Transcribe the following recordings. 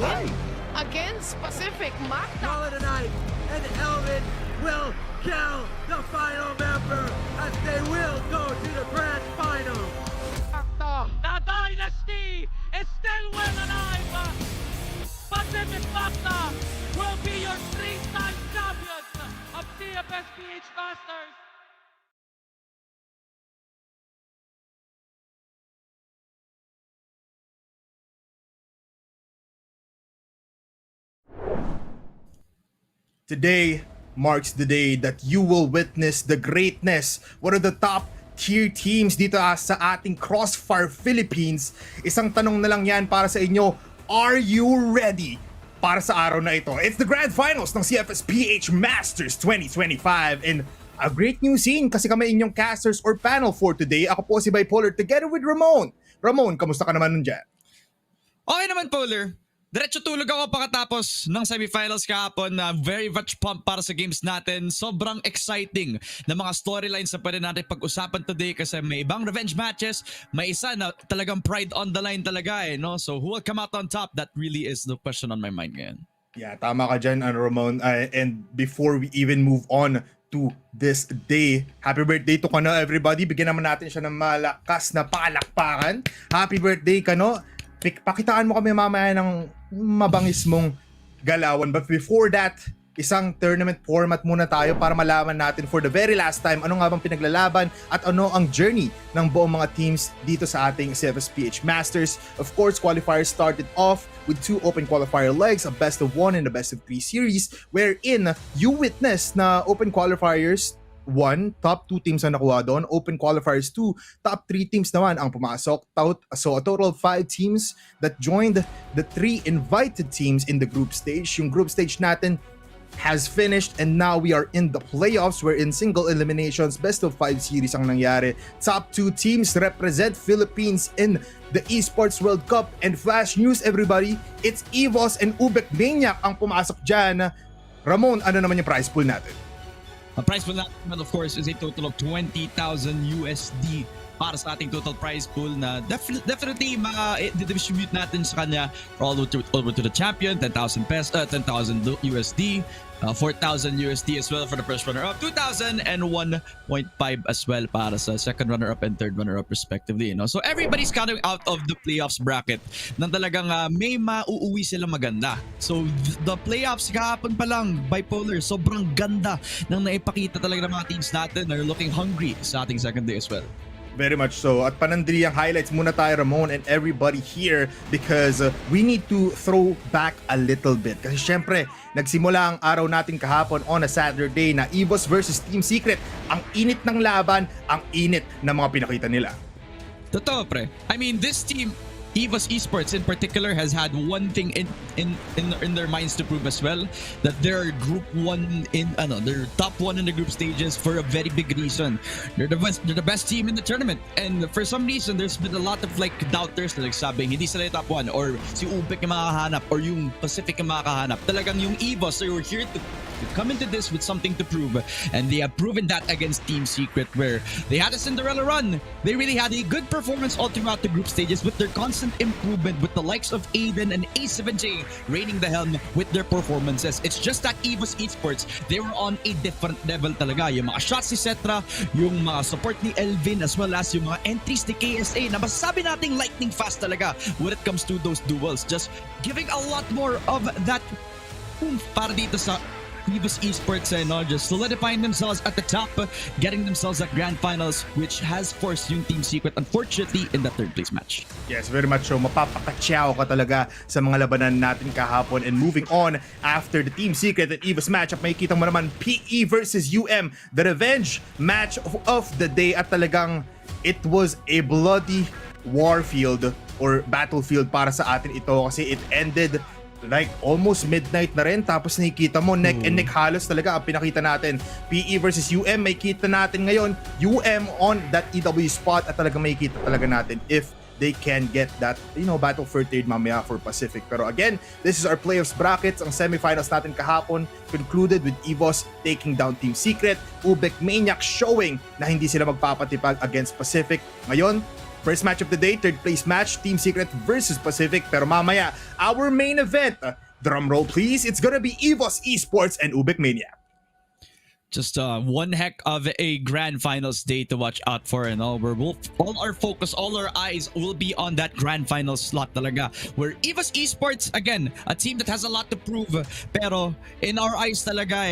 win against Pacific. Call it a night, and Elvin will kill the final member as they will go to the grand final. The dynasty is still well alive. Pacific Magna will be your 3-time champions of Cfs Ph Masters. Today marks the day that you will witness the greatness. One of the top tier teams dito sa ating Crossfire Philippines. Isang tanong na lang yan para sa inyo. Are you ready para sa araw na ito? It's the grand finals ng Cfs Ph Masters 2025 and a great new scene kasi kami inyong casters or panel for today. Ako po si Bipolar together with Ramon. Ramon, kamusta ka naman nun dyan? Okay naman, Polar. Diretso tulog ako pagkatapos ng semifinals kahapon na very much pumped para sa games natin. Sobrang exciting na mga storylines na pwede natin pag-usapan today kasi may ibang revenge matches. May isa na talagang pride on the line talaga no? So who will come out on top? That really is the question on my mind ngayon. Yeah, tama ka dyan, Ramon. And before we even move on to this day, happy birthday to Kano, everybody. Bigyan naman natin siya ng malakas na palakpakan. Happy birthday, Kano. Pakitaan mo kami mamaya ng mabangis mong galawan. But before that, isang tournament format muna tayo para malaman natin for the very last time ano nga bang pinaglalaban at ano ang journey ng buong mga teams dito sa ating Cfs Ph Masters. Of course, qualifiers started off with 2 open qualifier legs, a best of 1 and a best of 3 series, wherein you witness na open qualifiers 1, top 2 teams ang nakuha doon. Open qualifiers 2, top 3 teams naman ang pumasok. So a total of 5 teams that joined the 3 invited teams in the group stage. Yung group stage natin has finished and now we are in the playoffs. We're in single eliminations, best of 5 series ang nangyari. Top 2 teams represent Philippines in the ESPORTS World Cup. And flash news, everybody, it's EVOS and UBECMANIAC ang pumasok dyan. Ramon, ano naman yung prize pool natin? Ang prize pool natin, of course, is a total of 20,000 USD para sa ating total prize pool na definitely distribute natin sa kanya all over to the champion, 10,000 USD, 4,000 USD as well for the first runner-up, 2,000 and 1.5 as well para sa second runner-up and third runner-up respectively. So everybody's coming out of the playoffs bracket nang talagang may mauuwi sila maganda. So the playoffs kahapon pa lang, Bipolar, sobrang ganda nang naipakita talaga ng mga teams natin. They're looking hungry sa ating second day as well. Very much so. At panandali ang highlights muna tayo, Ramon, and everybody here because we need to throw back a little bit. Kasi syempre, nagsimula ang araw natin kahapon on a Saturday na EVOS versus Team Secret. Ang init ng laban, ang init ng mga pinakita nila. Totoo, pre. I mean, this team, EVOS Esports in particular, has had one thing in their minds to prove as well, that they're group 1 they're top 1 in the group stages for a very big reason. They're the best team in the tournament, and for some reason there's been a lot of doubters na nagsabing hindi sila yung top 1 or si UBEC yung makakahanap or yung Pacific yung makakahanap. Talagang yung EVOS, they were here to come into this with something to prove, and they have proven that against Team Secret, where they had a Cinderella run. They really had a good performance all throughout the group stages with their constant improvement, with the likes of Aiden and A7J reigning the helm with their performances. It's just that EVOS Esports, they were on a different level talaga. Yung mga shots ni Cetra, yung mga support ni Elvin, as well as yung mga entries ni KSA na masasabi nating lightning fast talaga when it comes to those duels. Just giving a lot more of that oomph para dito sa EVOS Esports, just solidifying themselves at the top, getting themselves at grand finals, which has forced yung Team Secret, unfortunately, in the third place match. Yes, very much so. Mapapakatsaw ka talaga sa mga labanan natin kahapon. And moving on, after the Team Secret at EVOS matchup, makikita mo naman PE versus UM, the revenge match of the day. At talagang it was a bloody warfield or battlefield para sa atin ito kasi it ended like almost midnight na rin, tapos nakikita mo neck and neck halos talaga ang pinakita natin. PE versus UM, may kita natin ngayon UM on that EW spot at talaga may kita talaga natin if they can get that, battle for third mamaya for Pacific. Pero again, this is our playoffs brackets. Ang semifinals natin kahapon concluded with EVOS taking down Team Secret, UBECMANIAC showing na hindi sila magpapatipag against Pacific. Ngayon, First match of the day, third place match, Team Secret versus Pacific. Pero mamaya, our main event, drum roll please, it's gonna be EVOS Esports and UBECMANIAC. Just one heck of a grand finals day to watch out for, and all our focus, all our eyes will be on that grand finals slot talaga, where EVOS Esports, again, a team that has a lot to prove, pero in our eyes talaga,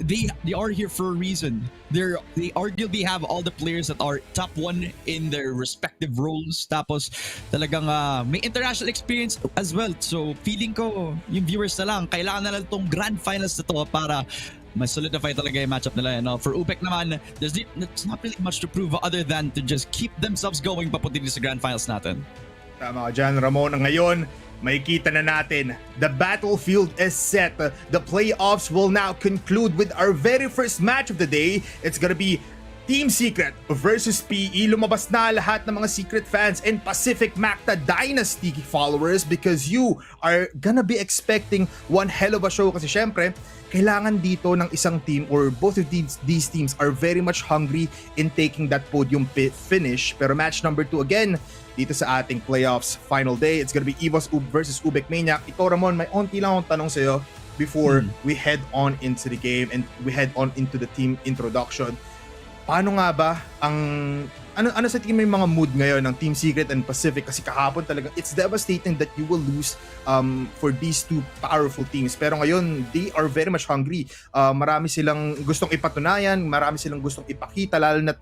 they are here for a reason. They arguably have all the players that are top 1 in their respective roles, tapos talagang may international experience as well. So feeling ko yung viewers na lang, kailangan na lang tong grand finals na to para mas solidify talaga yung matchup nila. For UBEC naman, there's not really much to prove other than to just keep themselves going papunta sa grand finals natin. Tama ka dyan, Ramon. Ngayon, makikita na natin, the battlefield is set. The playoffs will now conclude with our very first match of the day. It's gonna be Team Secret versus PE. Lumabas na lahat ng mga Secret fans and Pacific Macta Dynasty followers because you are gonna be expecting one hell of a show kasi syempre, kailangan dito ng isang team or both of these teams are very much hungry in taking that podium finish. Pero match number 2 again, dito sa ating playoffs final day, it's gonna be EVOS versus UBECMANIAC. Ito Ramon, may onti lang akong tanong sa'yo before we head on into the game and we head on into the team introduction. Paano nga ba ang ano sa tingin mo yung mga mood ngayon ng Team Secret and Pacific? Kasi kahapon talaga it's devastating that you will lose for these two powerful teams. Pero ngayon they are very much hungry. Marami silang gustong ipatunayan, marami silang gustong ipakita, lalo na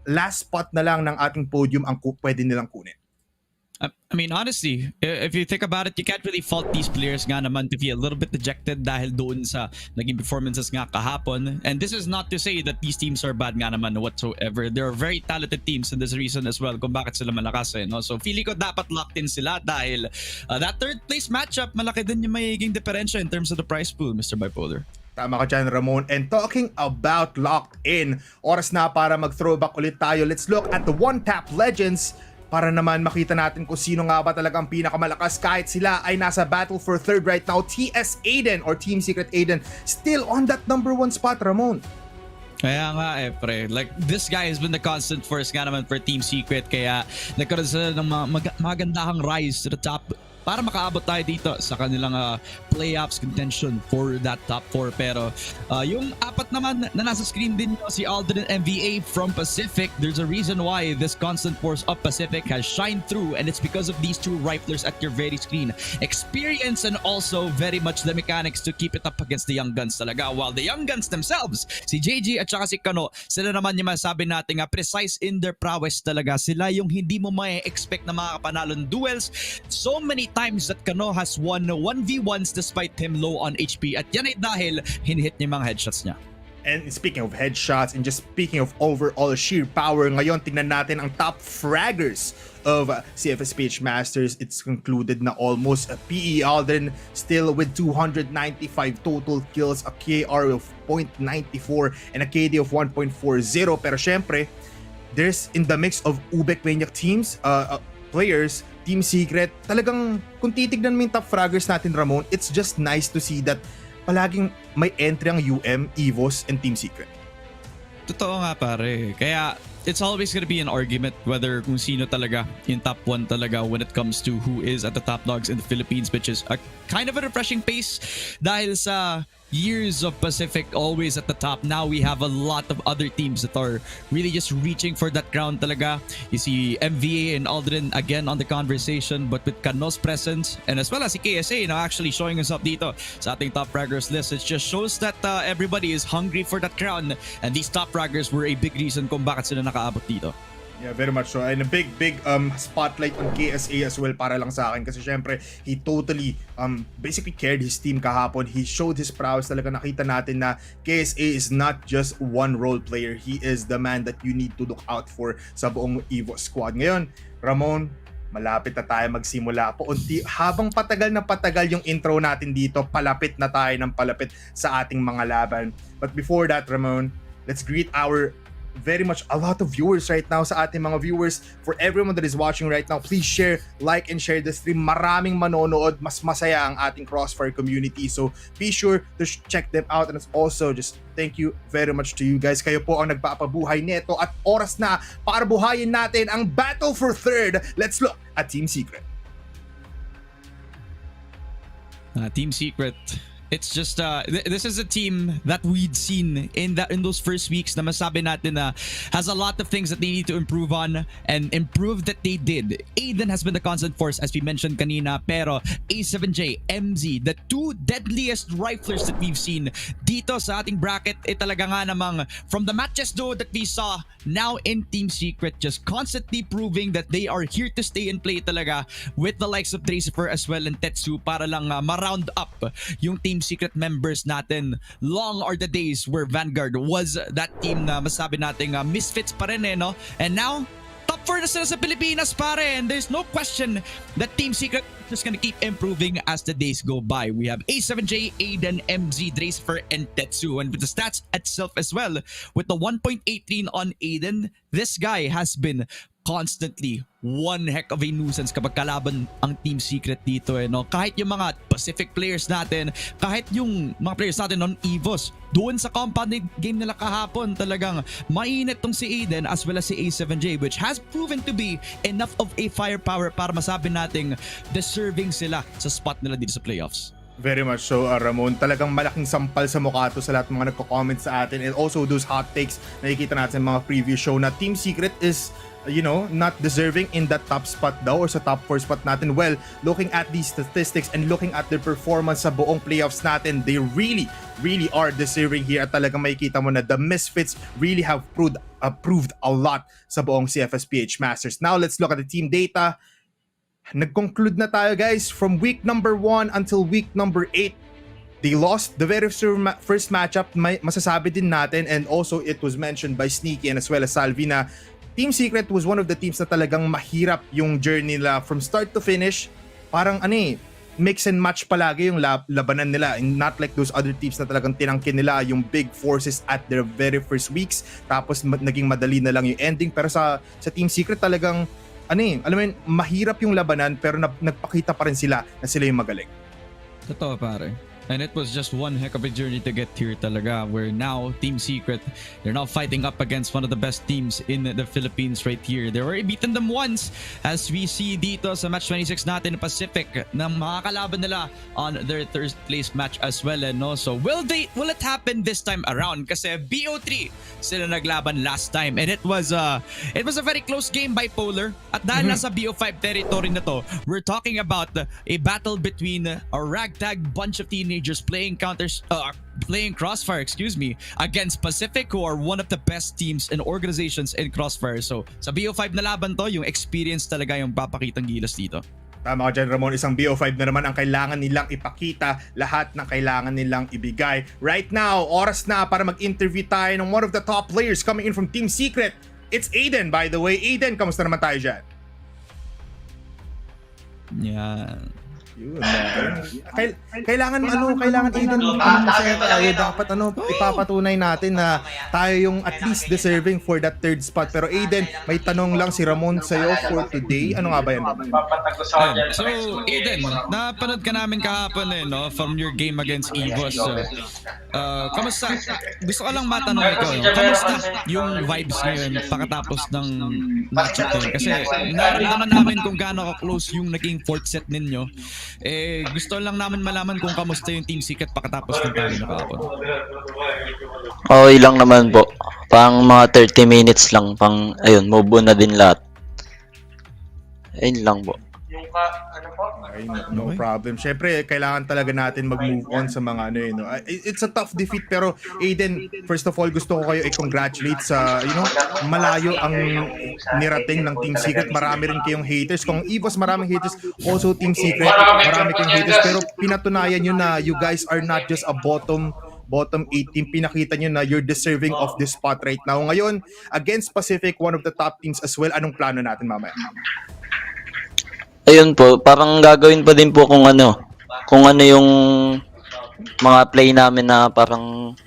last spot na lang ng ating podium ang pwede nilang kunin. I mean, honestly, if you think about it, you can't really fault these players nga naman to be a little bit dejected dahil doon sa naging performances nga kahapon. And this is not to say that these teams are bad nga naman whatsoever. They're very talented teams, and there's a reason as well kung bakit sila malakas. So feeling ko dapat locked in sila dahil that third place matchup, malaki din yung magiging diferensya in terms of the prize pool, Mr. Bipolar. Tama ka dyan, Ramon. And talking about locked in, oras na para mag-throwback ulit tayo. Let's look at the one-tap legends para naman makita natin kung sino nga ba talagang pinakamalakas kahit sila ay nasa battle for third right now. TS Aiden or Team Secret Aiden still on that number 1 spot, Ramon. Kaya nga pre, like this guy has been the constant force nga naman for Team Secret, kaya nagkaroon sila ng magandahang rise to the top para makaabot tayo dito sa kanilang playoffs contention for that top 4. Pero yung apat naman na nasa screen din si Aldrin MVA from Pacific, there's a reason why this constant force of Pacific has shined through, and it's because of these two riflers at your very screen. Experience and also very much the mechanics to keep it up against the young guns talaga. While the young guns themselves, si JG at saka si Kano, sila naman yung masabi natin precise in their prowess talaga. Sila yung hindi mo ma-expect na makakapanalong duels. So many times that Kano has won 1v1s despite him low on HP, at yan ay dahil hinihit niya mga headshots niya. And speaking of headshots and just speaking of overall sheer power, ngayon tingnan natin ang top fraggers of Cfs Ph Masters. It's concluded na almost. PE Aldrin still with 295 total kills, a KR of 0.94 and a KD of 1.40. Pero syempre, there's in the mix of UBECMANIAC teams, players, Team Secret, talagang kung titignan mo yung top fraggers natin, Ramon, it's just nice to see that palaging may entry ang EVOS and Team Secret. Totoo nga pare. Kaya it's always gonna be an argument whether kung sino talaga yung top 1 talaga when it comes to who is at the top dogs in the Philippines, which is a kind of a refreshing pace dahil sa years of Pacific always at the top. Now we have a lot of other teams that are really just reaching for that crown talaga. You see MVA and Aldrin again on the conversation, but with Kano's presence and as well as si KSA actually showing us up dito sa ating top fraggers list, it just shows that everybody is hungry for that crown, and these top fraggers were a big reason kung bakit sila nakaabot dito. Yeah, very much so. And a big spotlight on KSA as well para lang sa akin kasi syempre he totally basically carried his team kahapon. He showed his prowess talaga. Nakita natin na KSA is not just one role player. He is the man that you need to look out for sa buong EVOS squad. Ngayon, Ramon, malapit na tayo magsimula. Habang patagal na patagal yung intro natin dito, palapit na tayo ng palapit sa ating mga laban. But before that, Ramon, let's greet our very much a lot of viewers right now sa ating mga viewers. For everyone that is watching right now, please share, like, and share the stream. Maraming manonood, mas masaya ang ating Crossfire community. So be sure to check them out, and also just thank you very much to you guys. Kayo po ang nagpapabuhay nito at oras na para buhayin natin ang battle for third. Let's look at Team Secret. Team Secret. It's just this is a team that we'd seen in those first weeks na masabi natin na has a lot of things that they need to improve on, and improve that they did. Aiden has been the constant force as we mentioned kanina, pero A7J, MZ, the two deadliest riflers that we've seen dito sa ating bracket, talaga nga namang from the matches though that we saw now in Team Secret, just constantly proving that they are here to stay and play talaga with the likes of Tracer as well and Tetsu para lang ma-round up yung Team Secret members natin. Long are the days where Vanguard was that team na masabi natin misfits pa rin no? And now, top 4 na sila sa Pilipinas pare, and there's no question that Team Secret is just gonna keep improving as the days go by. We have A7J, Aiden, MZ, Dracefer, and Tetsu, and with the stats itself as well, with the 1.18 on Aiden, this guy has been constantly one heck of a nuisance kapag kalaban ang Team Secret dito no? Kahit yung mga Pacific players natin, kahit yung mga players natin on EVOS, doon sa compounded game nila kahapon, talagang mainit tong si Aiden as well as si A7J, which has proven to be enough of a firepower para masabi nating deserving sila sa spot nila dito sa playoffs. Very much so, Ramon. Talagang malaking sampal sa mukha to sa lahat ng mga nagko-comment sa atin, and also those hot takes na nakikita natin sa mga previous show na Team Secret is, you know, not deserving in that top spot daw or sa top 4 spot natin. Well, looking at these statistics and looking at their performance sa buong playoffs natin, they really are deserving here, at talagang makikita mo na the misfits really have proved a lot sa buong Cfs Ph Masters. Now, let's look at the team data. Nag-conclude na tayo guys from week number 1 until week number 8. They lost the very first matchup, masasabi din natin, and also it was mentioned by Sneaky and as well as Salvi na Team Secret was one of the teams na talagang mahirap yung journey nila from start to finish. Parang mix and match palagi yung labanan nila, and not like those other teams na talagang tinangkin nila yung big forces at their very first weeks, tapos naging madali na lang yung ending. Pero sa Team Secret talagang alam mo yun, mahirap yung labanan, pero nagpakita pa rin sila na sila yung magaling. Totoo pare. And it was just one heck of a journey to get here talaga, where now Team Secret, they're now fighting up against one of the best teams in the Philippines right here. They already beaten them once, as we see dito sa match 26 natin in Pacific, na makakalaban nila on their third place match as well. No? So will it happen this time around? Kasi BO3 sila naglaban last time, and it was a very close game by Polar. At dahil nasa BO5 territory na to, we're talking about a battle between a ragtag bunch of teenagers playing Crossfire, against Pacific, who are one of the best teams and organizations in Crossfire. So sa BO5 na laban to, yung experience talaga yung papakitang gilas dito. Tama ka dyan, Ramon. Isang BO5 na naman ang kailangan nilang ipakita, lahat ng kailangan nilang ibigay. Right now, oras na para mag-interview tayo ng one of the top players coming in from Team Secret. It's Aiden, by the way. Aiden, kamusta naman tayo dyan? Yeah. Kailangan Aiden, masaya tayo. Dapat ipapatunay natin na tayo yung at least deserving for that third spot. Pero Aiden, may tanong lang si Ramon sa'yo for today. Ano nga ba yan? So Aiden, napanood ka namin kahapon no, from your game against EVOS. Kamusta? Gusto ko lang matanong ikaw, kamusta yung vibes ngayon pagkatapos ng matchup din? Kasi naramdaman namin kung gaano ka-close yung naging fourth set ninyo. Gusto lang namin malaman kung kamusta yung Team Secret pagkatapos ng talo na kahapon. Okay lang naman po. Pang mga 30 minutes lang, move on na din lahat. Ayun lang po. No problem. Syempre, kailangan talaga natin mag-move on sa mga It's a tough defeat, pero Aiden, first of all, gusto ko kayo i-congratulate sa, malayo ang nirating ng Team Secret. Marami rin kayong haters. Kung EVOS maraming haters, also Team Secret, marami kayong haters. Pero pinatunayan nyo na you guys are not just a bottom 8 team. Pinakita nyo na you're deserving of this spot right now. Ngayon, against Pacific, one of the top teams as well. Anong plano natin mamaya? Ayun po, parang gagawin pa din po kung ano yung mga play namin na parang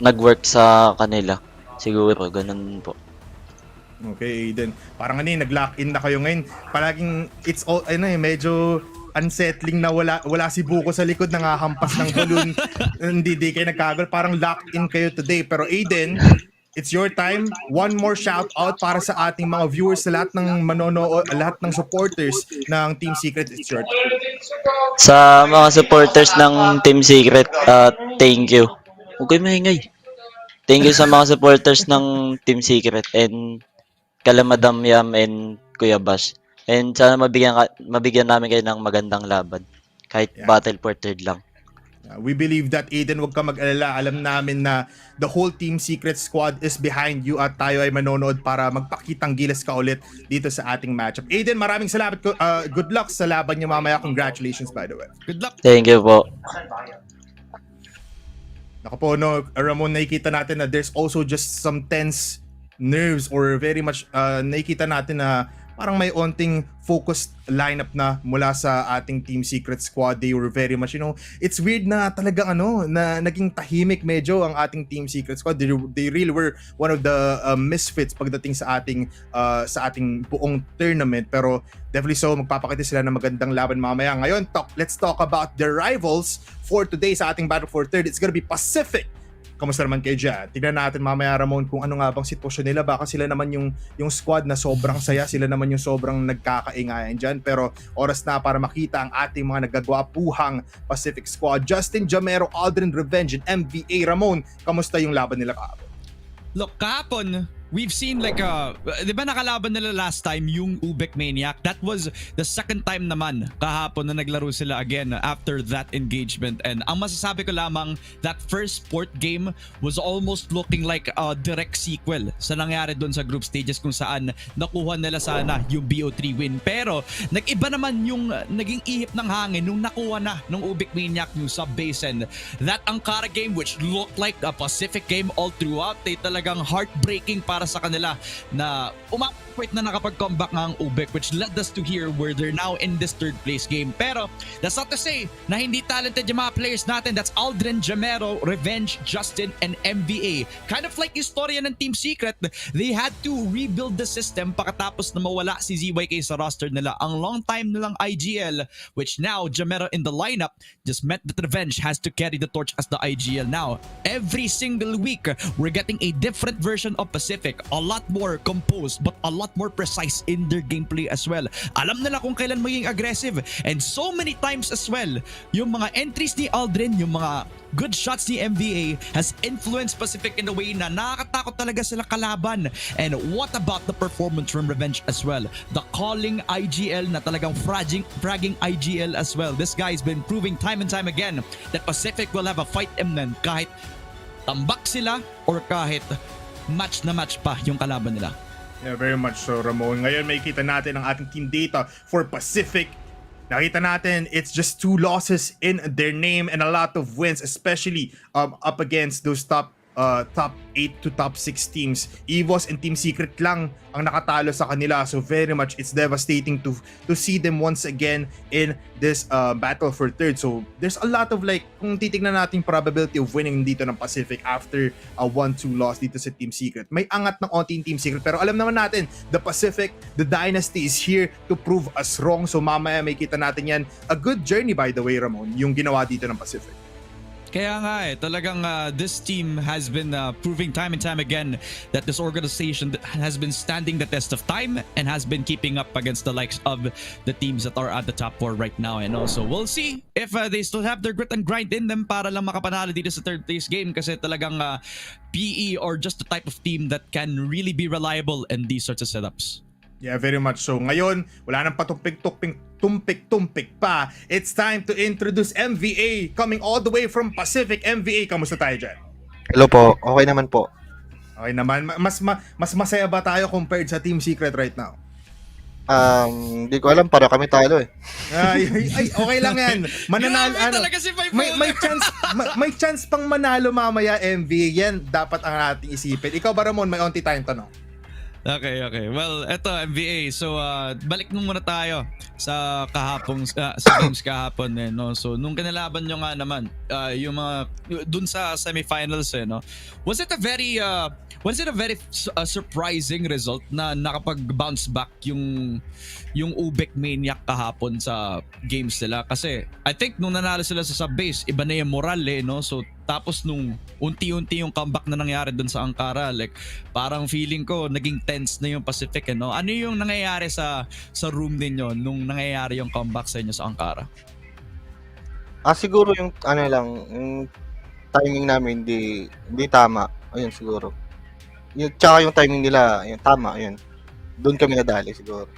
nag-work sa kanila. Siguro, ganun po. Okay, Aiden. Parang nag-lock in na kayo ngayon. Palaging it's all medyo unsettling na wala si Buko sa likod, nangahampas ng balloon. Hindi kayo nagkagol. Parang locked in kayo today. Pero Aiden, it's your time. One more shout out para sa ating mga viewers, sa lahat ng lahat ng supporters ng Team Secret. It's your time. Sa mga supporters ng Team Secret, thank you. Okay, maingay. Thank you sa mga supporters ng Team Secret and kala Madam Yam and Kuya Bash. And sana mabigyan namin kayo ng magandang laban. Kahit battle for third lang. We believe that, Aiden, wag ka mag-alala. Alam namin na the whole Team Secret squad is behind you at tayo ay manonood para magpakitang gilas ka ulit dito sa ating matchup. Aiden, maraming salamat. Good luck sa laban niyo mamaya. Congratulations, by the way. Good luck. Thank you po. Naku po, no, Ramon, nakikita natin na there's also just some tense nerves or very much nakikita natin na parang may onting focused lineup na mula sa ating Team Secret squad. They were very much, it's weird na talagang na naging tahimik medyo ang ating Team Secret squad. They really were one of the misfits pagdating sa ating buong tournament. Pero definitely so, magpapakita sila ng magandang laban mamaya. Ngayon, let's talk about their rivals for today sa ating Battle for Third. It's gonna be Pacific. Kamusta naman kayo dyan? Tignan natin mamaya, Ramon, kung ano nga bang sitwasyon nila. Baka sila naman yung squad na sobrang saya, sila naman yung sobrang nagkakaingayan dyan. Pero oras na para makita ang ating mga nagagwapuhang Pacific squad. Justin, Jamero, Aldrin, Revenge, and MVA. Ramon, kamusta yung laban nila kahapon? Look, kahapon, we've seen like di ba nakalaban nila last time yung UBECMANIAC? That was the second time naman kahapon na naglaro sila again after that engagement. And ang masasabi ko lamang, that first sport game was almost looking like a direct sequel sa nangyari doon sa group stages kung saan nakuha nila sana yung BO3 win. Pero nag-iba naman yung naging ihip ng hangin nung nakuha na ng UBECMANIAC yung sub-basin. That Ankara game, which looked like a Pacific game all throughout, ay talagang heartbreaking para sa kanila na umapit na nakapag-comeback ng UBEC, which led us to here where they're now in this third place game. Pero that's not to say na hindi talented yung mga players natin. That's Aldrin, Jamero, Revenge, Justin, and MVA. Kind of like istorya ng Team Secret, they had to rebuild the system pagkatapos na mawala si ZYK sa roster nila. Ang long time nilang IGL, which now Jamero in the lineup, just meant that Revenge has to carry the torch as the IGL now. Every single week, we're getting a different version of Pacific. A lot more composed but a lot more precise in their gameplay as well. Alam nila kung kailan maging aggressive, and so many times as well, yung mga entries ni Aldrin, yung mga good shots ni MVA has influenced Pacific in a way na nakakatakot talaga sila kalaban. And what about the performance from Revenge as well? The calling IGL na talagang fragging IGL as well. This guy's been proving time and time again that Pacific will have a fight imminent kahit tambak sila or kahit match na match pa yung kalaban nila. Yeah, very much so, Ramon. Ngayon may kita natin ang ating team data for Pacific. Nakita natin it's just 2 losses in their name and a lot of wins, especially up against those top 8 to top 6 teams. EVOS and Team Secret lang ang nakatalo sa kanila. So very much it's devastating to see them once again in this battle for third. So there's a lot of kung titignan natin probability of winning dito ng Pacific after a 1-2 loss dito sa Team Secret. May angat ng onti yung Team Secret, pero alam naman natin, the Pacific, the Dynasty is here to prove us wrong. So mamaya may kita natin yan. A good journey, by the way, Ramon, yung ginawa dito ng Pacific. Kaya nga talagang this team has been proving time and time again that this organization has been standing the test of time and has been keeping up against the likes of the teams that are at the top 4 right now. And also, we'll see if they still have their grit and grind in them para lang makapanalo dito sa third place game, kasi talagang PE or just the type of team that can really be reliable in these sorts of setups. Yeah, very much so. Ngayon, wala nang tumpik-tumpik pa. It's time to introduce MVA, coming all the way from Pacific. MVA, kamusta tayo dyan? Hello po, okay naman po. Okay naman. Mas masaya ba tayo compared sa Team Secret right now? Hindi ko alam, para kami talo eh. Ay, okay lang yan. Mananalo, talaga si Five may chance pang manalo mamaya, MVA. Yan dapat ang ating isipin. Ikaw ba, Ramon, may onti tayong tanong? Okay. Well, eto MVA. So, balik mo muna tayo sa sa games kahapon eh, no. So nung kinalaban nyo nga naman yung mga dun sa semifinals eh, no. Was it a very surprising result na nakapag-bounce back yung UBECMANIAC kahapon sa games nila? Kasi I think nung nanalo sila sa sub-base, iba na yung moral eh, no. So tapos nung unti-unti yung comeback na nangyari dun sa Ankara, like parang feeling ko naging tense na yung Pacific eh, no. Ano yung nangyayari sa room ninyo nung nangyayari yung comeback sa inyo sa Ankara? Siguro yung yung timing namin hindi tama. Ayun siguro. Tsaka yung timing nila, yung tama, yun. Doon kami nadali siguro.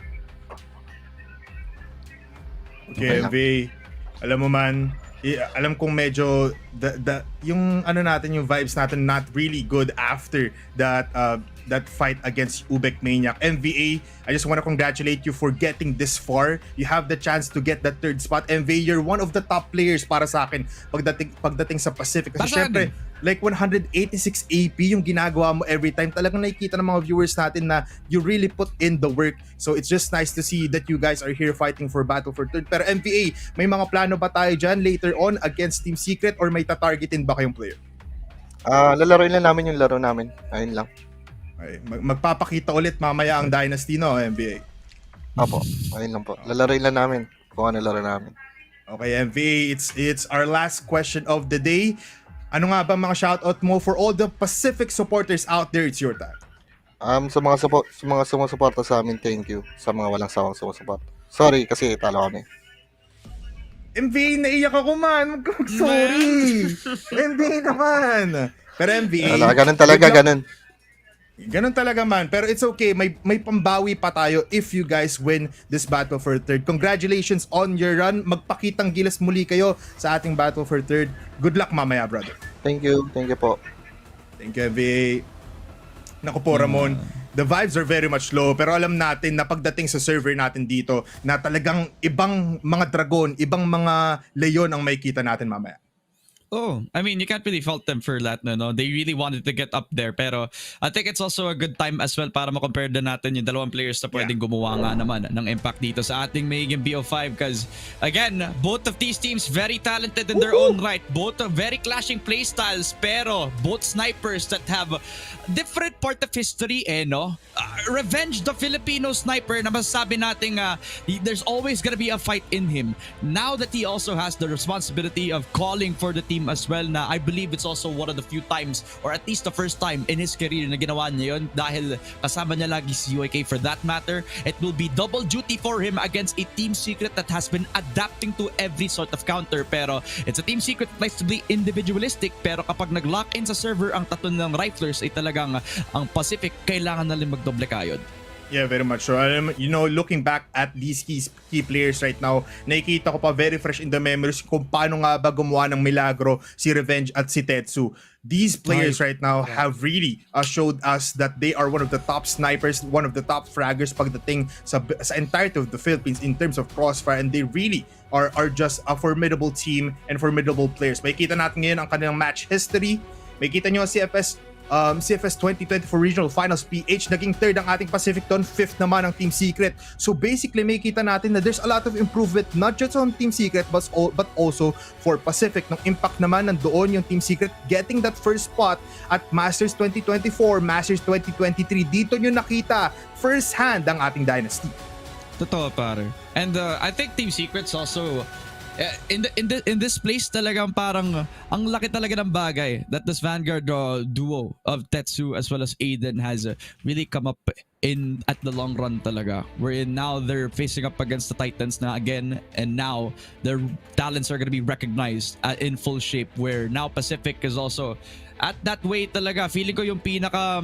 Okay, MV, alam mo man, alam kong medyo yung yung vibes natin not really good after that fight against UBECMANIAC. MVA, I just want to congratulate you for getting this far. You have the chance to get the third spot. MVA, you're one of the top players para sa akin pagdating sa Pacific. Kasi syempre, like 186 AP yung ginagawa mo every time. Talagang nakikita ng mga viewers natin na you really put in the work. So it's just nice to see that you guys are here fighting for battle for third. Pero MVA, may mga plano ba tayo dyan later on against Team Secret or may tatargetin ba kayong player? Lalaroin lang namin yung laro namin. Ayun lang. Okay. Magpapakita ulit mamaya ang Dynasty, no, MVA? Opo, ayun lang po. Lalaroin lang namin kung ano laro namin. Okay, MVA, it's our last question of the day. Ano nga ba mga shoutout mo for all the Pacific supporters out there? It's your time. Sa mga sumusuporta sa amin, thank you. Sa mga walang sawang sumusuporta. Sorry kasi talo kami. MVA, naiyak ako man. Sorry. MVA naman. Pero MVA, Ganun talaga, ganun. Ganun talaga man. Pero it's okay. May pambawi pa tayo if you guys win this Battle for Third. Congratulations on your run. Magpakitang gilas muli kayo sa ating Battle for Third. Good luck mamaya, brother. Thank you. Thank you po. Thank you, MVA. Naku po, Ramon. The vibes are very much low, pero alam natin na pagdating sa server natin dito na talagang ibang mga dragon, ibang mga leon ang makikita natin mamaya. Oh, I mean, you can't really fault them for that, no? They really wanted to get up there, pero I think it's also a good time as well para ma-compare din natin yung dalawang players na pwedeng gumawa nga naman ng impact dito sa ating magiging BO5 because, again, both of these teams very talented in their own right. Both are very clashing playstyles, pero both snipers that have different part of history, no? Revenge the Filipino sniper na masasabi natin there's always gonna be a fight in him. Now that he also has the responsibility of calling for the team as well, na I believe it's also one of the few times or at least the first time in his career na ginawa niya yun dahil kasama niya lagi si UIK for that matter. It will be double duty for him against a Team Secret that has been adapting to every sort of counter, pero it's a Team Secret that likes to be individualistic, pero kapag nag-lock in sa server ang tatlo ng riflers ay talagang ang Pacific kailangan na rin magdoble kayod. Yeah, very much so. Looking back at these key players right now, nakikita ko pa very fresh in the memories kung paano nga ba gumawa ng milagro si Revenge at si Tetsu. These players right now have really showed us that they are one of the top snipers, one of the top fraggers pagdating sa entirety of the Philippines in terms of Crossfire, and they really are just a formidable team and formidable players. Makikita natin ngayon ang kanilang match history. Makikita nyo ang CFS 2024 Regional Finals PH, naging third ang ating Pacific doon, fifth naman ang Team Secret. So basically makikita natin na there's a lot of improvement not just on Team Secret but also for Pacific. Nung impact naman nandoon yung Team Secret getting that first spot at Masters 2024, Masters 2023. Dito nyo nakita first hand ang ating Dynasty. Totoo, pare. And I think Team Secret's also in this place talagang parang ang laki talaga ng bagay that this Vanguard duo of Tetsu as well as Aiden has really come up in at the long run talaga, wherein now they're facing up against the Titans na again, and now their talents are gonna be recognized in full shape, where now Pacific is also at that way talaga. Feeling ko yung pinaka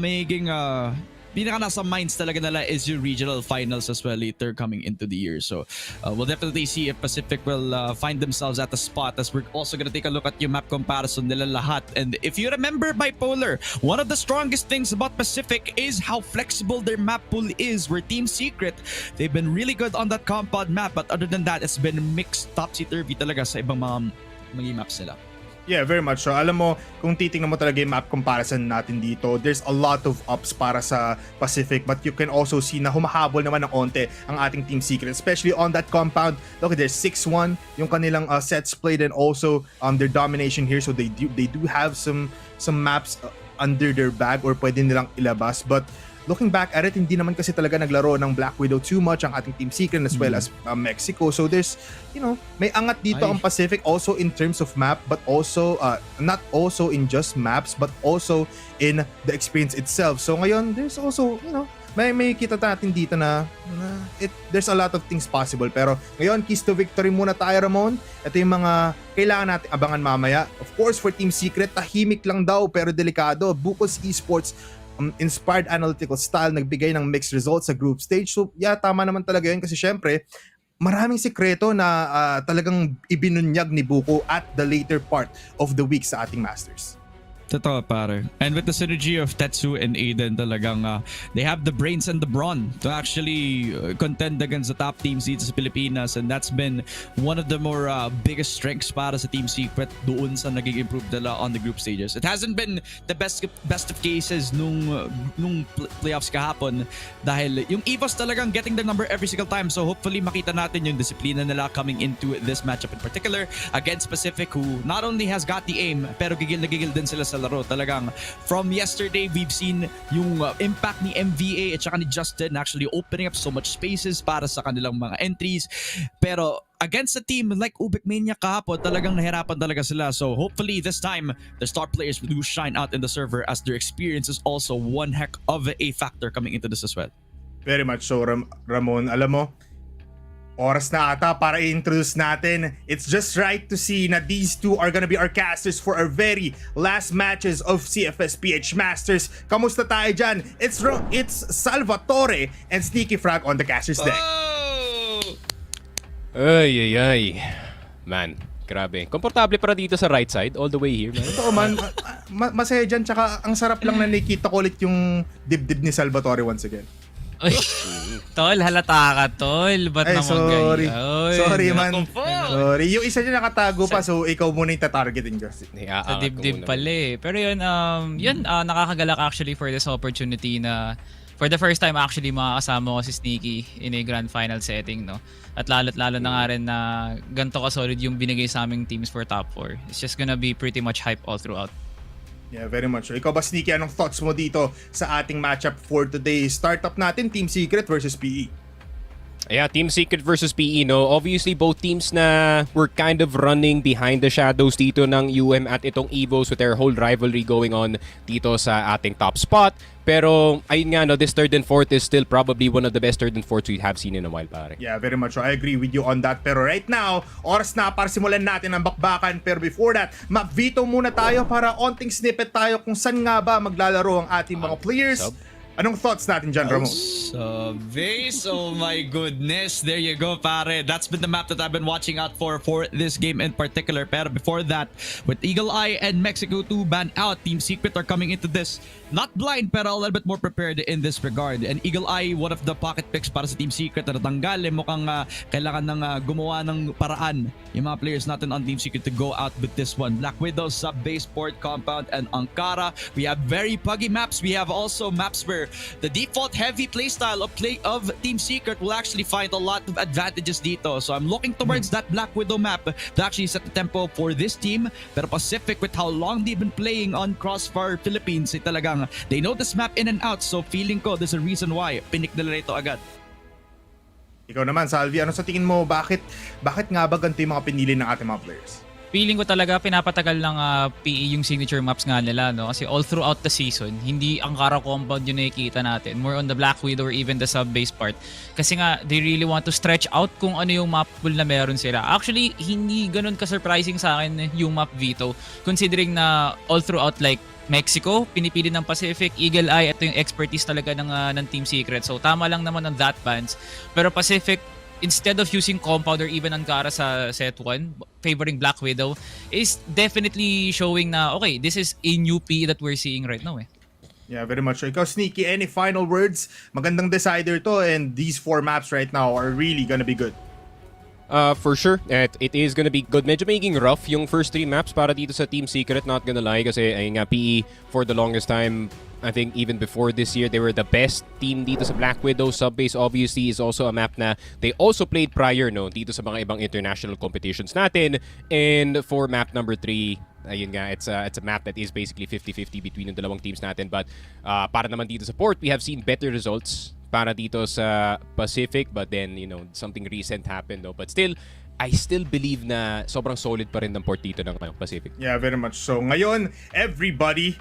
nasa minds talaga nila is yung regional finals as well later coming into the year. So we'll definitely see if Pacific will find themselves at the spot, as we're also gonna take a look at yung map comparison nila lahat. And if you remember Bipolar, one of the strongest things about Pacific is how flexible their map pool is, where Team Secret, they've been really good on that compound map, but other than that, it's been mixed topsy-turvy talaga sa ibang mga maps nila. Yeah, very much so. Alam mo, kung titingnan mo talaga yung map comparison natin dito, there's a lot of ups para sa Pacific, but you can also see na humahabol naman ng onte ang ating Team Secret, especially on that compound. Look, there's 6-1 yung kanilang sets played, and also their domination here, so they do have some maps under their bag or pwede nilang ilabas. But looking back at it, hindi naman kasi talaga naglaro ng Black Widow too much ang ating Team Secret as well as Mexico. So there's, may angat dito ang Pacific also in terms of map, but also, not also in just maps, but also in the experience itself. So ngayon, there's also, may kita natin dito na there's a lot of things possible. Pero ngayon, keys to victory muna tayo, Ramon. Ito yung mga kailangan natin abangan mamaya. Of course, for Team Secret, tahimik lang daw pero delikado. Bucos Esports inspired analytical style, nagbigay ng mixed results sa group stage. So, tama naman talaga yun kasi syempre, maraming sikreto na talagang ibinunyag ni Buko at the later part of the week sa ating Masters. Totoo, pare. And with the synergy of Tetsu and Aiden, talagang they have the brains and the brawn to actually contend against the top teams dito sa Pilipinas, and that's been one of the more biggest strengths para sa Team Secret doon sa naging improve nila on the group stages. It hasn't been the best of cases nung playoffs kahapon dahil yung EVOS talagang getting the number every single time, so hopefully makita natin yung disiplina nila coming into this matchup in particular against Pacific, who not only has got the aim pero gigil na gigil din sila sa laro. Talagang from yesterday, we've seen yung impact ni MVA at saka ni Justin actually opening up so much spaces para sa kanilang mga entries. Pero against a team like UBECMANIAC kahapon, talagang nahirapan talaga sila. So hopefully this time, the star players do shine out in the server, as their experience is also one heck of a factor coming into this as well. Very much so, Ramon. Alam mo, oras na ata para i-introduce natin. It's just right to see na these two are gonna be our casters for our very last matches of Cfs Ph Masters. Kamusta tayo dyan? It's Salvatore and Sneaky Frag on the caster's deck. Ay. Man, grabe. Komportable para dito sa right side, all the way here, man. Totoo man, masaya dyan. Tsaka ang sarap lang na nakita ko ulit yung dibdib ni Salvatore once again. Uy, tol, halata ka, tol. Ba't naman sorry. ganyan? Sorry man. Sorry. Yung isa dyan nakatago pa, so ikaw muna yung tatargetin ko. Sa dibdib pala eh. Pero yun, nakakagalak actually for this opportunity na for the first time actually makakasama ko si Sneaky in a grand final setting, no? At lalo na nga rin na ganito ka solid yung binigay sa aming teams for top 4. It's just gonna be pretty much hype all throughout. Yeah, very much. Ikaw ba, Sneaky, anong thoughts mo dito sa ating matchup for today? Startup natin, Team Secret versus PE. Yeah, Team Secret versus PE, no? Obviously, both teams na were kind of running behind the shadows dito ng UM at itong EVOS with their whole rivalry going on dito sa ating top spot. Pero, ayun nga, no, this third and fourth is still probably one of the best third and fourths we have seen in a while, pare. Yeah, very much so. I agree with you on that. Pero right now, oras na para simulan natin ang bakbakan. Pero before that, Map Veto muna tayo para onting snippet tayo kung saan nga ba maglalaro ang ating mga players. Anong thoughts natin dyan, Ramon? Base, oh my goodness. There you go, pare. That's been the map that I've been watching out for this game in particular. Pero before that, with Eagle Eye and Mexico 2 banned out, Team Secret are coming into this not blind pero a little bit more prepared in this regard. And Eagle Eye, one of the pocket picks para sa Team Secret na natanggal. Mukhang kailangan ng gumawa ng paraan yung mga players natin on Team Secret to go out with this one. Black Widow, Sub-Base, Port Compound, and Ankara. We have very puggy maps. We have also maps where the default heavy playstyle of Team Secret will actually find a lot of advantages dito. So I'm looking towards that Black Widow map to actually set the tempo for this team. Pero Pacific, with how long they've been playing on Crossfire Philippines, talagang they know this map in and out. So feeling ko there's a reason why pinik nila ito agad. Ikaw naman, Salvi, ano sa tingin mo, bakit nga ba ganito yung mga pinili ng ating mga players? Feeling ko talaga pinapatagal ng PE yung signature maps nga nila, no? Kasi all throughout the season, hindi Ankara compound yung nakikita natin. More on the Black Widow or even the sub-base part. Kasi nga, they really want to stretch out kung ano yung map pool na meron sila. Actually, hindi ganun ka-surprising sa akin yung Map Veto. Considering na all throughout like Mexico, pinipili ng Pacific, Eagle Eye, ito yung expertise talaga ng Team Secret. So tama lang naman ng that bans. Pero Pacific, instead of using compound or even Ankara sa set 1, favoring Black Widow, is definitely showing na, okay, this is a new P that we're seeing right now eh. Yeah, very much. So ikaw, Sneaky, any final words? Magandang decider to, and these 4 maps right now are really gonna be good. For sure, it is gonna be good. Medyo magiging rough yung first 3 maps para dito sa Team Secret, not gonna lie. Kasi ayun nga, PE for the longest time, I think even before this year, they were the best team dito sa Black Widow. Subbase obviously is also a map na they also played prior dito sa mga ibang international competitions natin. And for map number 3, ayun nga, it's a map that is basically 50-50 between yung dalawang teams natin. But para naman dito sa port, we have seen better results para dito sa Pacific, but then something recent happened but still I still believe na sobrang solid pa rin ng port dito ng Pacific. Yeah, very much so. Ngayon, everybody,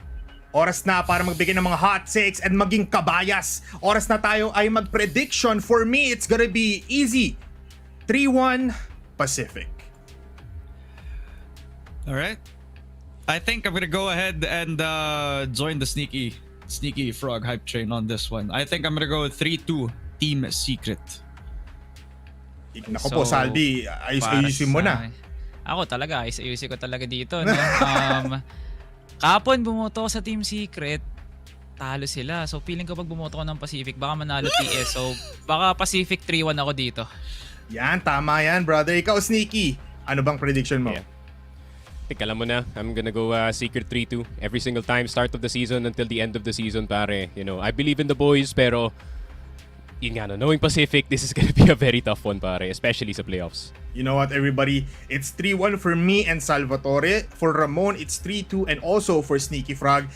oras na para magbigay ng mga hot takes and maging kabayas. Oras na tayo ay mag-prediction. For me, it's gonna be easy. 3-1 Pacific. Alright. I think I'm gonna go ahead and join the sneaky frog hype train on this one. I think I'm gonna go 3-2 Team Secret. Naku po, Salvi, ayusin mo na. Ako talaga, ayusin ko talaga dito. No? Kapon bumoto ko sa Team Secret, talo sila. So feeling ko pag bumoto ko ng Pacific, baka manalo TS. So baka Pacific 3-1 ako dito. Yan, tama yan, brother. Ikaw, Sneaky, ano bang prediction mo? Yeah. Alam mo na, I'm gonna go Secret 3-2 every single time, start of the season until the end of the season, pare. I believe in the boys, pero yun nga, knowing Pacific, this is gonna be a very tough one, pare, especially sa playoffs. You know what, everybody? It's 3-1 for me and Salvatore. For Ramon, it's 3-2, and also for Sneaky Frog.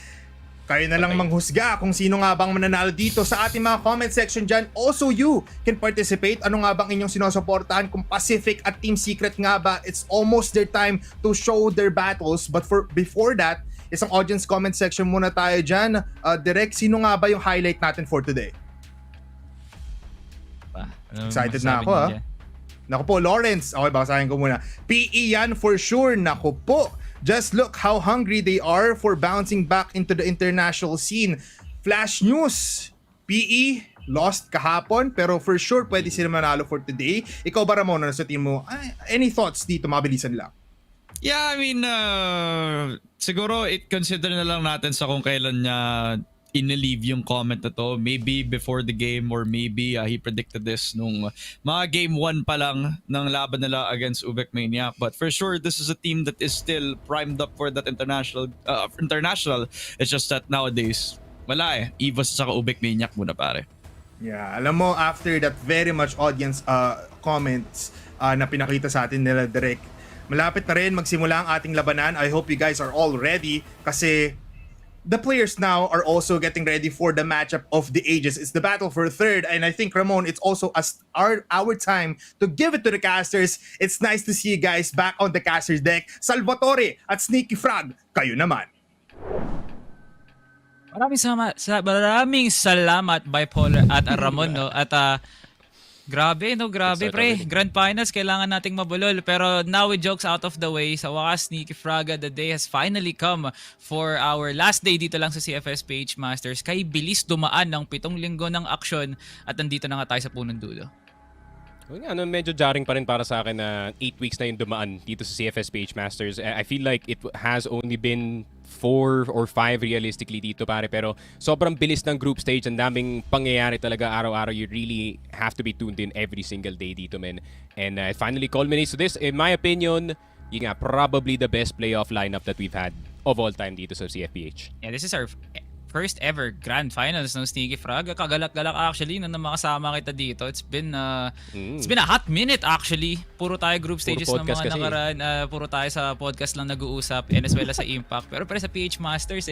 Kayo na lang manghusga kung sino nga bang mananalo dito sa ating mga comment section dyan. Also, you can participate. Ano nga bang inyong sinusuportahan? Kung Pacific at Team Secret nga ba, it's almost their time to show their battles. But before that, isang audience comment section muna tayo dyan. Direk, sino nga ba yung highlight natin for today? Excited na ako, ha? Naku po, Lawrence. Okay, basahin ko muna. PE yan for sure. Naku po. Just look how hungry they are for bouncing back into the international scene. Flash news. PE lost kahapon, pero for sure pwede sila manalo for today. Ikaw ba, Ramon, sa team mo? Any thoughts dito? Mabilisan lang. Yeah, I mean, siguro consider na lang natin sa kung kailan niya in-leave yung comment na to. Maybe before the game, or maybe he predicted this nung mga game 1 pa lang ng laban nila against UBECMANIAC. But for sure, this is a team that is still primed up for that international. It's just that nowadays, wala EVOS saka UBECMANIAC muna, pare. Yeah, alam mo, after that very much audience comments na pinakita sa atin nila, Direk, malapit na rin magsimula ang ating labanan. I hope you guys are all ready kasi the players now are also getting ready for the matchup of the ages. It's the battle for third, and I think, Ramon, it's also our time to give it to the casters. It's nice to see you guys back on the casters deck. Salvatore at Sneaky Frog, kayo naman. Maraming salamat Bipolar at Ramon, no? At grabe, pre. Grand Finals, kailangan nating mabulol. Pero now with jokes out of the way, sa wakas, Sneaky Fraga, the day has finally come for our last day dito lang sa Cfs Ph Masters. Kay bilis dumaan ng 7 linggo ng aksyon at nandito na nga tayo sa punong dulo. Medyo jarring pa rin para sa akin na 8 weeks na yung dumaan dito sa Cfs Ph Masters. I feel like it has only been 4 or 5 realistically dito, pare, pero sobrang bilis ng group stage. Ang daming pangyayari talaga araw-araw. You really have to be tuned in every single day dito, man. And it finally culminates to this. In my opinion, yun nga, probably the best playoff lineup that we've had of all time dito sa CFPH. Yeah, this is our first ever grand finals ng Sneaky Frog. Kagalak-galak actually na makasama kita dito. It's been a hot minute actually. Puro tayo group stages ng mga nakaraan. Puro tayo sa podcast lang nag-uusap, and as well as sa Impact. Pero sa PH Masters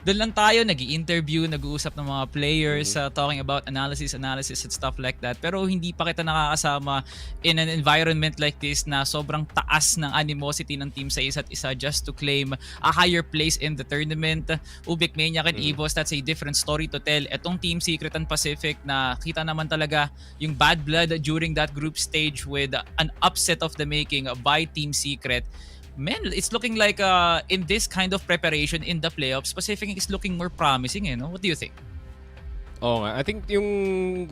doon lang tayo nag-i-interview, nag-uusap ng mga players, talking about analysis and stuff like that. Pero hindi pa kita nakakasama in an environment like this na sobrang taas ng animosity ng team sa isa't isa just to claim a higher place in the tournament. UBECMANIAC and EVOS, that's a different story to tell. Etong Team Secret and Pacific, na kita naman talaga yung bad blood during that group stage with an upset of the making by Team Secret. Man, it's looking like in this kind of preparation in the playoffs, Pacific is looking more promising, no? What do you think? Oo nga. I think yung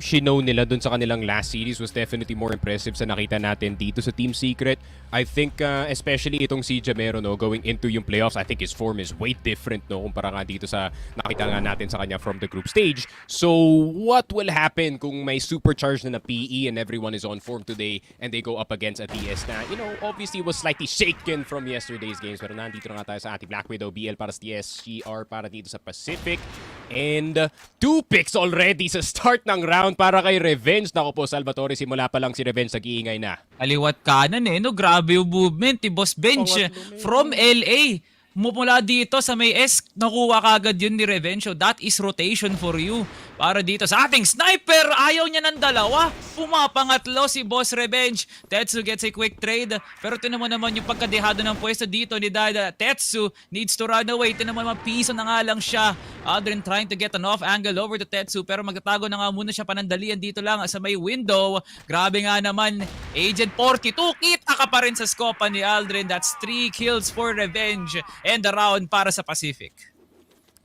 shinow nila dun sa kanilang last series was definitely more impressive sa nakita natin dito sa Team Secret. I think especially itong si Jamero, no, going into yung playoffs, I think his form is way different, no, kumpara nga dito sa nakita nga natin sa kanya from the group stage. So, what will happen kung may supercharged na PE and everyone is on form today and they go up against a TS na, you know, obviously was slightly shaken from yesterday's games. Pero nandito na nga tayo sa ating Black Widow, BL para sa TS, CR para dito sa Pacific. And 2 picks already sa start ng round para kay Revenge. Naku po, Salvatore, simula pa lang si Revenge nag-iingay na. Aliwat kanan no? Grabe yung movement ni Boss Bench from LA. Mula dito sa may S, nakuha kagad yun ni Revenge. So that is rotation for you. Para dito sa ating sniper, ayaw niya ng dalawa. Pumapangatlo si Boss Revenge. Tetsu gets a quick trade. Pero tinan mo naman yung pagkadehado ng pwesto dito ni Dada. Tetsu needs to run away. Tinan mo naman, piso na nga lang siya. Aldrin trying to get an off angle over to Tetsu. Pero magtatago na nga muna siya panandalian dito lang sa may window. Grabe nga naman. Agent 42, kita ka pa rin sa scope ni Aldrin. That's 3 kills for Revenge. And the round para sa Pacific.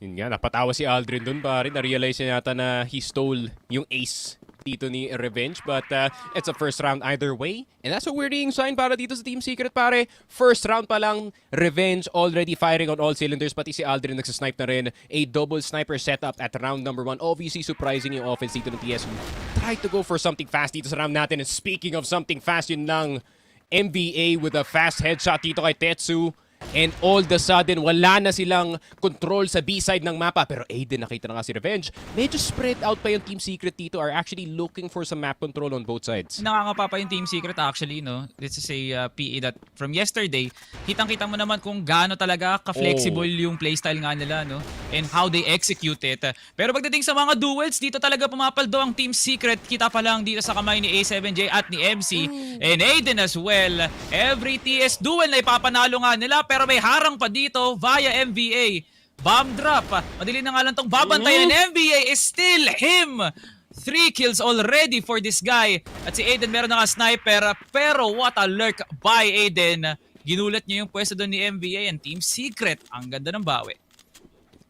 Yun nga, napatawa si Aldrin dun pare. Na-realize niya yata na he stole yung ace dito ni Revenge. But it's a first round either way. And that's a worrying sign para dito sa Team Secret pare. First round pa lang, Revenge already firing on all cylinders. Pati si Aldrin nagsasnipe na rin. A double sniper setup at round number 1. Obviously surprising yung offense dito ng TS. Try to go for something fast dito sa round natin. And speaking of something fast, yun lang. MVA with a fast headshot dito kay Tetsu. And all the sudden, wala na silang control sa B-side ng mapa. Pero Aiden, nakita na nga si Revenge. Medyo spread out pa yung Team Secret dito. Are actually looking for some map control on both sides. Nakangapa pa yung Team Secret actually, no? This is a PE that from yesterday, kitang-kita mo naman kung gaano talaga ka-flexible yung playstyle nga nila, no? And how they execute it. Pero pagdating sa mga duels, dito talaga pumapaldo ang Team Secret. Kita pa lang dito sa kamay ni A7J at ni MC. And Aiden as well. Every TS duel na ipapanalo nga nila. Pero may harang pa dito via MVA. Bomb drop. Madali na nga lang itong babantayan. MVA is still him. 3 kills already for this guy. At si Aiden meron na nga sniper. Pero what a lurk by Aiden. Ginulat niya yung pwesto doon ni MVA and Team Secret. Ang ganda ng bawi.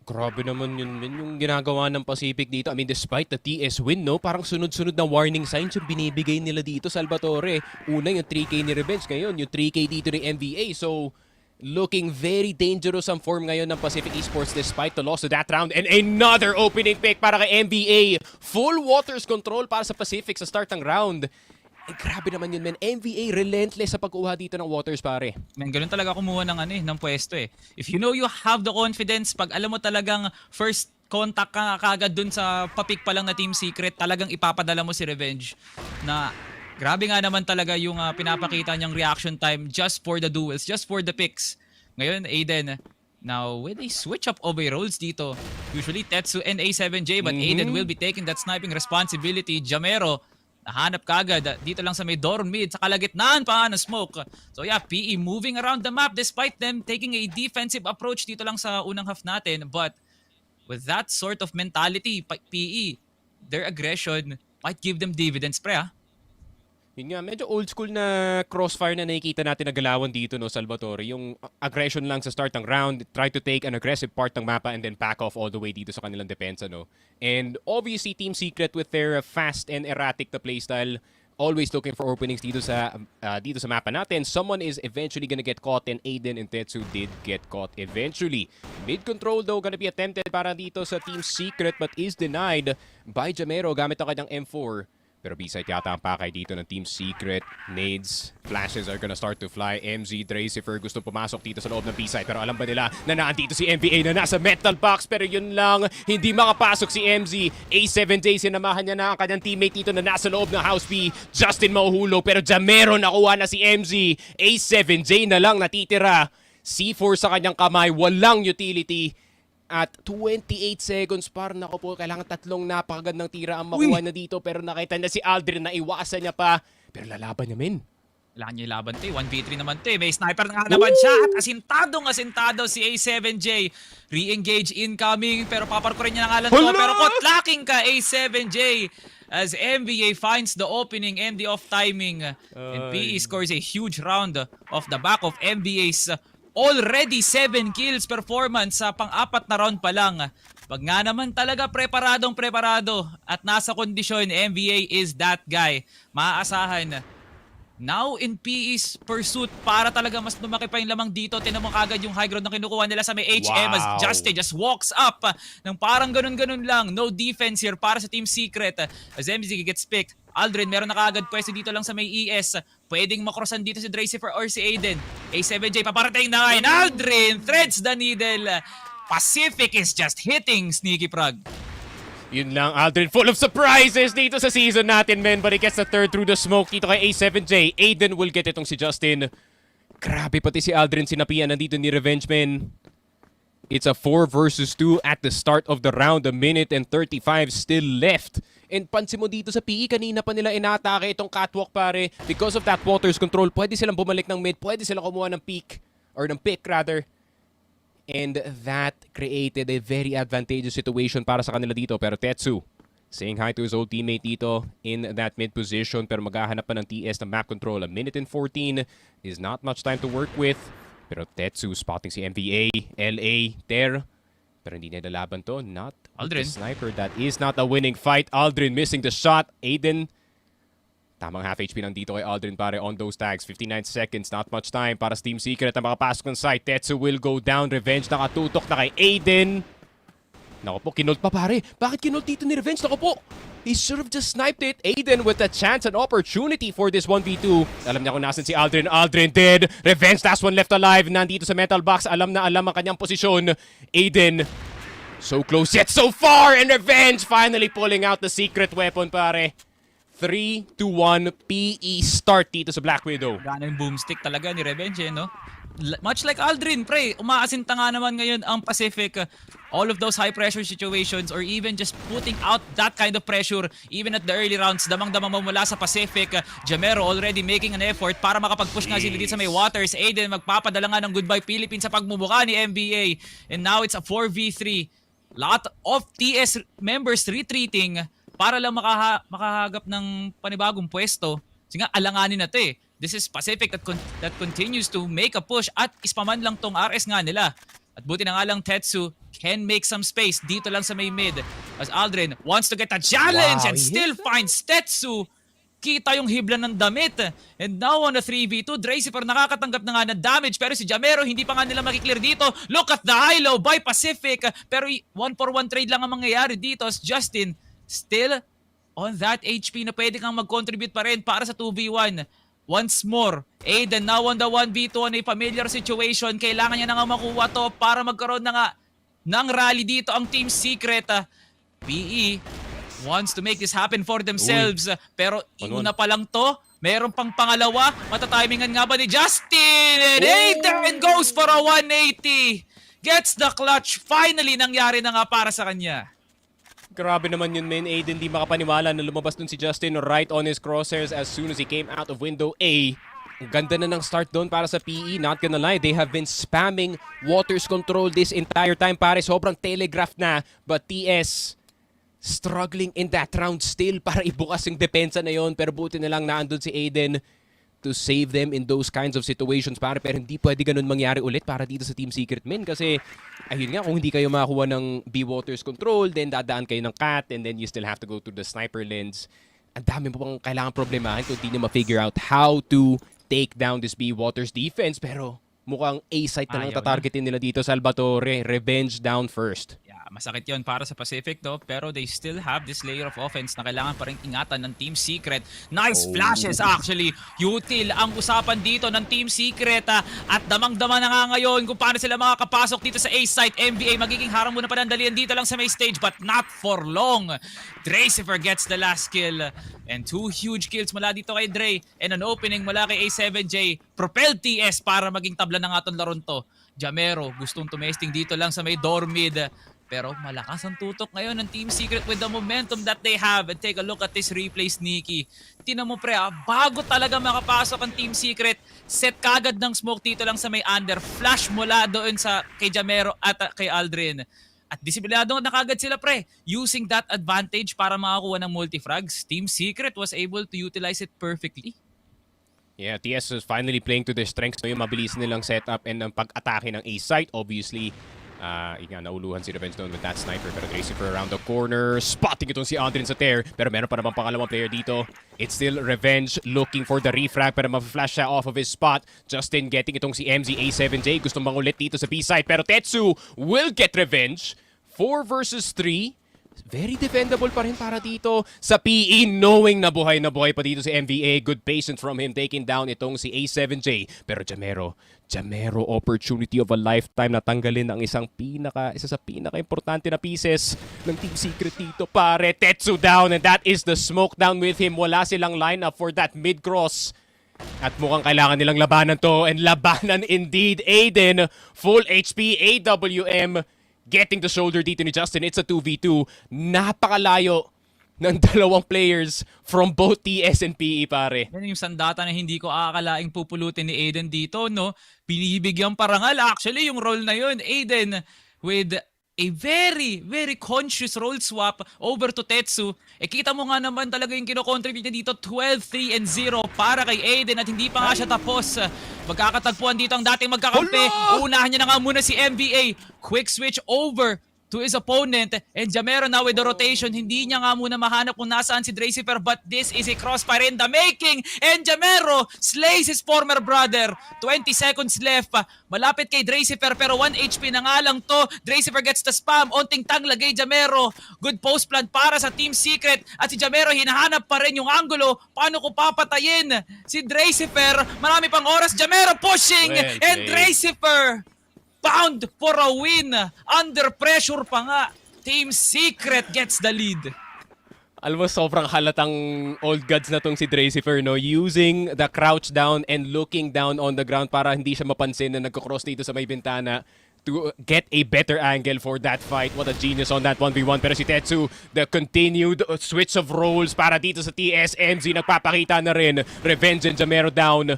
Grabe naman yun, yung ginagawa ng Pacific dito. I mean, despite the TS win, no? Parang sunod-sunod na warning signs yung binibigay nila dito, Salvatore. Una yung 3K ni Revenge. Ngayon, yung 3K dito ni MVA. So, looking very dangerous ang form ngayon ng Pacific Esports despite the loss of that round. And another opening pick para kay MVA. Full waters control para sa Pacific sa start ng round. Eh, grabe naman yun, man. MVA relentless sa pagkuha dito ng waters, pare. Man, ganun talaga kumuha ng, ng pwesto eh. If you know you have the confidence, pag alam mo talagang first contact ka kagad dun sa papik pa lang na Team Secret, talagang ipapadala mo si Revenge na grabe nga naman talaga yung pinapakita niyang reaction time just for the duels, just for the picks. Ngayon, Aiden, now with a switch up of roles dito, usually Tetsu and A7J, but Aiden will be taking that sniping responsibility. Jamero, nahanap kagad dito lang sa may door mid, sa kalagitnaan pa ng smoke. So yeah, PE moving around the map despite them taking a defensive approach dito lang sa unang half natin. But with that sort of mentality, PE, their aggression might give them dividends, pre. Yun nga, medyo old school na crossfire na nakikita natin na galawan dito, no, Salvatore. Yung aggression lang sa start ng round, try to take an aggressive part ng mapa and then back off all the way dito sa kanilang depensa, no. And obviously, Team Secret with their fast and erratic na playstyle, always looking for openings dito sa mapa natin. Someone is eventually gonna get caught and Aiden and Tetsu did get caught eventually. Mid control though gonna be attempted para dito sa Team Secret but is denied by Jamero gamit ang kanyang M4. Pero B-side yata ang pakay dito ng Team Secret. Nades, flashes are gonna start to fly. MZ, Dracifer gusto pumasok dito sa loob ng B-side. Pero alam ba nila na naandito si MVA na nasa metal box? Pero yun lang, hindi makapasok si MZ. A7J, sinamahan niya na ang kanyang teammate dito na nasa loob ng House B. Justin mahuhulog, pero Jamero nakuha na si MZ. A7J na lang natitira. C4 sa kanyang kamay, walang utility. At 28 seconds par, nako po, kailangan 3 napakagandang tira ang makuha na dito. Pero nakita na si Aldrin na iwasan niya pa. Pero lalaban niya, men. Kailangan niya ilaban to eh. 1v3 naman to eh. May sniper na nga naman siya. At asintado si A7J. Re-engage incoming. Pero paparkurin niya na nga lang to. Pero kotlacking ka, A7J. As MVA finds the opening and the off timing. And PE scores a huge round off the back of MVA's Already 7 kills performance sa pang-apat na round pa lang. Pag nga naman talaga preparado at nasa kondisyon, MVA is that guy. Maaasahan. Now in PE's pursuit para talaga mas lumaki pa yung lamang dito. Tinan mo kagad yung high ground na kinukuha nila sa may HM as Justin just walks up ng parang ganun-ganun lang. No defense here para sa Team Secret. As MZ gets picked. Aldrin meron na kagad pwesto dito lang sa may ES. Pwedeng makrosan dito si Dracifer or si Aiden. A7J paparating na ngayon. Aldrin threads the needle. Pacific is just hitting Sneaky Prog. Yun lang, Aldrin full of surprises dito sa season natin, men. But he gets the third through the smoke dito kay A7J. Aiden will get itong si Justin. Grabe, pati si Aldrin sinapian nandito ni Revenge, men. It's a 4 versus 2 at the start of the round. A minute and 35 still left. And pansin mo dito sa PE, kanina pa nila inatake itong catwalk, pare. Because of that water's control, pwede silang bumalik ng mid. Pwede silang kumuha ng pick. Or ng pick, rather. And that created a very advantageous situation para sa kanila dito. Pero Tetsu, saying hi to his old teammate dito in that mid position. Pero maghahanap pa ng TS na map control. A minute and 14 is not much time to work with. Pero Tetsu spotting si MVA, LA, Ter. Pero hindi nila laban to. Not Aldrin. the sniper. That is not a winning fight. Aldrin missing the shot. Aiden, tamang half HP nandito kay Aldrin, pare, on those tags. 59 seconds, not much time para sa Team Secret na makapasok ng site. Tetsu will go down. Revenge nakatutok na kay Aiden. Naku po, kinold pa, pare. Bakit kinold dito ni Revenge? Naku po, he should have just sniped it. Aiden with a chance and opportunity for this 1v2. Alam niya kung nasan si Aldrin. Aldrin dead. Revenge, last one left alive. Nandito sa metal box. Alam na alam ang kanyang posisyon. Aiden, so close yet so far. And Revenge finally pulling out the secret weapon, pare. 3-1 PE start dito sa Black Widow. Gana yung boomstick talaga ni Revenge, no? Much like Aldrin, pre, umaasinta nga naman ngayon ang Pacific. All of those high pressure situations or even just putting out that kind of pressure even at the early rounds, damang-damang mula sa Pacific. Jamero already making an effort para makapag-push nga sila dito sa may waters. Aiden magpapadala nga ng goodbye Philippines sa pagmumuka ni MBA. And now it's a 4v3. Lot of TS members retreating para lang makahagap ng panibagong pwesto. Kasi nga, alanganin na to eh. This is Pacific that continues to make a push at ispaman lang tong RS nga nila. At buti na nga lang Tetsu can make some space dito lang sa may mid. As Aldrin wants to get a challenge and still finds Tetsu. Kita yung hibla ng damit. And now on a 3v2, Dracifer nakakatanggap na nga ng damage. Pero si Jamero hindi pa nga nila makiklear dito. Look at the high-low by Pacific. Pero 1-for-1 trade lang ang mangyayari dito as Justin still on that HP na pwede kang mag-contribute pa rin para sa 2v1. Once more, Aiden now on the 1v2 on a familiar situation. Kailangan niya na nga makuha to para magkaroon na nga ng rally dito ang Team Secret. PE wants to make this happen for themselves. Pero una pa lang to, meron pang pangalawa. Matatimingan nga ba ni Justin? And Aiden goes for a 180. Gets the clutch. Finally, nangyari na nga para sa kanya. Grabe naman yun, men. Aiden di makapaniwala na lumabas dun si Justin right on his crosshairs as soon as he came out of window A. Ang ganda na ng start doon para sa PE. Not gonna lie, they have been spamming waters control this entire time, pare. Sobrang telegraph na. But TS struggling in that round still para ibukas yung depensa na yon. Pero buti na lang naandun si Aiden to save them in those kinds of situations, pare. Pero hindi pwede ganun mangyari ulit para dito sa Team Secret, men. Kasi, ayun nga, kung hindi kayo makakuha ng B waters control, then dadaan kayo ng cat, and then you still have to go through the sniper lens. Ang dami mo pang kailangan problemahin kung hindi nyo ma-figure out how to take down this B waters defense. Pero mukhang A-site na lang tatargetin nila dito, Salvatore. Revenge down first. Masakit yon para sa Pacific, though, pero they still have this layer of offense na kailangan pa rin ingatan ng Team Secret. Nice flashes actually. Util ang usapan dito ng Team Secret at damang-dama na nga ngayon kung paano sila makakapasok dito sa A-site. MVA magiging harang muna panandalian dito lang sa may stage but not for long. Dracifer gets the last kill and 2 huge kills mula dito kay Dre and an opening mula kay A7J. Propelled TS para maging tabla na nga itong laron to. Jamero gustong tumesting dito lang sa may door mid. Pero malakas ang tutok ngayon ng Team Secret with the momentum that they have. And take a look at this replay, Sneaky. Tingnan mo, pre, bago talaga makapasok ang Team Secret, set kagad ng smoke dito lang sa may under. Flash mula doon sa kay Jamero at kay Aldrin. At disiplinado na kagad sila, pre. Using that advantage para makakuha ng multifrags. Team Secret was able to utilize it perfectly. Yeah, TS is finally playing to their strengths. No, yung mabilis nilang setup and ang pag-atake ng A site. Obviously, nauluhan si Revenge doon with that sniper. Pero Dracifer around the corner. Spotting itong si Andrin sa tear. Pero meron pa naman pangalawang player dito. It's still Revenge looking for the refrag. Pero ma-flash siya off of his spot. Justin getting itong si MZ A7J. Gusto mangulit dito sa B site. Pero Tetsu will get Revenge. 4 versus 3. Very defendable pa rin para dito sa PE, knowing na buhay pa dito si MVA. Good patience from him taking down itong si A7J. Pero Jamero opportunity of a lifetime na tanggalin ang isa sa pinaka-importante na pieces ng Team Secret dito, pare. Tetsu down, and that is the smoke down with him. Wala silang lineup for that mid-cross. At mukhang kailangan nilang labanan to, and labanan indeed. Aiden, full HP, AWM. Getting the shoulder dito ni Justin. It's a 2v2. Napakalayo ng dalawang players from both TS and PE, pare. Yan yung sandata na hindi ko aakalaing pupulutin ni Aiden dito, no? Binibigyan parangal. Actually, yung role na yun, Aiden with a very, very conscious role swap over to Tetsu. Kita mo nga naman talaga yung kinocontribute niya dito, 12-3-0 para kay Aiden, at hindi pa nga siya tapos. Magkakatagpuan dito ang dating magkakampi. Unahan niya na nga muna si MVA. Quick switch over to his opponent, and Jamero now with the rotation. Hindi niya nga muna mahanap kung nasaan si Dracifer, but this is a crossfire in the making, and Jamero slays his former brother. 20 seconds left. Malapit kay Dracifer, pero 1 HP na nga lang to. Dracifer gets the spam. Onting tang lagay Jamero. Good post plan para sa Team Secret, at si Jamero hinahanap pa rin yung angulo. Paano ko papatayin si Dracifer? Marami pang oras. Jamero pushing, and Dracifer bound for a win. Under pressure pa nga. Team Secret gets the lead. Alam mo, sobrang halatang old gods na tong si Dracifer, no? Using the crouch down and looking down on the ground para hindi siya mapansin na nagko-cross dito sa may bintana to get a better angle for that fight. What a genius on that 1v1. Pero si Tetsu, the continued switch of roles para dito sa TS. MZ nagpapakita na rin. Revenge and Jamero down.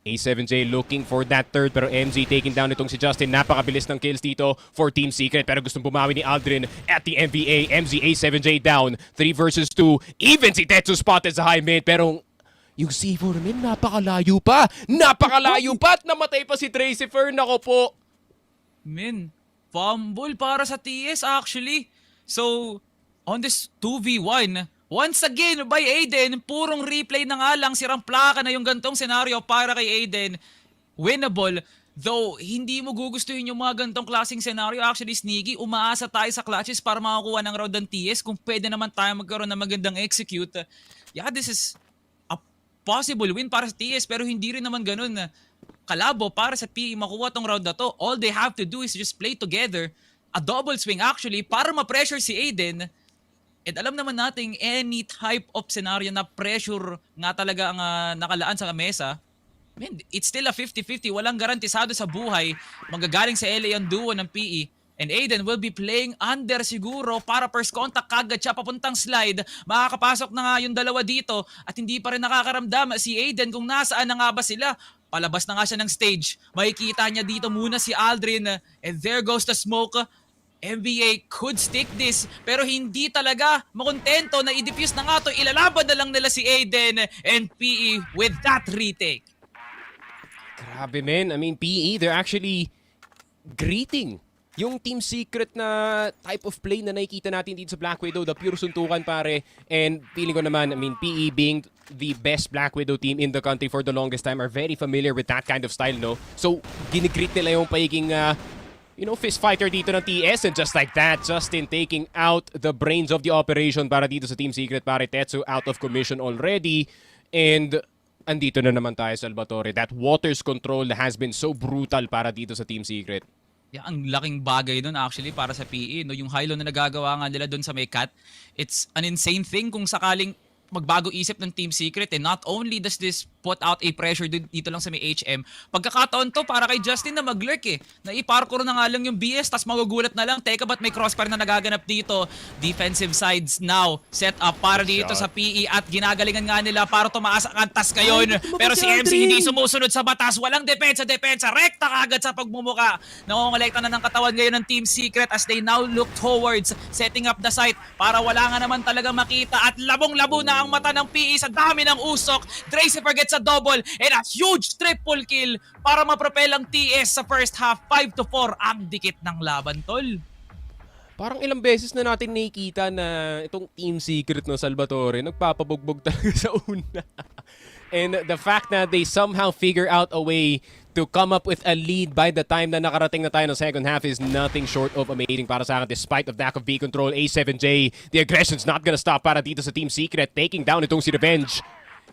A7J looking for that third, pero MZ taking down itong si Justin. Napakabilis ng kills dito for Team Secret, pero gustong bumawi ni Aldrin at the MVA. MZ A7J down, 3 versus 2. Even si Tetsu spotted sa high mid, pero yung C4 namin napakalayo pa at namatay pa si Dracifer. Nako po. Men, fumble para sa TS actually. So, on this 2v1, once again by Aiden, purong replay na nga lang, sirang plaka na yung gantong senaryo para kay Aiden. Winnable, though hindi mo gugustuhin yung mga gantong klaseng senaryo. Actually, Sneaky, umaasa tayo sa clutches para makakuha ng round ng TS. Kung pwede naman tayo magkaroon ng magandang execute. Yeah, this is a possible win para sa TS, pero hindi rin naman ganun kalabo para sa PE makuha tong round na to. All they have to do is just play together. A double swing actually para ma-pressure si Aiden. At alam naman natin, any type of scenario na pressure nga talaga ang nakalaan sa mesa, it's still a 50-50. Walang garantisado sa buhay. Magagaling sa LA ang duo ng PE. And Aiden will be playing under siguro para first contact kagad siya papuntang slide. Makakapasok na nga yung dalawa dito at hindi pa rin nakakaramdam si Aiden kung nasaan na nga ba sila. Palabas na nga siya ng stage. Makikita niya dito muna si Aldrin. And there goes the smoke. NBA could stick this, pero hindi talaga makontento na i-defuse na nga to. Ilalaban na lang nila si Aiden and PE with that retake. Grabe, men. I mean, PE, they're actually greeting yung Team Secret na type of play na nakikita natin dito sa Black Widow, the pure suntukan, pare. And feeling ko naman, I mean, PE being the best Black Widow team in the country for the longest time are very familiar with that kind of style, no? So, ginigreet nila yung pagiging fist fighter dito ng TS, and just like that, Justin taking out the brains of the operation para dito sa Team Secret, pare. Tetsu out of commission already, and andito na naman tayo, Salvatore. That waters control has been so brutal para dito sa Team Secret. Yeah, ang laking bagay doon actually para sa PE, no? Yung high-low na nagagawa nga nila doon sa may cat, it's an insane thing kung sakaling magbago isip ng Team Secret. And not only does this put out a pressure dito lang sa may HM, pagkakataon to para kay Justin na mag-lurk na i-parkour na nga lang yung BS, tas magugulat na lang, teka ba't may crossfire na nagaganap dito. Defensive sides now set up para dito sa PE at ginagalingan nga nila para tumaas ang antas ngayon. Pero si MC hindi sumusunod sa batas, walang depensa, rekta kagad sa pagmumuka. Nangongolekta na ng katawan ngayon ng Team Secret as they now look towards setting up the site para wala nga naman talaga makita, at labong-labo na ang mata ng PE sa dami ng usok. Dracifer gets a sa double and a huge triple kill para mapropel ang TS sa first half. 5-4 ang dikit ng laban, tol. Parang ilang beses na natin nakikita na itong Team Secret no Salvatore nagpapabugbog talaga sa una. And the fact that they somehow figure out a way to come up with a lead by the time na nakarating na tayo ng second half is nothing short of amazing para sa akin despite of lack of B control. A7J, the aggression's not gonna stop para dito sa Team Secret, taking down itong si Revenge.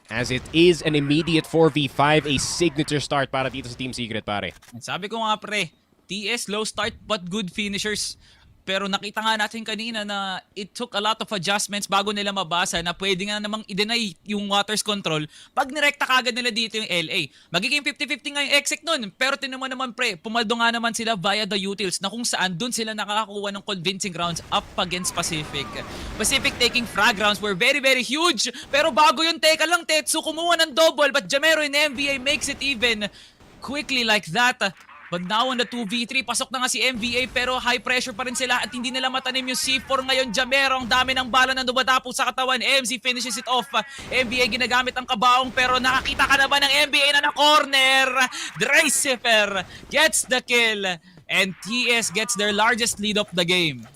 As it is an immediate 4v5, a signature start para dito sa Team Secret, pare. Sabi ko nga pre, TS low start but good finishers. Pero nakita nga natin kanina na it took a lot of adjustments bago nila mabasa na pwede nga namang i-deny yung waters control pag nirekta kagad nila dito yung LA. Magiging 50-50 nga yung exec nun. Pero tinuman naman pre, pumaldo nga naman sila via the utils na kung saan dun sila nakakakuha ng convincing rounds up against Pacific. Pacific taking frag rounds were very huge. Pero bago yun, teka lang Tetsu, kumuha ng double but Jamero in NBA makes it even quickly like that. But now on the 2v3, pasok na nga si MVA pero high pressure pa rin sila at hindi nila matanim yung C4 ngayon. Jamero, ang dami ng bala na dumadapo sa katawan. MZ finishes it off. MVA ginagamit ang kabaong pero nakakita ka na ba ng MVA na corner? Dreisifer gets the kill and TS gets their largest lead of the game.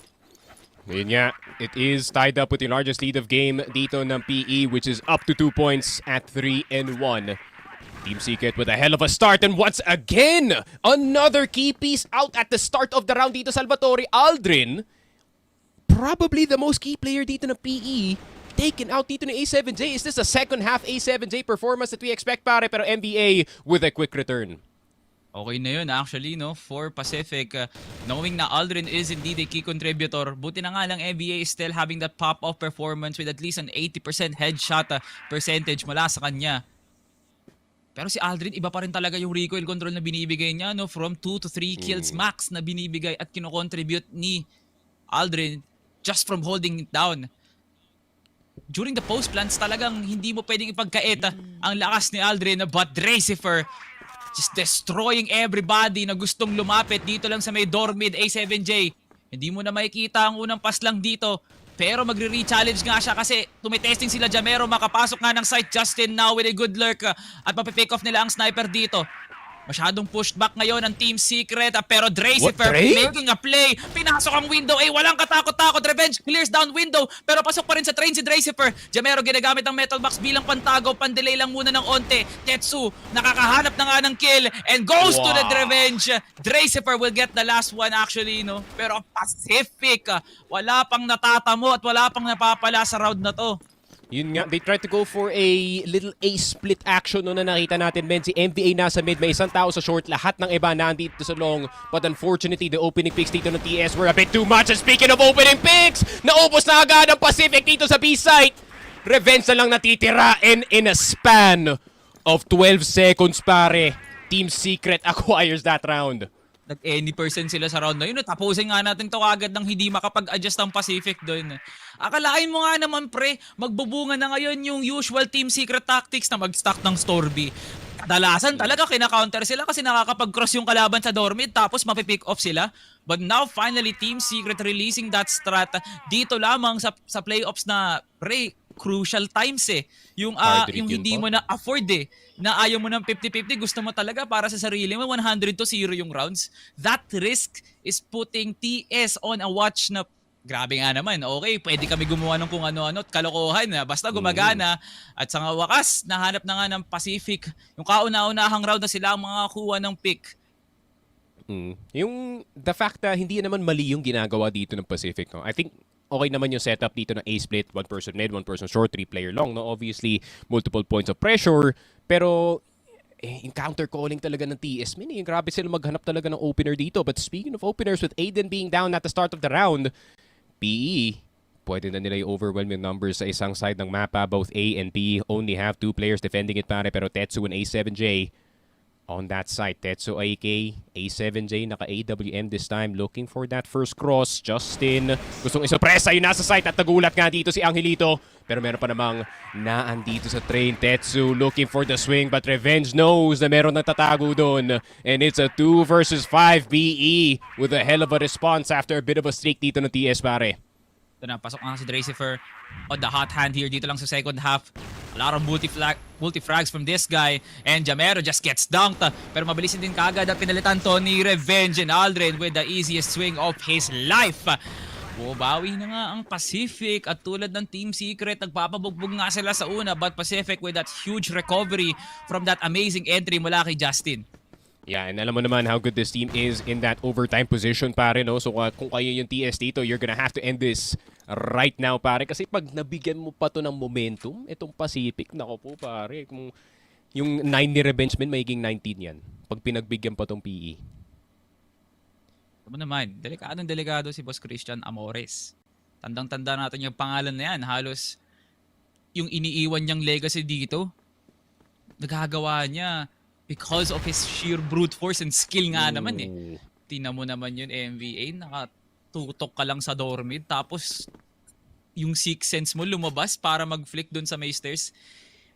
Yun nga, it is tied up with the largest lead of game dito ng PE which is up to 2 points at 3-1. Team Secret with a hell of a start and once again, another key piece out at the start of the round dito Salvatore. Aldrin, probably the most key player dito ng PE, taken out dito ng A7J. Is this a second half A7J performance that we expect pare? Pero NBA with a quick return. Okay na yun actually no for Pacific, knowing na Aldrin is indeed a key contributor. Buti na nga lang NBA is still having that pop-off performance with at least an 80% headshot percentage mula sa kanya. Pero si Aldrin, iba pa rin talaga yung recoil control na binibigay niya, no? From 2 to 3 kills max na binibigay at kinocontribute ni Aldrin just from holding it down. During the post plants, talagang hindi mo pwedeng ipagkait ang lakas ni Aldrin, but Dreisifer just destroying everybody na gustong lumapit dito lang sa may door mid. A7J, hindi mo na makikita ang unang pass lang dito. Pero magre-re-challenge nga siya kasi tumitesting sila Jamero, makapasok nga ng site. Justin now with a good lurk at mapipick off nila ang sniper dito. Masyadong pushed back ngayon ang Team Secret pero Dreisifer making a play. Pinasok ang window. Walang katakot-takot. Revenge clears down window pero pasok pa rin sa train si Dreisifer. Jamero ginagamit ang metal box bilang pantago. Pandelay lang muna ng onte. Tetsu nakakahanap na nga ng kill and goes to the Revenge. Dreisifer will get the last one actually, no? Pero Pacific, wala pang natatamo at wala pang napapala sa round na to. Yun nga, they tried to go for a little A-split action no na nakita natin. Men, si MVA nasa mid, may isang tao sa short. Lahat ng iba nandito sa long. But unfortunately, the opening picks dito ng TS were a bit too much. And speaking of opening picks, naubos na agad ang Pacific dito sa B-site. Revenge na lang natitira and in a span of 12 seconds, pare, Team Secret acquires that round. Nag-any percent sila sa round na yun. Tapusin nga natin to agad nang hindi makapag-adjust ang Pacific doon. Akalain mo nga naman pre, magbubunga na ngayon yung usual Team Secret tactics na mag-stack ng Storby. Kadalasan talaga kina-counter sila kasi nakakapag-cross yung kalaban sa door mid tapos mapipick off sila. But now finally Team Secret releasing that strat dito lamang sa playoffs na pre, crucial times yung hindi mo na afford na ayaw mo ng 50-50, gusto mo talaga para sa sarili mo 100-0 yung rounds. That risk is putting TS on a watch na grabe nga naman. Okay, pwede kami gumawa ng kung ano-ano at kalokohan basta gumagana. At sa wakas, nahanap na nga ng Pacific yung kauna-unahang round na sila ang mga kuha ng pick. Yung the fact na hindi naman mali yung ginagawa dito ng Pacific, no? I think okay naman yung setup dito ng A-split, one person mid, one person short, 3-player long, no? Obviously, multiple points of pressure, pero encounter calling talaga ng TS. Grabe sila maghanap talaga ng opener dito. But speaking of openers, with Aiden being down at the start of the round, PE, pwede na nila i-overwhelm yung numbers sa isang side ng mapa. Both A and B only have 2 players defending it, pare, pero Tetsu and A7J on that side. Tetsu AK, A7J naka-AWM this time, looking for that first cross. Justin, gustong isopresa yung nasa site at nagulat nga dito si Angelito. Pero meron pa namang naandito sa train. Tetsu looking for the swing but Revenge knows na meron nagtatago doon. And it's a 2 versus 5 BE with a hell of a response after a bit of a streak dito ng TS, pare. Ito na, pasok nga si Dracifer on the hot hand here dito lang sa second half. A lot of multi-frags from this guy. And Jamero just gets dunked. Pero mabilisin din kagad at pinalitan to ni Revenge and Aldrin with the easiest swing of his life. Bumabawi na nga ang Pacific at tulad ng Team Secret, nagpapabugbog nga sila sa una, but Pacific with that huge recovery from that amazing entry mula kay Justin. Yeah, and alam mo naman how good this team is in that overtime position, pare, no? So kung kayo yung TS dito, you're gonna have to end this right now, pare. Kasi pag nabigyan mo pa to ng momentum, itong Pacific, nako po, pare. Kung yung 9 ni Revenge men, magiging 19 yan. Pag pinagbigyan pa tong PE. Ano naman, delikado si Boss Christian Amores. Tandang-tanda natin yung pangalan na yan. Halos yung iniiwan niyang legacy dito, nagagawa niya because of his sheer brute force and skill nga naman eh. Tingnan mo naman yun, MVA, nakatutok ka lang sa dormid, tapos yung sixth sense mo lumabas para mag-flick dun sa Masters.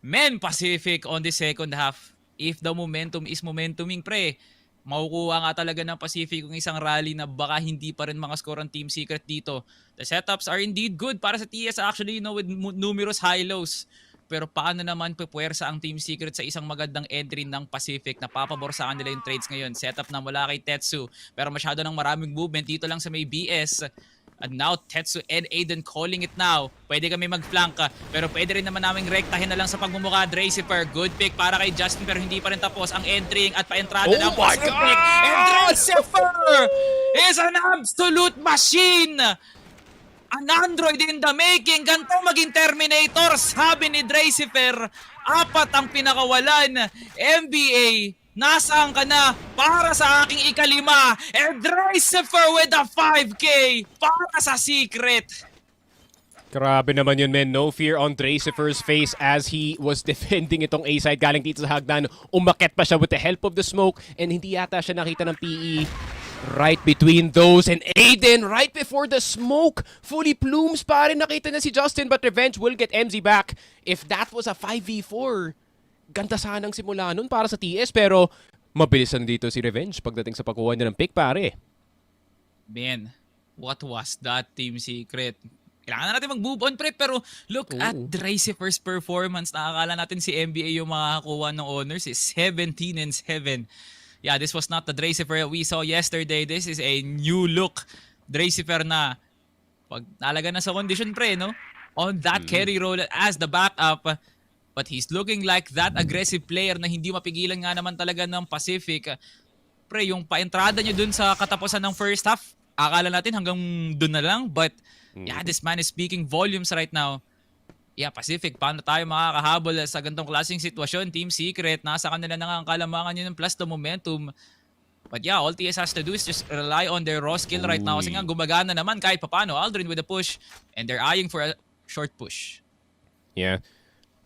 Men, Pacific on the second half, if the momentum is momentuming, pre, makukuha nga talaga ng Pacific yung isang rally na baka hindi pa rin mga score ang Team Secret dito. The setups are indeed good para sa TS actually, you know, with numerous high-lows. Pero paano naman pupuwersa ang Team Secret sa isang magandang entry ng Pacific na papabor sa kanila yung trades ngayon? Setup na mula kay Tetsu, pero masyado ng maraming movement dito lang sa may BS. And now Tetsu and Aiden calling it now. Pwede kami mag-flank, pero pwede rin naman naming rektahin na lang sa pagmumukha. Dracifer, good pick para kay Justin, pero hindi pa rin tapos ang entering at pa-entrada ng Pacific. And Dracifer is an absolute machine! An android in the making, ganito maging Terminator, sabi ni Dracifer. 4 ang pinakawalan. NBA, nasaan ka na para sa aking ikalima? And Dracifer with a 5K para sa Secret. Grabe naman yun, men. No fear on Dracifer's face as he was defending itong A-side galing dito sa hagdan. Umakyat pa siya with the help of the smoke and hindi yata siya nakita ng PE. Right between those and Aiden right before the smoke. Fully plumes pa rin nakita na si Justin, but Revenge will get MZ back. If that was a 5v4, ganda sanang simula nun para sa TS, pero mabilis lang dito si Revenge pagdating sa pagkuha niya ng pick, pare. Man, what was that, Team Secret? Kailangan na natin mag-move on, pre, pero look at Dracifer's performance. Nakakala natin si NBA yung makakakuha ng honors is 17-7. Yeah, this was not the Dracifer we saw yesterday. This is a new look Dracifer na pag talaga na sa condition, pre, no? On that carry role as the backup. But he's looking like that aggressive player na hindi mapigilan nga naman talaga ng Pacific. Pre, yung pa-entrada niya dun sa katapusan ng first half, akala natin hanggang dun na lang. But yeah, this man is speaking volumes right now. Yeah, Pacific, paano tayo makakahabol sa ganitong klaseng sitwasyon? Team Secret, nasa kanila na nga ang kalamangan yun plus the momentum. But yeah, all TS has to do is just rely on their raw skill right now. Kasi nga gumagana naman kahit papano. Aldrin with a push and they're eyeing for a short push. Yeah.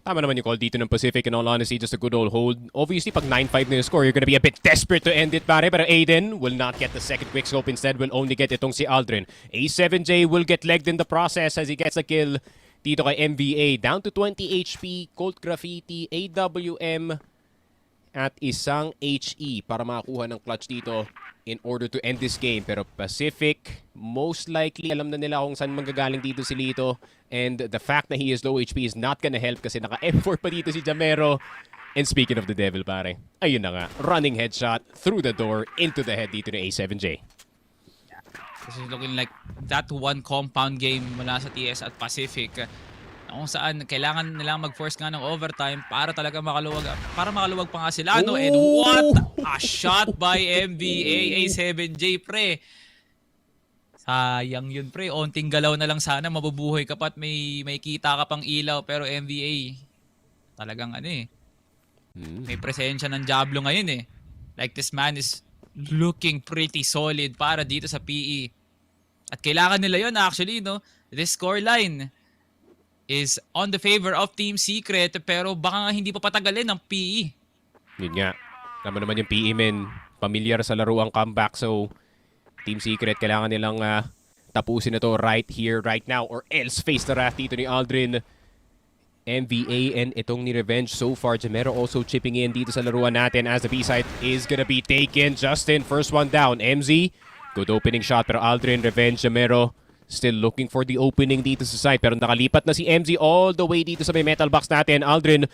Tama naman yung call dito ng Pacific. In all honesty, just a good old hold. Obviously, pag 9-5 na yung score, you're gonna be a bit desperate to end it, pare. Pero Aiden will not get the second quick scope. Instead, will only get itong si Aldrin. A7J will get legged in the process as he gets a kill dito kay MVA. Down to 20 HP, Colt Graffiti, AWM, at isang HE para makakuha ng clutch dito in order to end this game. Pero Pacific, most likely, alam na nila kung saan manggagaling dito si Lito. And the fact na he is low HP is not gonna help kasi naka-M4 pa dito si Jamero. And speaking of the devil, pare, ayun na nga, running headshot through the door into the head dito ni A7J. This is looking like that one compound game mula sa TS at Pacific. Kung saan kailangan nilang mag-force nga ng overtime para talaga makaluwag pa nga sila. No? And what a shot by MVA A7J, pre. Sayang yun, pre. Onting galaw na lang sana, mabubuhay ka pa at may kita ka pang ilaw. Pero MVA, talagang may presensya ng Diablo ngayon eh. Like this man is looking pretty solid para dito sa PE. At kailangan nila yun actually, no? This scoreline is on the favor of Team Secret pero baka nga hindi pa patagalin ng PE. Yun nga. Tama naman yung PE, men. Pamilyar sa laro ang comeback. So, Team Secret, kailangan nilang tapusin na to right here, right now. Or else face the wrath dito ni Aldrin. MVA and itong ni Revenge so far. Jamero also chipping in dito sa laruan natin as the B-side is gonna be taken. Justin, first one down. MZ, good opening shot. Pero Aldrin, Revenge, Jamero still looking for the opening dito sa side. Pero nakalipat na si MZ all the way dito sa may metal box natin. Aldrin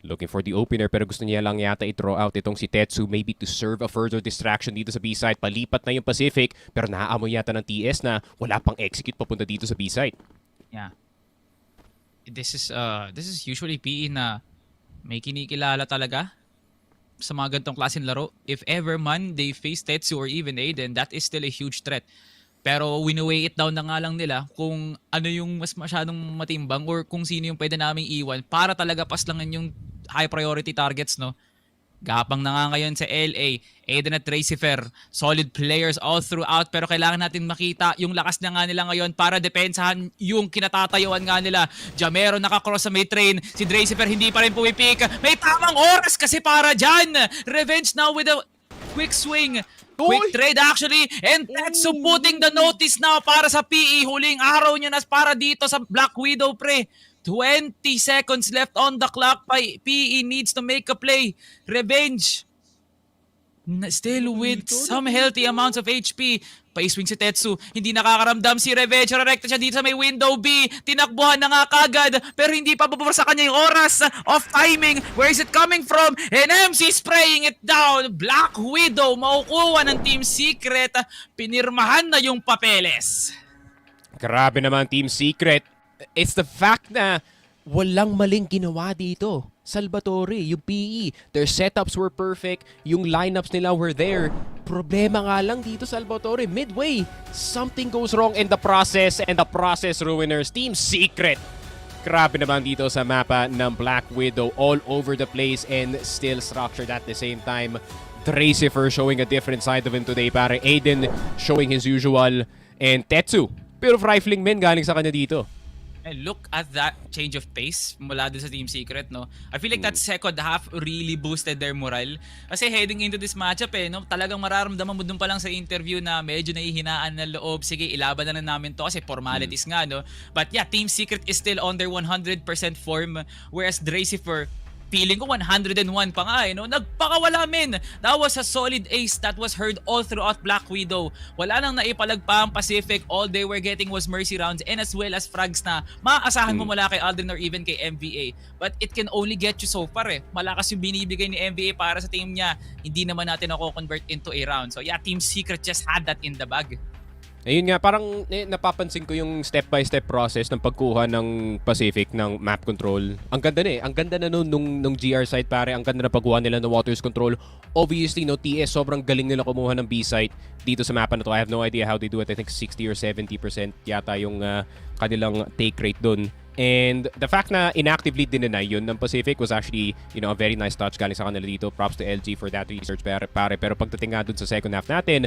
looking for the opener pero gusto niya lang yata i-throw out itong si Tetsu maybe to serve a further distraction dito sa B-side. Palipat na yung Pacific pero naaamoy yata ng TS na wala pang execute papunta dito sa B-side. Yeah. This is usually PE na may kinikilala talaga sa mga ganitong klaseng laro. If ever man they face Tetsu or even Aiden, that is still a huge threat. Pero winaway it down na nga lang nila kung ano yung mas masyadong matimbang or kung sino yung pwede naming iwan para talaga paslangin yung high priority targets, no? Gapang na nga ngayon sa LA, Aiden at Tracifer, solid players all throughout pero kailangan natin makita yung lakas na nga nila ngayon para depensahan yung kinatatayuan nga nila. Jamero nakakross sa may train, si Tracifer hindi pa rin pumipik, may tamang oras kasi para dyan. Revenge now with a quick swing. Quick trade actually, and Tetsu putting the notice now para sa PE. Huling araw niya na para dito sa Black Widow, pre. 20 seconds left on the clock. PE needs to make a play. Revenge. Still with some healthy amounts of HP. Pa-swing si Tetsu. Hindi nakakaramdam si Revenge. Rerekta siya dito sa may window B. Tinakbuhan na nga kagad. Pero hindi pa bababa sa kanya yung oras of timing. Where is it coming from? And MC spraying it down. Black Widow maukuha ng Team Secret. Pinirmahan na yung papeles. Grabe naman Team Secret. It's the fact na walang maling ginawa dito. Salvatore, yung PE, their setups were perfect, yung lineups nila were there. Problema nga lang dito, Salvatore, midway, something goes wrong in the process and the process ruiners. Team Secret. Grabe naman dito sa mapa ng Black Widow, all over the place and still structured at the same time. Tracifer showing a different side of him today, pare. Aiden showing his usual, and Tetsu, pero rifling men galing sa kanya dito. And look at that change of pace mula dun sa Team Secret, no? I feel like that second half really boosted their morale. Kasi heading into this matchup, no? Talagang mararamdaman mo dun pa lang sa interview na medyo nahihinaan ng loob. Sige, ilaban na namin to kasi formalities nga, no? But yeah, Team Secret is still on their 100% form. Whereas Tracifer, feeling ko 101 pa nga, no? Nagpakawala, men. That was a solid ace that was heard all throughout Black Widow. Wala nang naipalagpa ang Pacific. All they were getting was mercy rounds and as well as frags na maaasahan mo mula kay Aldrin or even kay MVA. But it can only get you so far, eh. Malakas yung binibigay ni MVA para sa team niya. Hindi naman natin ako convert into a round. So yeah, Team Secret just had that in the bag. Ayun nga, parang napapansin ko yung step-by-step process ng pagkuha ng Pacific ng map control. Ang ganda na eh. Ang ganda na nung GR site, pare. Ang ganda na pagkuha nila ng waters control. Obviously, no, TS, sobrang galing nila kumuha ng B site dito sa mapa na to. I have no idea how they do it. I think 60 or 70% yata yung kanilang take rate dun. And the fact na inactively dinenay yun ng Pacific was actually, you know, a very nice touch galing sa kanila dito. Props to LG for that research, pare. Pero pagdating nga dun sa second half natin,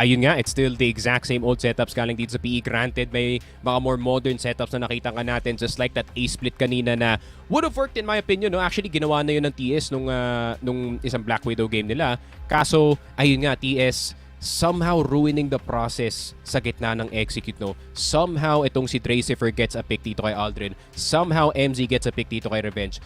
ayun nga, it's still the exact same old setups galing dito sa PE. Granted, may mga more modern setups na nakita ka natin, just like that A-split kanina na would have worked in my opinion. No? Actually, ginawa na yun ng TS nung isang Black Widow game nila. Kaso, ayun nga, TS somehow ruining the process sa gitna ng execute, no? Somehow, itong si Tracifer gets a pick dito kay Aldrin. Somehow, MZ gets a pick dito kay Revenge.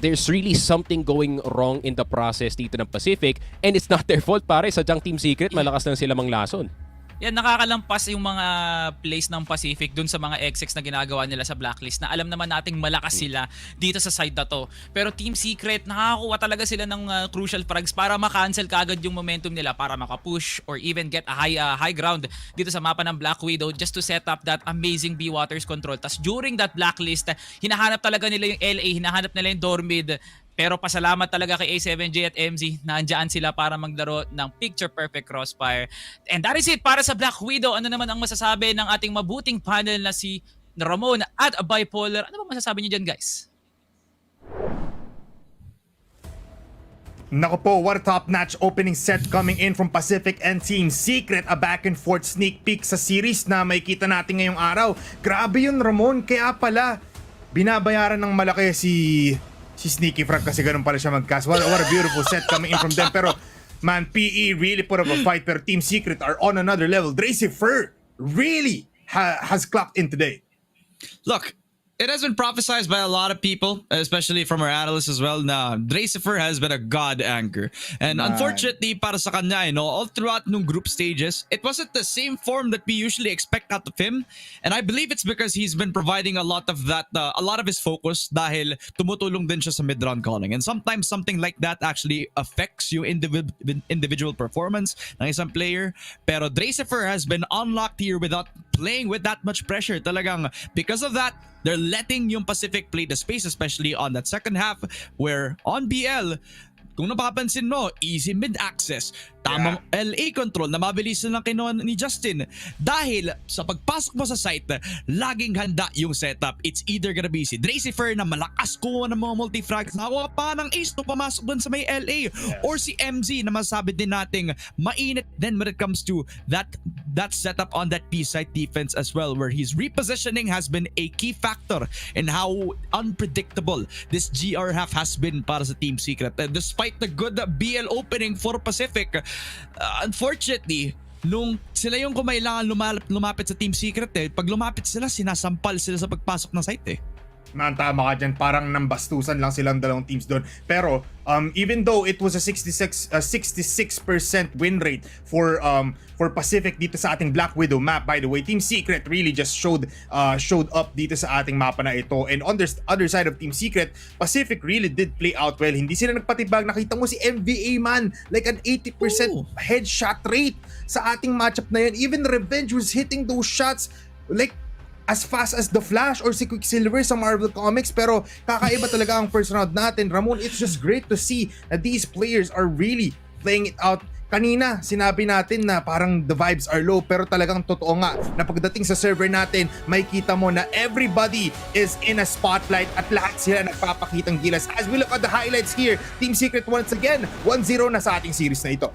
There's really something going wrong in the process dito ng Pacific and it's not their fault, pare. Sadyang Team Secret, malakas lang sila manglason. Yan, nakakalampas yung mga plays ng Pacific dun sa mga execs na ginagawa nila sa blacklist na alam naman nating malakas sila dito sa side na to. Pero Team Secret, nakakuha talaga sila ng crucial frags para makancel kagad yung momentum nila para makapush or even get a high ground dito sa mapa ng Black Widow just to set up that amazing B waters control. Tas during that blacklist, hinahanap talaga nila yung LA, hinahanap nila yung Dormid. Pero pasalamat talaga kay A7J at MZ na andyan sila para maglaro ng picture-perfect Crossfire. And that is it para sa Black Widow. Ano naman ang masasabi ng ating mabuting panel na si Ramon at Bipolar? Ano ba masasabi niyo dyan, guys? Nako po, what a top-notch opening set coming in from Pacific and Team Secret. A back-and-forth sneak peek sa series na may kita natin ngayong araw. Grabe yun, Ramon. Kaya pala, binabayaran ng malaki si Sneaky Frog kasi ganun pala siya mag-cast. What a beautiful set coming in from them. Pero man, PE really put up a fight. Pero Team Secret are on another level. Tracifer really has clocked in today. Look, it has been prophesized by a lot of people, especially from our analysts as well, na Dracifer has been a god anchor. And unfortunately, para sa kanya, all throughout nung group stages, it wasn't the same form that we usually expect out of him. And I believe it's because he's been providing a lot of that, a lot of his focus dahil tumutulong din siya sa mid-round calling. And sometimes something like that actually affects yung individual performance ng isang player. Pero Dracifer has been unlocked here without playing with that much pressure. Talagang because of that, they're letting yung Pacific play the space, especially on that second half where on BL, kung napapansin mo, easy mid-access. Tamang LA control na mabilis na lang kinuha ni Justin. Dahil sa pagpasok mo sa site, laging handa yung setup. It's either gonna be si Dracifer na malakas kuha ng mga multi-frags, nakakuha pa ng ace to pumasok dun sa may LA. Or si MZ na masabi din nating mainit then when it comes to that setup on that B-side defense as well, where his repositioning has been a key factor in how unpredictable this GR half has been para sa Team Secret. And despite the good BL opening for Pacific, unfortunately, nung sila yung kumailangan lumapit sa Team Secret, pag lumapit sila, sinasampal sila sa pagpasok ng site. Tama ka dyan, parang nambastusan lang silang dalawang teams doon. Pero even though it was a 66% win rate for Pacific dito sa ating Black Widow map, by the way, Team Secret really just showed up dito sa ating mapa na ito. And on the other side of Team Secret, Pacific really did play out well. Hindi sila nagpatibag. Nakita mo si MVA man, like an 80% headshot rate sa ating matchup na yun. Even Revenge was hitting those shots like as fast as the Flash or si Quicksilver sa Marvel Comics. Pero kakaiba talaga ang first round natin. Ramon, it's just great to see that these players are really playing it out. Kanina, sinabi natin na parang the vibes are low, pero talagang totoo nga na pagdating sa server natin, may kita mo na everybody is in a spotlight at lahat sila nagpapakitang gilas. As we look at the highlights here, Team Secret once again, 1-0 na sa ating series na ito.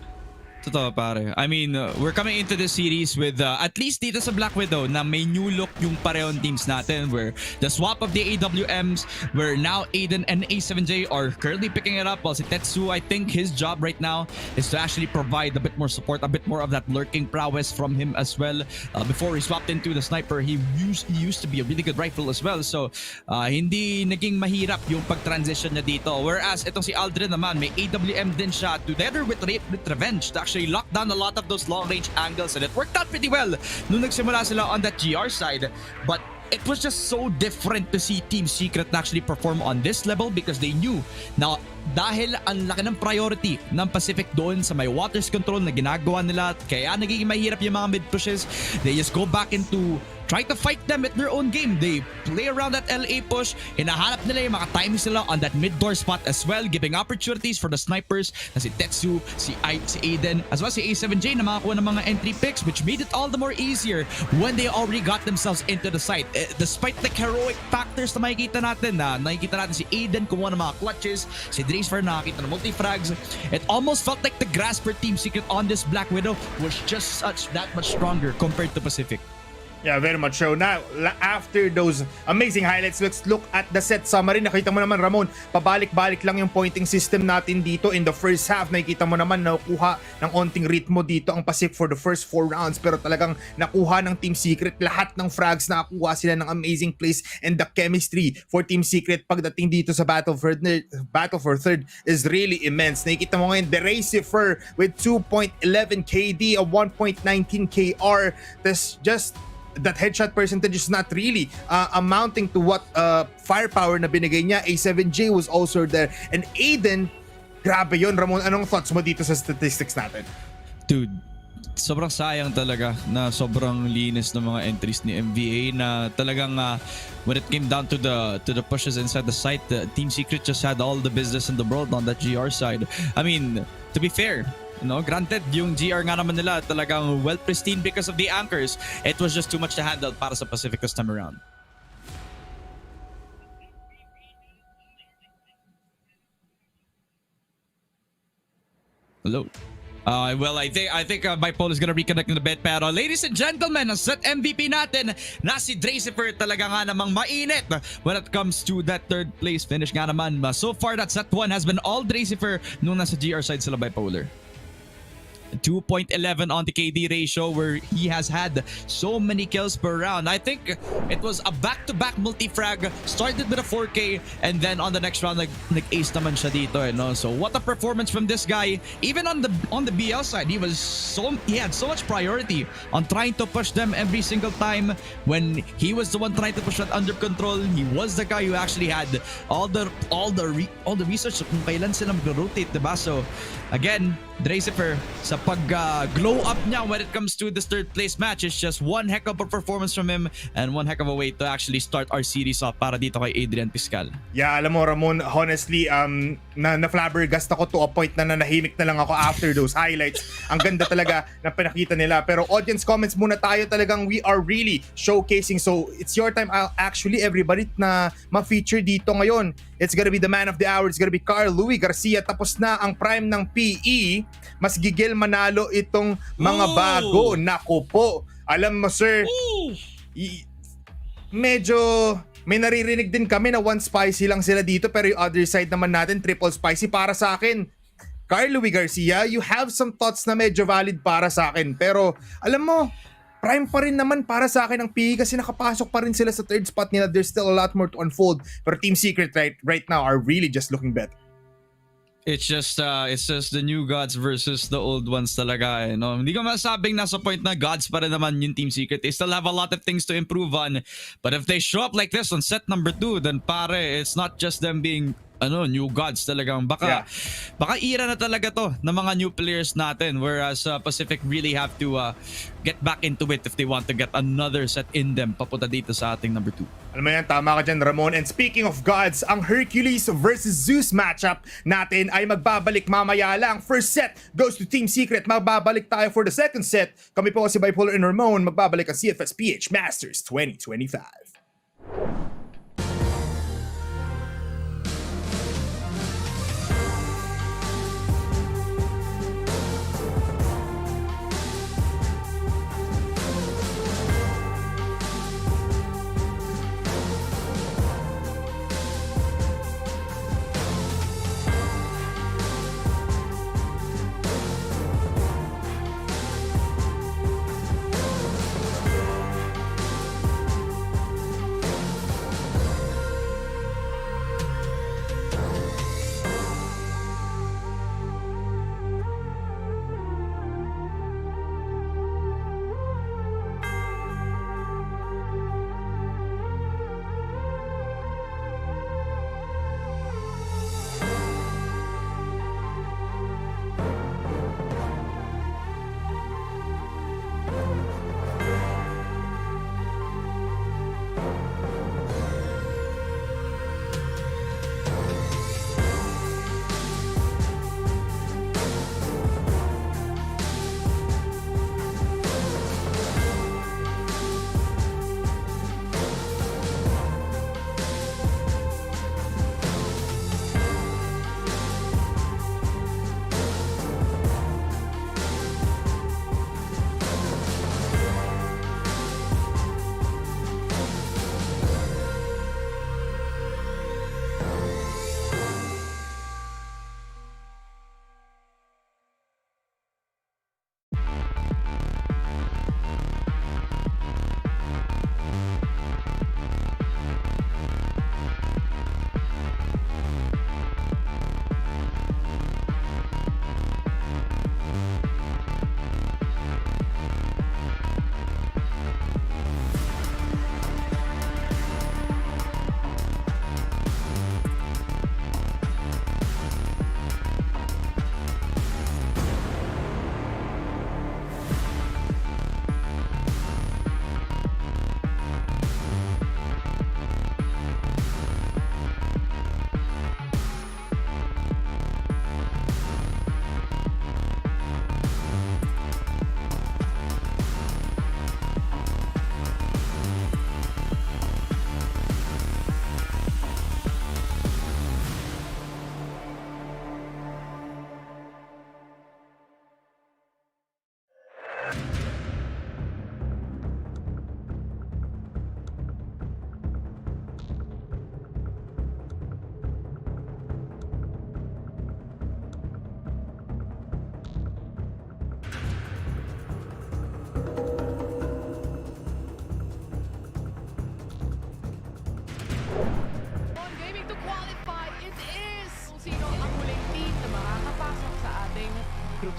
Totoo pare. I mean, we're coming into this series with at least dito sa Black Widow na may new look yung parehong teams natin, where the swap of the AWMs, where now Aiden and A7J are currently picking it up, while si Tetsu, I think his job right now is to actually provide a bit more support, a bit more of that lurking prowess from him as well. Before he swapped into the sniper, he used to be a really good rifle as well, so hindi naging mahirap yung pag-transition niya dito. Whereas itong si Aldrin naman, may AWM din siya together with Revenge to actually lock down a lot of those long-range angles, and it worked out pretty well nung nagsimula sila on that GR side. But it was just so different to see Team Secret actually perform on this level because they knew na dahil ang laki ng priority ng Pacific doon sa may waters control na ginagawa nila, kaya nagiging mahirap yung mga mid pushes. They just go back into try to fight them at their own game. They play around that LA push. Hinahanap nila yung maka-time sila on that mid-door spot as well, giving opportunities for the snipers na si Tetsu, si Aiden, as well as si A7J na makakuha ng mga entry picks, which made it all the more easier when they already got themselves into the site. Despite the heroic factors na nakikita natin si Aiden kumuha ng mga clutches, si Dracifer nakakita ng multi-frags, it almost felt like the grasp for Team Secret on this Black Widow was just that much stronger compared to Pacific. Yeah, very much so. Now, after those amazing highlights, let's look at the set summary. Nakita mo naman, Ramon, pabalik-balik lang yung pointing system natin dito in the first half. Nakita mo naman na nakuha ng onting ritmo dito ang Pacific for the first 4 rounds, pero talagang nakuha ng Team Secret lahat ng frags, nakakuha sila ng amazing plays, and the chemistry for Team Secret pagdating dito sa Battle for Third is really immense. Nakita mo ngayon, the Dracifer with 2.11 KD, a 1.19 KR. That's just that headshot percentage is not really amounting to what firepower na binigay niya. A7J was also there, and Aiden, grabe yun. Ramon, anong thoughts mo dito sa statistics natin? Dude, sobrang sayang talaga na sobrang linis ng mga entries ni MVA na talagang when it came down to the pushes inside the site, Team Secret just had all the business in the world on that GR side. I mean, to be fair, granted, yung GR nga naman nila talagang well pristine because of the anchors. It was just too much to handle para sa Pacific this time around. Hello. Well, I think my poll is gonna reconnect in a bit, pero ladies and gentlemen, ang set MVP natin na si Dracifer talaga nga namang mainit when it comes to that third place finish nga naman. So far, that set 1 has been all Dracifer nung nasa GR side sila bipolar. 2.11 on the KD ratio where he has had so many kills per round. I think it was a back-to-back multi-frag, started with a 4K, and then on the next round, nag-ace naman siya dito. No? So what a performance from this guy. Even on the BL side, he had so much priority on trying to push them every single time. When he was the one trying to push that under control, he was the guy who actually had all the research kung kailan sila mag-rotate, diba? So again, Dracifer, sa pag-glow up niya when it comes to this third place match, it's just one heck of a performance from him and one heck of a way to actually start our series off para dito kay Adrian Piscal. Yeah, alam mo Ramon, honestly, na-flabbergast ako to a point na nanahimik na lang ako after those highlights. Ang ganda talaga na pinakita nila. Pero audience comments muna tayo, talagang we are really showcasing. So it's your time actually everybody na ma-feature dito ngayon. It's gonna be the man of the hour. It's gonna be Carl Louis Garcia. Tapos na ang prime ng PE. Mas gigil manalo itong mga bago. Naku po. Alam mo sir, medyo may naririnig din kami na one spicy lang sila dito, pero yung other side naman natin triple spicy. Para sa akin, Carl Louis Garcia, you have some thoughts na medyo valid para sa akin. Pero alam mo, prime pa rin naman para sa akin ang PE kasi nakapasok pa rin sila sa third spot nila. There's still a lot more to unfold. Pero Team Secret right now are really just looking better. It's just the new gods versus the old ones talaga. No? Hindi ko masabing nasa point na gods pa rin naman yung Team Secret. They still have a lot of things to improve on. But if they show up like this on set number 2, then pare, it's not just them being new gods talagang. Baka ira na talaga to ng mga new players natin, whereas Pacific really have to get back into it if they want to get another set in them papunta dito sa ating number 2. Alam mo yan, tama ka dyan Ramon. And speaking of gods, ang Hercules versus Zeus matchup natin ay magbabalik mamaya lang. First set goes to Team Secret. Magbabalik tayo for the second set. Kami po si Bipolar and Ramon. Magbabalik ang Cfs Ph Masters 2025.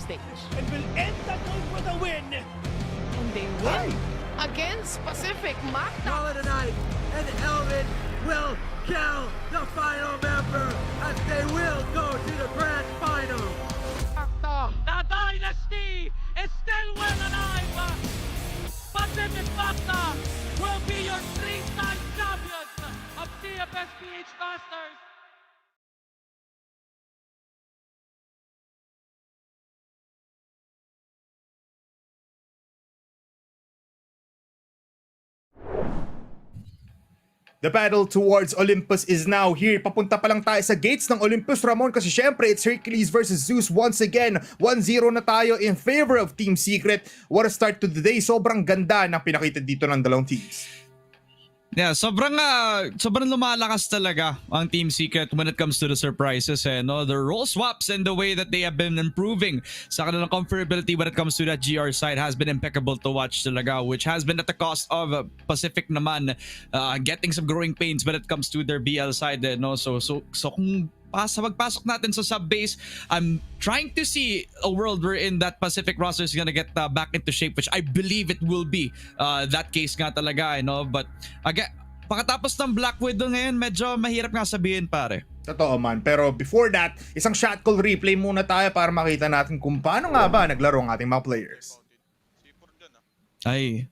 stage. And will end the goal for the win. And they win against Pacific Map Veto. Call it a night, and Elvin will kill the final member as they will go to the grand final. The dynasty is still well alive. Pacific Masta will be your 3-time champions of Cfs Ph Masters. The battle towards Olympus is now here. Papunta pa lang tayo sa gates ng Olympus, Ramon, kasi syempre it's Hercules versus Zeus once again. 1-0 na tayo in favor of Team Secret. What a start to the day. Sobrang ganda ng pinakita dito ng dalawang teams. Yeah, sobrang lumalakas talaga ang Team Secret when it comes to the surprises. No? The role swaps and the way that they have been improving sa kanilang comfortability when it comes to that GR side has been impeccable to watch talaga, which has been at the cost of Pacific naman getting some growing pains when it comes to their BL side. No? So kung pagpasok natin sa sub-base, I'm trying to see a world wherein that Pacific roster is gonna get back into shape, which I believe it will be that case nga talaga, but again, pagkatapos ng Black Widow ngayon, medyo mahirap nga sabihin, pare. Totoo man, pero before that, isang shot call replay muna tayo para makita natin kung paano nga ba naglaro ang ating mga players. Ay,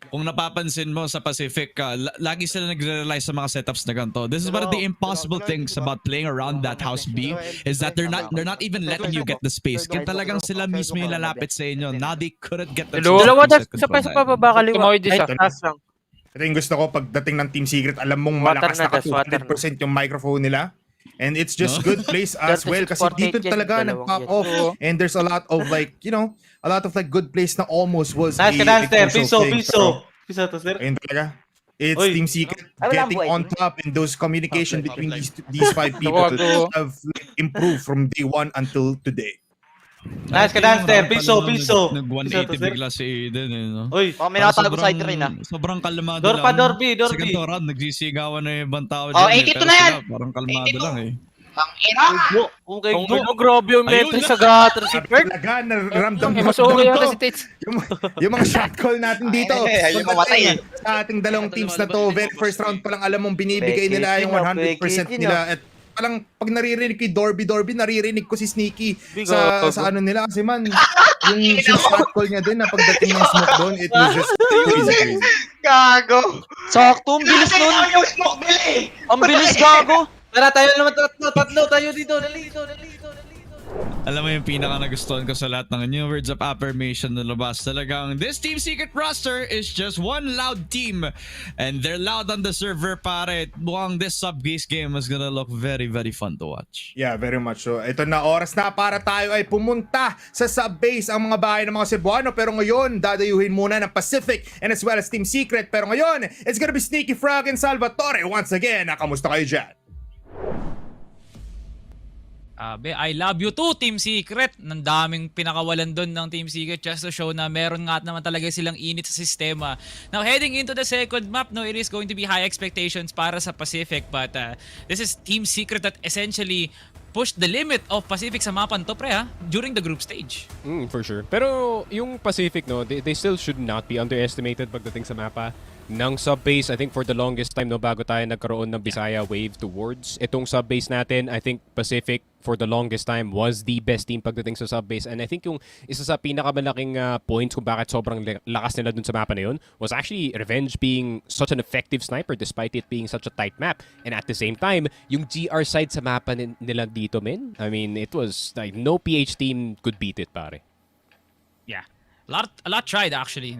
kung napapansin mo sa Pacific, lagi sila nagre-rely sa mga setups na ganito. This is one of the impossible things about playing around that house B, is that they're not even letting you get the space. Kaya talagang sila mismo yung lalapit sa inyo. Now they couldn't get the space. Sa pababa kaliwa. Ito yung gusto ko pagdating ng Team Secret, alam mong malakas na 200% yung microphone nila. And it's just good place as well kasi dito talaga nag-pop off, and there's a lot of a lot of good place na almost was a crucial thing. Ayun talaga. It's Team Secret getting on top, and those communication between these 5 people have improved from day 1 until today. Nice ka, Danster. Piso. Nag-180 bigla si Aiden. No? Uy, may nakatago side rin Sobrang kalmado lang. Dorby. Sa ganito round, nagsisigawan na yung ibang tao dyan. 82 na yan! Parang kalmado lang Ang ina! Kung grabe yung metri sa gato si Bert. Talaga, naramdam ko. Mas okay yan kasi Tits. Yung mga shot call natin dito. Yung mamatay sa ating dalawang teams na to, very first round pa lang alam mong binibigay nila yung 100% nila. At palang pag naririnig kay Dorby, naririnig ko si Sneaky sa ano nila kasi man, yung shot call niya din na pagdating ng smoke doon, it was just crazy. Gago! Sakto, ang bilis nun! Ang bilis, gago! Tara, tayo naman tatlo tayo dito, dali. Alam mo yung pinaka nagustuhan ko sa lahat ng new words of affirmation na labas. Talagang this Team Secret roster is just one loud team. And they're loud on the server, pare. Mukhang this sub-base game is gonna look very, very fun to watch. Yeah, very much so. Ito na oras na para tayo ay pumunta sa sub-base ang mga bahay ng mga Cebuano. Pero ngayon, dadayuhin muna ng Pacific and as well as Team Secret. Pero ngayon, it's gonna be Sneaky Frog and Salvatore once again. Kamusta kayo dyan? I love you too, Team Secret. Nang daming pinakawalan doon ng Team Secret just to show na meron nga naman talaga silang init sa sistema. Now, heading into the second map, it is going to be high expectations para sa Pacific. But this is Team Secret that essentially pushed the limit of Pacific sa mapan to, pre, during the group stage. For sure. Pero yung Pacific, they still should not be underestimated pagdating sa mapa ng sub-base. I think for the longest time, bago tayo nagkaroon ng Bisaya wave towards itong sub-base natin, I think Pacific for the longest time was the best team pagdating sa sub-base. And I think yung isa sa pinakamalaking points kung bakit sobrang lakas nila dun sa mapa na yun was actually Revenge being such an effective sniper despite it being such a tight map. And at the same time, yung GR side sa mapa nila dito, men, I mean, it was like no PH team could beat it, pare. Yeah. A lot tried actually,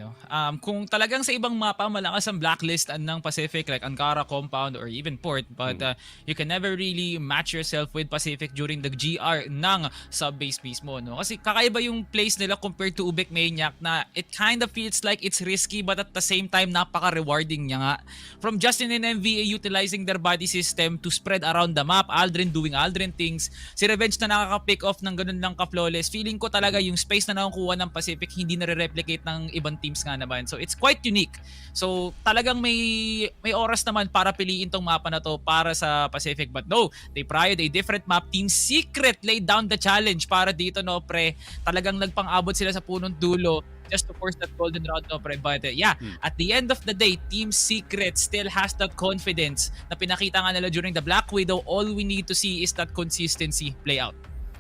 kung talagang sa ibang mapa malakas ang blacklist ng Pacific like Ankara Compound or even Port, but you can never really match yourself with Pacific during the GR ng sub-base mismo, kasi kakaiba yung place nila compared to UBECMANIAC na it kind of feels like it's risky but at the same time napaka-rewarding niya nga. From Justin and MVA utilizing their body system to spread around the map, Aldrin doing Aldrin things, si Revenge na nakaka-pick off ng ganun lang ka-flawless. Feeling ko talaga yung space na nakukuha ng Pacific hindi hindi nare-replicate ng ibang teams nga naman. So it's quite unique. So talagang may oras naman para piliin tong mapa na to para sa Pacific. But no, they tried a different map. Team Secret laid down the challenge para dito, no, pre. Talagang nagpang-abot sila sa punong dulo just to force that golden round, no, pre. But at the end of the day, Team Secret still has that confidence na pinakita nga nila during the Black Widow. All we need to see is that consistency play out.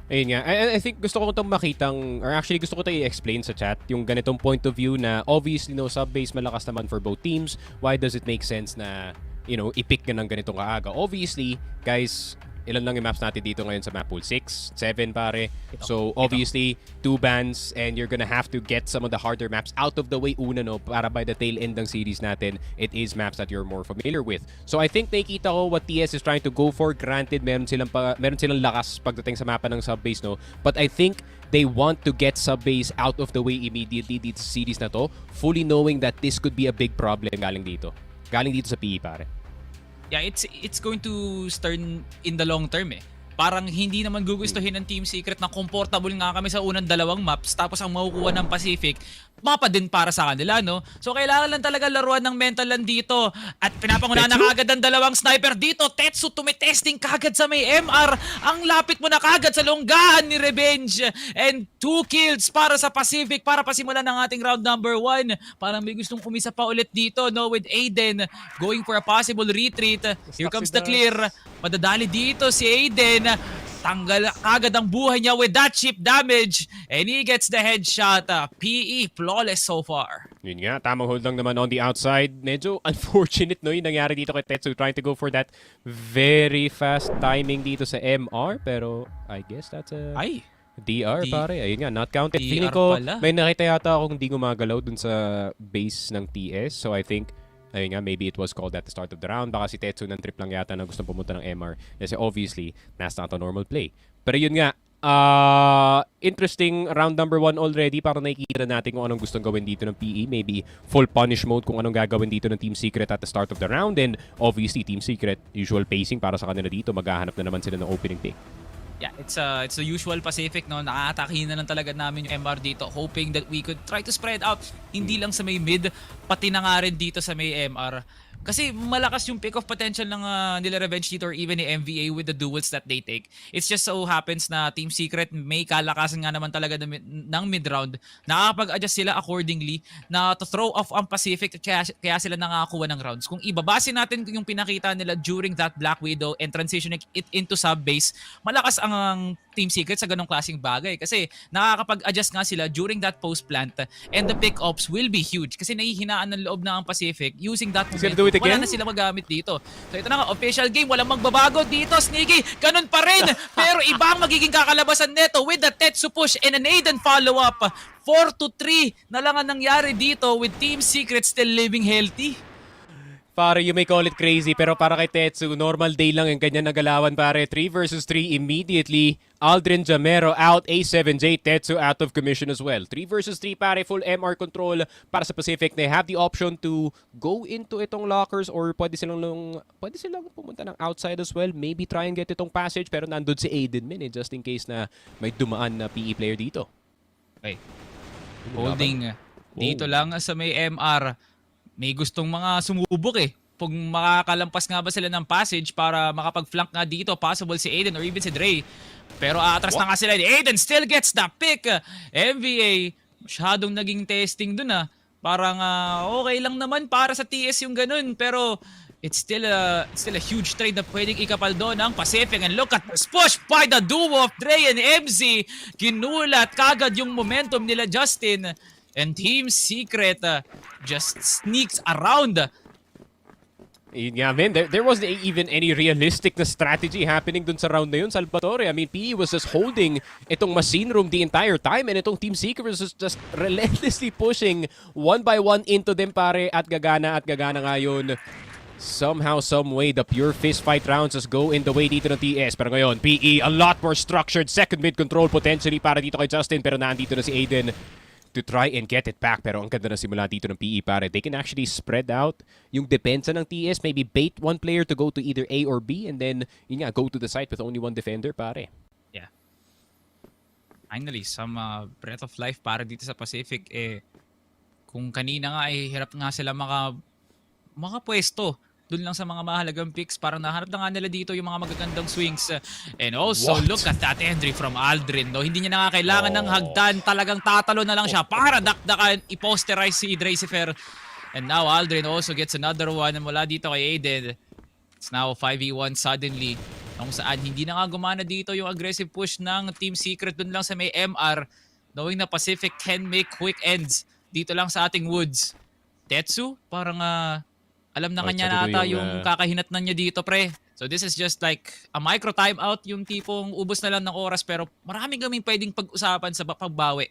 Ayun nga. I think gusto ko itong makitang, or actually gusto ko ito i-explain sa chat, yung ganitong point of view na obviously no, sub-base malakas naman for both teams. Why does it make sense na, you know, i-pick ka ng ganitong kaaga? Obviously, guys, ilan lang yung maps natin dito ngayon sa map pool? 6, 7 pare. So obviously 2 bans and you're gonna have to get some of the harder maps out of the way una, no, para by the tail end ng series natin, it is maps that you're more familiar with. So I think nakikita ko what TS is trying to go for. Granted, meron silang lakas pagdating sa mapa ng sub-base, no, but I think they want to get sub-base out of the way immediately dito sa series na to, fully knowing that this could be a big problem galing dito sa PE, pare. Yeah, it's going to turn in the long term eh. Parang hindi naman gugustuhin ng Team Secret na comfortable nga kami sa unang dalawang maps tapos ang makukuha ng Pacific, mapa din para sa kanila, no? So kailangan lang talaga laruan ng mental lang dito. At pinapangunahan na kagad ang dalawang sniper dito. Tetsu tumitesting kagad sa may MR. Ang lapit mo na kagad sa longgahan ni Revenge. And 2 kills para sa Pacific para pasimulan ng ating round number 1. Parang may gustong umisa pa ulit dito, no? With Aiden going for a possible retreat. Here comes the clear. Madadali dito si Aiden. Tanggal agad ang buhay niya with that chip damage. And he gets the headshot. PE flawless so far. Yun nga, tamang hold lang naman on the outside. Medyo unfortunate, no, yung nangyari dito kay Tetsu, trying to go for that very fast timing dito sa MR. Pero I guess that's a DR, pare. Ayun nga, not counted. Feeling ko, may nakita yata akong hindi gumagalaw dun sa base ng TS. So I think, ayun nga, maybe it was called at the start of the round. Baka si Tetsu ng trip lang yata na gustong pumunta ng MR. Kasi obviously, that's not a normal play. Pero yun nga, interesting round number 1 already. Para nakikita natin kung anong gustong gawin dito ng PE. Maybe full punish mode kung anong gagawin dito ng Team Secret at the start of the round. And obviously, Team Secret, usual pacing para sa kanila dito. Maghahanap na naman sila ng opening pick. Yeah, it's the usual Pacific, no. Nakatakihin na lang talaga namin yung MR dito, hoping that we could try to spread out hindi lang sa may mid, pati na nga rin dito sa may MR. Kasi malakas yung pick-off potential ng nila Revenge dito or even ni MVA with the duels that they take. It's just so happens na Team Secret may kalakasan nga naman talaga ng mid-round. Nakakapag-adjust sila accordingly na to throw off ang Pacific kaya sila nakakuha ng rounds. Kung ibabase natin yung pinakita nila during that Black Widow and transitioning it into sub-base, malakas ang Team Secret sa ganong klaseng bagay. Kasi nakakapag-adjust nga sila during that post-plant and the pick-ups will be huge. Kasi nahihinaan ng loob na ang Pacific using that momentum. Wala na sila magamit dito. So ito na nga, official game. Walang magbabago dito. Sneaky, ganun pa rin. Pero iba ang magiging kakalabasan neto with the Tetsu push and an Aiden follow-up. 4-3 na lang ang nangyari dito with Team Secret still living healthy. Pare, you may call it crazy, pero para kay Tetsu, normal day lang yung ganyan nagalawan, pare. 3 versus 3 immediately. Aldrin Jamero out, A7J, Tetsu out of commission as well. 3 versus 3, pare, full MR control para sa Pacific. They have the option to go into itong lockers or pwede silang pumunta ng outside as well. Maybe try and get itong passage, pero nandun si Aiden just in case na may dumaan na PE player dito. Okay. Holding dito lang sa may MR. May gustong mga sumubok eh. Kung makakalampas nga ba sila ng passage para makapag-flank nga dito, possible si Aiden or even si Dre. Pero atras na nga sila. Aiden still gets the pick. MVA, masyadong naging testing dun ah. Parang okay lang naman para sa TS yung ganun. Pero it's still a huge trade na pwedeng ikapal doon ang Pacific. And look at this push by the duo of Dre and MZ. Ginulat kagad yung momentum nila Justin. And Team Secret just sneaks around. Yun nga, man. There wasn't even any realistic na strategy happening dun sa round na yun, Salvatore. I mean, PE was just holding itong machine room the entire time and itong Team Secret was just relentlessly pushing one by one into them, pare. At gagana nga yun. Somehow, some way, the pure fist fight rounds just go in the way dito ng TS. Pero ngayon, PE, a lot more structured. Second mid control potentially para dito kay Justin. Pero naandito na si Aiden to try and get it back. Pero ang ganda na simula dito ng PE, pare. They can actually spread out yung depensa ng TS. Maybe bait one player to go to either A or B and then, yun nga, go to the site with only one defender, pare. Yeah. Finally, some breath of life para dito sa Pacific. Kung kanina nga hirap nga sila makapwesto dun lang sa mga mahalagang picks, parang nahanap na nga nila dito yung mga magagandang swings. And also, look at that entry from Aldrin. No? Hindi niya na nga kailangan ng hagdan. Talagang tatalo na lang siya para dakdakan, i-posterize si Dracifer. And now Aldrin also gets another one mula dito kay Aiden. It's now 5v1 suddenly. Kung saan hindi na nga gumana dito yung aggressive push ng Team Secret dun lang sa may MR. Knowing na Pacific can make quick ends dito lang sa ating woods. Tetsu, parang alam na kanya na ata yung kakahinatnan niya dito, pre. So this is just like a micro timeout, yung tipong ubos na lang ng oras pero maraming kaming pwedeng pag-usapan sa pagbawi.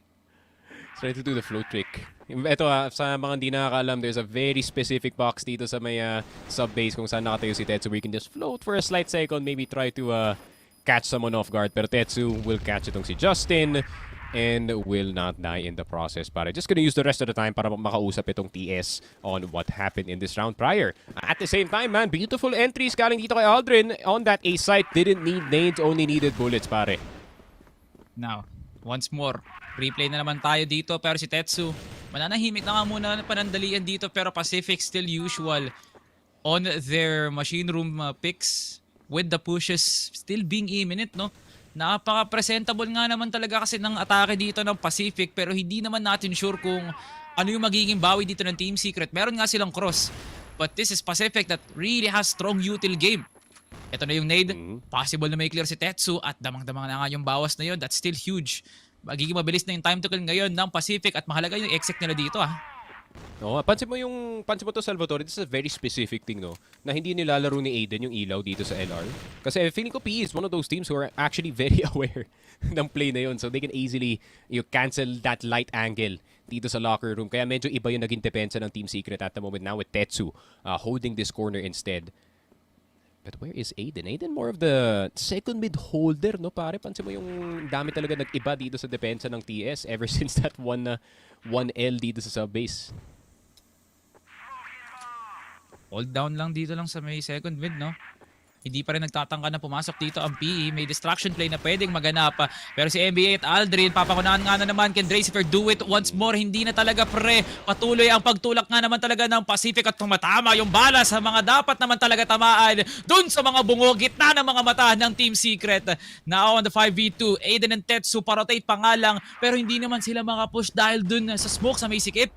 Try to do the float trick. Ito sa mga hindi nakakaalam, there's a very specific box dito sa may sub-base kung saan nakatayo si Tetsu. We can just float for a slight second, maybe try to catch someone off guard. Pero Tetsu will catch itong si Justin and will not die in the process. Para just gonna use the rest of the time para makausap itong TS on what happened in this round prior. At the same time, man, beautiful entries galing dito kay Aldrin on that A site. Didn't need nades, only needed bullets, pare. Now, once more, replay na naman tayo dito pero si Tetsu, mananahimik na nga muna panandalian dito pero Pacific still usual on their machine room picks with the pushes still being imminent, no? Napaka-presentable nga naman talaga kasi ng atake dito ng Pacific pero hindi naman natin sure kung ano yung magiging bawi dito ng Team Secret. Meron nga silang cross. But this is Pacific that really has strong util game. Ito na yung nade. Possible na may clear si Tetsu at damang-damang na nga yung bawas na yun. That's still huge. Magiging mabilis na yung time to kill ngayon ng Pacific at mahalaga yung exec nila dito No, pansin mo to Salvatore, this is a very specific thing, no? Na hindi nilalaro ni Aiden yung ilaw dito sa LR. Kasi feeling ko PE is one of those teams who are actually very aware ng play na yun. So they can easily cancel that light angle dito sa locker room. Kaya medyo iba yung naging depensa ng Team Secret at the moment now with Tetsu holding this corner instead. But where is Aiden? Aiden more of the second mid holder, no pare? Pansin mo yung dami talaga nag-iba dito sa depensa ng TS ever since that 1L dito sa sub-base. Hold down lang dito lang sa may second mid, no? Hindi pa rin nagtatangka na pumasok dito ang PE. May distraction play na pwedeng maganap. Pero si NBA at Aldrin, papakunahan nga na naman. Can Dracifer do it once more? Hindi na talaga, pre. Patuloy ang pagtulak nga naman talaga ng Pacific at tumatama yung bala sa mga dapat naman talaga tamaan dun sa mga bungo, gitna ng mga mata ng Team Secret. Now on the 5v2, Aiden and Tetsu parotate pa nga lang pero hindi naman sila makapush dahil dun sa smoke sa may sikip.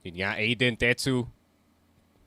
Yun nga, Aiden, Tetsu.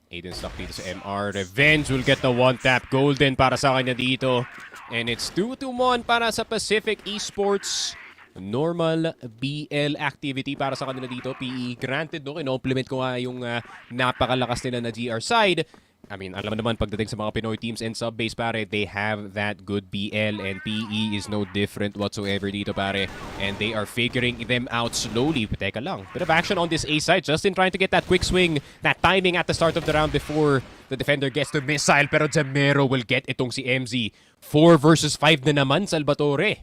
Aiden stuck dito sa MR. Revenge will get the one-tap. Golden para sa kanya dito. And it's 2-1 para sa Pacific Esports. Normal BL activity para sa kanila dito. PE granted, no? Kino-compliment ko nga yung napakalakas nila na GR side. I mean, alam naman pagdating sa mga Pinoy teams and sub-base, pare, they have that good BL and PE is no different whatsoever dito, pare. And they are figuring them out slowly. But teka lang, bit of action on this A side. Justin trying to get that quick swing, that timing at the start of the round before the defender gets to missile. Pero Jamero will get itong si MZ. 4 versus 5 na naman, Salvatore.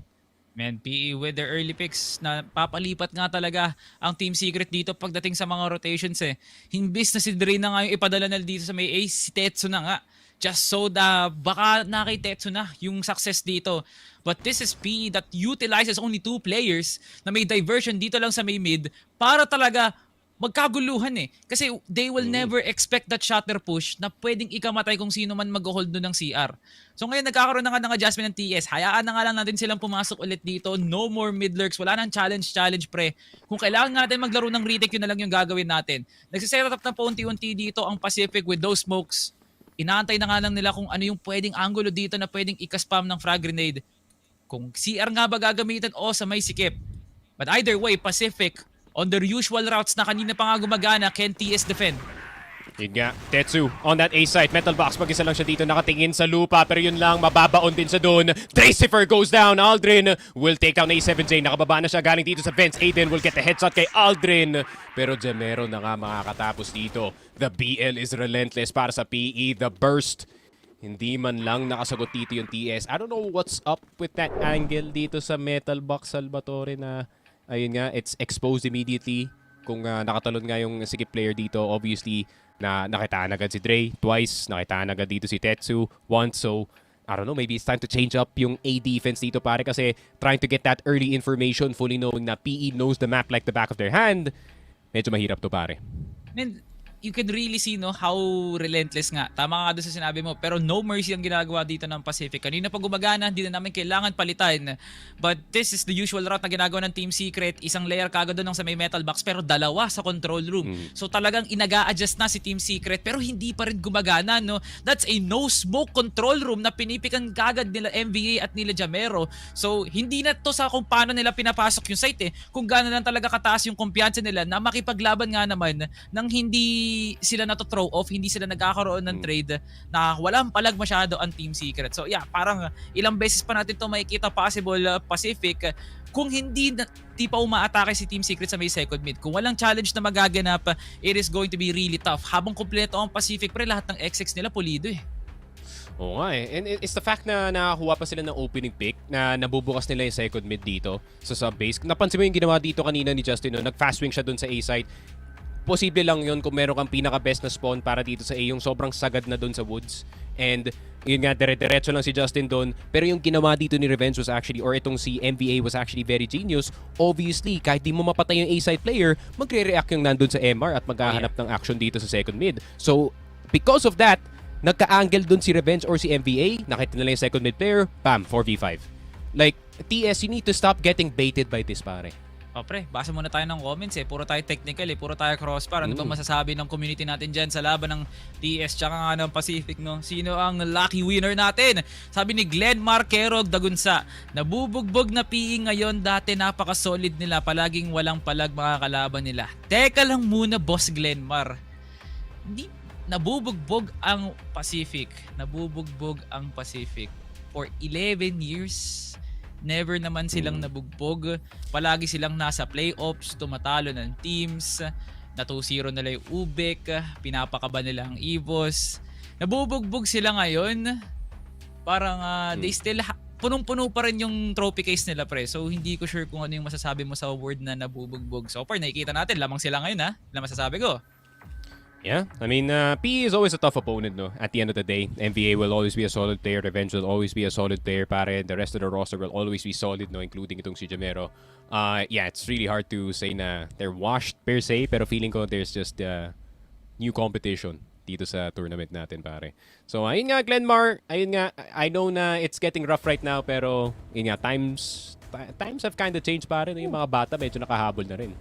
Man, PE with their early picks na papalipat nga talaga ang Team Secret dito pagdating sa mga rotations Himbis na si Dre na nga yung ipadala na dito sa may ace, si Tetsu na nga. Just so baka na kay Tetsu na yung success dito. But this is PE that utilizes only 2 players na may diversion dito lang sa may mid para talaga magkaguluhan Kasi they will never expect that shutter push na pwedeng ikamatay kung sino man mag-hold doon ng CR. So ngayon nagkakaroon na nga ng adjustment ng TS. Hayaan na nga lang natin silang pumasok ulit dito. No more mid lurks. Wala nang challenge, pre. Kung kailangan natin maglaro ng retake, yun na lang yung gagawin natin. Nagsiset up na po unti-unti dito ang Pacific with those smokes. Inaantay na nga lang nila kung ano yung pwedeng angulo dito na pwedeng ikaspam ng frag grenade. Kung CR nga ba gagamitin o sa may sikip. But either way, Pacific on their usual routes na kanina pa nga gumagana, can TS defend? Yun nga, Tetsu on that A site. Metal box, mag-isa lang siya dito nakatingin sa lupa. Pero yun lang, mababaon din sa doon. Dracifer goes down. Aldrin will take down A7J. Nakababa na siya galing dito sa fence. Aiden will get the headshot kay Aldrin. Pero Jamero na nga makakatapos dito. The BL is relentless para sa PE. The burst. Hindi man lang nakasagot dito yung TS. I don't know what's up with that angle dito sa metal box, Salvatore, na ayun nga, it's exposed immediately. Kung nakatalon nga yung sikip player dito, obviously, na nakitaan agad si Dre twice, nakitaan agad dito si Tetsu once. So, I don't know, maybe it's time to change up yung A defense dito pare kasi trying to get that early information, fully knowing na PE knows the map like the back of their hand. Medyo mahirap to pare. And you can really see how relentless nga. Tama nga doon sa sinabi mo, pero no mercy ang ginagawa dito ng Pacific. Kanina pa gumagana, hindi na namin kailangan palitan. But this is the usual route na ginagawa ng Team Secret. Isang layer kagad doon sa may metal box, pero dalawa sa control room. So talagang inaga-adjust na si Team Secret, pero hindi pa rin gumagana, no? That's a no-smoke control room na pinipikan kagad nila MVA at nila Jamero. So hindi na to sa kung paano nila pinapasok yung site kung gaano lang talaga kataas yung kumpiyansa nila na makipaglaban nga naman nang hindi sila na to throw off, hindi sila nagkakaroon ng trade na walang palag masyado ang Team Secret. So yeah, parang ilang beses pa natin to makikita possible Pacific kung hindi pa umaatake si Team Secret sa may second mid. Kung walang challenge na magaganap, it is going to be really tough. Habang kompleto ang Pacific, pre, lahat ng XX nila pulido Oo nga And it's the fact na nakakuha pa sila ng opening pick na nabubukas nila yung second mid dito sa sub-base. Napansin mo yung ginawa dito kanina ni Justin, no? Nag-fast swing siya dun sa A side. Posible lang yun kung meron kang pinaka-best na spawn para dito sa A, yung sobrang sagad na doon sa woods. And yun nga, dire-diretso lang si Justin doon. Pero yung ginawa dito ni Revenge was actually, or itong si MVA was actually very genius. Obviously, kahit di mo mapatay yung A-side player, magre-react yung nandun sa MR at maghahanap ng action dito sa second mid. So, because of that, nagka-angle doon si Revenge or si MVA, nakita nila yung second mid player, bam, 4v5. Like, TS, you need to stop getting baited by this, pare. Pre, basa muna tayo ng comments Puro tayo technical puro tayo crossfire. Ano ba masasabi ng community natin dyan sa laban ng TS tsaka nga ng Pacific, no? Sino ang lucky winner natin? Sabi ni Glenn Marquerog Dagunsa, nabubugbog na PE ngayon, dati napaka-solid nila, palaging walang palag mga kalaban nila. Teka lang muna, Boss Glenmar. Hindi nabubugbog ang Pacific. Nabubugbog ang Pacific for 11 years. Never naman silang nabugbog. Palagi silang nasa playoffs, tumatalo ng teams. Na 2-0 nila yung UBEC, pinapakaba nila ang EVOS. Nabubugbog sila ngayon. Parang they still punong-puno pa rin yung trophy case nila, pre. So hindi ko sure kung ano yung masasabi mo sa word na nabubugbog. So far, nakikita natin, lamang sila ngayon Ilan masasabi ko? Yeah, I mean, PE is always a tough opponent, no? At the end of the day, MVA will always be a solid player, Revenge will always be a solid player, pare. The rest of the roster will always be solid, no? Including itong si Jamero. Yeah, it's really hard to say na they're washed per se, pero feeling ko there's just new competition dito sa tournament natin, pare. So, ayun nga, Glenmar, ayun nga, I know na it's getting rough right now, pero yun nga, times have kind of changed, pare. Yung mga bata medyo nakahabol na rin.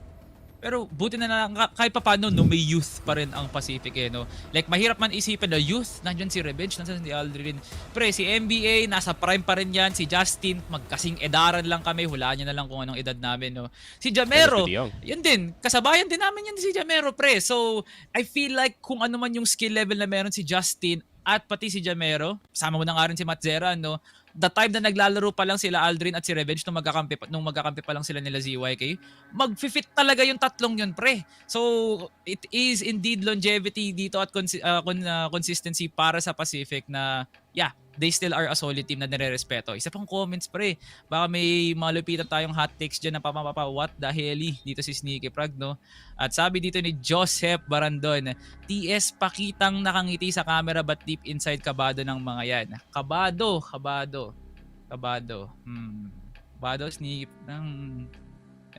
Pero buti na lang, kahit pa paano, no, may youth pa rin ang Pacific no. Like, mahirap man isipin na youth, nandyan si Revenge, nandyan si Aldrin. Pre, si MBA, nasa prime pa rin yan. Si Justin, magkasing edaran lang kami. Hulaan nyo na lang kung anong edad namin, no. Si Jamero, yun din. Kasabayan din namin yan si Jamero, pre. So, I feel like kung ano man yung skill level na meron si Justin at pati si Jamero, sama mo na nga rin si Matzera, no. The time na naglalaro pa lang sila Aldrin at si Revenge nung magkakampi pa lang sila nila ZYK, mag-fit talaga yung tatlong yun, pre. So, it is indeed longevity dito at consistency para sa Pacific na, yeah, they still are a solid team na nire-respeto. Isa pang comments, pre. Baka may malupitan tayong hot takes dyan na what the hell dito si Sneaky Prag, no? At sabi dito ni Joseph Barandon, TS pakitang nakangiti sa camera but deep inside kabado ng mga yan. Kabado, Sneaky.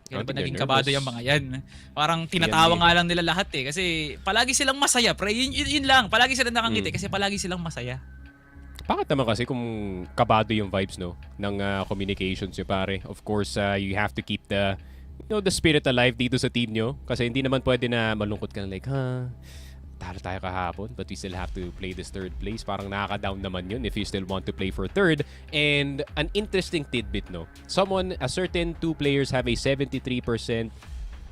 Kailan ba naging kabado yung mga yan? Parang tinatawa nga lang nila lahat kasi palagi silang masaya, pre. Yun lang, palagi silang nakangiti kasi palagi silang masaya. Bakit naman kasi kung kabado yung vibes, no, ng communications nyo, pare? Of course, you have to keep the spirit alive dito sa team nyo. Kasi hindi naman pwede na malungkot ka like, talo tayo kahapon, but we still have to play this third place. Parang nakaka-down naman yun if you still want to play for third. And an interesting tidbit, no? A certain two players have a 73%,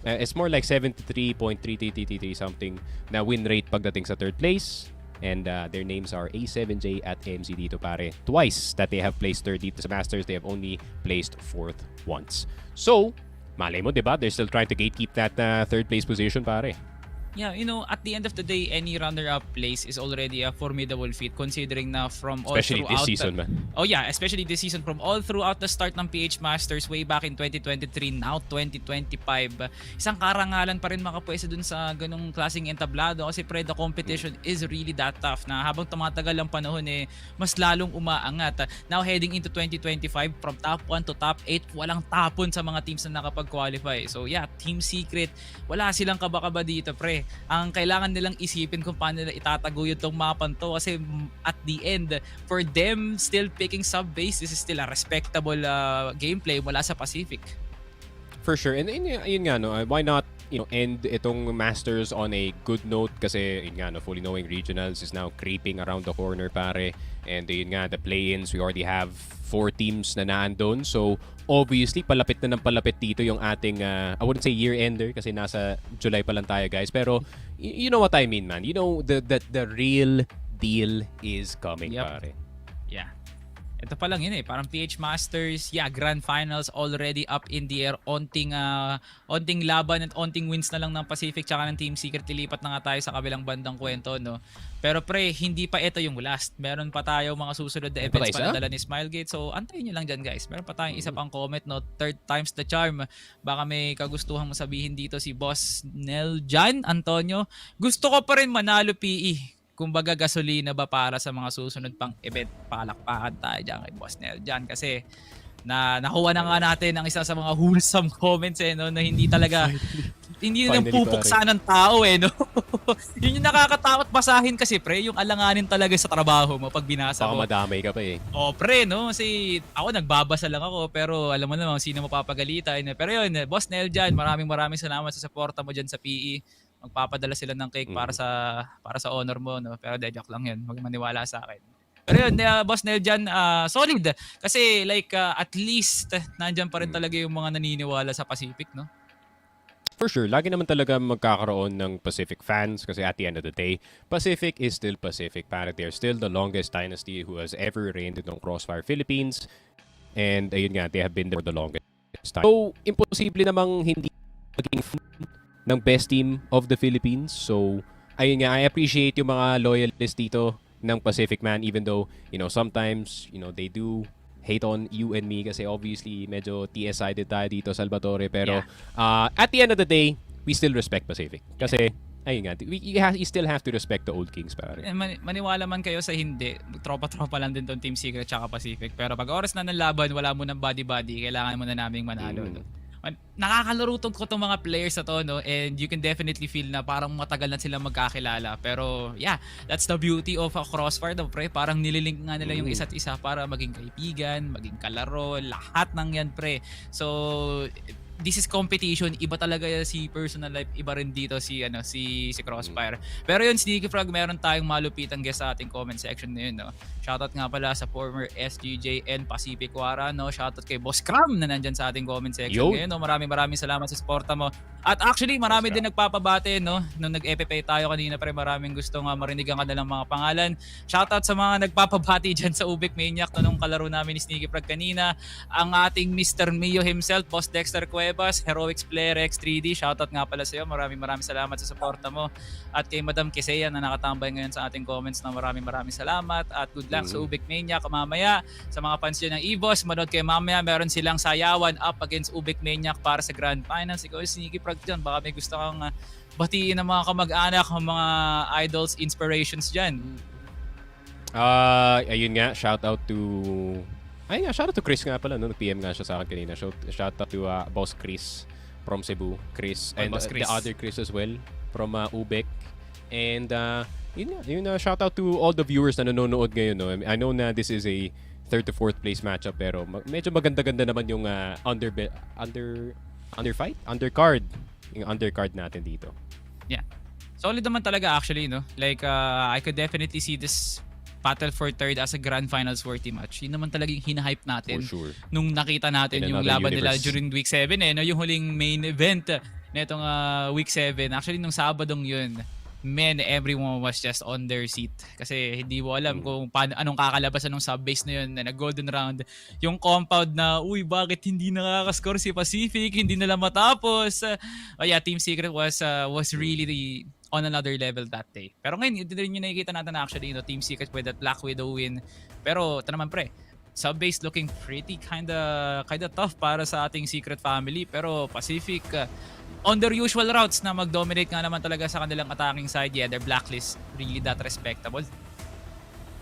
it's more like 73.333 something na win rate pagdating sa third place. And their names are A7J at MC dito, pare. Twice that they have placed third dito sa Masters, they have only placed fourth once. So, malay mo, diba? They're still trying to gatekeep that third place position, pare. Yeah, you know, at the end of the day, any runner-up place is already a formidable feat considering na from all Especially throughout this season, man. Oh yeah, especially this season from all throughout the start ng PH Masters way back in 2023, now 2025. Isang karangalan pa rin makapwesto dun sa ganung klaseng entablado kasi the competition is really that tough na habang tumatagal ang panahon mas lalong umaangat. Now heading into 2025 from top 1 to top 8, walang tapon sa mga teams na nakapag-qualify. So yeah, Team Secret, wala silang kaba-kaba dito, pre. Ang kailangan nilang isipin kung paano nila itataguyod tong mapan to kasi at the end, for them still picking sub-base, this is still a respectable gameplay mula sa Pacific. For sure. And yun nga, no, why not end itong Masters on a good note kasi yun nga, no, fully knowing regionals is now creeping around the corner, pare. And yun nga, the play-ins, we already have 4 teams na naandun. So, obviously, palapit na ng palapit dito yung ating, I wouldn't say year-ender kasi nasa July pa lang tayo, guys. Pero, you know what I mean, man. You know, the real deal is coming, pare. Yeah. Ito pa lang yun parang PH Masters, yeah, Grand Finals already up in the air. Onting laban at onting wins na lang ng Pacific tsaka ng Team Secret. Lilipat na nga tayo sa kabilang bandang kwento, no? Pero pre, hindi pa ito yung last. Meron pa tayo mga susunod na events pa na dala ni Smilegate. So, antayin nyo lang dyan, guys. Meron pa tayong isa pang comment, no? 3rd time's the charm. Baka may kagustuhan mo sabihin dito si Boss Neljan Antonio. Gusto ko pa rin manalo PE. Kumbaga gasolina ba para sa mga susunod pang event? Palakpakan tayo dyan kay Boss Neljan kasi nakuha na nga natin ang isa sa mga wholesome comments no, na hindi talaga hindi nang pupuksa ng tao no. Yun yung nakakatakot basahin kasi pre, yung alanganin talaga sa trabaho mo pag binasa mo. Madamay ka pa Pre no, kasi ako nagbabasa lang ako pero alam mo naman sino mapapagalitan. Pero yun, Boss Neljan, maraming salamat sa suporta mo dyan sa PE. Magpapadala sila ng cake para sa honor mo, no? Pero joke lang yun, huwag maniwala sa akin. Pero yun, Boss Neljan, solid. Kasi like at least nandyan pa rin talaga yung mga naniniwala sa Pacific, no? For sure, lagi naman talaga magkakaroon ng Pacific fans kasi at the end of the day, Pacific is still Pacific. Para they're still the longest dynasty who has ever reigned in Crossfire Philippines. And ayun nga, they have been there for the longest time. So, imposible namang hindi maging ng best team of the Philippines. So, ayun nga, I appreciate yung mga loyalists dito ng Pacific, man, even though, sometimes, they do hate on you and me kasi obviously medyo TS-sided tayo dito, Salvatore. Pero at the end of the day, we still respect Pacific. Kasi, ayun nga, you still have to respect the old kings, pare. Maniwala man kayo sa hindi, tropa-tropa lang din tong Team Secret tsaka Pacific. Pero pag oras na ng laban, wala mo ng body-body, kailangan mo na naming manalo. Nakakalaro ko tong mga players na to, no? And you can definitely feel na parang matagal na sila magkakilala. Pero yeah, that's the beauty of a Crossfire, no, pre. Parang nililink nga nila yung isa't isa para maging kaibigan, maging kalaro, lahat ng yan, pre. So this is competition, iba talaga si personal life, iba rin dito si Crossfire. Pero yun, Sneaky Frog, meron tayong malupitang guest sa ating comment section na yun, no? Shoutout nga pala sa former SGJ and Pacific Wara, no? Shoutout kay Boss Cram na nandyan sa ating comment section ngayon, no? Maraming salamat sa suporta mo. At actually, marami din nagpapabate, no? Nung nag-FFA tayo kanina, pre, maraming gustong marinig ang kanilang mga pangalan. Shoutout sa mga nagpapabati dyan sa UBECMANIAC, no? Nung kalaro namin ni Sneaky Frog kanina. Ang ating Mr. Mio himself, Boss Dexter Cuevas, Heroics Player X3D, shoutout nga pala sa iyo. Maraming salamat sa suporta mo. At kay Madam Kiseya na nakatambay ngayon sa ating comments, na maraming salamat. At good luck sa UBECMANIAC mamaya. Sa mga fans dyan ng EVOS, manood kayo mamaya. Meron silang sayawan up against UBECMANIAC para sa Grand Finals. Ikaw, Sneaky Frog dyan, baka may gusto kang batiin ng mga kamag-anak, mga idols, inspirations dyan. Ayun nga, shoutout to Chris nga pala, no? Nag-PM nga siya sa akin kanina. Shoutout to Boss Chris from Cebu. Chris. And the other Chris as well from UBEC. And yun shoutout to all the viewers na nanonood ngayon. No? I know na this is a 3rd to 4th place matchup pero medyo maganda-ganda naman yung undercard. Yung undercard natin dito. Yeah. Solid naman talaga actually, no? Like, I could definitely see this battle for 3rd as a Grand Finals worthy match. Yun naman talagang hinahype natin. For sure. Nung nakita natin yung laban nila during week 7 no? Yung huling main event netong week 7. Actually, nung Sabadong yun, everyone was just on their seat. Kasi hindi mo alam kung anong kakalabasan ng sub-base na yun, na golden round. Yung compound na, bakit hindi nakakascore si Pacific? Hindi nila matapos. Yeah, Team Secret was really on another level that day. Pero ngayon, ito rin yung nakikita natin actually, Team Secret with that Black Widow win. Pero ito naman pre, sub-base looking pretty kinda tough para sa ating Secret family. Pero Pacific, on their usual routes na mag-dominate nga naman talaga sa kanilang attacking side, yeah, their blacklist really that respectable.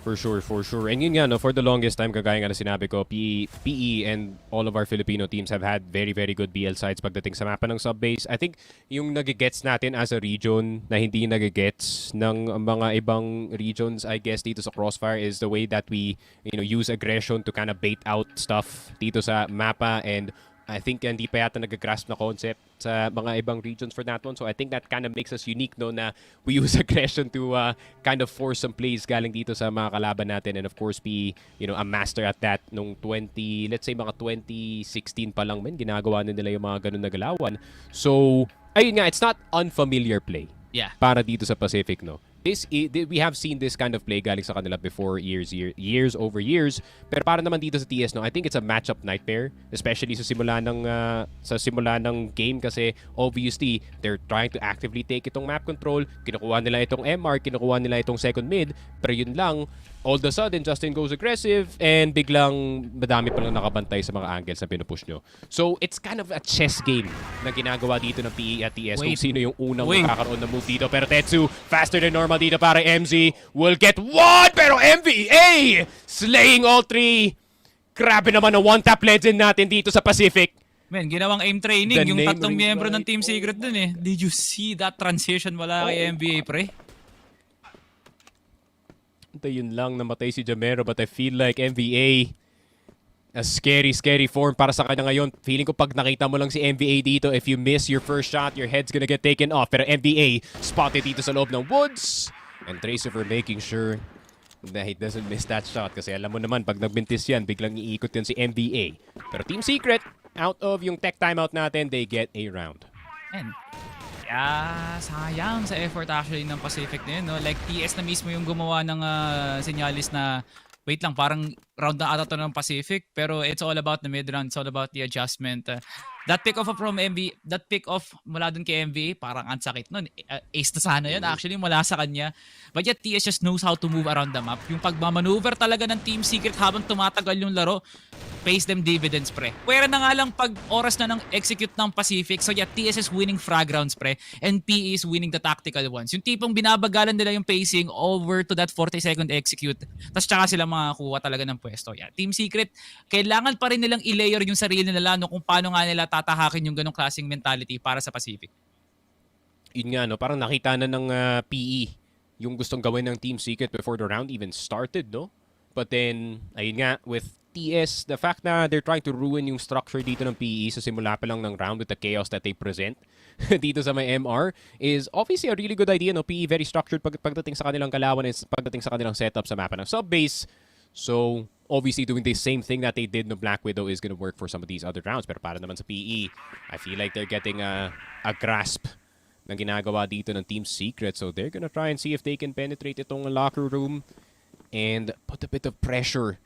For sure. And yun nga, no, for the longest time, kagaya nga na sinabi ko, PE and all of our Filipino teams have had very, very good BL sides pagdating sa mapa ng sub-base. I think yung nagigets natin as a region na hindi nagigets ng mga ibang regions, I guess, dito sa Crossfire is the way that we, use aggression to kind of bait out stuff dito sa mapa, and I think hindi pa yata nag-grasp na concept sa mga ibang regions for that one. So I think that kind of makes us unique, no, na we use aggression to kind of force some plays galing dito sa mga kalaban natin, and of course be, a master at that nung let's say mga 2016 pa lang, ginagawa na nila yung mga ganun na galawan. So ayun nga, it's not unfamiliar play. Yeah. Para dito sa Pacific, no. We have seen this kind of play galing sa kanila before, years over years. Pero para naman dito sa TS, no, I think it's a matchup nightmare, especially sa simula ng game, kasi obviously they're trying to actively take itong map control. Kinukuha nila itong MR, kinukuha nila itong second mid, pero yun lang, all of a sudden Justin goes aggressive and biglang madami pa lang nakabantay sa mga angles na pinupush nyo. So it's kind of a chess game na ginagawa dito ng PE at TS kung sino yung unang makakaroon ng move dito. Pero Tetsu, faster than normal dito para MZ, will get one, pero MVA slaying all three. Grabe naman ang one-tap legend natin dito sa Pacific. Man, ginawang aim training yung tatlong miyembro ng Team Secret dun eh. Did you see that transition wala kay MVA, pre? Yun lang, namatay si Jamero, but I feel like MVA, a scary form para sa kanya ngayon. Feeling ko pag nakita mo lang si MVA dito, if you miss your first shot, your head's gonna get taken off. Pero MVA spotted dito sa loob ng woods. And Tracer making sure na he doesn't miss that shot. Kasi alam mo naman, pag nagbintis yan, biglang iikot yan si MVA. Pero Team Secret, out of yung tech timeout natin, they get a round. And sayang sa effort actually ng Pacific na yun, no? Like TS na mismo yung gumawa ng senyalis na wait lang, parang round na ata to ng Pacific, pero it's all about the mid round, it's all about the adjustment. That pick off from MV, that pick off mula dun kay MV, parang ang sakit nun. Ace na sana yun actually mula sa kanya. But yet TS just knows how to move around the map. Yung pagmamaneuver talaga ng Team Secret habang tumatagal yung laro, pays them dividends, pre. Pwera na nga lang pag oras na ng execute ng Pacific. So yeah, TS is winning frag rounds, pre. And PE is winning the tactical ones. Yung tipong binabagalan nila yung pacing over to that 40-second execute. Tapos tsaka sila makakuha talaga ng pwesto. Yeah, Team Secret, kailangan pa rin nilang i-layer yung sarili nila, no, kung paano nga nila tatahakin yung ganong klaseng mentality para sa Pacific. Yun nga, no, parang nakita na ng PE yung gustong gawin ng Team Secret before the round even started, no? But then, ayun nga, with TS, the fact na they're trying to ruin yung structure dito ng PE sa simula pa lang ng round with the chaos that they present dito sa may MR is obviously a really good idea, no? PE very structured pagdating sa kanilang kalawan and pagdating sa kanilang setup sa mapa ng sub-base. So, obviously doing the same thing that they did no Black Widow is gonna work for some of these other rounds. Pero para naman sa PE, I feel like they're getting a grasp ng ginagawa dito ng Team Secret. So they're gonna try and see if they can penetrate itong locker room and put a bit of pressure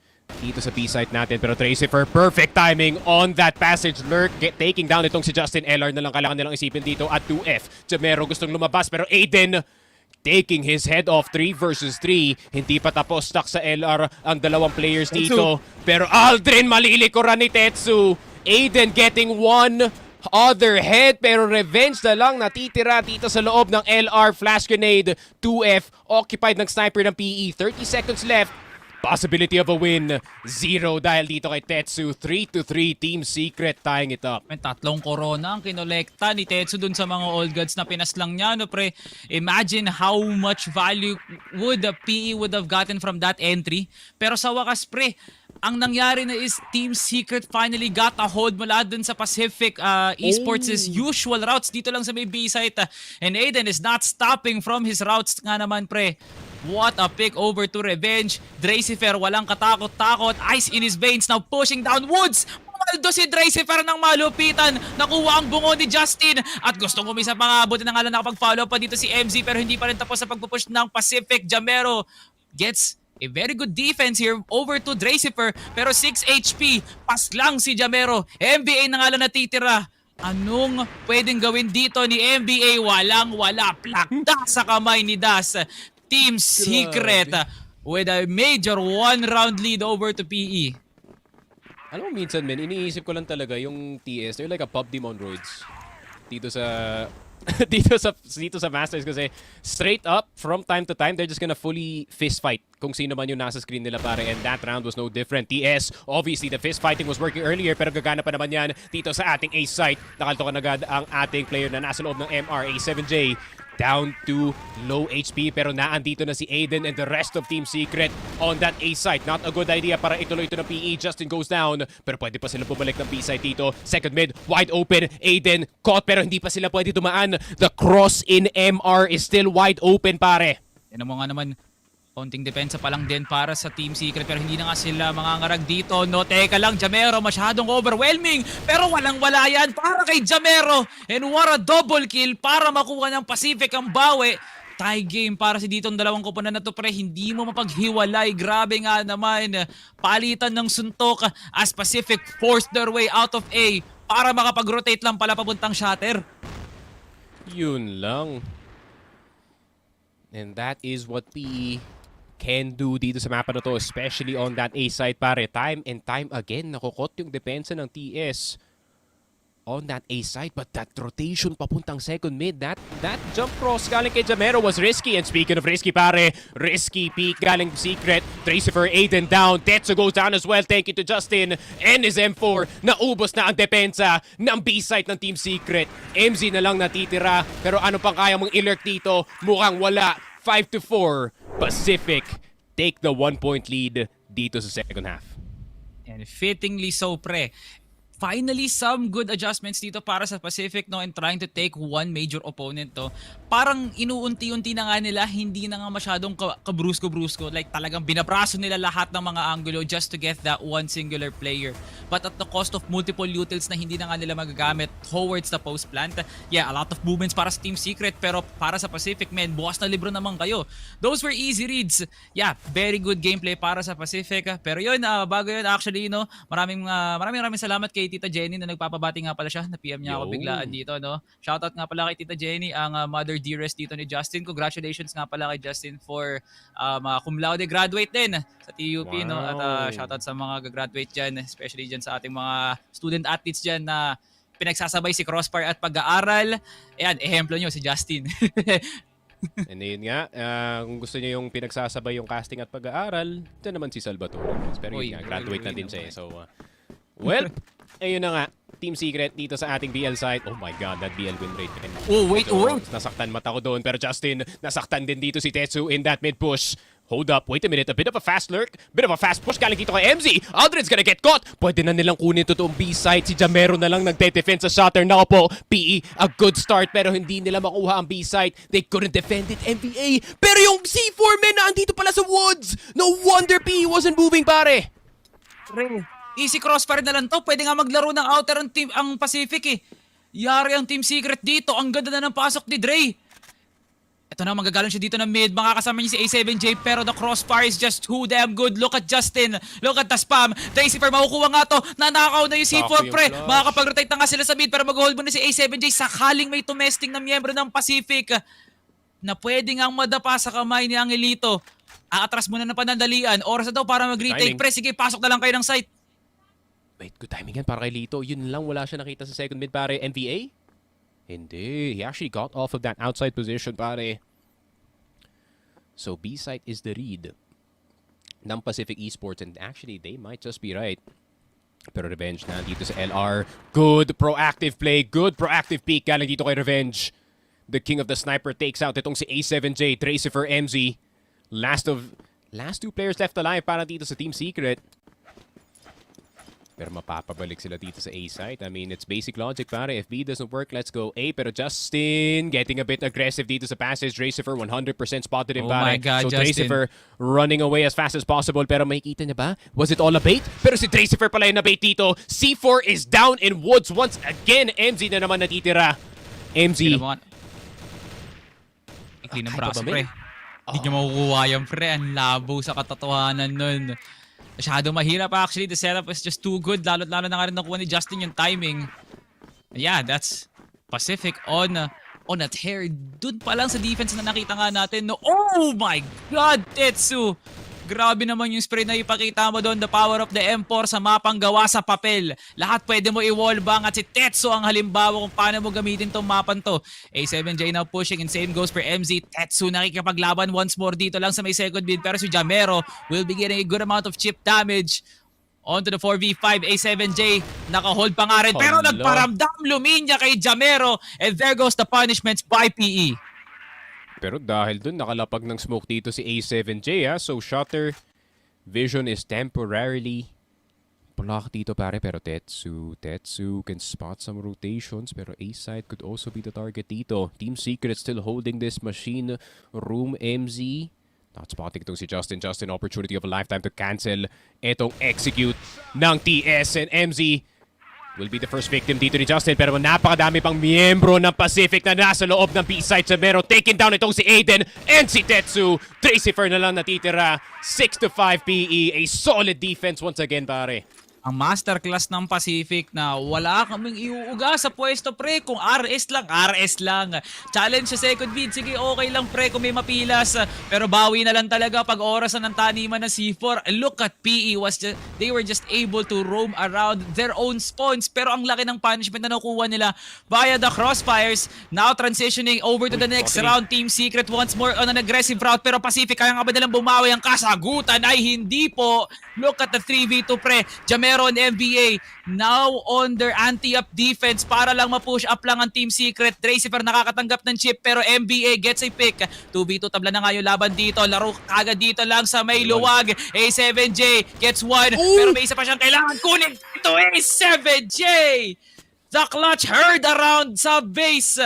dito sa B-site natin. Pero Tracer, perfect timing on that passage lurk. Taking down itong si Justin. LR na lang kailangan nilang isipin dito at 2F. Jamero gustong lumabas pero Aiden taking his head off 3 versus 3. Hindi pa tapos, stuck sa LR ang dalawang players dito. Pero Aldrin malilikuran ni Tetsu. Aiden getting one other head, pero revenge na lang natitira dito sa loob ng LR flash grenade. 2F occupied ng sniper ng PE. 30 seconds left. Possibility of a win. 0 dahil dito kay Tetsu. 3-3 Team Secret tying it up. May tatlong corona ang kinolekta ni Tetsu dun sa mga old gods na pinaslang niya, no, pre. Imagine how much value would the PE would have gotten from that entry. Pero sa wakas, pre, ang nangyari na is Team Secret finally got a hold mula dun sa Pacific ESPORTS' usual routes dito lang sa may B-site. And Aiden is not stopping from his routes nga naman, pre. What a pick over to revenge. Dracifer walang katakot-takot. Ice in his veins, now pushing down Woods. Pumaldo si Dracifer ng malupitan. Nakuha ang bungo ni Justin. At gustong umisa pa nga. Buti na nga lang nakapag-follow pa dito si MZ. Pero hindi pa rin tapos sa pagpupush ng Pacific. Jamero gets a very good defense here over to Dracifer. Pero 6 HP. Pas lang si Jamero. MBA na nga lang natitira. Anong pwedeng gawin dito ni NBA? Walang-wala. Plakda sa kamay ni Das. Team Secret with a major 1-round lead over to PE. Alam mo, minsan, men, iniisip ko lang talaga yung TS. They're like a PUBG on roids. Dito sa... dito sa Masters kasi straight up from time to time they're just gonna fully fist fight kung sino man yung nasa screen nila pare, and that round was no different. TS, obviously the fist fighting was working earlier pero gagana pa naman yan dito sa ating A site. Nakaltokan agad ang ating player na nasa loob ng MR, A7J down to low HP pero naandito na si Aiden and the rest of Team Secret on that A site. Not a good idea para ituloy ito ng PE. Justin goes down pero pwede pa sila bumalik ng B site dito. Second mid, wide open. Aiden caught pero hindi pa sila pwede tumaan. The cross in MR is still wide open pare. Yan mo nga naman, konting depensa pa lang din para sa Team Secret pero hindi na nga sila mangangarag dito. No, teka lang, Jamero, masyadong overwhelming pero walang-wala yan para kay Jamero. And what a double kill para makuha ng Pacific ang bawi. Tie game para si ditong dalawang koponan na to pre, hindi mo mapaghiwalay. Grabe nga naman, palitan ng suntok as Pacific forced their way out of A para makapag-rotate lang pala papuntang shatter. Yun lang. And that is what PE can do dito sa mapa na to, especially on that A side pare. Time and time again, nakukot yung depensa ng TS on that A side, but that rotation papuntang second mid, that jump cross galing kay Jamero was risky. And speaking of risky pare, risky peek galing Secret. Tracer Aiden down, Tetsu goes down as well. Thank you to Justin and his M4. Naubos na ang depensa ng B side ng Team Secret. MZ na lang natitira pero ano pang kaya mong ilurk dito? Mukhang wala. 5-4, Pacific take the 1-point lead dito sa second half. And fittingly so pre, finally some good adjustments dito para sa Pacific, no, and trying to take one major opponent to. Parang inuunti-unti na nga nila, hindi na nga masyadong kabrusko-brusko. Like talagang binabraso nila lahat ng mga angulo just to get that one singular player. But at the cost of multiple utils na hindi na nga nila magagamit towards the post plant. Yeah, a lot of movements para sa Team Secret pero para sa Pacific, man, bukas na libro naman kayo. Those were easy reads. Yeah, very good gameplay para sa Pacific. Pero yun, bago yun actually, no, maraming salamat kay Tita Jenny na nagpapabati nga pala siya. Na-PM niya ako biglaan dito, no. Shoutout nga pala kay Tita Jenny, ang mother dearest dito ni Justin. Congratulations nga pala kay Justin for cum laude graduate din sa TUP, no. At shoutout sa mga gagraduate dyan, especially dyan sa ating mga student athletes dyan na pinagsasabay si Crossfire at pag-aaral. Ayan, ehemplo nyo si Justin. And yun nga, kung gusto niyo yung pinagsasabay yung casting at pag-aaral, dyan naman si Salvatore. Pero yun nga, graduate na din siya. So, well, ayun na nga. Team Secret dito sa ating BL side. Oh my god, that BL win rate. Oh, wait. Nasaktan mata ko doon. Pero Justin, nasaktan din dito si Tetsu in that mid push. Hold up, wait a minute. A bit of a fast lurk. Bit of a fast push galing dito kay MZ. Aldrin's gonna get caught. Pwede na nilang kunin totoong B-side. Si Jamero na lang nagde-defense sa shutter. Nako po, PE, a good start. Pero hindi nila makuha ang B-side. They couldn't defend it, NBA. Pero yung C4 men na andito pala sa woods. No wonder PE wasn't moving, pare. Easy Crossfire na lang to. Pwede nga maglaro ng outer ang Pacific eh. Yari ang Team Secret dito. Ang ganda na ng pasok ni Dre. Ito na, magagalan siya dito ng mid. Makakasama niya si A7J pero the Crossfire is just too damn good. Look at Justin. Look at the spam. Tracer, makukuha nga to. Nanakaw na yung C4 pre. Makakapag-rotate na nga sila sa mid pero mag-hold mo na si A7J sakaling may tumesting na miyembro ng Pacific na pwede nga madapa sa kamay ni Angelito. Aatras muna ng panandalian. Oras na daw para mag-retake pre. Sige, pasok na lang kayo ng site. Wait, good timing yan para kay Lito. Yun lang, wala siya nakita sa second mid, pare. NVA? Hindi. He actually got off of that outside position, pare. So, B-side is the read ng Pacific Esports. And actually, they might just be right. Pero Revenge na dito sa LR. Good proactive play. Good proactive peek. Galing dito kay Revenge. The king of the sniper takes out itong si A7J. Tracer for MZ. Last two players left alive para dito sa Team Secret. Pero mapapabalik sila dito sa A site. I mean, it's basic logic, pare. If B doesn't work, let's go A. Pero Justin getting a bit aggressive dito sa passage. Tracifer 100% spotted him, pare. Oh my God, so Justin. Tracifer running away as fast as possible. Pero makikita niya ba? Was it all a bait? Pero si Tracifer pala yung na-bait dito. C4 is down in woods once again. MZ na naman natitira. MZ. Ikli ng braso, pre. Hindi niya makukuha yan, pre. Ang labo sa katotohanan nun. Masyado mahirap actually. The setup is just too good. Lalo na nga rin nakuha ni Justin yung timing. Yeah, that's Pacific on a tear. Dun pa lang sa defense na nakita nga natin. No, oh my God, Tetsu! Grabe naman yung spray na ipakita mo doon. The power of the M4 sa mapang gawa sa papel. Lahat pwede mo i-wallbang at si Tetsu ang halimbawa kung paano mo gamitin tong mapan to. A7J now pushing and same goes for MZ. Tetsu nakikipaglaban once more dito lang sa may second mid. Pero si Jamero will be getting a good amount of chip damage. On to the 4v5, A7J, naka-hold pa nga rin. Pero nagparamdam Luminya kay Jamero. And there goes the punishments by PE. Pero dahil dun, nakalapag ng smoke dito si A7J, ha? So, shutter vision is temporarily blocked dito, pare. Pero Tetsu can spot some rotations. Pero A-side could also be the target dito. Team Secret still holding this machine room, MZ. Not spotting itong si Justin. Justin, opportunity of a lifetime to cancel itong execute ng TS, and MZ will be the first victim dito ni Justin. Pero napakadami pang miyembro ng Pacific na nasa loob ng B-side sa Mero. Taking down itong si Aiden and si Tetsu. Tracifer na lang natitira. 6-5 PE. A solid defense once again, pare. Ang masterclass ng Pacific na wala kaming iuuga sa pwesto, pre. Kung RS lang, RS lang. Challenge sa second mid, sige, okay lang, pre, kung may mapilas. Pero bawi na lang talaga pag orasan ng taniman ng C4. Look at PE, they were just able to roam around their own spawns. Pero ang laki ng punishment na nakuha nila via the Crossfires. Now transitioning over to the next round. Team Secret once more on an aggressive route. Pero Pacific, kaya nga ba nilang bumawi? Ang kasagutan ay hindi po. Look at the 3v2, pre. Jamero and NBA now on their anti-up defense para lang ma-push up lang ang Team Secret. Tracifer nakakatanggap ng chip pero NBA gets a pick. 2v2 tabla na nga yung laban dito. Laro kagad dito lang sa may luwag. A7J gets one. Pero may isa pa siyang kailangan kunin. Ito A7J! The clutch heard around sa base.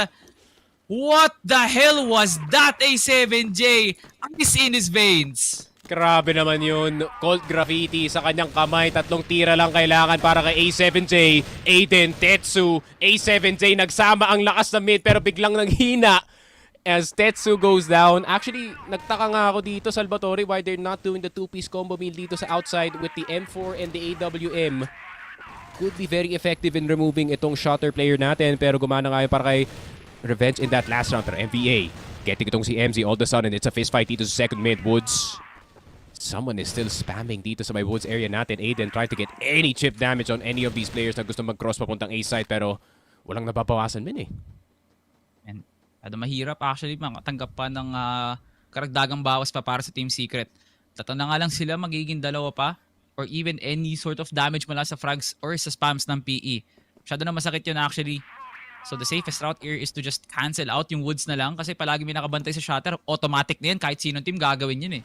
What the hell was that, A7J? Ice in his veins. Grabe naman yun. Cold graffiti sa kanyang kamay. 3 tira lang kailangan para kay A7J. Aiden, Tetsu. A7J nagsama ang lakas ng mid pero biglang nanghina as Tetsu goes down. Actually, nagtaka nga ako dito, Salvatore, why they're not doing the 2-piece combo meal dito sa outside with the M4 and the AWM. Could be very effective in removing itong shotter player natin pero gumana nga yun para kay Revenge in that last round. Pero MVA getting itong si MZ. All of a sudden, it's a fist fight dito sa second mid. Woods. Someone is still spamming dito sa may woods area natin. Aiden trying to get any chip damage on any of these players na gusto mag-cross papuntang A-side pero walang nababawasan min eh. And mahirap actually tanggap pa ng karagdagang bawas pa para sa Team Secret. Tatanda nga lang sila magiging dalawa pa or even any sort of damage mula sa frags or sa spams ng PE. Masyado na masakit yun actually. So the safest route here is to just cancel out yung woods na lang kasi palagi may nakabantay sa shutter. Automatic na yan kahit sinong team gagawin yun eh.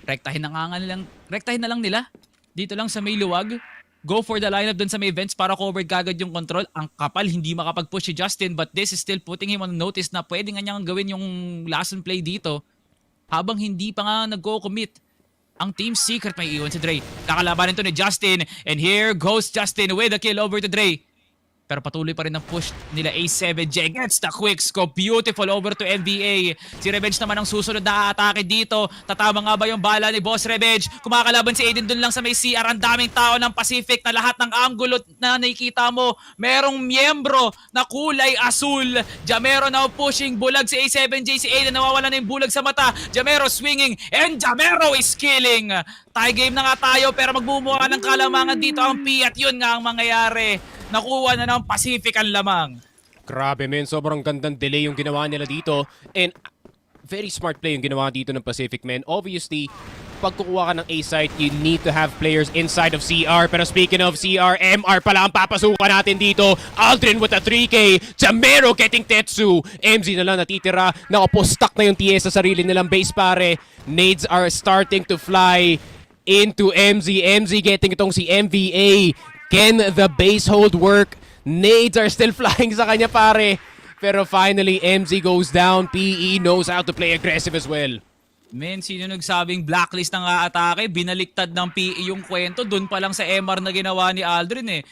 Rektahin na lang nila. Dito lang sa may luwag. Go for the lineup dun sa may vents para covered kagad yung control. Ang kapal, hindi makapag-push si Justin but this is still putting him on notice na pwede nga niyang gawin yung last play dito habang hindi pa nga nag-go-commit. Ang Team Secret may iwan si Dre. Kakalabanin to ni Justin and here goes Justin with a kill over to Dre. Pero patuloy pa rin ang push nila A7J gets the quick scope. Beautiful over to NBA. Si Revenge naman ang susunod na atake dito. Tatama nga ba yung bala ni Boss Revenge? Kumakalaban si Aiden dun lang sa may CR. Ang daming tao ng Pacific na lahat ng angulo na nakikita mo. Merong miyembro na kulay asul. Jamero now pushing. Bulag si A7J. Si Aiden nawawala na yung bulag sa mata. Jamero swinging and Jamero is killing. Tie game na nga tayo pero magbumuha ng kalamangan dito ang P at yun nga ang mangyayari. Nakuha na ng Pacific ang lamang. Grabe men, sobrang gandang delay yung ginawa nila dito. And very smart play yung ginawa dito ng Pacific men. Obviously, pag kukuha ka ng A-site, you need to have players inside of CR. Pero speaking of CR, MR pala ang papasukan natin dito. Aldrin with a 3K. Jamero getting Tetsu. MZ na lang natitira. Nakapostak na yung TS sa sarili nilang base pare. Nades are starting to fly into MZ. MZ getting itong si MVA. Can the base hold work? Nades are still flying sa kanya pare. Pero finally, MZ goes down. PE knows how to play aggressive as well. Men, sino nagsabing blacklist ng atake? Binaliktad ng PE yung kwento. Doon pa lang sa MR na ginawa ni Aldrin eh.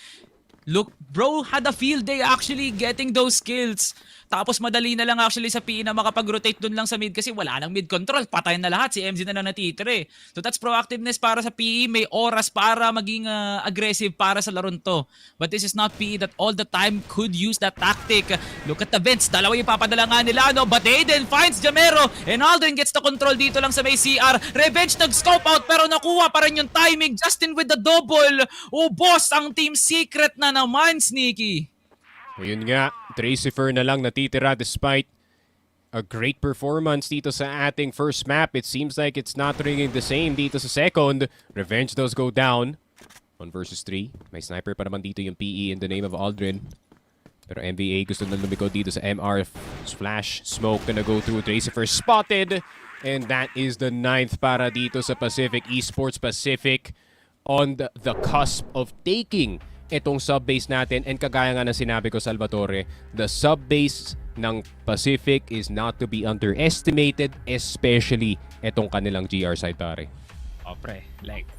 Look, bro had a field day actually getting those kills. Tapos madali na lang actually sa PE na makapag-rotate dun lang sa mid kasi wala nang mid control. Patay na lahat. Si MZ na lang natitire. So that's proactiveness para sa PE. May oras para maging aggressive para sa laron to. But this is not PE that all the time could use that tactic. Look at the vents. Dalawa yung papadala nga nila. No? But Aiden finds Jamero. And Aldrin gets the control dito lang sa may CR. Revenge nag-scope out pero nakuha pa rin yung timing. Justin with the double. Boss ang Team Secret na naman, Sneaky. Ayun nga, Tracifer na lang natitira despite a great performance dito sa ating first map. It seems like it's not ringing the same dito sa second. Revenge does go down. 1 versus 3. May sniper pa naman dito yung PE in the name of Aldrin. Pero MVA gusto na lumiko dito sa MR. Flash smoke gonna go through. Tracifer spotted. And that is the 9th para dito sa Pacific Esports. Pacific on the cusp of taking itong sub-base natin. And kagaya nga ng sinabi ko, Salvatore, the sub-base ng Pacific is not to be underestimated, especially itong kanilang GR side, pare. Oh, pre, like,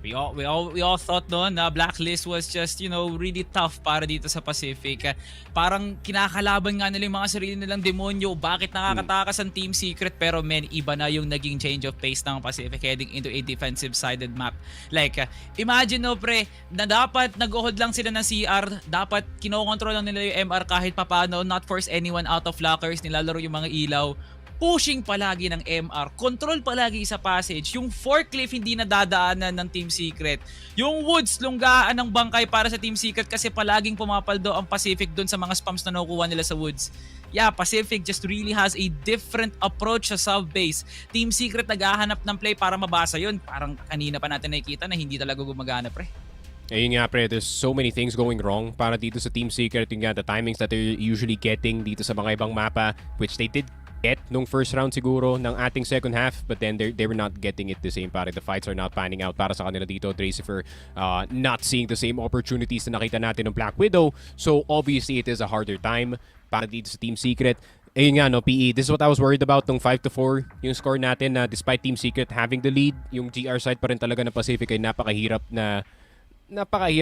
we all thought noon na Blacklist was just, you know, really tough para dito sa Pacific. Parang kinakalaban nga nila yung mga sarili nilang demonyo. Bakit nakakatakas ang Team Secret? Pero men, iba na yung naging change of pace ng Pacific heading into a defensive-sided map. Like, imagine no pre, na dapat nag-hold lang sila ng CR, dapat kinokontrol lang nila yung MR kahit papano, not force anyone out of lockers, nilalaro yung mga ilaw. Pushing palagi ng MR, control palagi sa passage, yung forklift hindi nadadaanan ng Team Secret, yung woods lunggaan ng bangkay para sa Team Secret kasi palaging pumapaldo ang Pacific dun sa mga spams na nakukuha nila sa woods. Yeah, Pacific just really has a different approach sa sub-base. Team Secret naghahanap ng play para mabasa yun. Parang kanina pa natin nakikita na hindi talaga gumagana, pre. Ayun nga pre, there's so many things going wrong para dito sa Team Secret. Yung nga, the timings that they're usually getting dito sa mga ibang mapa, which they did get nung first round siguro ng ating second half, but then they were not getting it the same, pare. The fights are not panning out para sa kanila dito. Tracifer not seeing the same opportunities na nakita natin ng Black Widow, so obviously it is a harder time para dito sa Team Secret. Ayun nga, no, PE, this is what I was worried about nung 5-4 yung score natin, na despite Team Secret having the lead, yung GR side pa rin talaga ng Pacific ay napakahirap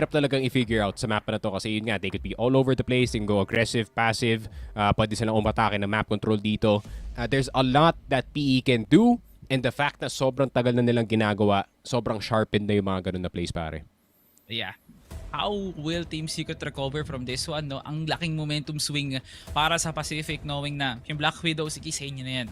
talagang i-figure out sa map na to kasi yun nga, they could be all over the place and go aggressive, passive, pwede silang umatake ng map control dito. There's a lot that PE can do, and the fact na sobrang tagal na nilang ginagawa, sobrang sharpened na yung mga ganun na plays, pare. Yeah. How will Team Secret recover from this one, no? Ang laking momentum swing para sa Pacific, knowing na yung Black Widow, sige, sa inyo na yan.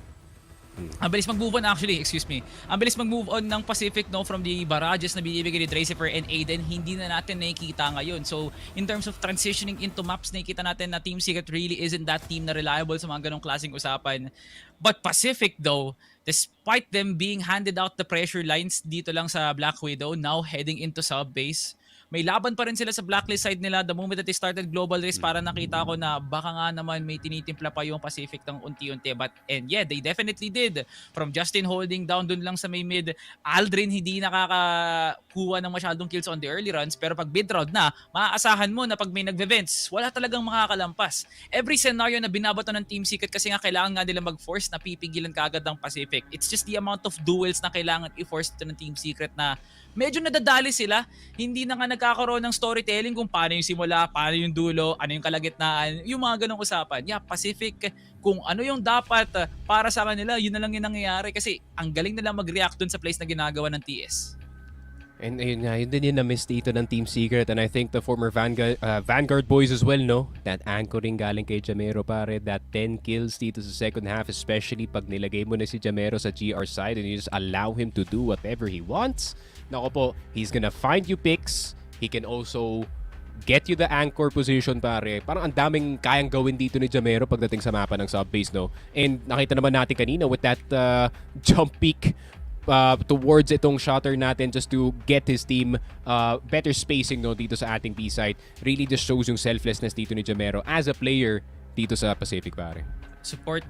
Ang bilis mag-move on actually, Ang bilis mag-move on ng Pacific, no, from the barrages na binibigay ni Tracifer and Aiden, hindi na natin nakikita ngayon. So, in terms of transitioning into maps, nakikita natin na Team Secret really isn't that team na reliable sa mga ganong klaseng usapan. But Pacific though, despite them being handed out the pressure lines dito lang sa Black Widow, now heading into sub-base, may laban pa rin sila sa Blacklist side nila the moment that they started Global Race. Para nakita ko na baka nga naman may tinitimpla pa yung Pacific ng unti-unti. And yeah, they definitely did. From Justin holding down dun lang sa may mid, Aldrin hindi nakakakuha ng masyadong kills on the early runs, pero pag mid round na, maaasahan mo na pag may nagbe-vents, wala talagang makakalampas. Every scenario na binabato ng Team Secret kasi nga kailangan nga nila mag-force na pipigilan kaagad ng Pacific. It's just the amount of duels na kailangan i-force ito ng Team Secret na medyo nadadali sila. Hindi na nga nagkakaroon ng storytelling kung paano yung simula, paano yung dulo, ano yung kalagitnaan, yung mga ganong usapan. Yeah, Pacific, kung ano yung dapat para sa kanila, yun na lang yung nangyayari kasi ang galing nila mag-react dun sa place na ginagawa ng TS. And ayun nga, yun din yung na-miss dito ng Team Secret, and I think the former Vanguard boys as well, no? That anchoring galing kay Jamero, pare, that 10 kills dito sa second half, especially pag nilagay mo na si Jamero sa GR side and you just allow him to do whatever he wants. Nako po, he's gonna find you picks. He can also get you the anchor position, pare. Parang ang daming kayang gawin dito ni Jamero pagdating sa mapa ng sub-base, no? And nakita naman natin kanina with that jump peak towards itong shotter natin just to get his team better spacing, no, dito sa ating B side. Really just shows yung selflessness dito ni Jamero as a player dito sa Pacific, pare. Support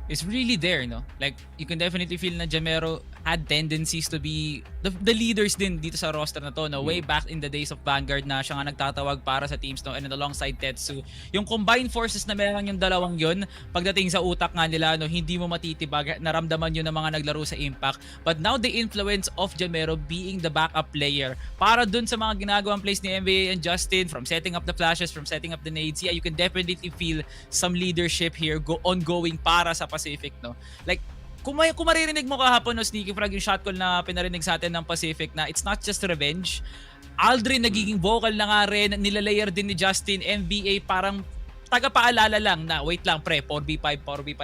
is really there, no? Like, you can definitely feel na Jamero had tendencies to be the leaders din dito sa roster na to, no? Way back in the days of Vanguard na siya nga nagtatawag para sa teams, no? And then alongside Tetsu, yung combined forces na meron yung dalawang yun, pagdating sa utak nga nila, no, hindi mo matitibag, naramdaman yun ng mga naglaro sa Impact. But now the influence of Jamero being the backup player para dun sa mga ginagawang plays ni MVA and Justin, from setting up the flashes, from setting up the nades, yeah, you can definitely feel some leadership here ongoing para sa Pacific, no? Like, kung maririnig mo kahapon, no, Sneaky Frog, yung shot call na pinarinig sa atin ng Pacific na it's not just revenge. Aldrin nagiging vocal na nga rin, nilalayer din ni Justin, NBA parang taga-paalala lang na wait lang pre, 4v5,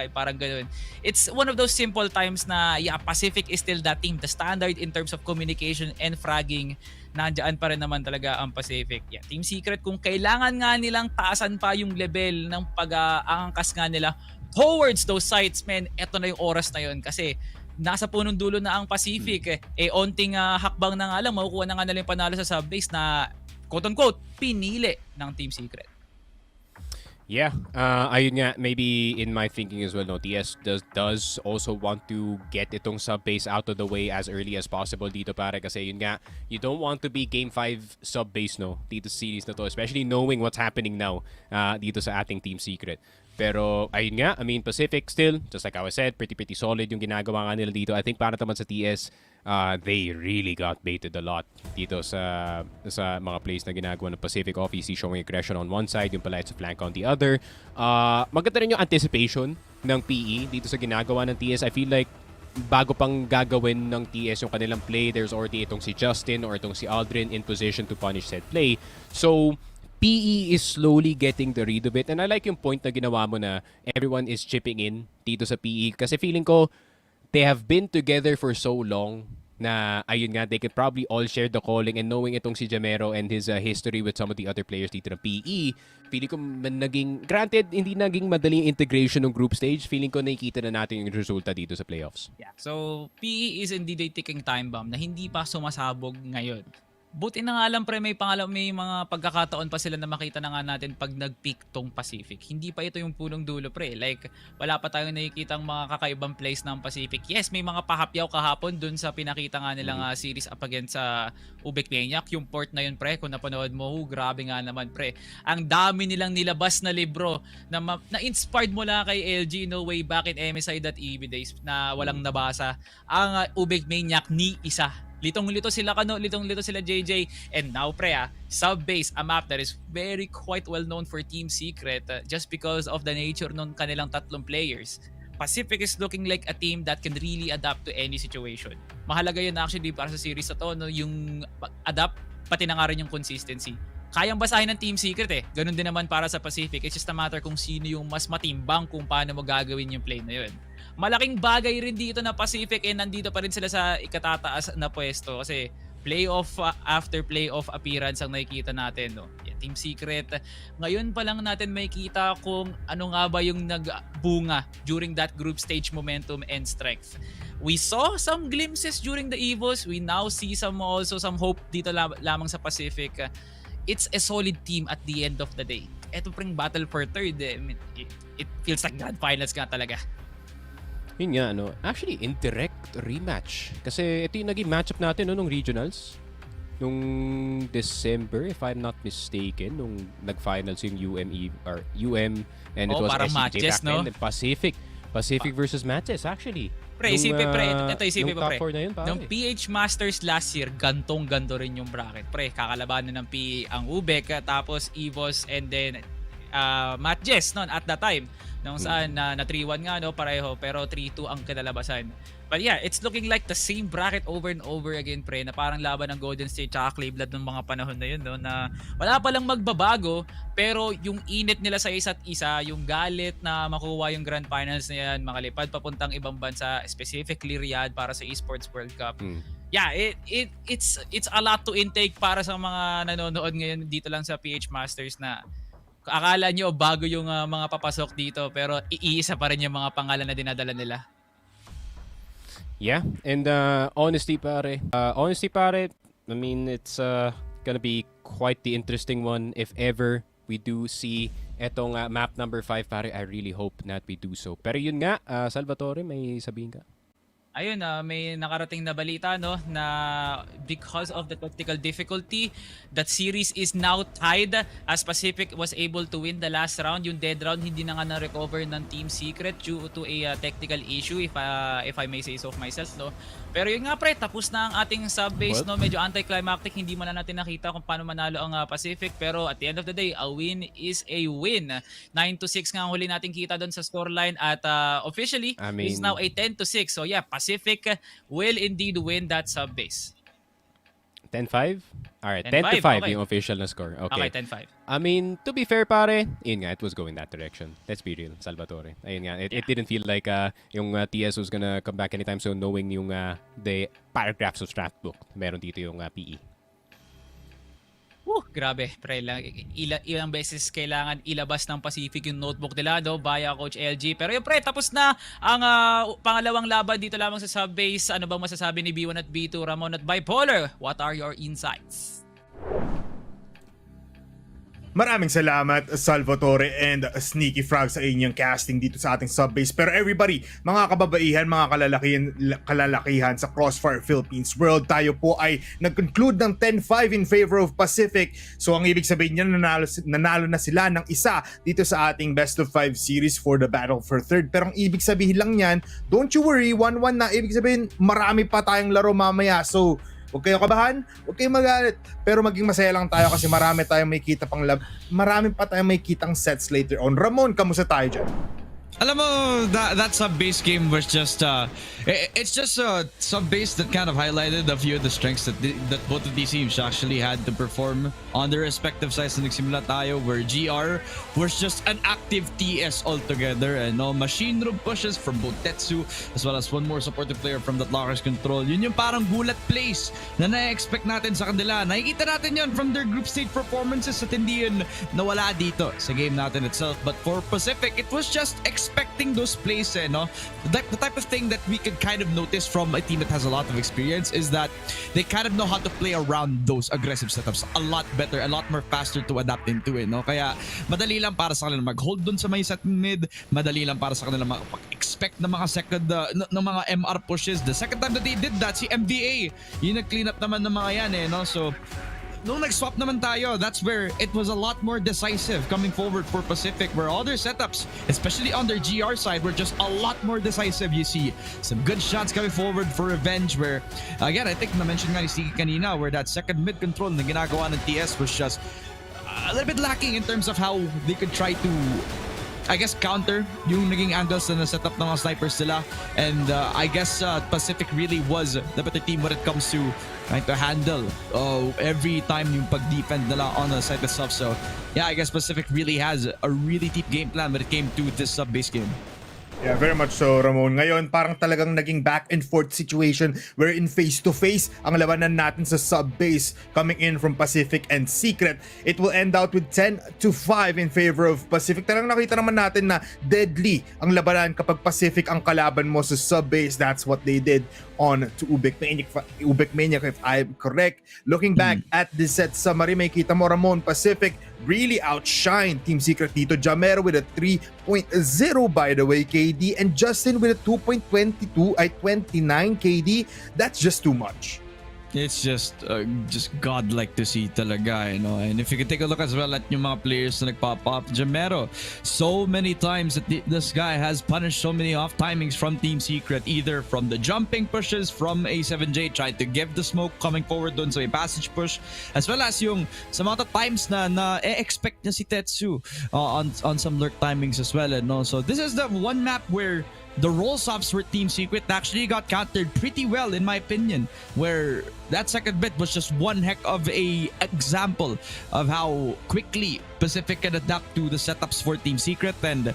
parang ganun. It's one of those simple times na yeah, Pacific is still that team. The standard in terms of communication and fragging, nandiyan pa rin naman talaga ang Pacific. Yeah, Team Secret, kung kailangan nga nilang taasan pa yung level ng pag-aangkas nga nila towards those sites, man, eto na yung oras na yun kasi nasa punong dulo na ang Pacific. Onting hakbang na nga lang, makukuha na nga nila yung panalo sa subbase na quote-unquote pinili ng Team Secret. Yeah, ayun nga, maybe in my thinking as well, no, TS does also want to get itong sub-base out of the way as early as possible dito, pare, kasi yun nga, you don't want to be Game 5 sub-base, no, dito sa series na to, especially knowing what's happening now dito sa ating Team Secret. Pero ayun nga, I mean, Pacific still, just like I said, pretty solid yung ginagawa nga nila dito. I think para naman sa TS, they really got baited a lot dito sa mga plays na ginagawa ng Pacific. Obviously showing aggression on one side, yung pala sa flank on the other. Maganda rin yung anticipation ng PE dito sa ginagawa ng TS. I feel like bago pang gagawin ng TS yung kanilang play, there's already itong si Justin or itong si Aldrin in position to punish said play. So PE is slowly getting the read of it. And I like yung point na ginawa mo na everyone is chipping in dito sa PE. Kasi feeling ko, they have been together for so long na, ayun nga, they could probably all share the calling. And knowing itong si Jamero and his history with some of the other players dito ng PE, feeling ko naging, granted, hindi naging madaling integration ng group stage. Feeling ko nakikita na natin yung resulta dito sa playoffs. Yeah. So, PE is indeed a ticking time bomb na hindi pa sumasabog ngayon. Buti na nga lang pre, may mga pagkakataon pa sila na makita na nga natin pag nag-peak tong Pacific. Hindi pa ito yung punong dulo pre. Like, wala pa tayong nakikitang mga kakaibang plays ng Pacific. Yes, may mga pahapyaw kahapon dun sa pinakita nga nilang series up against sa UBECMANIAC. Yung port na yun pre, kung napanood mo, grabe nga naman pre. Ang dami nilang nilabas na libro na inspired mula kay LG, no, way back in MSI.EV days na walang nabasa. Ang UBECMANIAC ni isa. Litong-lito sila litong-lito sila JJ, and now pre, sub-base, a map that is very quite well known for Team Secret just because of the nature ng kanilang tatlong players. Pacific is looking like a team that can really adapt to any situation. Mahalaga yun actually para sa series na to, no, yung adapt, pati na nga rin yung consistency. Kayang basahin ng Team Secret Ganun din naman para sa Pacific. It's just a matter kung sino yung mas matimbang kung paano mo gagawin yung play na yun. Malaking bagay rin dito na Pacific nandito pa rin sila sa ikatataas na pwesto kasi playoff after playoff appearance ang nakikita natin, no? Yeah, Team Secret, ngayon pa lang natin makikita kung ano nga ba yung nagbunga during that group stage momentum and strength. We saw some glimpses during the EVOS. We now see some hope dito lamang sa Pacific. It's a solid team at the end of the day. Ito pring battle for third. It feels like grand finals nga talaga. Yun nga, no? Actually, indirect rematch. Kasi ito yung naging matchup natin, no, nung regionals. Nung December, if I'm not mistaken, nung nag-finals yung UM and it was parang SCJ matches, back no? then. Pacific versus matches, actually. Pre, isipin pre, ito isipin pa, pre. Na yun, nung PH Masters last year, gantong-ganto rin yung bracket. Pre, kakalabanan ng PE ang UBEC, tapos EVOS, and then matches noon at that time. Nung saan na 3-1 nga, no, pareho, pero 3-2 ang kinalabasan. But yeah, it's looking like the same bracket over and over again, pre, na parang laban ng Golden State tsaka Cleveland ng mga panahon na yun, no, na wala palang magbabago, pero yung init nila sa isa't isa, yung galit na makuha yung Grand Finals na yan, makalipad papuntang ibang bansa, specifically Riyadh para sa ESPORTS World Cup. Yeah, it's a lot to intake para sa mga nanonood ngayon dito lang sa PH Masters na akala nyo bago yung mga papasok dito pero iisa pa rin yung mga pangalan na dinadala nila. Yeah, and honestly pare, I mean, it's gonna be quite the interesting one if ever we do see etong map number 5 pare. I really hope that we do so. Pero yun nga, Salvatore, may sabihin ka? ayun, may nakarating na balita no na because of the technical difficulty, that series is now tied as Pacific was able to win the last round. Yung dead round hindi na nga na-recover ng Team Secret due to a technical issue if I may say so of myself no. Pero yun nga pre, tapos na ang ating sub-base no, medyo anticlimactic, hindi man na natin nakita kung paano manalo ang Pacific, pero at the end of the day, a win is a win. 9-6 nga ang huli natin kita doon sa scoreline at officially it's now a 10-6. So yeah, Pacific will indeed win that sub-base. 10-5? Alright, 10-5, 10-5 okay. yung official na score. Okay, 10-5. I mean, to be fair pare, yun nga, it was going that direction. Let's be real, Salvatore. Ayun nga, it didn't feel like yung TS was gonna come back anytime soon, knowing yung the paragraphs of strat book. Meron dito yung PE. Grabe, pre lang. Ilang beses kailangan ilabas ng Pacific yung notebook nila no, via Coach LG. Pero yung pre, tapos na ang pangalawang laban dito lamang sa sub-base. Ano bang masasabi ni B1 at B2, Ramon at Bipolar? What are your insights? Maraming salamat Salvatore and Sneaky Frog sa inyong casting dito sa ating subbase. Pero everybody, mga kababaihan, mga kalalakihan sa Crossfire Philippines World, tayo po ay nag-conclude ng 10-5 in favor of Pacific. So ang ibig sabihin niyan, nanalo na sila ng isa dito sa ating best of 5 series for the battle for third. Pero ang ibig sabihin lang niyan, don't you worry, 1-1 na. Ibig sabihin, marami pa tayong laro mamaya. So huwag kayong kabahan, huwag kayong magalit. Pero maging masaya lang tayo kasi marami tayong may kita pang marami pa tayong may kitang sets later on. Ramon, kamusta tayo dyan? Alam mo, that sub-base game was just, it's just a sub-base that kind of highlighted a few of the strengths that both of these teams actually had to perform on their respective sides na nagsimula tayo, where GR was just an active TS altogether, and no machine room pushes from both Tetsu as well as one more supportive player from that Lockers Control. Yun yung parang gulat plays na na-expect natin sa kanila. Nakikita natin yun from their group stage performances at hindi yun nawala dito sa game natin itself. But for Pacific, it was just expecting those plays, no? The type of thing that we could kind of notice from a team that has a lot of experience is that they kind of know how to play around those aggressive setups a lot better, a lot more faster to adapt into it, no? Kaya madali lang para sa kanila mag-hold dun sa may set mid, madali lang para sa kanila mag-expect ng mga second, ng mga MR pushes. The second time that they did that, si MVA, yung nag-clean up naman ng mga yan, no? So nung nag-swap naman tayo, that's where it was a lot more decisive coming forward for Pacific, where all their setups, especially on their GR side, were just a lot more decisive. You see some good shots coming forward for revenge, where, again, I think na-mention nga ni Sigi kanina, where that second mid control na ginagawa ng TS was just a little bit lacking in terms of how they could try to, I guess, counter yung naging angles na set up ng mga snipers nila. And I guess Pacific really was the better team when it comes to trying to handle every time yung pag-defend nila on the side itself. So yeah, I guess Pacific really has a really deep game plan when it came to this sub-base game. Yeah, very much so, Ramon. Ngayon, parang talagang naging back and forth situation wherein face-to-face ang labanan natin sa sub-base coming in from Pacific and Secret. It will end out with 10-5 in favor of Pacific. Talagang nakita naman natin na deadly ang labanan kapag Pacific ang kalaban mo sa sub-base. That's what they did on to UBECMANIAC, if I'm correct. Looking back at this set summary, may kita mo, Ramon, Pacific really outshined Team Secret dito. Jamero with a 3.0 by the way, KD, and Justin with a 2.22 ay 29 KD. That's just too much. It's just godlike to see talaga, And if you can take a look as well at yung mga players na nagpop up, Jamero, so many times that this guy has punished so many off timings from Team Secret, either from the jumping pushes from A7J trying to give the smoke coming forward doon sa may passage push, as well as yung sa mga times na expect niya si Tetsu on some lurk timings as well, So this is the one map where the roll-offs for Team Secret actually got countered pretty well, in my opinion, where that second bit was just one heck of a example of how quickly Pacific can adapt to the setups for Team Secret, and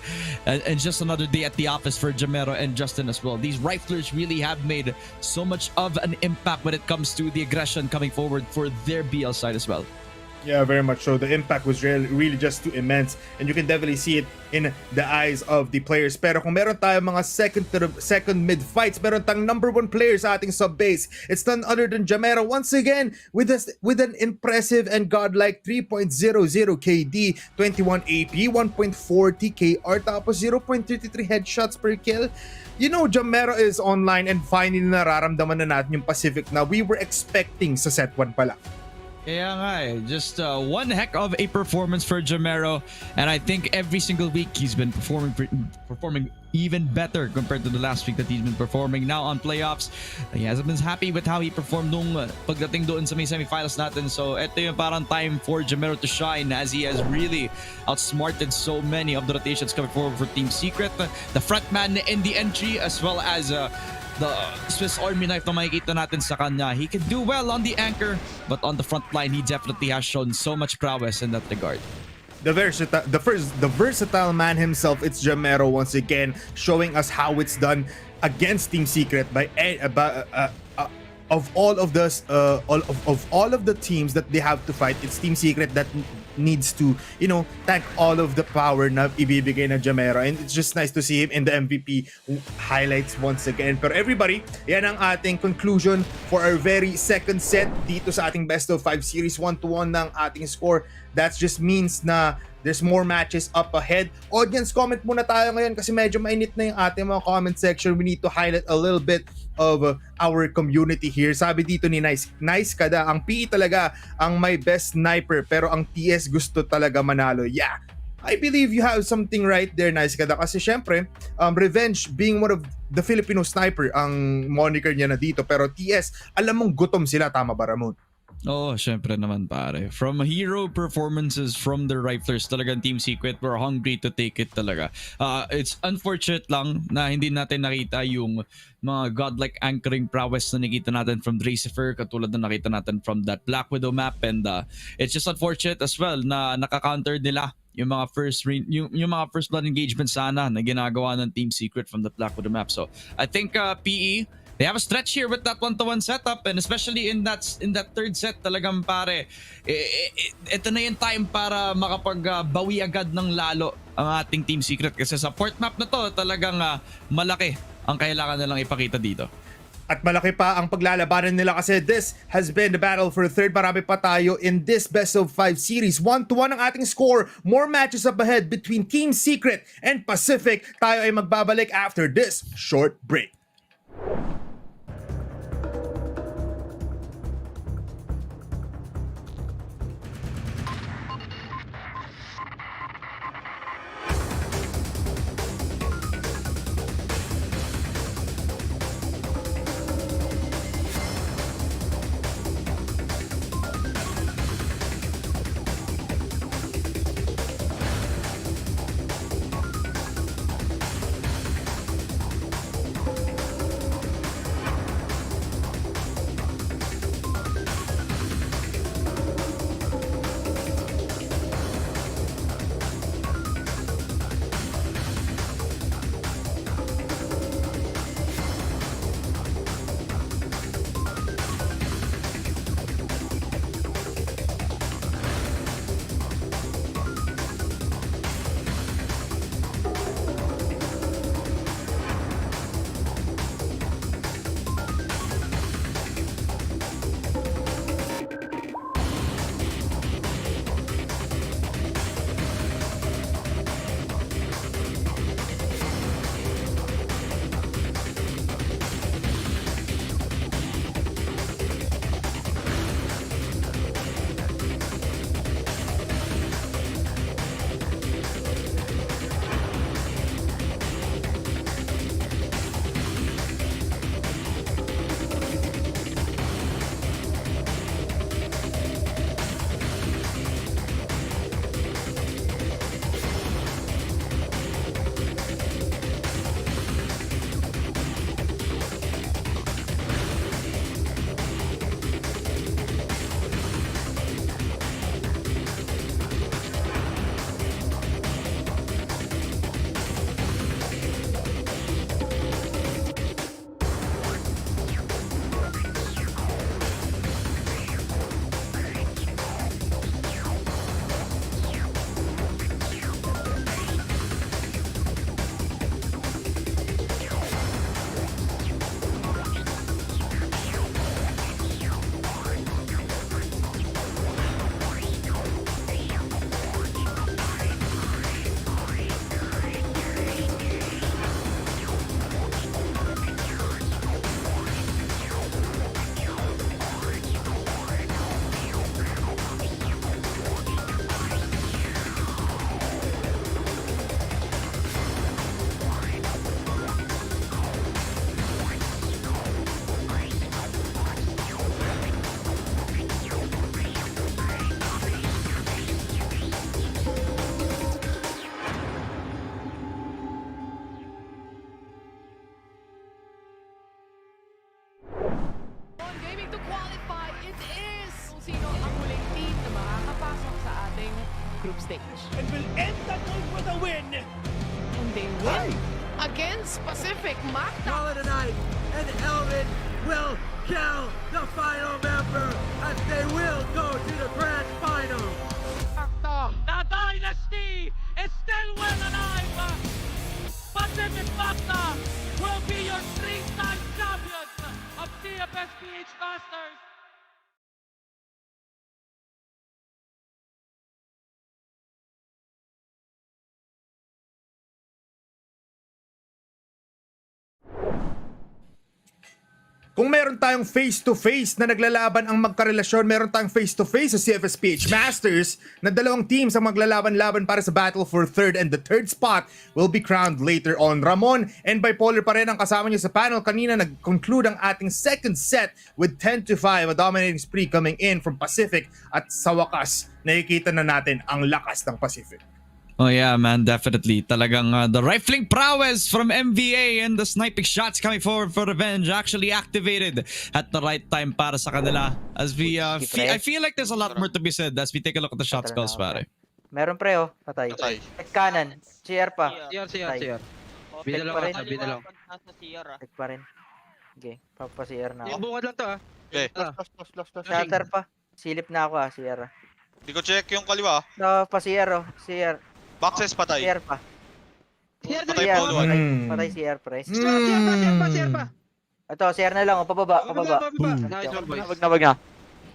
just another day at the office for Jamero and Justin as well. These riflers really have made so much of an impact when it comes to the aggression coming forward for their BL side as well. Yeah, very much so. The impact was really just too immense, and you can definitely see it in the eyes of the players. Pero kung meron tayo mga second mid fights, meron tayong number 1 player sa ating sub base. It's none other than Jamero once again with an impressive and godlike 3.00 KD, 21 AP, 1.40 KR, tapos 0.33 headshots per kill. You know, Jamero is online and finally nararamdaman na natin yung Pacific na we were expecting sa set 1 pa lang. Kaya nga eh, just one heck of a performance for Jamero, and I think every single week he's been performing even better compared to the last week that he's been performing. Now on playoffs, he hasn't been happy with how he performed nung pagdating doon sa may semifinals natin. So ito yung parang time for Jamero to shine as he has really outsmarted so many of the rotations coming forward for Team Secret. The frontman in the entry as well as the Swiss Army knife na makikita natin sa kanya. He can do well on the anchor, but on the front line, he definitely has shown so much prowess in that regard. The versatile man himself, it's Jamero once again, showing us how it's done against Team Secret by of all of the teams that they have to fight. It's Team Secret that needs to, you know, thank all of the power na ibibigay na Jamero, and it's just nice to see him in the MVP highlights once again. Pero everybody, yan ang ating conclusion for our very second set dito sa ating best of 5 series. 1-1 ng ating score. That just means na there's more matches up ahead. Audience, comment muna tayo ngayon kasi medyo mainit na yung ating mga comment section. We need to highlight a little bit of our community here. Sabi dito ni Nice kada, ang PE talaga ang may best sniper pero ang TS gusto talaga manalo. Yeah, I believe you have something right there, Nice kada, kasi syempre Revenge being one of the Filipino sniper ang moniker niya na dito, pero TS alam mong gutom sila, tama ba Ramon? Oh, syempre naman pare. From hero performances from the riflers, talagang Team Secret were hungry to take it talaga. It's unfortunate lang na hindi natin nakita yung mga godlike anchoring prowess na nakita natin from Dracifer, katulad na nakita natin from that Black Widow map, and it's just unfortunate as well na naka-counter nila yung mga yung mga first blood engagement sana na ginagawa ng Team Secret from the Black Widow map. So I think PE, they have a stretch here with that 1-to-1 setup, and especially in that third set talagang pare, ito na yung time para makapagbawi agad ng lalo ang ating Team Secret, kasi sa port map na to talagang malaki ang kailangan nilang ipakita dito. At malaki pa ang paglalabanan nila kasi this has been the battle for third. Marami pa tayo in this best of 5 series. 1-1 ang ating score. More matches up ahead between Team Secret and Pacific. Tayo ay magbabalik after this short break. qualify it is! Kung sino ang huling team na makakapasok sa ating group stage. And will end the group with a win. And they win against Pacific Call Masters. it a night, and Elvin will kill the final member as they will go to the grand final. The dynasty is still well alive. Pacific Masters will be your three-time champions of Cfs Ph Masters. Kung meron tayong face-to-face na naglalaban ang magkarelasyon, meron tayong face-to-face sa Cfs Ph Masters na dalawang teams ang maglalaban-laban para sa battle for third, and the third spot will be crowned later on. Ramon and Bipolar pa rin ang kasama niya sa panel. Kanina nag-conclude ang ating second set with 10-5, a dominating spree coming in from Pacific, at sa wakas, nakikita na natin ang lakas ng Pacific. Oh yeah, man, definitely. Talagang the rifling prowess from MVA and the sniping shots coming forward for revenge actually activated at the right time para sa kanila. As we, I feel like there's a lot more to be said as we take a look at the shot spells, pare. Meron pre oh, patay. At kanan, CR pa. CR. Binalong pa rin. Binalong. Tek pa rin. Okay, papa-CR na ako. Bungad lang to ah. Okay. Shutter pa. Silip na ako CR. Hindi ko check yung kaliwa. No, pa-CR CR. Boxes patay. CR pa. Patay Paul one. Patay CR pre. CR pa. Ito, CR na lang, pababa. Nice one boys. Wag na.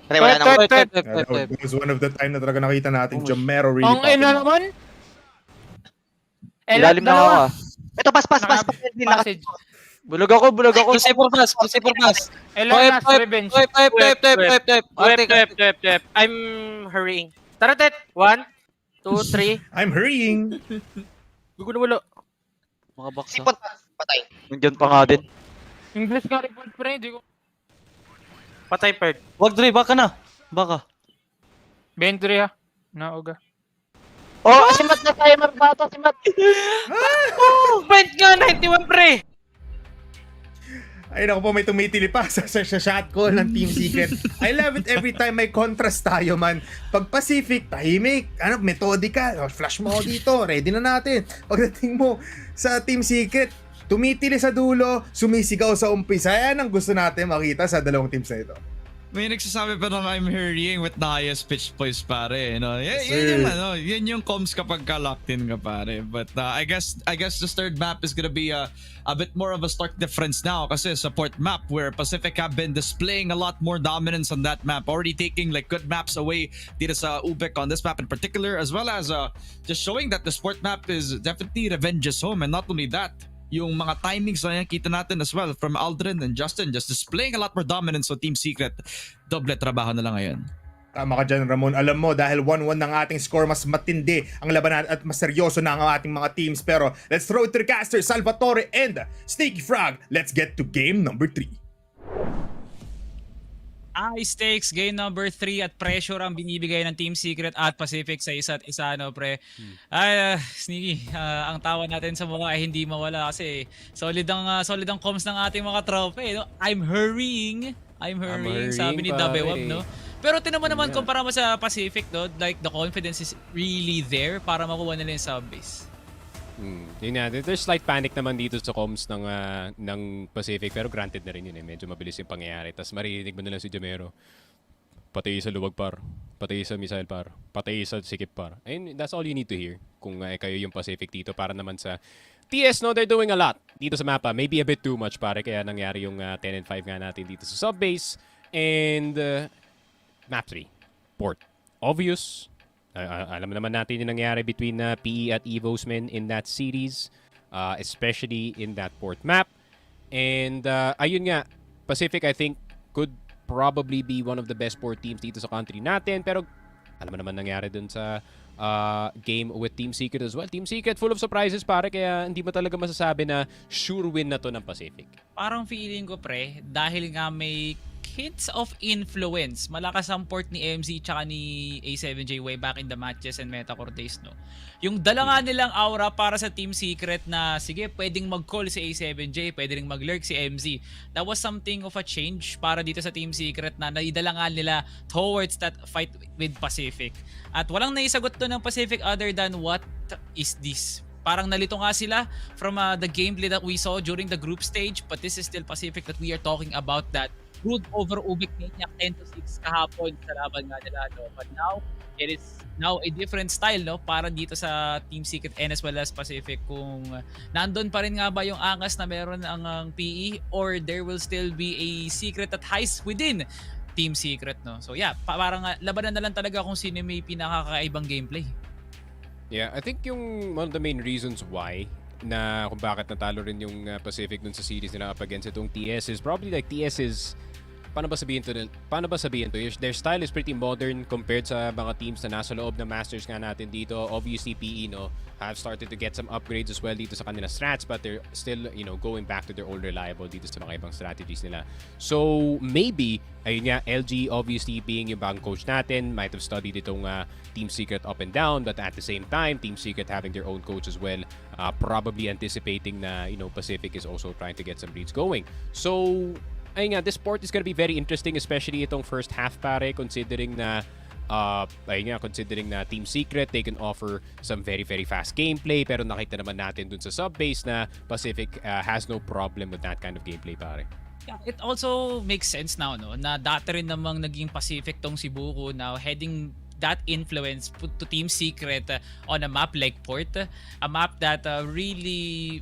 Try, wala na. That was one of the time na talaga nakita natin Jamero really Ang ina popping. naman! Ilalim na ako ah. Ito, pas. Passage. Bulog ako. Super fast. Elan nas revenge. Wait. I'm hurrying. Tara, Tet. 1, 2, 3. I'm hurrying. Gugulo. Mga box ah. Nandiyan pa nga din. English nga report pre, di ko. Patay, Perd. Wag Dre, baka na. Baka. Bentry ha. Nauga. Oh, si Matt na tayo magbata, si Matt. Point nga, 91, pre. Ay naku po, may tumitili pa sa shot call ng Team Secret. I love it every time may contrast tayo, man. Pag Pacific, tahimik, metodika, flash mo ako dito, ready na natin. Pagdating mo sa Team Secret, tumitili sa dulo, sumisigaw sa umpisa. Yan ang gusto natin makita sa dalawang teams na ito. May nagsasabi pa na I'm hurrying with the highest pitch voice, pare. You know, yan yung comms kapag ka-locked in ka, pare. But I guess this third map is gonna be a bit more of a stark difference now kasi support map where Pacific have been displaying a lot more dominance on that map, already taking like good maps away dito sa UBEC on this map in particular, as well as just showing that the sport map is definitely revenge's home. And not only that, yung mga timings na nakita natin as well from Aldrin and Justin just displaying a lot more dominance on Team Secret. Doble trabaho na lang ngayon. Tama ka dyan, Ramon. Alam mo, dahil 1-1 ng ating score, mas matindi ang labanan at mas seryoso na ang ating mga teams. Pero let's throw it to the caster, Salvatore and Sneaky Frog. Let's get to game number 3. High stakes, game number 3 at pressure ang binibigay ng Team Secret at Pacific sa isa't isa, no, pre. Ay, Sneaky, ang tawa natin sa mukha ay hindi mawala kasi solid ang comms ng ating mga tropa, no? I'm hurrying, sabi ni Dabewab, no? Pero tinan mo naman, kumpara mo sa Pacific, no? Like, the confidence is really there para makuha nila yung sub-base. Yun nga, there's slight panic naman dito sa comms ng Pacific, pero granted na rin yun eh. Medyo mabilis yung pangyayari. Tapos maririnig mo na lang si Jamero. Patay sa luwag par, patay sa missile par, patay sa sikip par. And that's all you need to hear kung kayo yung Pacific dito para naman sa TS, no, they're doing a lot dito sa mapa. Maybe a bit too much pare, kaya nangyari yung 10 and 5 nga natin dito sa sub-base. And map 3, port. Obvious. Alam naman natin yung nangyari between PE at EVOS men in that series, especially in that port map. And ayun nga, Pacific I think could probably be one of the best port teams dito sa country natin. Pero alam mo naman nangyari dun sa game with Team Secret as well. Team Secret full of surprises pare, kaya hindi mo talaga masasabi na sure win na to ng Pacific. Parang feeling ko, pre, dahil nga may hints of influence. Malakas ang port ni MZ tsaka ni A7J way back in the matches and metacore days, no? Yung dala nga nilang aura para sa Team Secret na, sige, pwedeng mag-call si A7J, pwede ring mag-lurk si MZ. That was something of a change para dito sa Team Secret na naidala nga nila towards that fight with Pacific. At walang naisagot to ng Pacific other than, what is this? Parang nalito nga sila from the gameplay that we saw during the group stage, but this is still Pacific that we are talking about that ruled over UBECMANIAC 10-6 kahapon sa laban nga nila, no? But now, it is now a different style, no? Para dito sa Team Secret and as well as Pacific, kung nandun pa rin nga ba yung angas na meron ang PE, or there will still be a secret that hides within Team Secret, no? So yeah, parang labanan na lang talaga kung sino may pinakakaibang gameplay. Yeah, I think yung one of the main reasons why na kung bakit natalo rin yung Pacific dun sa series nila up against itong TS is probably like TS is, paano ba sabihin to? Their style is pretty modern compared sa mga teams na nasa loob ng Masters nga natin dito. Obviously, PE, no, have started to get some upgrades as well dito sa kanila strats, but they're still, you know, going back to their old reliable dito sa mga ibang strategies nila. So, maybe, ayun nga, LG obviously being yung bagong coach natin, might have studied itong Team Secret up and down, but at the same time, Team Secret having their own coach as well, probably anticipating na, you know, Pacific is also trying to get some leads going. So, ayun nga, this sport is gonna be very interesting, especially itong first half, pare, considering na considering na Team Secret, they can offer some very, very fast gameplay, pero nakita naman natin dun sa sub-base na Pacific has no problem with that kind of gameplay, pare. Yeah, it also makes sense now, no, na dati rin namang naging Pacific tong si Buko, now heading that influence to Team Secret on a map like Port, a map that really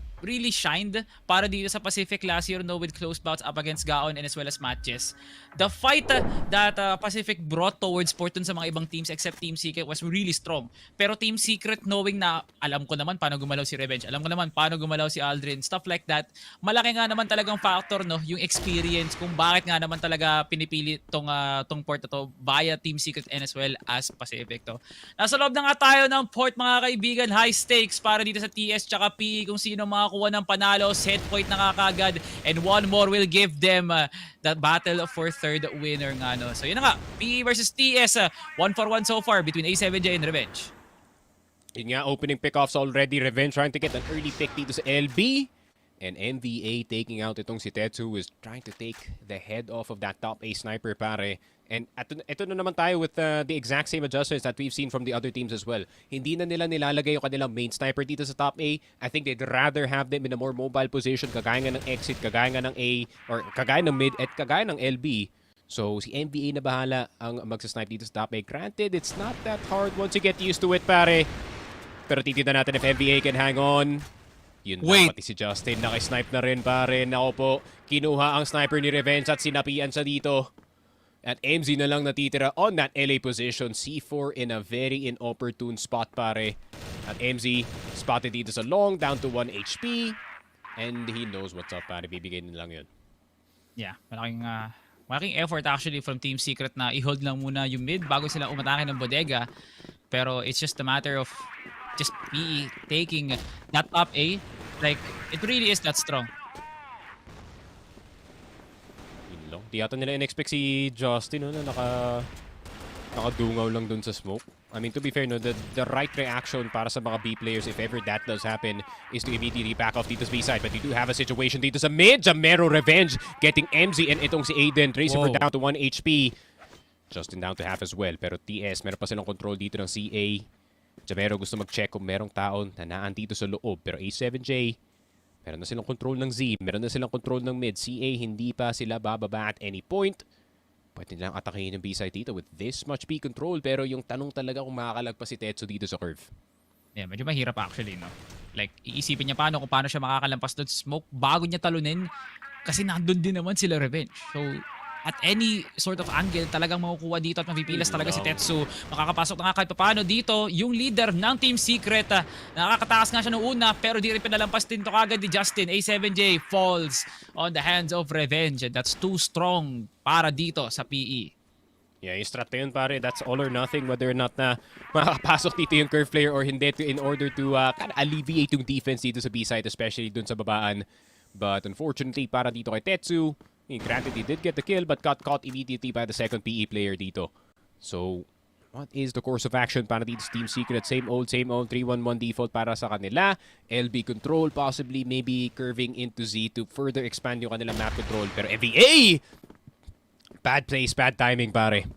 shined para dito sa Pacific last year, no, with close bouts up against Gaon and as well as matches. The fight that Pacific brought towards Port dun sa mga ibang teams except Team Secret was really strong. Pero Team Secret, knowing na alam ko naman paano gumalaw si Revenge, alam ko naman paano gumalaw si Aldrin, stuff like that, malaki nga naman talagang factor, no, yung experience kung bakit nga naman talaga pinipili tong Port na to via Team Secret and as well as Pacific to. Nasa loob na nga tayo ng Port, mga kaibigan, high stakes para dito sa TS tsaka PE, kung sino makakuha ng panalo, set point na kagad, and one more will give them that battle for third winner nga, no. So yun na nga, PE versus TS, 1-for-1 so far between A7J and Revenge. Yun nga, opening pickoffs already. Revenge trying to get an early pick dito sa LB. And MVA taking out itong si Tetsu, who is trying to take the head off of that top A sniper, pare. And ito na naman tayo with the exact same adjustments that we've seen from the other teams as well. Hindi na nila nilalagay yung kanilang main sniper dito sa top A. I think they'd rather have them in a more mobile position, kagaya nga ng exit, kagaya nga ng A, or kagaya ng mid, at kagaya ng LB. So si MVA na bahala ang magsasnipe dito sa top A. Granted, it's not that hard once you get used to it, pare. Pero titignan natin if MVA can hang on. Yun na, pati si Justin nakisnipe na rin, pare. Nako po, kinuha ang sniper ni Revenge at sinapian siya dito. At MZ na lang natitira on that LA position. C4 in a very inopportune spot, pare. At MZ spotted dito sa long, down to 1 HP. And he knows what's up, pare. Bibigay na lang yun. Yeah, malaking effort actually from Team Secret na i-hold lang muna yung mid bago sila umatake ng bodega. Pero it's just a matter of just PE taking that top A. Like, it really is that strong. Di yata nila in-expect si Justin, no, na nakadungaw lang dun sa smoke. I mean, to be fair, no, the right reaction para sa mga B players, if ever that does happen, is to immediately back off dito sa B side. But you do have a situation dito sa mid. Jamero Revenge getting MZ and itong si Aiden. Tracer for down to 1 HP. Justin down to half as well. Pero TS, meron pa silang control dito ng CA. Jamero gusto mag-check kung merong taon na naan dito sa loob. Pero A7J, meron na silang control ng Z. Meron na silang control ng mid. CA, hindi pa sila bababa at any point. Pwede nilang atakihin yung B-side dito with this much B control. Pero yung tanong talaga kung makakalagpas si Tetsu dito sa curve. Yeah, medyo mahirap actually, no? Like, iisipin niya kung paano siya makakalampas doon smoke bago niya talunin. Kasi nandun din naman sila Revenge. So, at any sort of angle, talagang makukuha dito at mapipilas talaga si Tetsu. Makakapasok na nga kahit paano dito yung leader ng Team Secret. Nakakatakas nga siya noong una, pero di rin pinalampas din to kagad ni Justin. A7J falls on the hands of Revenge. That's too strong para dito sa PE. Yeah, yung strat na yun, pare, that's all or nothing, whether or not na makakapasok dito yung curve player or hindi, in order to kind of alleviate yung defense dito sa B-side, especially dun sa babaan. But unfortunately, para dito kay Tetsu, Granted, he did get the kill but got caught immediately by the second PE player dito. So, what is the course of action para dito sa Team Secret? Same old 3-1-1 default para sa kanila. LB control, possibly maybe curving into Z to further expand yung kanilang map control. Pero MVA! Bad place, bad timing pare.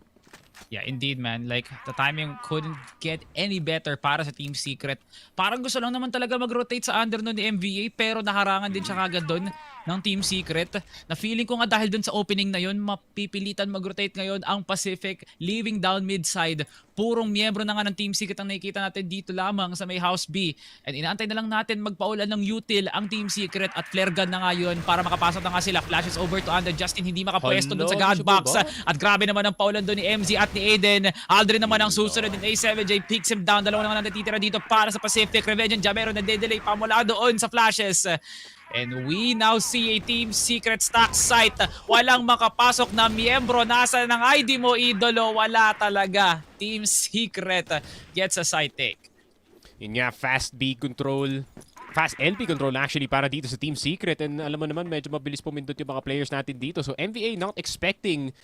Yeah, indeed, man. Like, the timing couldn't get any better para sa Team Secret. Parang gusto lang naman talaga mag-rotate sa under nun ni MVA, pero nakarangan din siya kagad doon ng Team Secret. Na feeling ko nga dahil dun sa opening na yun, mapipilitan mag-rotate ngayon ang Pacific, leaving down mid-side. Purong miyembro na nga ng Team Secret ang nakikita natin dito lamang sa may House B. And inaantay na lang natin magpaulan ng util ang Team Secret at flare gun na nga yun para makapasok na nga sila. Flashes over to under. Justin hindi makapwesto dun sa God box. At grabe naman ang paulan doon ni MZ at ni Aiden. Aldrin naman ang susunod din. A7J picks him down. Dalawa naman ang natitira dito para sa Pacific. Revenge and Jamero nade-delay pa mula doon sa flashes. And we now see a Team Secret stock site. Walang makapasok na miyembro. Nasa ng ID mo, idolo? Wala talaga. Team Secret gets a site take. Yun nga, fast B control. Fast LP control actually para dito sa Team Secret. And alam mo naman, medyo mabilis pumindot yung mga players natin dito. So MVA not expecting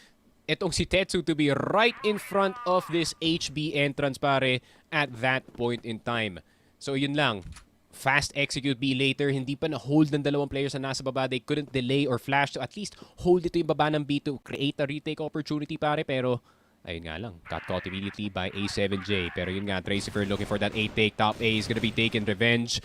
itong si Tetsu to be right in front of this HB entrance pare at that point in time. So yun lang. Fast execute B later. Hindi pa na-hold ng dalawang players na nasa baba. They couldn't delay or flash to at least hold ito yung baba ng B to create a retake opportunity pare. Pero ayun nga lang. Got caught immediately by A7J. Pero yun nga, Tracifer looking for that 8 take. Top A is gonna be taken revenge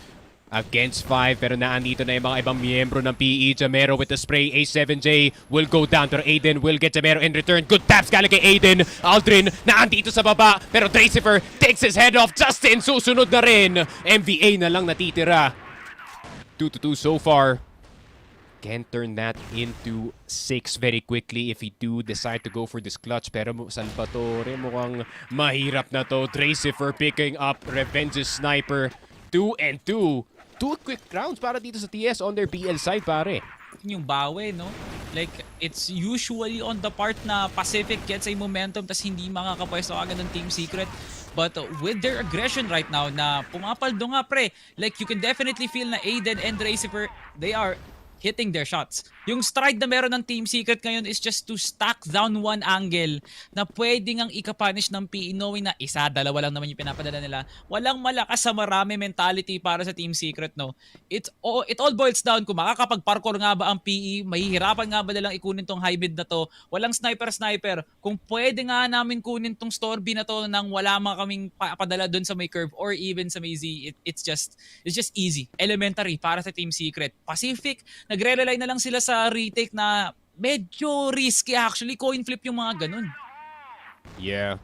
against 5, pero naandito na yung mga ibang miyembro ng PE. Jamero with the spray. A7J will go down, pero Aiden will get Jamero in return. Good taps galing kay Aiden. Aldrin naandito sa baba, pero Tracifer takes his head off. Justin susunod na rin. MVA na lang natitira. 2-2 so far. Can turn that into 6 very quickly if he do decide to go for this clutch. Pero Salvatore mukhang mahirap na to. Tracifer picking up Revenge's sniper. 2 and 2. 2 quick rounds para dito sa TS on their BL side pare. Yung bawi, no? Like, it's usually on the part na Pacific gets a momentum tas hindi makakapwesto agad ng Team Secret. But with their aggression right now na pumapaldo nga pre, like you can definitely feel na Aiden and Tracifer, they are hitting their shots. Yung stride na meron ng Team Secret ngayon is just to stack down one angle na pwede ngang ikapunish ng PE knowing na isa, dalawa lang naman yung pinapadala nila. Walang malakas sa marami mentality para sa Team Secret, no? It all boils down kung makakapag-parkour nga ba ang PE, mahihirapan nga ba nilang ikunin tong high mid na to, walang sniper-sniper. Kung pwede nga namin kunin tong Storby na to nang wala mga kaming padala dun sa may curve or even sa may Z, it's just easy. Elementary para sa Team Secret. Pacific, nagre-rely na lang sila sa retake na medyo risky actually. Coin flip yung mga ganun. Yeah.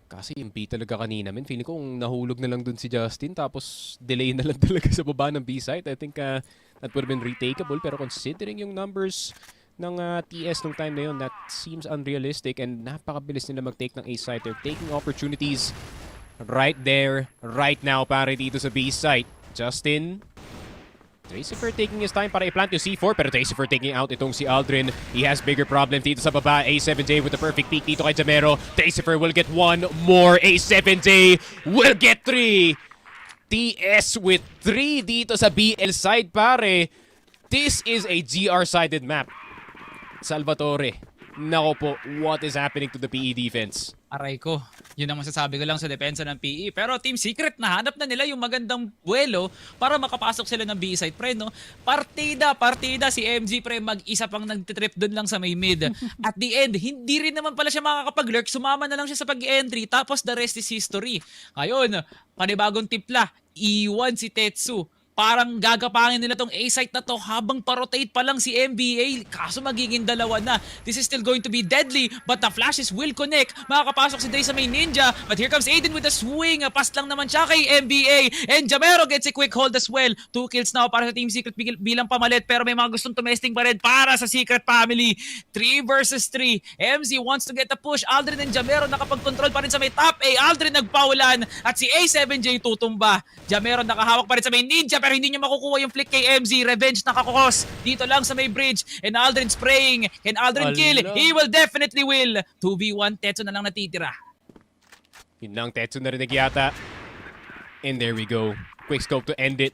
Kasi yung B talaga kanina, man. Feeling ko kung nahulog na lang dun si Justin tapos delay na lang talaga sa baba ng B site. I think that would have been retakeable. Pero considering yung numbers ng TS nung time na yun, that seems unrealistic and napakabilis nila mag-take ng A site. They're taking opportunities right there, right now para dito sa B site. Justin, Tracifer taking his time para i-plant yung C4, pero Tracifer taking out itong si Aldrin. He has bigger problems dito sa baba. A7J with the perfect peek dito kay Jamero. Tracifer will get one more. A7J will get 3. TS with 3 dito sa BL side, pare. This is a GR-sided map. Salvatore, nako po, what is happening to the PE defense? Aray ko, yun ang masasabi ko lang sa depensa ng PE. Pero Team Secret, nahanap na nila yung magandang buwelo para makapasok sila ng B-side, pre, no? Partida si MG, pre, mag-isa pang nagtitrip dun lang sa may mid. At the end, hindi rin naman pala siya makakapag-lurk, sumama na lang siya sa pag-entry, tapos the rest is history. Ngayon, panibagong tipla, iwan si Tetsu. Parang gagapangin nila tong A-site na to habang parotate pa lang si MBA. Kaso magiging dalawa na. This is still going to be deadly, but the flashes will connect. Makakapasok si Day sa may ninja. But here comes Aiden with a swing. Pass lang naman siya kay MBA. And Jamero gets a quick hold as well. 2 kills now para sa Team Secret bilang pamalit. Pero may mga gustong tumesting pa rin para sa Secret Family. 3 versus 3. MZ wants to get a push. Aldrin and Jamero nakapag-control pa rin sa may top A. Aldrin nagpaulan. At si A7J tutumba. Jamero nakahawak pa rin sa may ninja. Pero hindi niya makukuha yung flick kay MZ. Revenge nakakukos. Dito lang sa may bridge. And Aldrin spraying. Can Aldrin kill? He will definitely will. 2v1. Tetsu na lang natitira. Yun lang, Tetsu narinig yata. And there we go. Quick scope to end it.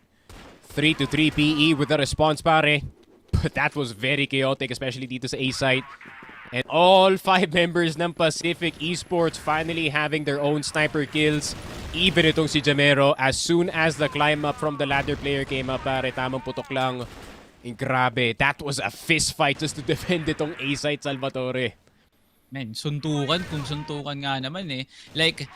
3-3 PE with the response, pare. That was very chaotic, especially dito sa A site. And all 5 members ng Pacific Esports finally having their own sniper kills. Even itong si Jamero, as soon as the climb up from the ladder player came up, pare, tamang putok lang. Grabe, that was a fist fight just to defend itong A site, Salvatore. Men, suntukan kung suntukan nga naman eh. Like,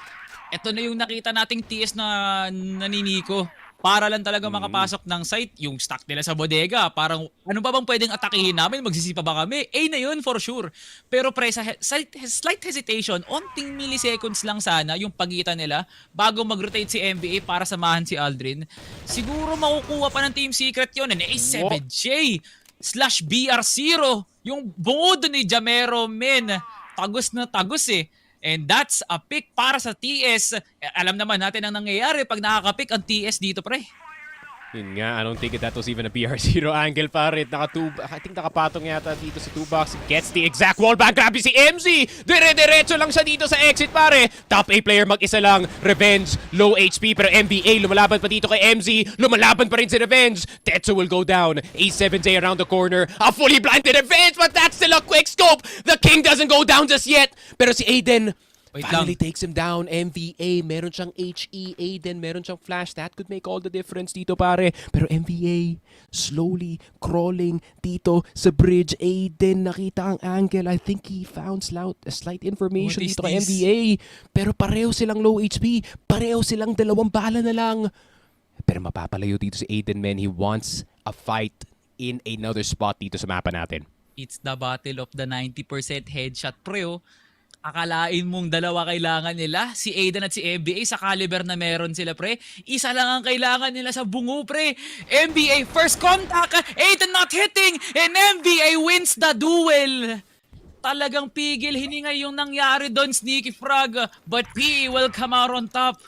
eto na yung nakita nating TS na naniniko. Para lang talaga makapasok ng site, yung stock nila sa bodega. Parang, ano pa bang pwedeng atakihin namin? Magsisipa ba kami? Na yun for sure. Pero pre, sa slight hesitation, onting milliseconds lang sana yung pagitan nila bago mag-rotate si NBA para samahan si Aldrin. Siguro makukuha pa ng Team Secret yun. And A7J/BR0. Yung bungo ni Jamero, men. Tagos na tagos eh. And that's a pick para sa TS. Alam naman natin ang nangyayari pag nakaka-pick ang TS dito, pre. Yun nga, I don't think that was even a BR0 angle, pare. I think nakapatong yata dito sa 2-box. Gets the exact wallbang. Grabe si MZ! Dire-diretso lang siya dito sa exit, pare. Top A player mag-isa lang. Revenge, low HP. Pero NBA, lumalaban pa dito kay MZ. Lumalaban pa rin si Revenge. Tetsu will go down. A7J around the corner. A fully blinded Revenge, but that's still a quick scope. The King doesn't go down just yet. Pero si Aiden finally takes him down. MVA, meron siyang HE. Aiden, meron siyang flash. That could make all the difference dito, pare. Pero MVA, slowly crawling dito sa bridge. Aiden, nakita ang angle. I think he found slight information dito kay MVA. Pero pareho silang low HP. Pareho silang 2 bala na lang. Pero mapapalayo dito si Aiden, man. He wants a fight in another spot dito sa mapa natin. It's the battle of the 90% headshot, pre. Akalain mong dalawa kailangan nila, si Aiden at si NBA sa caliber na meron sila, pre. Isa lang ang kailangan nila sa bungo, pre. NBA first contact, Aiden not hitting, and NBA wins the duel. Talagang pigil hininga yung nangyari doon, Sneaky Frog, but PE will come out on top.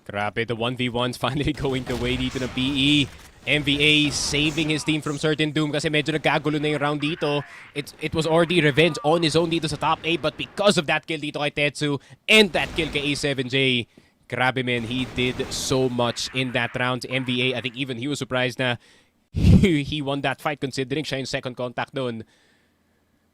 Grabe, the 1v1's finally going the way dito ng PE. MVA saving his team from certain doom kasi medyo nagkagulo na yung round dito. It was already Revenge on his own dito sa top 8, but because of that kill dito kay Tetsu and that kill kay A7J, grabe man, he did so much in that round. MVA, I think even he was surprised na he won that fight considering siya yung second contact doon.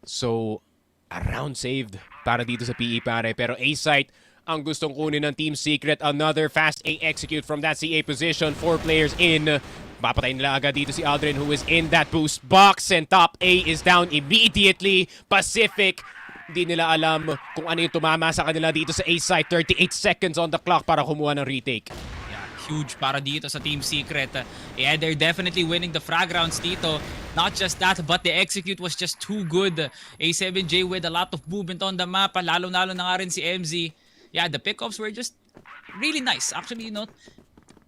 So, a round saved para dito sa PE, pare. Pero A-site ang gustong kunin ng Team Secret. Another fast A execute from that CA position. 4 players in. Papatayin nila agad dito si Aldrin who is in that boost box. And top A is down immediately. Pacific, hindi nila alam kung ano yung tumama sa kanila dito sa A site. 38 seconds on the clock para kumuha ng retake. Yeah, huge para dito sa Team Secret. Yeah, they're definitely winning the frag rounds dito. Not just that, but the execute was just too good. A7J with a lot of movement on the map. Lalo-lalo na nga rin si MZ. Yeah, the pickups were just really nice. Actually, you know,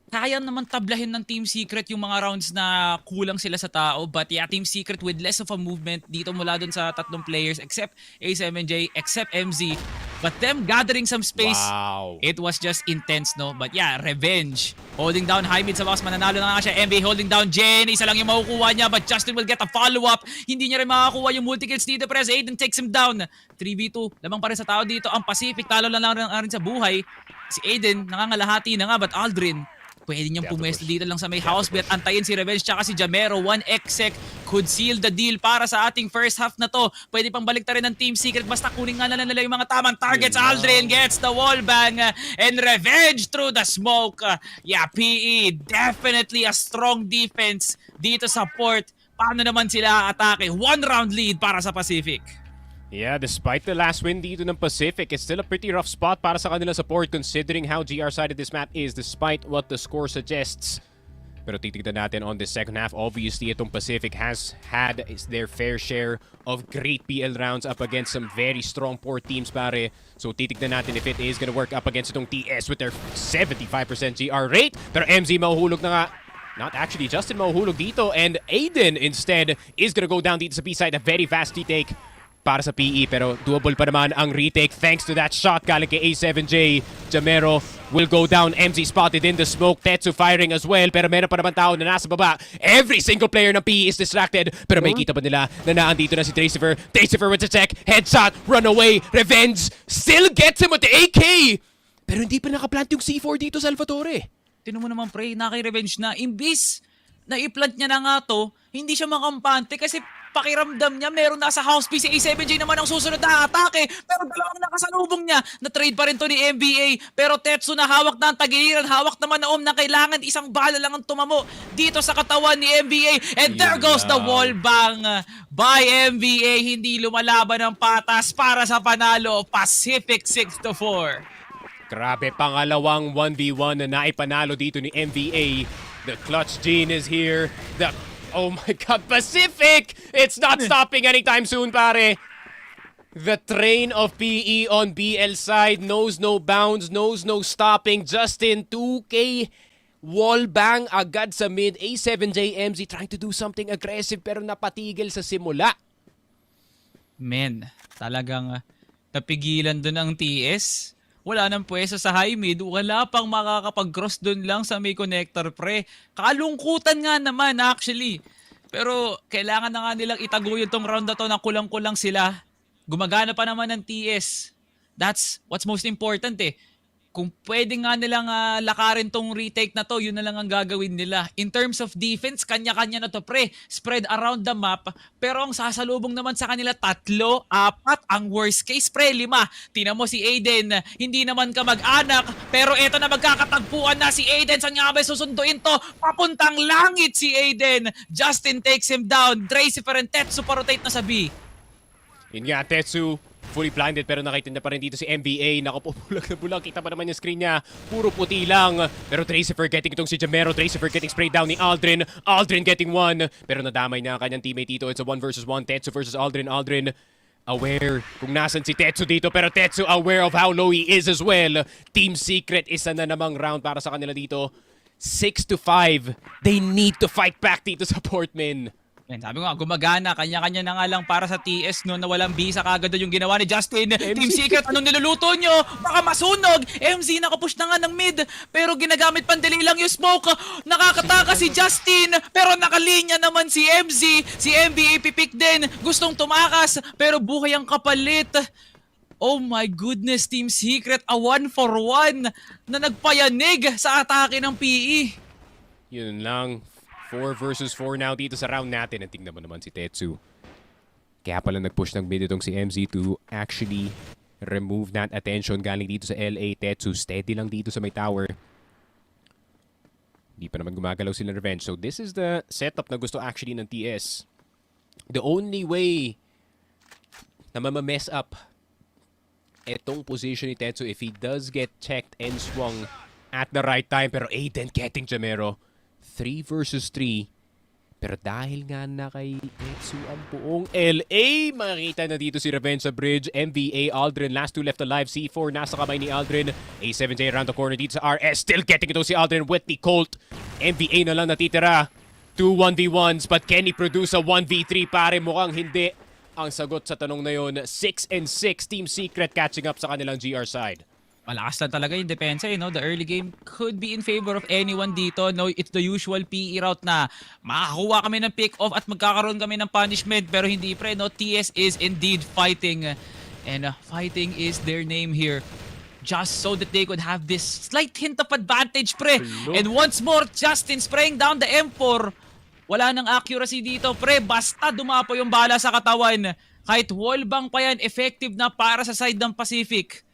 kaya naman tablahin ng Team Secret yung mga rounds na kulang sila sa tao. But yeah, Team Secret with less of a movement dito mula dun sa 3 players except A7J, except MZ. But them gathering some space, wow. It was just intense, no? But yeah, Revenge. Holding down high mid sa box, mananalo na nga siya. MB holding down Jen, isa lang yung makukuha niya. But Justin will get a follow-up. Hindi niya rin makakuha yung multi-kills dito. Pero Aiden takes him down. 3v2, lamang pa rin sa tao dito. Ang Pacific, talo lang rin sa buhay. Si Aiden, nangangalahati na nga. But Aldrin, pwede niyang pumwesto dito lang sa may house bet. Antayin si Revenge tsaka si Jamero. 1 exec could seal the deal para sa ating first half na to. Pwede pang balik ng Team Secret. Basta kunin nga nila yung mga tamang targets. Aldrin gets the wall bang. And Revenge through the smoke. Yeah, PE, definitely a strong defense dito sa port. Paano naman sila atake? 1 round lead para sa Pacific. Yeah, despite the last win dito ng Pacific, it's still a pretty rough spot para sa kanila support considering how GR-sided this map is despite what the score suggests. Pero titignan natin on the second half, obviously itong Pacific has had their fair share of great PL rounds up against some very strong port teams, pare. So titignan natin if it is gonna work up against itong TS with their 75% GR rate. Pero MZ mahuhulog na nga. Not actually, Justin mahuhulog dito and Aiden instead is gonna go down dito sa B-side. A very fast retake para sa PE, pero doable pa naman ang retake thanks to that shot galing kay A7J. Jamero will go down. MZ spotted in the smoke. Tetsu firing as well, pero meron pa naman tao na nasa baba. Every single player ng PE is distracted, pero may kita pa nila na naandito na si Tracifer. Tracifer with the check. Headshot. Runaway. Revenge. Still gets him with the AK. Pero hindi pa nakaplant yung C4 dito, Salvatore. Tinan mo naman, pre, na kay Revenge na. Imbis na-plant niya na nga to, hindi siya makampante kasi pakiramdam niya meron nasa house piece si A7J naman ang susunod na atake pero dalawang nakasalubong niya na trade pa rin to ni NBA pero Tetsu na hawak na ang tagiliran, hawak naman na na kailangan isang bala lang ang tumamo dito sa katawan ni NBA and there goes the wall bang by NBA. Hindi lumalaban ng patas para sa panalo, Pacific 6-4. Grabe, pangalawang 1v1 na naipanalo dito ni MVA. The clutch gene is here. Oh my God, Pacific! It's not stopping anytime soon, pare. The train of PE on BL side knows no bounds, knows no stopping. Justin, 2K wallbang agad sa mid. A7J MZ trying to do something aggressive pero napatigil sa simula. Men, talagang napigilan doon ang TS. Wala nang pwesto sa high mid, wala pang makakapag-cross doon lang sa may connector, pre. Kalungkutan nga naman actually. Pero kailangan na nga nilang itaguyod tong round na to na kulang-kulang sila. Gumagana pa naman ng TS. That's what's most important eh. Kung pwede nga nilang lakarin tong retake na to, yun na lang ang gagawin nila. In terms of defense, kanya-kanya na to, pre. Spread around the map. Pero ang sasalubong naman sa kanila, 3, 4. Ang worst case, pre, 5. Tingnan mo si Aiden, hindi naman ka mag-anak. Pero eto na magkakatagpuan na si Aiden. Saan nga ba susunduin to? Papuntang langit si Aiden. Justin takes him down. Dracifer and Tetsu pa-rotate na sa B. Yun nga, Tetsu. Fully blinded pero nakita pa rin dito si NBA. Naku po, bulag na bulag. Kita pa naman yung screen niya. Puro puti lang. Pero Dracifer getting itong si Jamero. Dracifer getting sprayed down ni Aldrin. Aldrin getting 1. Pero nadamay na ang kanyang teammate dito. It's a 1 versus 1. Tetsu versus Aldrin. Aldrin aware kung nasan si Tetsu dito. Pero Tetsu aware of how low he is as well. Team Secret, isa na namang round para sa kanila dito. 6-5. They need to fight back dito sa Portman. Man, sabi ko nga, gumagana, kanya-kanya na nga lang para sa TS no, na walang bisa kagad doon yung ginawa ni Justin. Team Secret, anong niluluto nyo? Baka masunog! MZ nakapush na nga ng mid, pero ginagamit pandali lang yung smoke. Nakakataka si Justin, pero nakalinya naman si MZ. Si NBA pipick din, gustong tumakas, pero buhay ang kapalit. Oh my goodness, Team Secret, a 1-for-1 na nagpayanig sa atake ng PE. Yun lang. 4 versus 4 now dito sa round natin. At tingnan mo naman si Tetsu. Kaya pala nag-push ng mid itong si MZ to actually remove that attention galing dito sa LA. Tetsu steady lang dito sa may tower. Hindi pa naman gumagalaw sila revenge. So this is the setup na gusto actually ng TS. The only way na mamamess up etong position ni Tetsu if he does get checked and swung at the right time. Pero Aiden getting Jamero. 3 versus 3. Pero dahil nga na kay Tetsu ang buong LA, makikita na dito si Revenge sa bridge. MVA, Aldrin, last 2 left alive. C4 nasa kamay ni Aldrin. A7J around the corner dito sa RS. Still getting ito si Aldrin with the Colt. MVA na lang natitira. 2 1v1s but can he produce a 1v3? Pare, mukhang hindi. Ang sagot sa tanong na yon, 6-6. Team Secret catching up sa kanilang GR side. Malakas lang talaga yung depensa, no? The early game could be in favor of anyone dito. No, it's the usual PE route na makakuha kami ng pick-off at magkakaroon kami ng punishment. Pero hindi, pre, no? TS is indeed fighting. And fighting is their name here. Just so that they could have this slight hint of advantage, pre. And once more, Justin spraying down the M4. Wala nang accuracy dito, pre. Basta dumapo yung bala sa katawan. Kahit wallbang pa yan, effective na para sa side ng Pacific.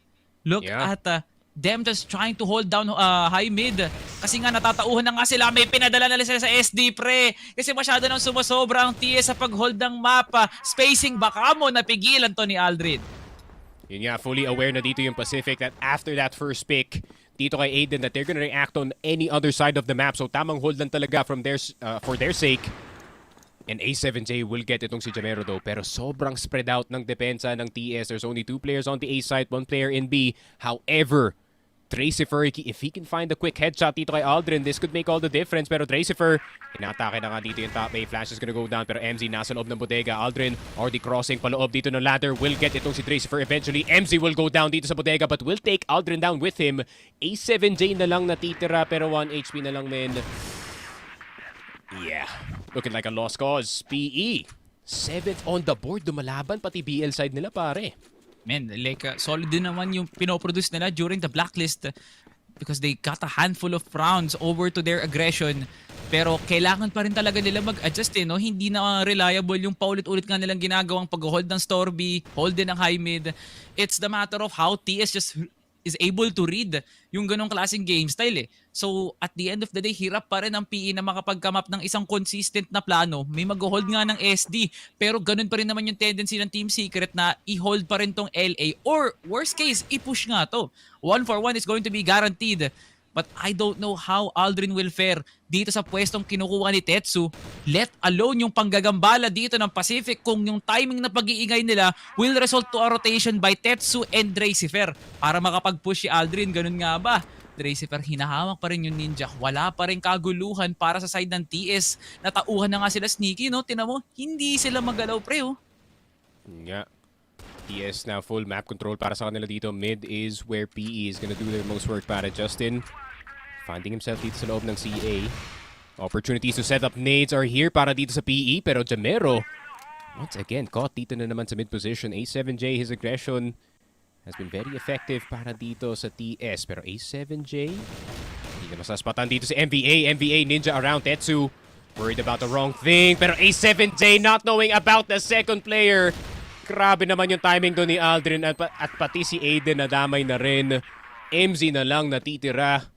Look at them just trying to hold down high mid. Kasi nga natatauhan na nga sila. May pinadala na sila sa SD, pre. Kasi masyado nang sumasobra ang TS sa pag-hold ng map. Spacing, baka mo napigilan to ni Aldrin. Yun nga, fully aware na dito yung Pacific that after that first pick, dito kay Aiden, that they're gonna react on any other side of the map. So tamang hold lang talaga from for their sake. And A7J will get itong si Jamero though. Pero sobrang spread out ng depensa ng TS. There's only 2 players on the A side, 1 player in B. However, Dracifer, if he can find a quick headshot dito kay Aldrin, this could make all the difference. Pero Dracifer, inatake na nga dito yung top A. Flash is gonna go down. Pero MZ nasa loob ng bodega. Aldrin already crossing paloob dito ng ladder. Will get itong si Dracifer eventually. MZ will go down dito sa bodega but will take Aldrin down with him. A7J na lang natitira pero 1 HP na lang, men. Yeah, looking like a lost cause. PE, 7th on the board. Dumalaban pati BL side nila, pare. Man, like solid din naman yung pinoproduce nila during the blacklist. because they got a handful of rounds over to their aggression. Pero kailangan pa rin talaga nila mag-adjust no? Hindi na reliable yung paulit-ulit nga nilang ginagawang pag-hold ng Storby, hold din ng high mid. It's the matter of how TS just is able to read yung ganong klaseng game style eh. So at the end of the day, hirap pa rin ang PE na makapag-come up ng isang consistent na plano. May mag-hold nga ng SD, pero ganun pa rin naman yung tendency ng Team Secret na i-hold pa rin tong LA, or worst case, i-push nga to. 1-for-1 is going to be guaranteed. But I don't know how Aldrin will fare dito sa pwestong kinukuha ni Tetsu, let alone yung panggagambala dito ng Pacific kung yung timing na pag-iingay nila will result to a rotation by Tetsu and Dracifer para makapag-push si Aldrin. Ganun nga ba? Dracifer, hinahamak pa rin yung ninja. Wala pa rin kaguluhan para sa side ng TS. Natauhan na nga sila Sneaky, no? Tinan mo, hindi sila magalaw, pre, oh. Yeah. TS now full map control para sa kanila dito. Mid is where PE is gonna do their most work para Justin. Finding himself dito sa loob ng CA. Opportunities to set up nades are here para dito sa PE, pero Jamero, once again, caught dito na naman sa mid position. A7J, his aggression has been very effective para dito sa TS. Pero A7J, hindi na masaspatan dito si MVA. MVA ninja around Tetsu. Worried about the wrong thing, pero A7J not knowing about the second player. Grabe naman yung timing doon ni Aldrin at pati si Aiden nadamay na rin. MZ na lang natitira.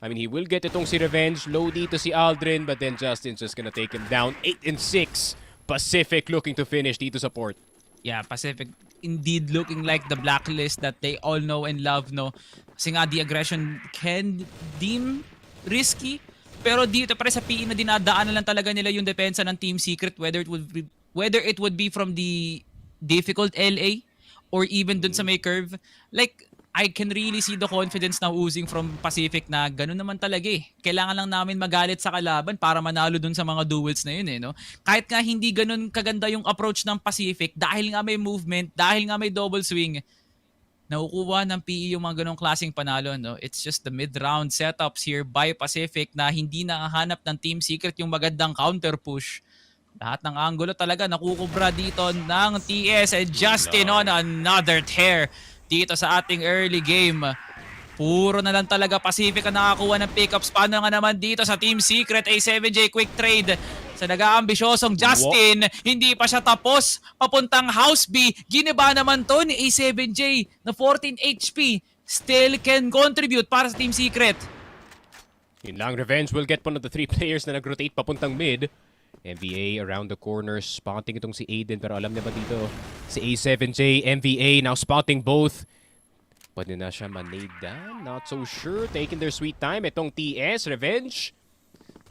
I mean, he will get itong si Revenge. Low dito si Aldrin, but then Justin's just gonna take him down. 8-6. Pacific looking to finish dito sa port. Yeah, Pacific indeed looking like the blacklist that they all know and love, no? Kasi nga, the aggression can deem risky. Pero dito pare sa PE na dinadaan na lang talaga nila yung depensa ng Team Secret, whether it would be from the difficult LA or even dun sa may curve. Like, I can really see the confidence na oozing from Pacific na ganun naman talaga eh. Kailangan lang namin magalit sa kalaban para manalo dun sa mga duels na yun eh, no? Kahit nga hindi ganun kaganda yung approach ng Pacific, dahil nga may movement, dahil nga may double swing, nakukuha ng PE yung mga ganong klaseng panalo, no? It's just the mid-round setups here by Pacific na hindi nakahanap ng Team Secret yung magandang counter push. Lahat ng angulo talaga nakukubra dito ng TS, and Justin on another tear dito sa ating early game. Puro na lang talaga Pacific ang nakakuha ng pickups. Paano nga naman dito sa Team Secret? A7J quick trade sa nag-aambisyosong Justin. Hindi pa siya tapos. Papuntang House B. Giniba naman to ni A7J na 14 HP. Still can contribute para sa Team Secret. Yun lang, Revenge will get one of the 3 players na nag-rotate papuntang mid. MVA around the corner, spotting itong si Aiden, pero alam niya ba dito si A7J, MVA now spotting both. Pwede na siya manade down, not so sure, taking their sweet time. Itong TS, Revenge,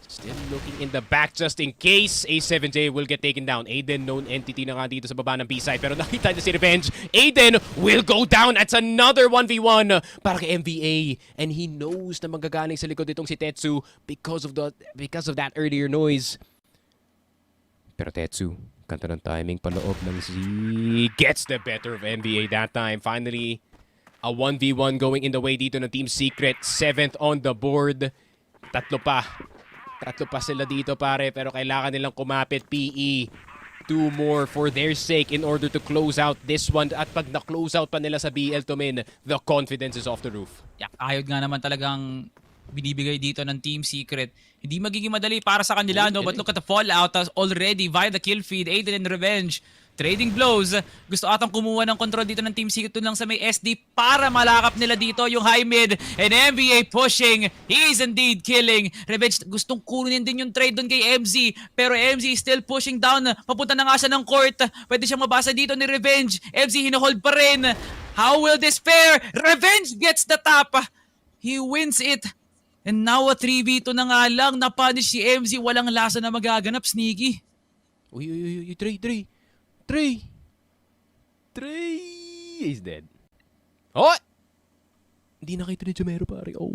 still looking in the back just in case. A7J will get taken down. Aiden, known entity na nga dito sa baba ng B-side, pero nakita niya si Revenge. Aiden will go down at another 1v1 para kay MVA, and he knows na magagaling sa likod itong si Tetsu because of that earlier noise. Pero Tetsu, kanta ng timing paloob ng Z. Gets the better of MVA that time. Finally, a 1v1 going in the way dito ng Team Secret. 7th on the board. Tatlo pa sila dito pare, pero kailangan nilang kumapit. PE, 2 more for their sake in order to close out this one. At pag na-close out pa nila sa BL to min, the confidence is off the roof. Ayod nga naman talagang binibigay dito ng Team Secret. Hindi magiging madali para sa kanila, no? But look at the fallout already via the kill feed. Aiden and Revenge trading blows. Gusto atang kumuha ng control dito ng Team Secret lang sa may SD para malakap nila dito yung high mid. And MVA pushing. He is indeed killing. Revenge gustong kunin din yung trade doon kay MZ. Pero MZ is still pushing down. Papunta na nga siya ng court. Pwede siyang mabasa dito ni Revenge. MZ hinohold pa rin. How will this fare? Revenge gets the top. He wins it. And now a 3v2 na nga lang, na-punish si MZ, walang lasa na magaganap, Sneaky. Uy, Trey! He's dead. Oh! Hindi nakita ni Jamero pare. Oh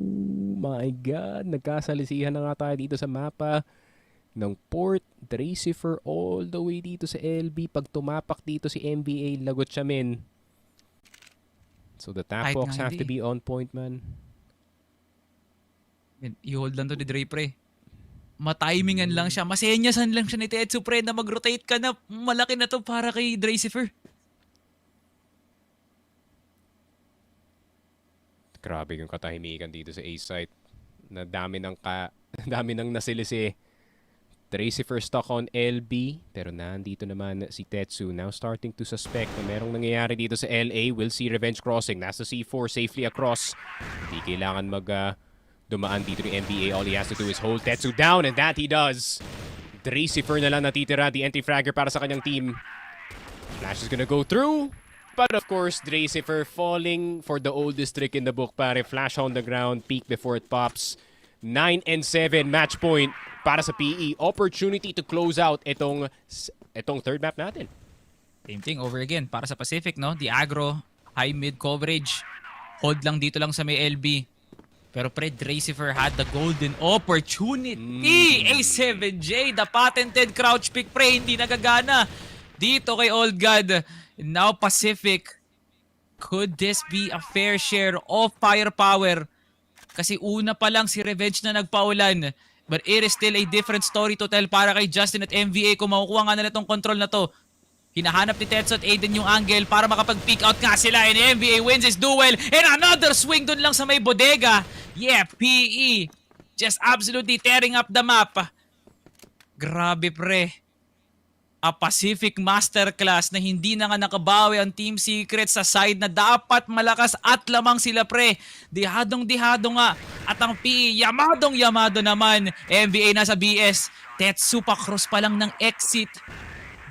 my God. Nagkasalisihan na nga tayo dito sa mapa ng port. Dracifer all the way dito sa LB. Pag tumapak dito si MBA, lagot siya men. So the tapoks have to be on point, man. I-hold lang to ni Dre, pre. Matimingan lang siya. Masenyasan lang siya ni Tetsu, pre, na mag-rotate ka na. Malaki na to para kay Dracifer. Grabe yung katahimikan dito sa A site. Na dami ng nasilisi. Tracy first stock on LB, pero nandito naman si Tetsu now starting to suspect na merong nangyayari dito sa LA. We'll see revenge crossing. Nasa C4 safely across. Hindi kailangan dumaan dito ni NBA. All he has to do is hold Tetsu down, and that he does. Tracy na lang natitira, the entry fragger para sa kanyang team. Flash is gonna go through. But of course, Dracifer falling for the oldest trick in the book, pare. Flash on the ground, peek before it pops. 9-7 match point para sa PE. Opportunity to close out itong third map natin. Same thing over again para sa Pacific, no? The aggro, high mid coverage. Hold lang dito lang sa may LB. Pero pre, Dracifer had the golden opportunity. A7J, the patented crouch pick, pre, hindi nagagana. Dito kay Old God. Now Pacific. Could this be a fair share of firepower? Kasi una pa lang si Revenge na nagpaulan. But it is still a different story to tell para kay Justin at MVA kung makukuha nga nila itong control na to. Hinahanap ni Tetsu at Aiden yung angle para makapag-peek out nga sila, and MVA wins his duel, and another swing dun lang sa may bodega. Yeah, PE just absolutely tearing up the map. Grabe pre. A Pacific masterclass na hindi na nga nakabawi ang Team Secret sa side na dapat malakas at lamang sila pre. Dihadong-dihado nga. At ang PE, yamadong-yamado naman. MVA nasa BS. Tetsu pa cross pa lang ng exit.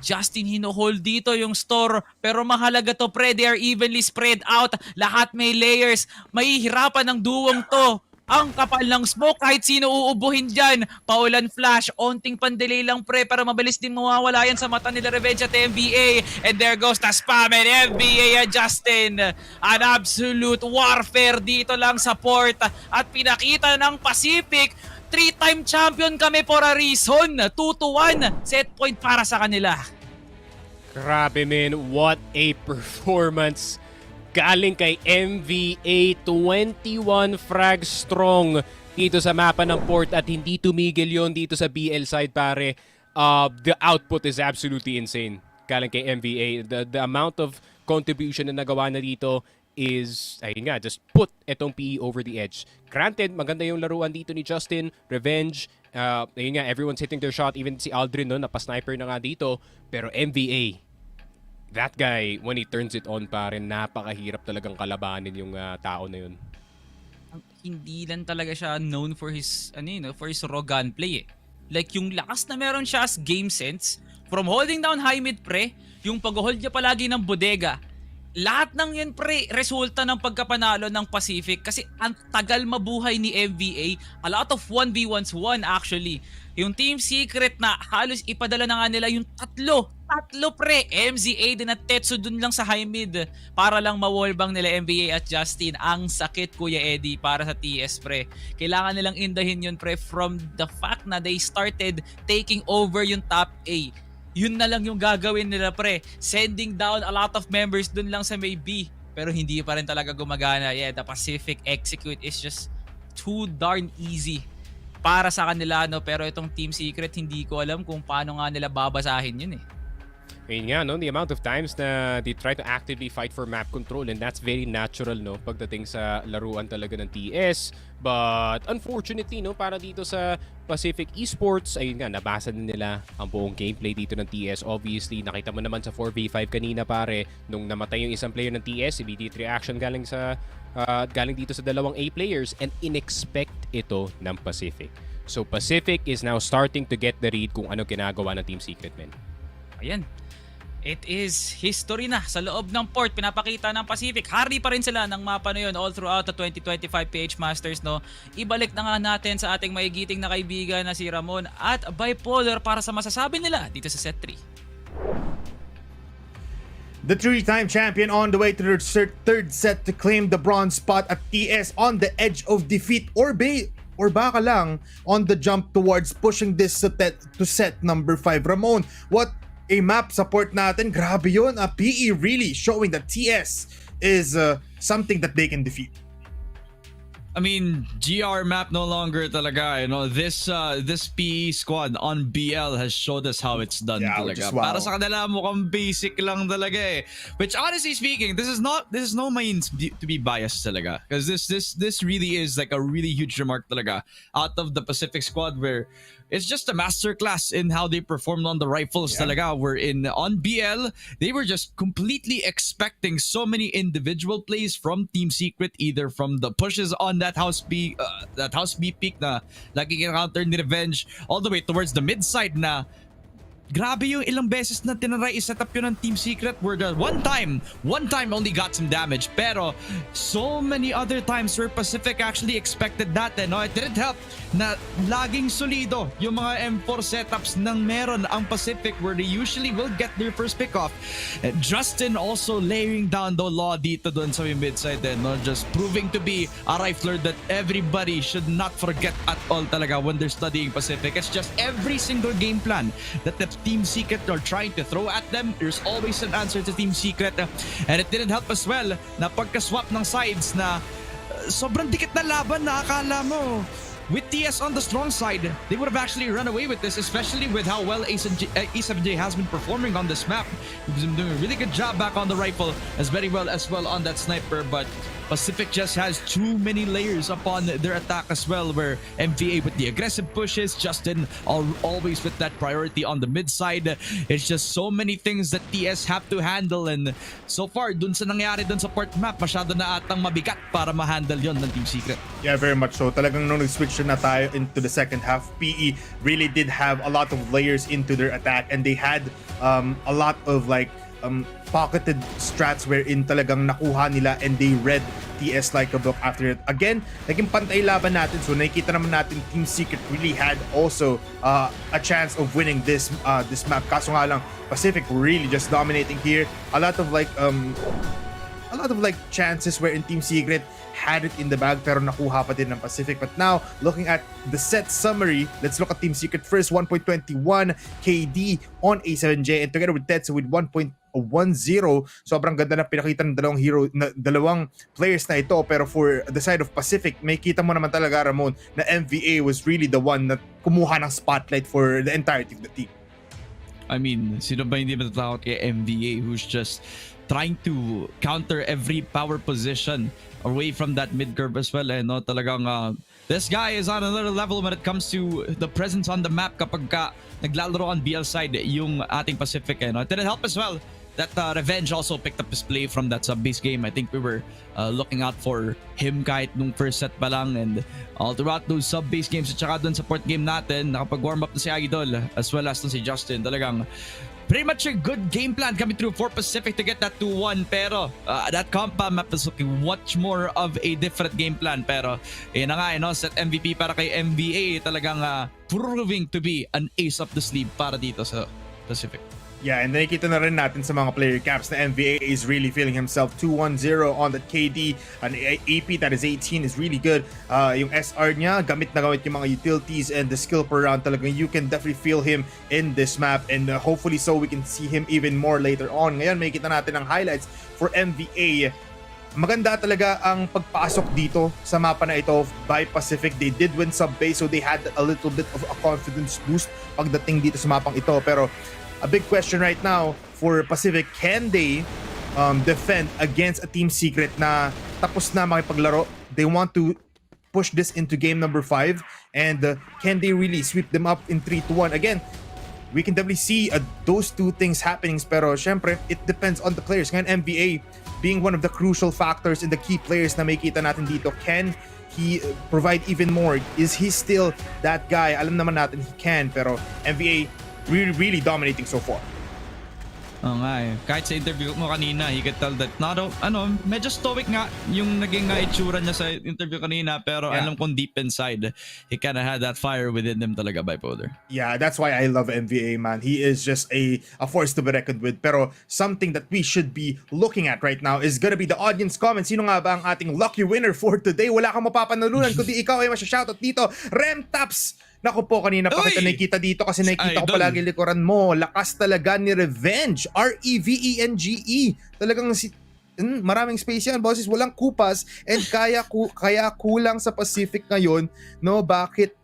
Justin hino-hold dito yung store. Pero mahalaga to pre, they are evenly spread out. Lahat may layers. Mahihirapan ang duwong to. Ang kapal ng smoke, kahit sino uubuhin dyan. Paulan flash, onting pandelay lang pre para mabilis din mawawala yan sa mata nila Revenge at MVA. And there goes the spam and MVA at Justin. An absolute warfare dito lang sa port. At pinakita ng Pacific, 3-time champion kami for a reason. 2-1, set point para sa kanila. Grabe men, what a performance. Galing kay MVA, 21 frag strong dito sa mapa ng port at hindi tumigil yon dito sa BL side pare. The output is absolutely insane. Galing kay MVA. The amount of contribution na nagawa na dito is, ayun nga, just put itong PE over the edge. Granted, maganda yung laruan dito ni Justin, Revenge. Ayun nga, everyone's hitting their shot. Even si Aldrin, no, napasniper na nga dito. Pero MVA, that guy, when he turns it on pare, napakahirap talagang kalabanin yung tao na yun. Hindi lang talaga siya known for his, for his raw gunplay eh. Like yung lakas na meron siya as game sense, from holding down high mid pre, yung pag-hold niya palagi ng bodega, lahat ng yan pre, resulta ng pagkapanalo ng Pacific kasi ang tagal mabuhay ni MVA. A lot of 1v1s won actually. Yung Team Secret na halos ipadala na nga nila yung tatlo pre, MZA din at Tetsu dun lang sa high mid para lang mawallbang nila MVA at Justin. Ang sakit Kuya Eddie para sa TS pre. Kailangan nilang indahin yun pre from the fact na they started taking over yung top A. Yun na lang yung gagawin nila pre, sending down a lot of members dun lang sa may B, pero hindi pa rin talaga gumagana. Yeah, the Pacific execute is just too darn easy para sa kanila, no? Pero itong Team Secret, hindi ko alam kung paano nga nila babasahin yun eh. Ayun nga, no? The amount of times na they try to actively fight for map control, and that's very natural, no? Pagdating sa laruan talaga ng TS. But unfortunately, no? Para dito sa Pacific Esports, ayun nga, nabasa din nila ang buong gameplay dito ng TS. Obviously, nakita mo naman sa 4v5 kanina pare, nung namatay yung isang player ng TS, immediate reaction galing dito sa dalawang A players, and inexpect ito ng Pacific. So Pacific is now starting to get the read kung ano ginagawa ng Team Secret, men. Ayan. It is history na sa loob ng port. Pinapakita ng Pacific. Hari pa rin sila ng mapa na yun all throughout the 2025 PH Masters, no? Ibalik na nga natin sa ating maigiting na kaibigan na si Ramon at Bipolar para sa masasabi nila dito sa set 3. The 3-time champion on the way to their third set to claim the bronze spot at TS, on the edge of defeat or baka lang on the jump towards pushing this to set number 5. Ramon, what a map support natin. Grabe yun. PE really showing that TS is something that they can defeat. I mean, GR map no longer talaga. You know, this PE squad on BL has showed us how it's done which talaga. is wow. Para sa kanila mukhang basic lang talaga eh. Which honestly speaking, this is no means to be biased talaga. Because this really is like a really huge remark talaga out of the Pacific squad, where it's just a masterclass in how they performed on the rifles talaga. Where on BL, they were just completely expecting so many individual plays from Team Secret, either from the pushes on that house B peak na laging encounter ni Revenge, all the way towards the mid side na grabe yung ilang beses na tinaray i-set up yun ng Team Secret, where the one time only got some damage, pero so many other times where Pacific actually expected that, no? It didn't help na laging solido yung mga M4 setups ng meron ang Pacific, where they usually will get their first pick off. And Justin also laying down the law dito doon sa mid side, no? Just proving to be a rifler that everybody should not forget at all talaga when they're studying Pacific. It's just every single game plan that the Team Secret are trying to throw at them, there's always an answer to Team Secret. And it didn't help as well na pagka-swap ng sides na sobrang dikit na laban na akala mo with TS on the strong side, they would have actually run away with this, especially with how well E7J has been performing on this map. He's been doing a really good job back on the rifle, as well on that sniper, but Pacific just has too many layers upon their attack as well, where MVA with the aggressive pushes, Justin always with that priority on the mid side. It's just so many things that TS have to handle, and so far dun sa nangyari dun sa port map, masyado na atang mabigat para ma-handle yon ng Team Secret. Yeah, very much so. Talagang nung nag-switch na tayo into the second half, PE really did have a lot of layers into their attack, and they had a lot of like pocketed strats wherein talagang nakuha nila and they read TS like a book after it. Again, naging pantay laban natin, so nakikita naman natin Team Secret really had also a chance of winning this map. Kaso nga lang, Pacific really just dominating here. A lot of like chances wherein Team Secret had it in the bag pero nakuha pa din ng Pacific. But now, looking at the set summary, let's look at Team Secret first. 1.21 KD on A7J, and together with Tetsu with 1.10. Sobrang ganda na pinakita ng dalawang players na ito. Pero for the side of Pacific, may kita mo naman talaga, Ramon, na MVA was really the one na kumuha ng spotlight for the entirety of the team. I mean, sino ba hindi matatakot kay MVA, who's just trying to counter every power position away from that mid curve as well. No, talagang this guy is on another level when it comes to the presence on the map kapag naglalaro on BL side yung ating Pacific. No? It didn't help as well that Revenge also picked up his play from that sub-base game. I think we were looking out for him kahit nung first set pa lang, and all throughout those sub-base games at saka dun sa port game natin, nakapag-warm up na si Idol as well as si Justin. Talagang pretty much a good game plan coming through for Pacific to get that 2-1, pero that compound map is looking much more of a different game plan. Pero yun na nga, set MVP para kay MVA, talagang proving to be an ace up the sleeve para dito sa Pacific. Yeah, and nakikita na rin natin sa mga player caps na MVA is really feeling himself. 2-1-0 on that KD. An AP that is 18 is really good. Yung SR niya, gamit na gamit yung mga utilities and the skill per round. Talagang you can definitely feel him in this map, and hopefully so we can see him even more later on. Ngayon, makikita natin ang highlights for MVA. Maganda talaga ang pagpasok dito sa mapa na ito by Pacific. They did win sub-base, so they had a little bit of a confidence boost pagdating dito sa mapang ito. Pero a big question right now for Pacific, can they defend against a Team Secret na tapos na makipaglaro? They want to push this into game number 5, and can they really sweep them up in 3-1? Again, we can definitely see those two things happening, pero syempre, it depends on the players. Ngayon, MVA being one of the crucial factors in the key players na may kita natin dito, can he provide even more? Is he still that guy? Alam naman natin he can, pero MVA really dominating so far. Oo nga eh. Kahit sa interview mo kanina, you could tell that medyo stoic nga yung naging itsura niya sa interview kanina, pero alam kong deep inside, he kinda had that fire within him talaga, Bipolar. Yeah, that's why I love MVA, man. He is just a force to be reckoned with. Pero something that we should be looking at right now is gonna be the audience comments. Sino nga ba ang ating lucky winner for today? Wala kang mapapanalunan kundi ikaw ay masya-shoutout dito. Remtaps! Naku po, kanina pa kita nakikita dito kasi nakikita ko palagi likuran mo. Lakas talaga ni Revenge. Revenge. Talagang maraming space yan, bosses. Walang kupas and kaya kulang sa Pacific ngayon. No, bakit?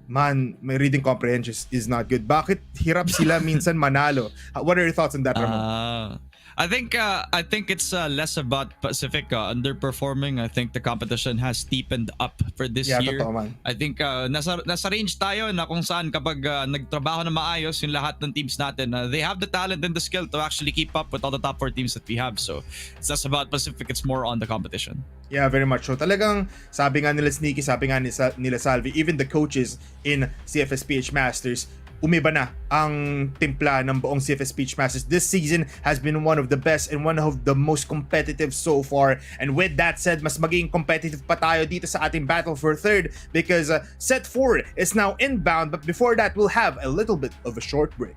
Man, my reading comprehension is not good. Bakit hirap sila minsan manalo? What are your thoughts on that, Ramon? I think it's less about Pacific underperforming. I think the competition has steepened up for this year. Totoo man. I think nasa range tayo na kung saan kapag nagtrabaho na maayos yung lahat ng teams natin, they have the talent and the skill to actually keep up with all the top 4 teams that we have. So it's less about Pacific, it's more on the competition. Yeah, very much so. Talagang sabi nga nila Sneaky, sabi nga nila Salvi, even the coaches in Cfs Ph Masters, umiba na ang timpla ng buong Cfs Ph Masters. This season has been one of the best and one of the most competitive so far. And with that said, mas maging competitive pa tayo dito sa ating battle for third because set 4 is now inbound. But before that, we'll have a little bit of a short break.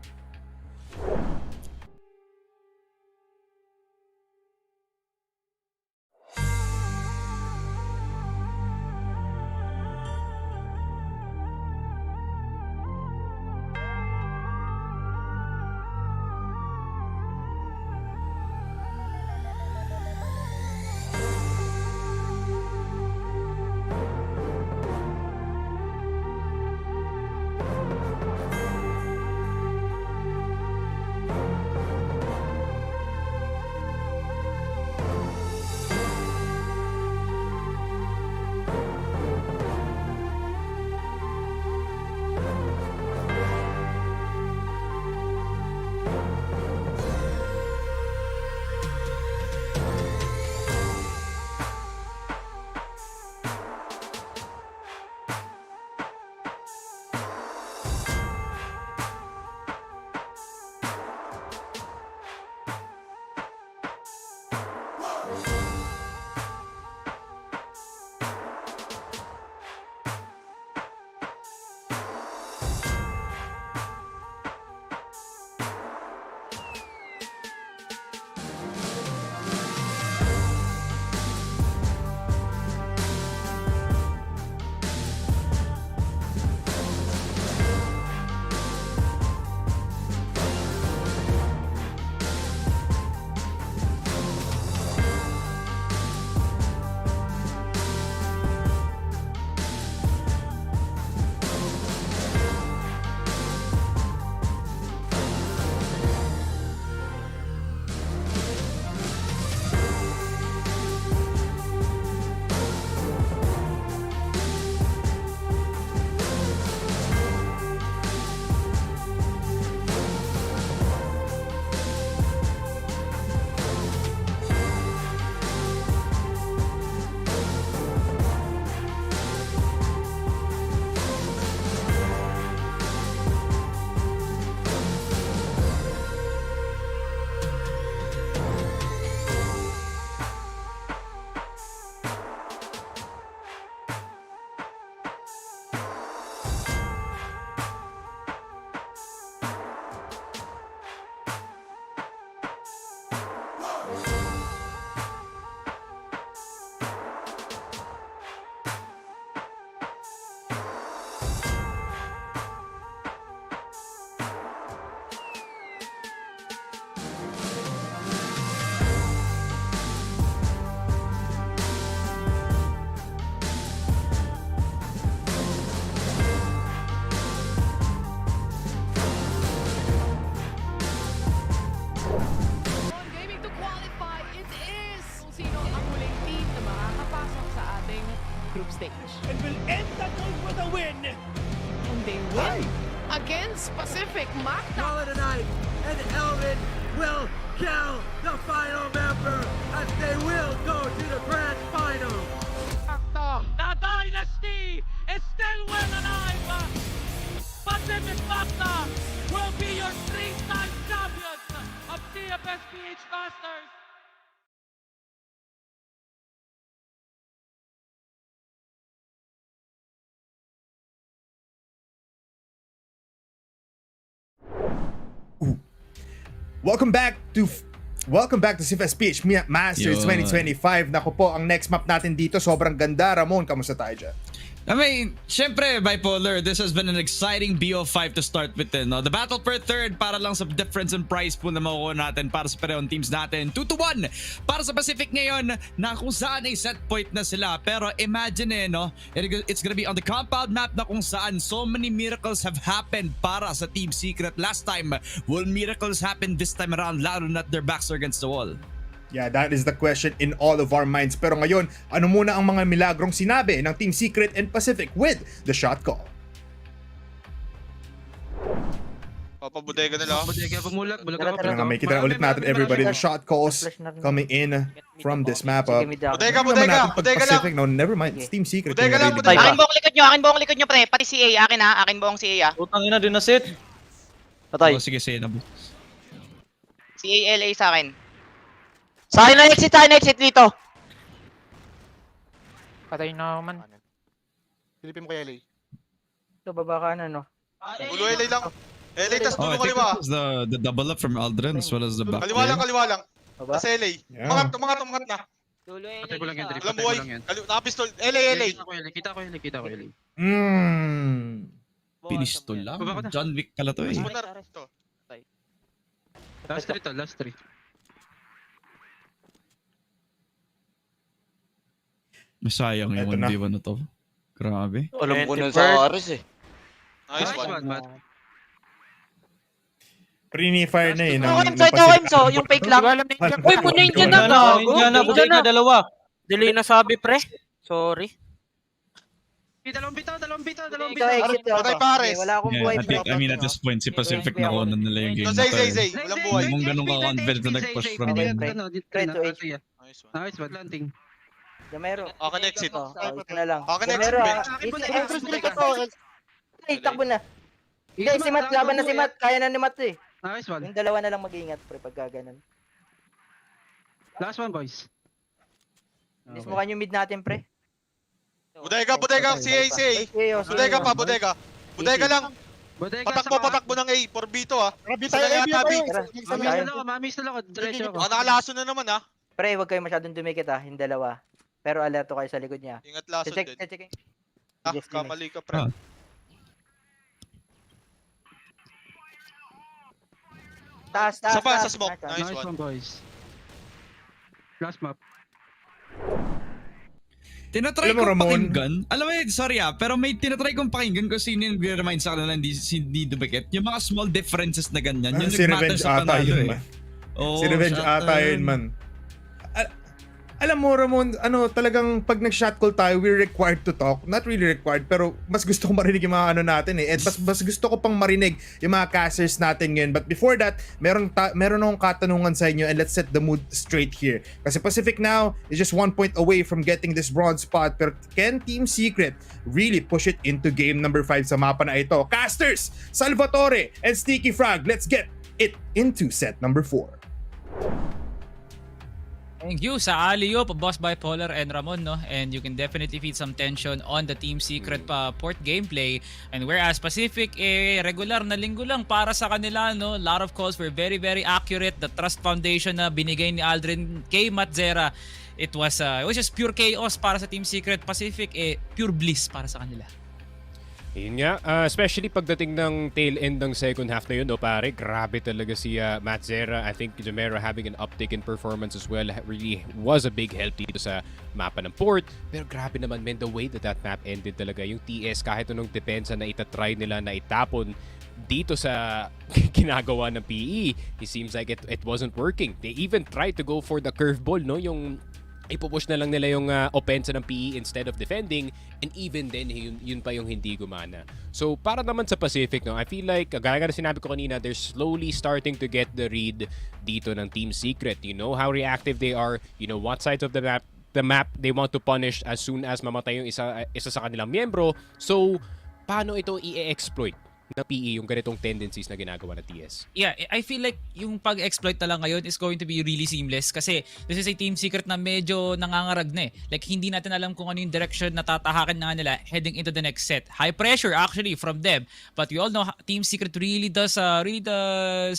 And will end the game with a win. And they win against Pacific Magna. Call it a night, and Elvin will kill the final member as they will go to the grand final. The dynasty is still well alive. Pacific Magna will be your 3-time champions of Cfs Ph Masters. Welcome back to Cfs Ph Masters Yun. 2025. Naku po, ang next map natin dito sobrang ganda. Ramon, kamusta tayo dyan? I mean, syempre, Bipolar, this has been an exciting BO5 to start with. No? The battle per third para lang sa difference in price po na makukuha natin para sa parehong teams natin. 2-1 para sa Pacific ngayon na kung saan ay set point na sila. Pero imagine no? It's gonna be on the compound map na kung saan so many miracles have happened para sa Team Secret. Last time, will miracles happen this time around lalo na their backs are against the wall? Yeah, that is the question in all of our minds. Pero ngayon, ano muna ang mga milagrong sinabi ng Team Secret and Pacific with the shot call? Papabudega nila. May kita na ulit natin everybody. The shot calls coming in from this map up. Bodega Pacific, lang. no, never mind. It's Team Secret. Bodega lang, Akin buong likod nyo, pre. Pati CA, akin ha. Akin buong CA ha. Utang ina din na set. Patay. Sige, na po. CA LA sa akin. Sa akin na exit dito. Patay na man. Silipin mo kay LA. Ito, baba ka na, no? Ulo LA lang. LA, tas Oh, I dulo think kaliwa. that was the double up from Aldrin as well as the back. Kaliwa lang. Baba? Tas LA. Yeah. Umangat na. Dulo LA. Walang buhay. Nakapistol. LA. Kita ko LA. Pinistol lang. John Wick pala to eh. Ito. Last 3. Masayang yung Eto na. 1v1 na to. Grabe. Alam ko na sa Ares eh. Nice one. Pre-fire na eh. Yung fake lang. Uy, punin dyan na, gago. Indian na, buday na dalawa. Delay na sabi, pre. Sorry. Dalawang bitaw. Patay pares. Wala akong Yeah, buhay, I mean, at this point, si Pacific na kunan nila yung game na to. Zay. Walang buhay. Huwag mong ganun ka-confident na nag-push from Pre, them. Nice one. Nice one, planting. Jamero. Akin exit. Isa na lang. Akin exit, Jamero, bench. Ay, takbo na. Guys, si Matt, laban na si Matt. Kaya na ni Matt eh. Nice one. Yung dalawa na lang mag-iingat, pre, pagka ganun. Last one, boys. Inis mo kanyo mid natin, pre. Bodega. CA. Bodega. Bodega lang. Patakbo ng A. 4B to ha. Mamis na lang ako. Diretso ako. Nakalaso na naman ha. Pre, huwag kayo masyadong dumikit ha, yung dalawa. Pero alerto kayo sa likod niya. Ingat laso din. Check. Kamali ka pre. Taas. Sa smoke. Nice Nice one, one. boys. Last map. Tinatry Alam mo, kong Ramon. pakinggan. Alam mo, sorry pero may tinatry kong pakinggan kasi yun yung nag-remind sa kanila hindi dumikit. Yung mga small differences na ganyan. Yun Si nag-matter Revenge sa ata panalo yun eh. man. Oo, Si Revenge shot, ata yun man. Alam mo, Ramon, talagang pag nag-shot call tayo, we're required to talk. Not really required, pero mas gusto ko marinig yung mga natin eh. And mas gusto ko pang marinig yung mga casters natin ngayon. But before that, meron akong katanungan sa inyo and let's set the mood straight here. Kasi Pacific now is just 1 point away from getting this bronze spot. Pero can Team Secret really push it into game number 5 sa mapa na ito? Casters, Salvatore, and Sticky Frog, let's get it into set number 4. Thank you sa Aliyop, Boss Bipolar and Ramon, no? And you can definitely feed some tension on the Team Secret port gameplay. And whereas Pacific, regular na linggo lang para sa kanila, no? A lot of calls were very, very accurate. The trust foundation na binigay ni Aldrin kay Matzera, it was just pure chaos para sa Team Secret. Pacific, pure bliss para sa kanila. Yun nga, especially pagdating ng tail end ng second half na yun, no, pare, grabe talaga si Matzera. I think Jamero having an uptick in performance as well really was a big help dito sa mapa ng port. Pero grabe naman, man, the way that map ended talaga. Yung TS, kahit anong depensa na itatry nila na itapon dito sa ginagawa ng PE, it seems like it wasn't working. They even tried to go for the curveball, no? Yung ipupush na lang nila yung opensa ng PE instead of defending, and even then yun pa yung hindi gumana. So para naman sa Pacific, no, I feel like gaya na sinabi ko kanina, they're slowly starting to get the read dito ng Team Secret. You know how reactive they are, you know what sides of the map they want to punish as soon as mamatay yung isa sa kanilang miyembro. So paano ito i-exploit na PE yung ganitong tendencies na ginagawa ng TS? Yeah, I feel like yung pag-exploit na lang ngayon is going to be really seamless kasi this is a Team Secret na medyo nangangarag na eh. Like hindi natin alam kung ano yung direction na tatahakin na nila heading into the next set. High pressure actually from them, but we all know Team Secret really does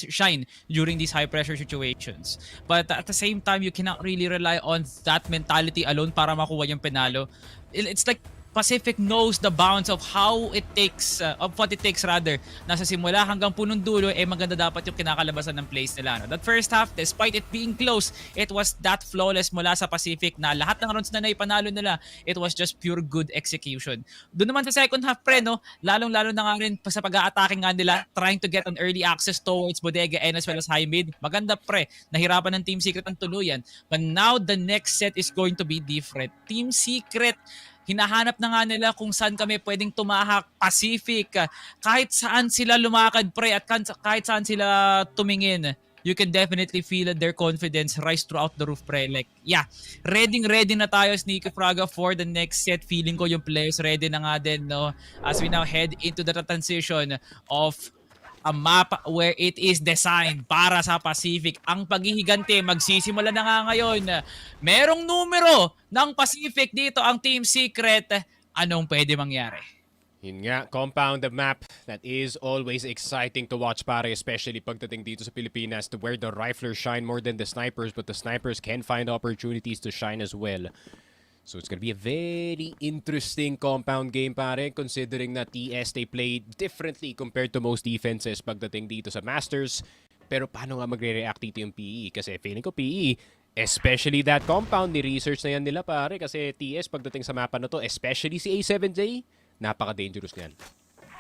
shine during these high pressure situations. But at the same time, you cannot really rely on that mentality alone para makuha yung penalo. It's like Pacific knows the bounds of how it takes, of what it takes rather. Nasa simula hanggang punong dulo, maganda dapat yung kinakalabasan ng plays nila. No? That first half, despite it being close, it was that flawless mula sa Pacific na lahat ng rounds na naipanalo nila, it was just pure good execution. Doon naman sa second half, pre, no? Lalong-lalo na nga rin sa pag-a-attacking nga nila, trying to get an early access towards Bodega and as well as high mid. Maganda, pre. Nahirapan ng Team Secret ang tuluyan. But now, the next set is going to be different. Team Secret, hinahanap na nga nila kung saan kami pwedeng tumahak. Pacific, kahit saan sila lumakad, pre, at kahit saan sila tumingin, you can definitely feel their confidence rise throughout the roof, pre. Like, yeah, ready na tayo, Sneaky Fraga, for the next set. Feeling ko yung players ready na nga din, no? As we now head into the transition of a map where it is designed para sa Pacific. Ang paghihigante, magsisimula na nga ngayon. Merong numero ng Pacific dito ang Team Secret. Anong pwede mangyari? Yun nga, compound the map that is always exciting to watch, pare, especially pagdating dito sa Pilipinas, to where the riflers shine more than the snipers, but the snipers can find opportunities to shine as well. So it's gonna be a very interesting compound game, pare, considering na TS, they play differently compared to most defenses pagdating dito sa Masters. Pero paano nga magre-react dito yung PE? Kasi feeling ko PE, especially that compound, ni-research na yan nila, pare, kasi TS pagdating sa mapa na to, especially si A7J, napaka-dangerous niyan.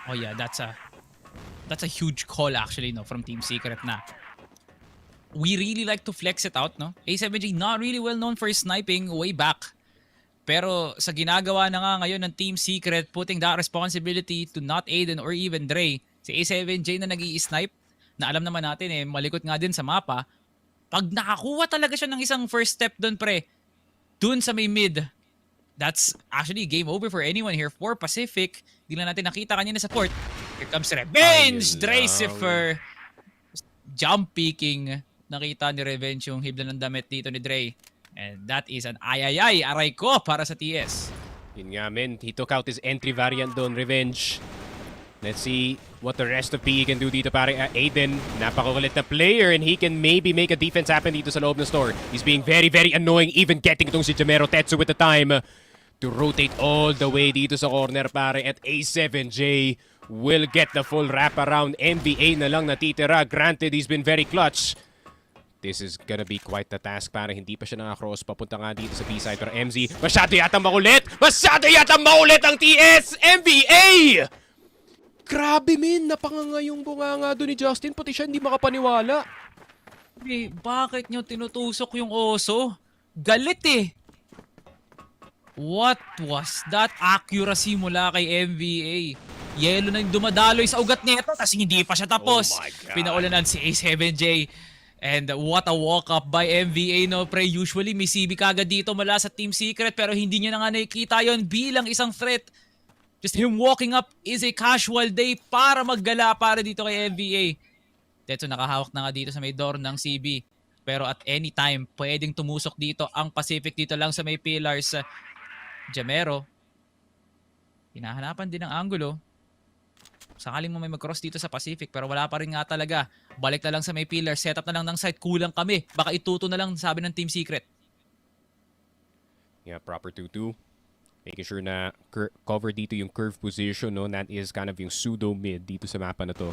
Oh yeah, that's a huge call actually, no, from Team Secret na. We really like to flex it out, no? A7J not really well known for sniping way back. Pero sa ginagawa na nga ngayon ng Team Secret, putting that responsibility to not Aiden or even Dre, si A7J na nag-i-snipe, na alam naman natin malikot nga din sa mapa, pag nakakuha talaga siya ng isang first step dun, pre, dun sa may mid, that's actually game over for anyone here. For Pacific, di lang natin nakita kanina sa port. Here comes Revenge! Dracifer! Jump peeking. Nakita ni Revenge yung hibla ng damit dito ni Dre. And that is an ayayay, aray ko, para sa TS. Yun nga, men. He took out his entry variant doon, Revenge. Let's see what the rest of PE can do dito, pare. Aiden, napakakulit na player, and he can maybe make a defense happen dito sa loob ng store. He's being very, very annoying, even getting itong si Jamero Tetsu with the time to rotate all the way dito sa corner, pare. At A7J will get the full wraparound. MVA na lang natitira. Granted, he's been very clutch. This is gonna be quite the task, para hindi pa siya nakakross papunta nga dito sa B-side. Pero MZ, masyado yata makulit! Masyado yata makulit ang TS! MVA! Grabe, min! Napanganga yung bunganga doon ni Justin, pati siya hindi makapaniwala. Bakit nyo tinutusok yung oso? Galit eh! What was that accuracy mula kay MVA? Yellow na yung dumadaloy sa ugat nito kasi hindi pa siya tapos. Pinaulanan si A7J. And what a walk-up by MVA, no, pre. Usually may CB kagad dito mula sa Team Secret, pero hindi niya na nga nakikita yon bilang isang threat. Just him walking up is a casual day para maggala para dito kay MVA. Tetsu nakahawak na nga dito sa may door ng CB. Pero at any time, pwedeng tumusok dito ang Pacific dito lang sa may pillars. Jamero, hinahanapan din ang angulo. Sakaling mo may mag-cross dito sa Pacific, pero wala pa rin nga talaga. Balik na lang sa may pillar, setup na lang ng site, kulang kami. Baka ituto na lang, sabi ng Team Secret. Yeah, proper 2-2. Making sure na cover dito yung curve position, no? That is kind of yung pseudo mid dito sa mapa na to.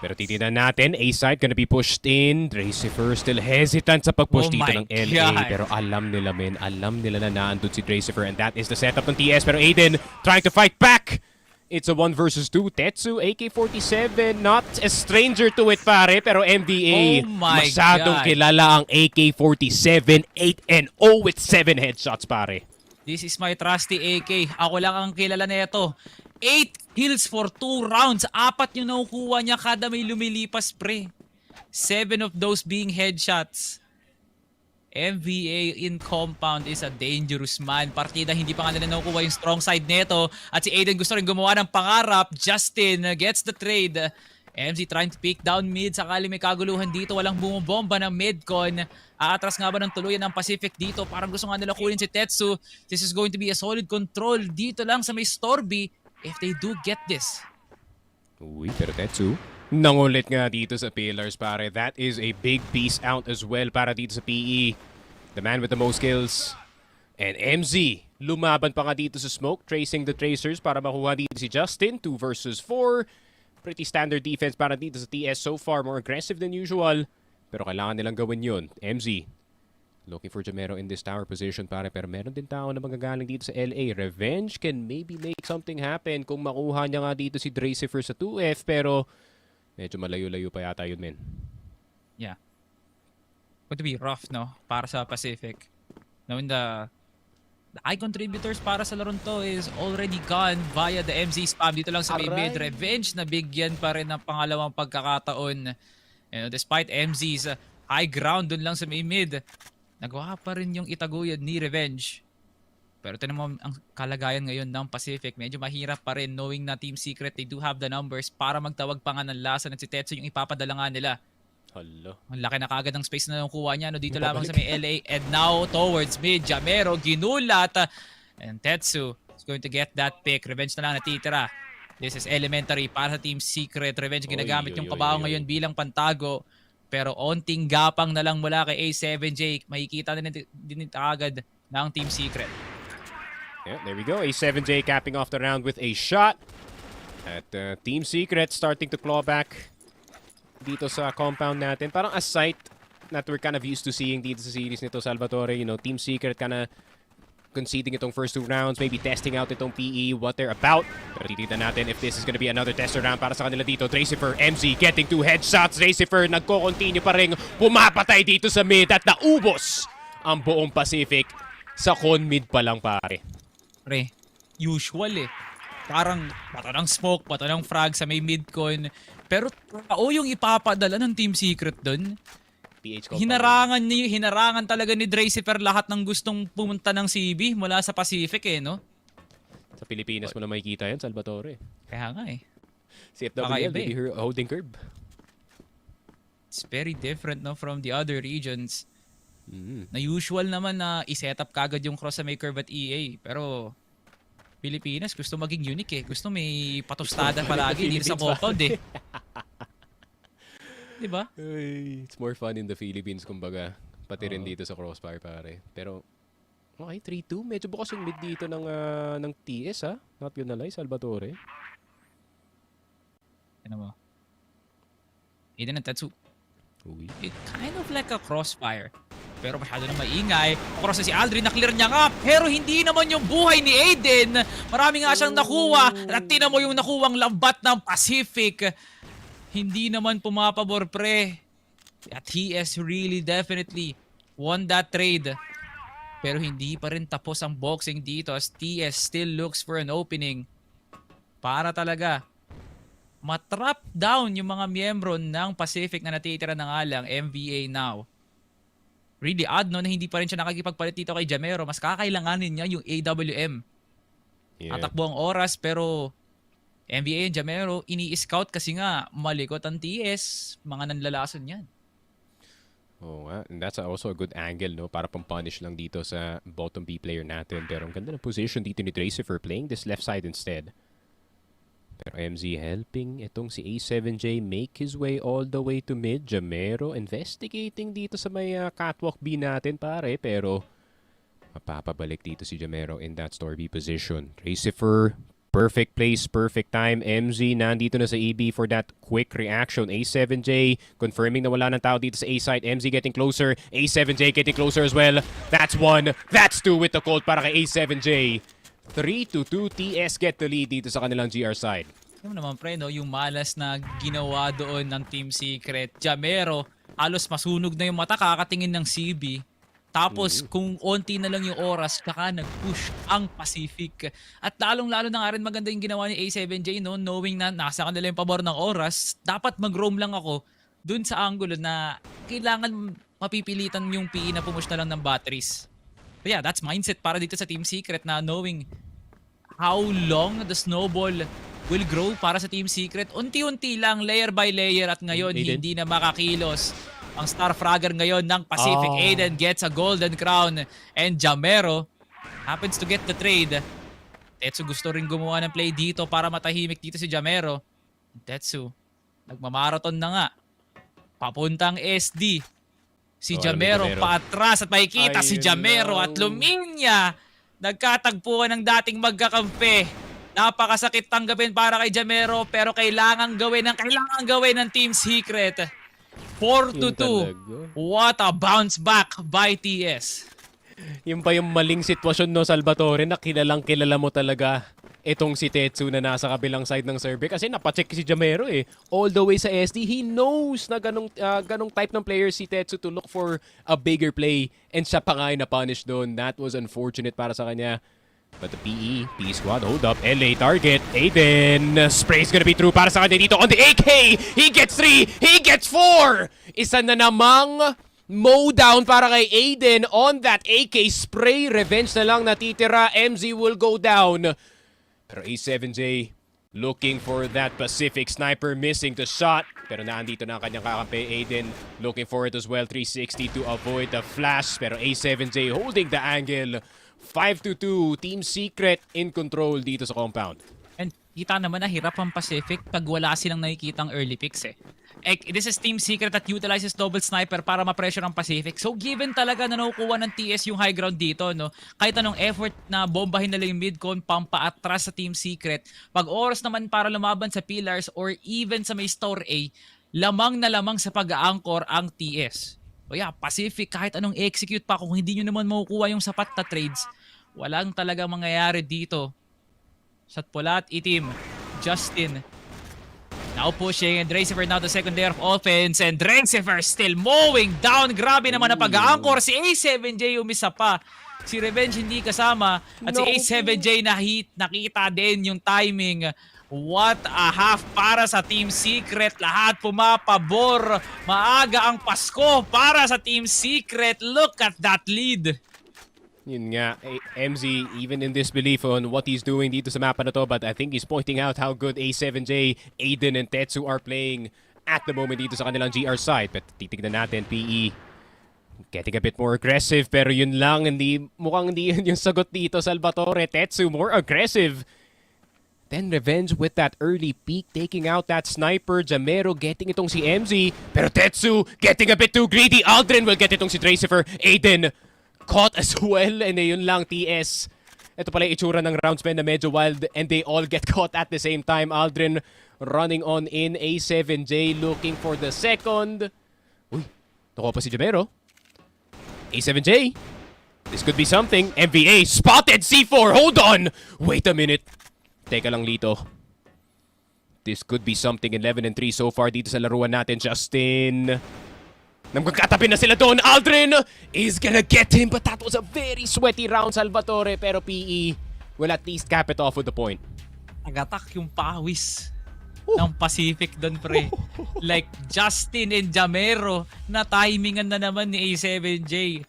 Pero titignan natin, A-side gonna be pushed in. Dracifer still hesitant sa pag-push dito ng LA. Pero alam nila, men. Alam nila na naandun si Dracifer, and that is the setup ng TS. Pero Aiden trying to fight back. It's a 1 versus 2. Tetsu, AK-47, not a stranger to it, pare. Pero MVA, masyadong kilala ang AK-47. 8-0 with 7 headshots, pare. This is my trusty AK. Ako lang ang kilala nito. 8 kills for 2 rounds. 4 yung nakukuha niya kada may lumilipas, pre. 7 of those being headshots. MVA in compound is a dangerous man. Partida hindi pa nga nila nakukuha yung strong side neto. At si Aiden gusto rin gumawa ng pangarap. Justin gets the trade. MZ trying to pick down mid. Sakali may kaguluhan dito, walang bumubomba ng midcon. Aatras nga ba ng tuluyan ng Pacific dito? Parang gusto nga nila kunin si Tetsu. This is going to be a solid control dito lang sa may Storby if they do get this. Uy, pero Tetsu nangulit nga dito sa pillars, pare. That is a big piece out as well para dito sa PE. The man with the most kills. And MZ lumaban pa nga dito sa smoke, tracing the tracers para makuha dito si Justin. 2 versus 4. Pretty standard defense para dito sa TS so far. More aggressive than usual. Pero kailangan nilang gawin yun. MZ looking for Jamero in this tower position pare. Pero meron din tao na magagaling dito sa LA. Revenge can maybe make something happen kung makuha niya nga dito si Dracifer sa 2F. Pero medyo malayo-layo pa yata yun, men. Yeah. Going to be rough, no? Para sa Pacific. Knowing the high contributors para sa laron to is already gone via the MZ spam dito lang sa may mid. Revenge na bigyan pa rin ng pangalawang pagkakataon. Despite MZ's high ground dun lang sa may mid, nagawa pa rin yung itaguyod ni Revenge. Pero ito naman ang kalagayan ngayon ng Pacific. Medyo mahirap pa rin knowing na Team Secret, they do have the numbers para magtawag pa nga ng lasan at si Tetsu yung ipapadala nga nila. Hello. Ang laki na kagad ng space na nakuha niya dito lamang sa may LA and now towards mid. Jamero ginulat and Tetsu is going to get that pick. Revenge na lang natitira. This is elementary para sa Team Secret. Revenge ginagamit yung kabaho ngayon bilang pantago. Pero onting gapang na lang mula kay A7J. Makikita na din agad ng Team Secret. Yeah, there we go. A7J capping off the round with a shot. At Team Secret starting to claw back dito sa compound natin. Parang a sight that we're kind of used to seeing dito sa series nito, Salvatore. You know, Team Secret kind of conceding itong first 2 rounds, maybe testing out itong PE, what they're about. Pero titignan natin if this is gonna be another tester round para sa kanila dito. Dracifer, MZ getting 2 headshots. Dracifer nagko-continue pa rin, pumapatay dito sa mid at naubos ang buong Pacific sa con mid pa lang pare. Pre, usual eh. Parang bato ng smoke, bato ng frag sa may mid-con. Pero tao yung ipapadala ng Team Secret dun. Hinarangan talaga ni Dracifer lahat ng gustong pumunta ng CB mula sa Pacific eh, no? Sa Pilipinas mo na makikita yan, Salvatore. Kaya nga eh. CFWL, maybe holding curb. It's very different, no, from the other regions. Na usual naman na iset up kagad yung cross sa may curve at EA. Pero Pilipinas gusto maging unique eh. Gusto may patostada palagi dito sa compound eh. Diba? It's more fun in the Philippines, kumbaga. Pati rin dito sa Crossfire, pare. Pero, okay, 3-2. Medyo bukas yung mid dito ng TS, ha? Not gonna lie, Salvatore. Ano mo? Aiden and Tetsu. It kind of like a Crossfire. Pero masyado na maingay. Cross na si Aldrin, na-clear niya nga. Pero hindi naman yung buhay ni Aiden. Marami nga siyang nakuha. At tinan mo yung nakuwang lambat ng Pacific. Hindi naman pumapabor, pre. At he has really definitely won that trade. Pero hindi pa rin tapos ang boxing dito as TS still looks for an opening. Para talaga matrap down yung mga miyembro ng Pacific na natitira ng alang MVA now. Really odd, no, na hindi pa rin siya nakakipagpalit dito kay Jamero. Mas kakailanganin niya yung AWM. Tatakbo ang oras, pero MVA and Jamero, ini-scout kasi nga malikot ang TS. Mga nanlalason yan. Oo nga. And that's also a good angle, no? Para pang-punish lang dito sa bottom B player natin. Pero ang ganda ng position dito ni Dracifer playing this left side instead. Pero MZ helping itong si A7J make his way all the way to mid. Jamero investigating dito sa may catwalk B natin, pare. Pero mapapabalik dito si Jamero in that store B position. Dracifer, perfect place, perfect time. MZ nandito na sa EB for that quick reaction. A7J confirming na wala ng tao dito sa A side. MZ getting closer. A7J getting closer as well. That's 1. That's 2 with the cold para kay A7J. 3-2 TS get the lead dito sa kanilang GR side. Ano naman pre, no? Yung malas na ginawa doon ng Team Secret. Jamero, halos masunog na yung mata kakatingin ng CB. Tapos kung onti na lang yung oras, kaka nag-push ang Pacific. At lalong-lalo na nga rin maganda yung ginawa ni A7J, no? Knowing na nasa kanila yung pabor ng oras, dapat mag-roam lang ako dun sa angulo na kailangan mapipilitan yung PE na pumush na lang ng batteries. But yeah, that's mindset para dito sa Team Secret na knowing how long the snowball will grow para sa Team Secret. Unti-unti lang, layer by layer at ngayon hindi na makakilos ang star fragger ngayon ng Pacific. Aiden gets a golden crown and Jamero happens to get the trade. Tetsu gusto rin gumawa ng play dito para matahimik dito si Jamero. Tetsu, nagmamarathon na nga. Papuntang SD. Si Jamero paatras at makikita si Jamero at luminya Nagkatagpuan ng dating magkakampi. Napakasakit tanggapin para kay Jamero pero kailangan gawin ng Team Secret. 4-2. What a bounce back by TS. Yung pa yung maling sitwasyon, no, Salvatore, na kilala mo talaga itong si Tetsu na nasa kabilang side ng survey kasi napacheck si Jamero eh. All the way sa SD, he knows na ganong type ng player si Tetsu to look for a bigger play and siya pa nga yung na-punish doon. That was unfortunate para sa kanya. But the PE squad, hold up, LA target, Aiden, spray's gonna be through para sa kanya dito on the AK! He gets 3! He gets 4! Isa na namang mow down para kay Aiden on that AK spray. Revenge na lang natitira. MZ will go down. Pero A7J looking for that Pacific sniper, missing the shot. Pero naandito na ang kanyang kakampi. Aiden looking for it as well. 360 to avoid the flash. Pero A7J holding the angle. 5-2, Team Secret in control dito sa compound. And kita naman na hirap ang Pacific pag wala silang nakikitang early picks eh. This is Team Secret that utilizes double sniper para ma-pressure ang Pacific. So given talaga na nakukuha ng TS yung high ground dito, no? Kahit anong effort na bombahin nila yung mid-con, pampaatras sa Team Secret, pag oras naman para lumaban sa pillars or even sa may store A, lamang na lamang sa pag-aangkor ang TS. O yeah, Pacific, kahit anong execute pa, kung hindi nyo naman makukuha yung sapat na trades, walang talagang mangyayari dito. Sa pula at itim, Justin now pushing, and Dracifer now the second layer of offense, and Dracifer still mowing down. Grabe naman na pag-aangkor. Si A7J umisa pa. Si Revenge hindi kasama. At si A7J nakita din yung timing. What a half para sa Team Secret. Lahat pumapabor. Maaga ang Pasko para sa Team Secret. Look at that lead. Yun nga, MZ even in disbelief on what he's doing dito sa mapa na to, but I think he's pointing out how good A7J, Aiden, and Tetsu are playing at the moment dito sa kanilang GR side. But titignan natin, PE getting a bit more aggressive, pero yun lang, mukhang hindi yun yung sagot dito, Salvatore. Tetsu more aggressive. Then Revenge with that early peek, taking out that sniper. Jamero getting itong si MZ, pero Tetsu getting a bit too greedy. Aldrin will get itong si Dracifer. Aiden caught as well, and yun lang, TS. Ito pala yung itsura ng round spend na medyo wild, and they all get caught at the same time. Aldrin running on in, A7J looking for the second. Uy, nakuha pa si Jamero. A7J, this could be something. MVA spotted C4, hold on! Wait a minute. Teka lang, Lito. This could be something. 11-3 so far dito sa laruan natin. Justin, nagkakatabi na sila doon. Aldrin is gonna get him, but that was a very sweaty round, Salvatore. Pero PE will at least cap it off with the point. Nagatak yung pawis ng Pacific doon, pre. Like Justin and Jamero na timingan na naman ni A7J.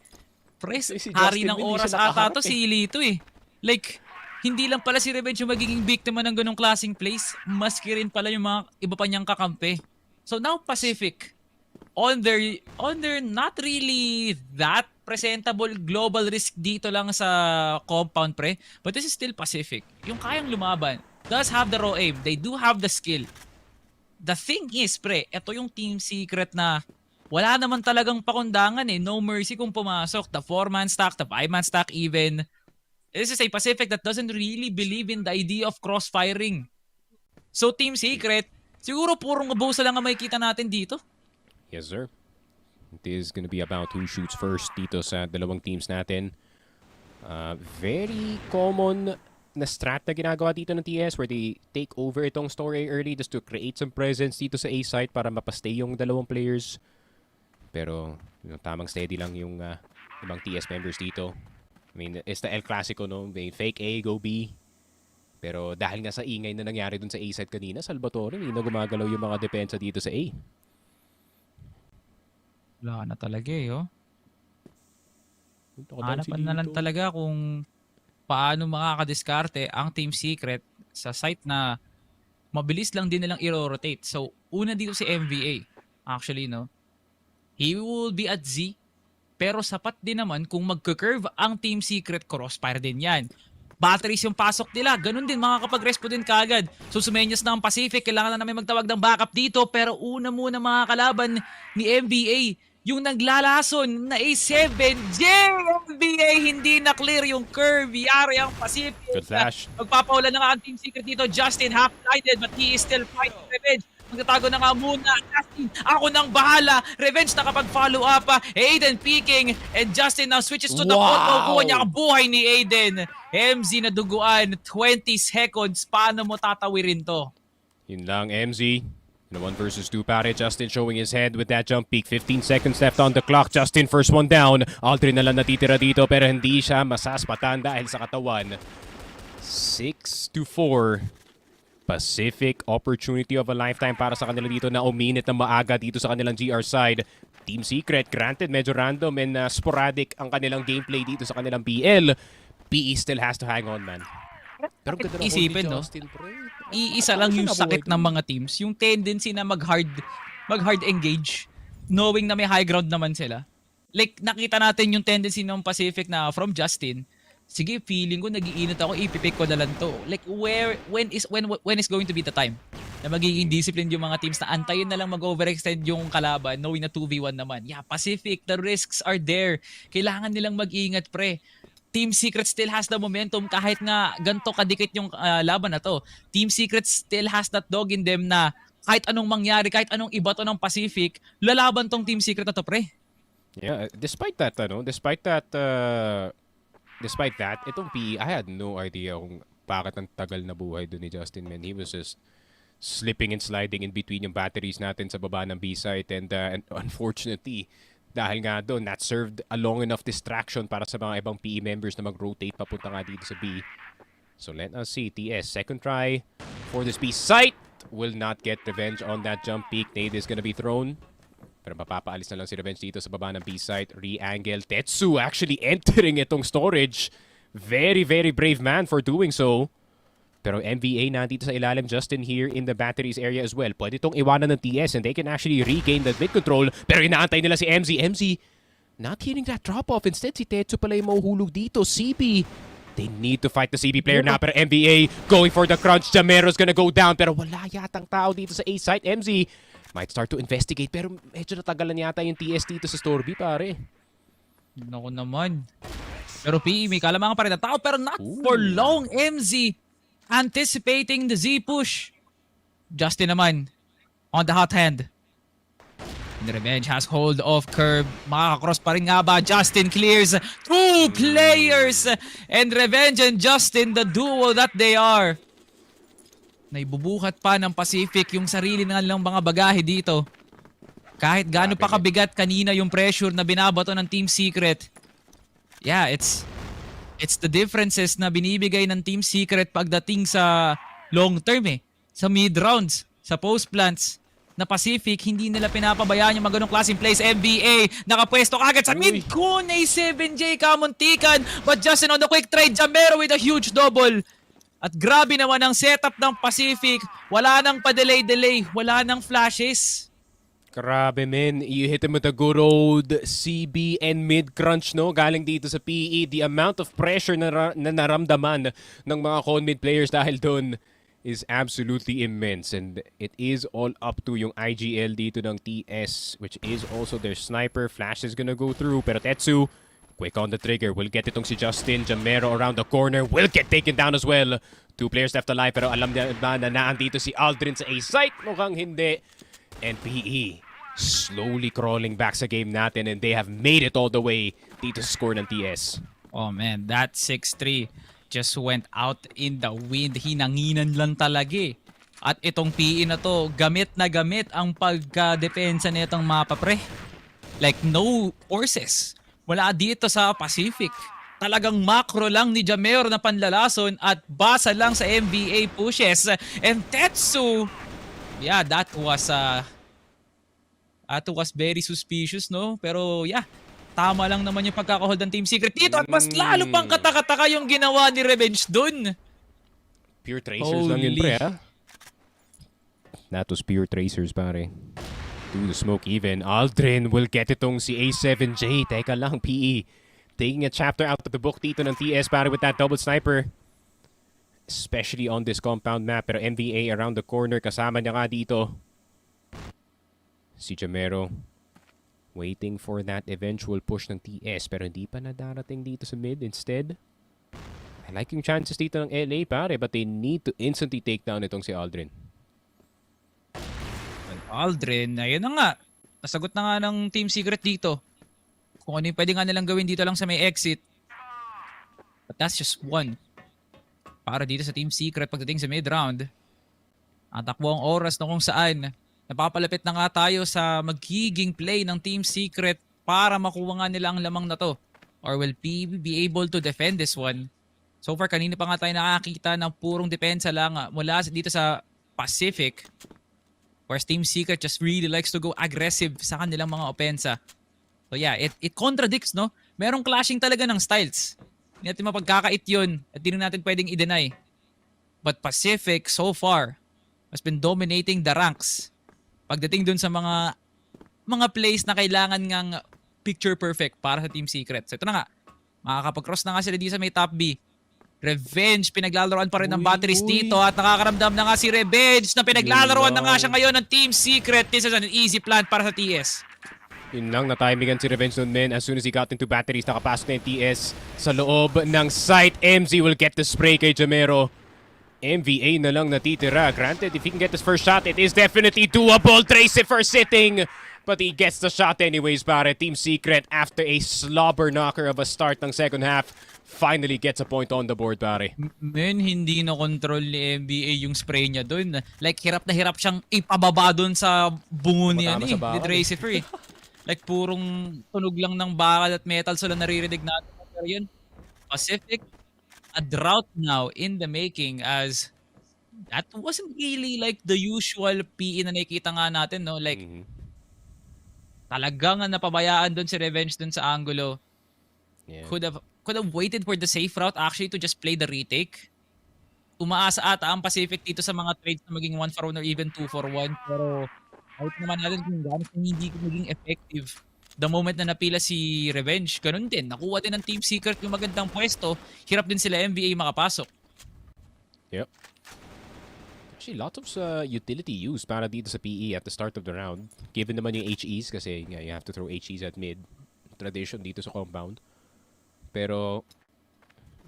Pre, hari ng oras ata to si Lito eh. Like, hindi lang pala si Revenge yung magiging biktima ng ganong klaseng plays, maski rin pala yung mga iba pa niyang kakampi. So now Pacific, on their not really that presentable global risk dito lang sa compound, pre. But this is still Pacific. Yung kayang lumaban, does have the raw aim. They do have the skill. The thing is, pre, ito yung Team Secret na wala naman talagang pakundangan eh. No mercy kung pumasok. The 4-man stack, the 5-man stack even. This is a Pacific that doesn't really believe in the idea of crossfiring. So Team Secret, siguro purong abusa lang ang makikita natin dito. Yes, sir. It is gonna be about who shoots first dito sa dalawang teams natin. Very common na strat na ginagawa dito ng TS where they take over itong story early just to create some presence dito sa A site para mapastay yung dalawang players. Pero tamang steady lang yung ibang TS members dito. I mean, it's the El Clasico, no? May fake A, go B. Pero dahil nga sa ingay na nangyari dun sa A side kanina, Salvatore, hindi na gumagalaw yung mga depensa dito sa A. Wala na talaga eh, oh. Hanapan na lang talaga kung paano makakadiskarte ang Team Secret sa site na mabilis lang din nilang i-rotate. So, una dito si MVA. Actually, no? He will be at Z. Pero sapat din naman kung mag-curve ang Team Secret, crossfire din yan. Batteries yung pasok nila. Ganun din, makakapag-respo din kagad. So sumenyas na ang Pacific. Kailangan na namin magtawag ng backup dito. Pero una muna mga kalaban ni MVA, yung naglalason na A7J. MBA hindi na clear yung curve. Yari ang Pacific. Good flash. Magpapaulan na nga ang Team Secret dito. Justin half-blinded but he is still fighting revenge. Magtatago na nga muna. Justin, ako nang bahala. Revenge nakapag-follow up. Aiden peeking. And Justin now switches to the auto. Kuha niya ang buhay ni Aiden. MZ na duguan. 20 seconds. Paano mo tatawirin to? Yun lang, MZ. In a 1 versus 2 pare, Justin showing his head with that jump peak. 15 seconds left on the clock. Justin, first one down. Aldrin na lang natitira dito pero hindi siya masaspatan dahil sa katawan. 6-4. Pacific, opportunity of a lifetime para sa kanila dito na uminit na maaga dito sa kanilang GR side. Team Secret, granted medyo random and sporadic ang kanilang gameplay dito sa kanilang PL. PE still has to hang on, man. Pero ganda na Isipin, no? Iisa lang yung sakit ng mga teams. Yung tendency na mag-hard engage, knowing na may high ground naman sila. Like, nakita natin yung tendency ng Pacific na from Justin, sige, feeling ko nagiinit ako, ipipick ko na lang to. Like, when is going to be the time na magiging discipline yung mga teams na antayin na lang mag-overextend yung kalaban knowing na 2v1 naman. Yeah, Pacific, the risks are there. Kailangan nilang mag-ingat, pre. Team Secret still has the momentum kahit nga ganito kadikit yung laban na to. Team Secret still has that dog in them na kahit anong mangyari, kahit anong iba to ng Pacific, lalaban tong Team Secret na to, pre. Yeah, despite that, itong PE, I had no idea kung bakit ang tagal na buhay doon ni Justin, man. He was just slipping and sliding in between yung batteries natin sa baba ng B-site and unfortunately, dahil nga doon, that served a long enough distraction para sa mga ibang PE members na mag-rotate papunta nga dito sa B. So let us see, TS, second try for this B-site. Will not get revenge on that jump peak. Nade is gonna be thrown. Pero mapapaalis na lang si Revenge dito sa baba ng B-site. Re-angle. Tetsu actually entering itong storage. Very, very brave man for doing so. Pero MVA nandito sa ilalim, Justin here in the batteries area as well. Pwede itong iwanan ng TS and they can actually regain the mid control. Pero inaantay nila si MZ. MZ not hitting that drop-off. Instead, si Tetsu pala yung mahuhulog dito. CB. They need to fight the CB player na. Pero MVA going for the crunch. Jamero's gonna go down. Pero wala yatang tao dito sa A site. MZ might start to investigate. Pero medyo natagalan yata yung TS dito sa Storby, pare. Naku naman. Pero PE, may kalamangan pa rin na tao. Pero not for long. MZ anticipating the Z push. Justin naman on the hot hand. And Revenge has hold of curb. Makakakross pa rin nga ba? Justin clears 2 players. And Revenge and Justin, the duo that they are. Naibubuhat pa ng Pacific yung sarili ng mga bagahe dito. Kahit gaano pa kabigat kanina yung pressure na binabato ng Team Secret. Yeah, it's the differences na binibigay ng Team Secret pagdating sa long term sa mid rounds, sa post plants na Pacific, hindi nila pinapabayaan yung mga ganong klaseng plays. MBA, nakapwesto kagad sa mid cone. A7J kamuntikan, but Justin on the quick trade. Jamero with a huge double. At grabe naman ang setup ng Pacific. Wala nang pa-delay-delay, wala nang flashes. Grabe, men. You hit him with a good old CB and mid-crunch, no? Galing dito sa PE. The amount of pressure na naramdaman ng mga con-mid players dahil doon is absolutely immense. And it is all up to yung IGL dito ng TS, which is also their sniper. Flash is gonna go through. Pero Tetsu, quick on the trigger. Will get itong si Justin. Jamero around the corner. Will get taken down as well. 2 players left alive. Pero alam na naandito si Aldrin sa A-site. Mukhang hindi. And PE slowly crawling back sa game natin and they have made it all the way dito sa score ng TS. Oh man, that 6-3 just went out in the wind. Hinanginan lang talaga At itong PE na to, gamit na gamit ang pagka-depensa nitong mapa, pre. Like no forces. Wala dito sa Pacific. Talagang macro lang ni Jamero na panlalason at basa lang sa MVA pushes. And Tetsu, yeah, that was very suspicious, no? Pero yeah, tama lang naman yung pagkakahold ng Team Secret dito at mas lalo pang katakataka yung ginawa ni Revenge dun. Pure tracers lang yun, pre, ha? That was pure tracers, pare. Do the smoke even. Aldrin will get itong si A7J. Teka lang, PE. Taking a chapter out of the book dito ng TS, pare, with that double sniper. Especially on this compound map. Pero MVA around the corner, kasama niya nga dito si Jamero. Waiting for that eventual push ng TS pero hindi pa nadarating dito sa mid. Instead, I like yung chances dito ng LA pare, but they need to instantly take down itong si Aldrin. Aldrin, ayun na nga. Nasagot na nga ng Team Secret dito. Kung ano yung pwede nga nilang gawin dito lang sa may exit. But that's just one. Para dito sa Team Secret pagdating sa mid-round. Ang takbo ang oras na kung saan napapalapit na nga tayo sa magiging play ng Team Secret para makuha nga nila ang lamang na to. Or will PB be able to defend this one? So far, kanina pa nga tayo nakakita ng purong depensa lang mula dito sa Pacific. Whereas Team Secret just really likes to go aggressive sa kanilang mga opensa. So yeah, it contradicts, no? Merong clashing talaga ng styles. Hindi natin mapagkakait yun at di natin pwedeng i-deny. But Pacific, so far, has been dominating the ranks. Pagdating dun sa mga plays na kailangan ngang picture perfect para sa Team Secret. So ito na nga, makakapag-cross na nga sila dito sa may top B. Revenge, pinaglalaroan pa rin ng batteries dito at nakakaramdam na nga si Revenge na pinaglalaroan na nga siya ngayon ng Team Secret. This is an easy plan para sa TS. Yun lang, na-timingan si Revenge nun, men. As soon as he got into batteries, nakapasok na yung TS sa loob ng site. MZ will get the spray kay Jamero. MVA na lang natitira. Granted, if he can get his first shot, it is definitely doable. Trace it for sitting. But he gets the shot anyways, pare. Team Secret, after a slobber knocker of a start ng second half, finally gets a point on the board, pare. Men, hindi na control ni MVA yung spray niya doon. Like, hirap na hirap siyang ipababa doon sa bungo niya ni Trace Free. Like, purong tunog lang ng bakal at metal sila naririnig natin. Pero yun, Pacific, a drought now in the making as that wasn't really like the usual PE na nakikita nga natin, no? Like, talagang napabayaan doon si Revenge doon sa angulo. Yeah. Could have waited for the safe route actually to just play the retake. Umaasa ata ang Pacific dito sa mga trades na maging 1-for-1 or even 2-for-1. Pero kahit naman natin kung gano'n hindi maging effective. The moment na napila si Revenge, ganun din. Nakuha din ng Team Secret yung magandang pwesto. Hirap din sila MVA makapasok. Yep. Actually, lots of utility use para dito sa PE at the start of the round. Given naman yung HEs kasi you have to throw HEs at mid. Tradition dito sa compound. Pero,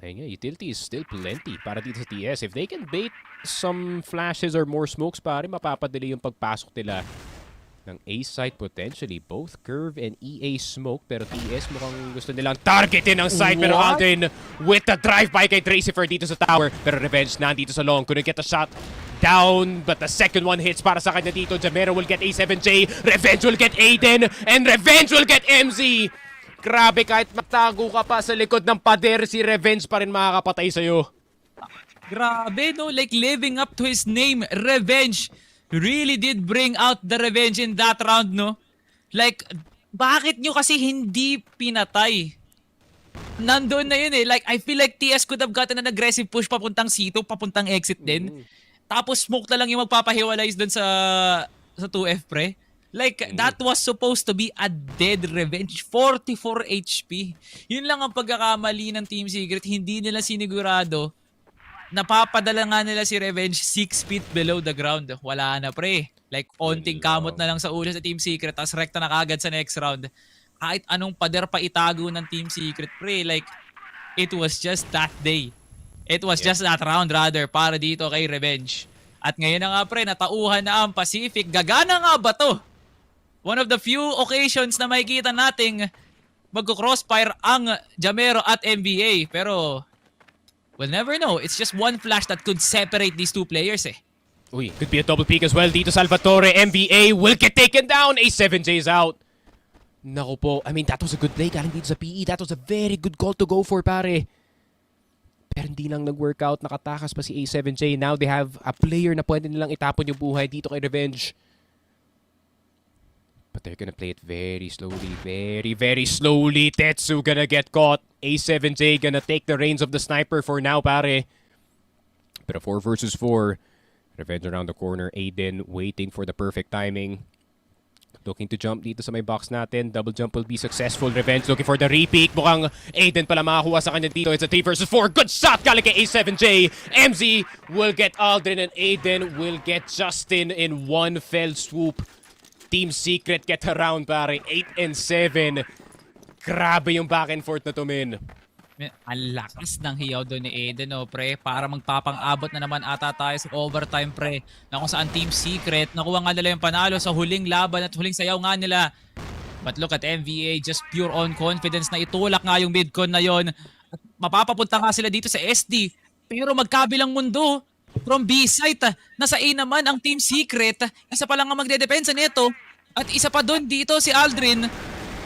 ayun nga, utility is still plenty para dito sa TS. If they can bait some flashes or more smokes pare, mapapadali yung pagpasok nila ng A site potentially. Both Curve and EA smoke pero TS mukhang gusto nilang targetin ang site. Pero Aldrin with the drive-by kay Tracifer dito sa tower. Pero Revenge nandito sa long. Couldn't get a shot down but the second one hits para sa kanya dito. Jamero will get A7J. Revenge will get Aiden. And Revenge will get MZ. Grabe, kahit matago ka pa sa likod ng pader, si Revenge pa rin makakapatay sa'yo. Grabe, no? Like living up to his name, Revenge. Really did bring out the revenge in that round, no? Like, bakit nyo kasi hindi pinatay? Nandun na yun eh. Like, I feel like TS could have gotten an aggressive push papuntang C2, papuntang exit din. Tapos smoke na lang yung magpapahiwalays dun sa 2F pre. Like, that was supposed to be a dead Revenge. 44 HP. Yun lang ang pagkakamali ng Team Secret. Hindi nila sinigurado. Napapadala nga nila si Revenge 6 feet below the ground. Wala na pre. Like, onting kamot na lang sa ulo sa Team Secret. Tapos rekta na kagad sa next round. Kahit anong pader pa itago ng Team Secret pre. Like, it was just that day. It was just that round rather para dito kay Revenge. At ngayon na nga pre, natauhan na ang Pacific. Gagana nga ba to? One of the few occasions na makikita nating magko-crossfire ang Jamero at MBA. Pero we'll never know. It's just one flash that could separate these two players eh. Uy, could be a double peek as well dito Salvatore. MBA will get taken down. A7J is out. Naku po. I mean, that was a good play galing dito sa PE. That was a very good call to go for, pare. Pero hindi lang nag-workout. Nakatakas pa si A7J. Now they have a player na pwede nilang itapon yung buhay dito kay Revenge. But they're gonna play it very slowly. Very, very slowly. Tetsu gonna get caught. A7J gonna take the reins of the sniper for now, pare. Pero 4 versus 4. Revenge around the corner. Aiden waiting for the perfect timing. Looking to jump dito sa may box natin. Double jump will be successful. Revenge looking for the repeat. Mukhang Aiden pala makakuha sa kanya dito. It's a 3 versus 4. Good shot galing kay A7J. MZ will get Aldrin and Aiden will get Justin in one fell swoop. Team Secret get around, pare. 8 and 7. Grabe yung back and forth na to, men. Ang lakas ng hiyaw doon ni Aiden, no, pre. Para magpapang-abot na naman ata tayo sa overtime, pre. Na kung saan Team Secret, nakuha nga nila yung panalo sa huling laban at huling sayaw nga nila. But look at MVA, just pure on confidence na itulak nga yung midcon na yon. At mapapapunta nga sila dito sa SD. Pero magkabilang mundo. From B-side, nasa A naman ang Team Secret. Isa pa lang ang magdedepensa nito. At isa pa doon dito si Aldrin.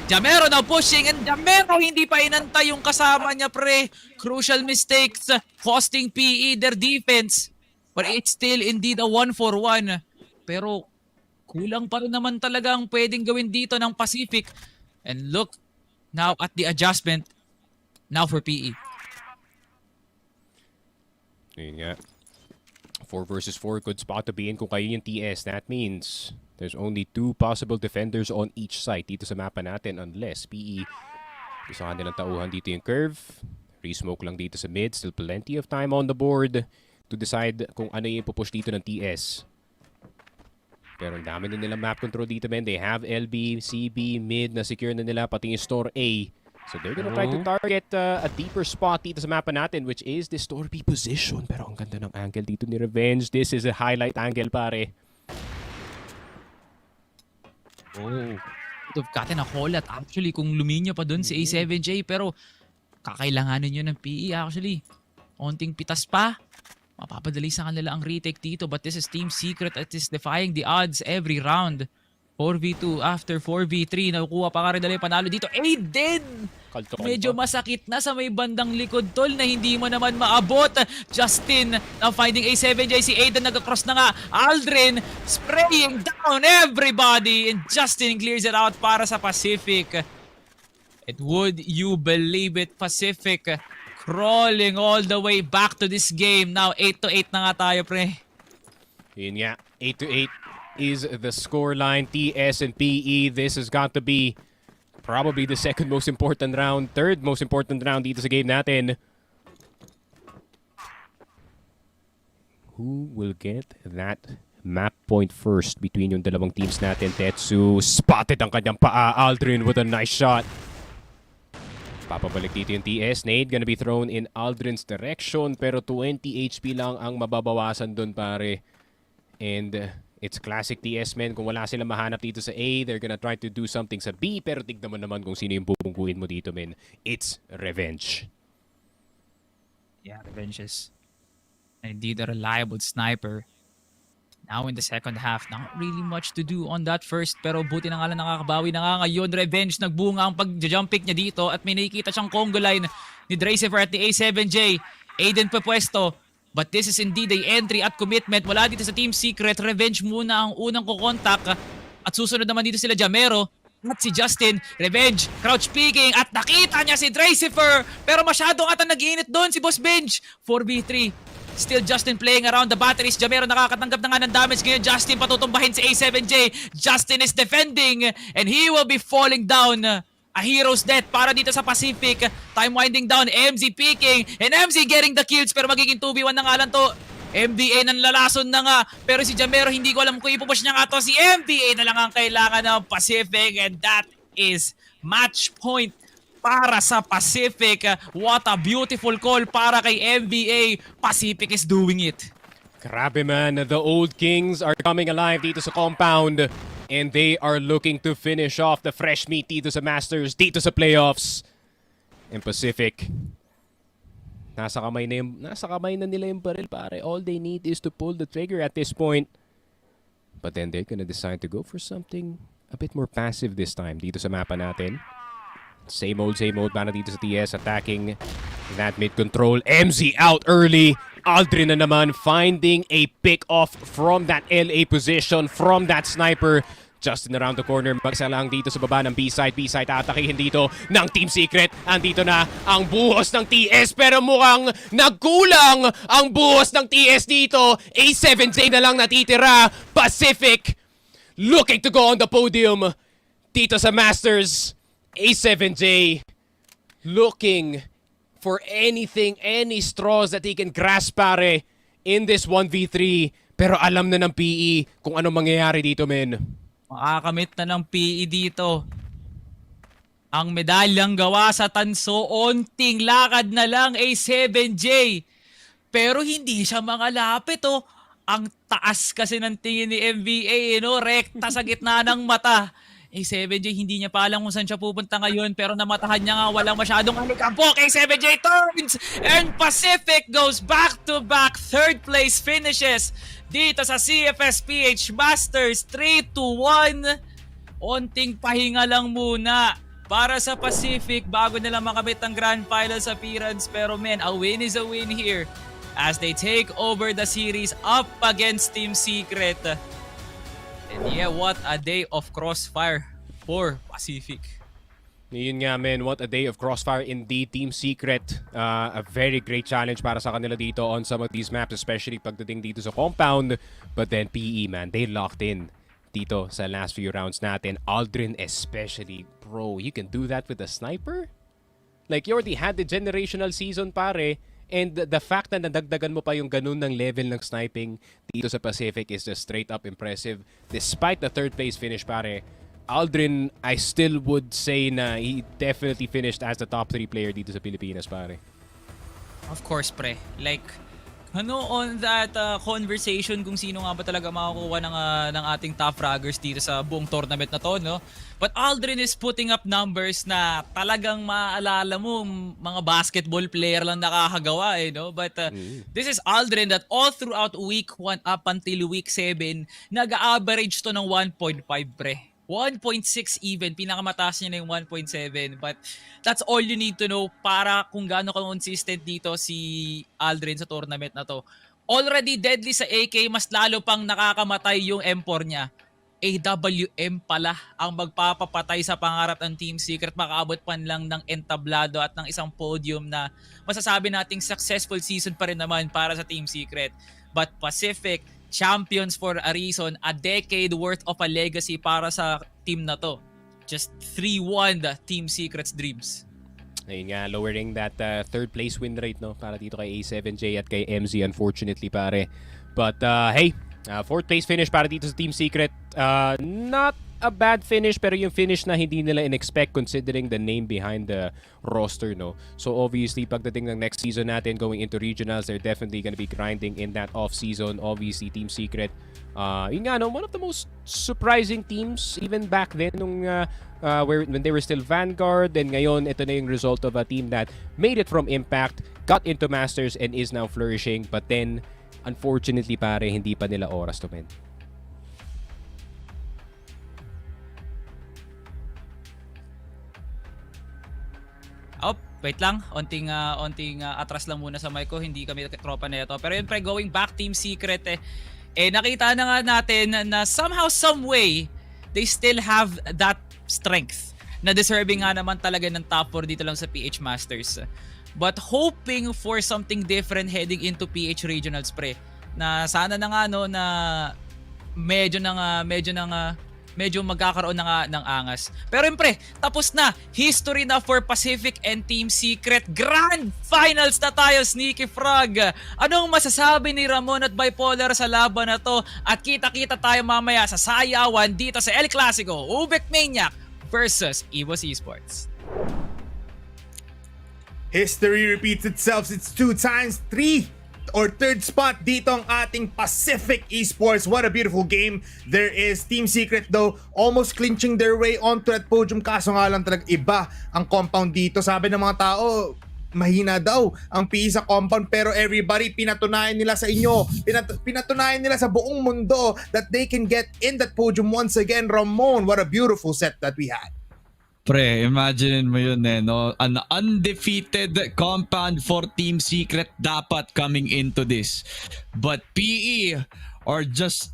Jamero now pushing and Jamero hindi pa inantay yung kasama niya, pre. Crucial mistakes costing PE their defense. But it's still indeed a 1-for-1. Pero kulang pa rin naman talaga ang pwedeng gawin dito ng Pacific. And look now at the adjustment now for PE. Yun nga. 4 versus 4 good spot to be in kung kayo yung TS. That means there's only 2 possible defenders on each side dito sa mapa natin unless PE gusto ka nilang tauhan dito yung curve. Resmoke lang dito sa mid. Still plenty of time on the board to decide kung ano yung pupush dito ng TS. Pero ang dami na nilang map control dito, men. They have LB, CB, mid na secure na nila pati yung store A. So they're gonna try to target a deeper spot dito sa mapa natin, which is the store B position. Pero ang ganda ng angle dito ni Revenge. This is a highlight angle, pare. Oh, would have gotten a call at actually kung luminyo pa dun si A7J. Pero kakailanganin yun ng PE actually. Onting pitas pa. Mapapadali sa kanila ang retake dito. But this is Team Secret at is defying the odds every round. 4v2 after 4v3. Nakukuha pa ka rin dali panalo dito. Aiden! Medyo masakit na sa may bandang likod, tol, na hindi mo naman maabot. Justin now finding A7J. Si Aiden nag-cross na nga. Aldrin spraying down everybody. And Justin clears it out para sa Pacific. And would you believe it, Pacific crawling all the way back to this game. Now 8-8 na nga tayo, pre. Yun nga, 8-8 is the scoreline. TS and PE, this has got to be probably the second most important round, third most important round dito sa game natin. Who will get that map point first between yung dalawang teams natin? Tetsu spotted ang kanyang paa. Aldrin with a nice shot. Papabalik dito yung TS. Nade gonna be thrown in Aldrin's direction, pero 20 HP lang ang mababawasan dun, pare. And it's classic TS, men. Kung wala silang mahanap dito sa A, they're gonna try to do something sa B, pero tignan mo naman kung sino yung bubungguin mo dito, men. It's Revenge. Yeah, Revenge is indeed a reliable sniper. Now in the second half, not really much to do on that first, pero buti na nga lang nakakabawi na nga ngayon. Revenge, nagbunga ang pag-jump pick niya dito at may nakikita siyang Congo line ni Dracifer at ni A7J. Aiden pwesto. But this is indeed a entry at commitment. Wala dito sa Team Secret. Revenge muna ang unang kukontak. At susunod naman dito sila Jamero at si Justin. Revenge, crouch peeking at nakita niya si Dracifer. Pero masyadong ata nag-iinit doon si Boss Benj. 4v3. Still Justin playing around the batteries. Jamero nakakatanggap na nga ng damage ngayon. Justin patutumbahin si A7J. Justin is defending and he will be falling down. A hero's death para dito sa Pacific. Time winding down. MZ peeking. And MZ getting the kills. Pero magiging 2v1 na nga lang to. MVA nang lalason na nga. Pero si Jamero hindi ko alam kung ipupush niya nga to. Si MVA na lang ang kailangan ng Pacific. And that is match point para sa Pacific. What a beautiful call para kay MVA. Pacific is doing it. Grabe, man. The old kings are coming alive dito sa compound. And they are looking to finish off the fresh meat dito sa Masters, dito sa playoffs. And Pacific, nasa kamay na nila yung baril, pare. All they need is to pull the trigger at this point. But then they're gonna decide to go for something a bit more passive this time dito sa mapa natin. Same old para dito sa TS, attacking that mid control. MZ out early. Aldrin na naman finding a pick off from that LA position, from that sniper. Justin around the corner, magsa lang dito sa baba ng B-side. B-side atakihin dito ng Team Secret. Andito na ang buhos ng TS, pero mukhang nagkulang ang buhos ng TS dito. A7J na lang natitira. Pacific looking to go on the podium dito sa Masters. A7J looking for anything, any straws that he can grasp, pare, in this 1v3. Pero alam na ng PE kung anong mangyayari dito, men. Makakamit na ng PE dito. Ang medalyang gawa sa tanso, onting lakad na lang A7J. Pero hindi siya mangalapit oh. Ang taas kasi ng tingin ni MVA, no? Rekta sa gitna ng mata. A7J hindi niya pa alam kung saan siya pupunta ngayon pero namatahan niya nga walang masyadong alikabok. A7J turns and Pacific goes back-to-back third place finishes dito sa Cfs Ph Masters 3-1. Onting pahinga lang muna para sa Pacific bago nila makamit ang Grand Finals appearance. Pero man, a win is a win here as they take over the series up against Team Secret. And yeah, what a day of Crossfire for Pacific. Yun nga men, what a day of Crossfire indeed. Team Secret, a very great challenge para sa kanila dito on some of these maps, especially pagdating dito sa compound. But then PE man, they locked in dito sa last few rounds natin. Aldrin especially, bro, you can do that with a sniper? Like you already had the generational season pare. And the fact na nadagdagan mo pa yung ganun ng level ng sniping dito sa Pacific is just straight up impressive. Despite the third place finish pare, Aldrin, I still would say na he definitely finished as the top 3 player dito sa Pilipinas pare. Of course pre, like on that conversation kung sino nga ba talaga makakuha ng ating top fraggers dito sa buong tournament na to, no? But Aldrin is putting up numbers na talagang maalala mo mga basketball player lang nakakagawa no? But this is Aldrin that all throughout week 1 up until week 7 nag-average to ng 1.5 pre. 1.6 even, pinakamataas niya na yung 1.7, but that's all you need to know para kung gaano ka-consistent dito si Aldrin sa tournament na to. Already deadly sa AK, mas lalo pang nakakamatay yung M4 niya. AWM pala ang magpapapatay sa pangarap ng Team Secret, makaabot pan lang ng entablado at ng isang podium na masasabi nating successful season pa rin naman para sa Team Secret. But Pacific, champions for a reason, a decade worth of a legacy para sa team na to. Just 3-1 the Team Secret's dreams. Ayun nga, lowering that third place win rate no para dito kay A7J at kay MZ unfortunately pare. But hey, fourth place finish para dito sa Team Secret. Not a bad finish pero yung finish na hindi nila in-expect considering the name behind the roster no. So obviously pagdating ng next season natin going into regionals, they're definitely gonna be grinding in that off season. Obviously Team Secret yun nga no, one of the most surprising teams even back then nung when they were still Vanguard, and ngayon ito na yung result of a team that made it from Impact, got into Masters and is now flourishing, but then unfortunately pare hindi pa nila oras to win. Oh, wait lang. Onting atras lang muna sa mic ko. Hindi kami tropa na ito. Pero yun pre, going back Team Secret nakita na nga natin na somehow, some way, they still have that strength na deserving nga naman talaga ng top 4 dito lang sa PH Masters. But hoping for something different heading into PH Regionals pre. Na sana na nga no na medyo magkakaroon na ng angas. Pero yun pre, tapos na. History na for Pacific and Team Secret. Grand Finals na tayo, Sneaky Frog. Anong masasabi ni Ramon at Bipolar sa laban na to? At kita-kita tayo mamaya sa sayawan dito sa El Clasico, UBECMANIAC versus EVOS Esports. History repeats itself. It's 2 times 3 or third spot dito ang ating Pacific Esports. What a beautiful game there is. Team Secret though almost clinching their way onto that podium, kaso nga lang talaga iba ang compound dito. Sabi ng mga tao mahina daw ang PE sa compound, pero everybody pinatunayan nila sa inyo, pinatunayan nila sa buong mundo that they can get in that podium once again. Ramon, what a beautiful set that we had. Pre, imagine mo yun no? An undefeated compound for Team Secret dapat coming into this. But PE are just,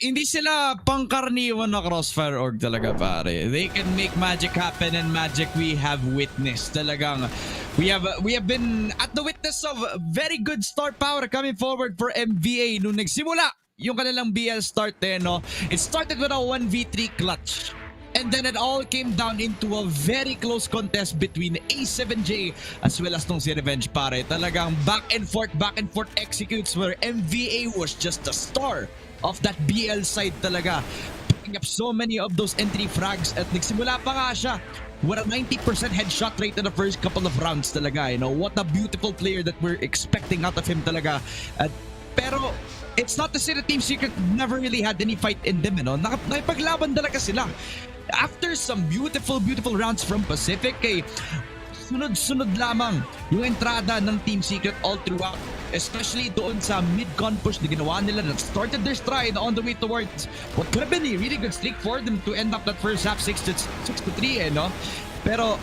hindi sila pangkarniwan na Crossfire org talaga pare. They can make magic happen, and magic we have witnessed. Talagang, we have been at the witness of very good star power coming forward for MVA nung nagsimula yung kanilang BL start no? It started with a 1v3 clutch. And then it all came down into a very close contest between A7J as well as nung si Revenge pare. Talagang back and forth executes where MVA was just the star of that BL side talaga. picking up so many of those entry frags at nagsimula pa nga siya with a 90% headshot rate in the first couple of rounds talaga. You know, what a beautiful player that we're expecting out of him talaga. Pero it's not to say that Team Secret never really had any fight in them, you know. Nakipaglaban talaga sila. After some beautiful rounds from Pacific, sunod-sunod lamang yung entrada ng Team Secret all throughout. Especially doon sa mid-con push na ginawa nila that started their stride on the way towards what could have been a really good streak for them to end up that first half 6-3, no? Pero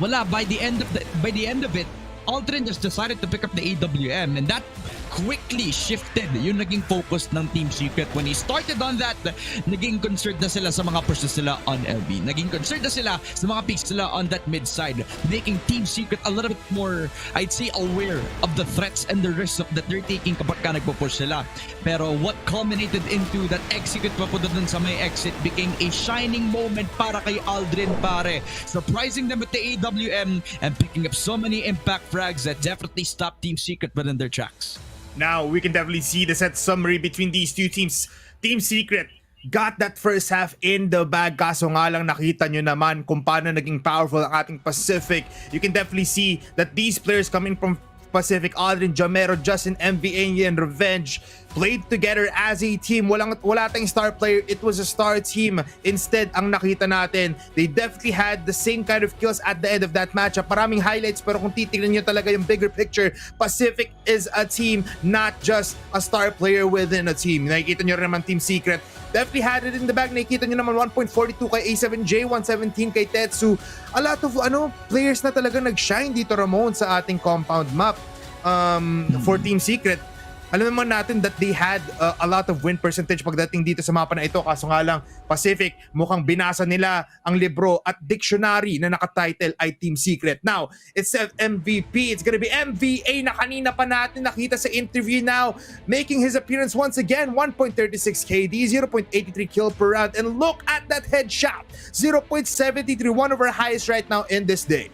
wala, by the end of it, Aldrin just decided to pick up the AWM, and that quickly shifted yung naging focus ng Team Secret. When he started on that, naging concerned na sila sa mga pushes nila on LB. Naging concerned na sila sa mga picks nila on that mid side, making Team Secret a little bit more, I'd say, aware of the threats and the risks that they're taking kapag ka nagpo-push sila. Pero what culminated into that execute papunta dun sa may exit became a shining moment para kay Aldrin, pare. Surprising them with the AWM and picking up so many impact frags that definitely stopped Team Secret within their tracks. Now, we can definitely see the set summary between these two teams. Team Secret got that first half in the bag, kaso nga lang nakita nyo naman kung paano naging powerful ang ating Pacific. You can definitely see that these players coming from Pacific, Aldrin, Jamero, Justin, MVA, and Revenge played together as a team. Wala tayong star player. It was a star team. Instead, ang nakita natin, they definitely had the same kind of kills at the end of that matchup. Maraming highlights, pero kung titignan nyo talaga yung bigger picture, Pacific is a team, not just a star player within a team. Nakikita nyo rin naman Team Secret definitely had it in the bag. Nakikita nyo naman 1.42 kay A7J, 117 kay Tetsu. A lot of players na talaga nag-shine dito, Ramon, sa ating compound map for Team Secret. Alam naman natin that they had a lot of win percentage pagdating dito sa mapa na ito. Kaso nga lang, Pacific, mukhang binasa nila ang libro at dictionary na nakatitle ay Team Secret. Now, it's MVP. It's gonna be MVA na kanina pa natin nakita sa interview now. Making his appearance once again. 1.36 KD, 0.83 kill per round. And look at that headshot. 0.73, one of our highest right now in this day.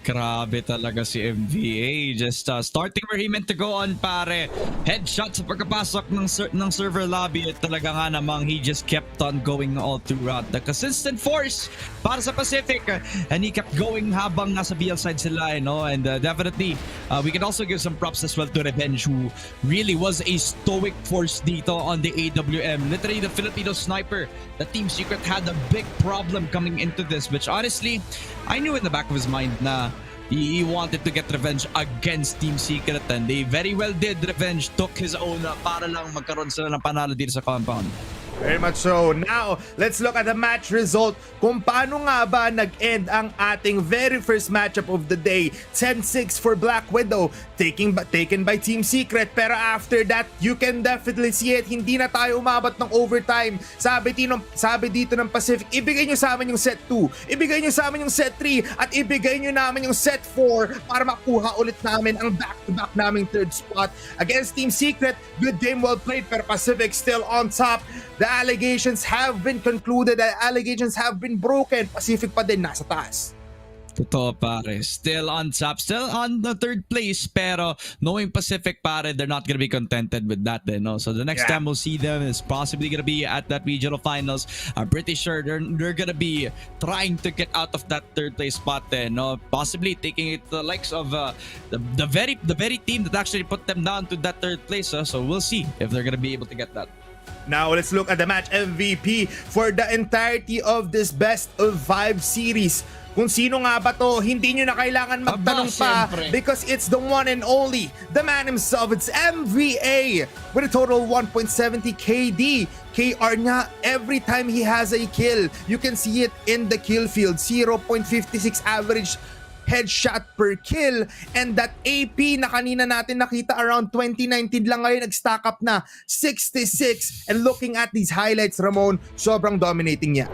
Grabe talaga si MVA. Just starting where he meant to go on, pare. Headshot sa pagkapasok ng server lobby at talaga nga namang he just kept on going all throughout. The consistent force para sa Pacific. And he kept going habang nasa BL side sila, you know. And definitely, we can also give some props as well to Revenge, who really was a stoic force dito on the AWM. Literally, the Filipino sniper. The Team Secret had a big problem coming into this, which honestly, I knew in the back of his mind na he wanted to get revenge against Team Secret, and they very well did. Revenge took his own para lang magkaroon sila ng panalo dito sa compound. Very much so. Now, let's look at the match result. Kung paano nga ba nag-end ang ating very first matchup of the day. 10-6 for Black Widow, taken by Team Secret. Pero after that, you can definitely see it. Hindi na tayo umabot ng overtime. Sabi dito ng Pacific, ibigay nyo sa amin yung set 2, ibigay nyo sa amin yung set 3, at ibigay nyo namin yung set 4 para makuha ulit namin ang back-to-back naming third spot against Team Secret. Good game, well played, pero Pacific still on top. The allegations have been concluded. The allegations have been broken. Pacific pa din nasa taas. Totoo, pare. Still on top. Still on the third place. Pero knowing Pacific, pare, they're not gonna be contented with that then, no? So the next time we'll see them is possibly gonna be at that regional finals. I'm pretty sure they're gonna be trying to get out of that third place spot then, no? Possibly taking it to the likes of the very team that actually put them down to that third place. So we'll see if they're gonna be able to get that. Now, let's look at the match MVP for the entirety of this best of 5 series. Kung sino nga ba to, hindi nyo na kailangan magtanong pa, because it's the one and only, the man himself. It's MVA with a total 1.70 KD. KR niya every time he has a kill. You can see it in the kill field. 0.56 average headshot per kill, and that AP na kanina natin nakita around 2019 lang, ngayon nag-stack up na 66. And looking at these highlights, Ramon, sobrang dominating niya.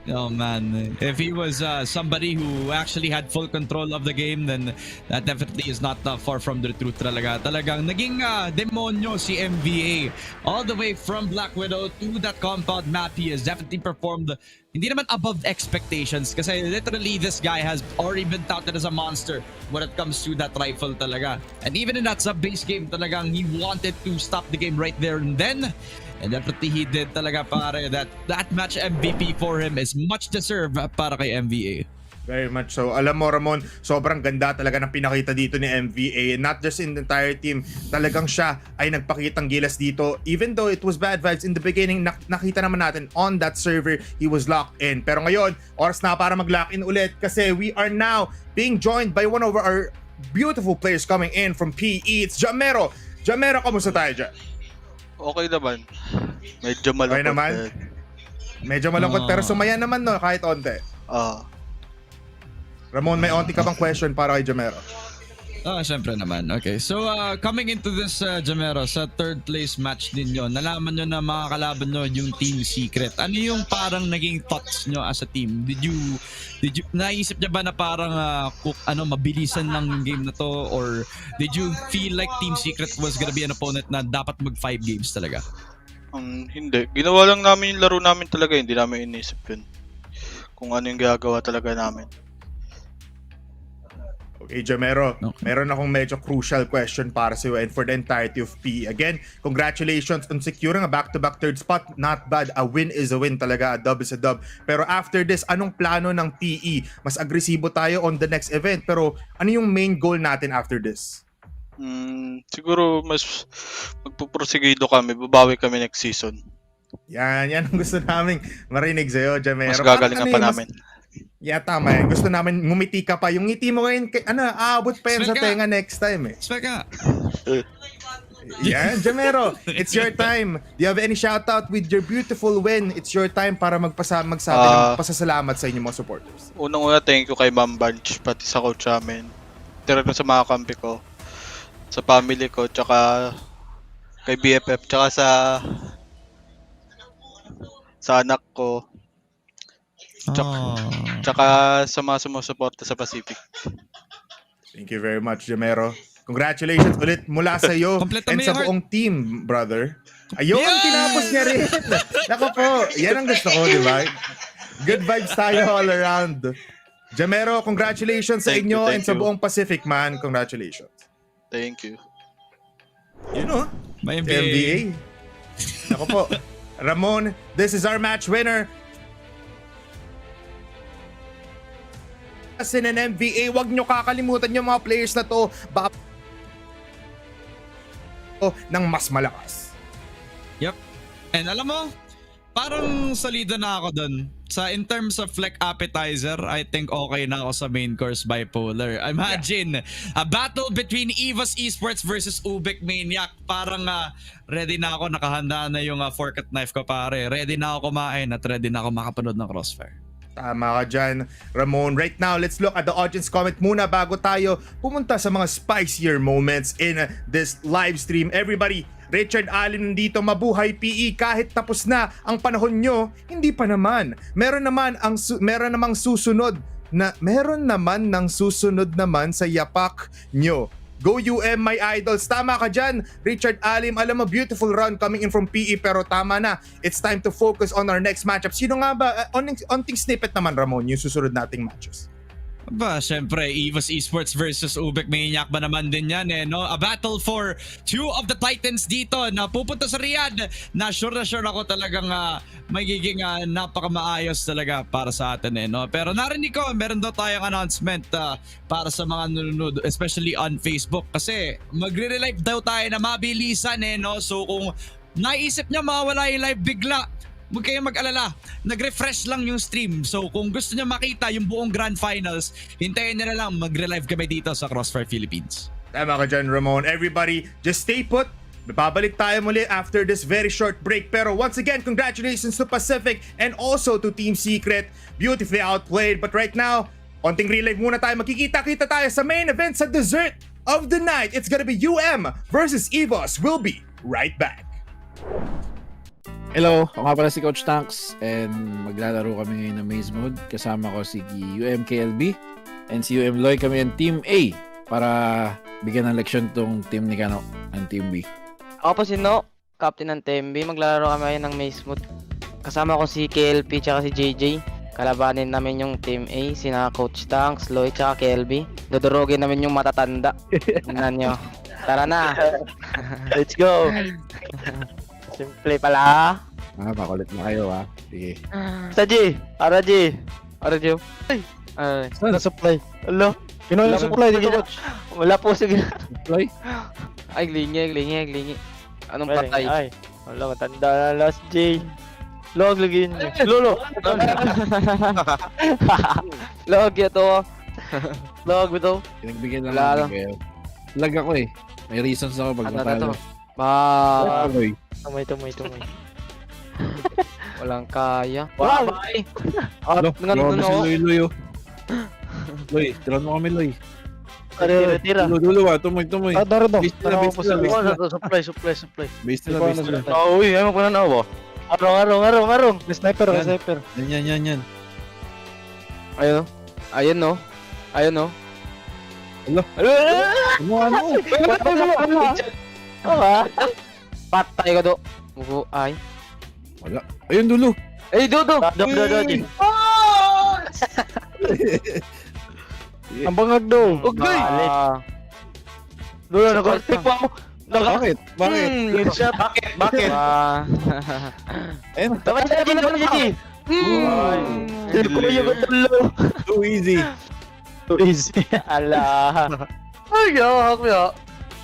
Oh man, if he was somebody who actually had full control of the game, then that definitely is not far from the truth talaga. Talagang naging demonyo si MVA. All the way from Black Widow to that compound map, he has definitely performed hindi naman above expectations, kasi literally this guy has already been touted as a monster when it comes to that rifle talaga. And even in that sub-base game talagang he wanted to stop the game right there and then. And definitely he did talaga pare. That match MVP for him is much deserved para kay MVA. Very much so. Alam mo, Ramon, sobrang ganda talaga ng pinakita dito ni MVA. Not just in the entire team. Talagang siya ay nagpakitang gilas dito. Even though it was bad vibes in the beginning, nakita naman natin on that server, he was locked in. Pero ngayon, oras na para mag-lock in ulit kasi we are now being joined by one of our beautiful players coming in from PE. It's Jamero. Jamero, kamusta tayo dyan? Okay naman. Medyo malungkot. Okay naman? Medyo malungkot pero sumaya naman no, kahit onte. Ramon, may onti ka bang question para kay Jamero? Syempre naman. Okay. So, coming into this, Jamero, sa third place match ninyo, nalaman nyo na mga kalaban nyo yung Team Secret. Ano yung parang naging thoughts nyo as a team? Did you naisip nyo ba na parang mabilisan lang yung game na to? Or did you feel like Team Secret was gonna be an opponent na dapat mag 5 games talaga? Hindi. Ginawa lang namin yung laro namin talaga. Hindi namin inisip yun. Kung ano yung gagawa talaga namin. Okay, Jamero, meron akong medyo crucial question para sa iyo and for the entirety of PE. Again, congratulations on securing a back-to-back third spot. Not bad. A win is a win talaga. A dub is a dub. Pero after this, anong plano ng PE? Mas agresibo tayo on the next event. Pero ano yung main goal natin after this? Siguro mas magpuprosigido kami. Babawi kami next season. Yan ang gusto naming marinig sa'yo, Jamero. Mas gagalingan pa namin. Yeah, tama yan. Gusto namin ngumiti ka pa. Yung ngiti mo ngayon, aabot pa yan sa tenga next time eh. Speka. Yan, Jamero. It's your time. Do you have any shoutout with your beautiful win? It's your time para magsabi ng pasasalamat sa inyong mga supporters. Unang-una, thank you kay Ma'am Bunch, pati sa coach namin. Tira ko sa mga kampi ko, sa family ko, tsaka kay BFF, tsaka sa anak ko. Tsaka sa mga sumusuporta sa Pacific. Thank you very much, Jamero. Congratulations ulit mula sa iyo and sa buong team, brother. Ayun, tinapos niya rin. Nako po, yan ang gusto ko, di ba? Good vibes tayo all around. Jamero, congratulations sa inyo and sa buong Pacific, man. Congratulations. Thank you. You know, may NBA. Nako po. Ramon, this is our match winner. Kasi ng NBA, wag nyo kakalimutan yung mga players na to ng mas malakas. Yep. And alam mo, parang solida na ako dun. In terms of like appetizer, I think okay na ako sa main course bipolar. Imagine, a battle between EVOS ESPORTS versus UBECMANIAC. Parang ready na ako, nakahanda na yung fork at knife ko pare. Ready na ako kumain at ready na ako makapanood ng Crossfire. Tama ka dyan, Ramon. Right now, let's look at the audience comment muna bago tayo pumunta sa mga spicier moments in this live stream. Everybody, Richard Allen nandito, mabuhay PE. Kahit tapos na ang panahon nyo, hindi pa naman. Meron namang susunod naman sa yapak nyo. Go UM, my idols. Tama ka dyan, Richard Alim. Alam mo, beautiful run coming in from PE, pero tama na. It's time to focus on our next matchup. Sino nga ba? Onting snippet naman, Ramon, yung susunod nating matches. Ba, syempre, EVOS ESPORTS versus UBECMANIAC ba naman din yan eh, no? A battle for two of the titans dito na pupunta sa Riyadh na sure ako talagang magiging napakamaayos talaga para sa atin eh, no? Pero narinig ko, meron daw tayong announcement para sa mga nanonood, especially on Facebook kasi magre-relive daw tayo na mabilisan eh, no? So kung naisip niya mawala yung live bigla, huwag kayong mag-alala. Nag-refresh lang yung stream. So kung gusto niyo makita yung buong Grand Finals, hintayin niyo na lang mag-relive kami dito sa Crossfire Philippines. Tama ka dyan, Ramon. Everybody, just stay put. Babalik tayo muli after this very short break. Pero once again, congratulations to Pacific and also to Team Secret. Beautifully outplayed. But right now, konting relive muna tayo. Magkikita-kita tayo sa main event sa dessert of the night. It's gonna be UM versus EVOS. We'll be right back. Hello, ako nga pala si Coach Tanks and maglalaro kami ngayon ng Maze Mode. Kasama ko si UMKLB and si UM Loy. Kami ang Team A para bigyan ng leksyon tong team ni Kano, ang Team B. Ako po si No, Captain ng Team B. Maglalaro kami ngayon ng Maze Mode. Kasama ko si KLP tsaka si JJ. Kalabanin namin yung Team A, sina Coach Tanks, Loy tsaka KLB. Dudurugin namin yung matatanda. Tingnan nyo. Tara na! Let's go! Simple pala. Makulit na kayo ha. Sige. Sa G. Ara G. Ara G. Ay. Saan? Supply. Alo. Kinuha yung supply, di ka coach. Wala po sige. Supply? Ay, glingi. Anong patay? Ay. Wala, matanda na last J. Log, lagin niyo. Lolo. Log, yato. Log, bito. Pinagbigyan lang Wala namin lang. kayo. Lag ako eh. May reasons ako pag Ano na matalo. to? Ba. Tumoy. Walang kaya. Wow! Bye. Ano? Nandun ako. Si Loy. Loy, tiran mo kami Loy. Tira. Dulo ah, tumoy. Daro to. Base nila. Supply. Base nila. Uy, ayaw mo na ba? Arong. May sniper. Yan. Ayun no. Ano? Patay ka do. Mugo ay. Wala. Ayun, dulo. Ay, do. Ang bangag do. Ugay. Dulo, nag-pick pa mo. Bakit? Bakit? Ayun. Dapat siya Gigi. Too easy. Ala. Ay, yawak mo ya.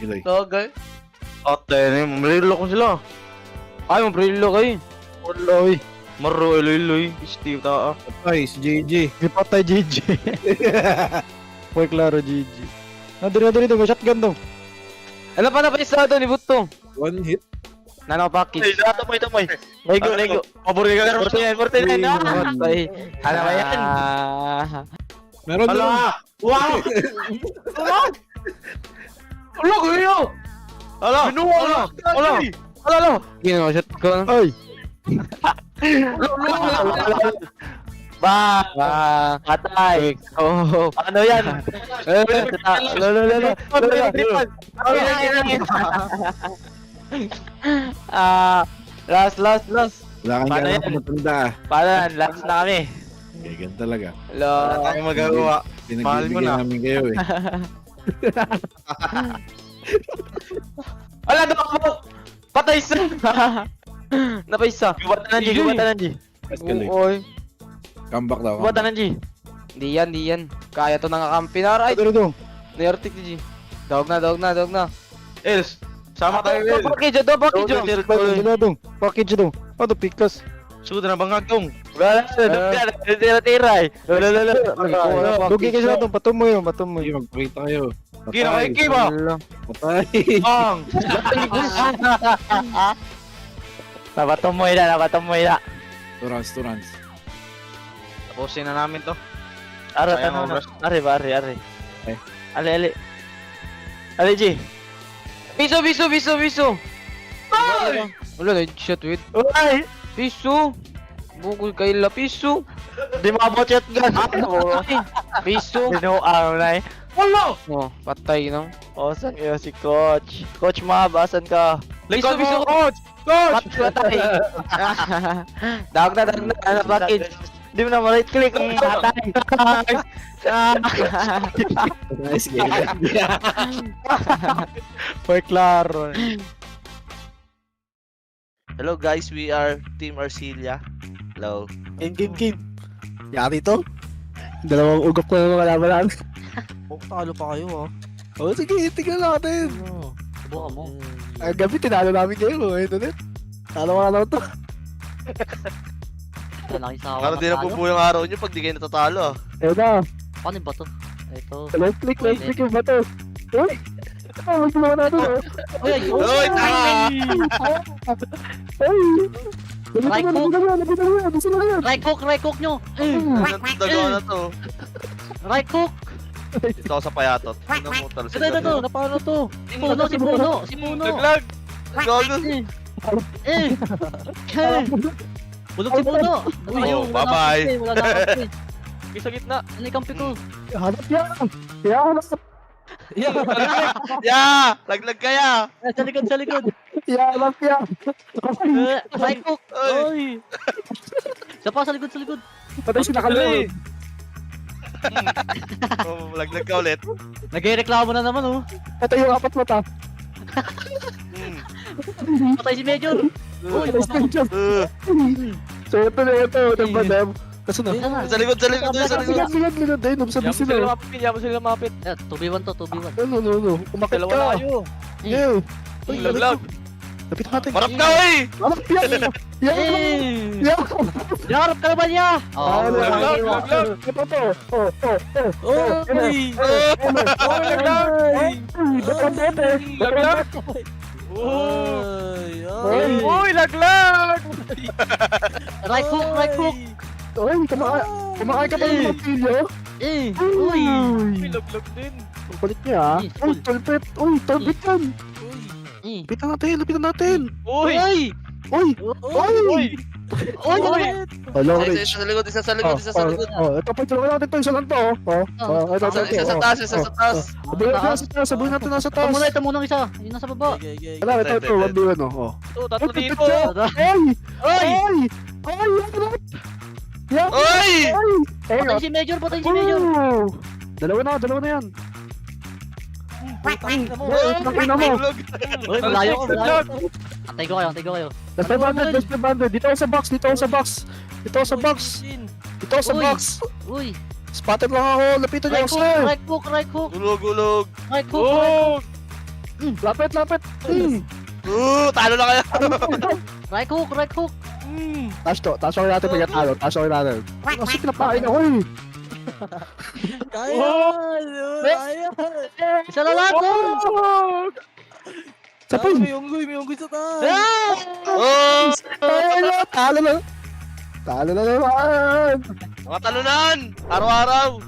Loy. Tagay. Ate, malilo ko sila. Ay, mabrilo kayo. Uloy. Maro, iloy. Steve, taa. Ay, si JJ. Ipatay GG. Boy, klaro GG. Nadiri, may shotgun daw. Ano pa na isa doon, ibutong. One hit. Nano package. Tumoy. Lego. Pabori ka. 49 na. Ay, ano ba yan? Meron doon. Wow! Ala, kuya! Ala! Gino, shot ko. Ay! Patay. Oh, ano yan? Last. Wala kang Paano gana yan? matanda. Paano yan? Last na kami. Okay, ganun talaga. Hello. Wala tayong magagawa. Mahal mo Pinagbibigyan na. namin kayo eh. Wala na ako! Patay isa! Napaisa. Gubatan ng G. Escalate. Uy. Comeback daw. Gubatan ng G. Di yan. Kaya to nangakampi na. Ay, Dito. nayartik ni G. Dawag na. Els, sama tayo, Els. Package. Package daw. Ano, pikas. Suda na bangag dong. Wala. Tira. Dugi ka sila dong. Patumoy. Sige, magpakita kayo. Gino kay Kiba. Patay. Ang. Napatumoy na. 2 rounds. Tapusin na namin to. Ara, Sayang tanong na. oras. Are. Eh. Ali, G. Piso. Ay! Wala na, shot with. Ay! Piso. Bukol kayo la, piso. Di mabot shotgun. Piso. Ano na eh. Wala! Oh, patay no. Osan kayo si Coach. Coach Mab, asan ka? Piso. Coach! Patay. Dawag na. Ano, package. Di mo na right click. Patay. Nice game. Fue klaro. Hello guys, we are Team Arcilia. Hello. Game. Yari to. Dalawang ugok ko na mga laban. Talo pa kayo Oh, sige, tingnan natin. Subukan mo. Ang gabi, tinalo namin kayo. Ito din. Talo to. Parang di na po yung araw nyo pag di kayo natatalo. Ayun na. Paano ba to? Ito. Left click yung bato. Uy! Magsimula na ito. Uy, tama! Right hook nyo. Nagdagawa na to. Right hook. Dito ako sa payatot. Namutal sila. Ito. Paano to? Si Puno. Naglag! Gago! Bulog si Puno. Oh, bye-bye! Wala na kampi. Sa gitna. Ano yung kampi ko? Hanap yan. Ya! Laglag kaya! Sa likod. Hanap yan. Right hook. Oy. Sa likod. Patay si nakalo. Laglag ka ulit. Nagreklamo na naman oh. Ito yung 4 mata. Patay si Major. So ito na ito, nagmadam. Kaso na? Sa likod, sa likod, sa likod. Likod din, sabi sila. Yaman sila mapit. 2v1 to, 2v1. No. Umakit Dalawa ka. na kayo. Yeah. Lag. Lapit natin. Marap ka, oy! Marap yan. Yarap ka naman niya! Lag. Ito to. Uy, laglag! Right hook! Uy, kumakain ka ba ng matilyo? Uy! May laglag din. Ang kulit niya ha. Uy, tolpet. Uy, tolpet yan. Lapitan natin. Uy! Hello, Isa Rich. sa likod, isa sa likod. Ito pa, tulungan natin to. Isa lang to. Isa sa taas, isa sa taas. Sabuhin natin nasa taas. Ito muna ang isa. Yung nasa baba. Wala, ito. 1v1 oh. Tatlo dito. Ay! Patay si Major. Dalawa na yan. Ina mo. Uy, malayo. Antay ko kayo. Last 500. Dito ako sa box. Uy. Spotted lang ako. Lapitan niyo ako, sir. Right hook. Gulog. Right hook. Lapit. Talo na kayo. Right hook. Taas ako natin pagkatalo. Kasi pinapain ako eh. Isa na lang. Sapay. May unggoy sa taas. Talo na naman. Mga talunan. Araw-araw.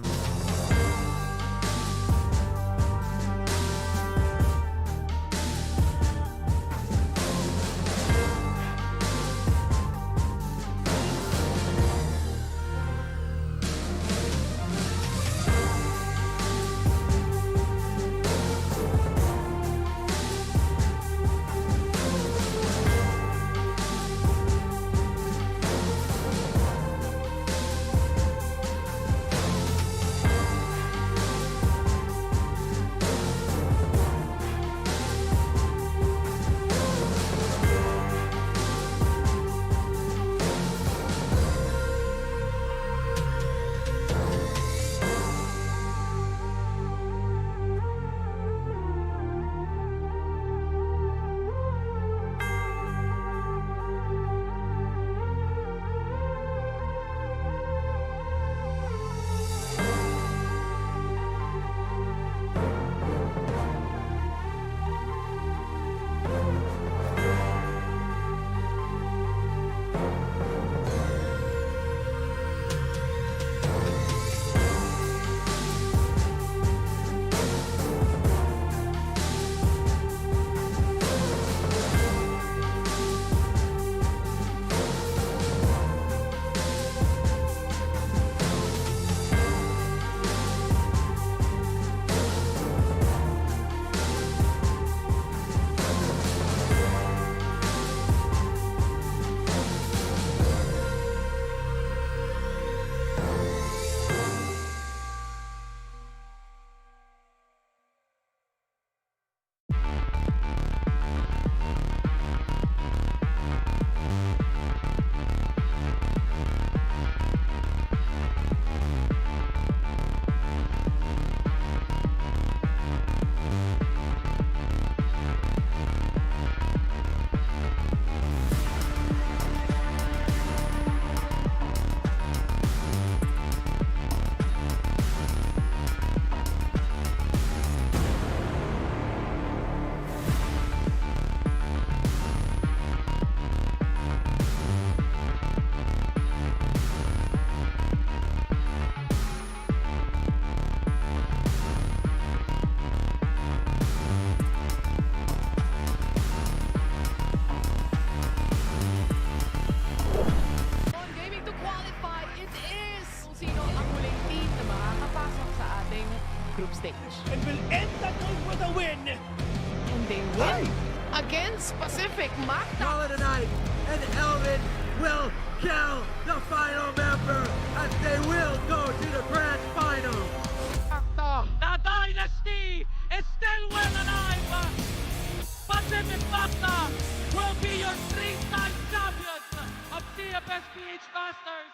group stage and will end the group with a win. And they win against Pacific Map Call it a night, and Elvin will kill the final member as they will go to the grand final. The dynasty is still well alive. Pacific Map Cfs Ph Masters!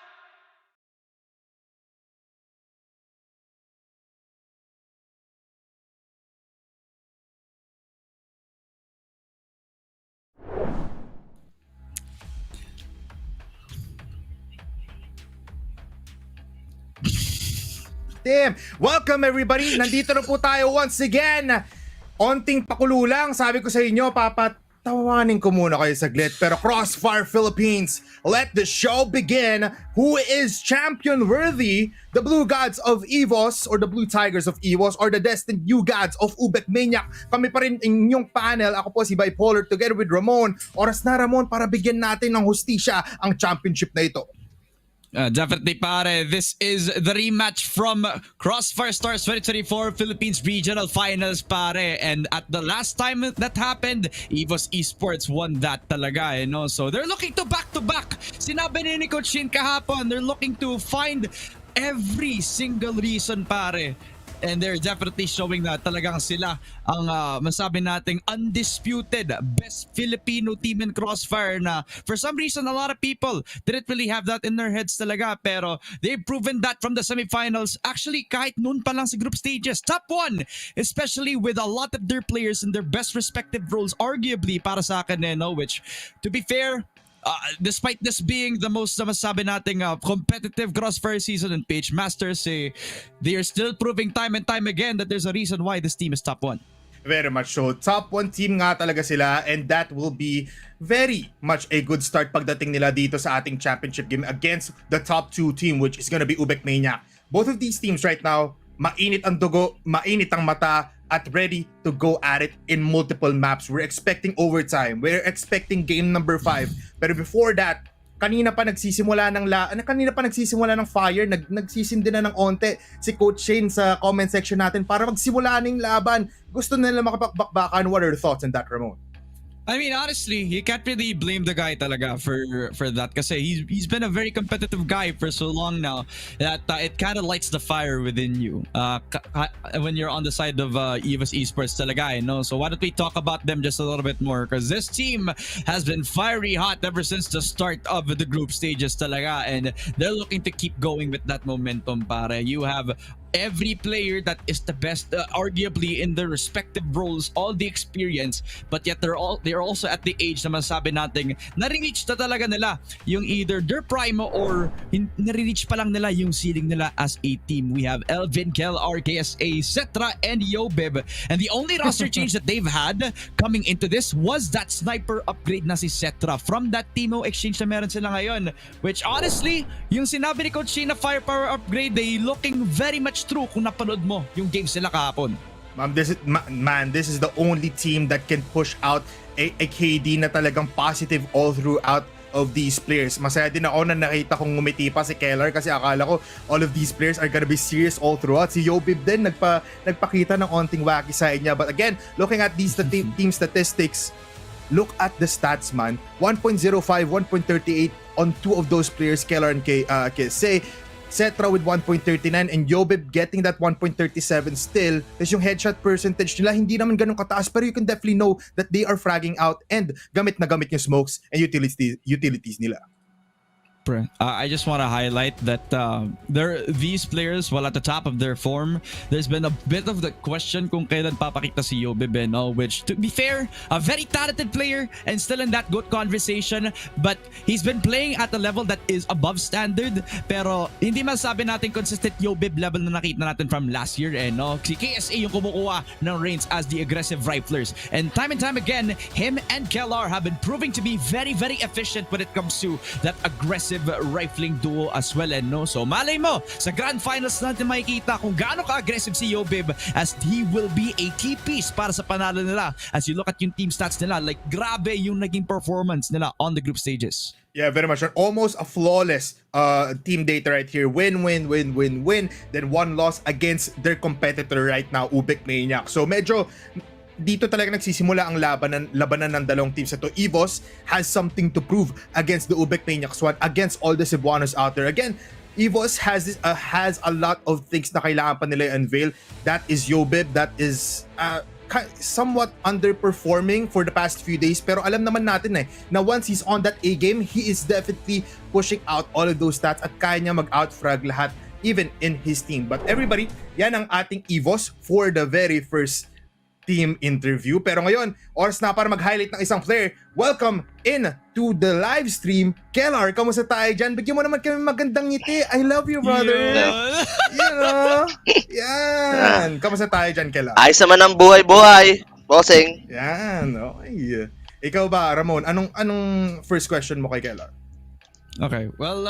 Damn! Welcome everybody! Nandito na po tayo once again! Onting pakulo lang, sabi ko sa inyo, papatawanin ko muna kayo saglit. Pero Crossfire Philippines, let the show begin! Who is champion worthy? The Blue Gods of EVOS or the Blue Tigers of EVOS or the Destined New Gods of UBECMANIAC? Kami pa rin inyong panel. Ako po si Bipolar together with Ramon. Oras na Ramon para bigyan natin ng hustisya ang championship na ito. Definitely, pare. This is the rematch from Crossfire Stars 2024 Philippines Regional Finals, pare. And at the last time that happened, EVOS ESPORTS won that talaga, you know. So they're looking to back-to-back. Sinabi ni Coach Shin kahapon, they're looking to find every single reason, pare. And they're definitely showing na talagang sila ang masabi nating undisputed best Filipino team in Crossfire na for some reason a lot of people didn't really have that in their heads talaga, pero they've proven that from the semifinals. Actually, kahit noon pa lang sa group stages, top 1, especially with a lot of their players in their best respective roles, arguably para sa akin, no? Which, to be fair, despite this being the most masabi nating competitive Crossfire season in Ph Masters, they are still proving time and time again that there's a reason why this team is top 1. Very much so. Top 1 team nga talaga sila, and that will be very much a good start pagdating nila dito sa ating championship game against the top 2 team, which is gonna be UBECMANIAC. Both of these teams right now, mainit ang dugo, mainit ang mata, at ready to go at it in multiple maps. We're expecting overtime. We're expecting game number 5. Pero before that, kanina pa nagsisimula ng fire, nagsisindi na ng onte si Coach Shane sa comment section natin para magsimula ng laban. Gusto nila makapakbakan. What are your thoughts on that, Ramon? I mean, honestly, you can't really blame the guy talaga for that kasi he's been a very competitive guy for so long now that it kind of lights the fire within you when you're on the side of EVOS Esports talaga, you know? So why don't we talk about them just a little bit more, because this team has been fiery hot ever since the start of the group stages talaga, and they're looking to keep going with that momentum, pare. You have every player that is the best arguably in their respective roles, all the experience, but yet they're also at the age na masabi nating nare-reach na talaga nila yung either their prime or nare-reach pa lang nila yung ceiling nila as a team. We have Elvin, Kel, RKSA, Cetra, and Yobib, and the only roster change that they've had coming into this was that sniper upgrade na si Cetra from that Timo exchange na meron sila ngayon, which honestly, yung sinabi ni Coach Shane na firepower upgrade, they looking very much true kung napanood mo yung games nila kahapon. This is the only team that can push out a KD na talagang positive all throughout of these players. Masaya din ako na nakita kong ngumiti pa si Keller kasi akala ko all of these players are gonna be serious all throughout. Si Yobib din nagpakita ng onting wacky side niya. But again, looking at these team statistics, look at the stats, man. 1.05, 1.38 on 2 of those players, Keller and Say. Cetra with 1.39 and Yobib getting that 1.37 still. Tapos yung headshot percentage nila hindi naman ganun kataas, pero you can definitely know that they are fragging out and gamit na gamit yung smokes and utilities nila. I just want to highlight that these players, while at the top of their form, there's been a bit of the question kung kailan papakita si Yobib, no? Which, to be fair, a very talented player and still in that good conversation, but he's been playing at a level that is above standard, pero hindi masabi natin consistent Yobib level na nakita natin from last year, no? Si KSA yung kumukuha ng reins as the aggressive riflers, and time again, him and Kellar have been proving to be very, very efficient when it comes to that aggressive rifling duo as well, no? So malay mo sa grand finals natin makikita kung gaano ka-aggressive si Yobib, as he will be a key piece para sa panalo nila. As you look at yung team stats nila, like grabe yung naging performance nila on the group stages. Yeah, very much. Almost a flawless team data right here. Win, then 1 loss against their competitor right now, UBECMANIAC. So medyo dito talaga nagsisimula ang labanan ng dalawang teams. Ito, EVOS has something to prove against the UBECMANIAC squad, against all the Cebuanos out there. Again, EVOS has a lot of things na kailangan pa nila i-unveil. That is Yobib, that is somewhat underperforming for the past few days, pero alam naman natin na once he's on that A game, he is definitely pushing out all of those stats at kaya niya mag-outfrag lahat even in his team. But everybody, yan ang ating EVOS for the very first team interview. Pero ngayon, oras na para mag-highlight ng isang player. Welcome in to the live stream. Kellar, kamusta tayo dyan? Bigyan mo naman kami magandang ngiti. I love you, brother. You know? Yan. Kamusta tayo dyan, Kellar? Ayos naman ang buhay-buhay. Bossing. Yan. Okay. Ikaw ba, Ramon? Anong first question mo kay Kellar? Okay, well,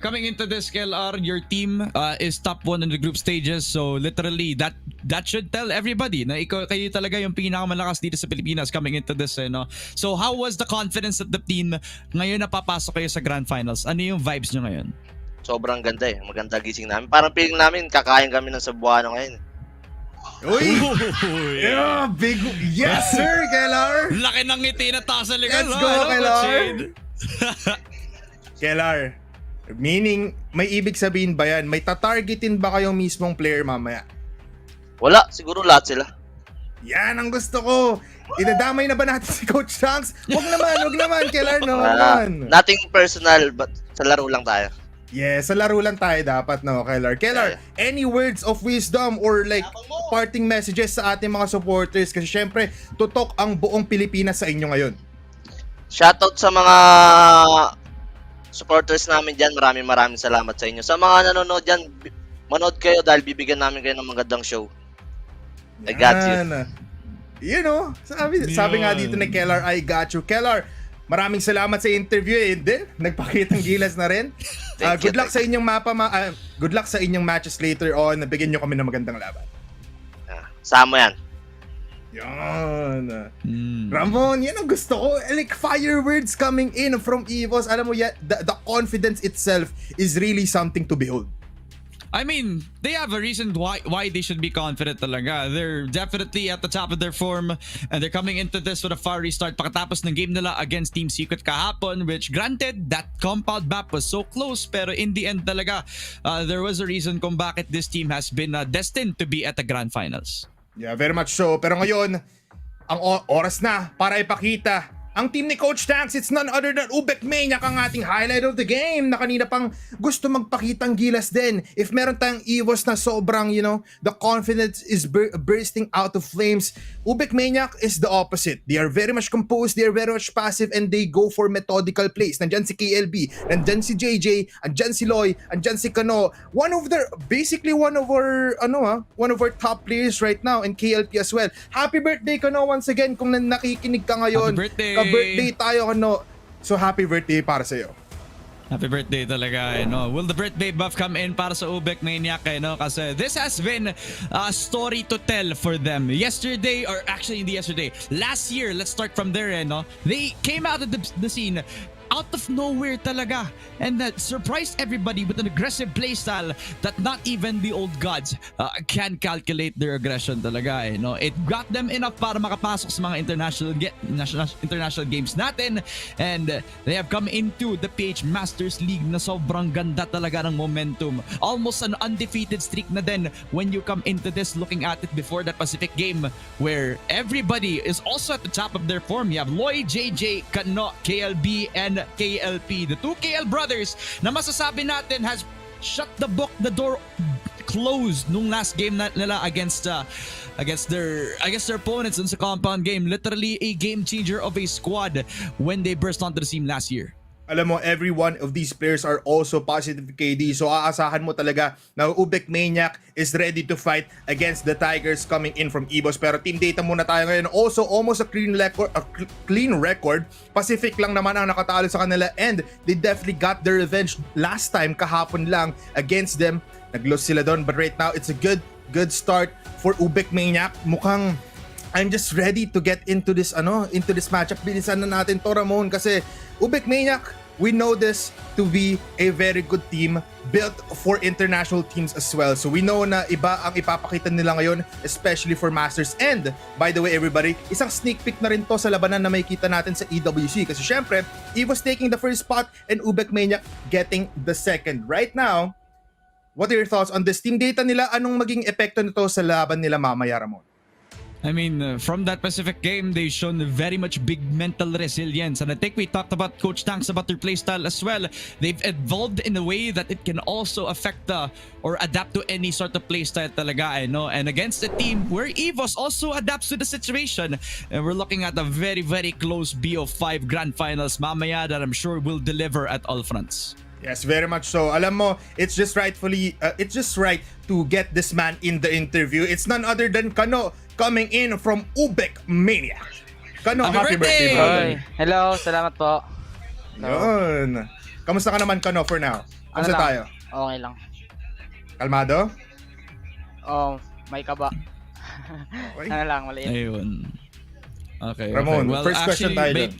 coming into this, KLR, your team is top 1 in the group stages, so literally that should tell everybody na kayo talaga yung pinakamalakas dito sa Pilipinas coming into this, no? So how was the confidence of the team ngayon na papasok kayo sa Grand Finals? Ano yung vibes nyo ngayon? Sobrang ganda maganda gising namin. Parang feeling namin kakain kami ng Cebuano ngayon. Uy! Yeah, big... Yes, sir, Kellar! Laki ng ngiti na taas sa likod. Let's go, Kellar! Kellar, meaning, may ibig sabihin ba yan? May tatargetin ba kayong mismong player mamaya? Wala, siguro lahat sila. Yan ang gusto ko. Idadamay na ba natin si Coach Shanks? Huwag naman, Kellar, no? Nothing personal, but sa laro lang tayo. Yes, sa laro lang tayo dapat, no, Kellar. Kellar, any words of wisdom or like parting messages sa ating mga supporters? Kasi syempre, tutok ang buong Pilipinas sa inyo ngayon. Shoutout sa mga supporters namin dyan. Maraming salamat sa inyo. Sa mga nanonood dyan, manood kayo dahil bibigyan namin kayo ng magandang show. I got you. You know, sabi nga dito ni Kellar, I got you. Kellar, maraming salamat sa interview. Hindi, nagpakitang gilas na rin. Good luck sa inyong good luck sa inyong matches later on. Bigyan nyo kami ng magandang laban. Sama yan. Yan. Ramon, yan ang gusto ko. Like fireworks coming in from EVOS. Alam mo, the confidence itself is really something to behold. I mean, they have a reason why they should be confident talaga. They're definitely at the top of their form and they're coming into this with a fiery start pagkatapos ng game nila against Team Secret kahapon, which granted, that compound map was so close, pero in the end talaga, there was a reason kung bakit this team has been destined to be at the Grand Finals. Yeah, very much so. Pero ngayon, ang oras na para ipakita ang team ni Coach Tanks. It's none other than UBECMANIAC ang ating highlight of the game na kanina pang gusto magpakitang gilas din. If meron tayong EVOS na sobrang, the confidence is bursting out of flames, UBECMANIAC is the opposite. They are very much composed, they are very much passive, and they go for methodical plays. Nandyan si KLB, nandyan si JJ, andyan si Loy, andyan si Kano. One of our top players right now, and KLP as well. Happy birthday, Kano, once again kung nakikinig ka ngayon. Happy birthday! Birthday tayo, Kano. So happy birthday para sa iyo. Happy birthday talaga, no? Will the birthday buff come in para sa UBECMANIAC, no? Kasi this has been a story to tell for them. Yesterday, or actually hindi yesterday, last year, let's start from there, no? They came out of the scene out of nowhere talaga, and that surprised everybody with an aggressive playstyle that not even the old gods can calculate their aggression talaga, no? It got them enough para makapasok sa mga international games natin, and they have come into the PH Masters League na sobrang ganda talaga ng momentum. Almost an undefeated streak na din when you come into this, looking at it before that Pacific game where everybody is also at the top of their form. You have Loy, JJ, Kano, KLB, and KLP. The two KL brothers na masasabi natin has shut the door closed nung last game nila against their opponents in sa compound game. Literally a game changer of a squad when they burst onto the scene last year. Alam mo, every one of these players are also positive KD. So aasahan mo talaga na UBECMANIAC is ready to fight against the Tigers coming in from EVOS. Pero team data muna tayo ngayon. Also, almost a clean record. Pacific lang naman ang nakatalo sa kanila, and they definitely got their revenge last time kahapon lang against them. Nag-lose sila doon, but right now it's a good start for UBECMANIAC. Mukhang I'm just ready to get into this matchup. Bilisan na natin to, Ramon, kasi UBECMANIAC, we know this to be a very good team built for international teams as well. So we know na iba ang ipapakita nila ngayon, especially for Masters. And by the way, everybody, isang sneak peek na rin to sa labanan na makikita natin sa EWC. Kasi syempre, EVOS taking the first spot and UBECMANIAC getting the second. Right now, what are your thoughts on this team data nila? Anong maging epekto nito sa laban nila mamaya, Ramon? I mean, from that Pacific game, they've shown very much big mental resilience. And I think we talked about Coach Tanks about their playstyle as well. They've evolved in a way that it can also affect or adapt to any sort of playstyle talaga, no? And against a team where EVOS also adapts to the situation. And we're looking at a very, very close BO5 Grand Finals mamaya that I'm sure will deliver at all fronts. Yes, very much so. Alam mo, it's just right to get this man in the interview. It's none other than Kano coming in from UBECMANIAC. Kano, happy birthday, brother. Hello, salamat po. Yun. Kamusta ka naman, Kano, for now? Kamusta tayo? Okay lang. Kalmado? Oh, may kaba. Ano lang, maliit. Ayun. Okay. Ramon, well, first question tayo dun.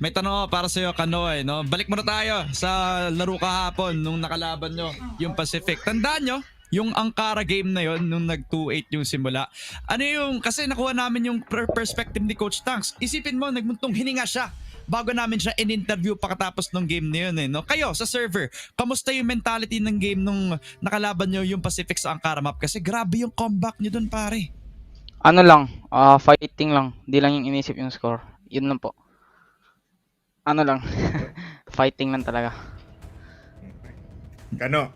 May tanong ako para sa'yo, Kanoy, no? Balik muna tayo sa laro kahapon nung nakalaban nyo, yung Pacific. Tandaan nyo, yung Ankara game na yon nung nag 2-8 yung simula. Ano yung, kasi nakuha namin yung perspective ni Coach Tanks. Isipin mo, nagmuntong hininga siya bago namin siya in-interview pagkatapos ng game na yun. No? Kayo, sa server, kamusta yung mentality ng game nung nakalaban nyo yung Pacific sa Ankara map? Kasi grabe yung comeback nyo dun, pare. Ano lang, fighting lang. Di lang yung inisip yung score. Yun lang po. Ano lang, fighting lang talaga. Kano,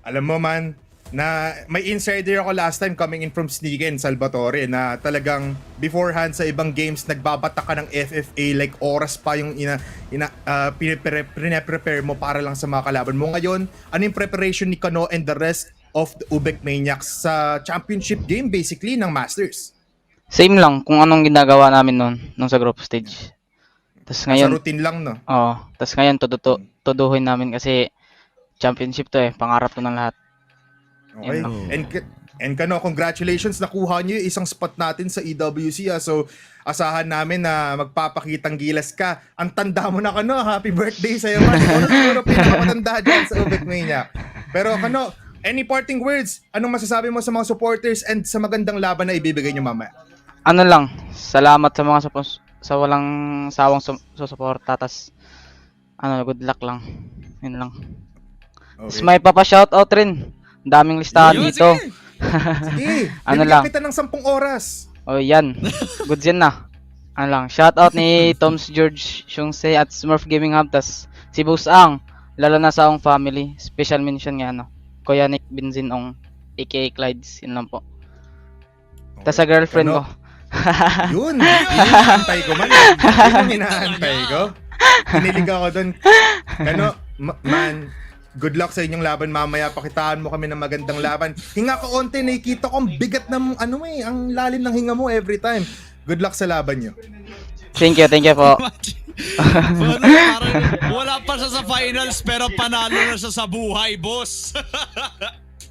alam mo man, na may insider ako last time coming in from Sneaky and Salvatore na talagang beforehand sa ibang games nagbabata ka ng FFA like oras pa yung pinaprepare mo para lang sa mga kalaban mo. Ngayon, ano yung preparation ni Kano and the rest of the UBECMANIACs sa championship game basically ng Masters? Same lang kung anong ginagawa namin nung sa group stage. Tas ngayon, sa routine lang, no? Oo. Tas ngayon, tuduhin namin kasi championship to pangarap to ng lahat. Okay. And Kano, congratulations, nakuha niyo yung isang spot natin sa EWC. So, asahan namin na magpapakitang gilas ka. Ang tanda mo na, Kano. Happy birthday sa'yo, man. Siguro pinakamatanda dyan sa UBECMANIAC. Pero Kano, any parting words? Anong masasabi mo sa mga supporters and sa magandang laban na ibibigay niyo mamaya? Ano lang, salamat sa mga sa walang sawang susuporta, tas good luck lang. Yun lang. Okay. May papa-shoutout rin. Daming listahan dito. Sige. Ano lang. Kita ng 10 oras. Oh, yan. Good yan na. Ano lang. Shoutout ni Toms George Shungse at Smurf Gaming Hub, tas si Boss Ang. Lalo na sa akong family. Special mention nga, Kuya Nick Binzinong, aka Clydes. Yun lang po. Tas sa girlfriend ko. Yun, inaantay ko man. Yun inaantay ko. Kinilig ako doon. Kano, man, good luck sa inyong laban mamaya. Pakitaan mo kami ng magandang laban. Hinga ko onte, nakikita ko ang bigat ng ang lalim ng hinga mo every time. Good luck sa laban nyo. Thank you po. Wala pa siya sa finals pero panalo na siya sa buhay, boss.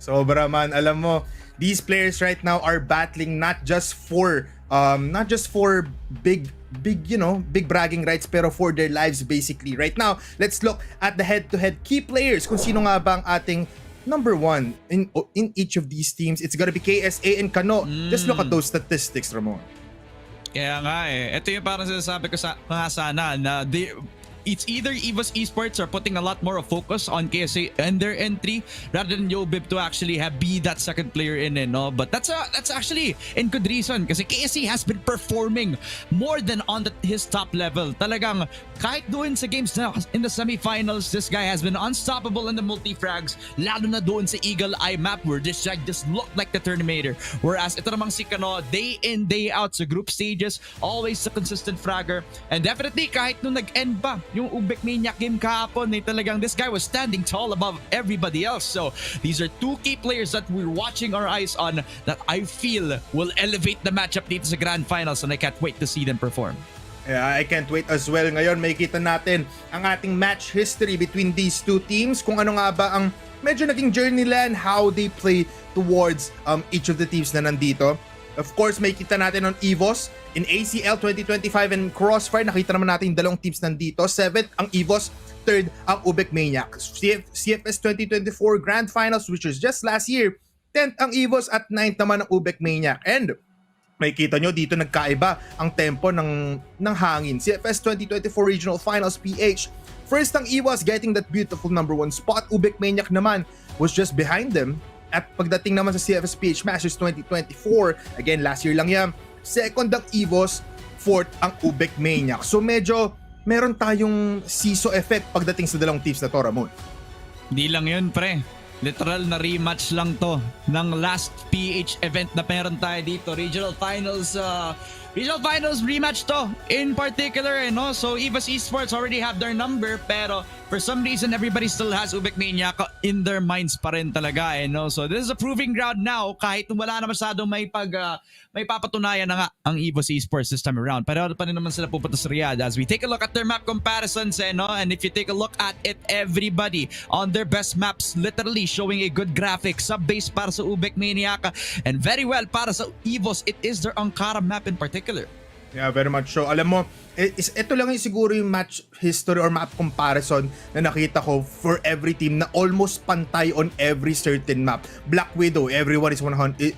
Sobra man, alam mo, these players right now are battling not just for big bragging rights, pero for their lives basically. Right now, let's look at the head-to-head key players. Kung sino nga ba ang ating number one in each of these teams. It's gonna be KSA and Kano. Just look at those statistics, Ramon. Kaya nga ito yung parang sinasabi ko sana na it's either EVOS Esports are putting a lot more of focus on KSA and their entry rather than Yobib to actually be that second player in it, no? But that's actually in good reason kasi KSA has been performing more than on his top level. Talagang kahit doon sa games na in the semifinals, this guy has been unstoppable in the multi-frags, lalo na doon sa Eagle Eye map where this guy just looked like the Terminator. Whereas ito namang si Kano, day in, day out sa group stages, always a consistent fragger. And definitely kahit nung nag-end pa yung UBECMANIAC game kahapon, talagang this guy was standing tall above everybody else. So these are two key players that we're watching our eyes on that I feel will elevate the matchup dito sa Grand Finals, and I can't wait to see them perform. Yeah, I can't wait as well. Ngayon, makikita natin ang ating match history between these two teams. Kung ano nga ba ang medyo naging journey nila and how they play towards each of the teams na nandito. Of course, makikita natin on EVOS. In ACL 2025 and Crossfire, nakita naman natin yung dalawang teams nandito. 7th ang EVOS, 3rd ang UBECMANIAC. Cfs 2024 Grand Finals, which was just last year, 10th ang EVOS at 9th naman ang UBECMANIAC. And makikita nyo dito nagkaiba ang tempo ng hangin. Cfs 2024 Regional Finals PH, first ang EVOS getting that beautiful number 1 spot. UBECMANIAC naman was just behind them. At pagdating naman sa Cfs Ph Masters 2024, again last year lang yan, second ang EVOS, fourth ang UBECMANIAC. So medyo meron tayong seesaw effect pagdating sa dalawang teams na to, Ramon. Di lang yun, pre. Literal na rematch lang to ng last PH event na meron tayo dito. Regional Finals rematch to in particular, no? So EVOS Esports already have their number, pero for some reason everybody still has UBECMANIAC in their minds pa rin talaga, no? So this is a proving ground now, kahit wala na masyadong may papatunayan na nga ang EVOS Esports this time around. Pero pa rin naman sila pupunta sa Riyadh as we take a look at their map comparisons, no? And if you take a look at it, everybody on their best maps literally showing a good graphic. Sub-base para sa UBECMANIAC and very well para sa EVOS. It is their Ankara map in particular. Yeah, very much so. Alam mo, ito lang yung siguro yung match history or map comparison na nakita ko for every team na almost pantay on every certain map. Black Widow, everyone is 100%.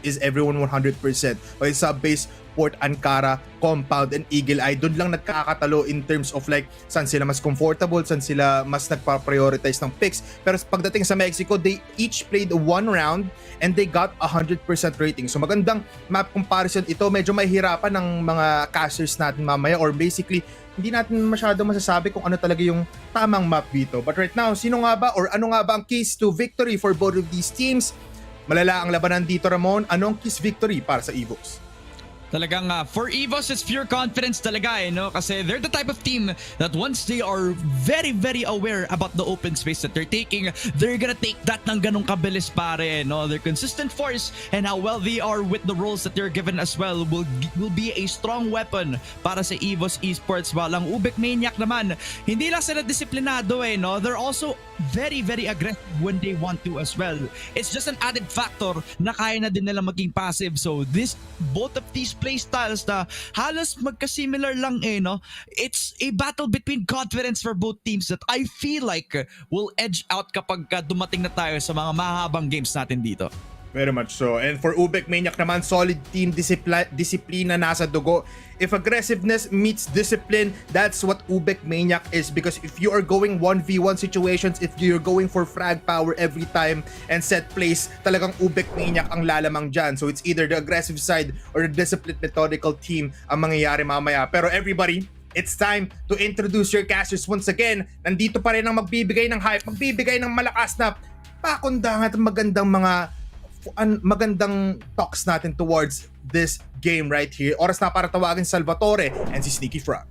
While Sub-Base, Port Ankara, Compound, and Eagle Eye, doon lang nagkakatalo in terms of like saan sila mas comfortable, saan sila mas nagpa-prioritize ng picks. Pero pagdating sa Mexico, they each played one round and they got 100% rating. So magandang map comparison ito. Medyo mahihirapan ng mga casters natin mamaya, or basically hindi natin masyado masasabi kung ano talaga yung tamang map dito. But right now, sino nga ba or ano nga ba ang keys to victory for both of these teams? Malala ang labanan dito, Ramon. Anong keys victory para sa EVOS? Talagang for EVOS, it's pure confidence talaga, no? Kasi they're the type of team that once they are very, very aware about the open space that they're taking, they're gonna take that ng ganong kabilis, pare, no? Their consistent force and how well they are with the roles that they're given as well will be a strong weapon para sa EVOS Esports. While ang UBECMANIAC naman, hindi lang sila disiplinado, no? They're also very, very aggressive when they want to as well. It's just an added factor na kaya na din nila maging passive. So both of these playstyles na halos magka-similar lang, no? It's a battle between confidence for both teams that I feel like will edge out kapag dumating na tayo sa mga mahabang games natin dito. Very much so. And for UBECMANIAC naman, solid team disiplina nasa dugo. If aggressiveness meets discipline, that's what UBECMANIAC is. Because if you are going 1v1 situations, if you're going for frag power every time and set plays, talagang UBECMANIAC ang lalamang dyan. So it's either the aggressive side or the disciplined methodical team ang mangyayari mamaya. Pero everybody, it's time to introduce your casters once again. Nandito pa rin ang magbibigay ng hype, magbibigay ng malakas na pakundangan at magandang talks natin towards this game right here. Oras na para tawagin Salvatore and si Sneaky Frog.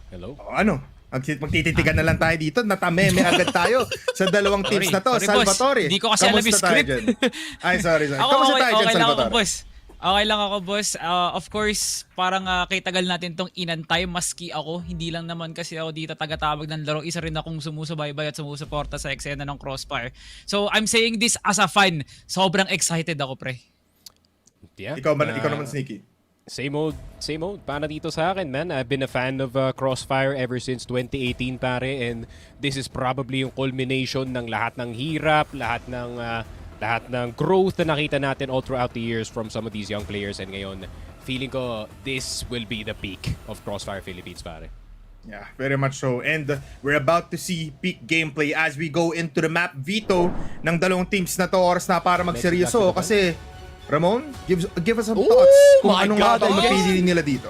Hello? Magtititigan na lang tayo dito. Natameme agad tayo sa dalawang teams na to. Salvatore, hindi ko kasi alam yung script. Ay, sorry. Ako, Kamusta tayo dyan, Salvatore? Okay lang ako, boss. Of course, parang kay tagal natin tong inantay, maski ako. Hindi lang naman kasi ako dito taga-tawag ng laro. Isa rin akong sumusubaybay at sumusuporta sa eksena ng Crossfire. So, I'm saying this as a fan. Sobrang excited ako, pre. Yeah. Ikaw naman, Sneaky. Same old. Para dito sa akin, man. I've been a fan of Crossfire ever since 2018, pare. And this is probably yung culmination ng lahat ng hirap, lahat ng growth na nakita natin all throughout the years from some of these young players. And ngayon, feeling ko this will be the peak of Crossfire Philippines, pare. Yeah, very much so. And we're about to see peak gameplay as we go into the map veto ng dalawang teams na to. Oras na para magseryoso. Kasi, Ramon, give us some thoughts kung ano nga ba yung mapili nila dito.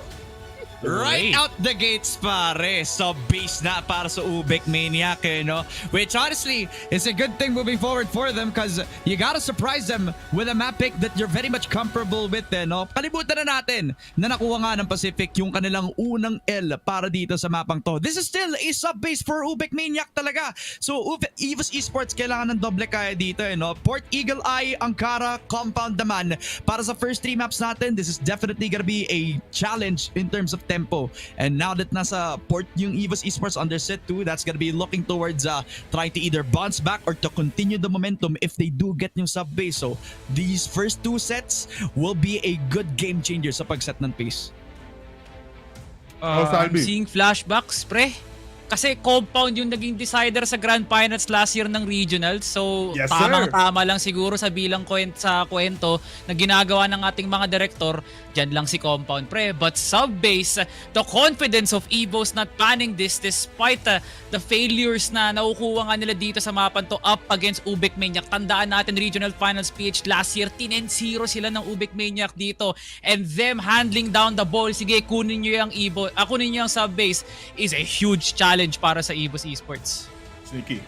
Right out the gates, pare. Sub-base na para sa UBECMANIAC, no? Which honestly is a good thing moving forward for them because you gotta surprise them with a map pick that you're very much comfortable with, no? Kalimutan na natin na nakuha nga ng Pacific yung kanilang unang L para dito sa mapang to. This is still a sub-base for UBECMANIAC talaga. So EVOS Esports kailangan ng doble kaya dito, no? Port, Eagle Eye, Ankara, Compound naman. Para sa first 3 maps natin, this is definitely gonna be a challenge in terms of tempo. And now that nasa Port yung EVOS Esports under set 2, that's gonna be looking towards trying to either bounce back or to continue the momentum if they do get yung sub-base. So these first 2 sets will be a good game changer sa pagset ng pace. I'm seeing flashbacks, pre. Kasi compound yung naging decider sa Grand Finals last year ng Regionals. So, Yes, tamang-tama lang siguro sa bilang sa kwento na ginagawa ng ating mga direktor. Diyan lang si compound, pre. But sub-base, the confidence of EVOS not panning this despite the failures na nakukuha nga nila dito sa mapan to up against UBECMANIAC. Tandaan natin, Regional Finals PH last year, 10-0 sila ng UBECMANIAC dito. And them handling down the ball, sige, kunin nyo yung EVOS, kunin nyo yung sub-base is a huge challenge para sa EVOS Esports. Sneaky.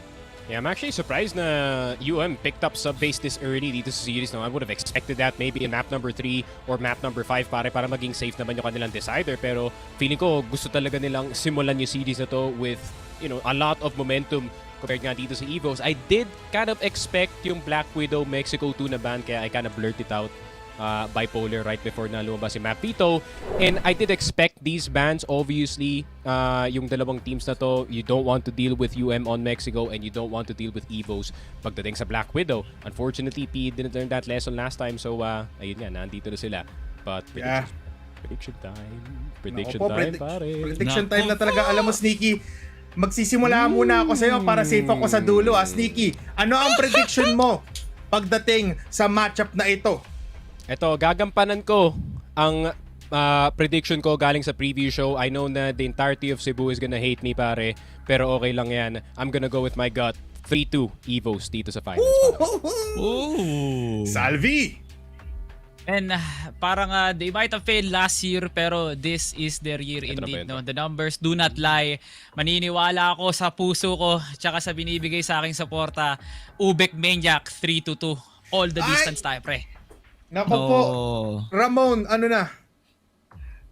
Yeah, I'm actually surprised na picked up sub-base this early dito sa series. No, I would have expected that maybe in map number 3 or map number 5 para maging safe naman yung kanilang decider. Pero feeling ko gusto talaga nilang simulan yung series na to with, a lot of momentum compared nga dito sa EVOS. I did kind of expect yung Black Widow Mexico 2 na ban, kaya I kind of blurted it out bipolar right before na lumabas si Map Veto. And I did expect these bans, obviously, yung dalawang teams na to, you don't want to deal with on Mexico and you don't want to deal with EVOS pagdating sa Black Widow. Unfortunately, P didn't learn that lesson last time, so ayun nga, nandito na sila. But prediction time. Prediction time, pare. Prediction time na talaga. Alam mo, Sneaky, magsisimula muna ako sa'yo para safe ako sa dulo. Sneaky, ano ang prediction mo pagdating sa matchup na ito? Ito, gagampanan ko ang prediction ko galing sa preview show. I know na the entirety of Cebu is gonna hate me, pare. Pero okay lang yan. I'm gonna go with my gut. 3-2 EVOS dito sa finals. Ooh. Salvi! And parang they might have failed last year, pero this is their year indeed. No? The numbers do not lie. Maniniwala ako sa puso ko tsaka sa binibigay sa aking suporta. UBECMANIAC 3-2. All the distance tayo, pre. Nako po. Ramon, ano na?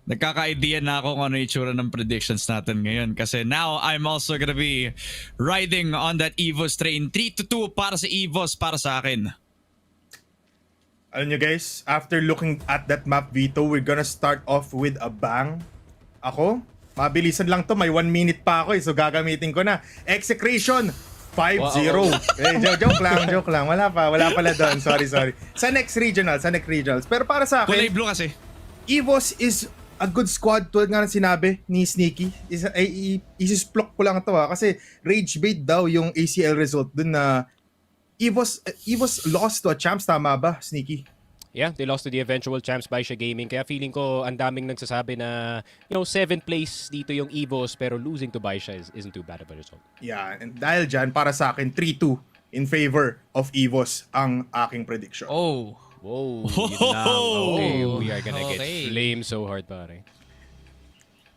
Nagkaka-idea na ako kung ano yung itsura ng predictions natin ngayon. Kasi now, I'm also gonna be riding on that EVOS train. 3-2 para sa EVOS, para sa akin. Alam nyo guys, after looking at that Map Veto, we're gonna start off with a bang. Ako, mabilisan lang to. May 1 minute pa ako so gagamitin ko na. Execration! 5-0. Joke lang. Wala pala doon. Sorry. Sa next regionals. Pero para sa akin, kulay blue kasi. EVOS is a good squad tulad nga ng sinabi ni Sneaky. Isisplok ko lang to kasi rage bait daw yung ACL result dun na EVOS lost to a champs, tama ba, Sneaky? Yeah, they lost to the eventual champs by Baisha Gaming. Kaya feeling ko ang daming nagsasabi na 7th place dito yung EVOS pero losing to Baisha isn't too bad of a result. Yeah, and dahil dyan, para sa akin, 3-2 in favor of EVOS ang aking prediction. Oh, whoa. Okay, we are gonna get flamed so hard, pare.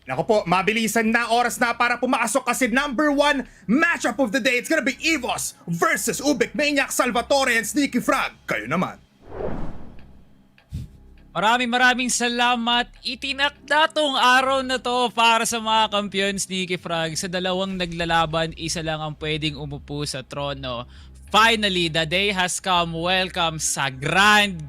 Nako po, mabilisan na, oras na para pumasok kasi number 1 matchup of the day. It's gonna be EVOS versus UBECMANIAC, Salvatore and Sneaky Frog. Kayo naman. Maraming salamat. Itinakda tong araw na to para sa mga kampiyon, Sneaky Frog. Sa dalawang naglalaban, isa lang ang pwedeng umupo sa trono. Finally, the day has come. Welcome sa Grand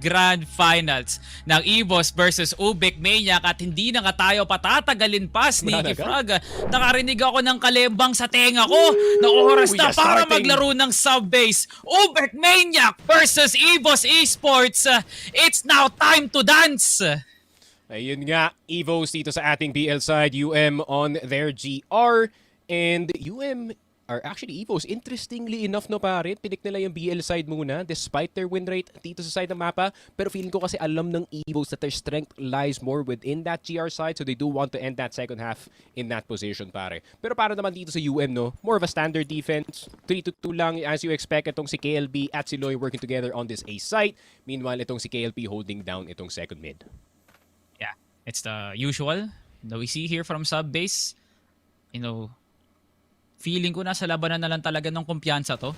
Finals ng EVOS versus UBECMANIAC at hindi na nga tayo patatagalin pa, Sneaky Frog. Nakarinig ako ng kalembang sa tenga ko na oras na para maglaro ng sub-base. UBECMANIAC versus EVOS Esports. It's now time to dance! Ayun nga, EVOS dito sa ating BL side, on their GR, and actually EVOS, interestingly enough no pare, pinik nila yung BL side muna despite their win rate dito sa side ng mapa, pero feeling ko kasi alam ng EVOS that their strength lies more within that GR side, so they do want to end that second half in that position, pare. Pero para naman dito sa no, more of a standard defense, 3-2 lang as you expect. Itong si KLB at si Loy working together on this A site, meanwhile itong si KLP holding down itong second mid. Yeah, it's the usual that we see here from sub-base. Feeling ko nasa labanan na lang talaga ng kumpiyansa to.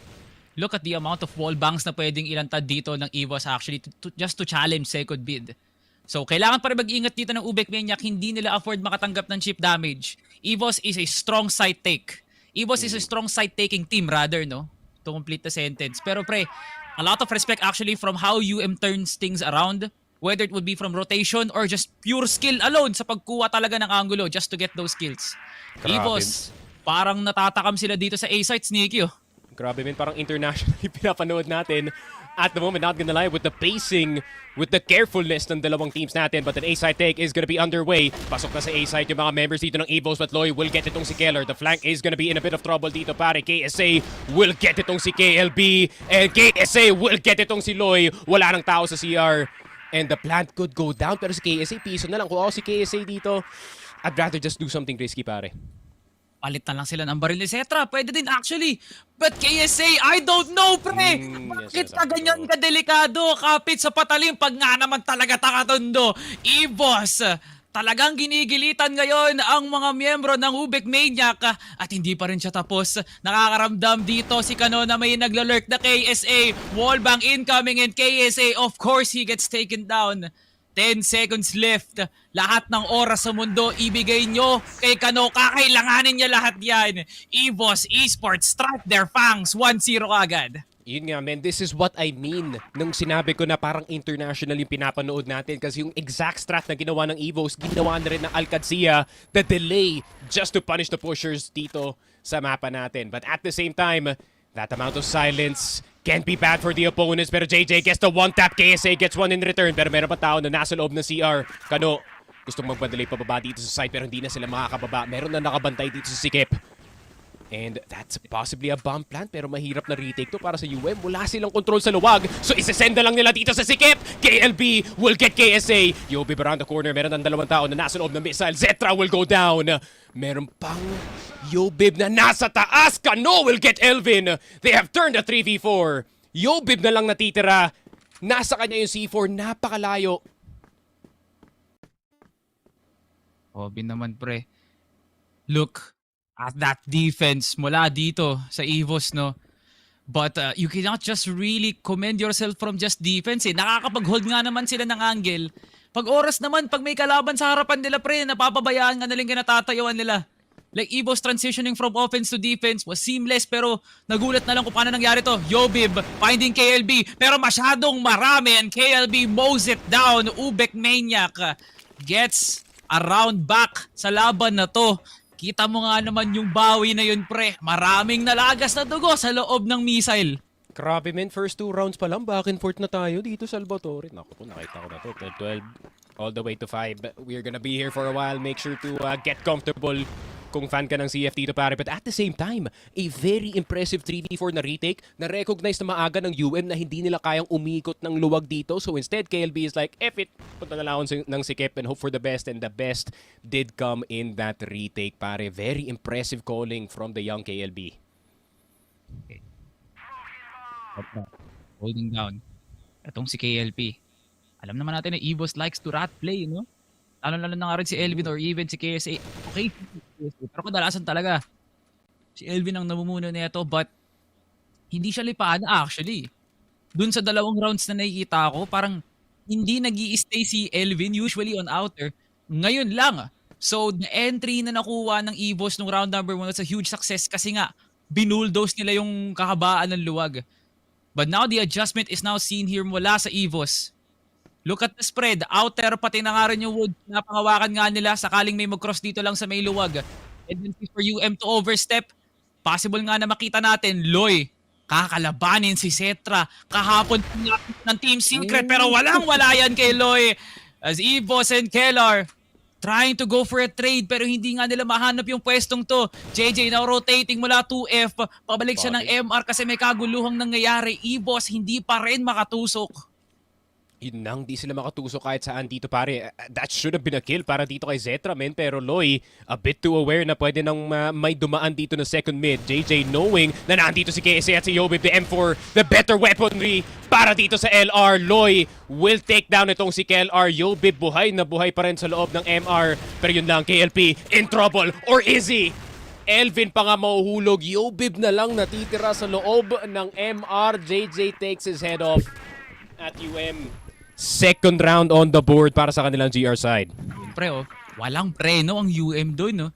Look at the amount of wall bangs na pwedeng ilantad dito ng EVOS actually just to challenge second bid. So kailangan pa rin mag-ingat dito ng UBECMANIAC, hindi nila afford makatanggap ng chip damage. EVOS is a strong side take. EVOS is a strong side taking team rather, no? To complete the sentence. Pero pre, a lot of respect actually from how turns things around. Whether it would be from rotation or just pure skill alone sa pagkuha talaga ng angulo just to get those kills. EVOS, parang natatakam sila dito sa A-site, Sneaky. Grabe, parang internationally pinapanood natin at the moment. Not gonna lie, with the pacing, with the carefulness ng dalawang teams natin. But an A-side take is gonna be underway. Pasok na sa A-side yung mga members dito ng EVOS, but Loy will get itong si Keller. The flank is gonna be in a bit of trouble dito, pare. KSA will get itong si KLB, and KSA will get itong si Loy. Wala nang tao sa CR. And the plant could go down, pero si KSA, piso na lang. Kung ako si KSA dito, I'd rather just do something risky, pare. Palit na lang sila ng baril ni Cetra. Pwede din actually. But KSA, I don't know, pre! Bakit ka ganyan kadelikado? Kapit sa patalim pag nga naman talaga takatondo. EVOS, talagang ginigilitan ngayon ang mga miyembro ng UBECMANIAC at hindi pa rin siya tapos. Nakakaramdam dito si Kano na may naglalurk na KSA. Wallbang incoming and KSA, of course, he gets taken down. 10 seconds left. Lahat ng oras sa mundo, ibigay nyo kay Kano. Kakailanganin niya lahat yan. EVOS, ESPORTS, strike their fangs. 1-0 agad. Yun nga, man. This is what I mean nung sinabi ko na parang international yung pinapanood natin kasi yung exact strat na ginawa ng EVOS, ginawa na rin ng Alcadzia, the delay just to punish the pushers dito sa mapa natin. But at the same time, that amount of silence can't be bad for the opponents. Pero JJ gets the one tap, KSA gets one in return. Pero meron pa tao na nasa loob ng CR. Kano, gustong magpadalay pababa dito sa site pero hindi na sila makakababa. Meron na nakabantay dito sa Sikip. And that's possibly a bomb plant pero mahirap na retake to para sa UM. Wala silang control sa luwag. So isesend na lang nila dito sa Sikip. KLB will get KSA. Yobib around the corner. Meron ng dalawang tao na nasa loob ng missile. Zetra will go down. Meron pang Yobib na nasa taas. Kano will get Elvin. They have turned a 3v4. Yobib na lang natitira. Nasa kanya yung C4. Napakalayo. Obin naman, pre. Look at that defense mula dito sa EVOS, no? But you cannot just really commend yourself from just defense, eh. Nakakapag-hold nga naman sila ng angle. Pag oras naman, pag may kalaban sa harapan nila, pre, napapabayaan nga nalang natatayuan nila. Like EVOS transitioning from offense to defense was seamless, pero nagulat na lang kung paano nangyari to. Yobib finding KLB, pero masyadong marami and KLB mows it down. UBECMANIAC gets around back sa laban na to. Kita mo nga naman yung bawi na yun, pre. Maraming nalagas na dugo sa loob ng missile. Grabe, men. First 2 rounds pa lang. Back and forth na tayo dito sa Salvatore. Naku po, nakita ko na to. 12 all the way to 5. We're gonna be here for a while. Make sure to get comfortable kung fan ka ng CF dito, pare. But at the same time, a very impressive 3v4 na retake na recognize na maaga ng UM na hindi nila kayang umikot ng luwag dito. So instead, KLB is like, F it, punta na lang ng Sikip and hope for the best. And the best did come in that retake, pare. Very impressive calling from the young KLB. Okay. Holding down. Itong si KLP. Alam naman natin na EVOS likes to rat play, no? Lalo na nga rin si Elvin or even si KSA. Okay, pero kadalasan talaga si Elvin ang namumuno nito, but hindi siya lipaan actually. Dun sa dalawang rounds na nakikita ko, parang hindi nag-i-stay si Elvin usually on outer. Ngayon lang. So the entry na nakuha ng EVOS nung round number 1 was a huge success kasi nga binulldose nila yung kahabaan ng luwag. But now the adjustment is now seen here mula sa EVOS. Look at the spread. Outer pati na nga rin yung wood. Napangawakan nga nila sakaling may mag-cross dito lang sa may luwag. And then for UM to overstep. Possible nga na makita natin, Loy, kakalabanin si Cetra. Kahapon ng Team Secret pero walang-wala yan kay Loy. As EVOS and Kellar trying to go for a trade pero hindi nga nila mahanap yung pwestong to. JJ now rotating mula 2F. Pabalik siya ng MR kasi may kaguluhang nangyayari. EVOS hindi pa rin makatusok. Yun nang, di sila makatusok kahit saan dito, pare. That should have been a kill para dito kay Zetra, men. Pero Loy, a bit too aware na pwede nang may dumaan dito na second mid. JJ knowing na nandito si KSA at si Yobib, the M4, the better weaponry para dito sa LR. Loy will take down itong si KLR. Yobib buhay na buhay pa rin sa loob ng MR. Pero yun lang, KLP in trouble. Or is he? Elvin pa nga mahuhulog. Yobib na lang natitira sa loob ng MR. JJ takes his head off at UM. Second round on the board para sa kanilang GR side. Pre, walang preno ang UM doon, no?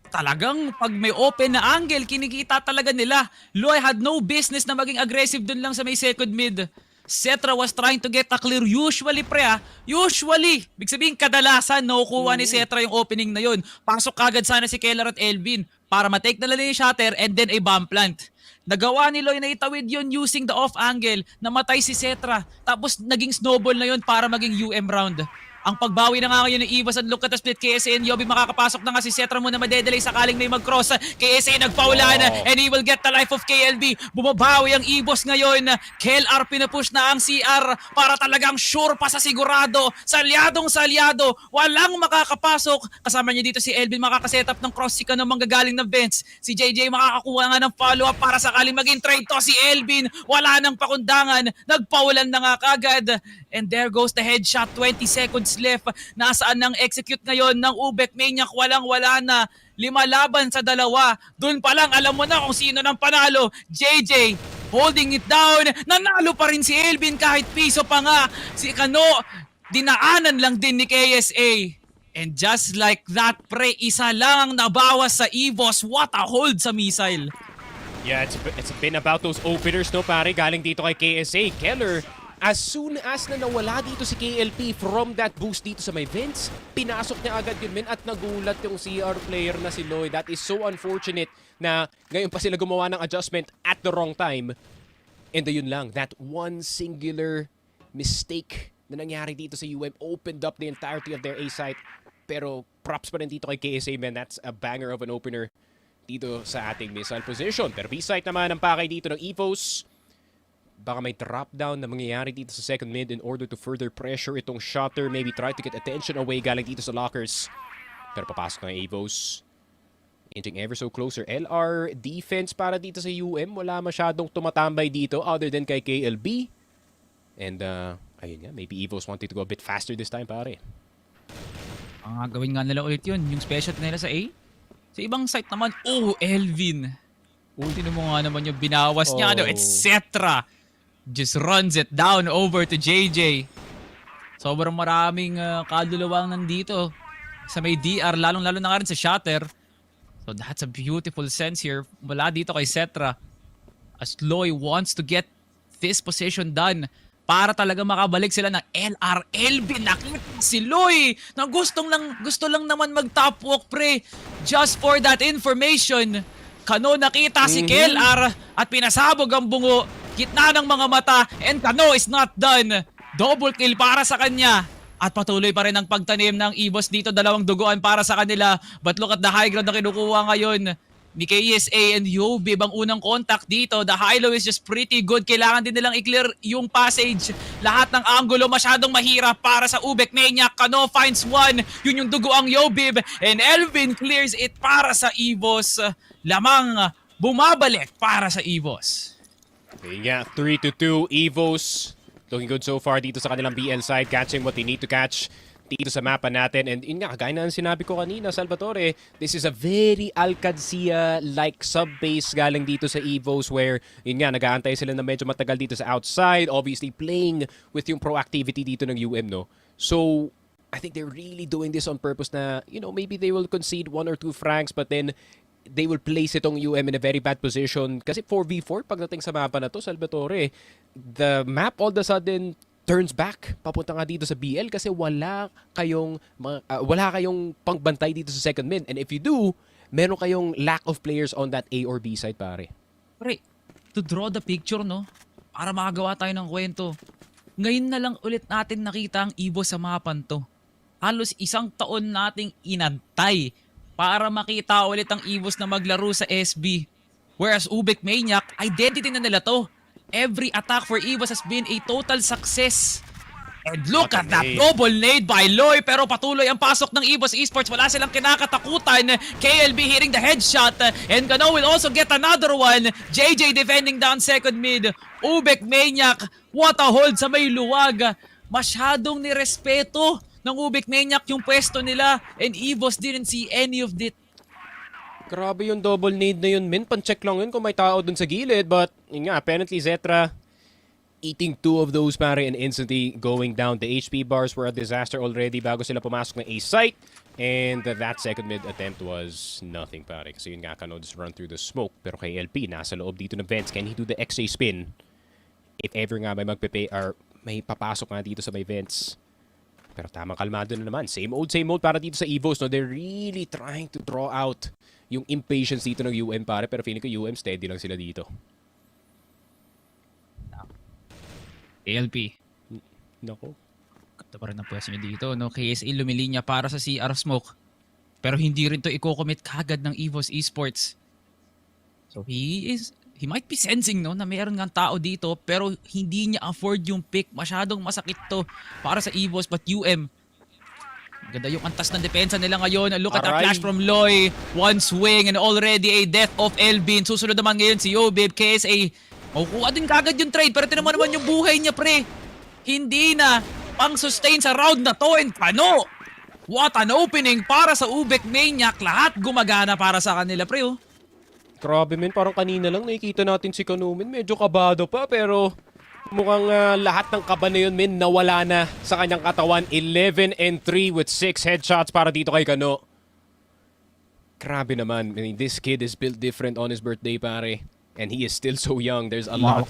Talagang pag may open na angle, kinikita talaga nila. Loy had no business na maging aggressive doon lang sa may second mid. Cetra was trying to get a clear. Usually, pre, usually. Big sabihin, kadalasan, nakukuha ni Cetra yung opening na yun. Pasok kagad sana si Kellar at Elvin para matake na lang yung shatter and then a bomb plant. Nagawa ni Loy na itawid yun using the off angle. Namatay si Cetra. Tapos naging snowball na yun para maging UM round. Ang pagbawi na nga ngayon ng EVOS, and look at the split. KSA and Yobi makakapasok na nga, si Cetra muna madedelay sakaling may mag-cross. KSA nagpaulan and he will get the life of KLB. Bumabawi ang EVOS ngayon. KLR pinupush na ang CR para talagang sure pa sa sigurado. Salyadong-salyado. Walang makakapasok. Kasama niya dito si Elvin, makakasetup ng cross si Kano manggagaling ng bench. Si JJ makakakuha nga ng follow-up para sakaling maging trade to si Elvin. Wala nang pakundangan. Nagpaulan na nga kagad. And there goes the headshot. 20 seconds left. Nasaan nang execute ngayon ng UBECMANIAC? Walang-wala na. 5 laban sa 2. Doon pa lang alam mo na kung sino nang panalo. JJ holding it down. Nanalo pa rin si Elvin kahit piso pa nga. Si Kano, dinaanan lang din ni KSA. And just like that, pre, isa lang ang nabawas sa EVOS. What a hold sa missile. Yeah, it's been about those openers, no, pare. Galing dito kay KSA. Keller, as soon as na nawala dito si KLP from that boost dito sa may vents, pinasok niya agad yun, men, at nagulat yung CR player na si Loy. That is so unfortunate na ngayon pa sila gumawa ng adjustment at the wrong time. And yun lang, that one singular mistake na nangyari dito sa UM opened up the entirety of their A site. Pero props pa rin dito kay KSA, man. That's a banger of an opener dito sa ating missile position. Pero B site naman ang pakay dito ng EVOS. Baka may drop down na mangyayari dito sa second mid in order to further pressure itong shotter. Maybe try to get attention away galing dito sa lockers. Pero papasok na EVOS. Inching ever so closer. LR defense para dito sa UM. Wala masyadong tumatambay dito other than kay KLB. And ayun nga, maybe EVOS wanted to go a bit faster this time, pare. Ang gagawin nga nila ulit yun, yung special nila sa A. Sa ibang site naman, Elvin. Ultimo mo nga naman yung binawas niya, etc. Just runs it down over to JJ. Sobrang maraming kaluluwang nandito sa may DR, lalong-lalo na nga rin sa shatter. So that's a beautiful sense here mula dito kay Cetra. As Loy wants to get this position done para talaga makabalik sila ng LRLB. Nakita si Loy na gusto lang naman mag-top walk, pre. Just for that information. Kano nakita si KLR at pinasabog ang bungo. Gitna ng mga mata, and Kano is not done. Double kill para sa kanya. At patuloy pa rin ang pagtanim ng EVOS dito. 2 duguan para sa kanila. But look at the high ground na kinukuha ngayon ni KSA and Yobi. Bang unang contact dito. The high-low is just pretty good. Kailangan din nilang i-clear yung passage. Lahat ng angulo masyadong mahirap para sa UBECMANIAC. Kano finds one. Yun yung duguang Yobi. And Elvin clears it para sa EVOS. Lamang bumabalik para sa EVOS. Yeah, 3-2 EVOS. Looking good so far dito sa kanilang BL side. Catching what they need to catch dito sa mapa natin. And yun nga, kagaya na sinabi ko kanina, Salvatore, this is a very Alcadzia-like sub-base galing dito sa EVOS where, yun nga, nag-aantay sila na medyo matagal dito sa outside. Obviously, playing with yung proactivity dito ng UM, no? So, I think they're really doing this on purpose na, you know, maybe they will concede 1 or 2 frags but then they will place itong UM in a very bad position. Kasi 4v4 pagdating sa mapa na to, Salvatore, the map all of a sudden turns back papunta nga dito sa BL kasi wala kayong pangbantay dito sa second mid. And if you do, meron kayong lack of players on that A or B side, pare. Pare, to draw the picture, no? Para makagawa tayo ng kwento. Ngayon na lang ulit natin nakita ang EVOS sa mapan to. Halos 1 taon nating inantay para makita ulit ang EVOS na maglaro sa SB. Whereas UBECMANIAC, identity na nila to. Every attack for EVOS has been a total success. And look at that double nade by Loy. Pero patuloy ang pasok ng EVOS Esports. Wala silang kinakatakutan. KLB hitting the headshot. And Kano will also get another one. JJ defending down second mid. UBECMANIAC, what a hold sa may luwag. Masyadong nirespeto ng UBECMANIAC yung pwesto nila, and EVOS didn't see any of it. Grabe yung double nade na yun, men. Pan-check lang yun kung may tao dun sa gilid. But, yun nga, apparently Cetra eating 2 of those, pare, and instantly going down. The HP bars were a disaster already bago sila pumasok ng A site. And that second mid attempt was nothing, pare. Kasi yun nga, Kano just run through the smoke. Pero kay LP, nasa loob dito ng vents. Can he do the XA spin? If ever nga may may papasok nga dito sa may vents. Pero tamang kalmado na naman. Same old para dito sa EVOS. No? They're really trying to draw out yung impatience dito ng UM, pare. Pero feeling ko UM steady lang sila dito. ALP. Nako. Ganda pa rin ang pwesto niya dito, no? KSA lumilinya para sa CR Smoke. Pero hindi rin to i-commit kagad ng EVOS Esports. So he might be sensing, no, na mayroon ng tao dito pero hindi niya afford yung pick. Masyadong masakit to para sa EVOS, but ganda yung antas ng depensa nila ngayon. Look at the flash from Loy. One swing and already a death of Elvin. Susunod naman ngayon si Yobib. KSA, makukuha din kagad yung trade. Pero tinan mo naman yung buhay niya, pre. Hindi na pang-sustain sa round na to. And Kano, what an opening para sa UBECMANIAC. Lahat gumagana para sa kanila, pre. Oh. Grabe men, parang kanina lang nakikita natin si Kano men. Medyo kabado pa pero mukhang lahat ng kaba na yun men nawala na sa kanyang katawan. 11-3 with 6 headshots para dito kay Kano. Grabe naman. I mean, this kid is built different on his birthday, pare. And he is still so young. There's a lot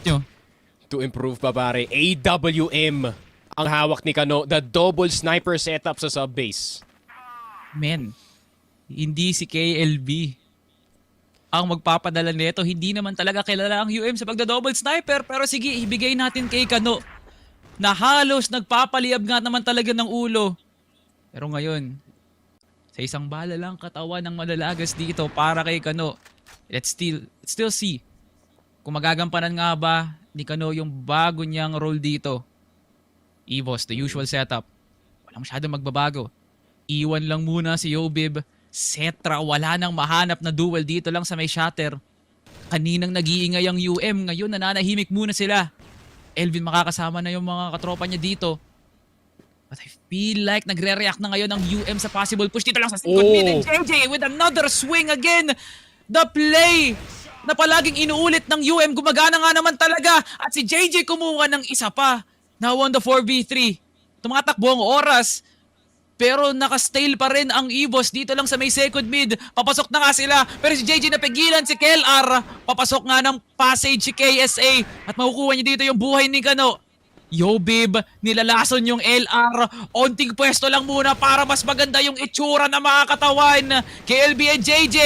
to improve pa, pare. AWM ang hawak ni Kano. The double sniper setup sa sub-base. Men, hindi si KLB ang magpapadala nito. Hindi naman talaga kilala ang UM sa pagda-double sniper. Pero sige, ibigay natin kay Kano na halos nagpapaliyab nga naman talaga ng ulo. Pero ngayon, sa isang bala lang katawan ng malalagas dito para kay Kano. Let's still see kung magagampanan nga ba ni Kano yung bago niyang role dito. EVOS, the usual setup. Walang masyadong magbabago. Iwan lang muna si Yobib. Setra, wala nang mahanap na duel dito lang sa may shatter. Kaninang nag-iingay ang UM, ngayon nananahimik muna sila. Elvin makakasama na yung mga katropa niya dito. But I feel like nagre-react na ngayon ang UM sa possible push dito lang sa second mid. And JJ with another swing again. The play na palaging inuulit ng UM, gumagana nga naman talaga. At si JJ kumuha ng isa pa. Now on the 4v3. Tumatakbo ang oras. Pero naka-stale pa rin ang EVOS dito lang sa may second mid. Papasok na nga sila. Pero si JJ napigilan si KLR. Papasok nga ng passage si KSA. At makukuha niya dito yung buhay ni Kano. Yobib, nilalason yung LR. Onting pwesto lang muna para mas maganda yung itsura ng mga katawan. KLB and JJ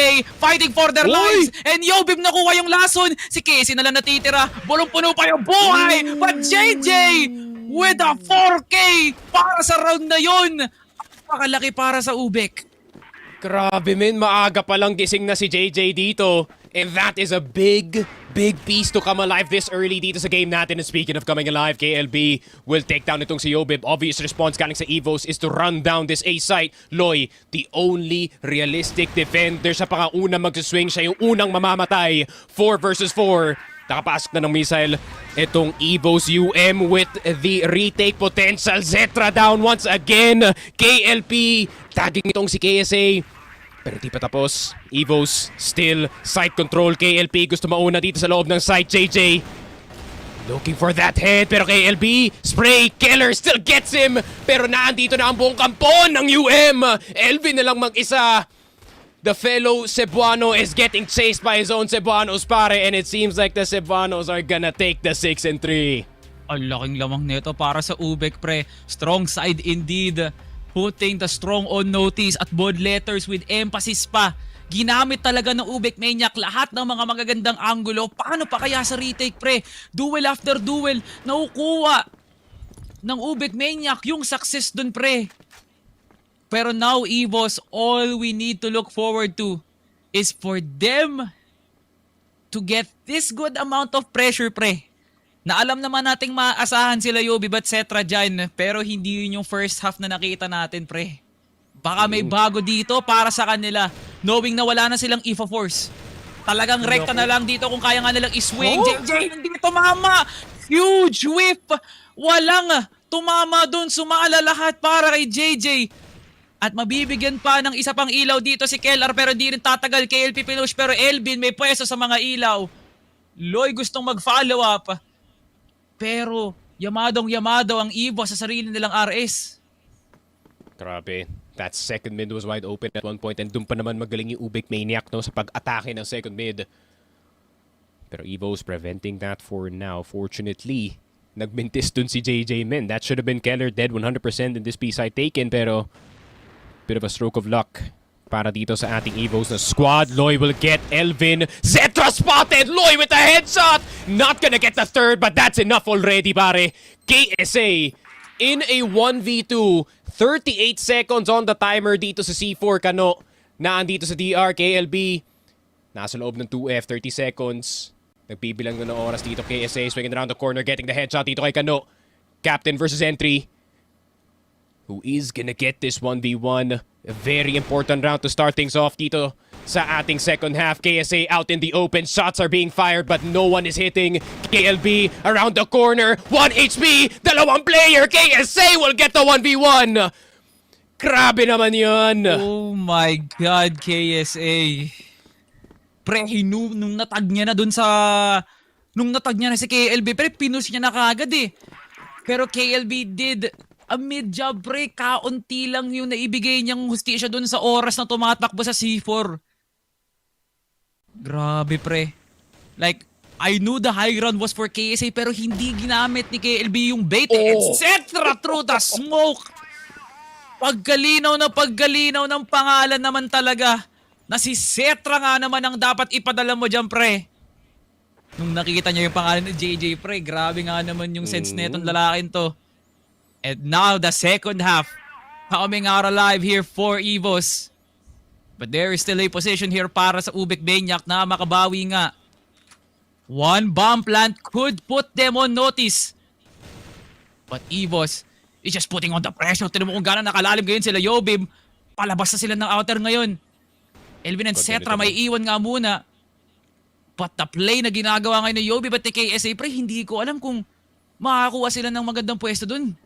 fighting for their lives. And Yobib nakuha yung lason. Si KSA na lang natitira. Bulong-puno pa yung buhay. But JJ with a 4K para sa round na yun. Pakalaki para sa UBEC. Grabe men, maaga pa lang gising na si JJ dito. And that is a big piece to come alive this early dito sa game natin. And speaking of coming alive, KLB will take down itong si Yobib. Obvious response galing sa EVOS is to run down this A site. Loy, the only realistic defender sa pangauna magsiswing. Siya yung unang mamamatay. 4 versus 4. Nakapasok na ng missile itong EVOS UM with the retake potential. Zetra down once again. KLP tagging itong si KSA. Pero di pa tapos. EVOS still site control. KLP gusto mauna dito sa loob ng site. JJ looking for that head. Pero KLB spray killer still gets him. Pero naandito na ang buong kampon ng UM. Elvin na lang mag-isa. The fellow Cebuano is getting chased by his own Cebuanos, pare, and it seems like the Cebuanos are gonna take the 6-3. Ang laking lamang nito para sa UBEC, pre. Strong side indeed. Putting the strong on notice at bold letters with emphasis pa. Ginamit talaga ng UBECMANIAC lahat ng mga magagandang angulo. Paano pa kaya sa retake, pre? Duel after duel, nakukuha ng UBECMANIAC yung success dun, pre. Pero now, EVOS, all we need to look forward to is for them to get this good amount of pressure, pre. Na alam naman nating maasahan sila Yobi at Cetra dyan, pero hindi yun yung first half na nakita natin, pre. Baka may bago dito para sa kanila, knowing na wala na silang EVO Force. Talagang rekta na lang dito kung kaya nga nilang iswing. JJ, hindi tumama! Huge whip! Walang tumama dun, sumala lahat para kay JJ. At mabibigyan pa ng isa pang ilaw dito si KLR pero di rin tatagal. KLP pinush pero Elvin may pwesto sa mga ilaw. Loy gustong mag-follow up. Pero yamadong-yamado ang EVOS sa sarili nilang RS. Grabe. That second mid was wide open at one point and doon pa naman magaling yung UBECMANIAC no, sa pag-atake ng second mid. Pero EVOS preventing that for now. Fortunately, nagmintis dun si JJ men. That should have been Keller dead 100% in this B side taken pero bit of a stroke of luck para dito sa ating EVOS na squad. Loy will get Elvin. Zetra spotted! Loy with a headshot! Not gonna get the third, but that's enough already, pare. KSA in a 1v2. 38 seconds on the timer dito sa C4 Kano. Naandito sa DR, KLB. Nasa loob ng 2F, 30 seconds. Nagbibilang na ng oras dito, KSA. Swinging around the corner, getting the headshot dito kay Kano. Captain versus Entry. Who is gonna get this 1v1? A very important round to start things off dito sa ating second half. KSA out in the open. Shots are being fired but no one is hitting. KLB around the corner. 1 HP! Dalawang player! KSA will get the 1v1! Grabe naman yun! Oh my God, KSA. Pre, nung natag niya na dun sa... Nung natag niya na si KLB, pre, pinush niya na kagad eh. Pero KLB did a mid-job, pre. Kaunti lang yung naibigay niyang hustisya dun sa oras na tumatakbo sa C4. Grabe, pre. Like, I knew the high ground was for KSA pero hindi ginamit ni KLB yung bait, etc. through the smoke. Paggalinaw ng pangalan naman talaga na si Cetra nga naman ang dapat ipadala mo dyan, pre. Nung nakikita niya yung pangalan ni JJ, pre, grabe nga naman yung sense netong lalaking to. And now the second half coming out alive here for EVOS. But there is still a position here para sa UBECMANIAC na makabawi nga. One bomb plant could put them on notice. But EVOS is just putting on the pressure. Tinan mo kung gano'n nakalalim ngayon sila Yobib. Palabas na sila ng outer ngayon. Elvin and Cetra may iwan nga muna. But the play na ginagawa ngayon ni Yobib at KSA, pre, hindi ko alam kung makakuha sila ng magandang pwesto dun.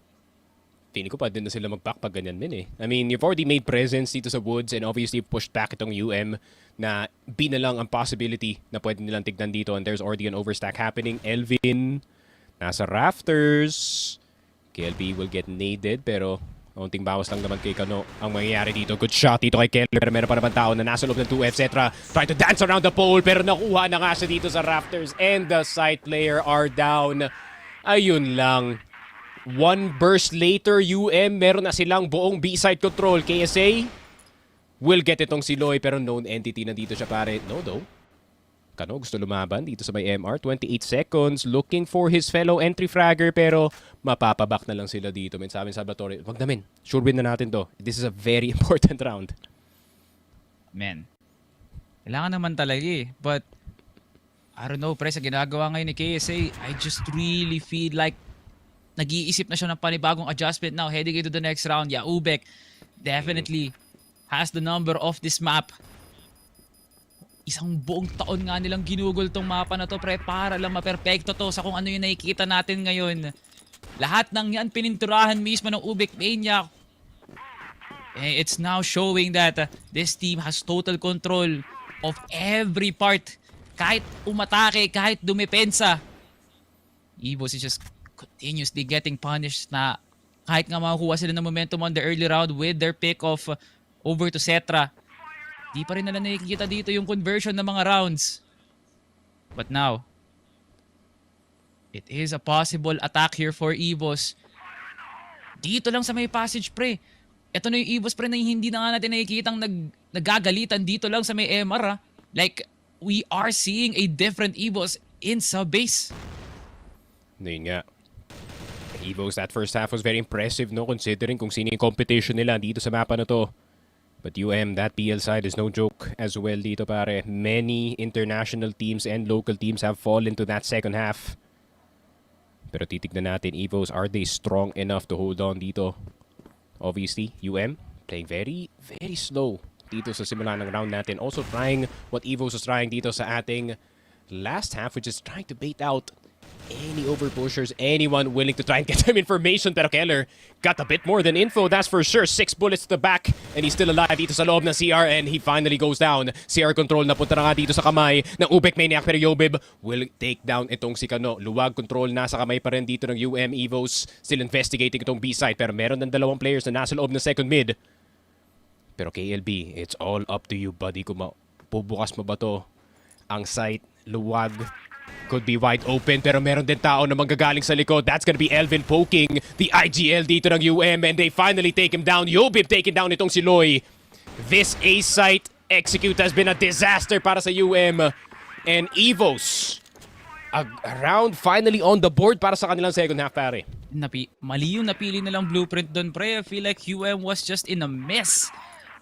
Tingin ko pa din na sila mag-back pag ganyan din eh. I mean, you've already made presence dito sa woods and obviously pushed back itong UM na B na lang ang possibility na pwede nilang tignan dito and there's already an overstack happening. Elvin, nasa rafters. KLB will get naded pero kaunting bawas lang naman kay Kano ang mangyayari dito. Good shot dito kay Keller pero meron pa naman tao na nasa loob ng 2F, etc. Try to dance around the pole pero nakuha na nga siya dito sa rafters and the side player are down. Ayun lang. One burst later, UM, meron na silang buong B-side control. KSA will get itong si Loy pero known entity na dito siya, pare. No, though. Kano gusto lumaban dito sa may MR. 28 seconds, looking for his fellow entry fragger pero mapapaback na lang sila dito. Men, sabi Salvatore, wag namin. Sure win na natin to. This is a very important round. Man, kailangan naman talaga eh. But, I don't know, pre, sa ginagawa ngayon ni KSA, I just really feel like nag-iisip na siya ng panibagong adjustment now heading into the next round. Yeah, UBEC definitely has the number of this map. Isang buong taon nga nilang ginugol tong mapa na to, pre, para lang maperfecto to sa kung ano yung nakikita natin ngayon. Lahat ng yan pininturahan mismo ng UBECMANIAC. It's now showing that this team has total control of every part. Kahit umatake, kahit dumepensa. EVOS is just continuously getting punished na kahit nga makakuha sila ng momentum on the early round with their pick off over to Cetra. Di pa rin nila nakikita dito yung conversion ng mga rounds. But now, it is a possible attack here for EVOS. Dito lang sa may passage, pre. Ito na yung EVOS, pre, na hindi na nga natin nakikitang nagagalitan dito lang sa may MR. Like, we are seeing a different EVOS in sub-base. Yun nga. EVOS, that first half was very impressive, no? Considering kung sino yung competition nila dito sa mapa na to. But UM, that PL side is no joke as well dito, pare. Many international teams and local teams have fallen to that second half. Pero titignan natin, EVOS, are they strong enough to hold on dito? Obviously, UM playing very, very slow dito sa simula ng round natin. Also trying what EVOS was trying dito sa ating last half, which is trying to bait out any overpushers, anyone willing to try and get them information. Pero Keller got a bit more than info, that's for sure. 6 bullets to the back and he's still alive dito sa loob ng CR and he finally goes down. CR control napunta na nga dito sa kamay ng UBECMANIAC pero Yobib will take down itong si Kano. Luwag control nasa kamay pa rin dito ng UM. EVOS still investigating itong B-side pero meron ng dalawang players na nasa loob ng second mid. Pero KLB, it's all up to you, buddy. Kung pubukas mo ba to ang site, luwag. Could be wide open pero meron din tao na manggagaling sa likod. That's gonna be Elvin poking the IGL dito ng UM and they finally take him down. Yobib taking down itong si Loy. This A site execute has been a disaster para sa UM. And EVOS, a round finally on the board para sa kanilang second half, pare. Mali yung napili nilang blueprint doon, pre. I feel like UM was just in a mess.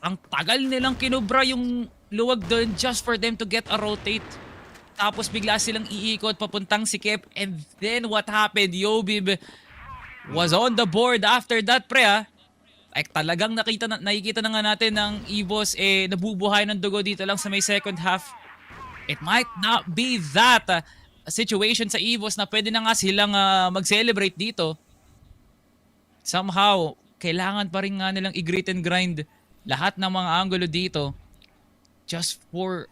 Ang tagal nilang kinubra yung luwag doon just for them to get a rotate. Tapos bigla silang iikot papuntang Cfs, and then what happened? Yobib was on the board after that, pre, ha? Like, talagang nakikita na nga natin ng EVOS nabubuhay ng dugo dito lang sa may second half. It might not be that situation sa EVOS na pwede na nga silang mag-celebrate dito. Somehow, kailangan pa rin nga nilang i-grit and grind lahat ng mga angulo dito just for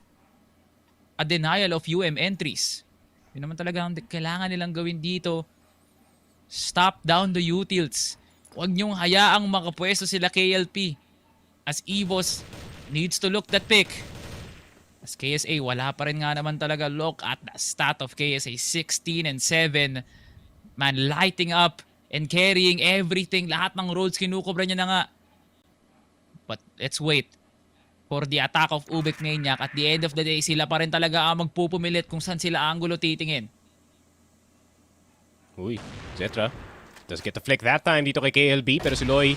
a denial of UM entries. Yun naman talaga ang kailangan nilang gawin dito. Stop down the utils. Huwag niyong hayaang makapwesto sila KLP as EVOS needs to look that pick. As KSA, wala pa rin nga naman talaga. Look at the stat of KSA, 16-7. Man, lighting up and carrying everything. Lahat ng roles kinukubra niya na nga. But let's wait for the attack of UBECMANIAC. At the end of the day, sila pa rin talaga ang magpupumilit kung saan sila angulo titingin. Uy, Zetra does get the flick that time dito kay KLB, pero si Loy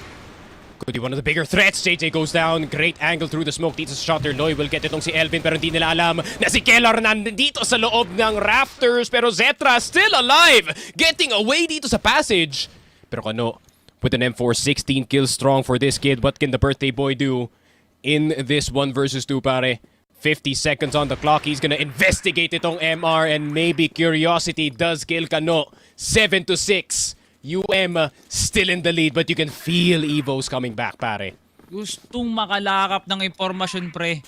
could be one of the bigger threats. JJ goes down. Great angle through the smoke dito sa shotter. Loy will get itong si Elvin, pero hindi nila alam na si Kellar nandito sa loob ng rafters. Pero Zetra still alive, getting away dito sa passage. Pero Kano with an M4, 16 kills strong for this kid. What can the birthday boy do in this 1 versus 2, pare? 50 seconds on the clock. He's gonna investigate itong MR, and maybe curiosity does kill Kano. 7-6. UM still in the lead, but you can feel EVOS coming back, pare. Gustong makalakap ng impormasyon, pre.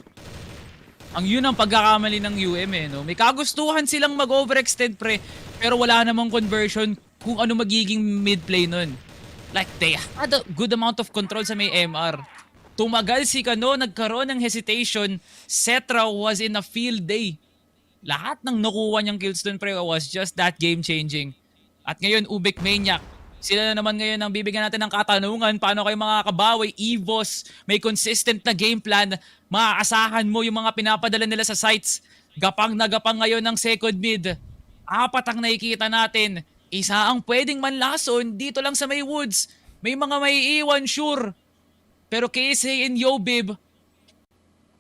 Ang yun ang pagkakamali ng UM, no? May kagustuhan silang mag-overextend, pre, pero wala namang conversion kung ano magiging mid-play nun. Like, they had a good amount of control sa may MR. Tumagal si Kano, nagkaroon ng hesitation. Cetra was in a field day. Lahat ng nakuha niyang kills dun, pre, was just that game-changing. At ngayon, UBECMANIAC, sila na naman ngayon ang bibigyan natin ng katanungan. Paano kayo makakabawi? EVOS, may consistent na game plan. Maaasahan mo yung mga pinapadala nila sa sites. Gapang na gapang ngayon ng second mid. 4 ang nakikita natin. Isa ang pwedeng manlason dito lang sa may woods. May mga may iwan, sure. Pero KSA and Yobib,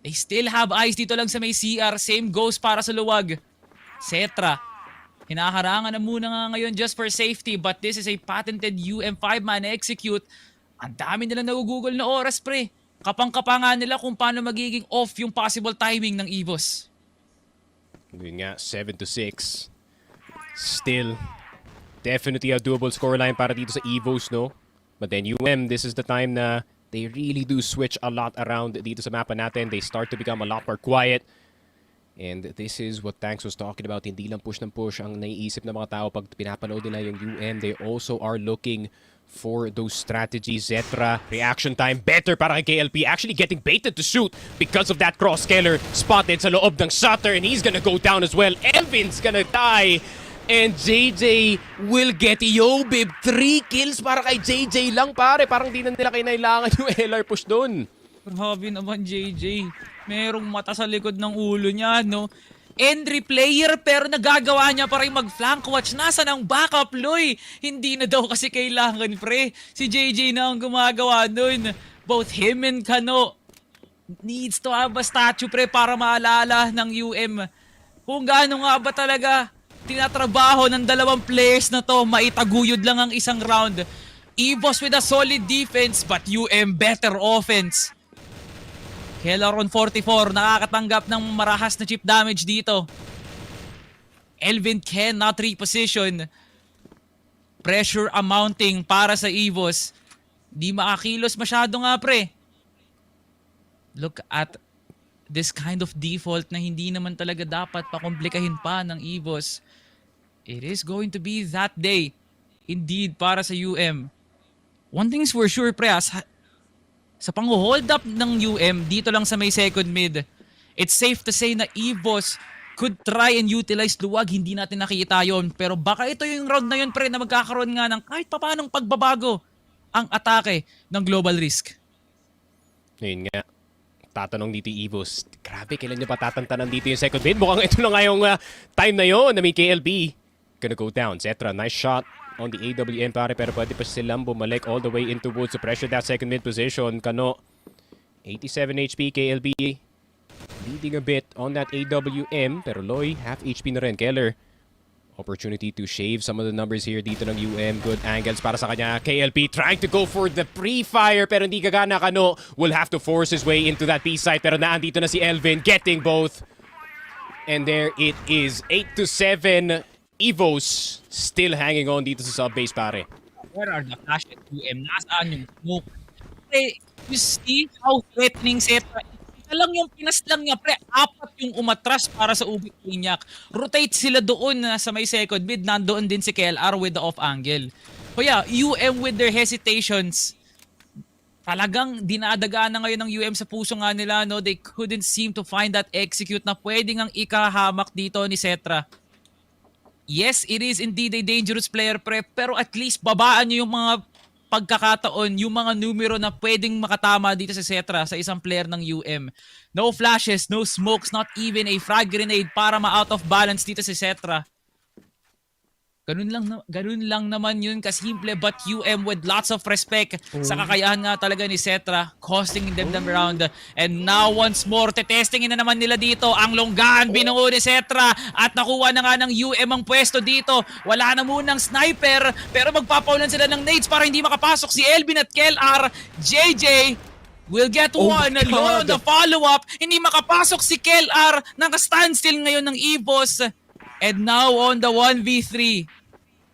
they still have eyes dito lang sa may CR. Same goes para sa luwag. Cetra, hinaharangan na muna nga ngayon just for safety, but this is a patented UM5-man execute. Ang dami nila nagugugol na oras, pre. Kapang-kapangan nila kung paano magiging off yung possible timing ng EVOS. Yun nga, 7-6. Still, definitely a doable scoreline para dito sa EVOS, no? But then UM, this is the time na they really do switch a lot around dito sa mapa natin. They start to become a lot more quiet. And this is what Tanks was talking about. Hindi lang push ng push ang naiisip ng mga tao pag pinapanood nila yung UM. They also are looking for those strategies. Zetra, reaction time better para kay KLP. Actually getting baited to shoot because of that cross-scaler spotted sa loob ng shutter, and he's gonna go down as well. Elvin's gonna die. And JJ will get Yobib. 3 kills para kay JJ lang, pare. Parang di na nila kailangan yung LR push doon. Grabe naman, JJ. Merong mata sa likod ng ulo niya, no? Entry player, pero nagagawa niya pa rin mag-flank watch. Nasa ng backup, Loy? Hindi na daw kasi kailangan, pre. Si JJ na ang gumagawa nun. Both him and Kano needs to have a statue, pre, para maalala ng UM kung gaano nga ba talaga tinatrabaho ng dalawang players na to. Maitaguyod lang ang isang round. EVOS with a solid defense, but UM better offense. Kellar on 44, nakakatanggap ng marahas na chip damage dito. Elvin cannot reposition. Pressure amounting para sa EVOS. Di makakilos masyado nga, pre. Look at this kind of default na hindi naman talaga dapat pakomplikahin pa ng EVOS. It is going to be that day, indeed, para sa UM. One thing's for sure, pre, sa pang-hold up ng UM dito lang sa may second mid, it's safe to say na EVOS could try and utilize luwag. Hindi natin nakita yon, pero baka ito yung round na yun, pre, na magkakaroon nga ng kahit papanong pagbabago ang atake ng Global Risk. Yun nga. Tatanong dito yung EVOS. Grabe, kailan nyo pa tatantanan dito yung second mid? Mukhang ito na ngayong time na yon. I mean, KLB gonna go down. Zetra, nice shot on the AWM pare, pero pwede pa silang bumalik all the way into woods to pressure that second mid position. Kano, 87 HP, KLB leading a bit on that AWM, pero Loy, half HP na rin. Keller, opportunity to shave some of the numbers here dito ng UM. Good angles para sa kanya. KLP trying to go for the pre-fire pero hindi gagana. Kano will have to force his way into that B site pero naandito na si Elvin getting both. And there it is. 8-7. EVOS still hanging on dito sa sub-base pare. Where are the flash at UM? Nasaan yung smoke? Pre, you see how threatening Zetra. Ito lang yung pinaslang niya, pre. 4 yung umatras para sa UBECMANIAC. Rotate sila doon na sa may second mid. Nandoon din si KLR with the off angle. So yeah, UM with their hesitations. Talagang dinadagaan na ngayon ng UM sa puso nga nila. No? They couldn't seem to find that execute na pwedeng ang ikahamak dito ni Zetra. Yes, it is indeed a dangerous player, pre. Pero at least babaan nyo yung mga pagkakataon, yung mga numero na pwedeng makatama dito sa Zetra sa isang player ng UM. No flashes, no smokes, not even a frag grenade para ma-out of balance dito si Zetra. Ganun lang naman yun kasimple, but UM with lots of respect sa kakayahan nga talaga ni Zetra, costing them around. And now once more, tetestingin na naman nila dito ang longgan, binuo ni Zetra at nakuha na nga ng UM ang pwesto dito. Wala na munang sniper, pero magpapaulan sila ng nades para hindi makapasok si Elvin at KLR. JJ will get one. Low on the follow-up, hindi makapasok si KLR, naka-standstill ngayon ng EVOS. And now on the 1v3,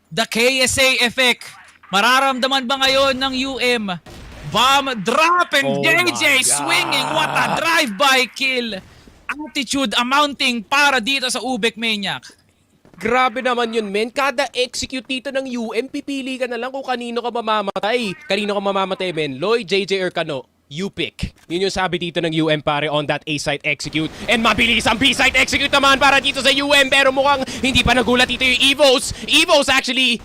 the KSA effect. Mararamdaman ba ngayon ng UM? Bomb drop and JJ swinging. What a drive-by kill. Attitude amounting para dito sa UBECMANIAC. Grabe naman yun, men. Kada execute dito ng UM, pipili ka na lang kung kanino ka mamamatay. Kanino ka mamamatay, men? Loy, JJ, or Kano? You pick. Yun yung sabi dito ng UM pare on that A-site execute. And mabilis ang B-site execute naman para dito sa UM. Pero mukhang hindi pa nagulat dito yung EVOS. EVOS actually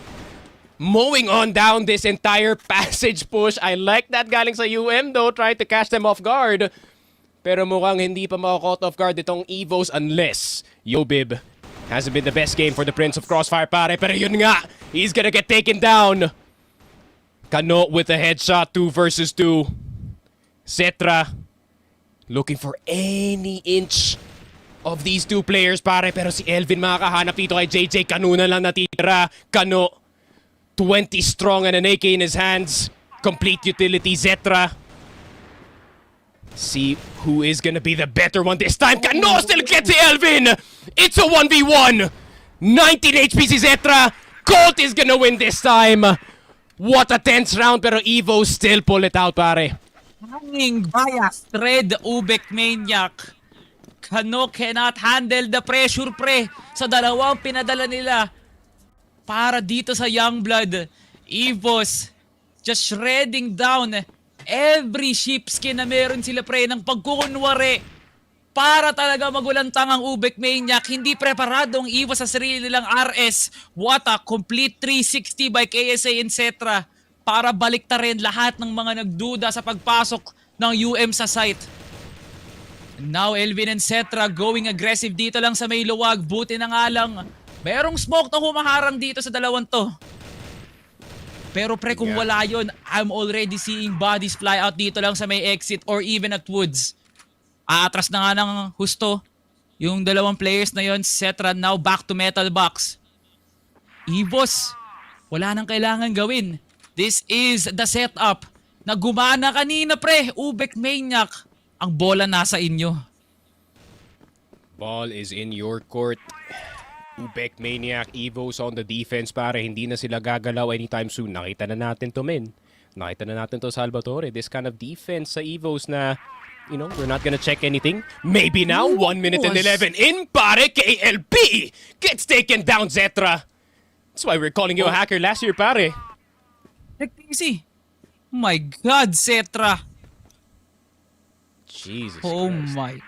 mowing on down this entire passage push. I like that galing sa UM though. Trying to catch them off guard. Pero mukhang hindi pa maka-caught off guard itong EVOS unless Yobib hasn't been the best game for the Prince of Crossfire pare. Pero yun nga, he's gonna get taken down. Kano with a headshot, 2 versus 2. Zetra looking for any inch of these two players pare, pero si Elvin makakahanap dito kay JJ. Kano na lang natitira. Kano 20 strong and an AK in his hands. Complete utility. Zetra, see who is gonna be the better one this time. Kano still gets si Elvin. It's a 1v1. 19 HP si Zetra. Colt is gonna win this time. What a tense round, pero Evo still pull it out pare. Hanging bias thread UBECMANIAC. Kano cannot handle the pressure, pre, sa dalawang pinadala nila para dito sa Youngblood. EVOS just shredding down every sheepskin na meron sila, pre, ng pagkukunwari para talaga magulantang ang UBECMANIAC. Hindi preparado ang EVOS sa sarili nilang RS. What a complete 360 by KSA, etc. para baliktarin lahat ng mga nagduda sa pagpasok ng UM sa site. Now Elvin and Zetra going aggressive dito lang sa may luwag. Buti na nga lang merong smoke na humaharang dito sa dalawang to. Pero pre, kung wala yun, I'm already seeing bodies fly out dito lang sa may exit or even at woods. Aatras na nga ng husto yung dalawang players na yun. Zetra now back to metal box. EVOS, wala nang kailangan gawin. This is the setup na gumana kanina, pre. UBECMANIAC, ang bola nasa inyo. Ball is in your court. UBECMANIAC, EVOS on the defense pare. Hindi na sila gagalaw anytime soon. Nakita na natin to, men. Nakita na natin to, Salvatore. This kind of defense sa EVOS na, you know, we're not gonna check anything. Maybe now, 1 minute and 11 in pare. KLP gets taken down, Zetra. That's why we're calling you a hacker last year, pare. Easy. My God, Zetra. Jesus Christ. My.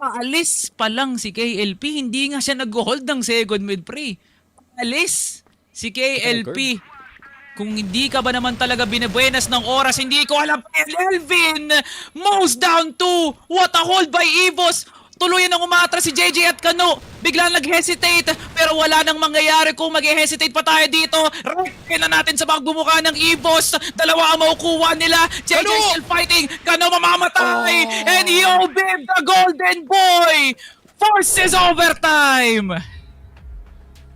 Paalis pa lang si KLP. Hindi nga siya nag-hold ng second mid, pre. Paalis si KLP. Kung hindi ka ba naman talaga binebuenas ng oras, hindi ko alam. Elvin! Mouse down 2! What a hold by EVOS! Tuluyan ang umatras si JJ at Kano. Biglang nag-hesitate. Pero wala nang mangyayari kung mag-hesitate pa tayo dito. Right na natin sa magbumuka ng EVOS. Dalawa ang makukuha nila. JJ still fighting. Kano mamamatay. And Yobib, the golden boy, forces overtime.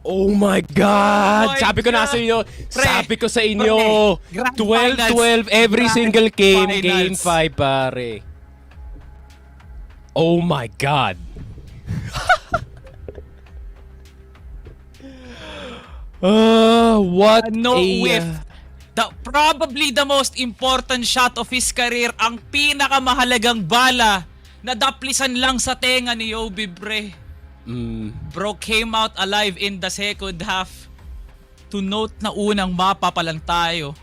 Oh my God! Oh my sabi ko na God. sa inyo, Pre, sabi ko sa inyo, Grand 12-12 every Grand single game, Finals. game 5 pare. Oh my God! What No a... whiff. Probably the most important shot of his career, ang pinakamahalagang bala na daplisan lang sa tenga ni Yobi, pre. Bro came out alive in the second half. To note na unang mapa pa lang tayo.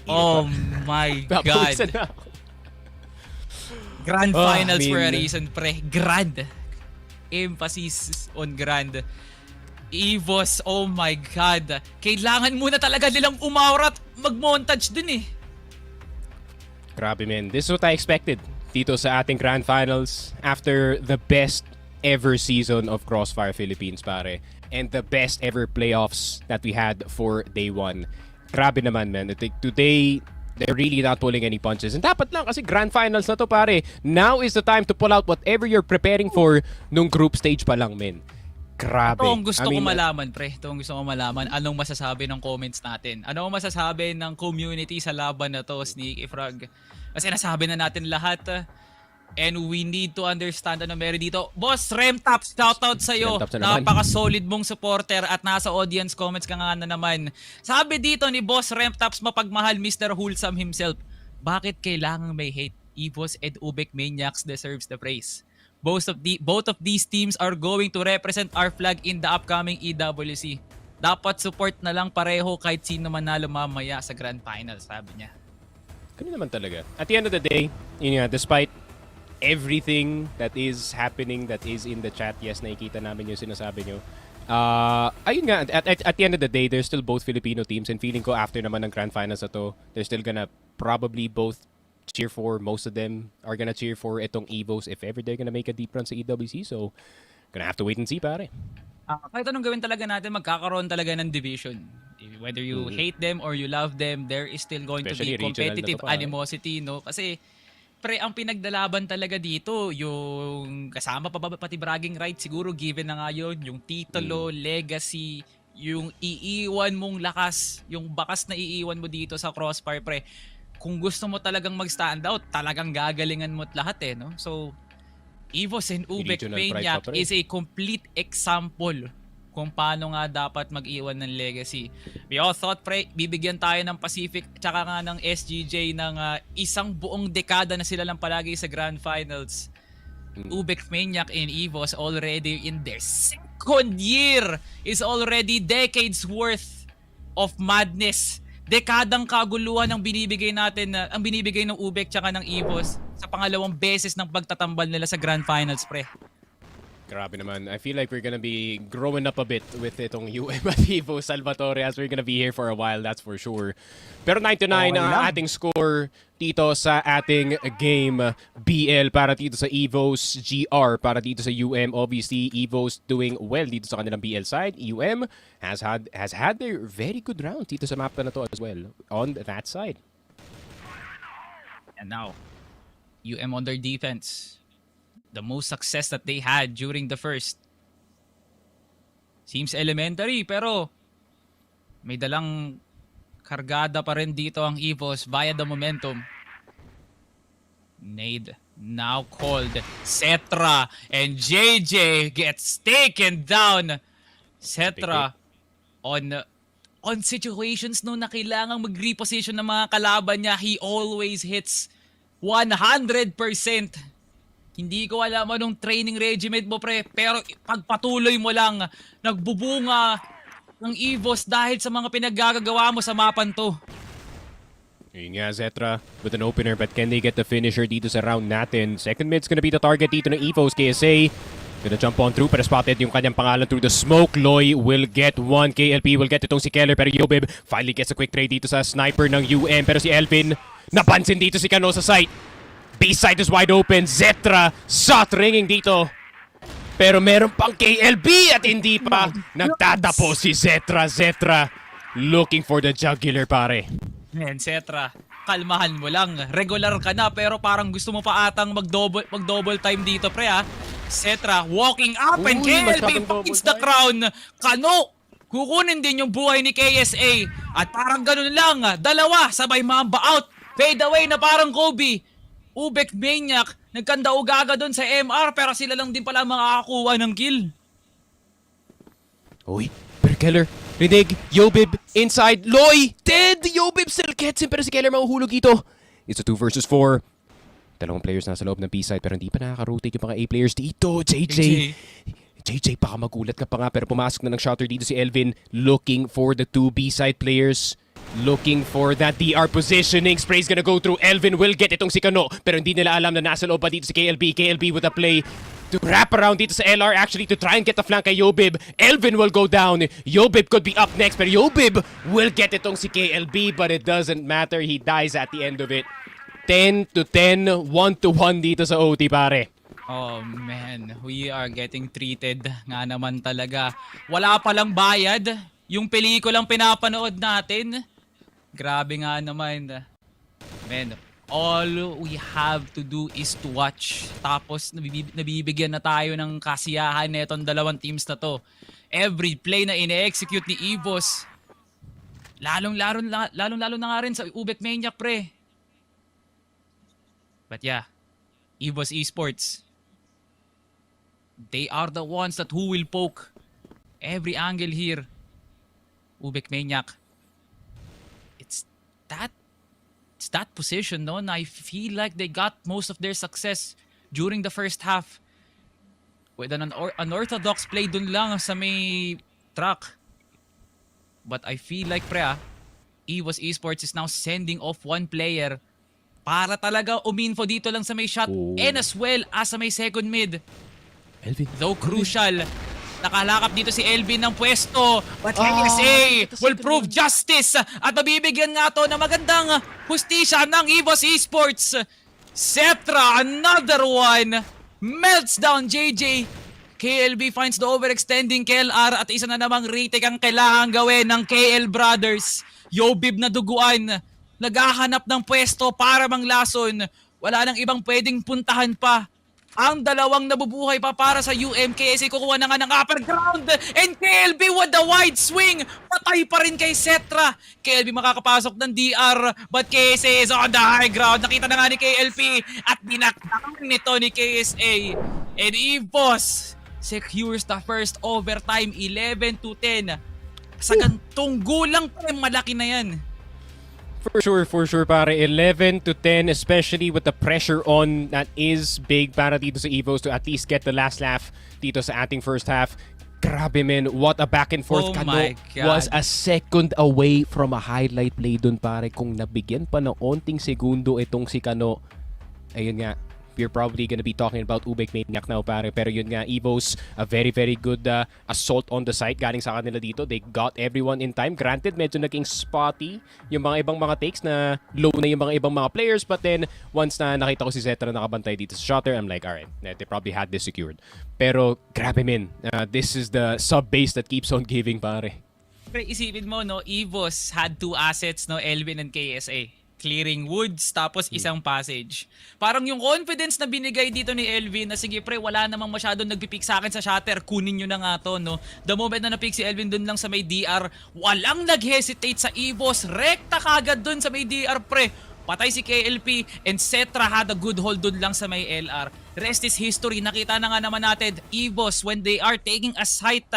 Oh my God. Papawisan na ako. Grand Oh, finals I mean, for a reason, pre. Grand. Emphasis on grand. EVOS, oh my God. Kailangan muna talaga nilang umawrat, mag-montage dun eh. Grabe, man. This is what I expected dito sa ating Grand Finals after the best ever season of Crossfire Philippines, pare. And the best ever playoffs that we had for day 1. Grabe naman, man. Today, they're really not pulling any punches. And dapat lang kasi Grand Finals na to, pare. Now is the time to pull out whatever you're preparing for nung group stage pa lang, men. Grabe. Ito ang gusto ko malaman, pre. Ito ang gusto ko malaman. Anong masasabi ng comments natin? Anong masasabi ng community sa laban na to, Sneaky Frog? Kasi nasabi na natin lahat. And we need to understand ano meron dito. Boss, Remtaps, shoutout sa'yo. Napaka-solid mong supporter at nasa audience comments ka nga na naman. Sabi dito ni Boss Remtaps, mapagmahal Mr. Wholesome himself. Bakit kailangang may hate? EVOS and UBECMANIACs deserves the praise. Both of these teams are going to represent our flag in the upcoming EWC. Dapat support na lang pareho kahit sino manalo mamaya sa Grand Finals, sabi niya. Ganun naman talaga. At the end of the day, yun nga, despite everything that is happening, that is in the chat, yes, nakikita namin yung sinasabi nyo. Ayun nga, at the end of the day, there's still both Filipino teams and feeling ko after naman ng Grand Finals na to, they're still gonna probably both cheer for, most of them are gonna cheer for itong EVOS if ever they're gonna make a deep run sa EWC. So, gonna have to wait and see, pare. Kahit anong gawin talaga natin, magkakaroon talaga ng division. Whether you hate them or you love them, there is still going Especially to be competitive animosity, no? Kasi, pre, ang pinagdalaban talaga dito, yung kasama pa pati bragging rights, siguro given na nga yun, yung titulo, legacy, yung iiwan mong lakas, yung bakas na iiwan mo dito sa Crossfire, pre. Kung gusto mo talagang mag-stand out, talagang gagalingan mo lahat eh, no? So, EVOS and UBECMANIAC is a complete example kung paano nga dapat mag-iwan ng legacy. We all thought, pre, bibigyan tayo ng Pacific tsaka nga ng SGJ ng isang buong dekada na sila lang palagi sa Grand Finals. UBECMANIAC and EVOS already in their second year is already decades worth of madness. Dekadang kaguluhan ang binibigay natin, ang binibigay ng UBEC tsaka ng EVOS sa pangalawang beses ng pagtatambal nila sa Grand Finals, pre. Grabe naman. I feel like we're gonna be growing up a bit with itong UM at EVOS Salvatore as we're gonna be here for a while, that's for sure. Pero 9-9 ang ating score dito sa ating game BL para dito sa EVOS GR para dito sa UM. Obviously, EVOS doing well dito sa kanilang BL side. UM has had their very good round dito sa map na to as well on that side. And now, UM on their defense. The most success that they had during the first. Seems elementary, pero may dalang kargada pa rin dito ang EVOS via the momentum. Nade now called. Cetra and JJ gets taken down. Cetra on situations no na kailangang mag-reposition ng mga kalaban niya, he always hits 100%. Hindi ko alam anong training regiment mo, pre, pero pagpatuloy mo lang, nagbubunga ng EVOS dahil sa mga pinaggagawa mo sa mapan to. Yun nga, Zetra with an opener, but can they get the finisher dito sa round natin? Second mid's gonna be the target dito ng EVOS. KSA Gonna jump on through pero spotted yung kanyang pangalan through the smoke. Loy will get one. KLP will get itong si Keller pero Yobib finally gets a quick trade dito sa sniper ng UM. Pero si Elvin, napansin dito si Cano sa site. B-side is wide open. Zetra, shot ringing dito. Pero meron pang KLB at hindi pa nagtatapos si Zetra. Zetra looking for the jugular, pare. Man, Zetra, kalmahan mo lang. Regular ka na pero parang gusto mo pa atang mag-double time dito, pre, ha? Zetra walking up and KLB finds the crown. Kano, kukunin din yung buhay ni KSA. At parang ganun lang, dalawa sabay mamba out. Fade away na parang Kobe. UBECMANIAC, nagkanda-ugaga doon sa MR pero sila lang din pala makakakuha ng kill. Uy, pero Keller, rinig, Yobib inside, Loy, dead! Yobib still gets him pero si Keller mahuhulog dito. It's a 2 versus 4. Dalawang players nasa loob ng B-side pero hindi pa nakaka-rotate yung mga A players dito. JJ, baka magulat ka pa nga pero pumasok na ng shutter dito si Elvin looking for the 2 B-side players. Looking for that DR positioning. Spray's gonna go through. Elvin will get itong si Kano pero hindi nila alam na nasa loob pa dito si KLB. KLB with a play to wrap around dito sa LR actually to try and get the flank kay Yobib. Elvin will go down. Yobib could be up next pero Yobib will get itong si KLB but it doesn't matter. He dies at the end of it. 10-10, 1-1 dito sa OT, pare. Oh man, we are getting treated nga naman talaga. Wala palang bayad. Yung pelikulang pinapanood natin. Grabe nga naman. Man, all we have to do is to watch. Tapos nabibigyan na tayo ng kasiyahan na itong dalawang teams na to. Every play na ine-execute ni EVOS. Lalong-lalo na nga rin sa UBECMANIAC, pre. But yeah, EVOS Esports. They are the ones that who will poke every angle here. UBECMANIAC. It's that position, no? I feel like they got most of their success during the first half with an unorthodox play dun lang sa may truck. But I feel like, pre, EVOS Esports is now sending off one player para talaga uminfo dito lang sa may shot and as well as sa may second mid. Elvin. Though crucial, nakalakap dito si Elvin ng pwesto. But KSA will prove justice at mabibigyan nga to na magandang hustisya ng EVOS Esports. Zetra, another one, melts down JJ. KLB finds the overextending KLR at isa na namang retake ang kailangan gawin ng KL Brothers. Yobib na duguan. Naghahanap ng pwesto para manglason. Wala nang ibang pwedeng puntahan pa. Ang dalawang nabubuhay pa para sa UMKSA kukuha na nga ng upper ground. And KLB with the wide swing. Patay pa rin kay Zetra. KLB makakapasok ng DR. But KSA is on the high ground. Nakita na nga ni KLP. At dinakdakan nito ni KSA. And EVOS secures the first overtime 11-10. Sa gantong gulang pa rin malaki na yan. For sure, pare. 11-10, especially with the pressure on that is big para dito sa EVOS to at least get the last laugh dito sa ating first half. Grabe, man. What a back and forth. Kano was a second away from a highlight play dun, pare. Kung nabigyan pa ng onting segundo itong si Kano, ayun nga, we're probably gonna be talking about UBECMANIAC now, pare. Pero yun nga, EVOS, a very, very good assault on the site galing sa kanila dito. They got everyone in time. Granted, medyo naging spotty yung mga ibang mga takes na low na yung mga ibang mga players. But then, once na nakita ko si Zetra nakabantay dito sa shutter, I'm like, alright, they probably had this secured. Pero, grabe, min. This is the sub-base that keeps on giving, pare. Pero isipin mo, no, EVOS had two assets, no, Elvin and KSA. Clearing woods, tapos isang passage. Parang yung confidence na binigay dito ni Elvin na sige pre, wala namang masyadong nagpipick sa akin sa shutter, kunin nyo na nga to, no? The moment na napick si Elvin dun lang sa may DR, walang nag-hesitate sa EVOS, rekta kagad dun sa may DR, pre. Patay si KLP and Zetra had a good hold dun lang sa may LR. Rest is history, nakita na nga naman natin, EVOS when they are taking a site,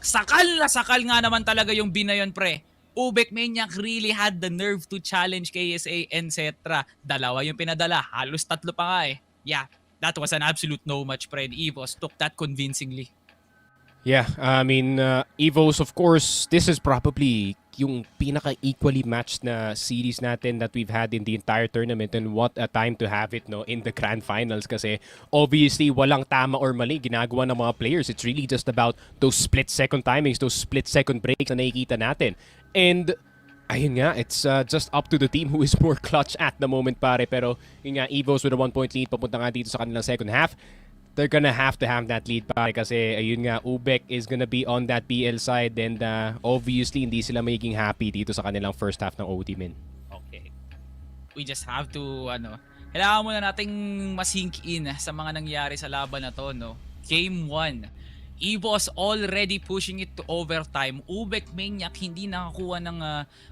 sakal na sakal nga naman talaga yung binayon, pre. UBECMANIAC really had the nerve to challenge KSA and Zetra. Dalawa yung pinadala. Halos tatlo pa nga eh. Yeah, that was an absolute no match, pre. EVOS took that convincingly. Yeah, I mean, EVOS, of course, this is probably yung pinaka-equally matched na series natin that we've had in the entire tournament, and what a time to have it no in the grand finals kasi obviously walang tama or mali ginagawa ng mga players. It's really just about those split-second timings, those split-second breaks na nakikita natin. And ayun nga, it's just up to the team who is more clutch at the moment, pare. Pero yun nga, EVOS with a 1-point lead papunta nga dito sa kanilang second half. They're gonna have to have that lead, pare, kasi ayun nga, UBEC is gonna be on that PL side, and obviously hindi sila magiging happy dito sa kanilang first half ng OT, men. Okay. We just have to, kailangan muna nating masink in sa mga nangyari sa laban na to, no? Game 1. EVOS already pushing it to overtime. UBECMANIAC hindi nakakuha ng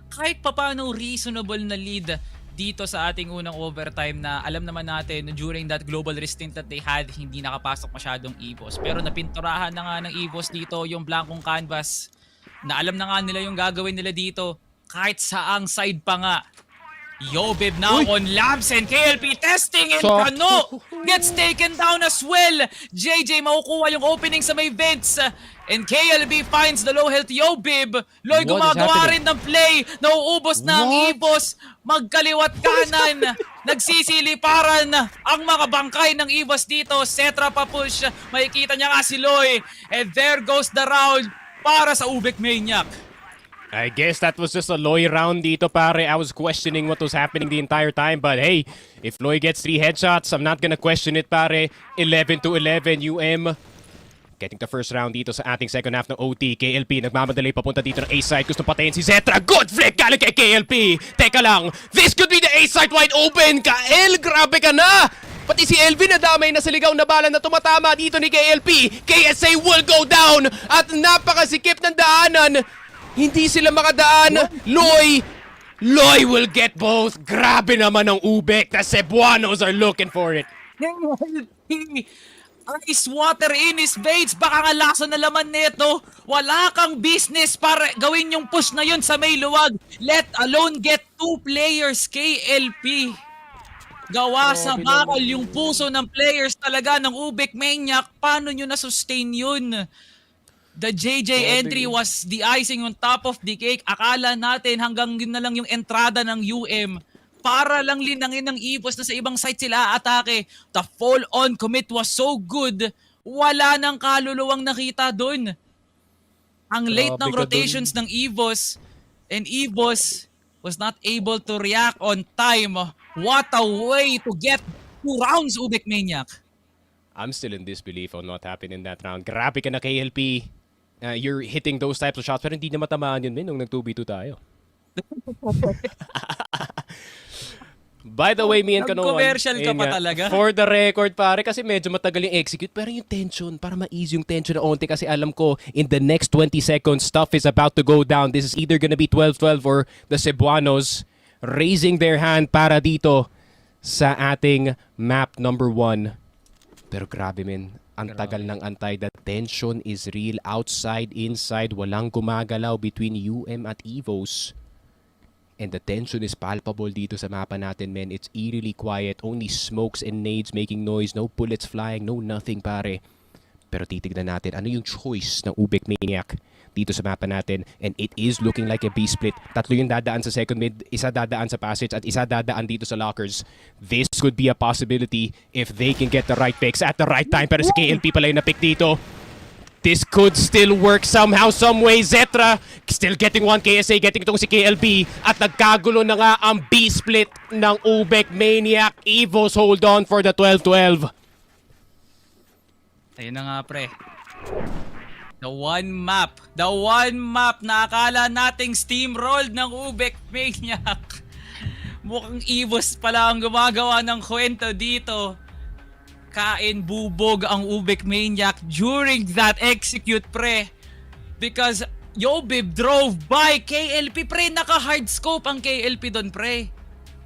kahit papano reasonable na lead dito sa ating unang overtime na alam naman natin during that global stint that they had, hindi nakapasok masyadong EVOS. Pero napinturahan na nga ng EVOS dito yung blankong canvas na alam na nga nila yung gagawin nila dito kahit saang side pa nga. Yobib now on labs and KLP testing and Kano gets taken down as well. JJ makukuha yung opening sa may vents and KLB finds the low health Yobib. Loy gumagawa rin ng play. Nauubos na ang EVOS. Magkaliwat kanan. Nagsisiliparan ang mga bangkay ng EVOS dito. Setra pa push. Makikita niya nga si Loy. And there goes the round para sa UBECMANIAC. I guess that was just a Loy round dito, pare. I was questioning what was happening the entire time. But hey, if Loy gets 3 headshots, I'm not gonna question it, pare. 11-11, UM. Getting the first round dito sa ating second half ng OT. KLP nagmamadali papunta dito ng A-site. Gusto patayin si Zetra. Good flick galing kay KLP. Teka lang. This could be the A-site wide open. Kael, grabe ka na. Pati si Elvin nadamay na sa ligaw na bala na tumatama dito ni KLP. KSA will go down. At napakasikip ng daanan. Hindi sila makadaan. Loy will get both. Grabe naman ang UBEC. The Cebuanos are looking for it. Ice water in his veins. Baka nga lasa na laman nito. Wala kang business para gawin yung push na yun sa may luwag. Let alone get 2 players, KLP. Gawa sa bakal yung puso ng players talaga ng UBECMANIAC. Paano nyo na-sustain yun? The JJ entry was the icing on top of the cake. Akala natin hanggang yun na lang yung entrada ng UM para lang linangin ng EVOS na sa ibang site sila atake. The fall-on commit was so good. Wala nang kaluluwang nakita dun. Ang late ng rotations ng EVOS, and EVOS was not able to react on time. What a way to get 2 rounds, UBECMANIAC. I'm still in disbelief on what happened in that round. Grabe ka na, KLP. You're hitting those types of shots pero hindi na matamaan yun, nung nag-2v2 tayo. By the way, me and Kanoan, commercial ka pa talaga. For the record, pare, kasi medyo matagal yung execute. Pero yung tension, para ma-ease yung tension na onti. Kasi alam ko, in the next 20 seconds, stuff is about to go down. This is either gonna be 12-12 or the Cebuanos raising their hand para dito sa ating map number 1. Pero grabe, men. Ang tagal ng antay. The tension is real. Outside, inside, walang gumagalaw between UM at EVOS. And the tension is palpable dito sa mapa natin, men. It's eerily quiet. Only smokes and nades making noise. No bullets flying. No nothing, pare. Pero titignan natin ano yung choice ng UBECMANIAC dito sa mapa natin. And it is looking like a B-split. 3 yung dadaan sa second mid, isa dadaan sa passage, at isa dadaan dito sa lockers. This could be a possibility if they can get the right picks at the right time. Pero si KLP pala yung na-pick dito. This could still work somehow, some way. Zetra still getting 1 KSA, getting itong si KLP. At nagkagulo na nga ang B-split ng UBECMANIAC. EVOS hold on for the 12-12. Ayun na nga, pre. The one map na akala nating steamrolled ng UBECMANIAC. Mukhang EVOS pala ang gumagawa ng kwento dito. Kain bubog ang UBECMANIAC during that execute, pre. Because Yobib drove by KLP, pre. Naka-hard scope ang KLP doon, pre.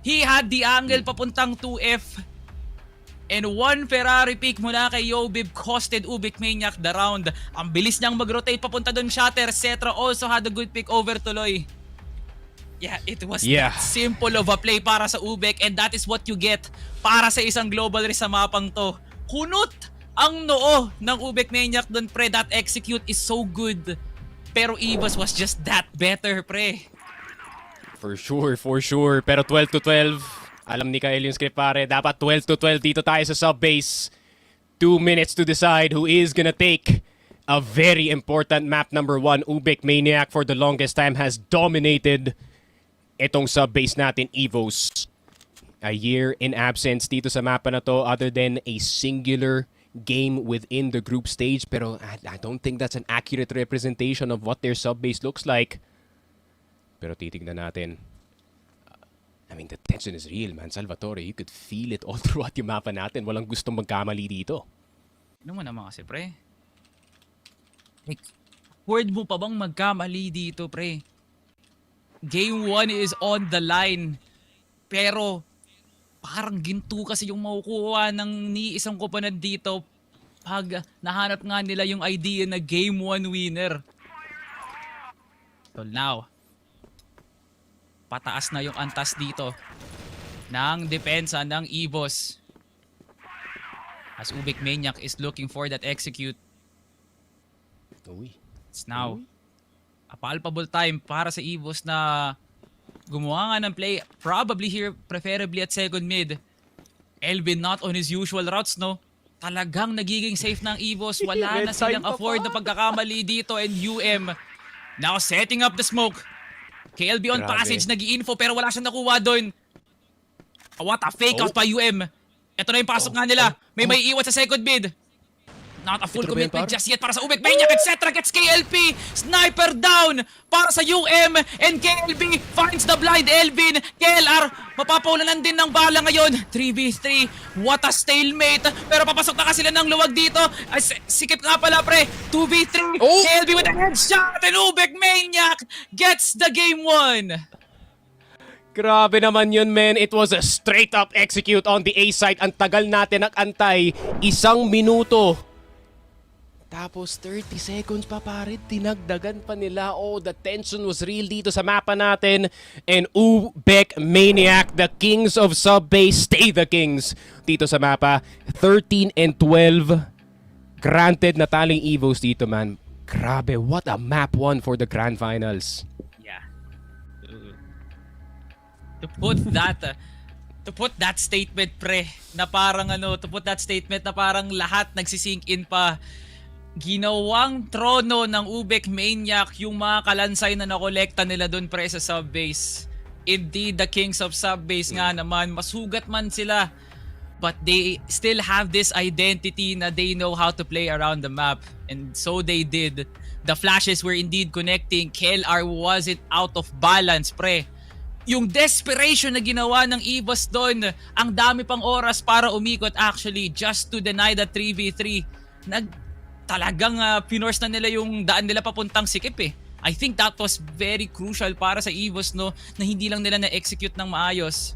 He had the angle papuntang 2F. And 1 Ferrari pick mula kay Yobib costed UBECMANIAC the round. Ang bilis niyang mag-rotate papunta doon, Shatter. Cetra also had a good pick over Tuloy. Yeah, it was that simple of a play para sa UBEC, and that is what you get para sa isang global risk sa mapang to. Kunot ang noo ng UBECMANIAC doon, pre. That execute is so good. Pero EVOS was just that better, pre. For sure. Pero 12-12. Alam ni Kael yung script, pare. Dapat 12-12 dito tayo sa sub-base. 2 minutes to decide who is gonna take a very important map number 1. UBECMANIAC for the longest time has dominated itong sub-base natin, EVOS. A year in absence dito sa mapa na to other than a singular game within the group stage. Pero I don't think that's an accurate representation of what their sub-base looks like. Pero titignan natin. I mean, the tension is real, man. Salvatore, you could feel it all throughout yung mapa natin. Walang gustong magkamali dito. Ano mo naman kasi, pre? Like, word mo pa bang magkamali dito, pre? Game 1 is on the line. Pero, parang ginto kasi yung makukuha ng ni isang koponan dito pag nahanap nga nila yung idea na Game 1 winner. So now, pataas na yung antas dito ng depensa ng EVOS. As UBECMANIAC is looking for that execute. It's now a palpable time para sa EVOS na gumawa nga ng play. Probably here, preferably at second mid. Elvin not on his usual routes, no? Talagang nagiging safe ng EVOS. Wala na silang afford na pagkakamali dito. And UM now setting up the smoke. KLB on passage, nag-i-info pero wala siyang nakuha doon. What a fake out by UM. Ito na yung pasok nga nila. May iwan sa second mid. Not a full commitment just yet para sa UBECMANIAC, etc. Gets KLP. Sniper down para sa UM. And KLB finds the blind Elvin. KLR, mapapaulan din ng bala ngayon. 3v3. What a stalemate. Pero papasok na kasi sila ng luwag dito. Ay, sikip nga pala, pre. 2v3. KLB with a headshot. And UBECMANIAC gets the game 1. Grabe naman yun, men. It was a straight up execute on the A side. Ang tagal natin nag-antay. 1 minuto. Tapos 30 seconds pa, pare. Tinagdagan pa nila. Oh, the tension was real dito sa mapa natin. And UBECMANIAC, the kings of sub-base, stay the kings dito sa mapa. 13 and 12. Granted, nataling EVOS dito, man. Grabe, what a map 1 for the grand finals. To put that statement, pre, na parang to put that statement na parang lahat nagsisink in pa. Ginawang trono ng UBECMANIAC yung mga kalansay na nakolekta nila doon, pre, sa subbase. Indeed, the kings of subbase nga naman, masugat man sila, but they still have this identity na they know how to play around the map. And so they did. The flashes were indeed connecting. KLR wasn't out of balance, pre. Yung desperation na ginawa ng EVOS doon, ang dami pang oras para umikot actually just to deny the 3v3. Talagang pinorse na nila yung daan nila papuntang sikip eh. I think that was very crucial para sa EVOS, no, na hindi lang nila na-execute ng maayos.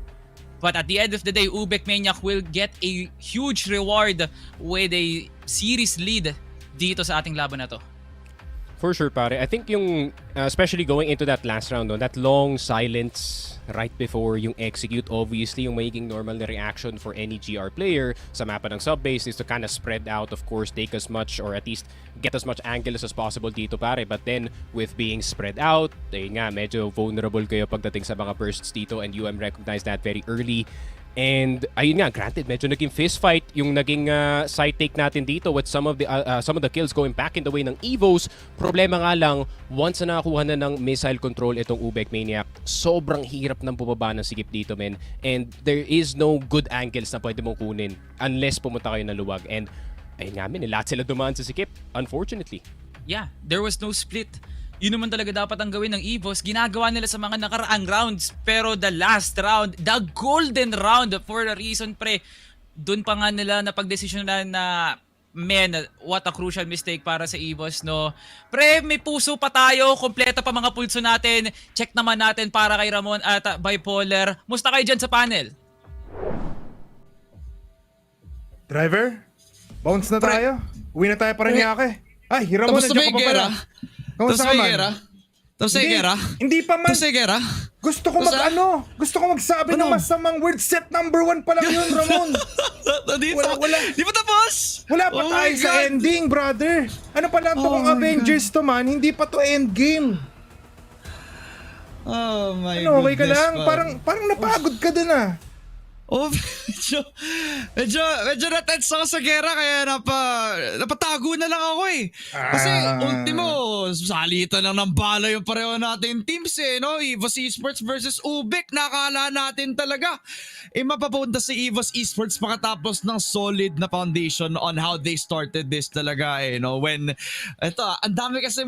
But at the end of the day, UBECMANIAC will get a huge reward with a series lead dito sa ating laban na to. For sure, pare. I think yung, especially going into that last round, no, that long silence right before yung execute, obviously, yung magiging normal na reaction for any GR player sa mapa ng subbase is to kind of spread out, of course, take as much or at least get as much angle as possible dito, pare. But then, with being spread out, nga, medyo vulnerable kayo pagdating sa mga bursts dito and UM recognized that very early. And ayun nga, granted, medyo naging fist fight yung naging side take natin dito with some of the kills going back in the way ng EVOS. Problema nga lang, once na nakakuha na ng missile control itong UBECMANIAC, sobrang hirap ng bumaba ng sikip dito, men. And there is no good angles na pwede mong kunin unless pumunta kayo ng luwag. And ayun nga, men, lahat sila dumaan sa sikip, unfortunately. Yeah, there was no split. Yun naman talaga dapat ang gawin ng EVOS. Ginagawa nila sa mga nakaraang rounds. Pero the last round, the golden round for a reason, pre. Doon pa nga nila napagdesisyonan na, man, what a crucial mistake para sa EVOS, no? Pre, may puso pa tayo. Kompleto pa mga pulso natin. Check naman natin para kay Ramon at Bipolar. Musta kayo dyan sa panel? Driver, bounce na tayo. Uwi na tayo para niyake. Ay, Ramon, nandiyan ka pa pala. Kamusta ka man? Tapos na yung gera? Hindi pa man. Tapos na yung gera? Gusto ko magsabi ng masamang word. Set number 1 pa lang yun, Ramon. Wala. Di ba tapos? Wala pa tayo sa ending, brother. Ano pa lang to kung Avengers to man, hindi pa to endgame. Oh my Ano, okay ka goodness, lang? Parang napagod ka dun ah. Oh, medyo na-tense ako sa gera kaya napatago na lang ako eh. Kasi ultimo, salitan lang ng bala yung pareho natin teams eh, no? EVOS Esports versus UBEC, nakakala natin talaga. Mapapunta si EVOS Esports makatapos ng solid na foundation on how they started this talaga eh, no? When, ang dami kasi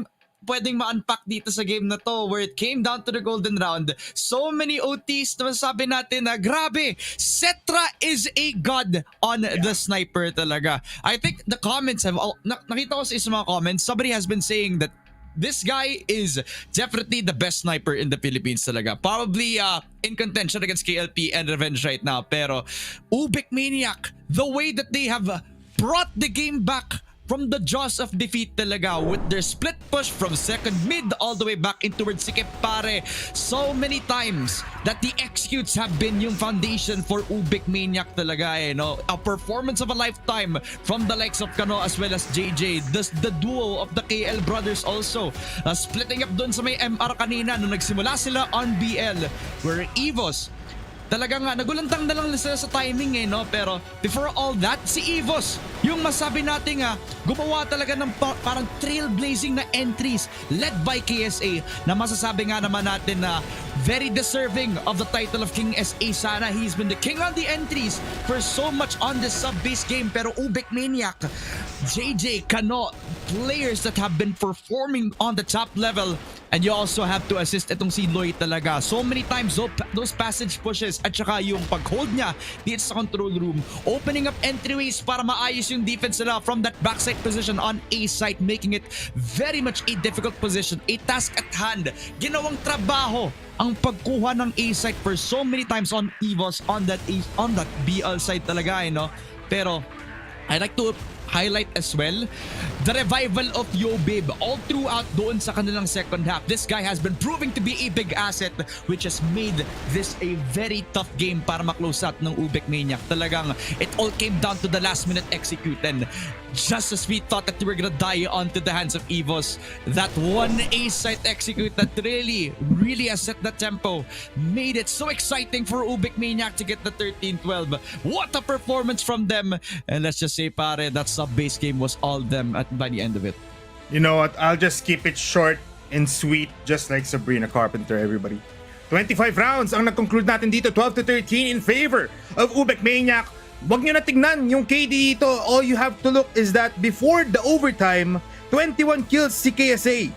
pwedeng ma-unpack dito sa game na to where it came down to the golden round. So many OTs na masasabi natin na grabe, Cetra is a god on the sniper talaga. I think the comments have, nakita ko sa isang mga comments, somebody has been saying that this guy is definitely the best sniper in the Philippines talaga. Probably in contention against KLP and Revenge right now. Pero UBECMANIAC, the way that they have brought the game back from the jaws of defeat talaga with their split push from second mid all the way back in towards Cfs pare. So many times that the executes have been yung foundation for UBECMANIAC talaga eh, no? A performance of a lifetime from the likes of Kano as well as JJ. The duo of the KL brothers also splitting up dun sa may MR kanina nung nagsimula sila on BL where EVOS talagang nagulantang na lang sila sa timing eh, no? Pero before all that, si EVOS, yung masabi natin gumawa talaga ng parang trailblazing na entries led by KSA na masasabi nga naman natin na very deserving of the title of King SA. Sana he's been the king on the entries for so much on this sub-base game. Pero UBECMANIAC, JJ, Kano, players that have been performing on the top level. And you also have to assist itong si Loy talaga. So many times those passage pushes at saka yung pag-hold niya dito sa control room, opening up entryways para maayos yung defense nila from that backside position on A site, making it very much a difficult position, a task at hand. Ginawang trabaho ang pagkuha ng A site for so many times on EVOS on that BL side talaga, no? Pero I like to highlight as well the revival of Yobib all throughout doon sa kanilang second half. This guy has been proving to be a big asset which has made this a very tough game para ma-close out ng UBECMANIAC. Talagang it all came down to the last minute execute, and just as we thought that we were gonna die onto the hands of EVOS, that one A site execute that really has set the tempo, made it so exciting for UBECMANIAC to get the 13-12. What a performance from them, and let's just say pare, that sub-base game was all them by the end of it. You know what? I'll just keep it short and sweet, just like Sabrina Carpenter, everybody. 25 rounds ang nag-conclude natin dito, 12-13 in favor of UBECMANIAC. Wag nyo na tignan yung KD dito. All you have to look is that before the overtime, 21 kills si KSA.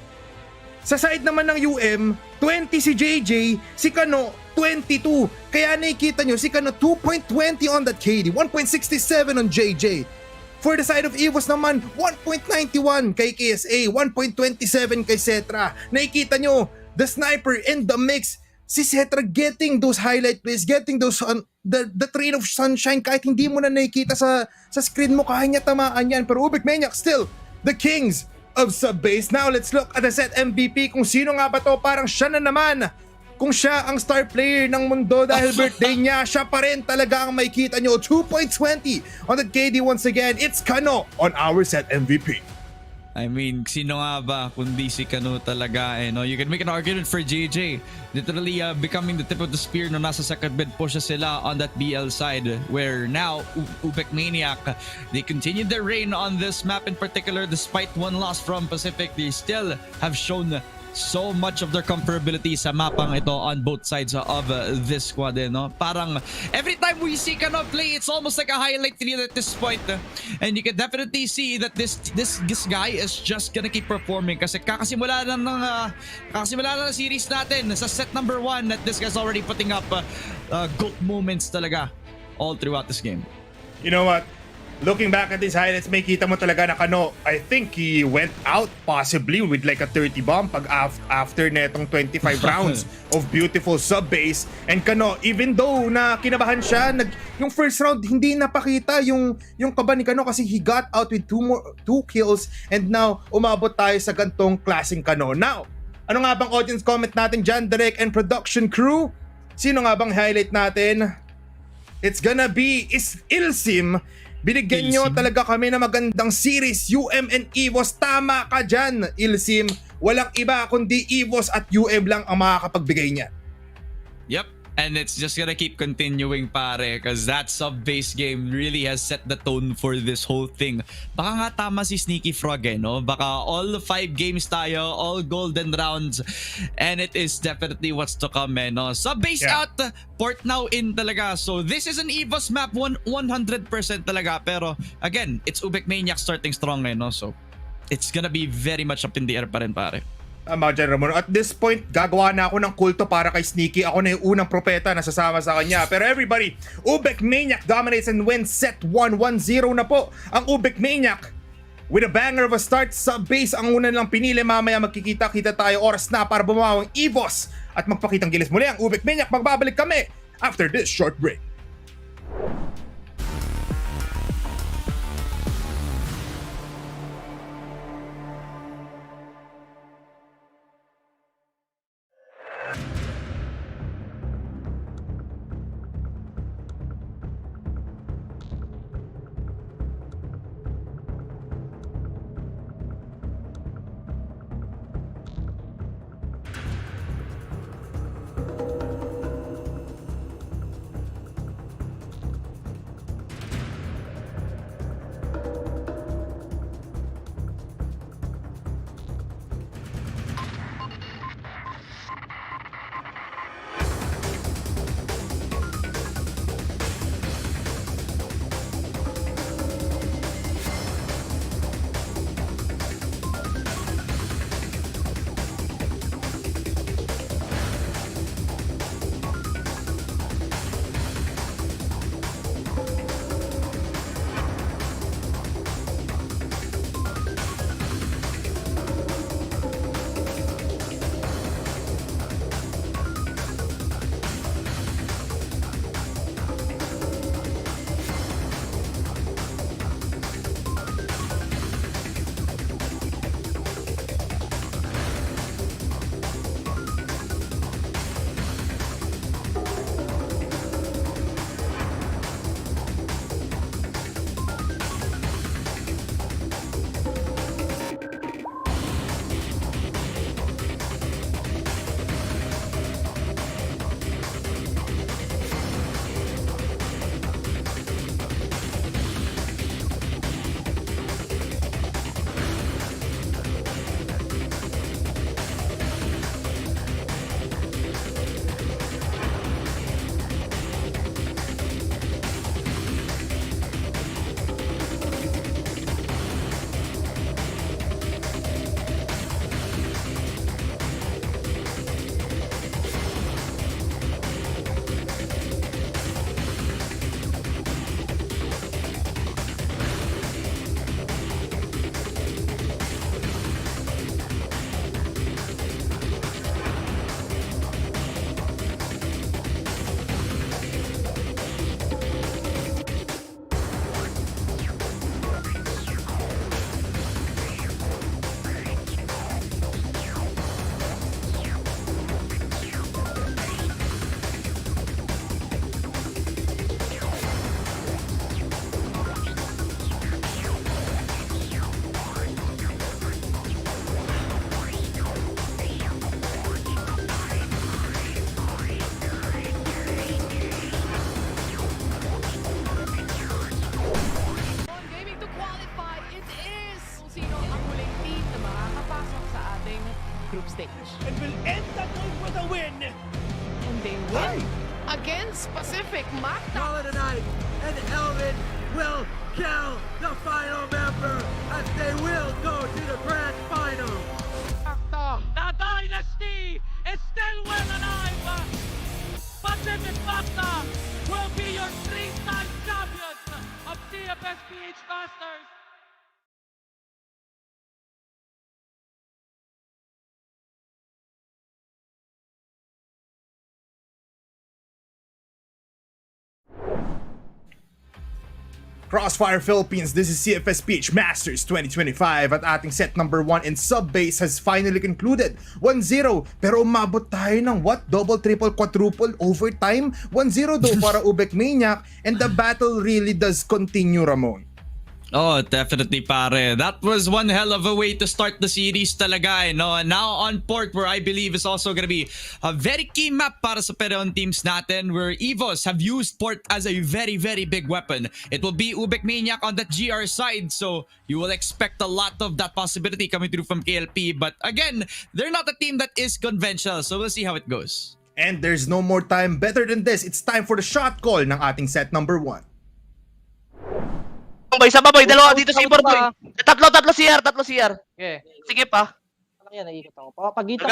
Sa side naman ng UM, 20 si JJ, si Kano, 22. Kaya nakikita nyo, si Kano 2.20 on that KD, 1.67 on JJ. For the side of EVOS naman, 1.91 kay KSA, 1.27 kay Cetra. Nakikita nyo, the sniper in the mix. Si Cetra getting those highlight plays, getting those the train of sunshine kahit hindi mo na nakikita sa screen mo, kaya niya tamaan yan. Pero UBECMANIAC still the kings of sub-base. Now let's look at the set MVP. Kung sino nga ba to, parang siya na naman. Kung siya ang star player ng mundo dahil birthday niya, siya pa rin talaga ang makikita nyo. 2.20 on that KD once again. It's Kano on our set MVP. I mean, sino nga ba kundi si Kano talaga eh, no? You can make an argument for JJ. Literally becoming the tip of the spear no nasa second mid pushes sila on that BL side, where now UBECMANIAC, they continue their reign on this map in particular despite one loss from Pacific. They still have shown so much of their comfortability sa mapang ito on both sides of this squad, eh, no? Parang every time we see Kano play, it's almost like a highlight reel at this point, and you can definitely see that this guy is just gonna keep performing kasi kakasimula na ng series natin sa set number 1 that this guy's already putting up goat moments talaga all throughout this game. You know what? Looking back at these highlights, may kita mo talaga na Kano, I think he went out possibly with like a 30 bomb pag after netong 25 rounds of beautiful sub-base. And Kano, even though na kinabahan siya, yung first round hindi napakita yung kaba ni Kano kasi he got out with 2 kills, and now umabot tayo sa gantong klaseng Kano. Now, Ano nga bang audience comment natin dyan, Direk and production crew? Sino nga bang highlight natin? It's gonna be Ilsim. Binigyan nyo talaga kami ng magandang series, UM and EVOS. Tama ka dyan, Ilsim. Walang iba kundi EVOS at UM lang ang makakapagbigay niya. Yep. And it's just gonna keep continuing, pare, because that sub-base game really has set the tone for this whole thing. Baka nga tama si Sneaky Frog, no? Baka all 5 games tayo, all golden rounds, and it is definitely what's to come, no? Sub-base out, port now in talaga. So this is an EVOS map 100% talaga, pero again, it's UBECMANIAC starting strong, no? So it's gonna be very much up in the air pa rin, pare. Tama dyan, Ramon. At this point, gagawa na ako ng kulto para kay Sneaky. Ako na yung unang propeta na sasama sa kanya. Pero everybody, UBECMANIAC dominates and wins set 1-1-0 na po ang UBECMANIAC. With a banger of a start, sa base ang una lang pinili. Mamaya magkikita-kita tayo. Oras na para bumawang EVOS at magpakitang gilis muli ang UBECMANIAC. Magbabalik kami after this short break. group stage and will end the group with a win. And they win against Pacific Map Veto. Tonight, and Elvin will kill the final member as they will go to the grand final. The dynasty is still well alive. Pacific Mapta will be your 3-time champions of Cfs Ph Masters. Crossfire Philippines, this is Cfs Ph Masters 2025 at ating set number 1 in sub-base has finally concluded. 1-0, pero umabot tayo ng what? Double, triple, quadruple, overtime? 1-0 daw para UBECMANIAC, and the battle really does continue, Ramon. Oh, definitely, pare. That was one hell of a way to start the series talaga, no? Now on port, where I believe is also gonna be a very key map para sa Peron teams natin, where EVOS have used port as a very, very big weapon. It will be UBECMANIAC on the GR side, so you will expect a lot of that possibility coming through from KLP. But again, they're not a team that is conventional, so we'll see how it goes. And there's no more time better than this. It's time for the shot call ng ating set number 1. Boy, isa pa boy, dalawa dito si Ibor boy. Tatlo CR. Okay. Sige pa. Ano yan, naiikot ako. Pagita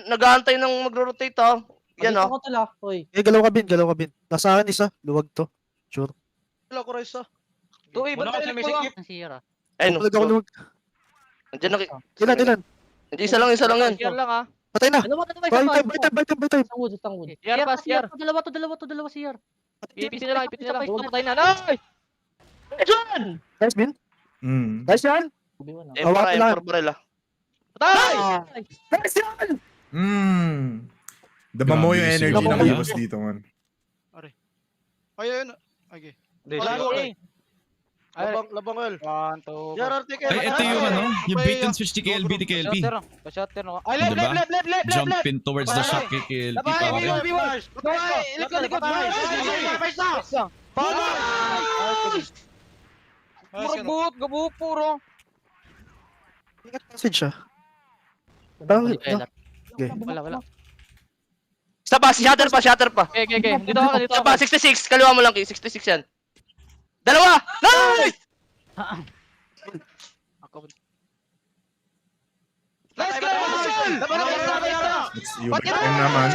Nag-aantay ng magro-rotate oh. Yan oh. ko tala, hoy. Galaw ka bin. Nasa akin isa, luwag to. Sure. Wala ko rin isa. Tuwi, ba't kasi may sikip? Sira. Ayun. Luwag. Andiyan na. Ilan? Hindi isa lang yan. Share lang ah. Patay na. Ano ba ito? Bye time. Isang wood. Share. Dalawa to, share. Ipiti na lang. Patay na. Nice! Nice, Bin. Nice yan. Emperor Barela. Patay! Nice yan. Dama mo yung Grabe, energy siguro. ng EVOS dito, man. Ayun. Okay. Labang well. 1, 2, Ay, ito yung yung bait and switch ni KLB. Shooter no. Ay, Diba? left. Jump in towards the shot kay KLB, pare. Likod. Gabuhot, puro. Ingat message siya. Wala. Isa pa, shatter pa. Okay. Dito ako. Isa pa, 66. Kaliwa mo lang, 66 yan. Dalawa! Nice! Let's go! It's UBECM naman.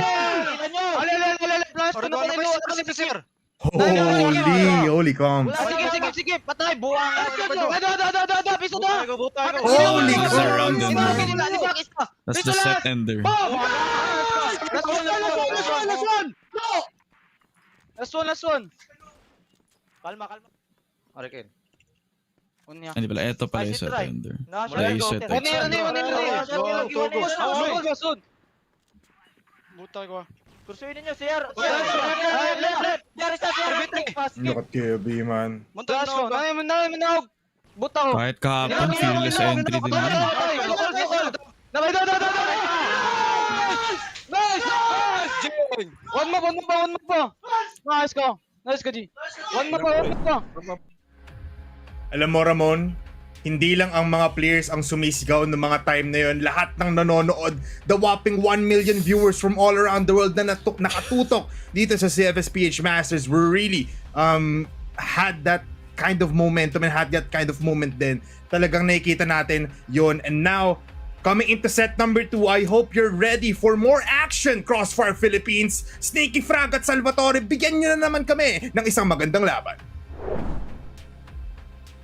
Holy comms. Sige. Patay, buwang. Piso na. Holy He's around comms. and that's the set ender. Last one. Kalma. Arikin. Unya. Hindi pala, eto pala yung set ender. Wala yung set Buta ko. Kursuin ninyo, CR. Left. Look at KLB, man. Muntas ko. Nanay. Buta ko. Kahit kahapon, fearless entry din yun. Nice! One mo pa. Nice ko, G. One mo pa. Alam mo, Ramon, hindi lang ang mga players ang sumisigaw ng mga time na yon. Lahat ng nanonood, the whopping 1 million viewers from all around the world na nakatutok dito sa Cfs Ph Masters were really had that kind of momentum and had that kind of moment din. Talagang nakikita natin yon. And now, coming into set number 2, I hope you're ready for more action, Crossfire Philippines. Sneaky Frank at Salvatore, bigyan nyo na naman kami ng isang magandang laban.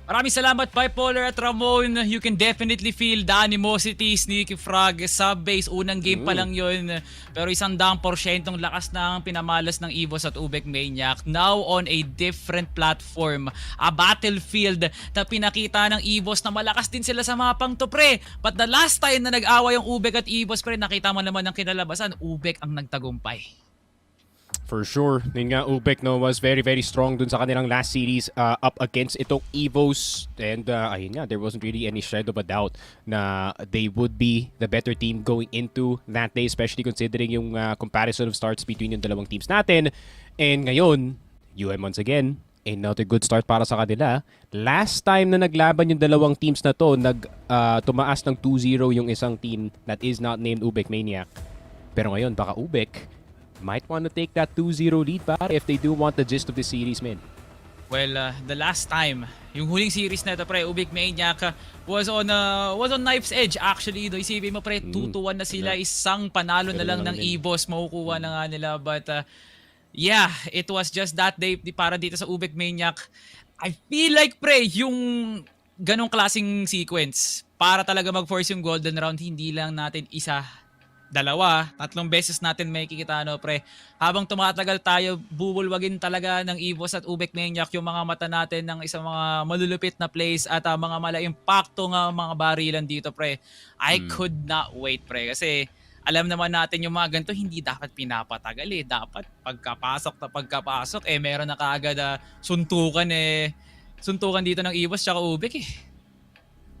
Maraming salamat, Bipolar at Ramon. You can definitely feel the animosity, Sneaky Frog, sub-base, unang game pa lang yun. Pero 100% lakas ng pinamalas ng EVOS at UBECMANIAC. Now on a different platform. A battlefield na pinakita ng EVOS na malakas din sila sa mapang to, pre. But the last time na nag-awa yung UBEC at EVOS, pre, nakita mo naman ng kinalabasan, UBEC ang nagtagumpay. For sure. Yun nga, UBEC was very, very strong dun sa kanilang last series up against itong EVOS. And ayun nga, there wasn't really any shadow of a doubt na they would be the better team going into that day, especially considering yung comparison of starts between yung dalawang teams natin. And ngayon, once again, another good start para sa kanila. Last time na naglaban yung dalawang teams na to, tumaas ng 2-0 yung isang team that is not named UBECMANIAC. Pero ngayon, baka UBEC might want to take that 2-0 lead para if they do want the gist of the series, man. Well, the last time, yung huling series na ito, pre, UBECMANIAC was on knife's edge actually. Do isipin mo, pre, 2-1 na sila, isang panalo na lang ng EVOS makukuha na nga nila. But yeah, it was just that day para dito sa UBECMANIAC. I feel like, pre, yung ganong klaseng sequence para talaga mag-force yung golden round, hindi lang natin isa tatlong beses natin may kikita, no, pre. Habang tumatagal tayo, bubulwagin talaga ng EVOS at UBECMANIAC yung mga mata natin ng isang mga malulupit na plays at mga mala-impacto nga mga barilan dito, pre. I could not wait, pre. Kasi alam naman natin yung mga ganito, hindi dapat pinapatagal eh. Dapat pagkapasok, meron na kaagad suntukan dito ng EVOS tsaka UBEC eh.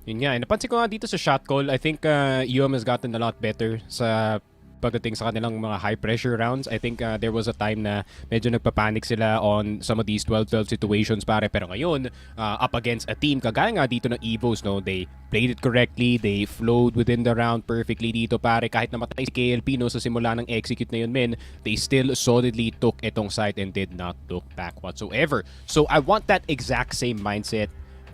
Yun nga, napansin ko nga dito sa shot call, I think UM has gotten a lot better sa pagdating sa kanilang mga high pressure rounds. I think there was a time na medyo nagpapanik sila on some of these 12-12 situations, pare. Pero ngayon, up against a team, kagaya nga dito ng EVOS, no, they played it correctly, they flowed within the round perfectly dito, pare. Kahit namatay si KLP, no, sa simula ng execute na yun, men, they still solidly took itong site and did not look back whatsoever. So I want that exact same mindset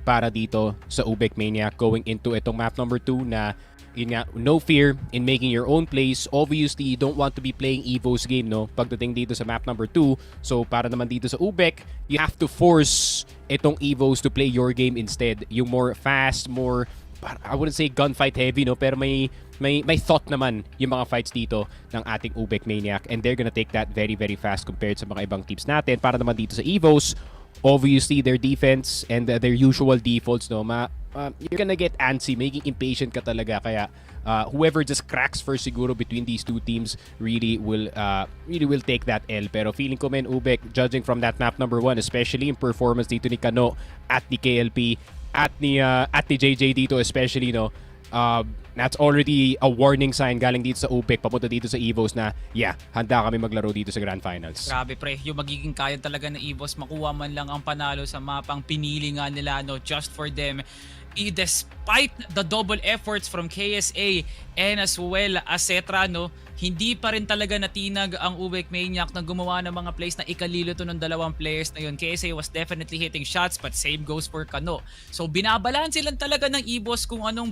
para dito sa UBECMANIAC going into itong map number 2 na yun nga, no fear in making your own plays. Obviously, you don't want to be playing EVOS game, no? Pagdating dito sa map number 2. So, para naman dito sa UBEC, you have to force itong EVOS to play your game instead. Yung more fast, more, I wouldn't say gunfight heavy, no? Pero may thought naman yung mga fights dito ng ating UBECMANIAC. And they're gonna take that very, very fast compared sa mga ibang teams natin. Para naman dito sa EVOS, obviously their defense and their usual defaults, no, you're gonna get antsy, making impatient ka talaga, kaya whoever just cracks first siguro between these two teams really will take that L. Pero feeling ko, men, UBEC, judging from that map number 1, especially yung performance dito ni Kano at ni KLP at ni JJ dito especially, no, that's already a warning sign galing dito sa UBEC papunta dito sa EVOS na handa kami maglaro dito sa Grand Finals. Grabe, pre, yung magiging kaya talaga ng EVOS makuha man lang ang panalo sa mapang pinili nga nila, no, just for them. Despite the double efforts from KSA and as well as Cetra, no, hindi pa rin talaga natinag ang UBECMANIAC na gumawa ng mga plays na ikalilito ng dalawang players na yun. KSA was definitely hitting shots, but same goes for Kano. So binabalanse lang talaga ng EVOS kung anong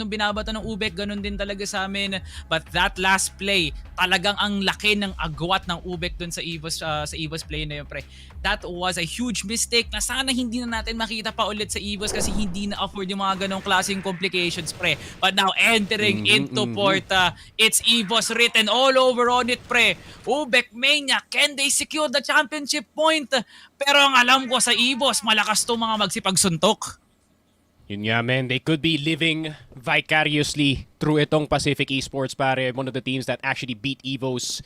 binabato ng UBEC, ganun din talaga sa amin. But that last play, talagang ang laki ng agwat ng UBEC dun sa EVOS play na yun, pre. That was a huge mistake na sana hindi na natin makita pa ulit sa EVOS kasi hindi na afford yung mga ganong klaseng complications, pre. But now entering into Porta, it's EVOS written all over on it, pre. UBECMANIAC, can they secure the championship point? Pero ang alam ko sa EVOS, malakas to mga magsipagsuntok. Yun nga, man, they could be living vicariously through itong Pacific Esports, pare. One of the teams that actually beat EVOS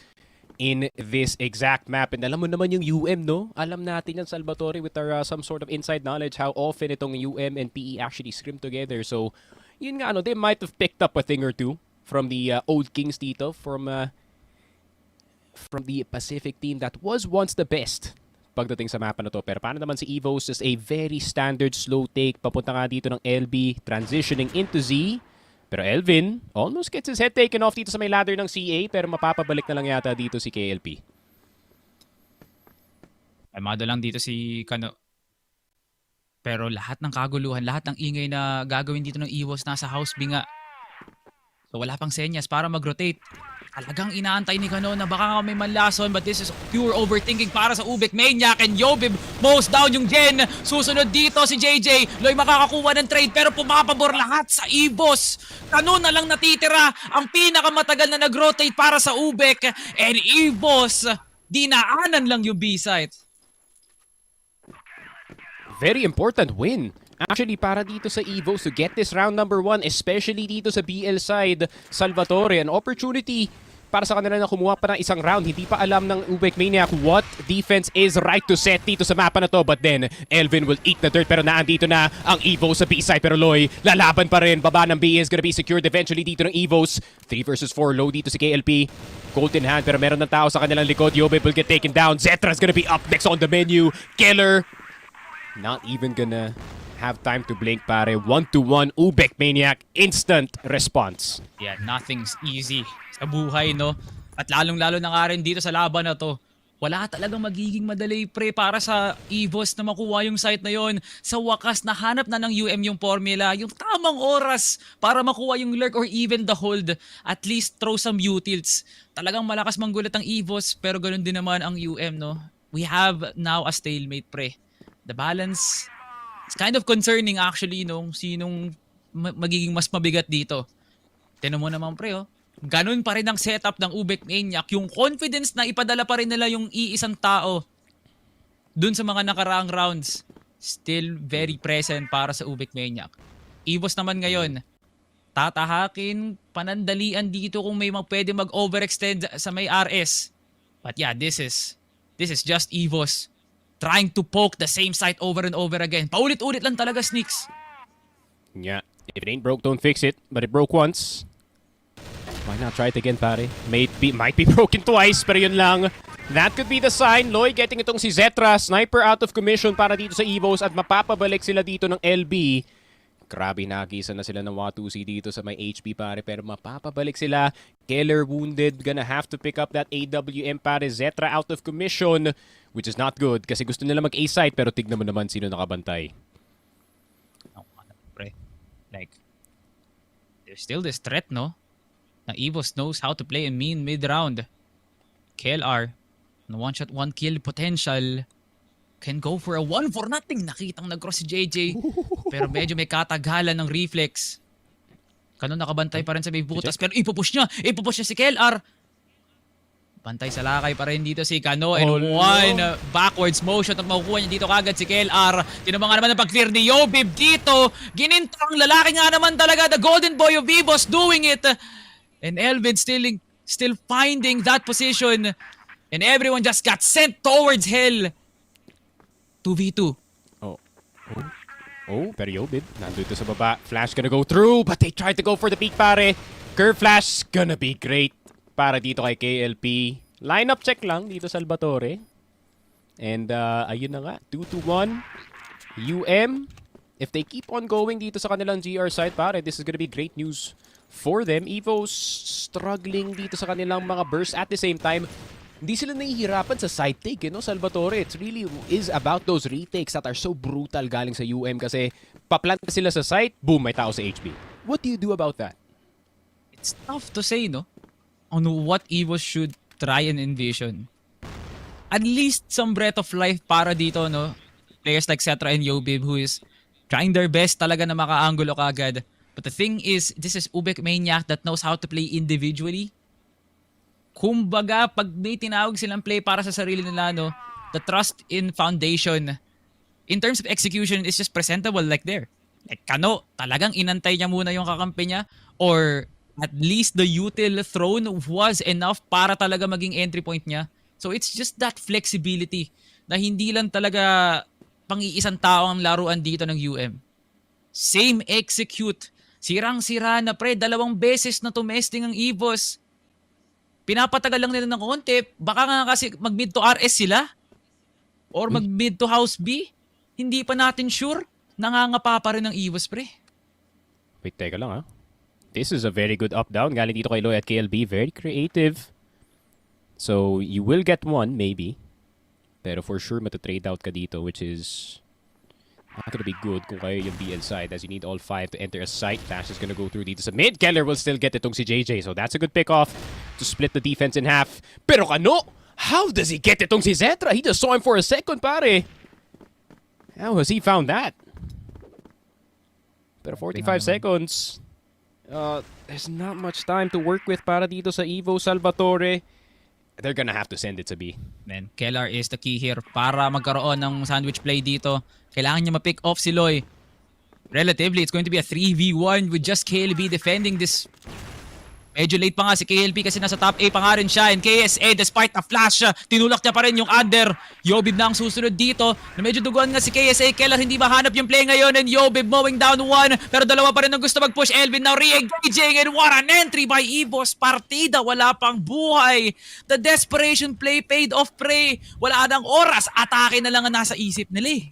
in this exact map. And alam mo naman yung UM, no? Alam natin yan, Salvatore, with our some sort of inside knowledge how often itong UM and PE actually scrim together. So, yun nga, they might have picked up a thing or two from the old Kings dito, from the Pacific team that was once the best pagdating sa mapa na to. Pero paano naman si EVOS? Is a very standard slow take. Papunta nga dito ng LB, transitioning into Z. Pero Elvin almost gets his head taken off dito sa may ladder ng CA, pero mapapabalik na lang yata dito si KLP. Amado lang dito si Kano. Pero lahat ng kaguluhan, lahat ng ingay na gagawin dito ng EVOS nasa house B nga. So wala pang senyas para mag-rotate. Talagang inaantay ni Kano na baka may manlason, but this is pure overthinking para sa UBECMANIAC, and Yobib mows down yung Gen. Susunod dito si JJ. Loy makakakuha ng trade pero pumapabor lahat sa EVOS. Kano na lang natitira ang pinakamatagal na nag-rotate para sa UBEC, and EVOS dinaanan lang yung B-site. Very important win actually para dito sa EVOS to get this round number 1, especially dito sa BL side. Salvatore, an opportunity para sa kanila na kumuha pa ng isang round. Hindi pa alam ng UBECMANIAC what defense is right to set dito sa mapa na to. But then, Elvin will eat the dirt. Pero naandito na ang EVOS sa B-side. Pero Loy, lalaban pa rin. Baba ng B is gonna be secured eventually dito ng EVOS. 3 versus 4. Low dito si KLP. Colt in hand. Pero meron ng tao sa kanilang likod. Yobib will get taken down. Zetra's gonna be up next on the menu. Killer. Not even gonna have time to blink, pare. 1-1 UBECMANIAC, instant response. Yeah, nothing's easy sa buhay, no? At lalong-lalo na nga rin dito sa laban na to. Wala talagang magiging madali, pre, para sa EVOS na makuha yung site na yon. Sa wakas, nahanap na ng UM yung formula, yung tamang oras para makuha yung lurk or even the hold. At least throw some utils. Talagang malakas manggulat ang EVOS, pero ganun din naman ang UM, no? We have now a stalemate, pre. The balance, it's kind of concerning actually, no? Sinong magiging mas mabigat dito. Tinan mo naman, pre, oh. ganun pa rin ang setup ng UBECMANIAC. Yung confidence na ipadala pa rin nila yung iisang tao dun sa mga nakaraang rounds, still very present para sa UBECMANIAC. EVOS naman ngayon, tatahakin, panandalian dito kung may pwede mag-overextend sa may RS. But yeah, this is just EVOS trying to poke the same site over and over again. Paulit-ulit lang talaga, Sneaks. Yeah, if it ain't broke, don't fix it. But it broke once. Why not try it again, pare? Might be broken twice, pero yun lang. That could be the sign. Loy getting itong si Zetra. Sniper out of commission para dito sa EVOS at mapapabalik sila dito ng LB. Grabe, nakisa na sila ng Watusi dito sa may HP, pare. Pero mapapabalik sila. Keller wounded. Gonna have to pick up that AWM, pare. Zetra out of commission. Which is not good kasi gusto nila mag-A site pero tignan mo naman sino nakabantay. Like, there's still this threat, no? Na EVOS knows how to play a mean mid-round. KLR, na one-shot, one-kill potential, can go for a 1-4. Nakitang nag-cross si JJ. Pero medyo may katagalan ng reflex. Kanon nakabantay pa rin sa may butas. Pero ipupush niya si KLR. Bantay sa lakay pa rin dito si Kano. And one backwards motion at makukuha niya dito kagad si KLR. Tinumang nga naman ang pag-clear ni Yobib dito. Ginintang lalaki nga naman talaga. The golden boy of EVOS doing it. And Elvin still finding that position. And everyone just got sent towards hell. 2v2. Oh, pero Yobib, nandito sa baba. Flash gonna go through, but they tried to go for the peak, pare. Curve flash gonna be great para dito kay KLP. Lineup check lang dito Salvatore. And ayun na nga, 2-1. UM, if they keep on going dito sa kanilang GR side, pare, this is gonna be great news for them. EVOS struggling dito sa kanilang mga bursts at the same time. Hindi sila nahihirapan sa side take, no, Salvatore. It really is about those retakes that are so brutal galing sa UM kasi paplant sila sa site, boom, may tao sa HB. What do you do about that? It's tough to say, no? On what EVOS should try and envision. At least some breath of life para dito, no? Players like Cetra and Yobib who is trying their best talaga na maka-angulo kagad. But the thing is, this is UBECMANIAC that knows how to play individually. Kumbaga, pag may tinawag silang play para sa sarili nila, no, the trust in foundation, in terms of execution, is just presentable like there. Like Kano, talagang inantay niya muna yung kakampi niya, or at least the util thrown was enough para talaga maging entry point niya. So it's just that flexibility na hindi lang talaga pang-iisang tao ang laruan dito ng UM. Same execute. Sirang-sira na pre, 2 beses na tumesting ang EVOS. Pinapatagal lang nila ng konti. Baka nga kasi mag-mid to RS sila. Or mag-mid to House B. Hindi pa natin sure. Nangangapa pa rin ng EVOS, pre. Wait, teka lang ha. This is a very good up-down. Galing dito kay Loy at KLB. Very creative. So, you will get one, maybe. Pero for sure, matatrade out ka dito, which is not gonna be good kung kayo yung BL side as you need all 5 to enter a site. Flash is gonna go through dito sa mid. Keller will still get itong si JJ. So that's a good pick-off to split the defense in half. Pero Kano, how does he get itong si Zetra? He just saw him for a second, pare. How has he found that? Pero 45 seconds. There's not much time to work with para dito sa Evo Salvatore. They're gonna have to send it to B. Man, Keller is the key here para magkaroon ng sandwich play dito. Kailangan niya ma-pick off si Loy. Relatively, it's going to be a 3v1 with just KLB defending this. Medyo late pa nga si KLB kasi nasa top A pa nga rin siya. And KSA, despite a flash, tinulak niya pa rin yung under. Yobib na ang susunod dito. Na medyo duguan nga si KSA. Keller hindi mahanap yung play ngayon. And Yobib mowing down 1. Pero 2 pa rin ang gusto mag-push. Elvin now re-engaging. And what an entry by EVOS. Partida, wala pang buhay. The desperation play paid off, pre. Wala nang oras. Atake na lang ang nasa isip nila eh.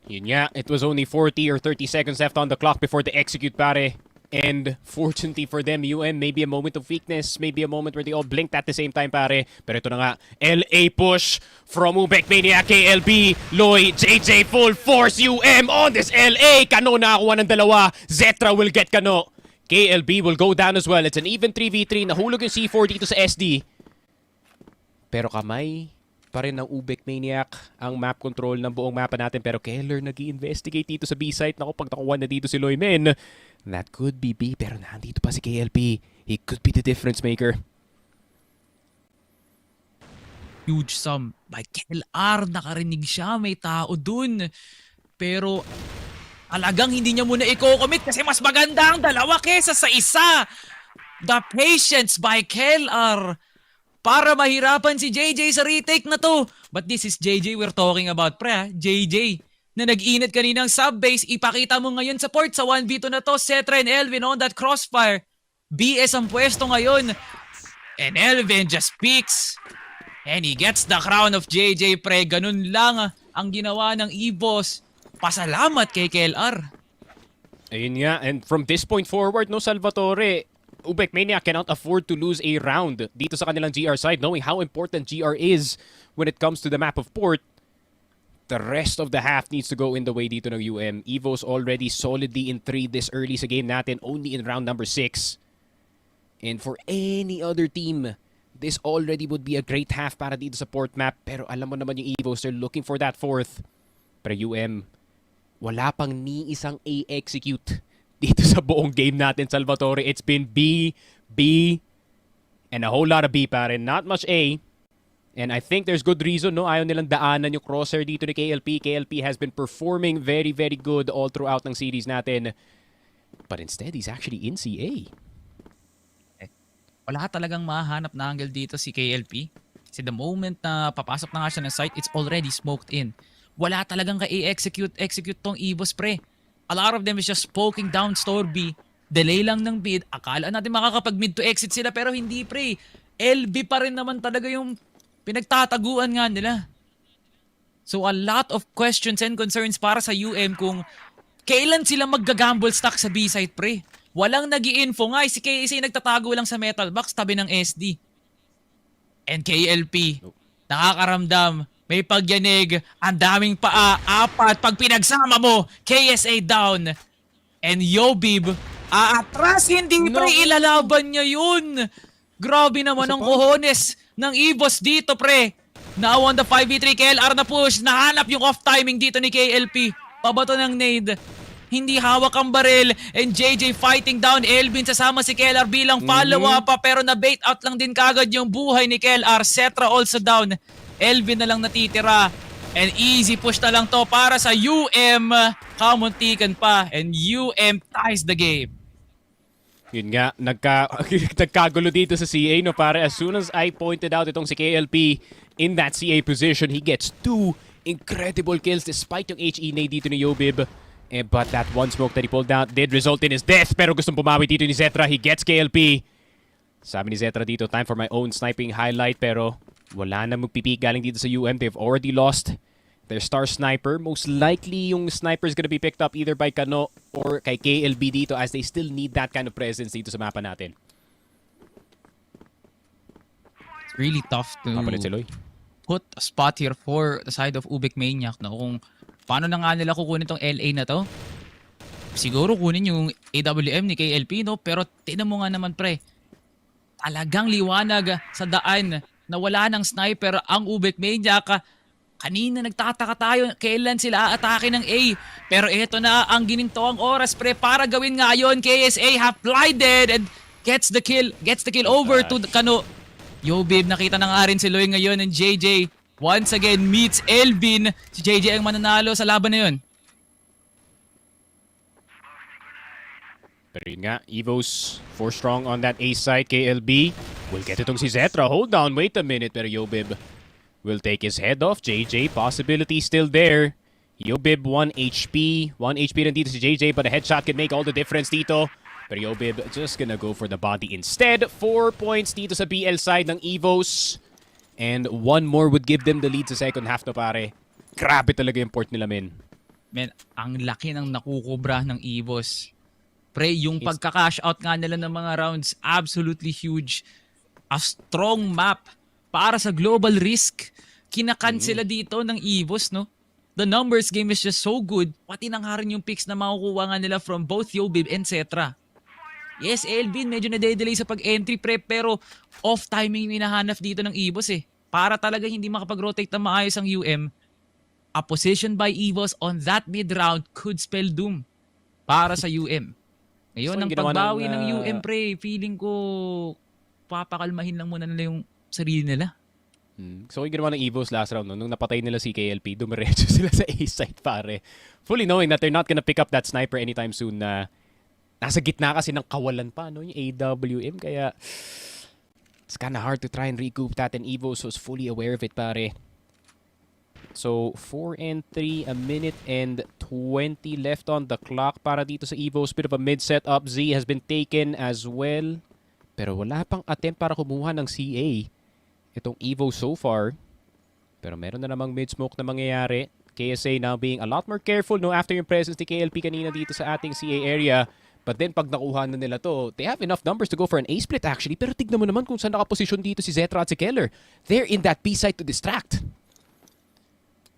Yun nga, it was only 40 or 30 seconds left on the clock before they execute, pare. And fortunately for them, UM, maybe a moment of weakness, maybe a moment where they all blinked at the same time, pare. Pero ito na nga, LA push from UBECMANIAC, KLB, Loy, JJ, full force, UM on this LA. Kano nakakuha ng 2. Zetra will get Kano. KLB will go down as well. It's an even 3v3. Nahulog yung C4 dito sa SD. Pero kamay pa rin ng UBECMANIAC ang map control ng buong mapa natin. Pero Keller nag-i-investigate dito sa B-site. Naku, pag nakuha na dito si Loy, men. That could be B, pero nandito pa si KLP. He could be the difference maker. Huge sum by KLR. Nakarinig siya, may tao dun. Pero talagang hindi niya muna i-commit kasi mas maganda ang dalawa kesa sa isa. The patience by KLR para mahirapan si JJ sa retake na to. But this is JJ we're talking about, pre. JJ na nag-init kaninang sub-base, ipakita mo ngayon sa port sa 1v2 na to. Cetra and Elvin on that crossfire. BS ang pwesto ngayon. And Elvin just peeks. And he gets the crown of JJ, pre. Ganun lang ang ginawa ng EVOS. Pasalamat kay KLR. Ayun nga, and from this point forward, no, Salvatore, UBECMANIAC cannot afford to lose a round dito sa kanilang GR side, knowing how important GR is when it comes to the map of port. The rest of the half needs to go in the way dito ng UM. EVOS already solidly in 3 this early sa game natin, only in round number 6. And for any other team, this already would be a great half para dito sa port map. Pero alam mo naman yung EVOS, they're looking for that 4th. Pero UM, wala pang ni isang A execute dito sa buong game natin, Salvatore. It's been B, and a whole lot of B pa rin. Not much A. And I think there's good reason, no? Ayaw nilang daanan yung crosshair dito ni KLP. KLP has been performing very, very good all throughout ng series natin. But instead, he's actually in CA. Wala talagang mahanap na angle dito si KLP. Kasi the moment na papasok na nga siya ng site, it's already smoked in. Wala talagang ka-execute tong EVOS, pre. A lot of them is just poking down store B. Delay lang ng bid. Akala natin makakapag mid to exit sila pero hindi, pre. LB pa rin naman talaga yung pinagtataguan nga nila. So a lot of questions and concerns para sa UM kung kailan sila magga-gamble stack sa B-site, pre. Walang nag-i-info nga. Si KSA nagtatago lang sa metal box tabi ng SD. And KLP, nakakaramdam. May pagyanig. Ang daming paa. 4. Pag pinagsama mo, KSA down. And Yobib, aatras. Hindi, pre. Ilalaban niya yun. Grabe naman ang cojones ng EVOS dito, pre. Now on the 5v3, KLR na push. Nahanap yung off-timing dito ni KLP. Pabato ng nade. Hindi hawak ang baril. And JJ fighting down. Elvin sasama si KLR bilang follow-up pa. Pero na-bait out lang din kagad yung buhay ni KLR. Cetra also down. Elvin na lang natitira. And easy push na lang to para sa UM. Kamuntikan pa. And UM ties the game. Yun nga, nagkagulo dito sa CA, no, pare. As soon as I pointed out itong si KLP in that CA position, he gets 2 incredible kills despite yung HE nade dito ni Yobib. But that one smoke that he pulled down did result in his death. Pero gustong pumawi dito ni Zetra. He gets KLP. Sabi ni Zetra dito, time for my own sniping highlight. Pero wala na magpipik galing dito sa UM. They've already lost their star sniper. Most likely yung sniper is gonna be picked up either by Kano or kay KLB dito as they still need that kind of presence dito sa mapa natin. It's really tough to put a spot here for the side of UBECMANIAC, no? Kung paano na nga nila kukunin tong LA na to? Siguro kunin yung AWM ni KLP, no? Pero tingnan mo nga naman, pre. Talagang liwanag sa daan na wala ng sniper ang UBECMANIAC. Kanina nagtataka tayo kailan sila aatake ng A. Pero ito na ang gininto ang oras, pre, para gawin nga yun. KSA half blinded and gets the kill over to Kano. Yobib, nakita na nga rin si Loy ngayon and JJ once again meets Elvin. Si JJ ang mananalo sa laban na yun. Pero yun nga, EVOS 4 strong on that A side. KLB will get itong si Zetra. Hold down, wait a minute. Pero Yobib will take his head off. JJ, possibility still there. Yobib 1 HP. 1 HP rin dito si JJ, but a headshot can make all the difference dito. Pero Yobib just gonna go for the body instead. 4 points dito sa BL side ng EVOS. And 1 more would give them the lead sa second half na, pare. Grabe talaga yung port nila, men. Men, ang laki ng nakukubra ng EVOS. Pre, yung pagka-cash out nga nila ng mga rounds, absolutely huge. A strong map para sa global risk. Kinakansela dito ng EVOS, no? The numbers game is just so good. Pati nang harin yung picks na makukuha nga nila from both Yobib and Cetra. Yes, Elvin, medyo na-delay sa pag-entry, pre, pero off-timing yung hinahanap dito ng EVOS, eh. Para talaga hindi makapag-rotate na maayos ang UM. A position by EVOS on that mid-round could spell doom para sa UM. Ngayon, So, ang ginawa pagbawi ng ng, UM, pre, feeling ko papakalmahin lang muna nila yung sarili nila. So, yung ginawa ng EVOS last round, no? Nung napatay nila si KLP, dumiretso sila sa A side, pare. Fully knowing that they're not gonna pick up that sniper anytime soon na nasa gitna kasi ng kawalan pa, no? Yung AWM, kaya it's kinda hard to try and recoup that, and EVOS was fully aware of it, pare. So, 4 and 3, a minute and 20 left on the clock para dito sa EVOS. Bit of a mid-setup. Z has been taken as well. Pero wala pang attempt para kumuha ng CA itong EVOS so far. Pero meron na namang mid-smoke na mangyayari. KSA now being a lot more careful, no, after yung presence ni KLP kanina dito sa ating CA area. But then, pag nakuha na nila to, they have enough numbers to go for an A-split actually. Pero tignan mo naman kung saan nakaposisyon dito si Zetra at si Keller. They're in that B side to distract.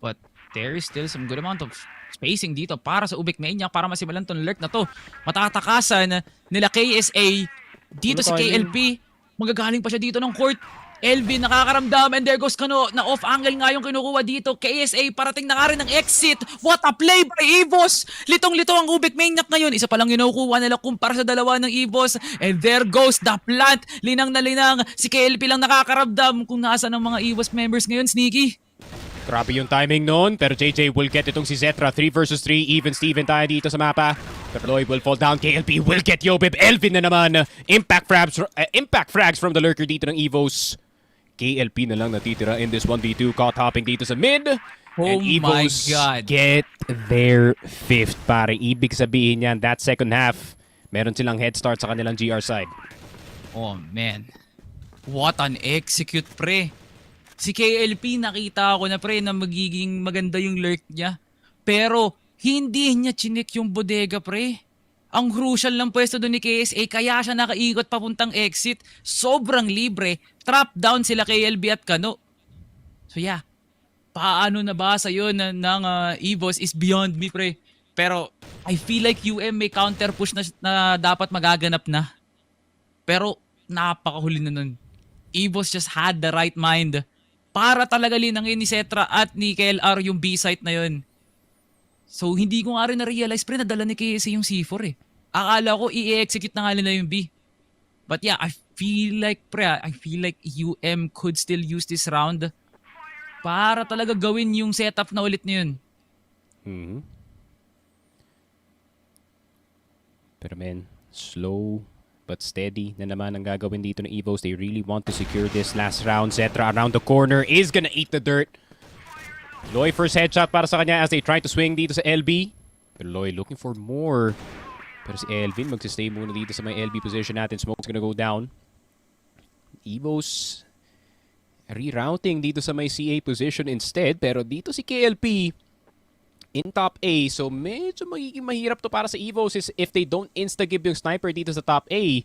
But there is still some good amount of spacing dito para sa UBECMANIAC para masimulan tong lurk na to. Matatakasan nila KSA. Dito si KLP, magagaling pa siya dito ng court. Elvin nakakaramdam and there goes Kano na off angle nga yung kinukuha dito. KSA parating na nga rin ng exit. What a play by EVOS! Litong-lito ang UBECMANIAC ngayon. Isa pa lang kinukuha nila kumpara sa dalawa ng EVOS. And there goes the plant. Linang na linang. Si KLP lang nakakaramdam kung nasa ng mga EVOS members ngayon, Sneaky. Grabe yung timing noon, pero JJ will get itong si Zetra. 3 versus 3, even Steven tayo dito sa mapa. Pero Lloyd will fall down, KLP will get Yobib. Elvin na naman, impact frags from the lurker dito ng EVOS. KLP na lang natitira in this 1v2, caught hopping dito sa mid. Oh and EVOS my God. get their 5th, pare. Ibig sabihin yan, that second half, meron silang head start sa kanilang GR side. Oh man, what an execute, pre. Si KLP nakita ko na, pre, na magiging maganda yung lurk niya. Pero hindi niya chinik yung bodega, pre. Ang crucial ng pwesto doon ni KSA, kaya siya nakaikot papuntang exit. Sobrang libre. Trap down sila KLB at Kano. So yeah, paano nabasa yun ng EVOS is beyond me, pre. Pero I feel like UM may counter push na dapat magaganap na. Pero napakahuli na nun. EVOS just had the right mind para talaga linangin ni Zetra at ni KLR yung B-site na yun. So hindi ko nga rin na-realize, pre, nadala ni KSA yung C4 eh. Akala ko i-execute na nga nila yung B. But yeah, I feel like, pre, I feel like UM could still use this round para talaga gawin yung setup na ulit na yun. Pero men, slow but steady na naman ang gagawin dito ng EVOS. They really want to secure this last round. Zetra around the corner is gonna eat the dirt. Loy first headshot para sa kanya as they try to swing dito sa LB. Pero Loy looking for more. Pero si Elvin magsistay muna dito sa may LB position natin. Smoke's gonna go down. EVOS rerouting dito sa may CA position instead. Pero dito si KLP in top A. So medyo magiging mahirap to para sa EVOS is if they don't insta-give yung sniper dito sa top A.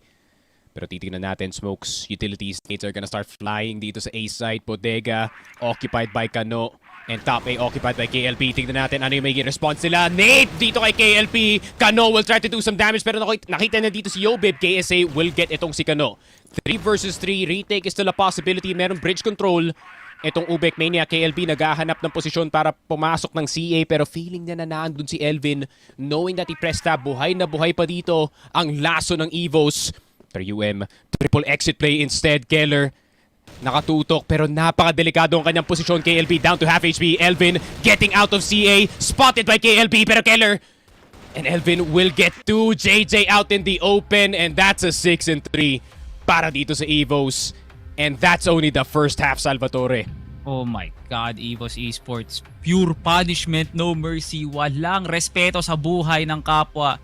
Pero titignan natin, Smokes utilities nades are gonna start flying dito sa A side. Bodega occupied by Kano. And top A occupied by KLP. Tignan natin ano yung magiging response nila. Nate dito kay KLP. Kano will try to do some damage pero nakita na dito si Yobib. KSA will get itong si Kano. 3 versus 3. Retake is still a possibility. Meron bridge control. Itong UBECMANIAC, KLB naghahanap ng posisyon para pumasok ng CA pero feeling niya na naandun si Elvin. Knowing that he pressed tab, buhay na buhay pa dito ang laso ng EVOS. Pero UM, triple exit play instead. Keller nakatutok pero napakadelikado ang kanyang posisyon. KLB down to half HP. Elvin getting out of CA. Spotted by KLB pero Keller. And Elvin will get 2. JJ out in the open and that's a 6 and 3 para dito sa EVOS. And that's only the first half, Salvatore. Oh my God, EVOS Esports. Pure punishment, no mercy. Walang respeto sa buhay ng kapwa.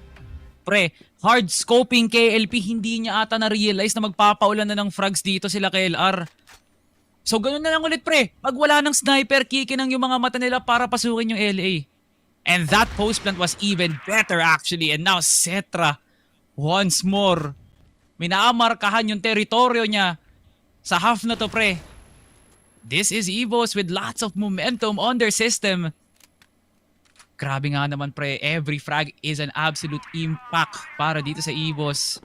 Pre, hard scoping KLP, hindi niya ata na-realize na magpapaulan na ng frags dito sila KLR. So ganun na lang ulit, pre. Pag wala ng sniper, kikinang yung mga mata nila para pasukin yung LA. And that post plant was even better actually. And now Zetra, once more, minaamarkahan yung teritoryo niya sa half na to, pre. This is EVOS with lots of momentum on their system. Grabe nga naman, pre. Every frag is an absolute impact para dito sa EVOS.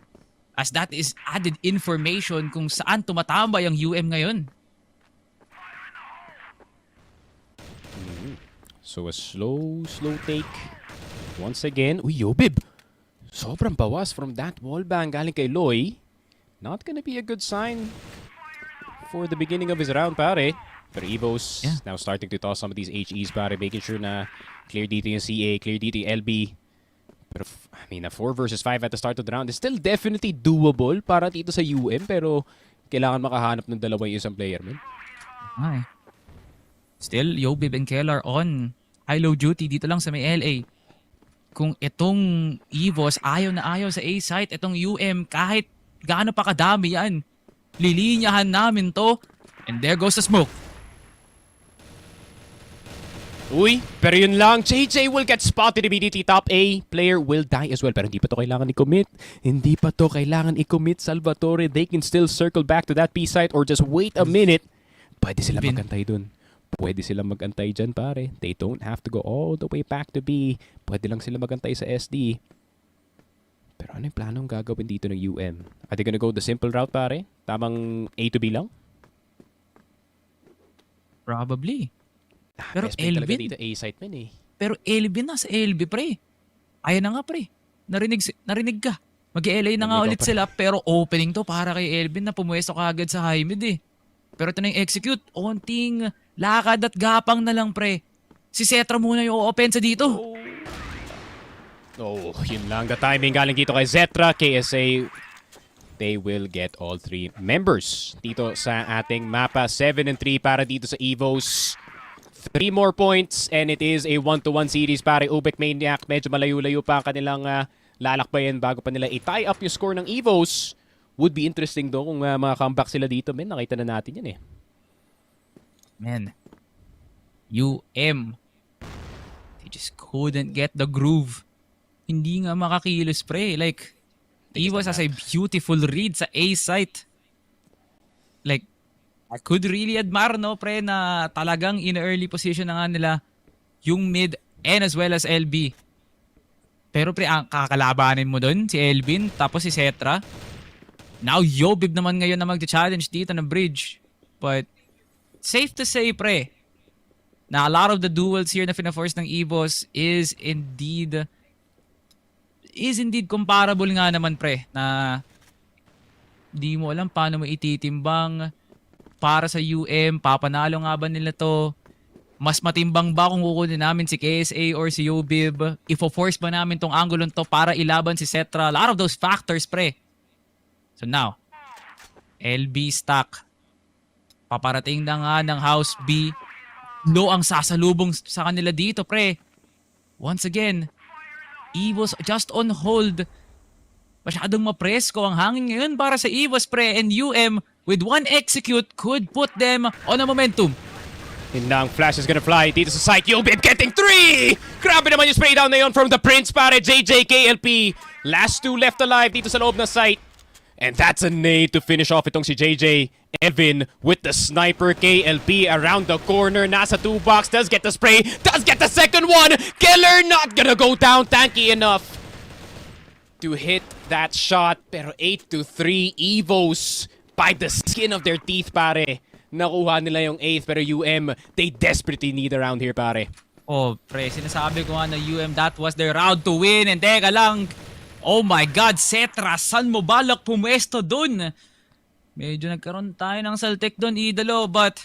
As that is added information kung saan tumatambay ang UM ngayon. So a slow take. Once again, uy, Yobib. Sobrang bawas from that wallbang galing kay Loy. Not gonna be a good sign for the beginning of his round, pare. Pero EVOS now starting to toss some of these HEs, pare, making sure na clear dito yung CA, clear dito yung LB. Pero, I mean, a 4 versus 5 at the start of the round is still definitely doable para dito sa UM, pero kailangan makahanap ng dalawa yung isang player, man. Ay. Still, Yobib and Kel are on high-low duty dito lang sa may LA. Kung itong EVOS ayaw na ayaw sa A-site, itong UM, kahit gaano pa kadami yan, lilinyahan namin to. And there goes the smoke. Uy, pero yun lang. JJ will get spotted immediately. Top A player will die as well. Pero hindi pa to kailangan i-commit. Hindi pa to kailangan i-commit, Salvatore. They can still circle back to that B site or just wait a minute. Pwede sila magantay dun. Pwede sila magantay dyan, pare. They don't have to go all the way back to B. Pwede lang sila magantay sa SD. Pero ano yung planong gagawin dito ng UM? Are they gonna go the simple route, pare? Tamang A to B lang? Probably. Pero Elvin, dito A-site man eh. Pero Elvin nasa LB, pre. Ayan na nga, pre. Narinig ka. Mag-LA na nga ulit sila, pero opening to para kay Elvin na pumuwesto ka agad sa high mid eh. Pero ito na yung execute. Onting lakad at gapang na lang, pre. Si Zetra muna yung opensa dito. Oh, yun lang. The timing galing dito kay Zetra, KSA. They will get all 3 members dito sa ating mapa. 7-3 para dito sa EVOS. 3 more points and it is a 1-1 series para UBECMANIAC. Medyo malayo-layo pa ang kanilang lalakbayan bago pa nila i-tie up yung score ng EVOS. Would be interesting do kung mga comeback sila dito, men. Nakita na natin yan eh. Man, UM, they just couldn't get the groove. Hindi nga makakilos, pre. Like, EVOS has a beautiful read sa A site. Like, I could really admire, no, pre, na talagang in early position na nga nila yung mid and as well as LB. Pero pre, ang kakalabanin mo dun, si Elvin, tapos si Zetra. Now, Yobib naman ngayon na mag-challenge dito ng bridge. But, safe to say, pre, na a lot of the duels here na fina-force ng EVOS is indeed comparable nga naman, pre, na di mo alam paano mo ititimbang para sa UM, papanalo nga ba nila to? Mas matimbang ba kung kukunin namin si KSA or si Yobib? Ifo-force ba namin tong angle to para ilaban si Zetra? A lot of those factors, pre. So now, LB stack. Paparating na nga ng House B. Low ang sasalubong sa kanila dito, pre. Once again, EVOS just on hold. Masyadong mapresko ang hangin ngayon para sa EVOS, pre. And UM, with one execute, could put them on a momentum. And now, Flash is gonna fly dito sa site. Yobib getting 3! Grabe naman yung spray down na yun from the Prince, pare. JJ, KLP. Last 2 left alive dito sa loob ng site. And that's a nade to finish off itong si JJ. Evan with the sniper. KLP around the corner. Nasa 2 box. Does get the spray. Does get the second one. Killer not gonna go down. Tanky enough to hit that shot. Pero 8-3 EVOS by the skin of their teeth, pare. Nakuha nila yung 8th, pero UM, they desperately need a round here, pare. Oh, pre, sinasabi ko nga na UM, that was their round to win. And teka lang, oh my God, Zetra, saan mo balak pumwesto dun? Medyo nagkaroon tayo ng saltek dun, idolo, but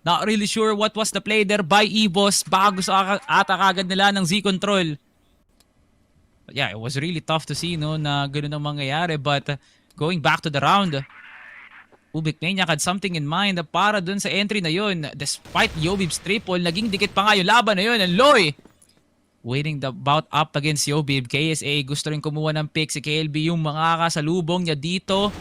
not really sure what was the play there by EVOS bago sa atak agad nila ng Z-Control. But yeah, it was really tough to see, no, na ganoon ang mangyayari. But going back to the round, UBECMANIAC had something in mind para dun sa entry na yun. Despite Yobib's triple, naging dikit pa nga yung laban na yun. And Loy, waiting the bout up against Yobib. KSA gusto rin kumuha ng pick si KLB, yung mga kasalubong niya dito.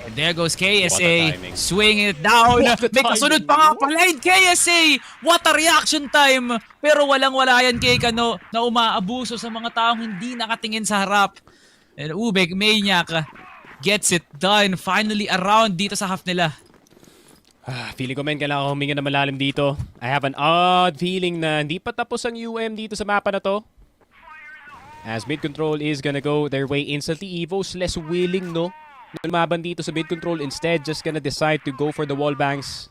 And there goes KSA, swinging it down. May kasunod pa nga pala yung KSA. What a reaction time. Pero walang-wala yan kay Kano na umaabuso sa mga taong hindi nakatingin sa harap. And UBECMANIAC gets it done. Finally around dito sa half nila. Feeling ko, men, kailangan huminga na malalim dito. I have an odd feeling na hindi pa tapos ang UM dito sa mapa na to. As mid control is gonna go their way instantly. EVOS less willing, no? Lumaban dito sa mid control. Instead, just gonna decide to go for the wall bangs.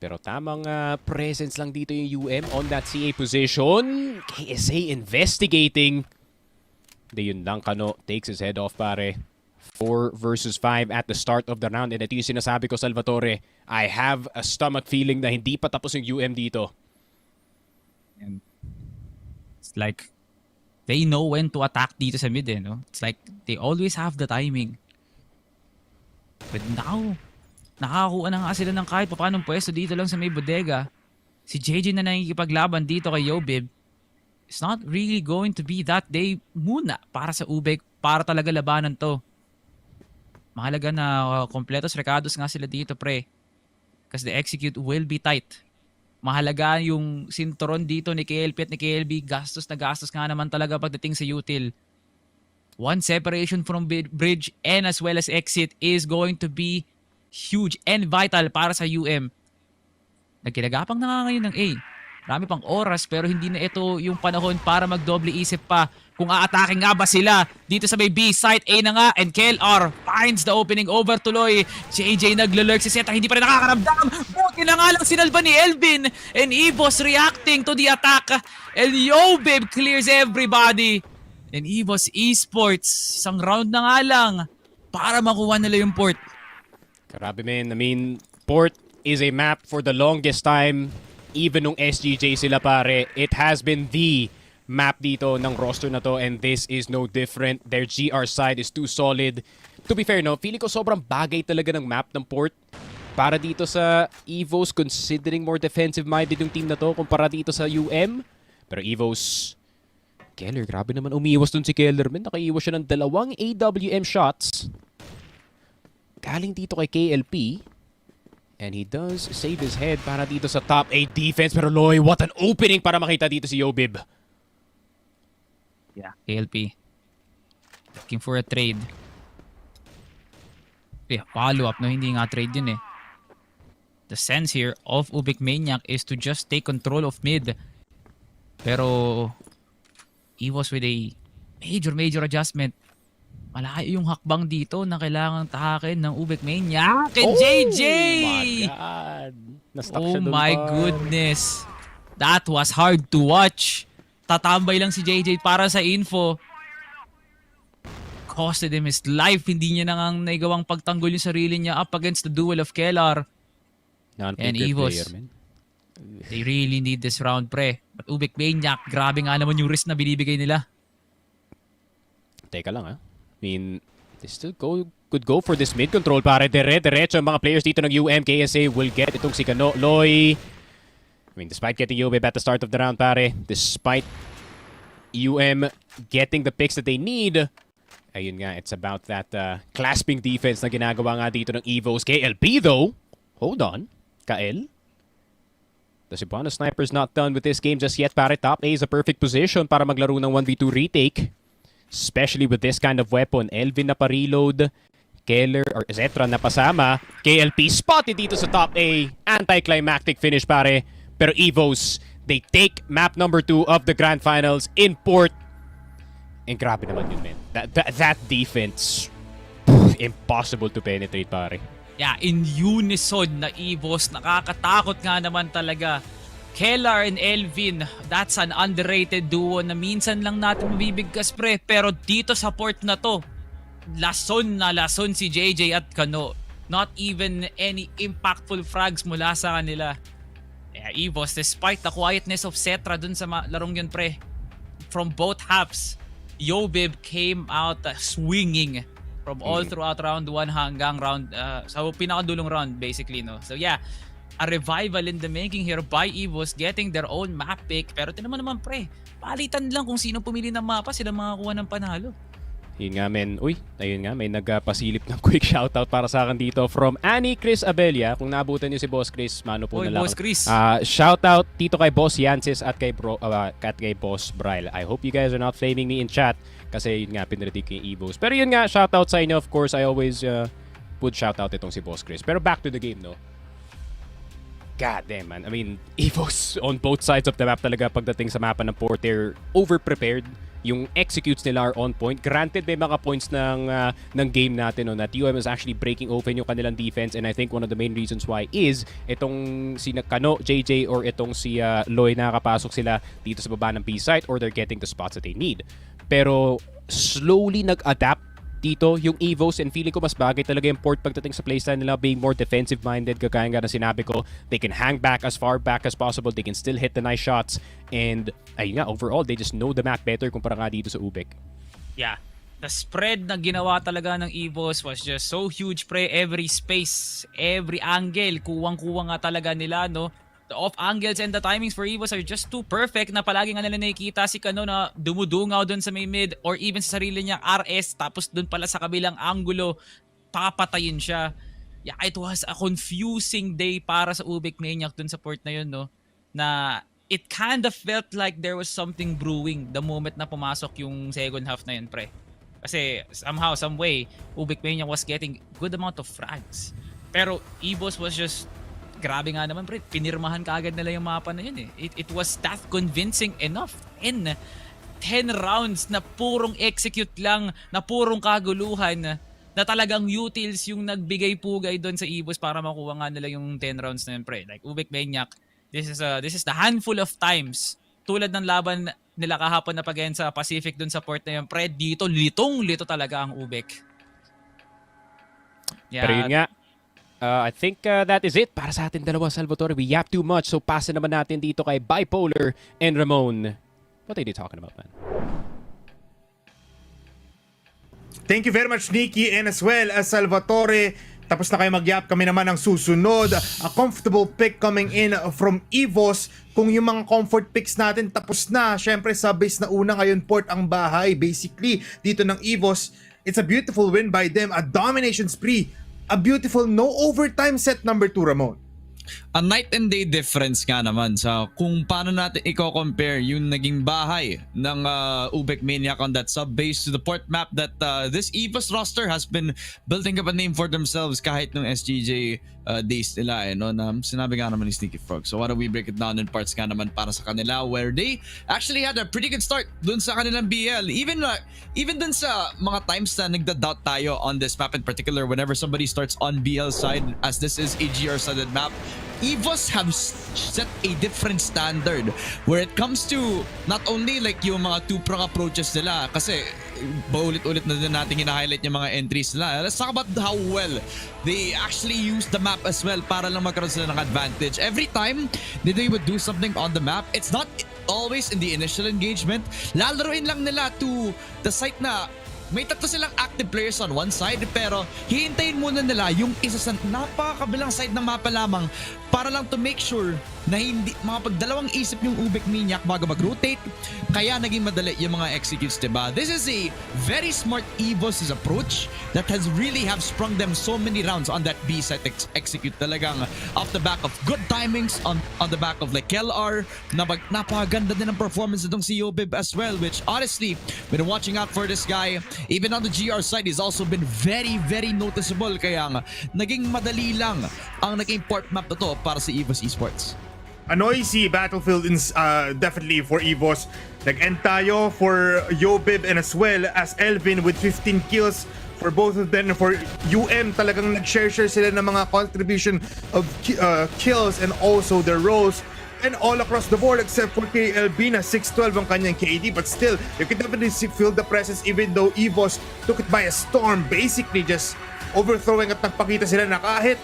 Pero tamang presence lang dito yung UM on that CA position. KSA investigating. Di yun lang, Kano takes his head off, pare. 4 versus 5 at the start of the round. And ito yung sinasabi ko, Salvatore. I have a stomach feeling na hindi pa tapos yung UM dito. And it's like, they know when to attack dito sa mid, no? It's like, they always have the timing. But now, nakakuha na nga sila ng kahit paanong pwesto dito lang sa may bodega. Si JJ na nakikipaglaban dito kay Yobib. It's not really going to be that day muna para sa UBEC, para talaga labanan to. Mahalaga na kompletos recados nga sila dito, pre. Because the execute will be tight. Mahalaga yung sinturon dito ni KLP at ni KLB. Gastos na gastos nga naman talaga pagdating sa util. One separation from bridge and as well as exit is going to be huge and vital para sa UM. Nagkinagapang na nga ngayon ng A. Marami pang oras pero hindi na ito yung panahon para magdoble isip pa kung aatake nga ba sila dito sa may B site. A na nga and KLR finds the opening over tuloy. JJ naglalurk si Zeta, hindi pa rin nakakaramdam. Buti na nga lang sinalba ni Elvin and EVOS reacting to the attack. And Yobib clears everybody. And EVOS Esports, isang round na nga lang para makuha nila yung port. Grabe, man. I mean, port is a map for the longest time. Even nung SGJ sila, pare, it has been the map dito ng roster na to and this is no different. Their GR side is too solid. To be fair, no, feeling ko sobrang bagay talaga ng map ng port para dito sa EVOS, considering more defensive-minded yung team na to kumpara dito sa UM. Pero EVOS, Keller, grabe naman umiwas dun si Keller, man. Nakaiwas siya ng 2 AWM shots. Galing dito kay KLP. And he does save his head para dito sa top 8 defense. Pero Loy, what an opening para makita dito si Yobib. Yeah, KLP. Looking for a trade. Yeah, follow-up, no? Hindi nga trade yun eh. The sense here of UBECMANIAC is to just take control of mid. Pero EVOS with a major adjustment. Malayo yung hakbang dito na kailangan tahakin ng UBECMANIAC. And JJ! My God! Oh my goodness. That was hard to watch. Tatambay lang si JJ para sa info. Costed him his life. Hindi niya nang naigawang pagtanggol yung sarili niya up against the duel of Kellar. And EVOS. They really need this round, pre. But UBECMANIAC, grabe nga naman yung risk na binibigay nila. Teka lang, I mean, they still could go for this mid control, pare. Diretso ang mga players dito ng UM. KSA will get itong si Kano. Loy. I mean, despite getting Yobib at the start of the round, pare. Despite UM getting the picks that they need. Ayun nga, it's about that clasping defense na ginagawa nga dito ng EVOS. KLP though. Hold on. Kael. The Cebuano Sniper's not done with this game just yet, pare. Top A is a perfect position para maglaro ng 1v2 retake. Especially with this kind of weapon. Elvin na pa-reload. Keller or Zetra na pasama. KLP spotted dito sa top A. Anticlimactic finish, pare. Pero EVOS, they take map number 2 of the Grand Finals in port. And grabe naman yun, man. That defense, impossible to penetrate, pare. Yeah, in unison na EVOS. Nakakatakot nga naman talaga. Kellar and Elvin, that's an underrated duo na minsan lang natin mabibigkas, pre. Pero dito sa port na to, lason si JJ at Kano. Not even any impactful frags mula sa kanila. Yeah, EVOS, despite the quietness of Cetra dun sa larong yun, pre, from both halves, Yobib came out swinging from all throughout round 1 hanggang round, sa pinakadulong round, basically, no? So yeah, a revival in the making here by EVOS getting their own map pick. Pero tinaman naman, pre, palitan lang kung sino pumili ng mapa, sila makakuha ng panalo. Yun nga, men. Uy, ayun nga, may nagpasilip ng quick shoutout para sa akin dito from Annie Chris Abelia. Kung naabutan niyo si Boss Chris, mano po na lang. Boss Chris. Shoutout dito kay Boss Yancis at kay Boss Bryle. I hope you guys are not flaming me in chat kasi yun nga, pinredict ko yung EVOS. Pero yun nga, shoutout sa inyo. Of course, I always put shoutout itong si Boss Chris. Pero back to the game, no? God damn, man. I mean, EVOS on both sides of the map talaga pagdating sa mapa ng port. They're over-prepared. yung executes nila are on point. Granted, may mga points ng game natin, no, that UM is actually breaking open yung kanilang defense, and I think one of the main reasons why is itong si Kano, JJ, or itong si Loy, nakakapasok sila dito sa baba ng B site, or they're getting the spots that they need. Pero slowly nag-adapt dito yung EVOS, and feeling ko mas bagay talaga yung port pagdating sa playstyle nila, being more defensive-minded, kagaya nga na sinabi ko. They can hang back as far back as possible, they can still hit the nice shots, and ayun nga, overall, they just know the map better kumpara nga dito sa UBEC. Yeah. The spread na ginawa talaga ng EVOS was just so huge, pre. Every space, every angle, kuwang-kuwang nga talaga nila, no? The off angles and the timings for EVOS are just too perfect na palagi nga nila nakikita si Kano na dumudungaw doon sa may mid or even sa sarili niyang RS, tapos doon pala sa kabilang angulo papatayin siya. Yeah, it was a confusing day para sa UBECMANIAC doon sa port na yun, no? Na it kind of felt like there was something brewing the moment na pumasok yung second half na yun, pre. Kasi somehow, some way, UBECMANIAC was getting good amount of frags. Pero EVOS was just grabe nga naman, pre. Pinirmahan kaagad nila yung mapa na yun eh. It was that convincing enough. In 10 rounds na purong execute lang, na purong kaguluhan, na talagang utils yung nagbigay-pugay doon sa EVOS para makuha nga nila yung 10 rounds na yun, pre. Like UBECMANIAC, this is the handful of times, tulad ng laban nila kahapon na pag-end sa Pacific doon sa port na yun, pre, dito litong-lito talaga ang UBEC. Yeah. Pero yun nga, I think that is it para sa atin dalawa, Salvatore. We yap too much, so pasin naman natin dito kay Bipolar and Ramon. What are they talking about, man? Thank you very much, Nikki, and as well as Salvatore. Tapos na kayo mag-yap, kami naman ang susunod. A comfortable pick coming in from EVOS. Kung yung mga comfort picks natin tapos na, syempre sa base na una ngayon, port ang bahay. Basically, dito ng EVOS, it's a beautiful win by them. A domination spree. A beautiful no overtime set number 2, Ramon. A night and day difference nga naman sa kung paano natin i-compare yung naging bahay ng UBECMANIAC on that sub-base to the port map that this EVOS roster has been building up a name for themselves kahit nung SGJ days nila, no, na sinabi nga naman ni Sneaky Frog. So why don't we break it down in parts nga naman para sa kanila, where they actually had a pretty good start dun sa kanilang BL. Even dun sa mga times na nagda-doubt tayo on this map in particular, whenever somebody starts on BL side, as this is a GR-sided map, EVOS have set a different standard where it comes to not only like yung mga two-prong approaches nila, kasi paulit-ulit na din natin hina-highlight yung mga entries nila. Let's talk about how well they actually use the map as well para lang magkaroon sila ng advantage. Every time that they would do something on the map, it's not always in the initial engagement. Lalaroin lang nila to the site na may tatlo silang active players on one side, pero hihintayin muna nila yung isa sa napakabilang side ng mapa lamang para lang to make sure na hindi makapagdalawang isip yung UBECMANIAC bago mag-rotate. Kaya naging madali yung mga executes, diba? This is a very smart EVOS approach that has really have sprung them so many rounds on that B side execute, talagang off the back of good timings, on the back of like KLR, napakaganda din ang performance nitong si Yobib as well, which honestly, been watching out for this guy. Even on the GR side, he's also been very, very noticeable. Kaya nga, naging madali lang ang naging port map na to para sa EVOS Esports. A noisy battlefield definitely for EVOS. Nag-end tayo for Yobib and as well as Elvin with 15 kills for both of them. For UM, talagang nag-share sila ng mga contribution of kills and also their roles. And all across the board except for KLB na 612 ang kanyang KD, but still you can definitely feel the presence even though EVOS took it by a storm, basically just overthrowing at nagpakita sila na kahit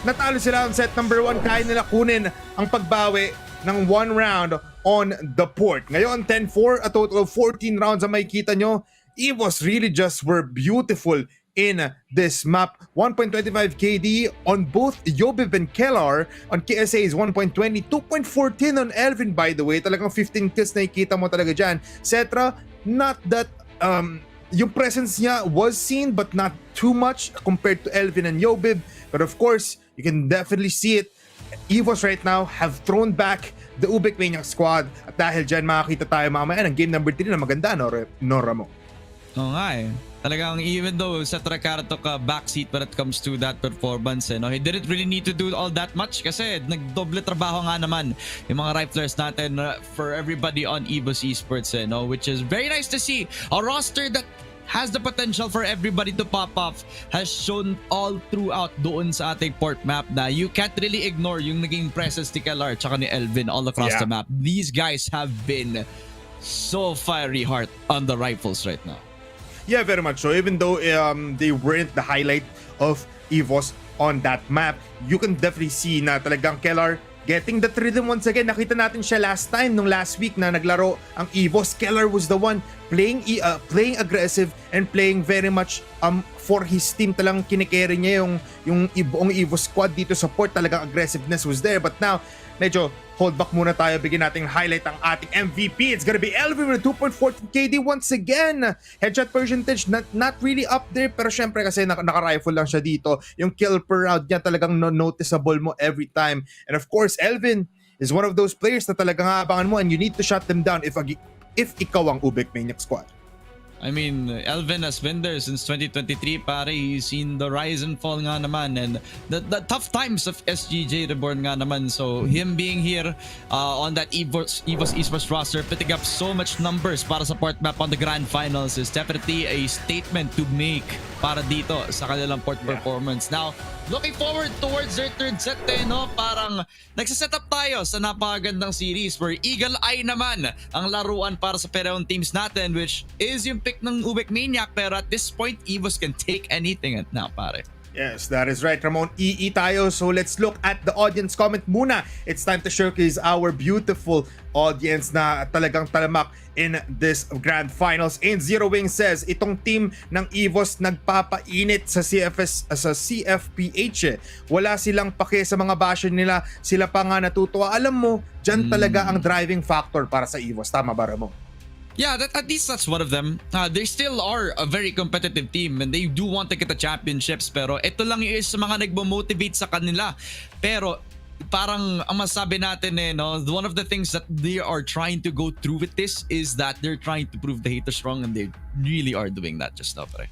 natalo sila ang set number 1, kaya nila kunin ang pagbawi ng 1 round on the port. Ngayon 10-4, a total of 14 rounds ang makikita nyo. EVOS really just were beautiful in this map. 1.25 KD on both Yobib and Kellar. On KSA is 1.20, 2.14 on Elvin, by the way. Talagang 15 kills na ikita mo talaga dyan. Cetra, not that yung presence niya was seen but not too much compared to Elvin and Yobib. But of course, you can definitely see it. EVOS right now have thrown back the UBECMANIAC squad. At dahil dyan, makakita tayo mamaya ng game number 3 na maganda, no Ramo? Oo nga eh. Talagang even though Setracara took a backseat when it comes to that performance, no, he didn't really need to do all that much kasi nagdoble trabaho nga naman yung mga riflers natin for everybody on EVOS Esports, no, which is very nice to see. A roster that has the potential for everybody to pop off has shown all throughout doon sa ating port map na you can't really ignore yung naging presence ni Kelar tsaka ni Elvin all across the map. These guys have been so fiery hard on the rifles right now. Yeah, very much so. Even though they weren't the highlight of EVOS on that map, you can definitely see na talagang Kelar getting that rhythm once again. Nakita natin siya last time, nung last week na naglaro ang EVOS. Kelar was the one playing aggressive and playing very much for his team. Talagang kinikerry niya yung buong EVOS squad dito sa port. Talagang aggressiveness was there. But now, medyo hold back muna tayo. Bigyan natin highlight ang ating MVP. It's gonna be Elvin with 2.14 KD once again. Headshot percentage not really up there, pero syempre kasi naka-rifle lang siya dito. Yung kill per round niya talagang noticeable mo every time. And of course, Elvin is one of those players na talagang aabangan mo and you need to shut them down if ikaw ang UBECMANIAC squad. I mean, Elvin has been there since 2023, pare. He's seen the rise and fall nga naman and the tough times of SGJ Reborn nga naman. So him being here on that EVOS Esports roster, picking up so much numbers para sa port map on the grand finals is definitely a statement to make para dito sa kanilang port performance. Now, looking forward towards their third set, no? Parang nagsiset up tayo sa napakagandang series where Eagle Eye naman ang laruan para sa parehong teams natin, which is yung pick ng UBECMANIAC, pero at this point, EVOS can take anything at now, pare. Yes, that is right, Ramon. EE tayo. So let's look at the audience comment muna. It's time to showcase our beautiful audience na talagang talamak in this grand finals. And Zero Wing says, itong team ng EVOS nagpapainit sa CFPH. Wala silang pake sa mga basher nila. Sila pa nga natutuwa. Alam mo, dyan talaga ang driving factor para sa EVOS. Tama ba, Ramon? Yeah, at least that's one of them. They still are a very competitive team and they do want to get the championships, pero ito lang is sa mga nagmo-motivate sa kanila. Pero parang ang masabi natin no, one of the things that they are trying to go through with this is that they're trying to prove the haters wrong and they really are doing that just now, pre.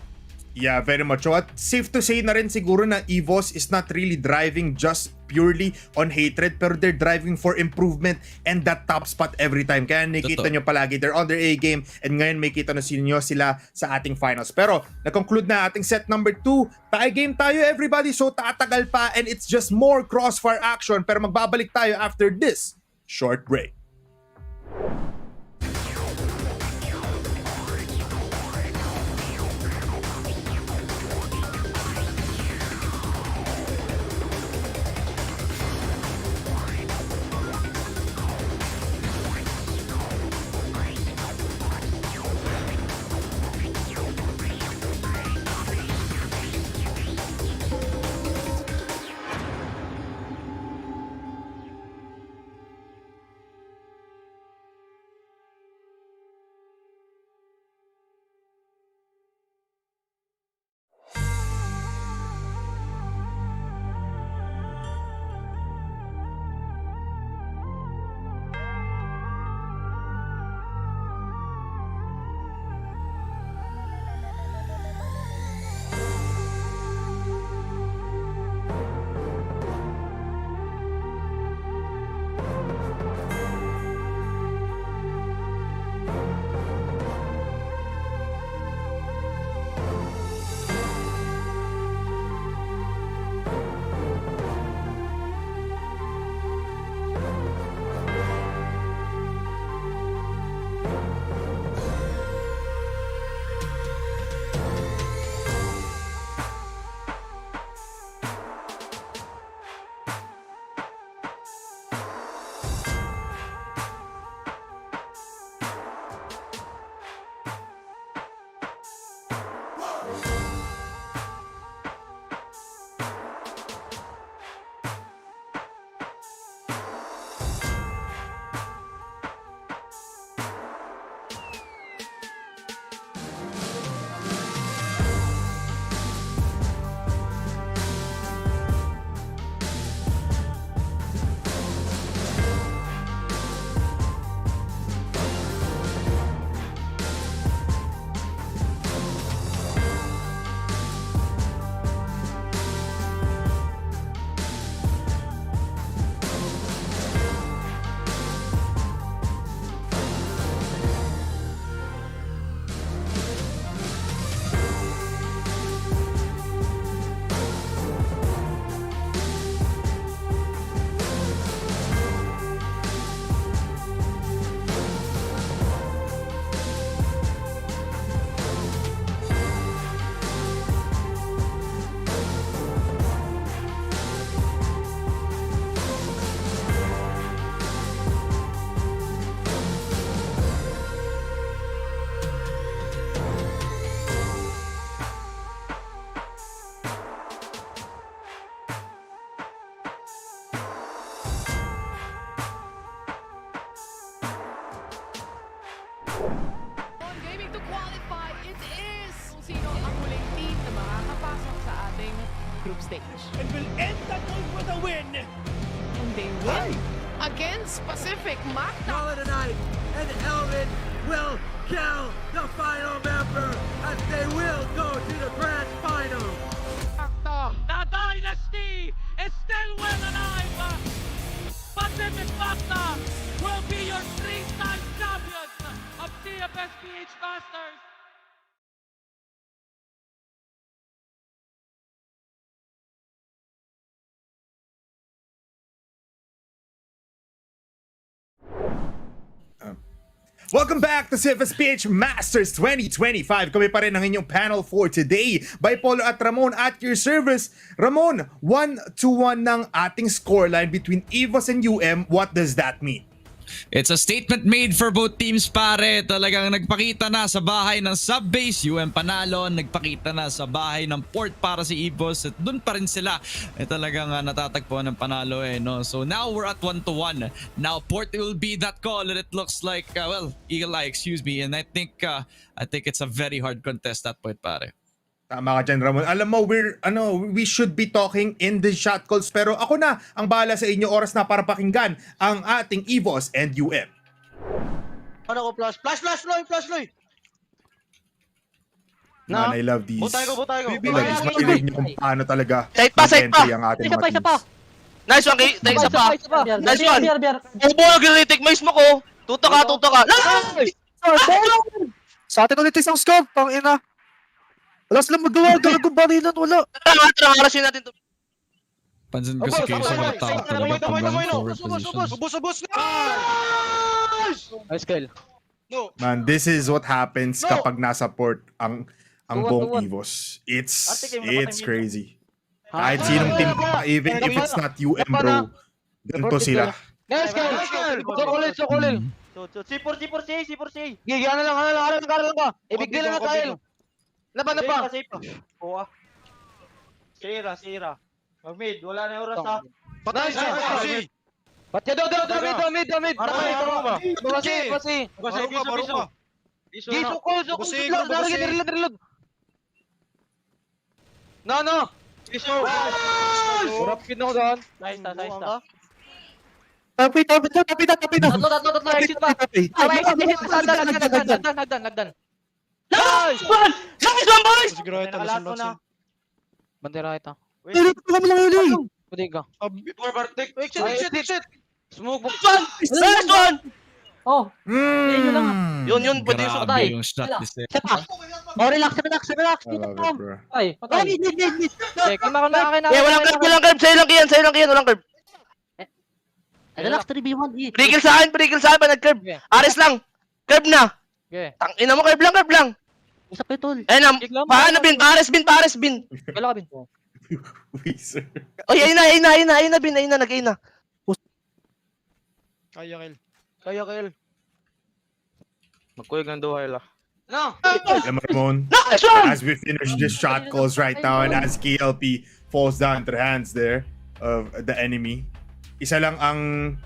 Yeah, very much so. At safe to say na rin siguro na EVOS is not really driving just purely on hatred, pero they're driving for improvement and that top spot every time. Kaya nakikita nyo palagi, they're on their A game and ngayon may kita na nyo sila sa ating finals. Pero na-conclude na ating set number 2. Tie game tayo everybody, so tatagal pa and it's just more crossfire action. Pero magbabalik tayo after this short break. group stage and will end the night with a win. And they win against Pacific Mac. Tonight, and Elvin will kill the final member as they will go to the grand final. The dynasty is still well alive. Pacific Magna will be your 3-time champions of Cfs Ph Masters. Welcome back to Cfs Ph Masters 2025. Kami pa rin ang inyong panel for today. Bipolar at Ramon at your service. Ramon, 1-1 ng ating scoreline between EVOS and What does that mean? It's a statement made for both teams, pare. Talagang nagpakita na sa bahay ng sub-base, panalo. Nagpakita na sa bahay ng port para si EVOS. At dun pa rin sila. Talagang natatagpuan ng panalo no? So now we're at 1-1. Now port will be that call and it looks like, Eagle Eye, excuse me. And I think it's a very hard contest at point, pare. Tama ka dyan, Ramon. Alam mo, we should be talking in the shot calls, pero ako na ang bahala sa inyo. Oras na para pakinggan ang ating EVOS and Ano ko, flash, Loy! Man, I love these. Butay ko. Makilig niyo kung paano talaga Side pa! ang ating mga teams. Nice one, isa pa. Nice one. Bubo, nag-retake mais mo ko. Tuto ka. Nice! Sa atin ulit isang scope, pang ina. Wala silang magawa, galagong barilan, wala. Harasin natin to. Pansin ko si Casey natatakot talaga pag run forward positions. Ubus! Nice kill. Man, this is what happens kapag nasa port ang buong EVOS. It's crazy. Kahit sinong team pa, even if it's not bro, ganito sila. Nice kill! Sokolil. C4 C. Gigi, ano lang ka. Ibigay lang na tayo. Laban na pa. Oo. Sira. Mag-mid, wala na oras ha. Patay si. Patay mid. Pasi. Baro ka. Suko. Reload. No. Urap kin ako doon. Nice ta. Tapi. Tatlo. Exit pa. Nagdan. Nice! Nice one, boys! Bandera ito. Pero ito kami lang yun Pwede ka. Before Bartek. Exit. Smoke box. Nice one! Oh. Yun, pwede yung Grabe yung shot ni Seth. Oh, relax. Ay, patay. Kima ko na akin. Walang curve. Sa'yo lang yan. Walang curve. Relax, 3v1. Prigil sa akin pa nag-curve. Ares lang. Curve na. Okay. Tangina mo, curve lang. Isa pa ito. Ayun na, paano bin? Pares bin. Kala ka bin. Weezer. Oy, ayun na, bin. Ayun na, nag-ayun na. Kaya kill. Magkuyog ng duhay la. No! Ramon, as we finish this shot calls right now and as KLP falls down to the hands there of the enemy, isa lang ang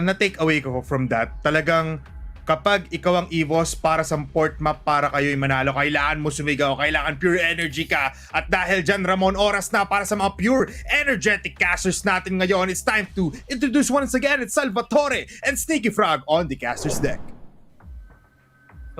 na-take away ko from that. Talagang kapag ikaw ang EVOS para sa port map para kayo'y manalo, kailangan mo sumigaw, kailangan pure energy ka. At dahil dyan, Ramon, oras na para sa mga pure energetic casters natin ngayon. It's time to introduce once again, it's Salvatore and Sneaky Frog on the caster's deck.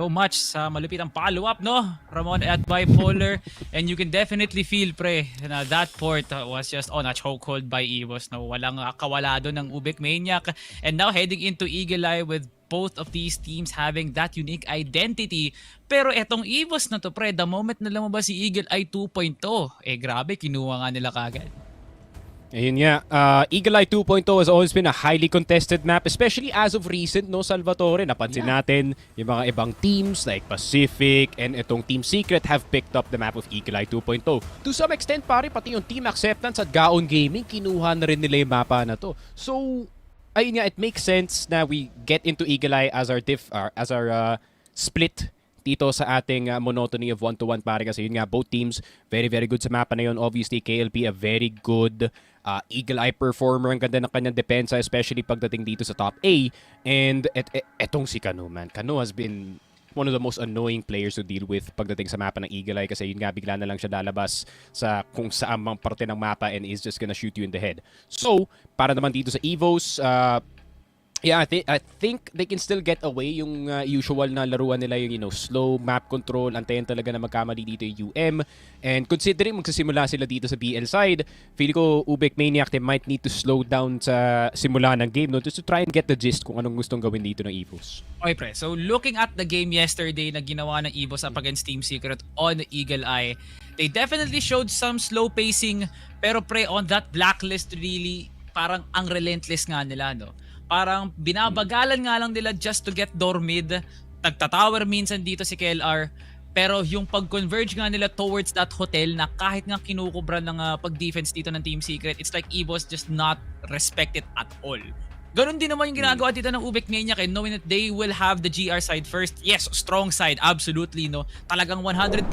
So much sa malupitang follow-up, no? Ramon at Bipolar. And you can definitely feel, pre, na that port was just on a chokehold by EVOS. No? Walang kawalado ng UBECMANIAC. And now heading into Eagle Eye with both of these teams having that unique identity. Pero etong EVOS na to, pre, the moment na lumabas si Eagle Eye 2.0, grabe, kinuha nga nila kagad. Ayun nga, Eagle Eye 2.0 has always been a highly contested map, especially as of recent, no, Salvatore. Napansin natin yung mga ibang teams like Pacific and itong Team Secret have picked up the map of Eagle Eye 2.0. To some extent, pare, pati yung Team Acceptance at Gaon Gaming, kinuha na rin nila yung mapa na to. So, ayun nga, it makes sense na we get into Eagle Eye as our split dito sa ating monotony of 1-to-1, pare, kasi yun nga, both teams very very good sa mapa na yun. Obviously KLP a very good Eagle Eye performer, ang ganda ng kanyang depensa especially pagdating dito sa top A. And etong si Kano, man, Kano has been one of the most annoying players to deal with pagdating sa mapa ng Eagle Eye kasi yun nga, bigla na lang siya lalabas sa kung saan mang parte ng mapa and is just gonna shoot you in the head. So, para naman dito sa EVOS, yeah, I think they can still get away yung usual na laruan nila, yung slow map control, antayin talaga na magkamali dito yung UM. And considering magsisimula sila dito sa BL side, feel ko UBECMANIAC, they might need to slow down sa simula ng game, no, just to try and get the gist kung anong gustong gawin dito ng EVOS. Okay, pre. So, looking at the game yesterday na ginawa ng EVOS up against Team Secret on the Eagle Eye, they definitely showed some slow pacing, pero pre, on that blacklist really, parang ang relentless nga nila, no? Parang binabagalan nga lang nila just to get door mid. Nagtatower minsan dito si KLR. Pero yung pag-converge nga nila towards that hotel na kahit nga kinukubra ng pag-defense dito ng Team Secret, it's like EVOS just not respect it at all. Ganon din naman yung ginagawa dito ng UBECMANIAC, knowing that they will have the GR side first. Yes, strong side, absolutely, no. Talagang 100%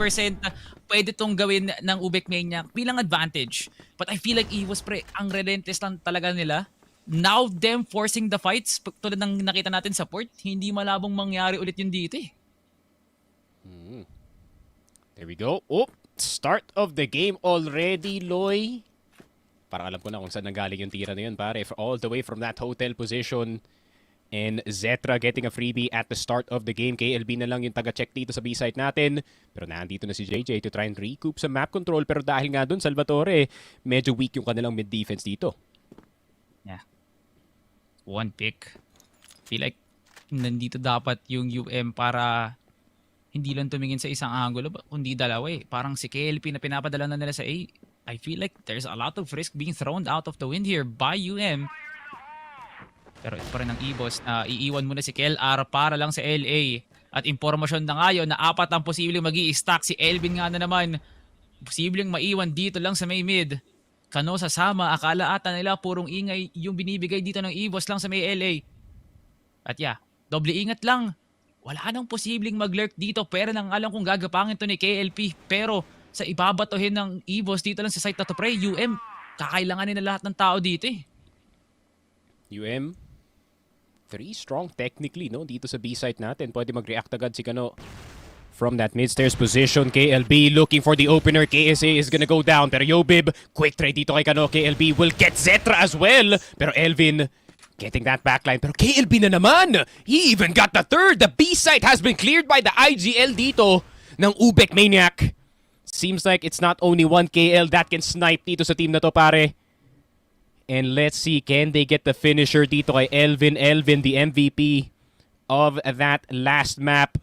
pwede tong gawin ng UBECMANIAC bilang advantage. But I feel like EVOS, pre, ang relentless lang talaga nila. Now them forcing the fights, tulad ng nakita natin sa port, hindi malabong mangyari ulit yun dito eh. There we go. Oh, start of the game already, Loy. Parang alam ko na kung saan nanggaling yung tira na yun, pare. All the way from that hotel position. And Zetra getting a freebie at the start of the game. KLB na lang yung taga-check dito sa B-site natin. Pero nandito na si JJ to try and recoup sa map control. Pero dahil nga dun, Salvatore, medyo weak yung kanilang mid-defense dito. Yeah. One pick. Feel like nandito dapat yung UM para hindi lang tumingin sa isang angulo, kundi dalawa eh. Parang si KLP na pinapadala na nila sa A. I feel like there's a lot of risk being thrown out of the wind here by UM. Pero ito pa rin ang EVOS na iiwan muna si KLR para lang sa LA. At impormasyon na ngayon na 4 ang posibleng mag-i-stack. Si Elvin nga na naman, posibleng maiwan dito lang sa may mid. Kano sasama, akala ata nila purong ingay yung binibigay dito ng EVOS lang sa may LA. At yeah, doble ingat lang. Wala nang posibleng mag-lurk dito, pero nang alam kung gagapangin to ni KLP. Pero sa ibabatohin ng EVOS dito lang sa site na to, pre, UM, kakailanganin na lahat ng tao dito eh. UM, 3 strong technically, no? Dito sa B-site natin, pwede mag-react agad si Kano. From that mid-stairs position, KLB looking for the opener. KSA is gonna go down. Pero Yobib, quick trade dito kay Kano. KLB will get Zetra as well. Pero Elvin getting that backline. Pero KLB na naman! He even got the third! The B-site has been cleared by the IGL dito ng UBECMANIAC. Seems like it's not only one KL that can snipe dito sa team na to, pare. And let's see, can they get the finisher dito kay Elvin? Elvin, the MVP of that last map.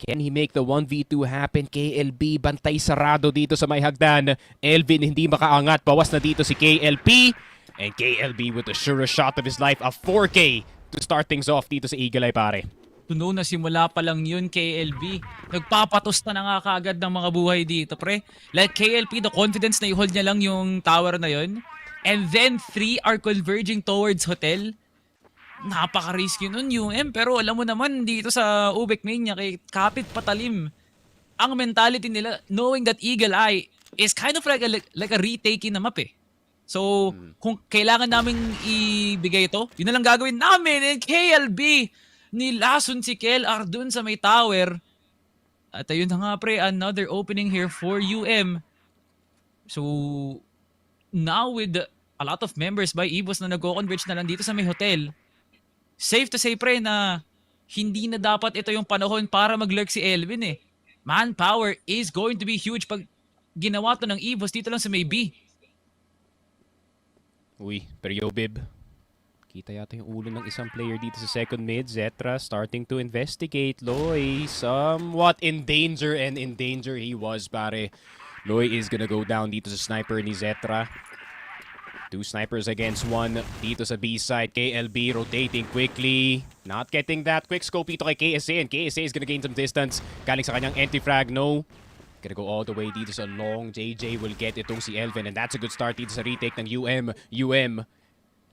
Can he make the 1v2 happen? KLB, bantay sarado dito sa may hagdan. Elvin hindi makaangat. Bawas na dito si KLP. And KLB with the surest shot of his life. A 4K to start things off dito sa Eagle Eye, pare. Tuno na simula pa lang yun, KLB. Nagpapatos na nga kaagad ng mga buhay dito, pre. Like KLP, the confidence na i-hold niya lang yung tower na yun. And then 3 are converging towards hotel. Napaka-risky nun UM, pero alam mo naman dito sa UBECMANIAC kay kapit patalim ang mentality nila, knowing that Eagle Eye is kind of like a retake na map eh. So kung kailangan naming ibigay ito, yun na lang gagawin namin. And KLB, nilason si KLR dun sa may tower. At ayun na nga pre, another opening here for UM. So now with a lot of members by EVOS na nag-converge na lang dito sa may hotel, safe to say pre na hindi na dapat ito yung panahon para mag-lurk si Elvin eh. Manpower is going to be huge pag ginawa to ng EVOS dito lang sa may B. Uy, pero Yobib, kita yata yung ulo ng isang player dito sa second mid. Zetra starting to investigate. Loy somewhat in danger, and in danger he was, pare. Loy is gonna go down dito sa sniper ni Zetra. 2 snipers against 1 dito sa B-side. KLB rotating quickly. Not getting that quick scope dito kay KSA. And KSA is gonna gain some distance. Galing sa kanyang anti-frag. No. Gonna go all the way dito sa long. JJ will get itong si Elvin. And that's a good start dito sa retake ng UM.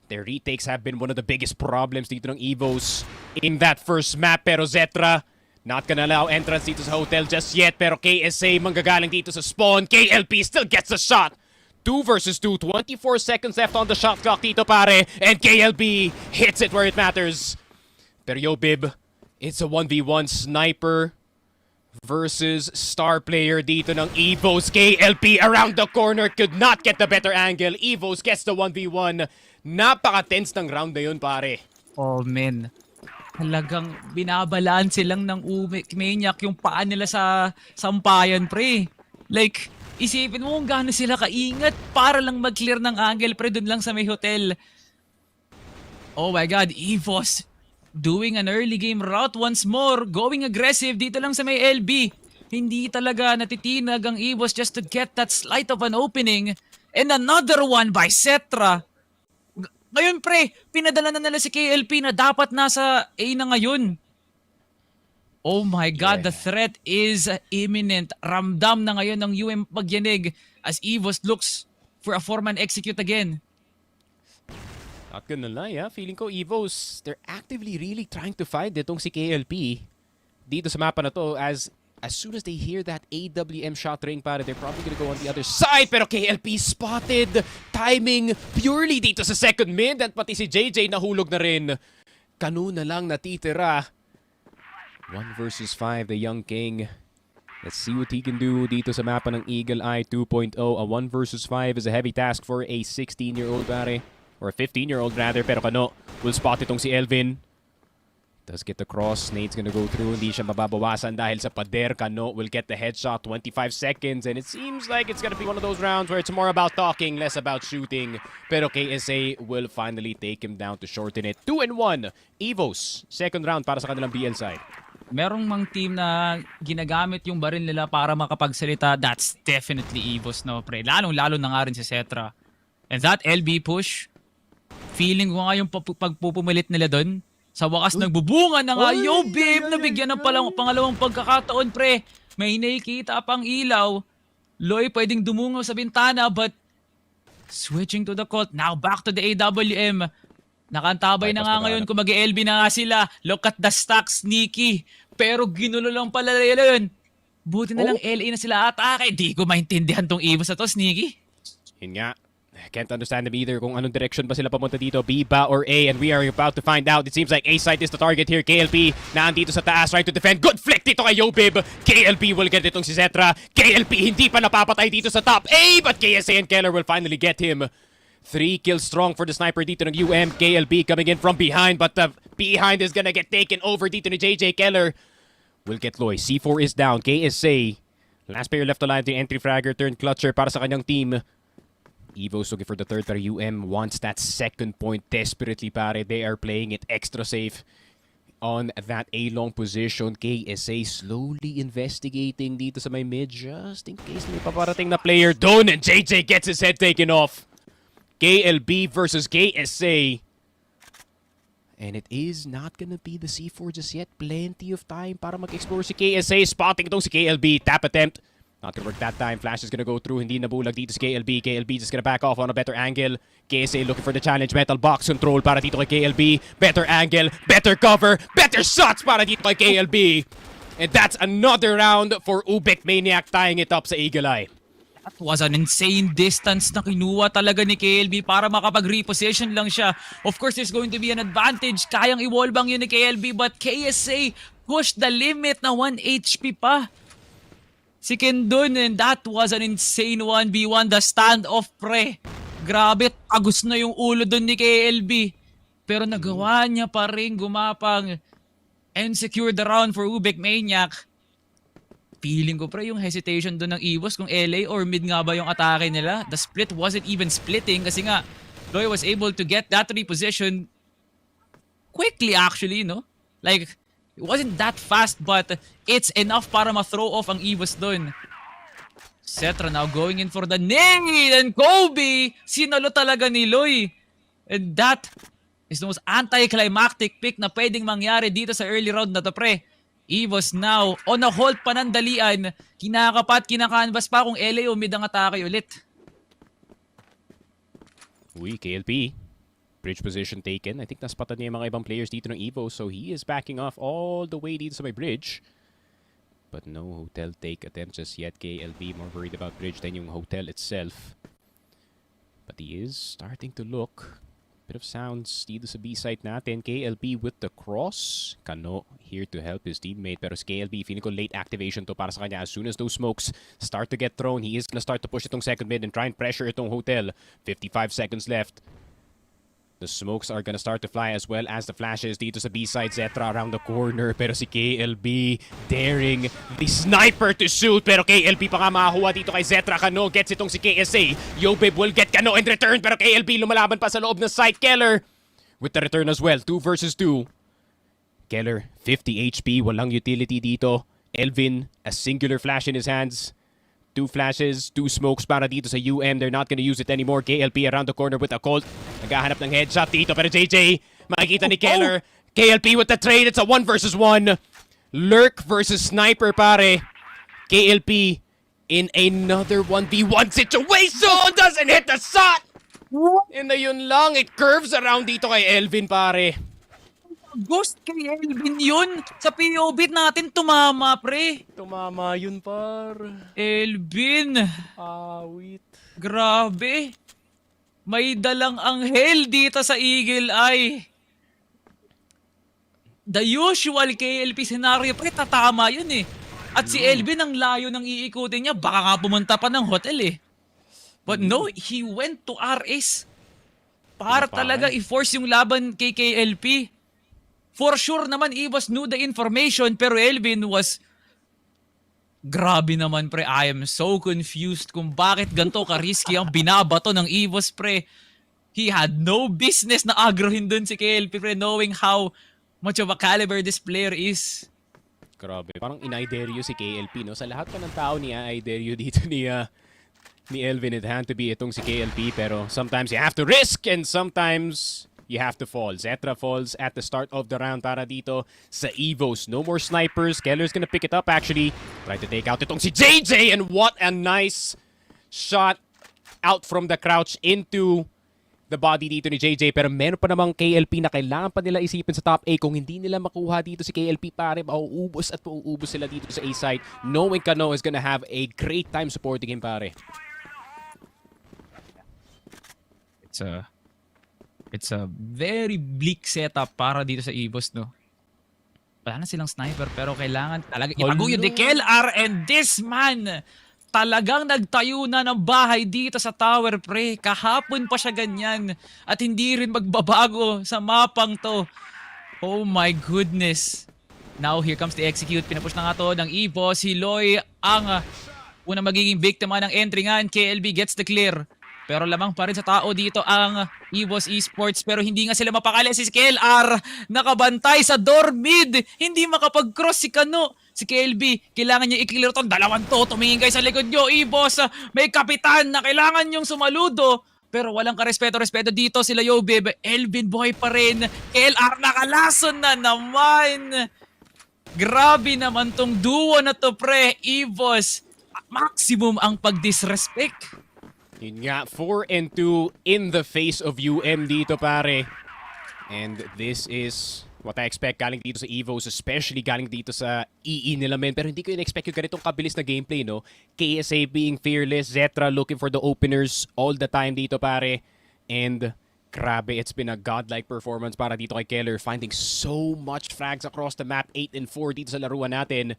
Their retakes have been one of the biggest problems dito ng EVOS in that first map. Pero Zetra, not gonna allow entrance dito sa hotel just yet. Pero KSA manggagaling dito sa spawn. KLP still gets a shot. 2 versus 2, 24 seconds left on the shot clock dito, pare. And KLB hits it where it matters. Pero Yobib, it's a 1v1 sniper. versus star player dito ng EVOS. KLP around the corner, could not get the better angle. EVOS gets the 1v1. Napaka-tense ng round na yun, pare. Oh, men. Talagang binabalaan silang ng UBECMANIAC yung paa nila sa sampayan, pre. Like, isipin mo kung gaano sila kaingat para lang mag-clear ng angle, pre, dun lang sa may hotel. Oh my God, EVOS doing an early game route once more, going aggressive dito lang sa may LB. Hindi talaga natitinag ang EVOS just to get that slight of an opening. And another one by Cetra. Ngayon pre, pinadala na nila si KLP na dapat nasa A na ngayon. Oh my God, the threat is imminent. Ramdam na ngayon ng UM pagyanig as EVOS looks for a 4-man execute again. Not gonna lie, feeling ko EVOS, they're actively really trying to find itong si KLP dito sa mapa na to as soon as they hear that AWM shot ring, para they're probably gonna go on the other side. Pero KLP spotted, timing purely dito sa second mid, at pati si JJ nahulog na rin. Kanu na lang natitira. 1 versus 5, the young king. Let's see what he can do dito sa mapa ng Eagle Eye 2.0. A 1 versus 5 is a heavy task for a 16-year-old, pare. Or a 15-year-old rather, pero Kano will spot itong si Elvin. Does get the cross, Nate's gonna go through, hindi siya mababawasan dahil sa pader. Kano will get the headshot, 25 seconds, and it seems like it's gonna be one of those rounds where it's more about talking, less about shooting. Pero KSA will finally take him down to shorten it. 2-1, EVOS, second round para sa kanilang BL side. Merong mang team na ginagamit yung baril nila para makapagsalita, that's definitely EVOS, no, pre. Lalong-lalo na nga rin si Cetra. And that LB push, feeling ko nga yung pagpupumilit nila doon. Sa wakas, nagbubunga na nga. Yo, babe, nabigyan ng pangalawang pagkakataon, pre. May nakikita pang ilaw. Loy pwedeng dumungaw sa bintana, but switching to the Colt. Now back to the AWM. Nakantabay na nga ngayon kung mag-LB na nga sila. Look at the stack, sneaky. Pero ginulo lang pala yun. Buti na lang LA na sila atake. Di ko maintindihan tong EVOS na to, sneaky. Yun nga. I can't understand them either kung anong direction ba sila papunta dito, B ba or A, and we are about to find out. It seems like A side is the target here. KLP naandito sa taas, trying to defend. Good flick dito kay Yobib. KLP will get itong si Cetra. KLP hindi pa napapatay dito sa top A, but KSA and Keller will finally get him. 3 kills strong for the sniper dito ng UM. KLP coming in from behind, but the behind is gonna get taken over dito ni JJ. Keller will get Loy. C4 is down. KSA, last player left alive, the entry fragger turned clutcher para sa kanyang team. EVOS looking for the third, pero UM wants that second point desperately, pare. They are playing it extra safe on that A-long position. KSA slowly investigating dito sa may mid just in case may paparating na player doon, and JJ gets his head taken off. KLB versus KSA. And it is not gonna be the C4 just yet. Plenty of time para mag-explore si KSA. Spotting itong si KLB. Tap attempt. Not gonna work that time. Flash is gonna go through. Hindi nabulag dito si KLB. KLB just gonna back off on a better angle. KSA looking for the challenge. Metal box control para dito kay KLB. Better angle, better cover, better shots para dito kay KLB. And that's another round for UBECMANIAC, tying it up sa Eagle Eye. That was an insane distance na kinuha talaga ni KLB para makapag-reposition lang siya. Of course, there's going to be an advantage. Kayang i-wallbang yun ni KLB, but KSA pushed the limit na 1 HP pa. Si Kendon, and that was an insane 1v1. The standoff, pre. Grabe, tagus na yung ulo dun ni KLB. Pero nagawa niya pa rin gumapang and secure the round for UBECMANIAC. Feeling ko, pre, yung hesitation dun ng EVOS kung LA or mid nga ba yung atake nila. The split wasn't even splitting kasi nga Loy was able to get that reposition quickly actually, no? Like, it wasn't that fast, but it's enough para ma-throw off ang EVOS dun. Cetra now going in for the nade, and Kobe, sinalo talaga ni Loy. And that is the most anticlimactic pick na pwedeng mangyari dito sa early round na to, pre. EVOS now on a hold panandalian. Kinakapat, kinakanvas pa kung LA o mid ang atake ulit. Uy, KLP. Bridge position taken. I think naspatan niya yung mga ibang players dito ng EVOS, so he is backing off all the way dito sa may bridge. But no hotel take attempt just yet. KLB more worried about bridge than yung hotel itself. But he is starting to look. Bit of sounds dito sa B-site natin. KLP with the cross. Kano here to help his teammate. Pero si KLP, feeling ko late activation to para sa kanya. As soon as those smokes start to get thrown, he is gonna start to push itong second mid and try and pressure itong hotel. 55 seconds left. The smokes are gonna start to fly as well as the flashes dito sa B-side. Zetra around the corner. Pero si KLB daring the sniper to shoot. Pero KLB pa nga makakuha dito kay Zetra. Kano gets itong si KSA. Yobib will get Kano in return. Pero KLB lumalaban pa sa loob ng site. Keller with the return as well. 2 versus 2. Keller, 50 HP. Walang utility dito. Elvin, a singular flash in his hands. 2 flashes, 2 smokes para dito sa UM. They're not gonna use it anymore. KLP around the corner with a Colt. Naghahanap ng headshot dito. Pero JJ, makikita ni Keller. KLP with the trade. It's a 1 versus 1. Lurk versus Sniper, pare. KLP in another 1v1 situation. Doesn't hit the shot. And yun lang. It curves around dito kay Elvin, pare. Ghost kay Elvin yun. Sa POV natin tumama, pre. Tumama yun, par. Elvin. Wait. Grabe. May dalang anghel dito sa Eagle Eye. The usual KLP scenario, pre, tatama yun eh. At si Elvin ang layo ng iikutin niya. Baka nga pumunta pa ng hotel eh. But no, he went to RS. Para talaga i-force yung laban kay KLP. For sure naman, EVOS knew the information, pero Elvin was... Grabe naman, pre. I am so confused kung bakit ganito ka-risky ang binabato ng EVOS, pre. He had no business na agrohin dun si KLP, pre, knowing how much of a caliber this player is. Grabe. Parang in-iderio si KLP, no? Sa lahat pa ng tao niya, iderio dito ni Elvin. It had to be itong si KLP, pero sometimes you have to risk and sometimes... you have to fall. Zetra falls at the start of the round para dito sa EVOS. No more snipers. Keller's gonna pick it up actually. Try to take out itong si JJ, and what a nice shot out from the crouch into the body dito ni JJ. Pero meron pa namang KLP na kailangan pa nila isipin sa top A. Kung hindi nila makuha dito si KLP, pare, mauubos at mauubos sila dito sa A side. Knowing Kano is gonna have a great time supporting him, pare. It's a very bleak setup para dito sa EVOS, no? Wala na silang sniper, pero kailangan talaga itaguyod ni KLR, and this man talagang nagtayo na ng bahay dito sa tower, pre. Kahapon pa siya ganyan at hindi rin magbabago sa mapang to. Oh my goodness. Now here comes the execute. Pinapush na nga to ng EVOS. Si Loy ang unang magiging biktima ng entry nga, and KLB gets the clear. Pero lamang pa rin sa tao dito ang EVOS Esports, pero hindi nga sila mapakali. Si KLR nakabantay sa door mid, hindi makapag-cross si Kano. Si KLB, kailangan niya i-clear itong dalawang to. Tumingin kayo sa likod nyo, EVOS. May kapitan na kailangan nyong sumaludo. Pero walang karespeto-respeto dito sila Yobib. Elvin boy pa rin. KLR nakalason na naman. Grabe naman tong duo na to, pre. EVOS, maximum ang pag-disrespect. Yun nga, 4-2 in the face of UM dito, pare. And this is what I expect galing dito sa EVOS, especially galing dito sa EE nila, men. Pero hindi ko in-expect yung ganitong kabilis na gameplay, no? KSA being fearless, Zetra looking for the openers all the time dito, pare. And grabe, it's been a godlike performance para dito kay Keller, finding so much frags across the map, 8-4 dito sa laruan natin.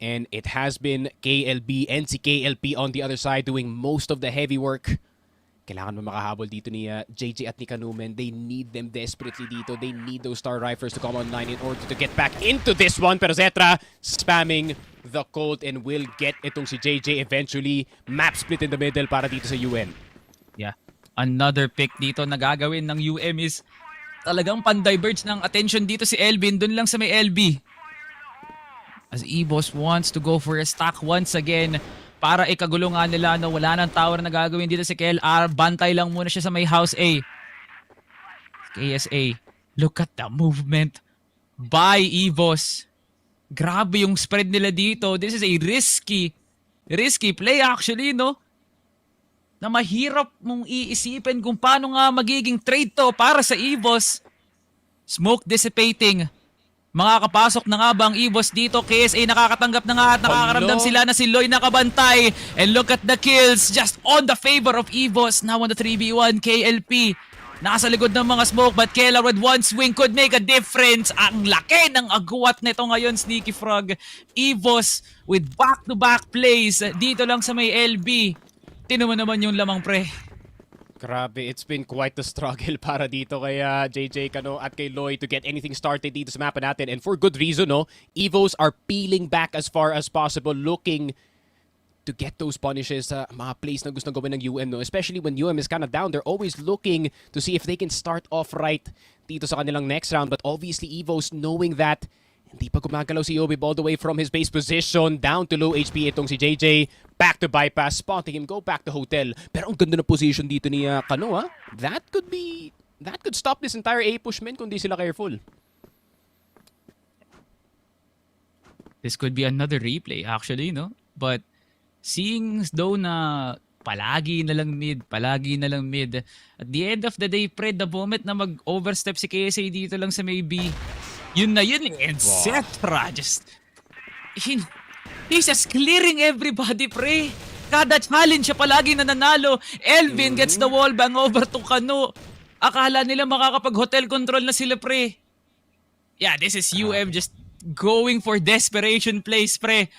And it has been KLB and si KLP on the other side doing most of the heavy work. Kailangan mo makahabol dito ni JJ at ni Kanumen. They need them desperately dito. They need those star riflers to come online in order to get back into this one. Pero Zetra spamming the Colt and will get itong si JJ eventually. Map split in the middle para dito sa UN. Yeah. Another pick dito na gagawin ng UM is talagang pan-diverge ng attention dito si Elvin. Dun lang sa may LB. As EVOS wants to go for a stack once again para ikagulungan nila na wala ng tower na gagawin dito si KLR. Bantay lang muna siya sa may house A. KSA, look at the movement by EVOS. Grabe yung spread nila dito. This is a risky play actually, no? Na mahirap mong iisipin kung paano nga magiging trade to para sa EVOS. Smoke dissipating. Makakapasok na nga ba ang EVOS dito? KSA nakakatanggap na nga at nakakaramdam sila na si Loy nakabantay. And look at the kills just on the favor of EVOS. Now on the 3v1, KLP Nasa likod ng mga smoke, but Keller with one swing could make a difference. Ang laki ng agwat nito ngayon, Sneaky Frog. EVOS with back-to-back plays dito lang sa may LB. Tino mo naman yung lamang, pre. Grabe, it's been quite the struggle para dito kay JJ Cano at kay Loy to get anything started dito sa mapa natin. And for good reason, no? EVOS are peeling back as far as possible, looking to get those punishes sa mga plays na gusto gawin ng UM, no? Especially when UM is kind of down, they're always looking to see if they can start off right dito sa kanilang next round. But obviously, EVOS knowing that hindi pa gumagalaw si Yobib all the way from his base position down to low HP itong si JJ. Back to bypass, spotting him, go back to hotel. Pero ang ganda na position dito ni Cano, ha? That could stop this entire A push, men, kung di sila careful. This could be another replay, actually, no? But seeing though na palagi na lang mid, at the end of the day, pre, the moment na mag-overstep si KSA dito lang sa maybe, yun na yun, etc. Just, he's just clearing everybody, pre. Kada challenge siya palagi na nanalo. Elvin gets the wall bang over to Cano. Akala nila makakapag-hotel control na sila, pre. Yeah, this is UM just going for desperation plays, pre.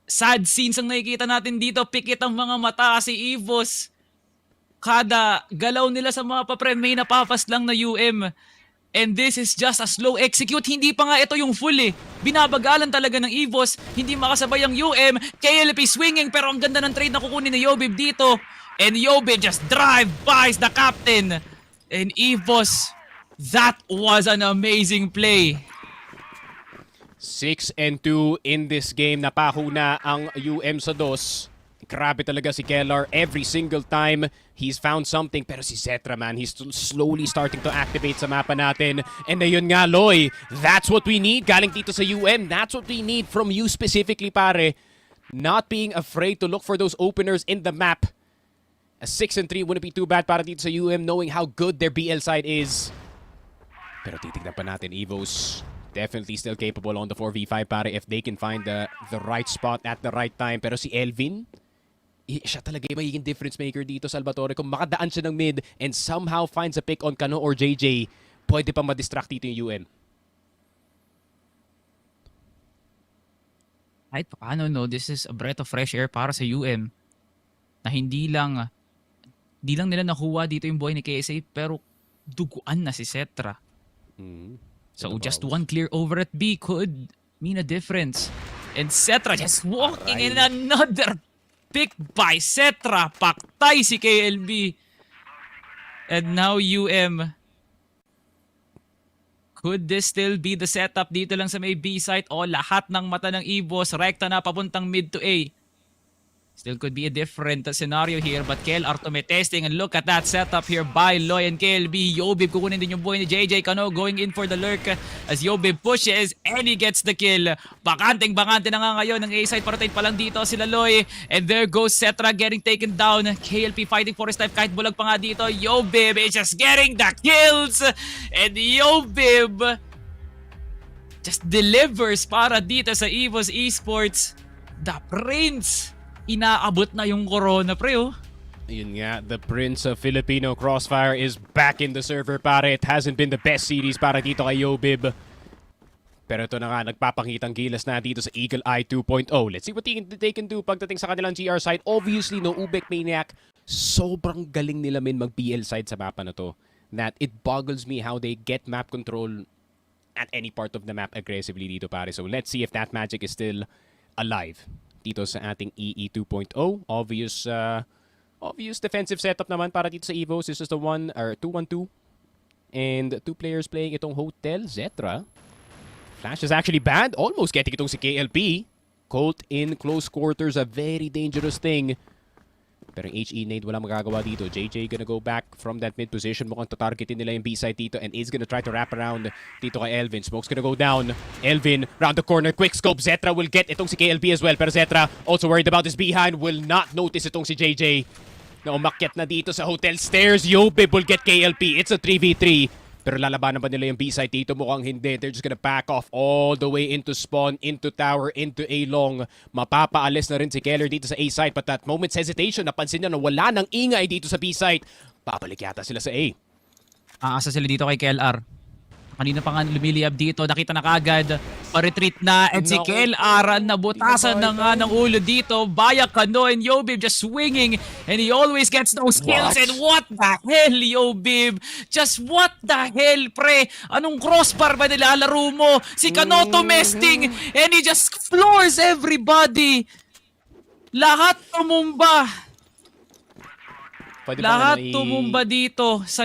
Sad scenes ang nakikita natin dito. Pikit ang mga mata si EVOS. Kada galaw nila sa mga papre, may napapas lang na UM. And this is just a slow execute. Hindi pa nga ito yung full eh. Binabagalan talaga ng EVOS. Hindi makasabay ang UM. KLP swinging, pero ang ganda ng trade na kukunin ni Yobib dito. And Yobib just drive-bys the captain. And EVOS, that was an amazing play. 6-2 in this game. Napahuna ang UM sa dos. Grabe talaga si Kellar. Every single time, he's found something. Pero si Zetra, man, he's slowly starting to activate sa mapa natin. And ayun nga, Loy, that's what we need. Galing dito sa UM, that's what we need from you specifically, pare. Not being afraid to look for those openers in the map. A 6-3 wouldn't be too bad para dito sa UM, knowing how good their BL side is. Pero titignan pa natin, EVOS. Definitely still capable on the 4v5, pare, if they can find the right spot at the right time. Pero si Elvin, siya talaga yung magiging difference maker dito, Salvatore. Kung makadaan siya ng mid and somehow finds a pick on Cano or JJ, pwede pa madistract dito yung UM. Kahit paano, no, this is a breath of fresh air para sa UM. Na hindi lang nila nakuha dito yung boy ni KSA, pero duguan na si Zetra. So just one clear over at B could mean a difference. And Zetra just walking in another pick by Zetra. Paktay si KLB. And now UM. Could this still be the setup dito lang sa may B site? O lahat ng mata ng EVOS rekta na papuntang mid to A. Still could be a different scenario here, but Kel Artome testing, and look at that setup here by Loy and KLB. Yobib kukunin din yung boy ni JJ Cano, going in for the lurk as Yobib pushes and he gets the kill. Bakanteng-bakante na nga ngayon ng A-side, parating pa lang dito sila Loy, and there goes Zetra getting taken down. KLP fighting for his life kahit bulag pa nga dito. Yobib is just getting the kills, and Yobib just delivers para dito sa EVOS Esports. The Prince, inaabot na yung corona, pre, oh. Ayun nga, the Prince of Filipino Crossfire is back in the server, pare. It hasn't been the best series para dito kay Yobib. Pero ito na nga, nagpapakitang gilas na dito sa Eagle Eye 2.0. Let's see what they can do pagdating sa kanilang GR side. Obviously, no, UBECMANIAC, sobrang galing nila mag-BL side sa mapa na to. That it boggles me how they get map control at any part of the map aggressively dito, pare. So let's see if that magic is still alive dito sa ating EE 2.0. Obvious defensive setup naman para dito sa EVOS. This is the 2-1-2. And 2 players playing itong Hotel. Zetra. Flash is actually banned. Almost getting itong si KLP. Colt in close quarters, a very dangerous thing. Pero yung HE nade wala magagawa dito. JJ gonna go back from that mid position. Mukhang tatargetin nila yung B-side dito and is gonna try to wrap around dito kay Elvin. Smoke's gonna go down. Elvin round the corner. Quick scope. Zetra will get itong si KLP as well. Pero Zetra also worried about his behind. Will not notice itong si JJ na umakyat na dito sa hotel stairs. Yobib will get KLP. It's a 3v3. Pero lalabanan ba nila yung B-side dito? Mukhang hindi. They're just gonna back off all the way into spawn, into tower, into A-long. Mapapaalis na rin si Keller dito sa A-side. But that moment's hesitation, napansin niya na wala nang ingay dito sa B-side. Babalik yata sila sa A. Aasa sila dito kay KLR. Kanina pa nga lumiliyab dito, nakita na kagad, pa-retreat na, and si KLR nabutasan na nga ng ulo dito, via Kano, and Yobib just swinging, and he always gets those kills, and what the hell, Yobib? Just what the hell, pre? Anong crossbar ba nilalaro mo? Si Kano tumesting, and he just floors everybody. Lahat tumumba. Lahat tumumba dito sa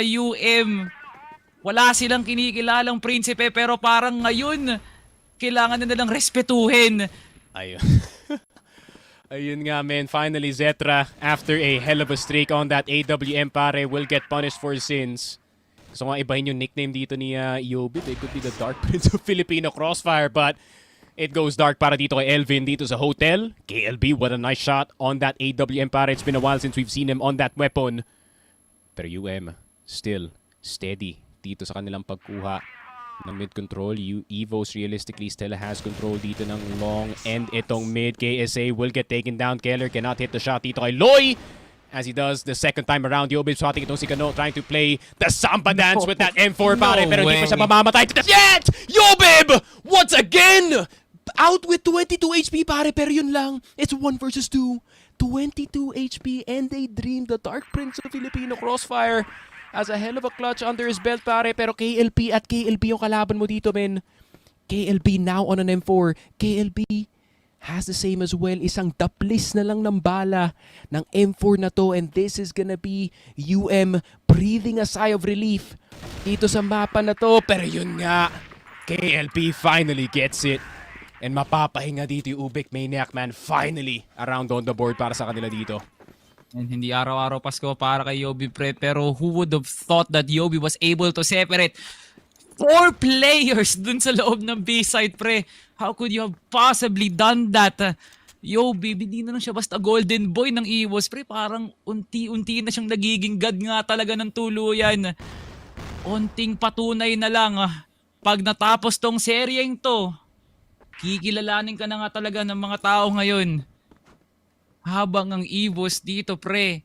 Wala silang kinikilalang prinsipe pero parang ngayon kailangan na nilang respetuhin. Ayun. Ayun nga, man. Finally, Zetra, after a hell of a streak on that AWM, pare, will get punished for sins. Gusto nga ibahin yung nickname dito ni Yobib. It could be the Dark Prince of Filipino Crossfire, but it goes dark para dito kay Elvin dito sa hotel. KLB, what a nice shot on that AWM, pare. It's been a while since we've seen him on that weapon. Pero still steady dito sa kanilang pagkuha ng mid control. EVOS realistically still has control dito ng long, and itong mid KSA will get taken down. Keller cannot hit the shot dito kay Loy as he does the second time around. Yobib spotting itong si Kano, trying to play the samba dance with that M4, pare, pero hindi pa siya mamamatay yet! Yobib once again out with 22 HP, pare, pero yun lang, it's 1 versus 2. 22 HP, and they dream the Dark Prince of Filipino Crossfire as a hell of a clutch under his belt, pare. Pero KLP yung kalaban mo dito, men. KLB now on an M4. KLB has the same as well. Isang daplis na lang ng bala ng M4 na to, and this is gonna be breathing a sigh of relief dito sa mapa na to. Pero yun nga, KLP finally gets it. And mapapahinga dito yung UBECMANIAC, man. Finally, around on the board para sa kanila dito. And hindi araw-araw Pasko para kay Yobi, pre. Pero who would have thought that Yobi was able to separate 4 players dun sa loob ng B-side, pre? How could you have possibly done that? Yobi, hindi na lang siya basta golden boy ng EVOS, pre. Parang unti-unti na siyang nagiging god nga talaga ng tuluyan. Unting patunay na lang. Pag natapos tong seryeng to, kikilalanin ka na nga talaga ng mga tao ngayon. Habang ang EVOS dito, pre,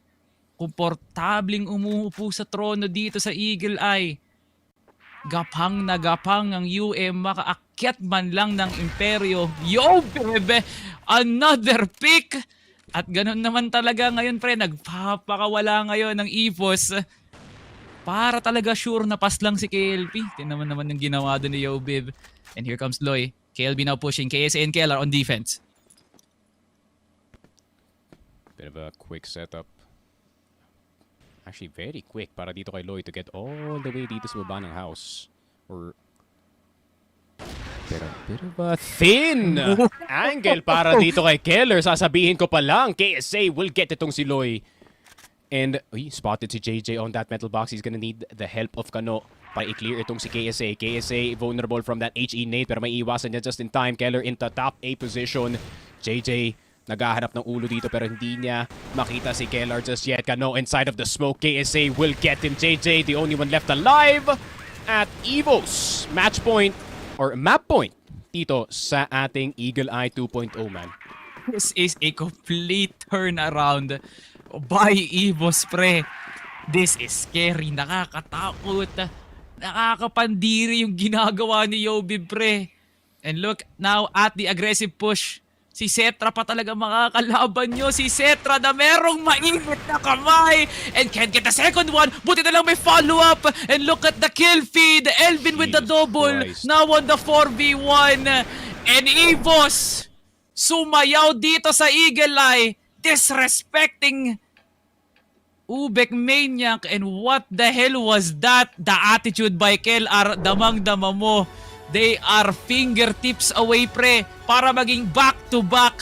komportabling umuupo sa trono dito sa Eagle Eye. Gapang na gapang ang makaakyat man lang ng imperyo. Yo, bebe! Another pick! At ganun naman talaga ngayon, pre, nagpapakawala ngayon ng EVOS. Para talaga sure na pass lang si KLP. Tingnan naman yung ginawa doon ni Yobib. And here comes Loy. KLB now pushing KSA and KLR on defense. Bit of a quick setup. Actually, very quick para dito kay Loy to get all the way dito sa baba ng house. Or pero bit of a thin angle para dito kay Keller. Sasabihin ko pa lang, KSA will get itong si Loy. And spotted si JJ on that metal box. He's gonna need the help of Kano para i-clear itong si KSA. KSA vulnerable from that HE nade pero may iwasan niya just in time. Keller into top A position. JJ naghahanap ng ulo dito pero hindi niya makita si Keller just yet. Kano inside of the smoke. KSA will get him. JJ, the only one left alive at EVOS. Match point or map point dito sa ating Eagle Eye 2.0, man. This is a complete turnaround by EVOS, pre. This is scary. Nakakatakot. Nakakapandiri yung ginagawa ni Yobib, pre. And look now at the aggressive push. Si Cetra pa talaga makakalaban nyo. Si Cetra na merong mainit na kamay. And can't get the second one. Buti na lang may follow-up. And look at the kill feed. Elvin with the double. Now on the 4v1. And EVOS sumayaw dito sa Eagle Eye. Disrespecting UBECMANIAC. And what the hell was that? The attitude by KLR. Damang-dama mo. They are fingertips away, pre, para maging back-to-back.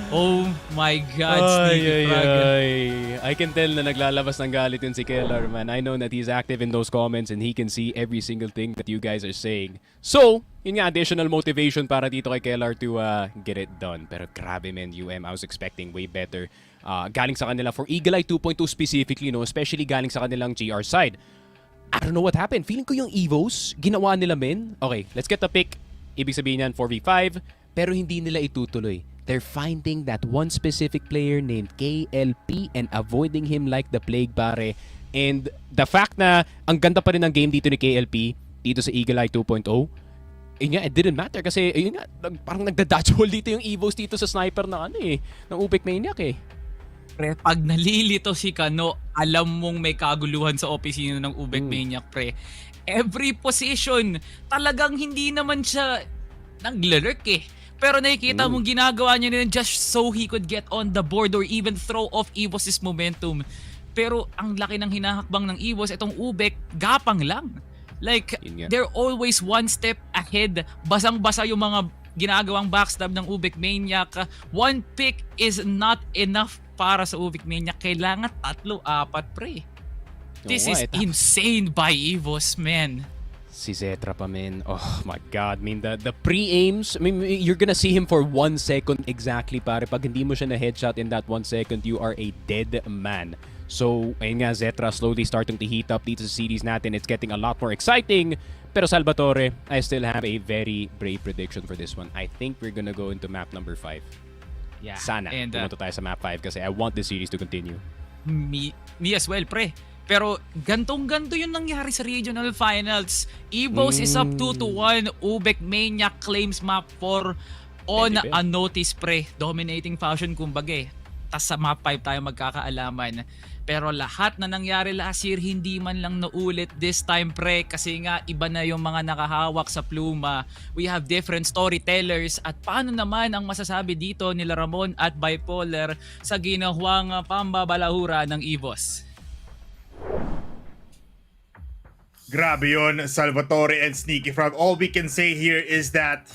Oh my God, Sneaky Frog. I can tell na naglalabas ng galit yun si Keller, man. I know that he's active in those comments and he can see every single thing that you guys are saying. So, yun nga, additional motivation para dito kay Keller to get it done. Pero grabe, man, I was expecting way better. Galing sa kanila for Eagle Eye 2.2 specifically, no? Especially galing sa kanilang GR side. I don't know what happened. Feeling ko yung EVOS, ginawa nila, men. Okay, let's get the pick. Ibig sabihin yan, 4v5. Pero hindi nila itutuloy. they're finding that one specific player named KLP and avoiding him like the plague, pare. And the fact na ang ganda pa rin ng game dito ni KLP, dito sa Eagle Eye 2.0, yun nga, it didn't matter kasi yun nga, parang nagda-dodgeball dito yung EVOS dito sa sniper ng ng UBECMANIAC eh. Pre, pag nalilito si Kano, alam mong may kaguluhan sa opisina ng UBECMANIAC, pre. Every position, talagang hindi naman siya naglalurk eh. Pero nakikita mong ginagawa niya na just so he could get on the board or even throw off EVOS' momentum. Pero ang laki ng hinahakbang ng EVOS, itong UBEC, gapang lang. Like, they're always one step ahead. Basang-basa yung mga ginagawang backstab ng UBECMANIAC. One pick is not enough para sa UBECMANIAC. Kailangan 3-4, pre. This is insane by EVOS, man. Si Zetra pa, man. Oh my God. I mean, the pre-aims, I mean, you're gonna see him for 1 second exactly, pare. Pag hindi mo siya na headshot in that 1 second, you are a dead man. So, ayun nga, Zetra slowly starting to heat up dito sa series natin. It's getting a lot more exciting. Pero Salvatore, I still have a very brave prediction for this one. I think we're gonna go into map number 5. Yeah. Sana. Pumunta tayo sa map 5 kasi I want this series to continue. Me as well, pre. Pero gantong-ganto yung nangyari sa regional finals. EVOS is up 2-1. UBECMANIAC claims map 4 on a notice, pre. Dominating fashion, kumbaga. Tas sa map 5 tayo magkakaalaman. Pero lahat na nangyari last year, hindi man lang naulit this time, pre. Kasi nga, iba na yung mga nakahawak sa pluma. We have different storytellers. At paano naman ang masasabi dito nila Ramon at Bipolar sa ginawang pambabalahura ng EVOS? Grabe yun, Salvatore and Sneaky Frog. All we can say here is that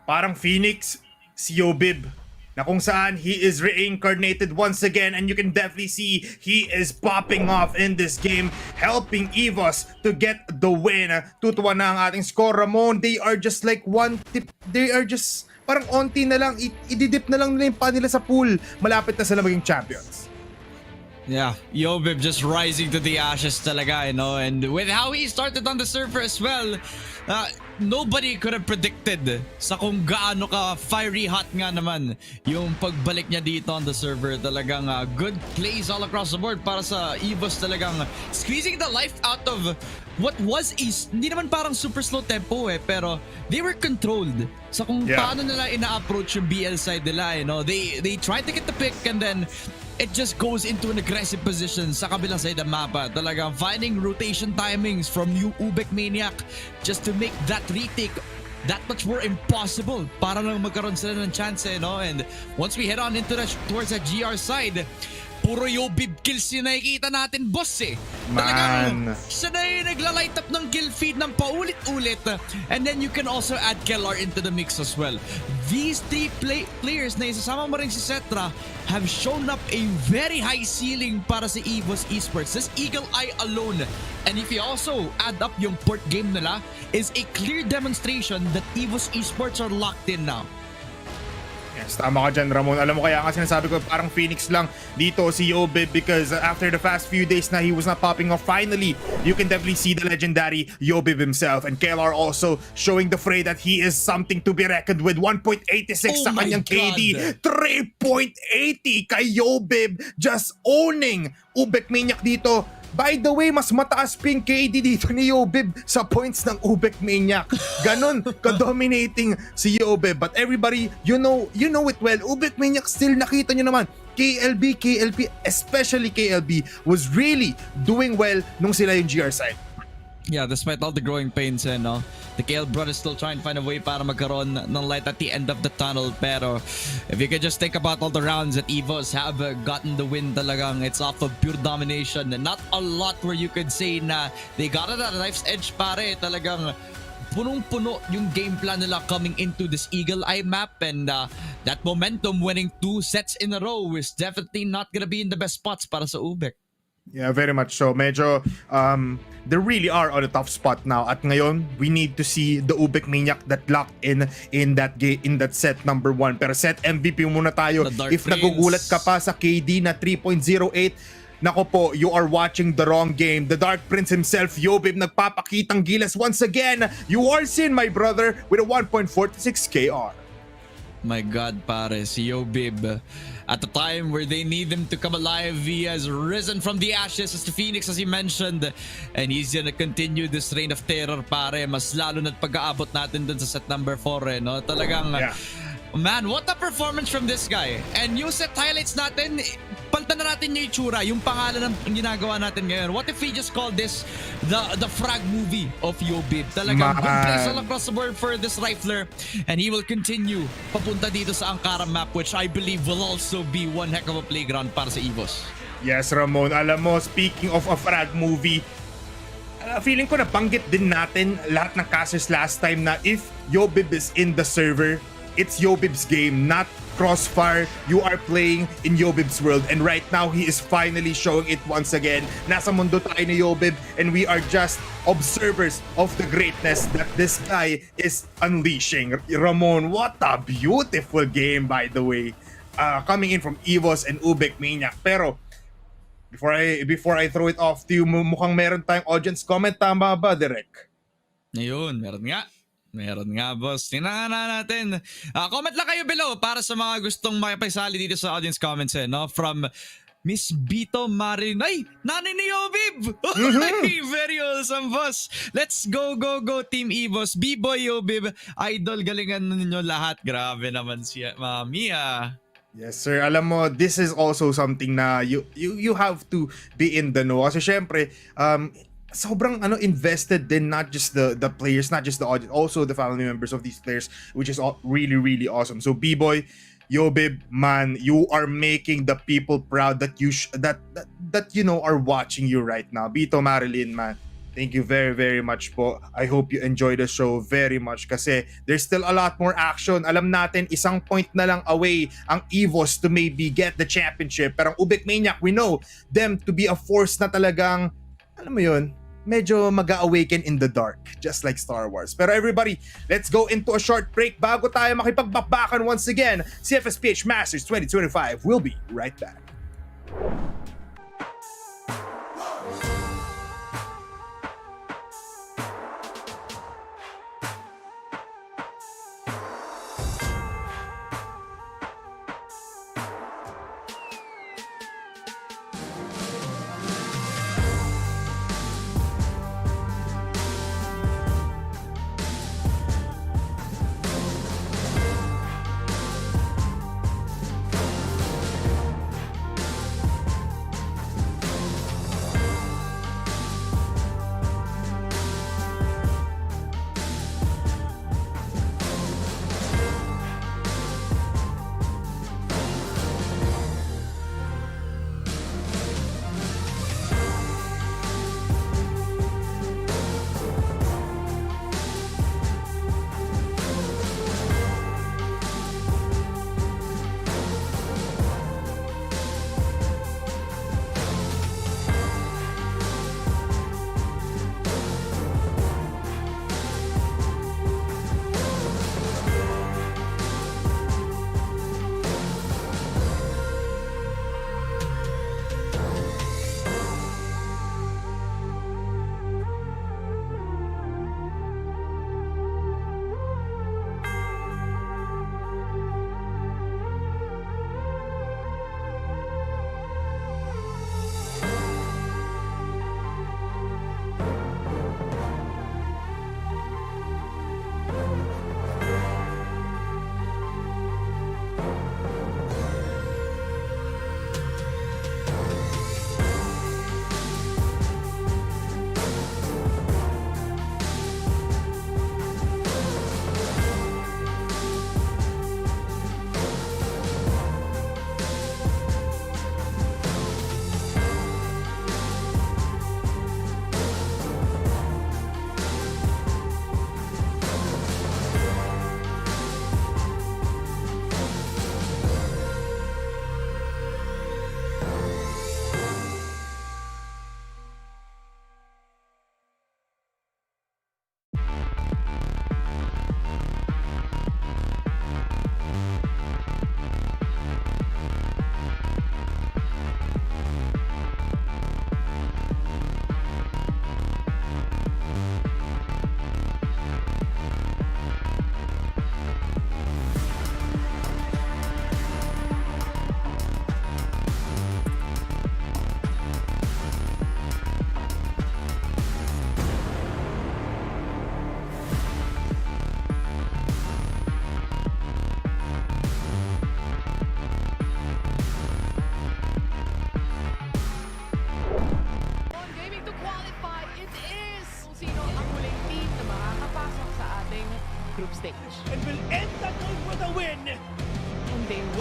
parang Phoenix, si Yobib, na kung saan he is reincarnated once again, and you can definitely see he is popping off in this game, helping EVOS to get the win. 2-1 na ang ating score, Ramon. They are just like one tip, they are just parang onti na lang, ididip na lang nila yung pa nila sa pool. Malapit na sila maging champions. Yeah, Yobib just rising to the ashes talaga, you know, and with how he started on the server as well, nobody could have predicted sa kung gaano ka fiery hot nga naman yung pagbalik niya dito on the server. Talagang good plays all across the board para sa EVOS, talagang squeezing the life out of what was hindi naman parang super slow tempo pero they were controlled sa kung paano nila ina-approach yung BL side nila, you know. They tried to get the pick and then it just goes into an aggressive position sa kabilang side ng mapa. Talagang finding rotation timings from UBECMANIAC just to make that retake that much more impossible para lang magkaroon sila ng chance, no? And once we head on into towards the GR side, puro Yobib kills yung nakikita natin, boss eh. Talagang siya na yung nagla-light up ng kill feed ng paulit-ulit. And then you can also add Kellar into the mix as well. These three players na isasama mo rin si Cetra have shown up a very high ceiling para sa EVOS Esports. This Eagle Eye alone, and if you also add up yung port game nila, is a clear demonstration that EVOS Esports are locked in now. Yes, tama ka dyan, Ramon. Alam mo kaya nga sinasabi ko parang Phoenix lang dito si Yobib, because after the past few days na he was not popping off, finally, you can definitely see the legendary Yobib himself. And KLR also showing the fray that he is something to be reckoned with. 1.86 sa kanyang KD. 3.80 kay Yobib. Just owning UBECMANIAC dito. By the way, mas mataas ping KD dito ni Yobib sa points ng UBECMANIAC. Ganon ka-dominating si Yobib. But everybody, you know it well. UBECMANIAC still, nakita nyo naman, KLP, especially KLB, was really doing well nung sila yung GR side. Yeah, despite all the growing pains, no? The KL brothers still trying to find a way para magkaroon ng light at the end of the tunnel. Pero if you could just think about all the rounds that EVOS have gotten the win, talagang it's off of pure domination. Not a lot where you could say na they got it at a knife's edge, pare. Talagang punong-puno yung game plan nila coming into this Eagle Eye map, and that momentum winning 2 sets in a row is definitely not gonna be in the best spots para sa UBEC. Yeah, very much so. Medyo, they really are on a tough spot now. At ngayon, we need to see the UBECMANIAC that locked in that set number 1. Pero set MVP muna tayo. If nagugulat ka pa sa KD na 3.08, nako po, you are watching the wrong game. The Dark Prince himself, Yobib, nagpapakitang gilas once again. You are seen, my brother, with a 1.46 KR. My God, pare, si Yobib. At the time where they need him to come alive, he has risen from the ashes as the Phoenix, as he mentioned. And he's gonna continue this reign of terror, pare. Mas lalo na't pag-aabot natin dun sa set number 4, no? Talagang, man, what a performance from this guy. And yung set highlights natin, palitan na natin yung itsura, yung pangalan ng ginagawa natin ngayon. What if we just call this the frag movie of Yobib? Talagang good plays all across the board for this rifler. And he will continue papunta dito sa Ankara map, which I believe will also be one heck of a playground para sa EVOS. Yes, Ramon. Alam mo, speaking of a frag movie, feeling ko nabanggit din natin lahat ng casters last time na if Yobib is in the server, it's Yobib's game, not Crossfire. You are playing in Yobib's world, and right now he is finally showing it once again. Nasa mundo tayo ni Yobib, and we are just observers of the greatness that this guy is unleashing. Ramon, what a beautiful game, by the way. Coming in from EVOS and UBECMANIAC. Pero before I throw it off to you, mukhang meron tayong audience comment. Tama ba, Direk? Ayun, meron nga. Meron nga, boss. Tingnan natin. Comment lang kayo below para sa mga gustong makipag-sali dito sa audience comments, no? From Miss Bito Marin. Ay, nanay ni Yobib! Very awesome, boss. Let's go, Team EVOS. B-Boy Yobib. Idol, galingan ninyo lahat. Grabe naman siya, mami, Yes, sir. Alam mo, this is also something na you have to be in the know. Kasi syempre, sobrang invested din, not just the players, not just the audience, also the family members of these players, which is really, really awesome. So B-Boy, Yobib, man, you are making the people proud that are watching you right now. Bito Marilyn, man, thank you very, very much po. I hope you enjoy the show very much kasi there's still a lot more action. Alam natin, isang point na lang away ang EVOS to maybe get the championship. Pero ang UBECMANIAC, we know them to be a force na talagang, alam mo yun, medyo mag-awaken in the dark, just like Star Wars. Pero everybody, let's go into a short break bago tayo makipagbakbakan once again. Cfs Ph Masters 2025. We'll be right back.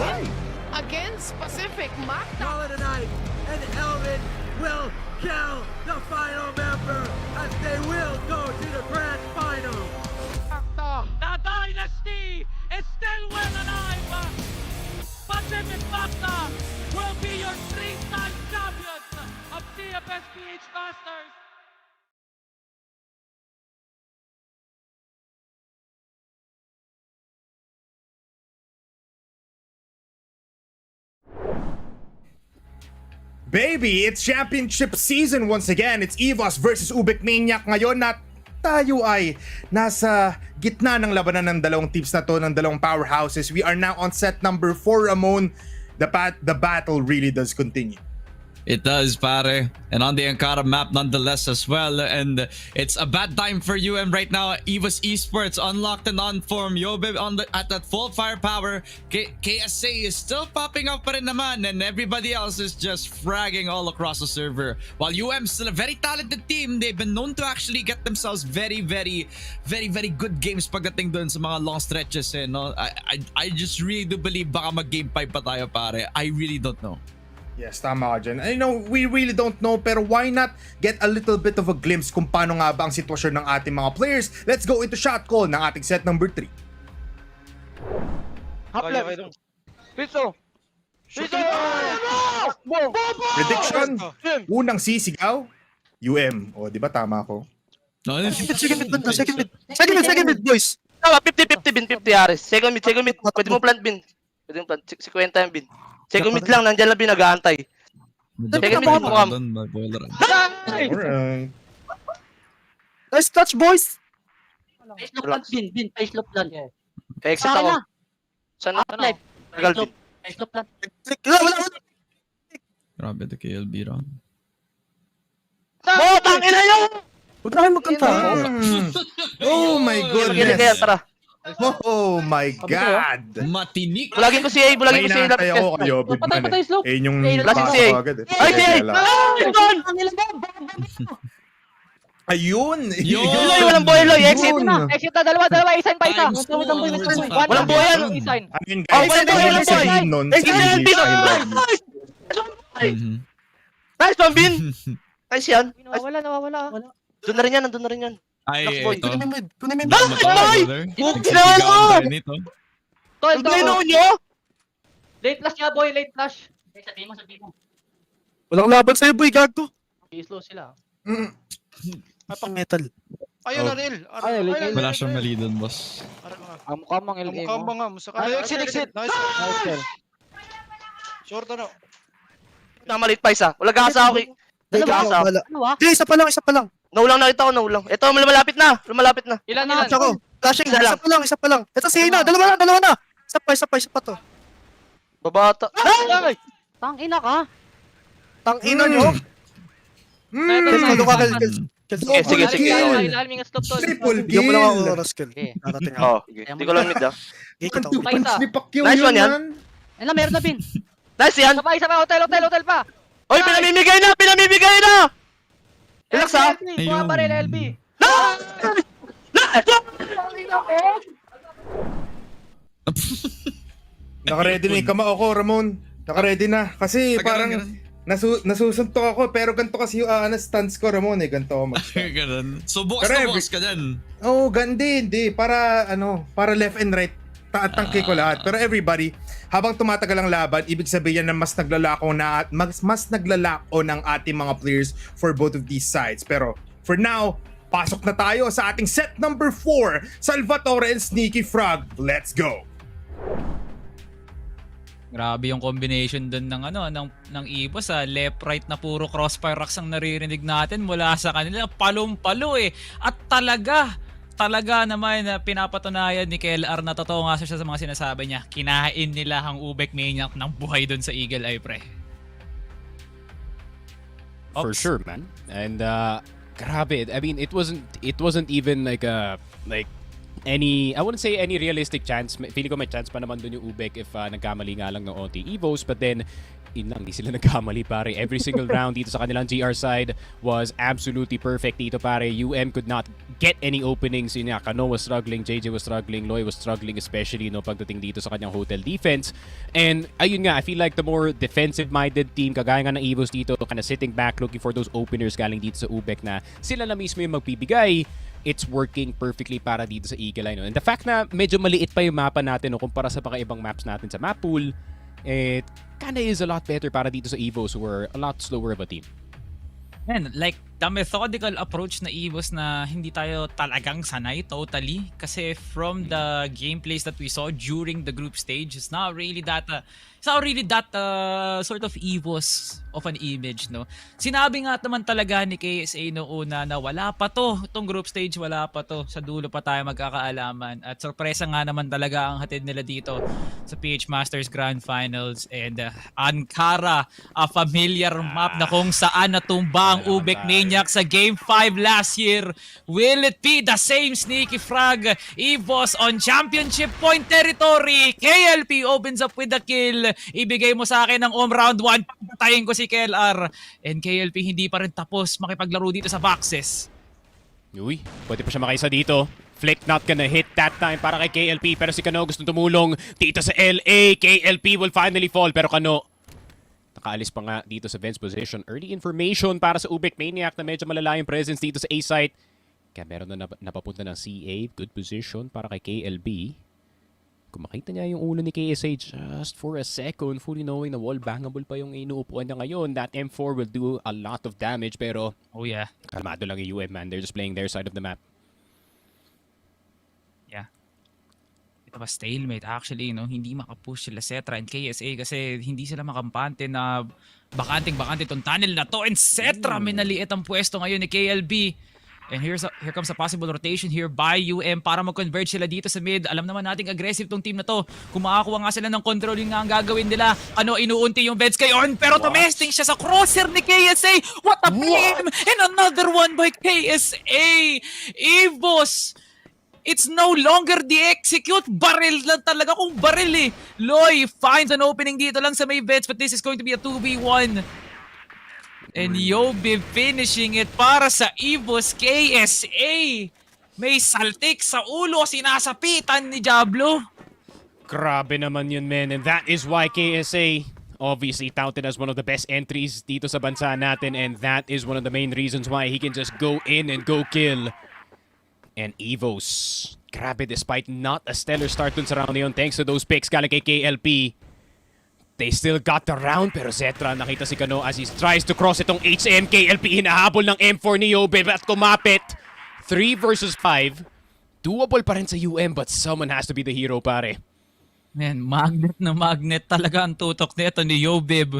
win against Pacific Map. Tonight, and Elvin will kill the final member as they will go to the grand final. The dynasty is still well alive. Pacific Masta will be your 3-time champions of Cfs Ph Masters. Baby, it's championship season once again. It's EVOS versus UBECMANIAC ngayon na tayo ay nasa gitna ng labanan ng dalawang teams na to, ng dalawang powerhouses. We are now on set number 4, Ramon. The battle really does continue. It does, pare. And on the Ankara map nonetheless as well. And it's a bad time for UM right now. EVOS Esports unlocked and on form. Yobe at that full firepower. KSA is still popping up pa rin naman. And everybody else is just fragging all across the server. While UM still a very talented team, they've been known to actually get themselves very good games pagdating dun sa mga long stretches. Eh, no? I just really do believe baka mag-game 5 pa tayo, pare. I really don't know. Yes, tama ka dyan. I know, we really don't know, pero why not get a little bit of a glimpse kung paano nga ba ang sitwasyon ng ating mga players? Let's go into shot call ng ating set number 3. Half left. Piso. Prediction, unang sisigaw, UM. O, di ba tama ako? Second mid, boys. Tama, 50-50 bin, 50 Ares. Second mid. Pwede mo plant bin. Pwede mo plant, 50 yung bin. Second mid lang, nandiyan lang bin, nag-aantay. Second mid mo kam. Nice touch, boys. Face look lang, bin. Face look lang. Exit ako. Saan na? Tagal bin. Face look lang. Wala. Grabe the KLB round. Tangin na yun! Huwag na kayo magkanta. Oh my goodness. Tara. Oh my God! Matinik! Bulagin ko si A, May inaantay ako kayo, Bigman eh. Eh, yung Lasing si A. agad eh. Ay, si A! Ayun! Loy, walang boy, Loy, exit! Exit na, dalawa, isign pa isa. Walang boy yan! Ano yun guys? Ang sabihin nun, Nice, Bambin! Nice yan! Nawawala. Doon na rin yan. Ay, ito. Kunin mo. Ginawa mo! Tol, Ginawa nyo? late flash nga, boy, late flash. Sabihin mo. Walang laban sa'yo, boy, gago. I-slow sila. Pang metal. Ayun na, Ril. Wala siyang mali dun, boss. Ang mukha mang LA mo. Mukha nga, musaka. Exit. Nice. Short ano. Namalit pa isa. Wala gasa ako. Isa pa lang. Naulang nakita ko, naulang. Ito, lumalapit na. Ilan? Tsako. Flashing, isa pa lang. Ito si Hina, dalawa na. Isa pa to. Babata. Ay! Tangina ka. Tangina nyo. Sige. Triple Bigyan mo kill! lang ako oras, Kel. Darating ako. Hindi ko lang mid ah. Punch ni Pacquiao Nice one yan. Ayun, meron na pin. Nice yan. Isa pa, hotel pa. Oy, pinamimigay na! Relax ha. Buha pa rin, LB. Naka-ready na yung kamao ko, Ramon. Naka-ready na. Kasi parang nasusuntok ako. Pero ganito kasi yung stance ko, Ramon eh. Ganito ako mag-stance. Ganun. So bukas ka dyan. Oo, hindi. Para left and right. Tangke ko lahat. Pero everybody, habang tumatagal ang laban, ibig sabihin na mas naglalako ng ating mga players for both of these sides. Pero for now, pasok na tayo sa ating set number 4, Salvatore and Sneaky Frog. Let's go! Grabe yung combination dun ng ng EVOS left right na puro crossfire rocks ang naririnig natin mula sa kanila. Palong-palo eh. At talaga naman na pinapatunayan ni KLR na totoo nga siya sa mga sinasabi niya. Kinain nila ang UBECMANIAC ng buhay dun sa Eagle Eye, pre. For sure, man. And grabe. I mean, it wasn't even like any, I wouldn't say any realistic chance. Feeling ko may chance pa naman dun yung UBEC if nagkamali nga lang ng OT EVOS. But then, Inang, di sila nagkamali pare. Every single round dito sa kanilang GR side was absolutely perfect dito pare. UM could not get any openings. Yun nga, Kano was struggling, JJ was struggling, Loy was struggling especially no pagdating dito sa kanyang hotel defense. And ayun nga, I feel like the more defensive-minded team, kagaya nga ng EVOS dito, kind of sitting back looking for those openers galing dito sa UBEC na sila na mismo yung magbibigay. It's working perfectly para dito sa Eagle Eye. No? And the fact na medyo maliit pa yung mapa natin no, kumpara sa ibang maps natin sa map pool, it kinda is a lot better para dito sa EVOS who are a lot slower of a team. Man, like the methodical approach na EVOS na hindi tayo talagang sanay totally kasi from the gameplays that we saw during the group stage, it's not really that sort of EVOS of an image, no? Sinabi nga naman talaga ni KSA noong una na wala pa to, itong group stage wala pa to, sa dulo pa tayo magkakaalaman at sorpresa nga naman talaga ang hatid nila dito sa PH Masters Grand Finals and Ankara, a familiar map na kung saan natumba ang UBECMANIAC sa Game 5 last year. Will it be the same sneaky frag? EVOS on championship point territory. KLP opens up with the kill. Ibigay mo sa akin ng round 1. Patayin ko si KLR. And KLP hindi pa rin tapos makipaglaro dito sa boxes. Uy, pwede pa siya makaisa dito. Flick not gonna hit that time para kay KLP. Pero si Kano gusto tumulong dito sa LA. KLP will finally fall. Pero Kano, nakaalis pa nga dito sa Vents position. Early information para sa UBECMANIAC na medyo malala yung presence dito sa A site. Kaya meron na napapunta ng CA. Good position para kay KLB. Kung makita niya yung ulo ni KSA just for a second, fully knowing na wall bangable pa yung inuupuan niya ngayon, that M4 will do a lot of damage. Pero, oh yeah, kalmado lang yung UM, man. They're just playing their side of the map. Yeah. Ito ba stalemate actually, no? Hindi makapush sila Cetra and KSA kasi hindi sila makampante na bakanteng-bakante itong tunnel na to. And Cetra, minaliit ang pwesto ngayon ni KLB. And here comes a possible rotation here by UM para mag-converge sila dito sa mid. Alam naman nating aggressive tong team na to. Kung makakuha nga sila ng control, yun nga ang gagawin nila. Ano, inuunti yung Veds kayon, pero tumesting siya sa crosser ni KSA. What a flame! And another one by KSA! EVOS! It's no longer the execute. Barrel lang talaga kung barrel eh. Loy finds an opening dito lang sa may Veds, but this is going to be a 2v1. And Yobi finishing it para sa EVOS. KSA. May saltik sa ulo. Sinasapitan ni Diablo. Grabe naman yun, man. And that is why KSA obviously touted as one of the best entries dito sa bansa natin. And that is one of the main reasons why he can just go in and go kill. And EVOS, grabe, despite not a stellar start dun sa round na yun, thanks to those picks galing kay KLP, they still got the round. Pero Cetra, nakita si Kano as he tries to cross itong HM. KLP hinahabol ng M4 ni Yobe at kumapit. 3 versus 5. Doable pa rin sa UM but someone has to be the hero, pare. Man, magnet na magnet talaga ang tutok nito ni Yobib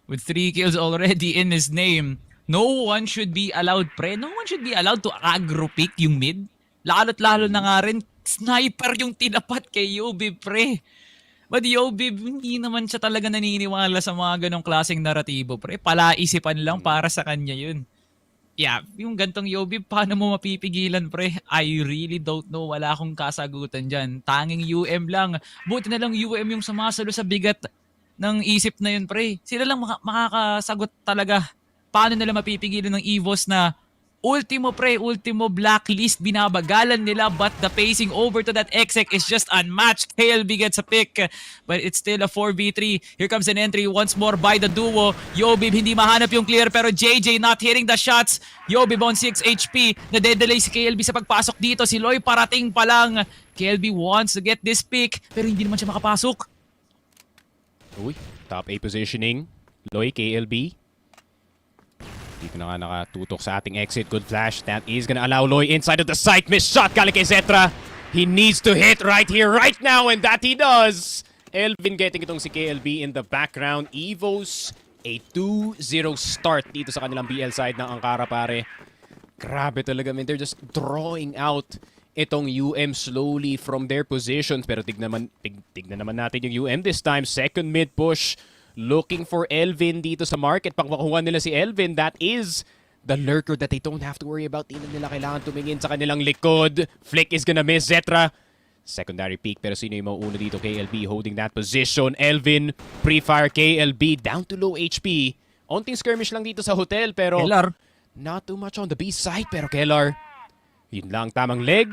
with 3 kills already in his name. No one should be allowed, pre. No one should be allowed to aggro pick yung mid. Lalo't lalo na nga rin, sniper yung tinapat kay Yobib, pre. But Yobib, hindi naman siya talaga naniniwala sa mga ganong klaseng naratibo, pre. Palaisipan lang para sa kanya yun. Yeah, yung gantong Yobib, paano mo mapipigilan, pre? I really don't know. Wala akong kasagutan dyan. Tanging UM lang. Buti na lang UM yung sumasalo sa bigat ng isip na yun, pre. Sila lang makakasagot talaga. Paano nila mapipigilan ng EVOS na ultimo blacklist, binabagalan nila, but the pacing over to that exec is just unmatched. KLB gets a pick, but it's still a 4v3. Here comes an entry once more by the duo. Yobib hindi mahanap yung clear, pero JJ not hitting the shots. Yobib on 6 HP. Nade-delay si KLB sa pagpasok dito. Si Loy parating pa lang. KLB wants to get this pick, pero hindi naman siya makapasok. Uy, top A positioning. Loy, KLB. Dito na nga nakatutok sa ating exit. Good flash. That is gonna allow Loy inside of the site. Missed shot galing kay Cetra. He needs to hit right here, right now, and that he does. Elvin getting itong si KLB in the background. EVOS, a 2-0 start dito sa kanilang BL side ng Ankara, pare. Grabe talaga, man. They're just drawing out itong UM slowly from their positions. Pero tignan naman natin yung UM this time. Second mid push. Looking for Elvin dito sa market. Pag makuha nila si Elvin, that is the lurker that they don't have to worry about. Hindi nila kailangan tumingin sa kanilang likod. Flick is gonna miss. Cetra Secondary peak, pero sino yung mauuna dito? KLB holding that position. Elvin, pre-fire KLB, down to low HP. Onting skirmish lang dito sa hotel, pero Kellar. not too much on the B side. Pero Kellar, yun lang, tamang leg,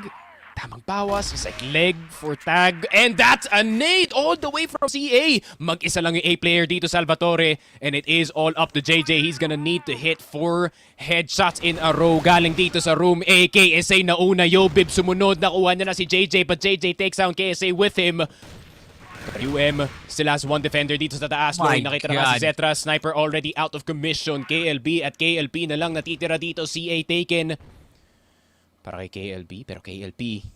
tamang bawas, is like leg for tag, and that's a nade all the way from CA. Mag-isa lang yung A player dito, Salvatore, and it is all up to JJ. He's gonna need to hit 4 headshots in a row. Galing dito sa room A, KSA na una, Yobib sumunod, nakuha niya na si JJ, but JJ takes down KSA with him. UM still has one defender dito sa taas. My Nakita na nga si God. Zetra, sniper already out of commission. KLB at KLP na lang natitira dito, CA taken. Para kay KLB, pero KLP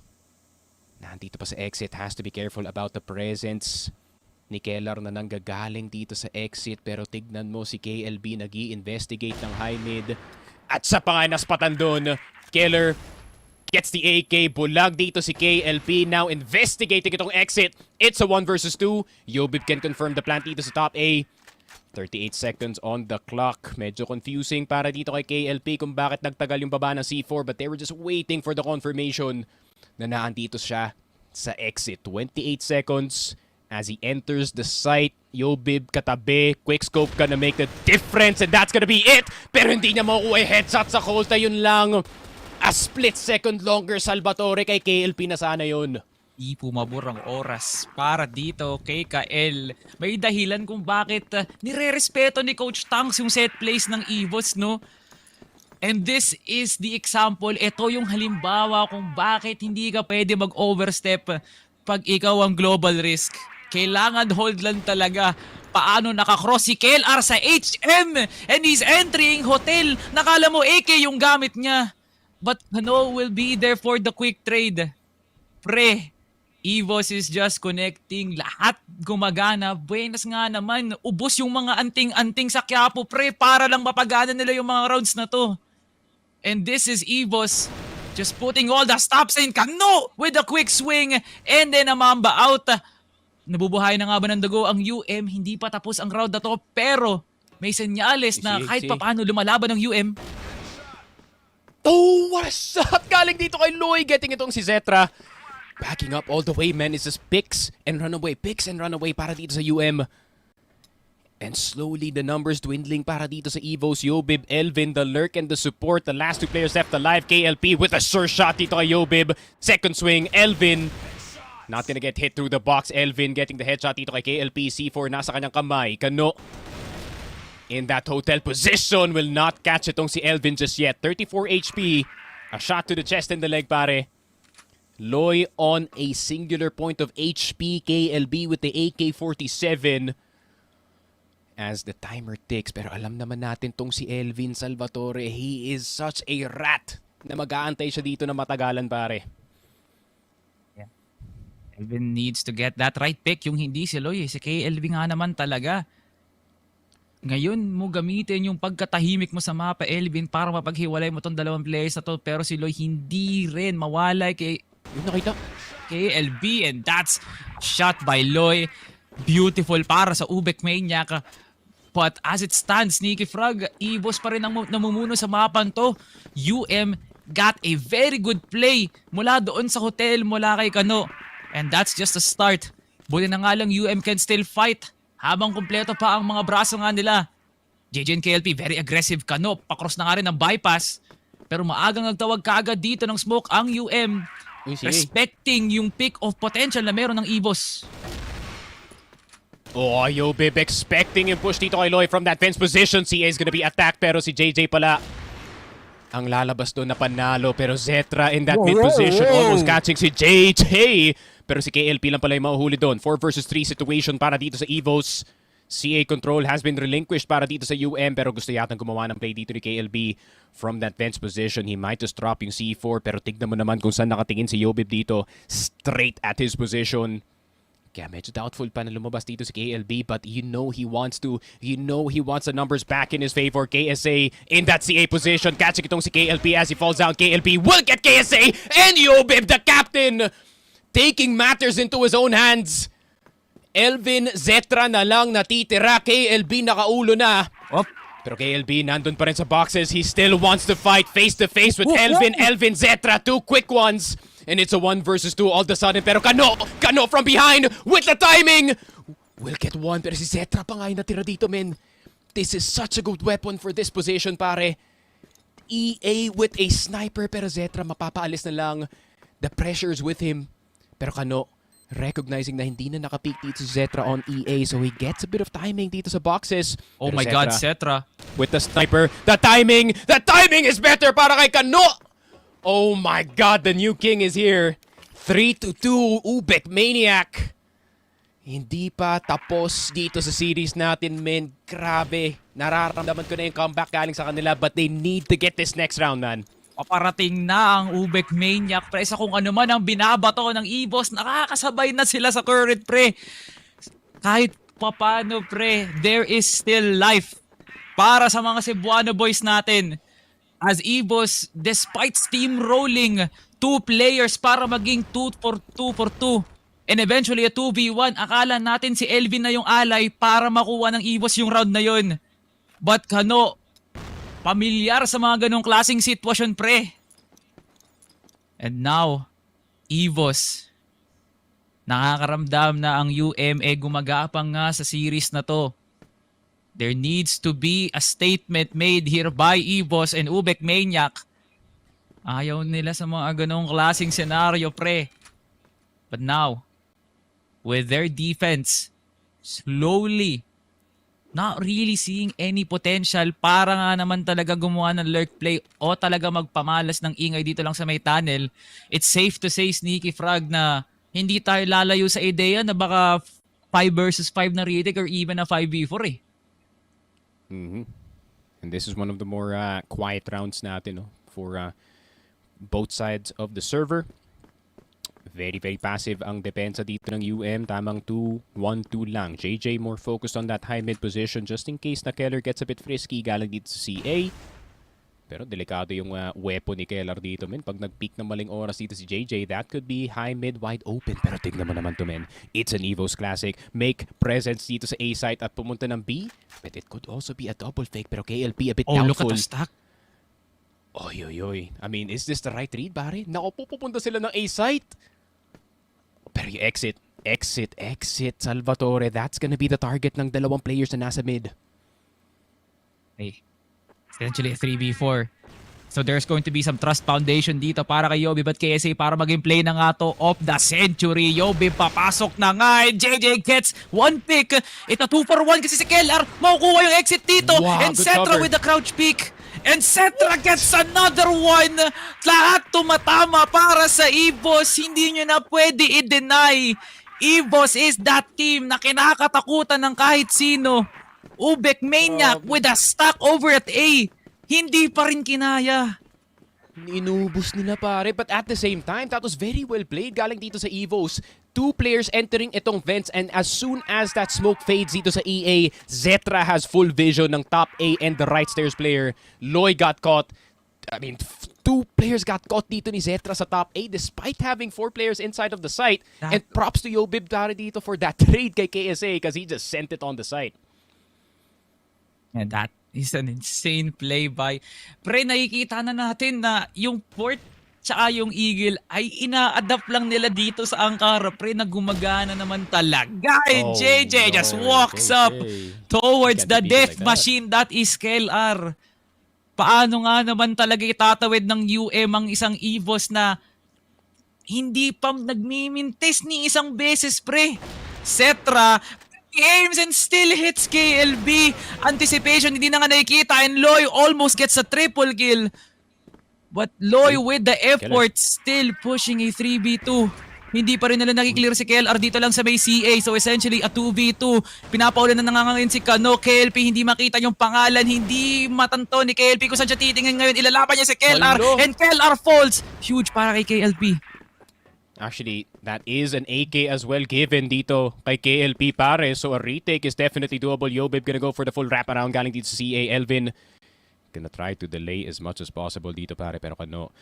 nandito pa sa exit, has to be careful about the presence ni Kellar na nanggagaling dito sa exit, pero tignan mo si KLB nag-i-investigate ng high mid at sa panganas patan doon. Kellar gets the AK, bulag dito si KLP, now investigating itong exit. It's a 1 versus 2. Yobib can confirm the plant dito sa top A. 38 seconds on the clock. Medyo confusing para dito kay KLP kung bakit nagtagal yung baba ng C4, but they were just waiting for the confirmation na naandito siya sa exit. 28 seconds as he enters the site. Yobib katabi, quickscope gonna make the difference, and that's gonna be it. Pero hindi niya makukuha yung headshot sa Costa, yun lang. A split second longer, Salvatore, kay KLP na sana yun. Di pumabor ang oras para dito kay Kael. May dahilan kung bakit nire-respeto ni Coach Tanks yung set plays ng EVOS, no? And this is the example. Ito yung halimbawa kung bakit hindi ka pwede mag-overstep pag ikaw ang global risk. Kailangan hold lang talaga. Paano nakakross si KLR sa HM and he's entering hotel. Nakala mo AK yung gamit niya. But Hano will be there for the quick trade. Pre, EVOS is just connecting. Lahat gumagana. Buenas nga naman. Ubos yung mga anting-anting sa Quiapo, pre, para lang mapagana nila yung mga rounds na to. And this is EVOS just putting all the stops in. Kano with a quick swing. And then a Mamba out. Nabubuhay na nga ba ng dugo ang UM? Hindi pa tapos ang round na to. Pero may senyales na kahit papaano lumalaban ng UM. Oh, what a shot! Galing dito kay Loy, getting itong si Zetra. Backing up all the way, man. It's just picks and run away para dito sa UM. And slowly the numbers dwindling para dito sa EVOS. Yobib, Elvin, the lurk and the support. The last 2 players left alive. KLP with a sure shot dito kay Yobib. Second swing, Elvin. Not gonna get hit through the box. Elvin getting the headshot dito kay KLP. C4 nasa kanyang kamay. Kano in that hotel position, will not catch itong si Elvin just yet. 34 HP. A shot to the chest and the leg, pare. Loy on a singular point of HP. KLB with the AK-47 as the timer ticks. Pero alam naman natin tong si Elvin Salvatore. He is such a rat na mag-aantay siya dito na matagalan, pare. Yeah. Elvin needs to get that right pick. Yung hindi si Loy, si KLB nga naman talaga. Ngayon mo gamitin yung pagkatahimik mo sa mapa, Elvin, para mapaghiwalay mo tong dalawang players na to. Pero si Loy hindi rin mawalay kay KLB, and that's shot by Loy. Beautiful para sa UBECMANIAC. But as it stands, Sneaky Frog, EVOS pa rin ang namumuno sa mapan to. UM got a very good play mula doon sa hotel, mula kay Kano. And that's just a start. Buti na nga lang UM can still fight habang kumpleto pa ang mga braso nga nila. JJ and KLP, very aggressive. Kano, pakross na nga rin ang bypass. Pero maagang nagtawag kaagad dito ng smoke ang UM. Respecting yung peak of potential na meron ng EVOS. Oh, Yobib expecting yung push dito kay Loy from that fence position. CA is gonna be attacked, pero si JJ pala ang lalabas doon na panalo. Pero Zetra in that mid position, almost catching si JJ. Pero si KLP lang pala yung mahuhuli doon. 4 versus 3 situation para dito sa EVOS. CA control has been relinquished para dito sa UM, pero gusto yatang gumawa ng play dito ni KLB from that fence position. He might just drop yung C4, pero tignan mo naman kung saan nakatingin si Yobib dito. Straight at his position. Kaya medyo doubtful pa na lumabas dito si KLB, but you know he wants to. You know he wants the numbers back in his favor. KSA in that CA position. Catching itong si KLP as he falls down. KLP will get KSA, and Yobib, the captain, taking matters into his own hands. Elvin, Zetra na lang natitira. KLB nakaulo na. Pero KLB nandun pa rin sa boxes. He still wants to fight face to face with Elvin. Elvin, Zetra, 2 quick ones. And it's a 1 versus 2 all of a sudden. Pero Kano from behind with the timing. Will get one. Pero si Zetra pa nga yung natira dito, men. This is such a good weapon for this position, pare. EA with a sniper. Pero Zetra mapapaalis na lang. The pressure's with him. Pero Kano, recognizing na hindi na nakapeak dito si Zetra on EA. So he gets a bit of timing dito sa boxes. Oh Pero my God, Zetra. with the sniper. The timing is better para kay Kano. Oh my God, the new king is here. 3-2, UBECMANIAC. Hindi pa tapos dito sa series natin, men. Grabe. Nararamdaman ko na yung comeback galing sa kanila, but they need to get this next round, man. Paparating na ang UBECMANIAC, pre. Sa kung ano man ang binabato ng EVOS, nakakasabay na sila sa current, pre. Kahit papano, pre, there is still life para sa mga Cebuano boys natin. As EVOS, despite steamrolling 2 players para maging 2 for 2 and eventually a 2v1, akala natin si Elvin na yung alay para makuha ng EVOS yung round na yun. But Kano, pamilyar sa mga ganong klaseng sitwasyon, pre. And now, EVOS, nakakaramdam na ang UMA gumagapang nga sa series na to. There needs to be a statement made here by EVOS and UBECMANIAC. Ayaw nila sa mga ganong klaseng senaryo, pre. But now, with their defense slowly not really seeing any potential para nga naman talaga gumawa ng lurk play o talaga magpamalas ng ingay dito lang sa may tunnel, it's safe to say, Sneaky Frog, na hindi tayo lalayo sa ideya na baka 5 versus 5 na retake or even a 5v4 eh. And this is one of the more quiet rounds natin, no? For both sides of the server. Very, very passive ang depensa dito ng UM. Tamang 2-1-2 lang. JJ more focused on that high mid position just in case na Keller gets a bit frisky galing dito sa CA. Pero delikado yung weapon ni Keller dito, men. Pag nag-peak ng maling oras dito si JJ, that could be high mid wide open. Pero tignan mo naman to, men. It's an EVOS classic. Make presence dito sa A site at pumunta ng B. But it could also be a double fake. Pero KLP a bit doubtful. Look at the stack. Oy. I mean, is this the right read, pare? Naku, pupunta sila ng A site. Pero yung exit, Salvatore. That's gonna be the target ng dalawang players na nasa mid. Hey, essentially a 3v4. So there's going to be some trust foundation dito para kay Yobi, but KSA para maging play na nga to of the century. Yobi papasok na nga, and JJ gets 1 pick. Ito 2 for 1 kasi si KLR makukuha yung exit dito. Wow, and Cetra with the crouch pick. And Cetra gets another one. Lahat tumatama para sa EVOS. Hindi nyo na pwede i-deny. EVOS is that team na kinakatakutan ng kahit sino. UBECMANIAC with a stack over at A. Hindi pa rin kinaya. Inubos nila, pare. But at the same time, that was very well played galing dito sa EVOS. 2 players entering itong vents, and as soon as that smoke fades dito sa EA, Zetra has full vision ng top A and the right stairs player. Loy got caught. I mean, 2 players got caught dito ni Zetra sa top A despite having 4 players inside of the site. And props to Yobib Tari dito for that trade kay KSA because he just sent it on the site. And that is an insane play by... Pre, nakikita na natin na yung port tsaka yung Eagle ay ina-adapt lang nila dito sa Ankara, pre, na gumagana naman talaga. And JJ just walks up towards the death machine that is KLR. Paano nga naman talaga itatawid ng UM ang isang EVOS na hindi pa nagmimintis ni isang beses, pre. Cetra aims and still hits KLB. Anticipation, hindi na nga nakikita, and Loy almost gets a triple kill. But Loy with the effort still pushing a 3v2. Hindi pa rin nila nakiklear si KLR dito lang sa may CA. So essentially a 2v2. Pinapaulan na nangangangin si Kano. KLP hindi makita yung pangalan. Hindi matanto ni KLP kung saan siya titingin ngayon. Ilalaban niya si KLR. And KLR falls. Huge para kay KLP. Actually, that is an AK as well given dito kay KLP, pare. So a retake is definitely doable. Yobib gonna go for the full wraparound galing dito sa CA. Elvin gonna try to delay as much as possible dito, pare. Pero Kano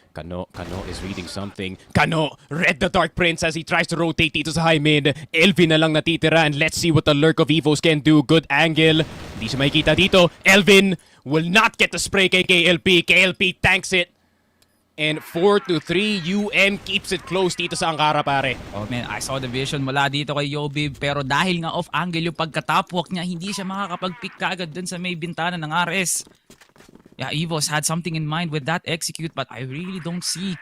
is reading something. Kano read the Dark Prince as he tries to rotate dito sa high mid. Elvin na lang natitira, and let's see what the lurk of EVOS can do. Good angle. Hindi siya makikita dito. Elvin will not get the spray kay KLP. KLP tanks it. And 4-3, UM keeps it close dito sa Angkara, pare. Oh man, I saw the vision mula dito kay Yobib, pero dahil nga off-angle yung pagka-top walk niya, hindi siya makakapag-pick kaagad dun sa may bintana ng RS. Yeah, EVOS had something in mind with that execute, but I really don't see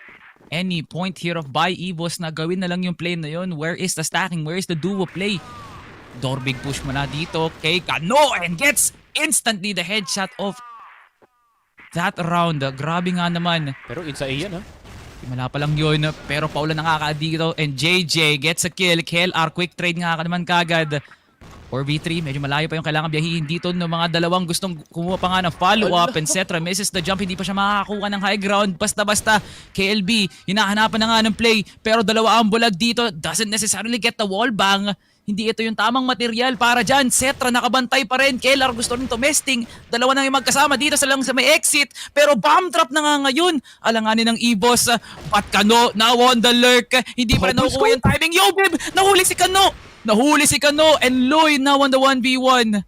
any point here of by EVOS na gawin na lang yung play na yun. Where is the stacking? Where is the duo play? Big push mula dito kay Kano and gets instantly the headshot of that round. Grabe nga naman. Pero inside yan, ha? Wala pa lang yun, pero Paula nakaka dito and JJ gets a kill. KLR quick trade nga ka naman kagad. 4v3, medyo malayo pa yung kailangan biyahihin dito ng mga dalawang gustong kumuha pa nga ng follow-up. And Cetra misses the jump, hindi pa siya makakakuha ng high ground. Basta-basta, KLB, hinahanapan na nga ng play. Pero dalawa ang bulag dito, doesn't necessarily get the wall bang. Hindi ito yung tamang material para dyan. Cetra nakabantay pa rin. KLR gusto rin tumesting. Dalawa nang yung magkasama dito sa lang sa may exit. Pero bomb drop na nga ngayon. Alanganin ng EVOS. But Kano now on the lurk. Hindi pa rin nakukuha yung timing. Yobib! Nahuli si Kano! Nahuli si Kano and Lloyd now on the 1v1.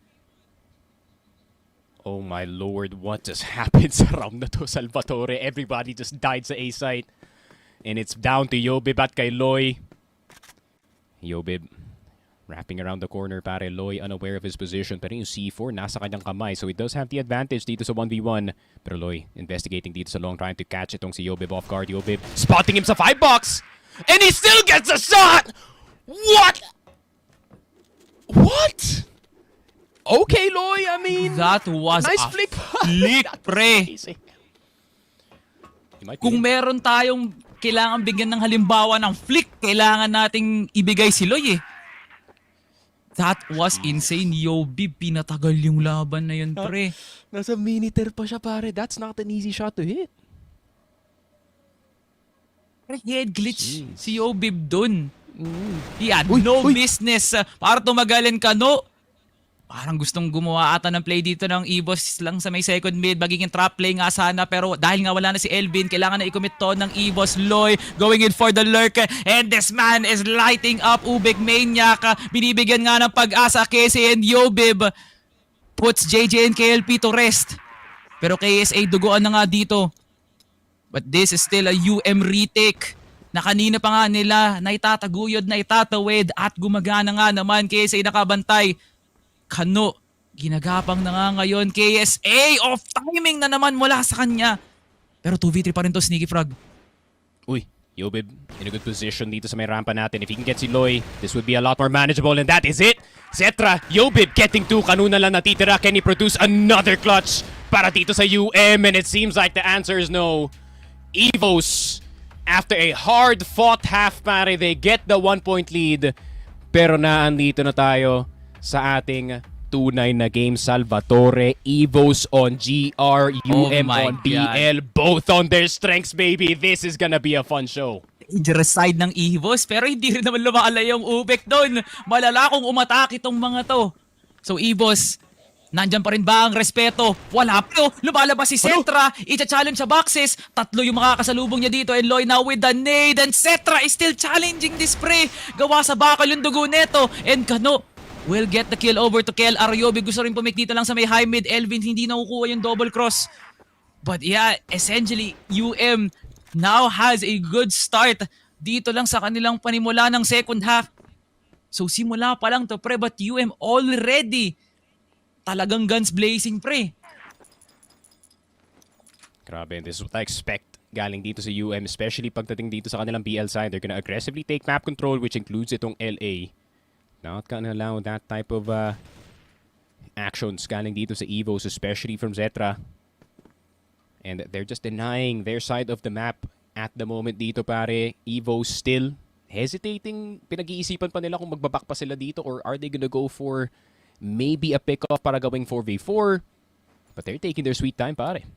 Oh my lord, what just happened sa round na to, Salvatore? Everybody just died sa A site. And it's down to Yobib at kay Loy. Yobib wrapping around the corner, pare. Loy unaware of his position. Pero yung C4 nasa kanyang kamay. So he does have the advantage dito sa 1v1. Pero Loy investigating dito sa long, trying to catch itong si Yobib off guard. Yobib spotting him sa 5-box. And he still gets a shot! What? What? Okay, Loy, I mean... That was nice a flick, pre. Kung meron tayong kailangan bigyan ng halimbawa ng flick, kailangan nating ibigay si Loy eh. That was insane, Yobib. Pinatagal yung laban na yun, pre. Nasa miniter pa siya, pare. That's not an easy shot to hit. Head glitch si Yobib dun. He had no business para tumagalin Kano. Parang gustong gumawa ata ng play dito ng EVOS lang sa may second mid. Magiging trap play nga sana, pero dahil nga wala na si Elvin, kailangan na i-commit to ng EVOS. Loy going in for the lurk, and this man is lighting up UBECMANIAC. Binibigyan nga ng pag-asa KSA and Yobib. Puts JJ and KLP to rest. Pero KSA duguan na nga dito. But this is still a retake na kanina pa nga nila na itataguyod, na itatawid at gumagana nga naman. KSA nakabantay. Kano, ginagapang na nga ngayon. KSA, off timing na naman mula sa kanya. Pero 2v3 pa rin to, Sneaky Frog. Uy, Yobib in a good position dito sa may rampa natin. If he can get si Loy, this would be a lot more manageable, and that is it. Cetra, Yobib getting 2, Kano na lang natitira. Can he produce another clutch para dito sa UM? And it seems like the answer is no. EVOS, after a hard-fought half, pare, they get the 1-point lead. Pero naandito na tayo sa ating tunay na game, Salvatore. EVOS on GR, UM on BL, both on their strengths, baby. This is gonna be a fun show. Dangerous side ng EVOS, pero hindi rin naman lumakalay yung UBEC doon. Malala kung umatake itong mga to. So EVOS, nandyan pa rin ba ang respeto? Wala pa. Lumalabas si Cetra, i-challenge sa boxes. 3 yung makakasalubong niya dito, and Loy now with the nade, and Cetra is still challenging this pre. Gawa sa bakal yung dugo neto, and Kano will get the kill over to KLR. Yobib gusto rin pumik dito lang sa may high mid. Elvin hindi nakukuha yung double cross. But yeah, essentially UM now has a good start dito lang sa kanilang panimula ng second half. So simula pa lang to pre, but UM already talagang guns blazing, pre. Grabe, this is what I expect galing dito sa UM, especially pagdating dito sa kanilang BL side. They're gonna aggressively take map control, which includes itong LA. Not gonna allow that type of actions galing dito sa EVOS, especially from Cetra. And they're just denying their side of the map at the moment dito, pare. EVOS still hesitating. Pinag-iisipan pa nila kung magbaback pa sila dito, or are they gonna go for maybe a pick-off para gawing 4v4. But they're taking their sweet time, pare.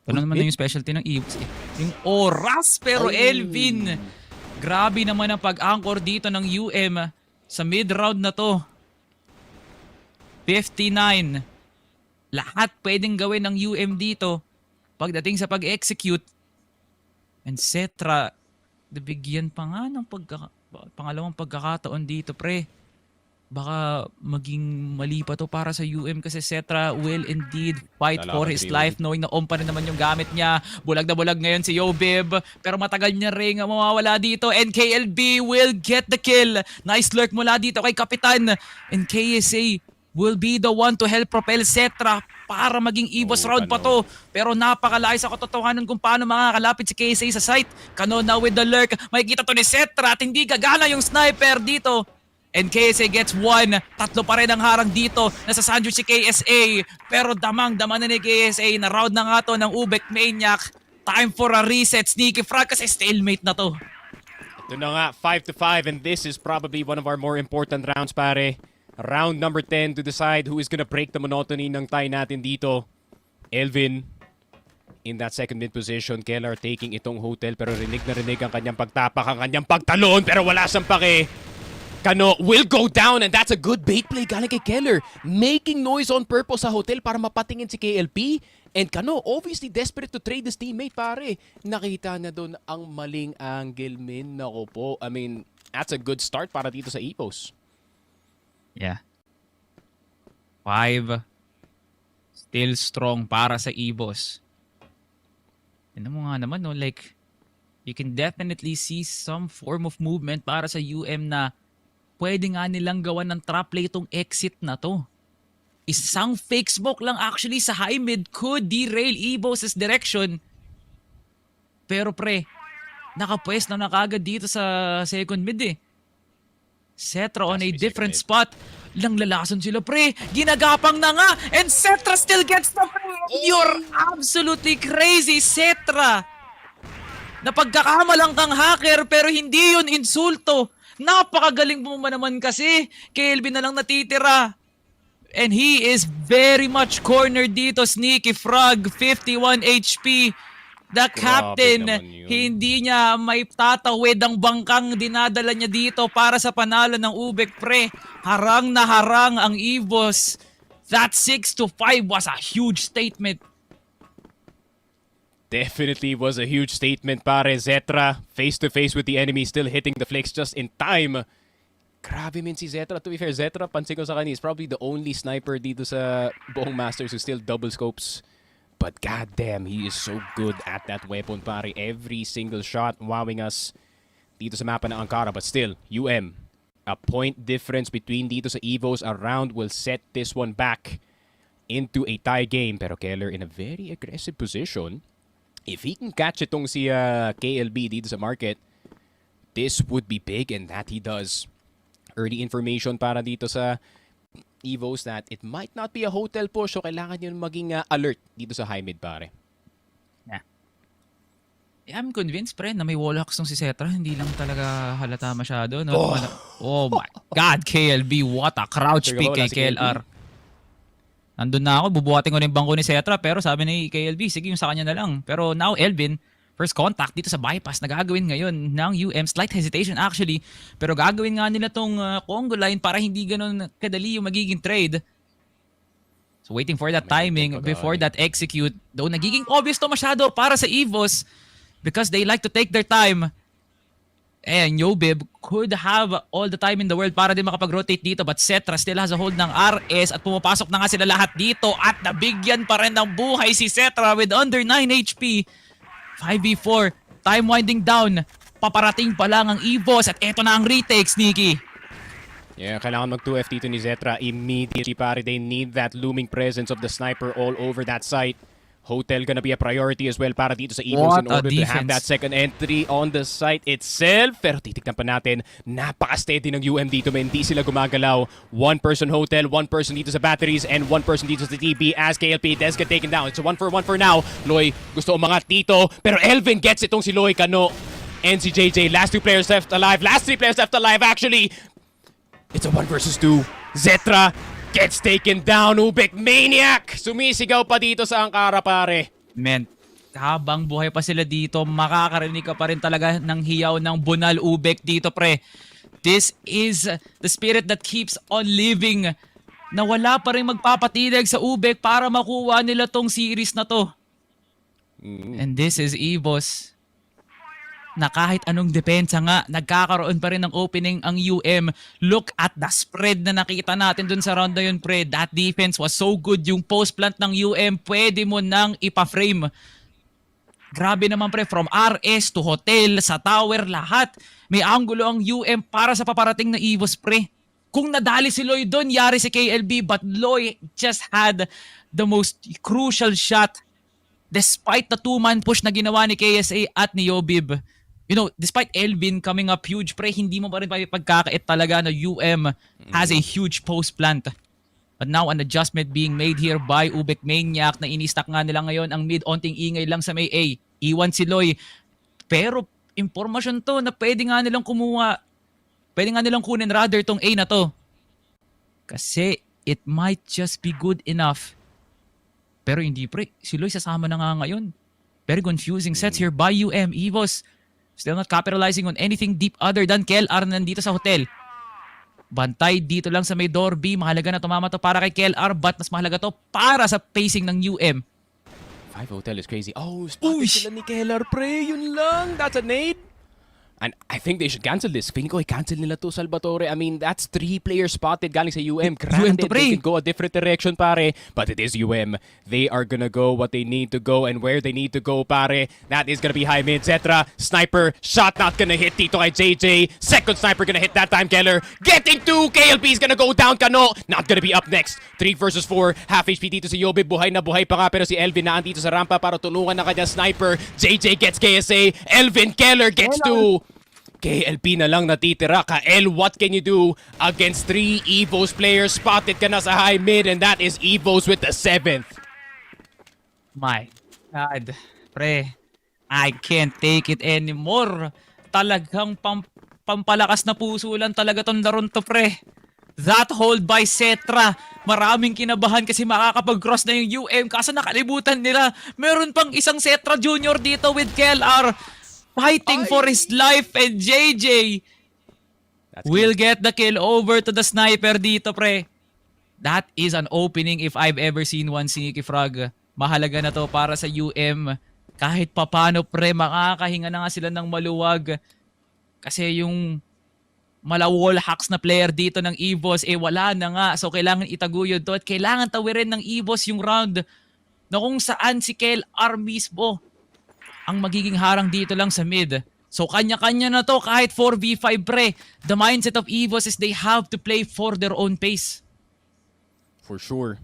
Ano naman na yung specialty ng EVOS eh. Yung oras, pero Elvin. Grabe naman ang pag-anchor dito ng UM sa mid-round na to. 59. Lahat pwedeng gawin ng UM dito pagdating sa pag-execute. And Cetra, nabigyan pa nga ng pangalawang pagkakataon dito, pre. baka maging mali pa to para sa kasi Cetra will indeed fight for his life knowing na pa rin naman yung gamit niya. Bulag na bulag ngayon si Yobib pero matagal niya ring mawawala dito and KLB will get the kill. Nice lurk mula dito kay Kapitan and KSA will be the one to help propel Cetra para maging EVOS round pa to. Pero napakalayo sa katotohanan kung paano makakalapit si KSA sa site. Kano na with the lurk. Makikita to ni Cetra at hindi gagana yung sniper dito. And KSA gets 1. Tatlo pa rin ang harang dito. Nasa sandwich si KSA. Pero damang-dama na ni KSA. Na round na nga to ng UBECMANIAC. Time for a reset. Sneaky frag kasi stalemate na to. Ito na nga, 5-5 and this is probably one of our more important rounds, pare. Round number 10 to decide who is gonna break the monotony ng tie natin dito. Elvin in that second mid position. Keller taking itong hotel pero rinig na rinig ang kanyang pagtapak, ang kanyang pagtalon pero wala siyang pake. Kano will go down and that's a good bait play galing kay Keller. Making noise on purpose sa hotel para mapatingin si KLP. And Kano obviously desperate to trade his teammate, pare. Nakita na doon ang maling angle, min. Nako po. I mean, that's a good start para dito sa EVOS. Yeah. 5. Still strong para sa EVOS. Tignan mo nga naman, no? Like, you can definitely see some form of movement para sa na pwede nga nilang gawan ng trap play itong exit na to. Isang fake smoke lang actually sa high mid could derail EVOS' direction. Pero pre, nakapwes na kagad dito sa second mid eh. Cetra on a different spot. Lang lalason sila pre. Ginagapang na nga. And Cetra still gets the pre. You're absolutely crazy, Cetra. Napagkakamalang kang hacker pero hindi yun insulto. Napakagaling mo naman kasi. KLB na lang natitira. And he is very much cornered dito. Sneaky Frog, 51 HP. The captain, hindi niya may tatawid ang bangkang dinadala niya dito para sa panalo ng UBEC pre. Harang na harang ang EVOS. That 6-5 was a huge statement. Definitely was a huge statement, pare. Zetra face to face with the enemy, still hitting the flicks just in time. Grabe min si Zetra. To be fair, Zetra, pansin ko sa kanya, is probably the only sniper dito sa buong Masters who still double scopes. But goddamn, he is so good at that weapon, pare. Every single shot wowing us dito sa mapa ng Ankara. But still, a point difference between dito sa EVOS. A round will set this one back into a tie game. Pero Keller in a very aggressive position. If he can catch itong si KLB dito sa market, this would be big, and that he does. Early information para dito sa EVOS that it might not be a hotel push, so kailangan yun maging alert dito sa high mid, pare. Yeah. I'm convinced, pre, na may wallhacks tong si Cetra. Hindi lang talaga halata masyado. No? Oh my God, KLB, what a crouch pick kay KLR. Nandun na ako, bubuhatin ko na yung bangko ni Cetra, pero sabi ni KLB, sige yung sa kanya na lang. Pero now, Elvin, first contact dito sa bypass na gagawin ngayon ng Slight hesitation actually, pero gagawin nga nila tong Congo line para hindi ganun kadali yung magiging trade. So waiting for that timing before that execute. Though nagiging obvious to masyado para sa EVOS because they like to take their time. And Yobib could have all the time in the world para din makapag-rotate dito, but Cetra still has a hold ng RS at pumapasok na nga sila lahat dito at nabigyan pa rin ng buhay si Cetra with under 9 HP. 5v4, time winding down. Paparating pa lang ang EVOS at eto na ang retake, Sneaky. Yeah, kailangan mag-2F dito ni Zetra immediately, pare. They need that looming presence of the sniper all over that site. Hotel gonna be a priority as well para dito sa EVOS in order to have that second entry on the site itself. Pero titignan pa natin, napaka-steady ng dito, man. Hindi sila gumagalaw. One person hotel, one person dito sa batteries, and one person dito sa TB as KLP does get taken down. It's a 1-for-1 for now. Loy gusto umangat dito, pero Elvin gets itong si Loy, Kano, and si JJ. Last 2 players left alive. Last 3 players left alive, actually. It's a 1 versus 2. Zetra gets taken down. UBECMANIAC sumisigaw pa dito sa Ankara, pare. Man, habang buhay pa sila dito, makakarinig ka pa rin talaga ng hiyaw ng bunal UBEC dito, pre. This is the spirit that keeps on living. Na wala pa rin magpapatinig sa UBEC para makuha nila tong series na to. And this is EVOS. na kahit anong depensa nga, nagkakaroon pa rin ng opening ang Look at the spread na nakita natin dun sa round na yun, pre. That defense was so good. Yung post plant ng pwede mo nang ipa-frame. Grabe naman, pre. From RS to hotel, sa tower, lahat. May angulo ang para sa paparating na EVOS, pre. Kung nadali si Loy doon, yari si KLB. But Loy just had the most crucial shot despite the two-man push na ginawa ni KSA at ni Yobib. You know, despite Elvin coming up huge, pre, hindi mo pa rin pagkakait talaga na has a huge post plant. But now, an adjustment being made here by UBECMANIAC na ini-stack nga nila ngayon ang mid, onting ingay lang sa may A. Iwan si Loy. Pero, impormasyon to na pwede nga nilang kunin rather tong A na to. Kasi, it might just be good enough. Pero hindi, pre. Si Loy sasama na nga ngayon. Very confusing sets here by EVOS. Still not capitalizing on anything deep other than KLR nandito sa hotel. Bantay dito lang sa may door B. Mahalaga na tumama to para kay KLR, but mas mahalaga to para sa pacing ng 5 hotel is crazy. Oh, spotted sila ni KLR, pre. Yun lang. That's a nade. And I think they should cancel this. Feeling ko i-cancel nila to, Salvatore. I mean, that's 3 players spotted galing sa Granted, they can go a different direction, pare. But it is They are gonna go what they need to go and where they need to go, pare. That is gonna be high mid. Zetra, sniper, shot not gonna hit dito kay JJ. Second sniper gonna hit that time, Keller. Getting 2, KLB is gonna go down, Kano. Not gonna be up next. 3 versus 4. Half HP dito si Yobi. Buhay na buhay pa nga, pero si Elvin na andito sa rampa para tulungan na kanya sniper. JJ gets KSA. Elvin, Keller gets 2. KLP na lang natitira. Kael, what can you do against 3 EVOS players? Spotted ka na sa high mid, and that is EVOS with the 7th. My God. Pre, I can't take it anymore. Talagang pampalakas na puso lang talaga tong laron to, pre. That hold by Cetra. Maraming kinabahan kasi makakapag-cross na yung kaso nakalibutan nila. Meron pang isang Cetra Junior dito with KLR. Fighting for his life, and JJ will get the kill over to the sniper dito, pre. That is an opening if I've ever seen one, Sneaky Frog. Mahalaga na to para sa Kahit papano, pre, makakahinga na nga sila ng maluwag. Kasi yung wall hacks na player dito ng EVOS, wala na nga. So, kailangan itaguyod to at kailangan tawirin ng EVOS yung round na kung saan si KLR mismo ang magiging harang dito lang sa mid. So kanya-kanya na to kahit 4v5, pre. The mindset of EVOS is they have to play for their own pace. For sure.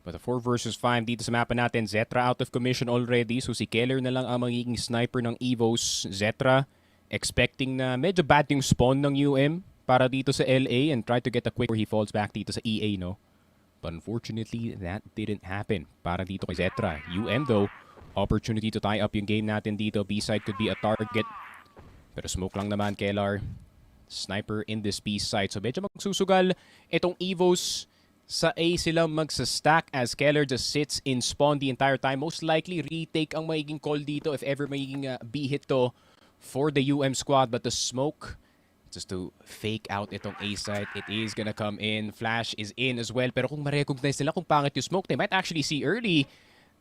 But the 4 versus 5 dito sa mapa natin, Zetra out of commission already. So si Keller na lang ang magiging sniper ng EVOS. Zetra expecting na medyo bad yung spawn ng para dito sa LA and try to get a quick where he falls back dito sa EA, no? But unfortunately, that didn't happen para dito kay Zetra. Though, opportunity to tie up yung game natin dito. B-side could be a target. Pero smoke lang naman, Kelar. Sniper in this B-side. So medyo magsusugal itong EVOS. Sa A sila magsa-stack as Keller just sits in spawn the entire time. Most likely, retake ang magiging call dito if ever magiging B-hit to for the squad. But the smoke, just to fake out itong A-side, it is gonna come in. Flash is in as well. Pero kung ma-recognize nila kung pangit yung smoke, they might actually see early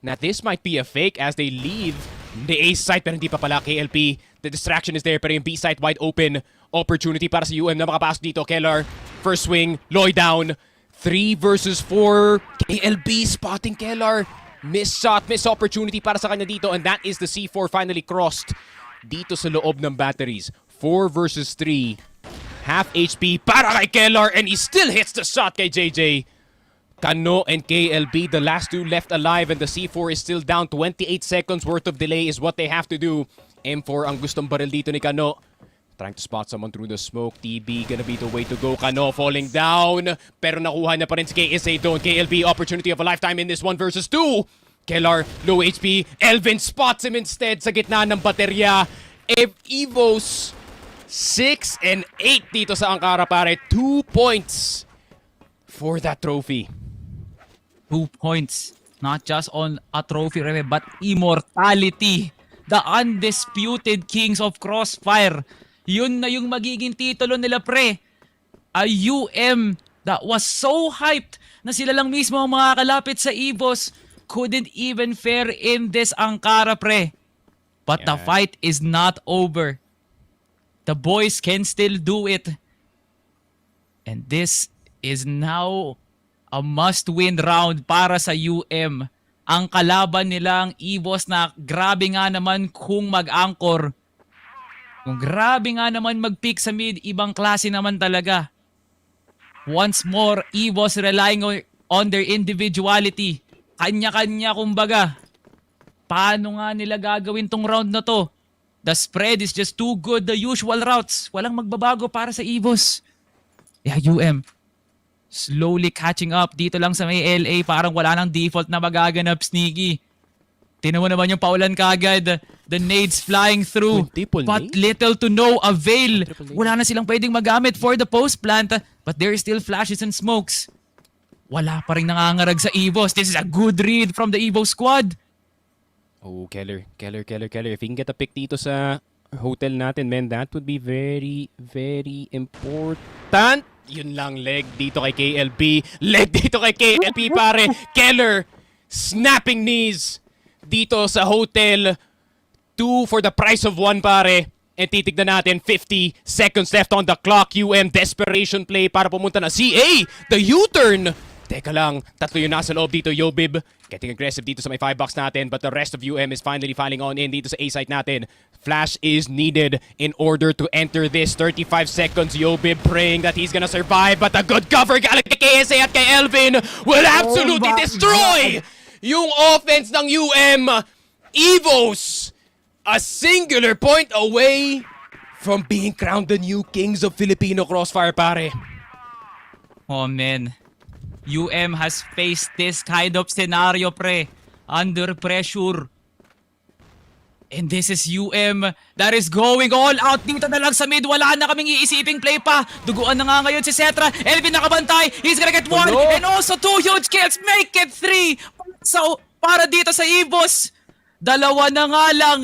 na this might be a fake as they leave the A side, pero hindi pa pala KLP. The distraction is there, pero yung B side wide open. Opportunity para sa na makapasok dito. Keller, first swing, Loy down. 3 versus 4. KLB spotting Keller. Miss shot, miss opportunity para sa kanya dito, and that is the C4 finally crossed dito sa loob ng batteries. 4 versus 3. Half HP para kay Keller, and he still hits the shot kay JJ. Kano and KLB, the last 2 left alive, and the C4 is still down. 28 seconds worth of delay is what they have to do. M4 ang gustong baril dito ni Kano. Trying to spot someone through the smoke. TB gonna be the way to go. Kano falling down. Pero nakuha na pa rin si KSA doon. KLB, opportunity of a lifetime in this 1 versus 2. Kellar, low HP. Elvin spots him instead sa gitna ng baterya. EVOS, 6 and 8 dito sa Ankara, pare. 2 points for that trophy. 2 points. Not just on a trophy, but immortality. The undisputed kings of Crossfire. Yun na yung magiging titulo nila, pre. A that was so hyped na sila lang mismo ang makakalapit sa EVOS couldn't even fare in this Ankara, pre. But the fight is not over. The boys can still do it. And this is now a must-win round para sa UM. Ang kalaban nilang EVOS na grabe nga naman kung mag-anchor. Kung grabe nga naman mag-pick sa mid, ibang klase naman talaga. Once more, EVOS relying on their individuality. Kanya-kanya kumbaga. Paano nga nila gagawin tong round na to? The spread is just too good. The usual routes. Walang magbabago para sa EVOS. Yeah, UM. Slowly catching up dito lang sa may LA. Parang wala nang default na magaganap, Sneaky. Tinan mo naman yung paulan kagad. The nades flying through. But little to no avail. Wala na silang pwedeng magamit for the post plant. But there is still flashes and smokes. Wala pa rin nangangarag sa EVOS. This is a good read from the EVOS squad. Oh, Keller. If he can get a pick dito sa hotel natin, man, that would be very, very important. Yun lang, leg dito kay KLB. Leg dito kay KLB, pare. Keller, snapping knees dito sa hotel. 2 for the price of 1, pare. And titignan natin, 50 seconds left on the clock. UM, desperation play para pumunta na CA. The U-turn. Teka lang, 3 yung nasa loob dito, Yobib. Getting aggressive dito sa may 5 box natin, but the rest of UM is finally filing on in dito sa A-site natin. Flash is needed in order to enter this. 35 seconds, Yobib praying that he's gonna survive, but a good cover galing kay KSA at kay Elvin will absolutely destroy yung offense ng UM. EVOS, a singular point away from being crowned the new kings of Filipino Crossfire, pare. Oh, man. UM has faced this kind of scenario, pre. Under pressure. And this is UM that is going all out dito na lang sa mid. Wala na kaming iisiping play pa. Duguan na nga ngayon si Cetra. Elvin nakabantay. He's gonna get 1 and also 2 huge kills. Make it 3. Para dito sa EVOS. 2 na nga lang.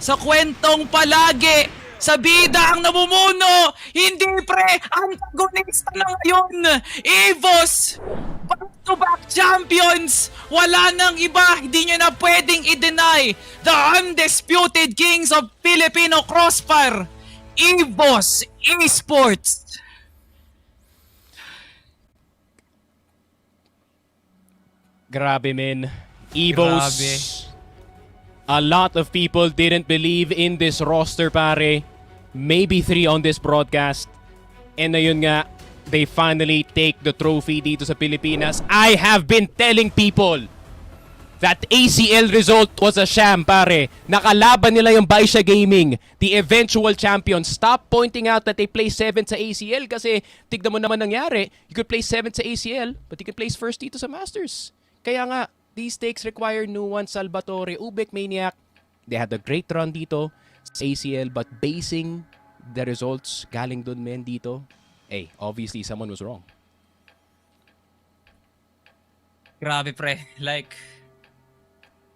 Sa kwentong palagi. Sa bida ang namumuno. Hindi, pre. Antagonista na ngayon. EVOS. Back-to-back champions. Wala nang iba. Hindi nyo na pwedeng i-deny. The undisputed kings of Filipino Crossfire. EVOS ESPORTS. Grabe, men. EVOS. Grabe. A lot of people didn't believe in this roster, pare. Maybe 3 on this broadcast. And ayun nga, they finally take the trophy dito sa Pilipinas. I have been telling people that ACL result was a sham, pare. Nakalaban nila yung Baisha Gaming, the eventual champions. Stop pointing out that they place 7 sa ACL kasi tignan mo naman nangyari. You could place 7 sa ACL, but you could place first dito sa Masters. Kaya nga, these stakes require nuance. Salvatore, UBECMANIAC, they had a great run dito sa ACL, but basing the results galing dun, men, dito, obviously someone was wrong. Grabe, pre. Like,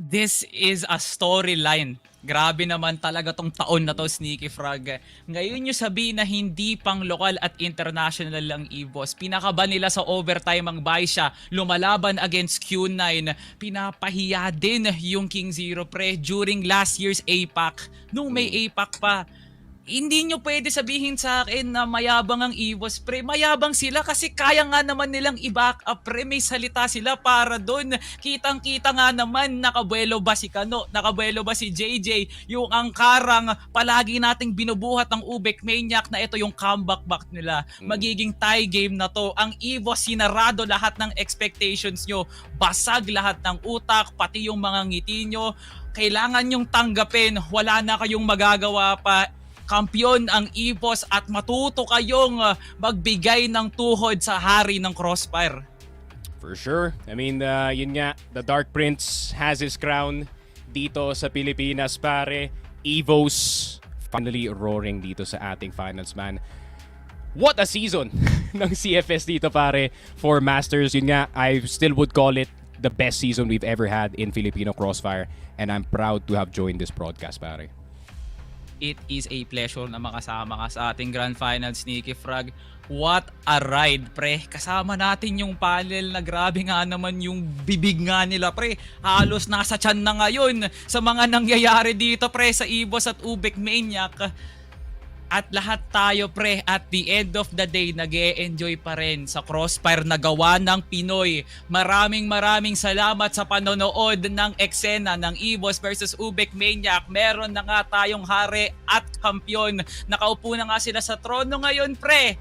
this is a storyline. Grabe naman talaga tong taon na to, Sneaky Frog. Ngayon nyo sabihin na hindi pang lokal at international lang EVOS. Pinakaba nila sa overtime ang Baisha. Lumalaban against Q9. Pinapahiya din yung King Zero, pre, during last year's APAC. Nung may APAC pa. Hindi nyo pwede sabihin sa akin na mayabang ang EVOS, pre. Mayabang sila kasi kaya nga naman nilang i-back up, pre. May salita sila para doon. Kitang-kita nga naman, nakabuelo ba si Kano? Nakabuelo ba si JJ? Yung angkarang palagi nating binubuhat ng UBECMANIAC na ito yung comeback back nila. Magiging tie game na to. Ang EVOS, sinarado lahat ng expectations nyo. Basag lahat ng utak, pati yung mga ngiti nyo. Kailangan nyong tanggapin. Wala na kayong magagawa pa. Kampiyon ang EVOS at matuto kayong magbigay ng tuhod sa hari ng Crossfire. For sure. I mean, yun nga, the Dark Prince has his crown dito sa Pilipinas, pare. EVOS finally roaring dito sa ating finals, man. What a season ng CFS dito, pare, for Masters. Yun nga, I still would call it the best season we've ever had in Filipino Crossfire, and I'm proud to have joined this broadcast, pare. It is a pleasure na makasama ka sa ating Grand Final, Sneaky Frog. What a ride, pre. Kasama natin yung panel na grabe nga naman yung bibig nga nila, pre. Halos nasa tiyan na ngayon sa mga nangyayari dito, pre, sa EVOS at UBECMANIAC. At lahat tayo, pre, at the end of the day, nag-e-enjoy pa rin sa Crossfire na gawa ng Pinoy. Maraming salamat sa panonood ng eksena ng EVOS versus UBECMANIAC. Meron na nga tayong hari at kampyon. Nakaupo na nga sila sa trono ngayon, pre.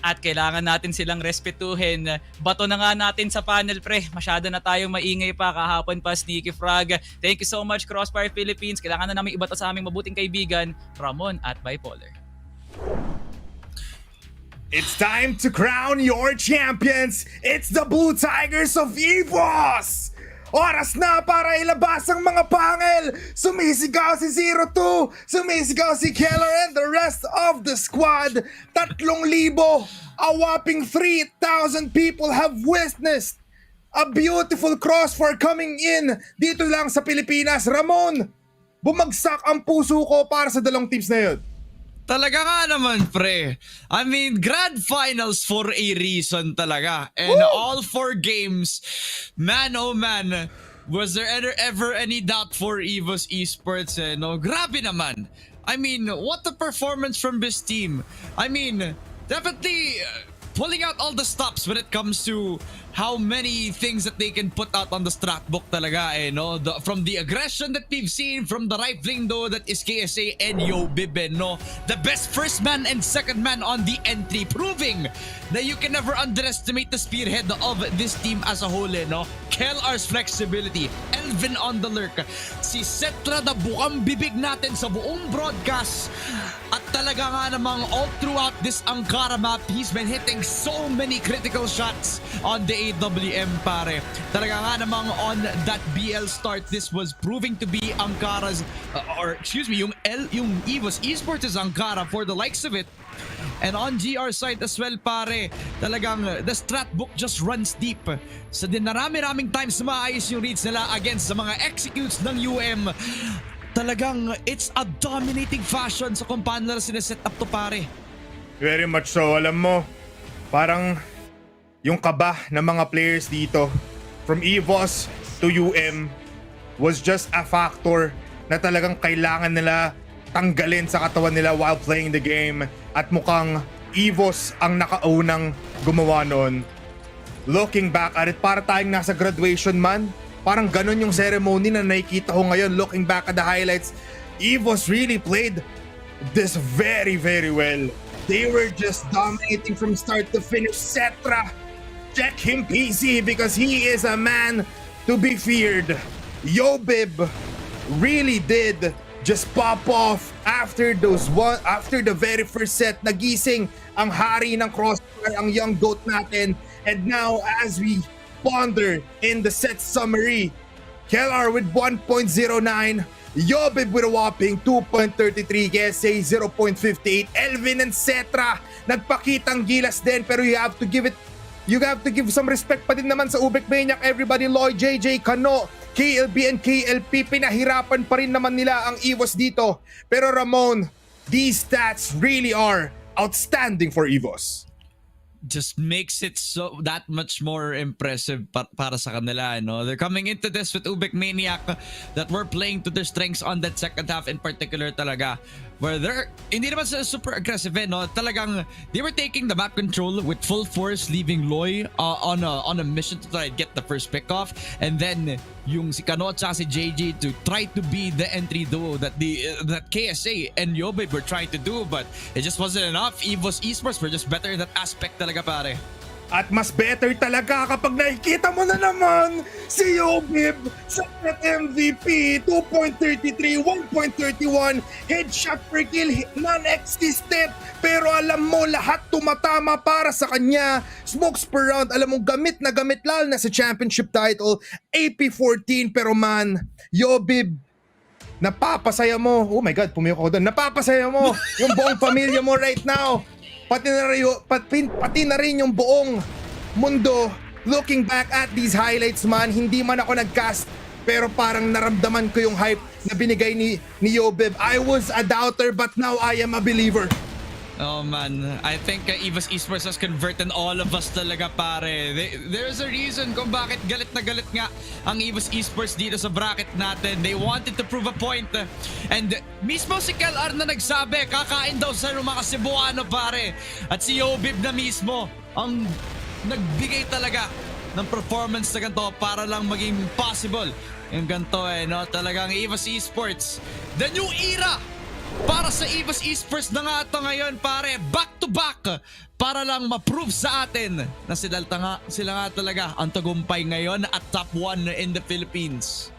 At kailangan natin silang respetuhin. Bato na nga natin sa panel, pre. Masyado na tayong maingay pa. Kahapon pa, Sneaky Frog. Thank you so much, Crossfire Philippines. Kailangan na namin ibata sa aming mabuting kaibigan, Ramon at Bipolar. It's time to crown your champions! It's the Blue Tigers of EVOS! Oras na para ilabas ang mga pangil! Sumisigaw si 02! Sumisigaw si Keller and the rest of the squad! 3,000! A whopping 3,000 people have witnessed a beautiful Crossfire coming in dito lang sa Pilipinas. Ramon, bumagsak ang puso ko para sa dalawang teams na yun. Talaga nga naman, pre. I mean, grand finals for a reason talaga. And all 4 games, man oh man, was there ever any doubt for EVOS Esports? No, grabe naman. I mean, what a performance from this team. I mean, definitely pulling out all the stops when it comes to how many things that they can put out on the strat book talaga, no? From the aggression that we've seen, from the rifling though that is KSA and YoBib, no? The best first man and second man on the entry, proving that you can never underestimate the spearhead of this team as a whole, no? KLR's flexibility, Elvin on the lurk, si Cetra na bukang bibig natin sa buong broadcast, at talaga nga namang all throughout this Ankara map, he's been hitting so many critical shots on the AWM, pare. Talaga nga namang on that BL start, this was proving to be Ankara's, yung EVOS Esports' Ankara for the likes of it. And on GR side as well, pare, talagang the strat book just runs deep. Sa dinarami-raming times na maayos yung reads nila against sa mga executes ng UM, talagang it's a dominating fashion sa kung paano nila sineset up to, pare. Very much so. Alam mo, parang yung kaba ng mga players dito from EVOS to UM was just a factor na talagang kailangan nila tanggalin sa katawan nila while playing the game, at mukhang EVOS ang nakaunang gumawa noon. Looking back at it, para tayong nasa graduation, man. Parang ganun yung ceremony na nakikita ko ngayon. Looking back at the highlights, EVOS really played this very well. They were just dominating from start to finish. Cetra, check him PC because he is a man to be feared. YoBib really did just pop off after the very first set. Nagising ang hari ng Crossfire, ang young goat natin. And now as we ponder in the set summary, KLR with 1.09, YoBib with a whopping 2.33, KSA 0.58, Elvin and Cetra nagpakitang gilas din, pero you have to give some respect pa din naman sa UBECMANIAC, everybody. Lloyd, JJ, Kano, KLB and KLP, pinahirapan pa rin naman nila ang EVOS dito. Pero Ramon, these stats really are outstanding for EVOS. Just makes it so that much more impressive para sa kanila, no? They're coming into this with UBECMANIAC that were playing to their strengths on that second half in particular talaga, where they're hindi naman super aggressive, no? Talagang they were taking the map control with full force, leaving Loy on a mission to try to get the first pick off, and then yung si Kano at si JJ to try to be the entry duo that KSA and YoBib were trying to do, but it just wasn't enough. EVOS Esports were just better in that aspect talaga, pare. At mas better talaga kapag nakikita mo na naman si YoBib sa net MVP, 2.33, 1.31, headshot per kill, non-existent. Pero alam mo, lahat tumatama para sa kanya. Smokes per round, alam mo, gamit na gamit lalo na sa championship title, AP14. Pero man, YoBib, napapasaya mo. Oh my God, pumiyok ako doon. Napapasaya mo yung buong pamilya mo right now. Pati na rin yung buong mundo. Looking back at these highlights, man, hindi man ako nag-cast, pero parang naramdaman ko yung hype na binigay ni YoBib. I was a doubter but now I am a believer. Oh man, I think EVOS Esports has converted all of us talaga pare. There's a reason kung bakit galit na galit nga ang EVOS Esports dito sa bracket natin. They wanted to prove a point. And mismo si KLR na nagsabi, kakain daw sa mga Cebuano pare. At si Yobib na mismo ang nagbigay talaga ng performance na ganito para lang maging possible yung ganito no? Talagang EVOS Esports, the new era para sa EVOS Esports na nga ito ngayon pare, back to back para lang ma-prove sa atin na sila nga talaga ang tagumpay ngayon at top 1 in the Philippines.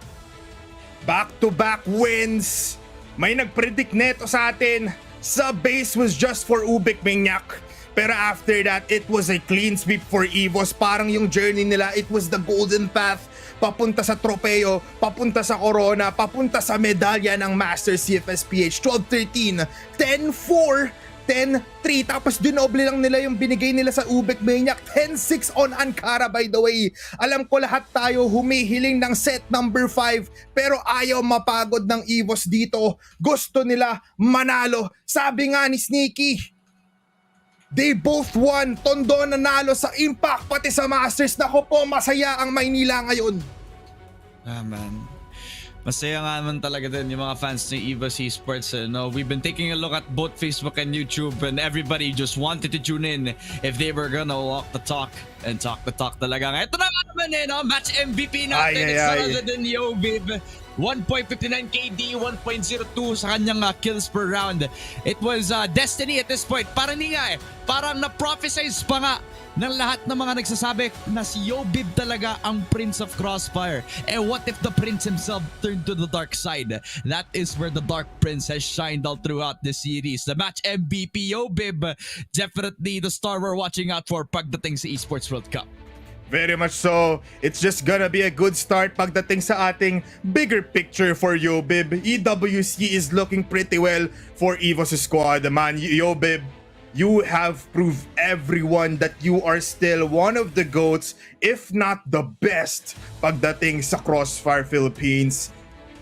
Back to back wins. May nagpredict neto sa atin, sa base was just for UBECMANIAC. Pero after that, it was a clean sweep for EVOS. Parang yung journey nila, it was the golden path. Papunta sa tropeo, papunta sa corona, papunta sa medalya ng Masters Cfs Ph 12-13, 10-4, 10-3. Tapos dinoble lang nila yung binigay nila sa UBECMANIAC. 10-6 on Ankara by the way. Alam ko lahat tayo humihiling ng set number 5 pero ayaw mapagod ng EVOS dito. Gusto nila manalo. Sabi nga ni Sneaky, they both won. Tondo nanalo sa Impact pati sa Masters. Nako po, masaya ang Maynila ngayon. Ah man, masaya nga naman talaga din yung mga fans ng EVOS Esports. No? We've been taking a look at both Facebook and YouTube and everybody just wanted to tune in if they were gonna walk the talk and talk the talk talaga. Ito na nga naman no? Match MVP natin. It's none other than Yobib. 1.59 KD, 1.02 sa kanyang kills per round. It was destiny at this point. Parang hindi nga parang na-prophesize pa nga ng lahat ng mga nagsasabi na si Yobib talaga ang Prince of Crossfire. And what if the Prince himself turned to the dark side? That is where the Dark Prince has shined all throughout the series. The match MVP Yobib, definitely the star we're watching out for pagdating sa Esports World Cup. Very much so. It's just gonna be a good start pagdating sa ating bigger picture for Yobib. EWC is looking pretty well for EVOS squad. Man, Yobib, you have proved everyone that you are still one of the GOATs, if not the best, pagdating sa Crossfire Philippines.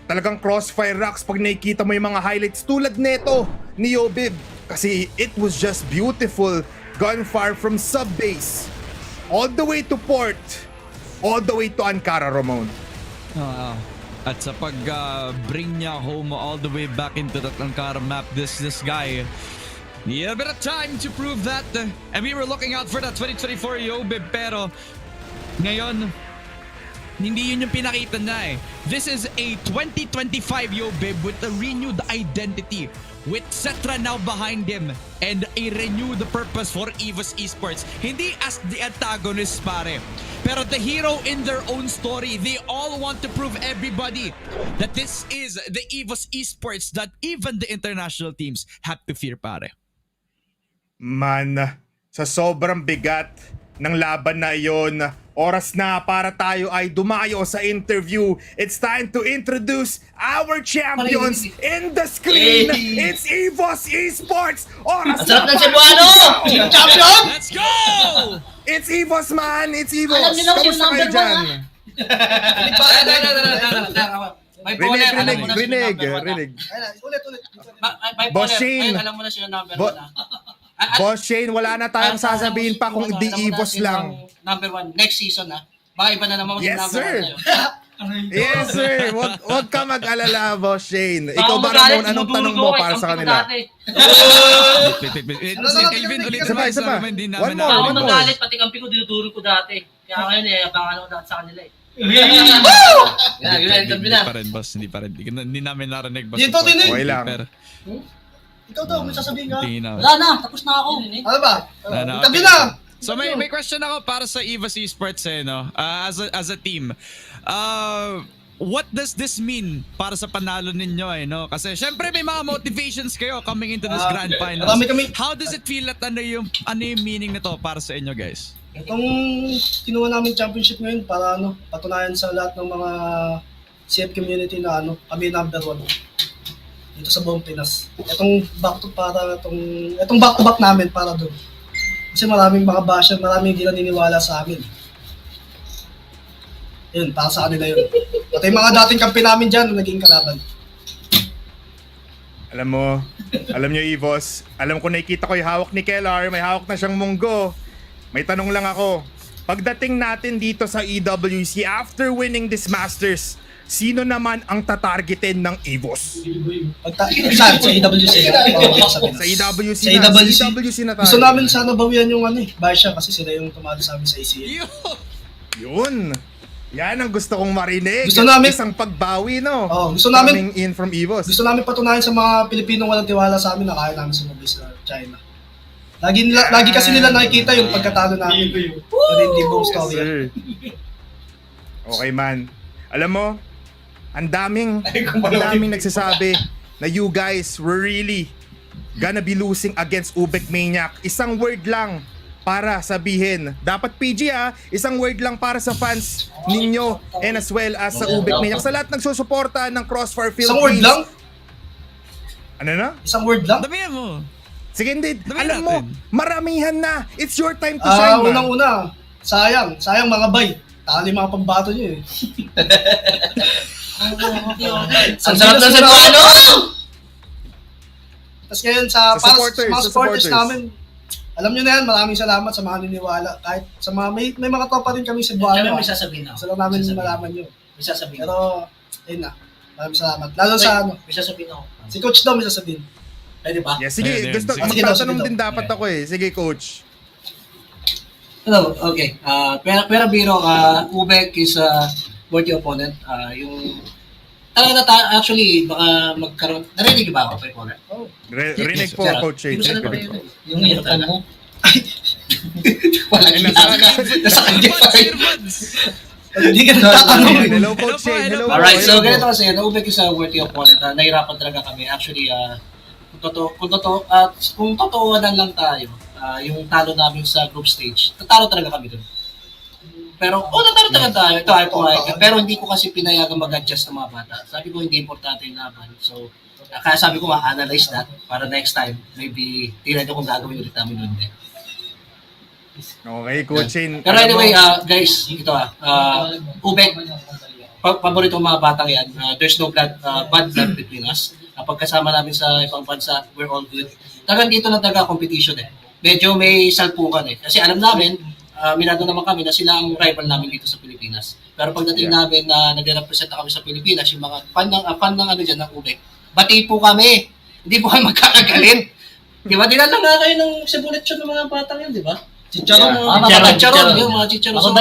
Talagang Crossfire rocks pag nakikita mo yung mga highlights tulad neto ni Yobib. Kasi it was just beautiful. Gunfire from sub-base, all the way to port, all the way to Ankara, Ramon. At sa pag-bring niya home all the way back into the Ankara map, this guy, he had a bit of time to prove that. And we were looking out for that 2024 Yobib, pero ngayon, hindi yun yung pinakita na This is a 2025 Yobib with a renewed identity, with Cetra now behind him and a renewed purpose for EVOS Esports. Hindi as the antagonist pare, pero the hero in their own story. They all want to prove everybody that this is the EVOS Esports that even the international teams have to fear pare. Man, sa sobrang bigat ng laban na iyon, oras na para tayo ay dumayo sa interview. It's time to introduce our champions in the screen. It's EVOS Esports. Oras na para Cebuano! Champion! Let's go! It's EVOS man! It's EVOS! Alam niyo lang yung Kamusta kayo number dyan? Rinig. Boss Shane. Alam mo na siya number 1 Boss Shane, wala na tayong sasabihin pa kung di EVOS lang. Number 1 next season baka iba na naman Yes, number sir. 1 Yes, sir. Wag ka mag-alala, Boss Shane. Ikaw ba, Ramon, anong tanong mo para sa kanila? Elvin, ulit Isa pa. One more. Ako magalit, pati kampi ko dinuduro ko dati. Kaya ngayon abangan ako dati sa kanila Hindi pa rin, boss. Hindi namin narinig, boss. Dito din Okay lang. Ikaw daw, may sasabihin ka? Wala na, tapos na ako. Ano ba? Tabi na! So may question ako para sa EVOS Esports no? As a team. What does this mean para sa panalo ninyo no? Kasi syempre may mga motivations kayo coming into this grand finals. How does it feel at ano yung meaning nito para sa inyo guys? Itong kinuha namin championship ngayon para patunayan sa lahat ng mga CF community na kami number 1 dito sa buong Pinas. Itong back to back namin para doon. Kasi maraming mga basher, maraming hindi naniniwala sa amin. Yun, para sa kanila yun. At yung mga dating kampi namin dyan, naging kalaban. Alam nyo EVOS, alam ko nakikita ko yung hawak ni Kellar, may hawak na siyang munggo. May tanong lang ako. Pagdating natin dito sa EWC, after winning this Masters, sino naman ang tatargetin ng EVOS? Saan? Sa EWC. Sa EWC Sa na. EWC. Sa EWC na tayo. Gusto namin sana bawian yung Baisha kasi sila yung tumalo sa amin sa ACL. Yun. Yan ang gusto kong marinig. Gusto namin isang pagbawi, no? Gusto namin coming in from EVOS. Gusto namin patunayan sa mga Pilipinong walang tiwala sa amin na kaya namin sumubi sa China. Lagi kasi nila nakikita yung pagkatalo namin. Pero hindi buong story. Okay man. Alam mo, ang daming nagsasabi na you guys were really gonna be losing against UBECMANIAC. Isang word lang para sabihin. Dapat PG isang word lang para sa fans ninyo and as well as sa UBECMANIAC. Sa lahat nagsusuporta ng Crossfire Philippines. Isang word lang? Ano na? Isang word lang? Damihan mo. Sige, hindi. Alam mo, maramihan na. It's your time to shine, man. Unang-una, sayang mga bay. Tali mga pambato nyo eh. Ang sarap na sa ano! Tapos ngayon sa mga supporters namin, alam nyo na yan, maraming salamat sa mga niniwala. Kahit sa mga, may mga topa rin kami sa Buwan. May sasabihin ako. Gusto lang namin malaman nyo. May sasabihin Pero, ayun na. Maraming salamat. Lalo sa May sasabihin ako. Si Coach daw may sasabihin. Pwede ba? Yeah, sige, gusto Sige magtatanong daw. din dapat ako eh. Sige, Coach. Hello, okay. Pero biro, Ubek is a worthy opponent. Yung actually, baka magkaroon. Narinig ba ako, Paul? Rinig po, Coach. Yung earphone mo. Nasa kanya pa rin. Hindi ka nagtatanong. Hello, Coach. Hello. Alright, so ganito kasi, Ubek is a worthy opponent. Nahirapan talaga kami. Actually, kung totooan lang tayo, yung talo namin sa group stage, tatalo talaga kami dun. Pero, tatalo talaga tayo. Pero hindi ko kasi pinayagan mag-adjust ng mga bata. Sabi ko, hindi importante yung laban. So, kaya sabi ko, analyze that para next time, maybe, tingnan nyo kung gagawin ulit namin dun din. Okay, Coach Shane. Pero anyway, guys, ito Ubek, paborito mga batang yan. There's no bad blood between us. Pagkasama namin sa ibang bansa, we're all good. Talagang dito na talaga competition eh. Medyo may salpukan eh. Kasi alam namin, minado naman kami na sila ang rival namin dito sa Pilipinas. Pero pagdating namin na nagre-represent na kami sa Pilipinas, yung mga fan ng ng Ubek, bati po kami. Hindi po kami magkakagalin. Di ba? Dinala nga kayo ng sibulet ng mga batang yun, di ba? Chicharon. Yung mga chicharon. So,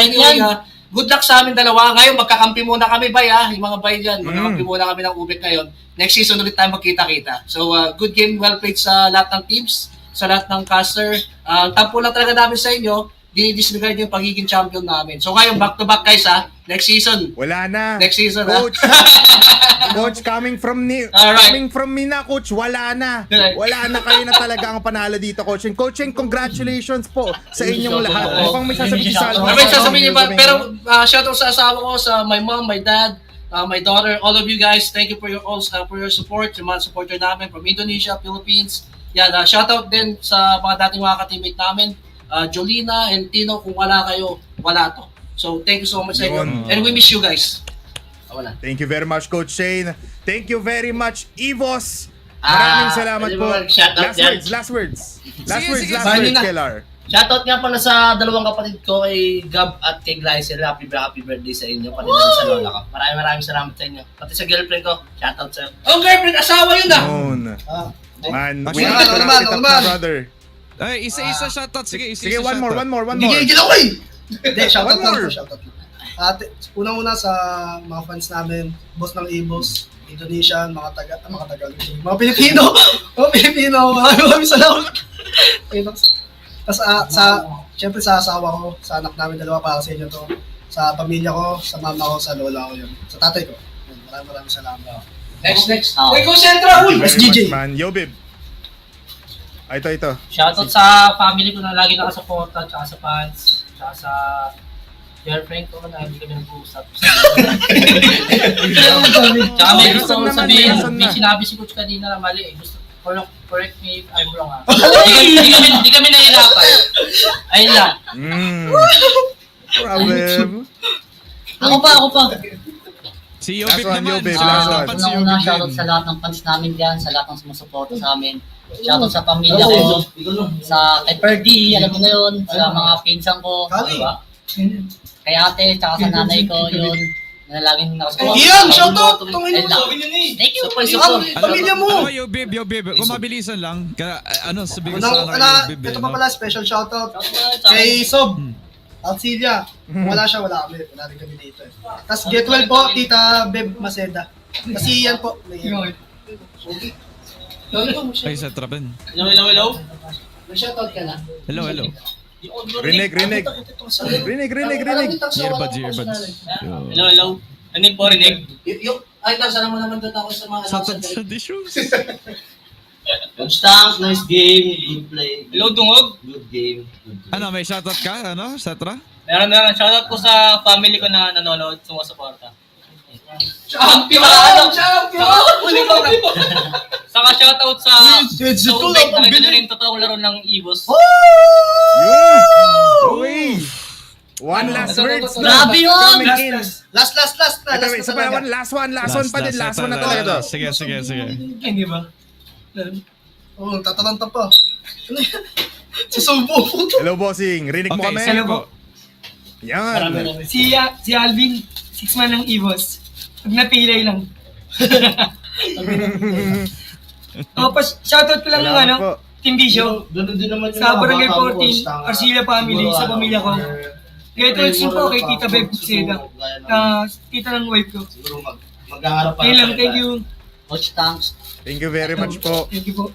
good luck sa amin dalawa. Ngayon, magkakampi muna kami, bay, yung mga bay dyan. Magkakampi muna kami ng Ubek ngayon. Next season ulit tayo magkita-kita. So, good game, well played sa lahat ng teams, sa lahat ng caster. Tampo lang talaga namin sa inyo. Di-disregard yung pagiging champion namin. So, ngayon, back-to-back, guys, next season. Wala na. Next season, Coach. Coach, coming from me na, Coach, wala na. Wala na, kayo na talaga ang panalo dito, Coach. And Coaching, congratulations po sa inyong lahat. Mukhang may sasabihin si Salva. May sasabihin ba? Pero, shoutout sa asawa ko, sa my mom, my dad, my daughter, all of you guys, thank you for your support, yung mga supporter namin from Indonesia, Philippines. Yan, shoutout din sa mga dating mga ka-teammate namin, Jolina and Tino. Kung wala kayo, wala to. So, thank you so much sa inyo. And we miss you guys. Wala. Thank you very much, Coach Shane. Thank you very much, EVOS. Maraming salamat po. Last words, Kellar. Shoutout nga pala sa dalawang kapatid ko, kay Gab at kay Glycel. Happy birthday sa inyo. Kanina sa lola ko. Maraming salamat sa inyo. Pati sa girlfriend ko, shoutout sa... Oh, girlfriend, asawa yun Man, naman. brother. Ay, isa shoutout. Sige, one more. Gigigil ako eh! Hindi, shoutout lang. Unang-una sa mga fans namin, boss ng EVOS, Indonesian, mga Tagalog, mga Pilipino, maraming salamat. Tapos syempre sa asawa ko, sa anak namin dalawa, para sa inyo to, sa pamilya ko, sa mama ko, sa lola ko, yun. Sa tatay ko. Maraming salamat. Next. Uy, concentra, uy! SGJ. Man, yo, babe. Ito. Shoutout sa family ko na lagi nakasuporta, tsaka sa fans, tsaka sa girlfriend ko na hindi kami nag-uusap. Tsaka may gusto ko sabihin, may sinabi si Coach kanina na mali. Gusto correct me if I'm wrong. Hindi kami nahihirapan. Ayun lang. Problem. Ako pa. Si Last Yobib one, naman. Yobib, Si last Yobib. one. Si Una-una, Yobib. shoutout sa lahat ng fans namin dyan, sa lahat ng sumusuporta sa amin. Shoutout sa pamilya ko, sa kay Perdy, alam mo na yun, sa mga pinsan ko, di ba? Kay ate, tsaka sa nanay ko, yun. Na laging nakasuporta. Iyan, shoutout! Tungin mo, Ayun sabi niyo ni. Thank you. Pamilya mo. Alam mo, Yobib, kung mabilisan lang, sabihin sa Yobib. Ito pa pala, special shoutout kay Sob. Alcilia. Wala siya, wala kami. Wala rin kami dito. Tapos get well po, Tita Beb Maceda. Kasi yan po. Ay, sa trapen. Hello? Shoutout ka na? Hello. Rinig. Earbuds. Hello. Rinig po, rinig. Ay, sana mo naman doon ako sa mga Sa dishes. Coach Tanks, nice game. Good play. Hello, Dungog. Good game. Ano, may shoutout ka? Ano, Satra? Meron. Shoutout ko sa family ko na nanonood, sumusuporta. Champion! Saka shoutout sa Ubek na ito rin totoong laro ng EVOS. Uy! One last words. Grabe yun! Coming in. Last na. Ito, isa pa naman, last one pa din. Last one na talaga to. Sige. Hindi ba? Oo, tatalanta pa. Ano yan? Susubo po. Hello, bossing. Rinig mo Okay, kami. sige po. Yan. Si Alvin, 6-man ng EVOS. Pag napilay lang. Tapos, shoutout ko lang yung Salamat po. Team Bisyo. Sa Barangay 14, Arcilla family, sa pamilya ko. Kaya ito din po kay Tita Beb Seda. Tita ng wife ko. Ayun lang, thank you. Coach Tanks. Thank you very much po. Thank you po.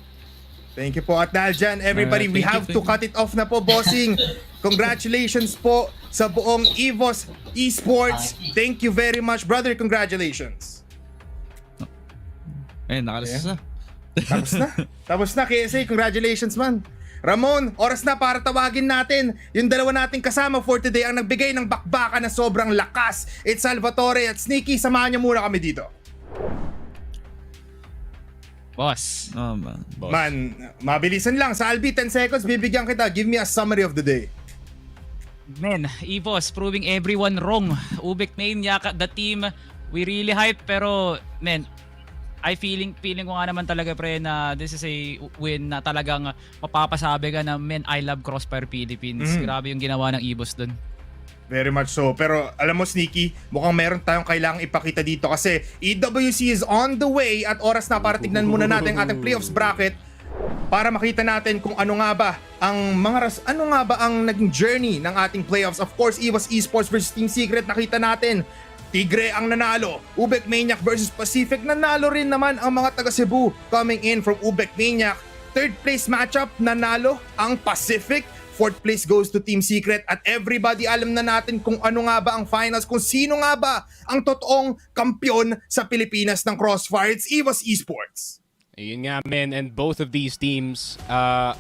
Thank you po. At dahil dyan, everybody, we have to cut it off na po, bossing. Congratulations po sa buong EVOS Esports. Thank you very much, brother. Congratulations. Nakalas na. Tapos na, KSA. Congratulations, man. Ramon, oras na para tawagin natin yung dalawa nating kasama for today ang nagbigay ng bakbakan na sobrang lakas. It's Salvatore at Sneaky. Samahan niyo muna kami dito. Boss. Man, mabilisan lang. Sa Albi, 10 seconds, bibigyan kita. Give me a summary of the day. Men, EVOS proving everyone wrong. UBECMANIAC, the team, we really hype, pero men, feeling ko nga naman talaga pre na this is a win na talagang mapapasabi ka na men, I love Crossfire Philippines. Grabe yung ginawa ng EVOS dun. Very much so. Pero alam mo, Sneaky, mukhang meron tayong kailangang ipakita dito kasi EWC is on the way at oras na para tignan muna natin ang ating playoffs bracket para makita natin kung ano nga ba ang naging journey ng ating playoffs. Of course, EVOS Esports versus Team Secret, nakita natin Tigre ang nanalo. UBECMANIAC versus Pacific, nanalo rin naman ang mga taga Cebu. Coming in from UBECMANIAC, third place matchup, nanalo ang Pacific. Fourth place goes to Team Secret at everybody alam na natin kung ano nga ba ang finals, kung sino nga ba ang totoong kampyon sa Pilipinas ng Crossfire. It's EVOS Esports. Ayun nga, men, and both of these teams are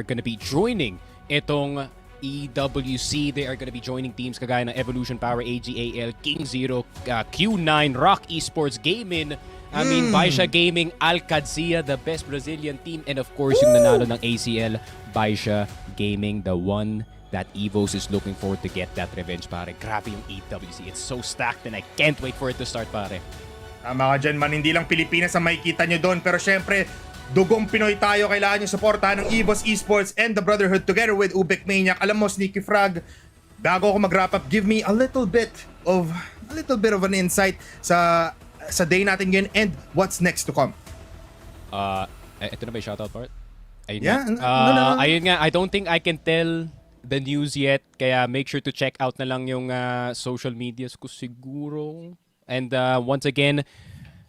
gonna be joining itong EWC. They are gonna be joining teams kagaya ng Evolution Power, AGAL, King Zero, Q9, Rock Esports, Gaming, Baisha Gaming, Alcadzia, the best Brazilian team, and of course yung nanalo ng ACL, Baisha Gaming, the one that EVOS is looking forward to get that revenge, pare. Grabe yung EWC. It's so stacked and I can't wait for it to start, pare. Tama ka dyan, man. Hindi lang Pilipinas ang makikita nyo doon. Pero syempre, dugong Pinoy tayo. Kailangan nyo suportahan ng EVOS Esports and the Brotherhood together with UBECMANIAC. Alam mo, Sneaky Frog, bago ako mag-wrap up, give me a little bit of an insight sa day natin ngayon and what's next to come. Ito na ba yung shoutout part? Ayun Yeah, nga. Ayun nga, I don't think I can tell the news yet. Kaya make sure to check out na lang yung social medias ko siguro. And once again,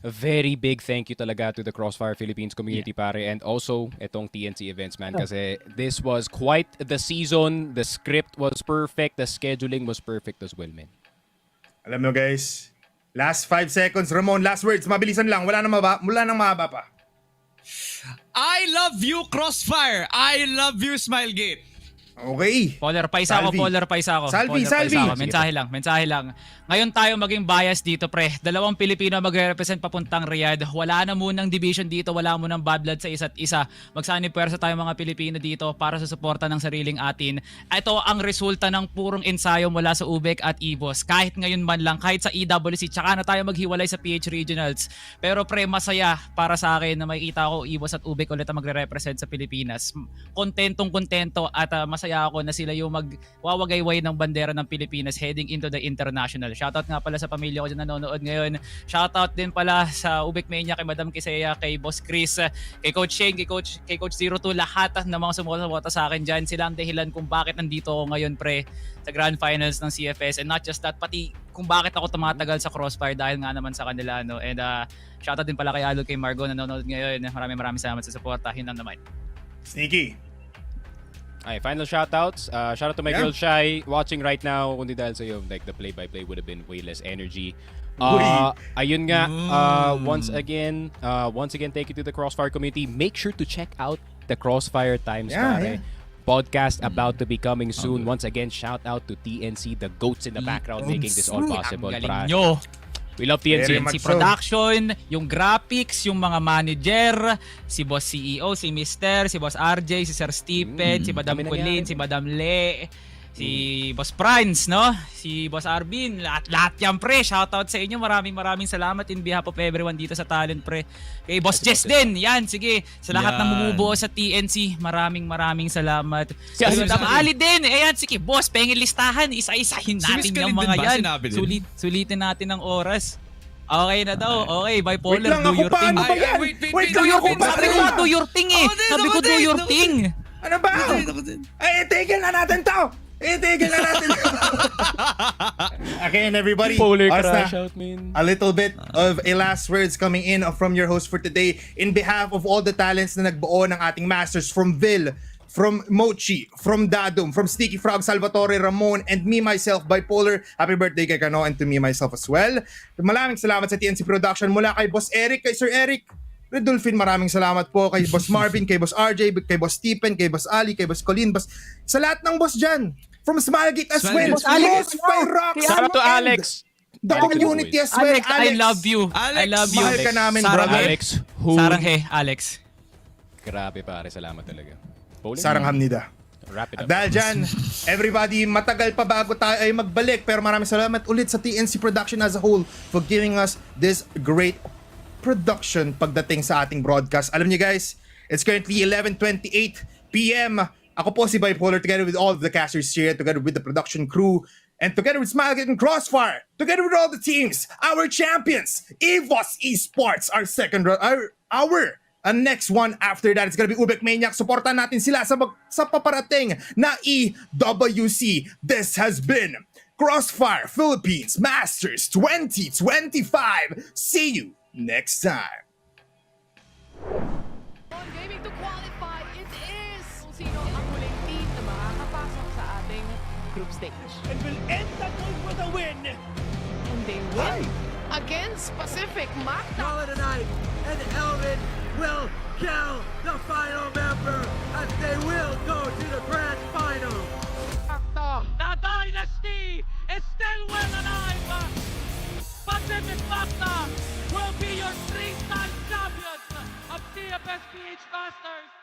a very big thank you talaga to the Crossfire Philippines community, pare. And also, itong TNC events, man. Kasi this was quite the season. The script was perfect. The scheduling was perfect as well, man. Alam mo guys, last 5 seconds. Ramon, last words. Mabilisan lang. Wala nang mahaba pa. I love you, Crossfire. I love you, Smilegate. Okay. Polar pa isa ako. Salvi. Mensahe lang. Ngayon tayo maging bias dito, pre. 2 Pilipino magre-represent papuntang Riyadh. Wala na munang division dito, wala munang bad blood sa isa't isa. Magsani puwersa tayo mga Pilipino dito para sa suporta ng sariling atin. Ito ang resulta ng purong ensayo mula sa UBEC at EVOS. Kahit ngayon man lang, kahit sa EWC, tsaka na tayo maghiwalay sa PH Regionals. Pero pre, masaya para sa akin na makikita ko EVOS at UBEC ulit ang magre-represent sa Pilipinas. Kontento at masaya ako na sila yung magwawagayway ng bandera ng Pilipinas heading into the international. Shoutout nga pala sa pamilya ko dyan nanonood ngayon. Shoutout din pala sa UBECMANIAC, kay Madam Kisea, kay Boss Chris, kay Coach Shane, kay Coach 02, lahat ng mga sumusuporta sa akin dyan. Sila ang dahilan kung bakit nandito ako ngayon, pre, sa Grand Finals ng CFS. And not just that, pati kung bakit ako tumatagal sa Crossfire dahil nga naman sa kanila. No? And shoutout din pala kay Alod, kay Margo na nanonood ngayon. Maraming salamat sa suporta. Yun lang naman. Sneaky. Ay, final shoutouts. Shoutout to my girl Shai watching right now. Kundi dahil sa'yo, like the play-by-play would have been way less energy. Ayun nga, once again, thank you to the Crossfire community. Make sure to check out the Crossfire Times podcast about to be coming soon. Once again, shout out to TNC, the goats in the background making this all possible. Ang galing nyo. We love TNC production, yung graphics, yung mga manager, si Boss CEO, si Mr., si Boss RJ, si Sir Stephen, si Madam Colleen, si Madam Le, si Boss Franz, no? Si Boss Arvin, lahat yan, pre. Shoutout sa inyo. Maraming salamat in behalf of everyone dito sa Talent, pre. Kay Boss Jess din. Yan, sige. Sa lahat ng bumubuo sa TNC, maraming salamat. Si Madam Ali din. Ayan, sige. Boss, pengin listahan. Isa-isahin natin yung mga yan. Sulitin natin ang oras. Okay na daw. Okay, bipolar, do your thing. Wait lang ako. Sabi ko do your thing eh. Sabi ko do your thing. Ano ba? Ay, tigil na natin to. Again, everybody, a little bit of a last words coming in from your host for today in behalf of all the talents na nagbuo ng ating Masters, from Vil, from Mochi, from Dadum, from Sticky Frog, Salvatore, Ramon, and me, myself, Bipolar. Happy birthday kay Kano and to me, myself as well. Maraming salamat sa TNC Production mula kay Boss Eric, kay Sir Eric, Redolphin, maraming salamat po kay Boss Marvin, kay Boss RJ, kay Boss Stephen, kay Boss Ali, kay Boss Colleen, sa lahat ng boss dyan. From Smilegate as well. Boss Alex, shout out to Alex. The community as well. Alex, I love you. I love you. Mahal ka namin, Sarang brother. Alex, who? Saranghe, Alex. Grabe pare, salamat talaga. Sarang hamnida. Wrap it up. Dahil dyan, everybody, matagal pa bago tayo ay magbalik. Pero maraming salamat ulit sa TNC Production as a whole for giving us this great production pagdating sa ating broadcast. Alam niyo guys, it's currently 11:28 p.m. Ako po si Bipolar together with all of the casters here, together with the production crew, and together with Smilegate and Crossfire, together with all the teams, our champions, EVOS ESPORTS, our next one after that, it's gonna be UBECMANIAC. Supportan natin sila sa paparating na EWC. This has been Crossfire Philippines Masters 2025. See you next time. On gaming to qualify, it is kung sino ang huling team na makakapasok sa ating group stage. And will end the group with a win. And they win against Pacific Map. Tonight, and Elvin will kill the final member as they will go to the grand final. The dynasty is still well alive. Pacific Masta will be your 3-time champions of Cfs Ph Masters.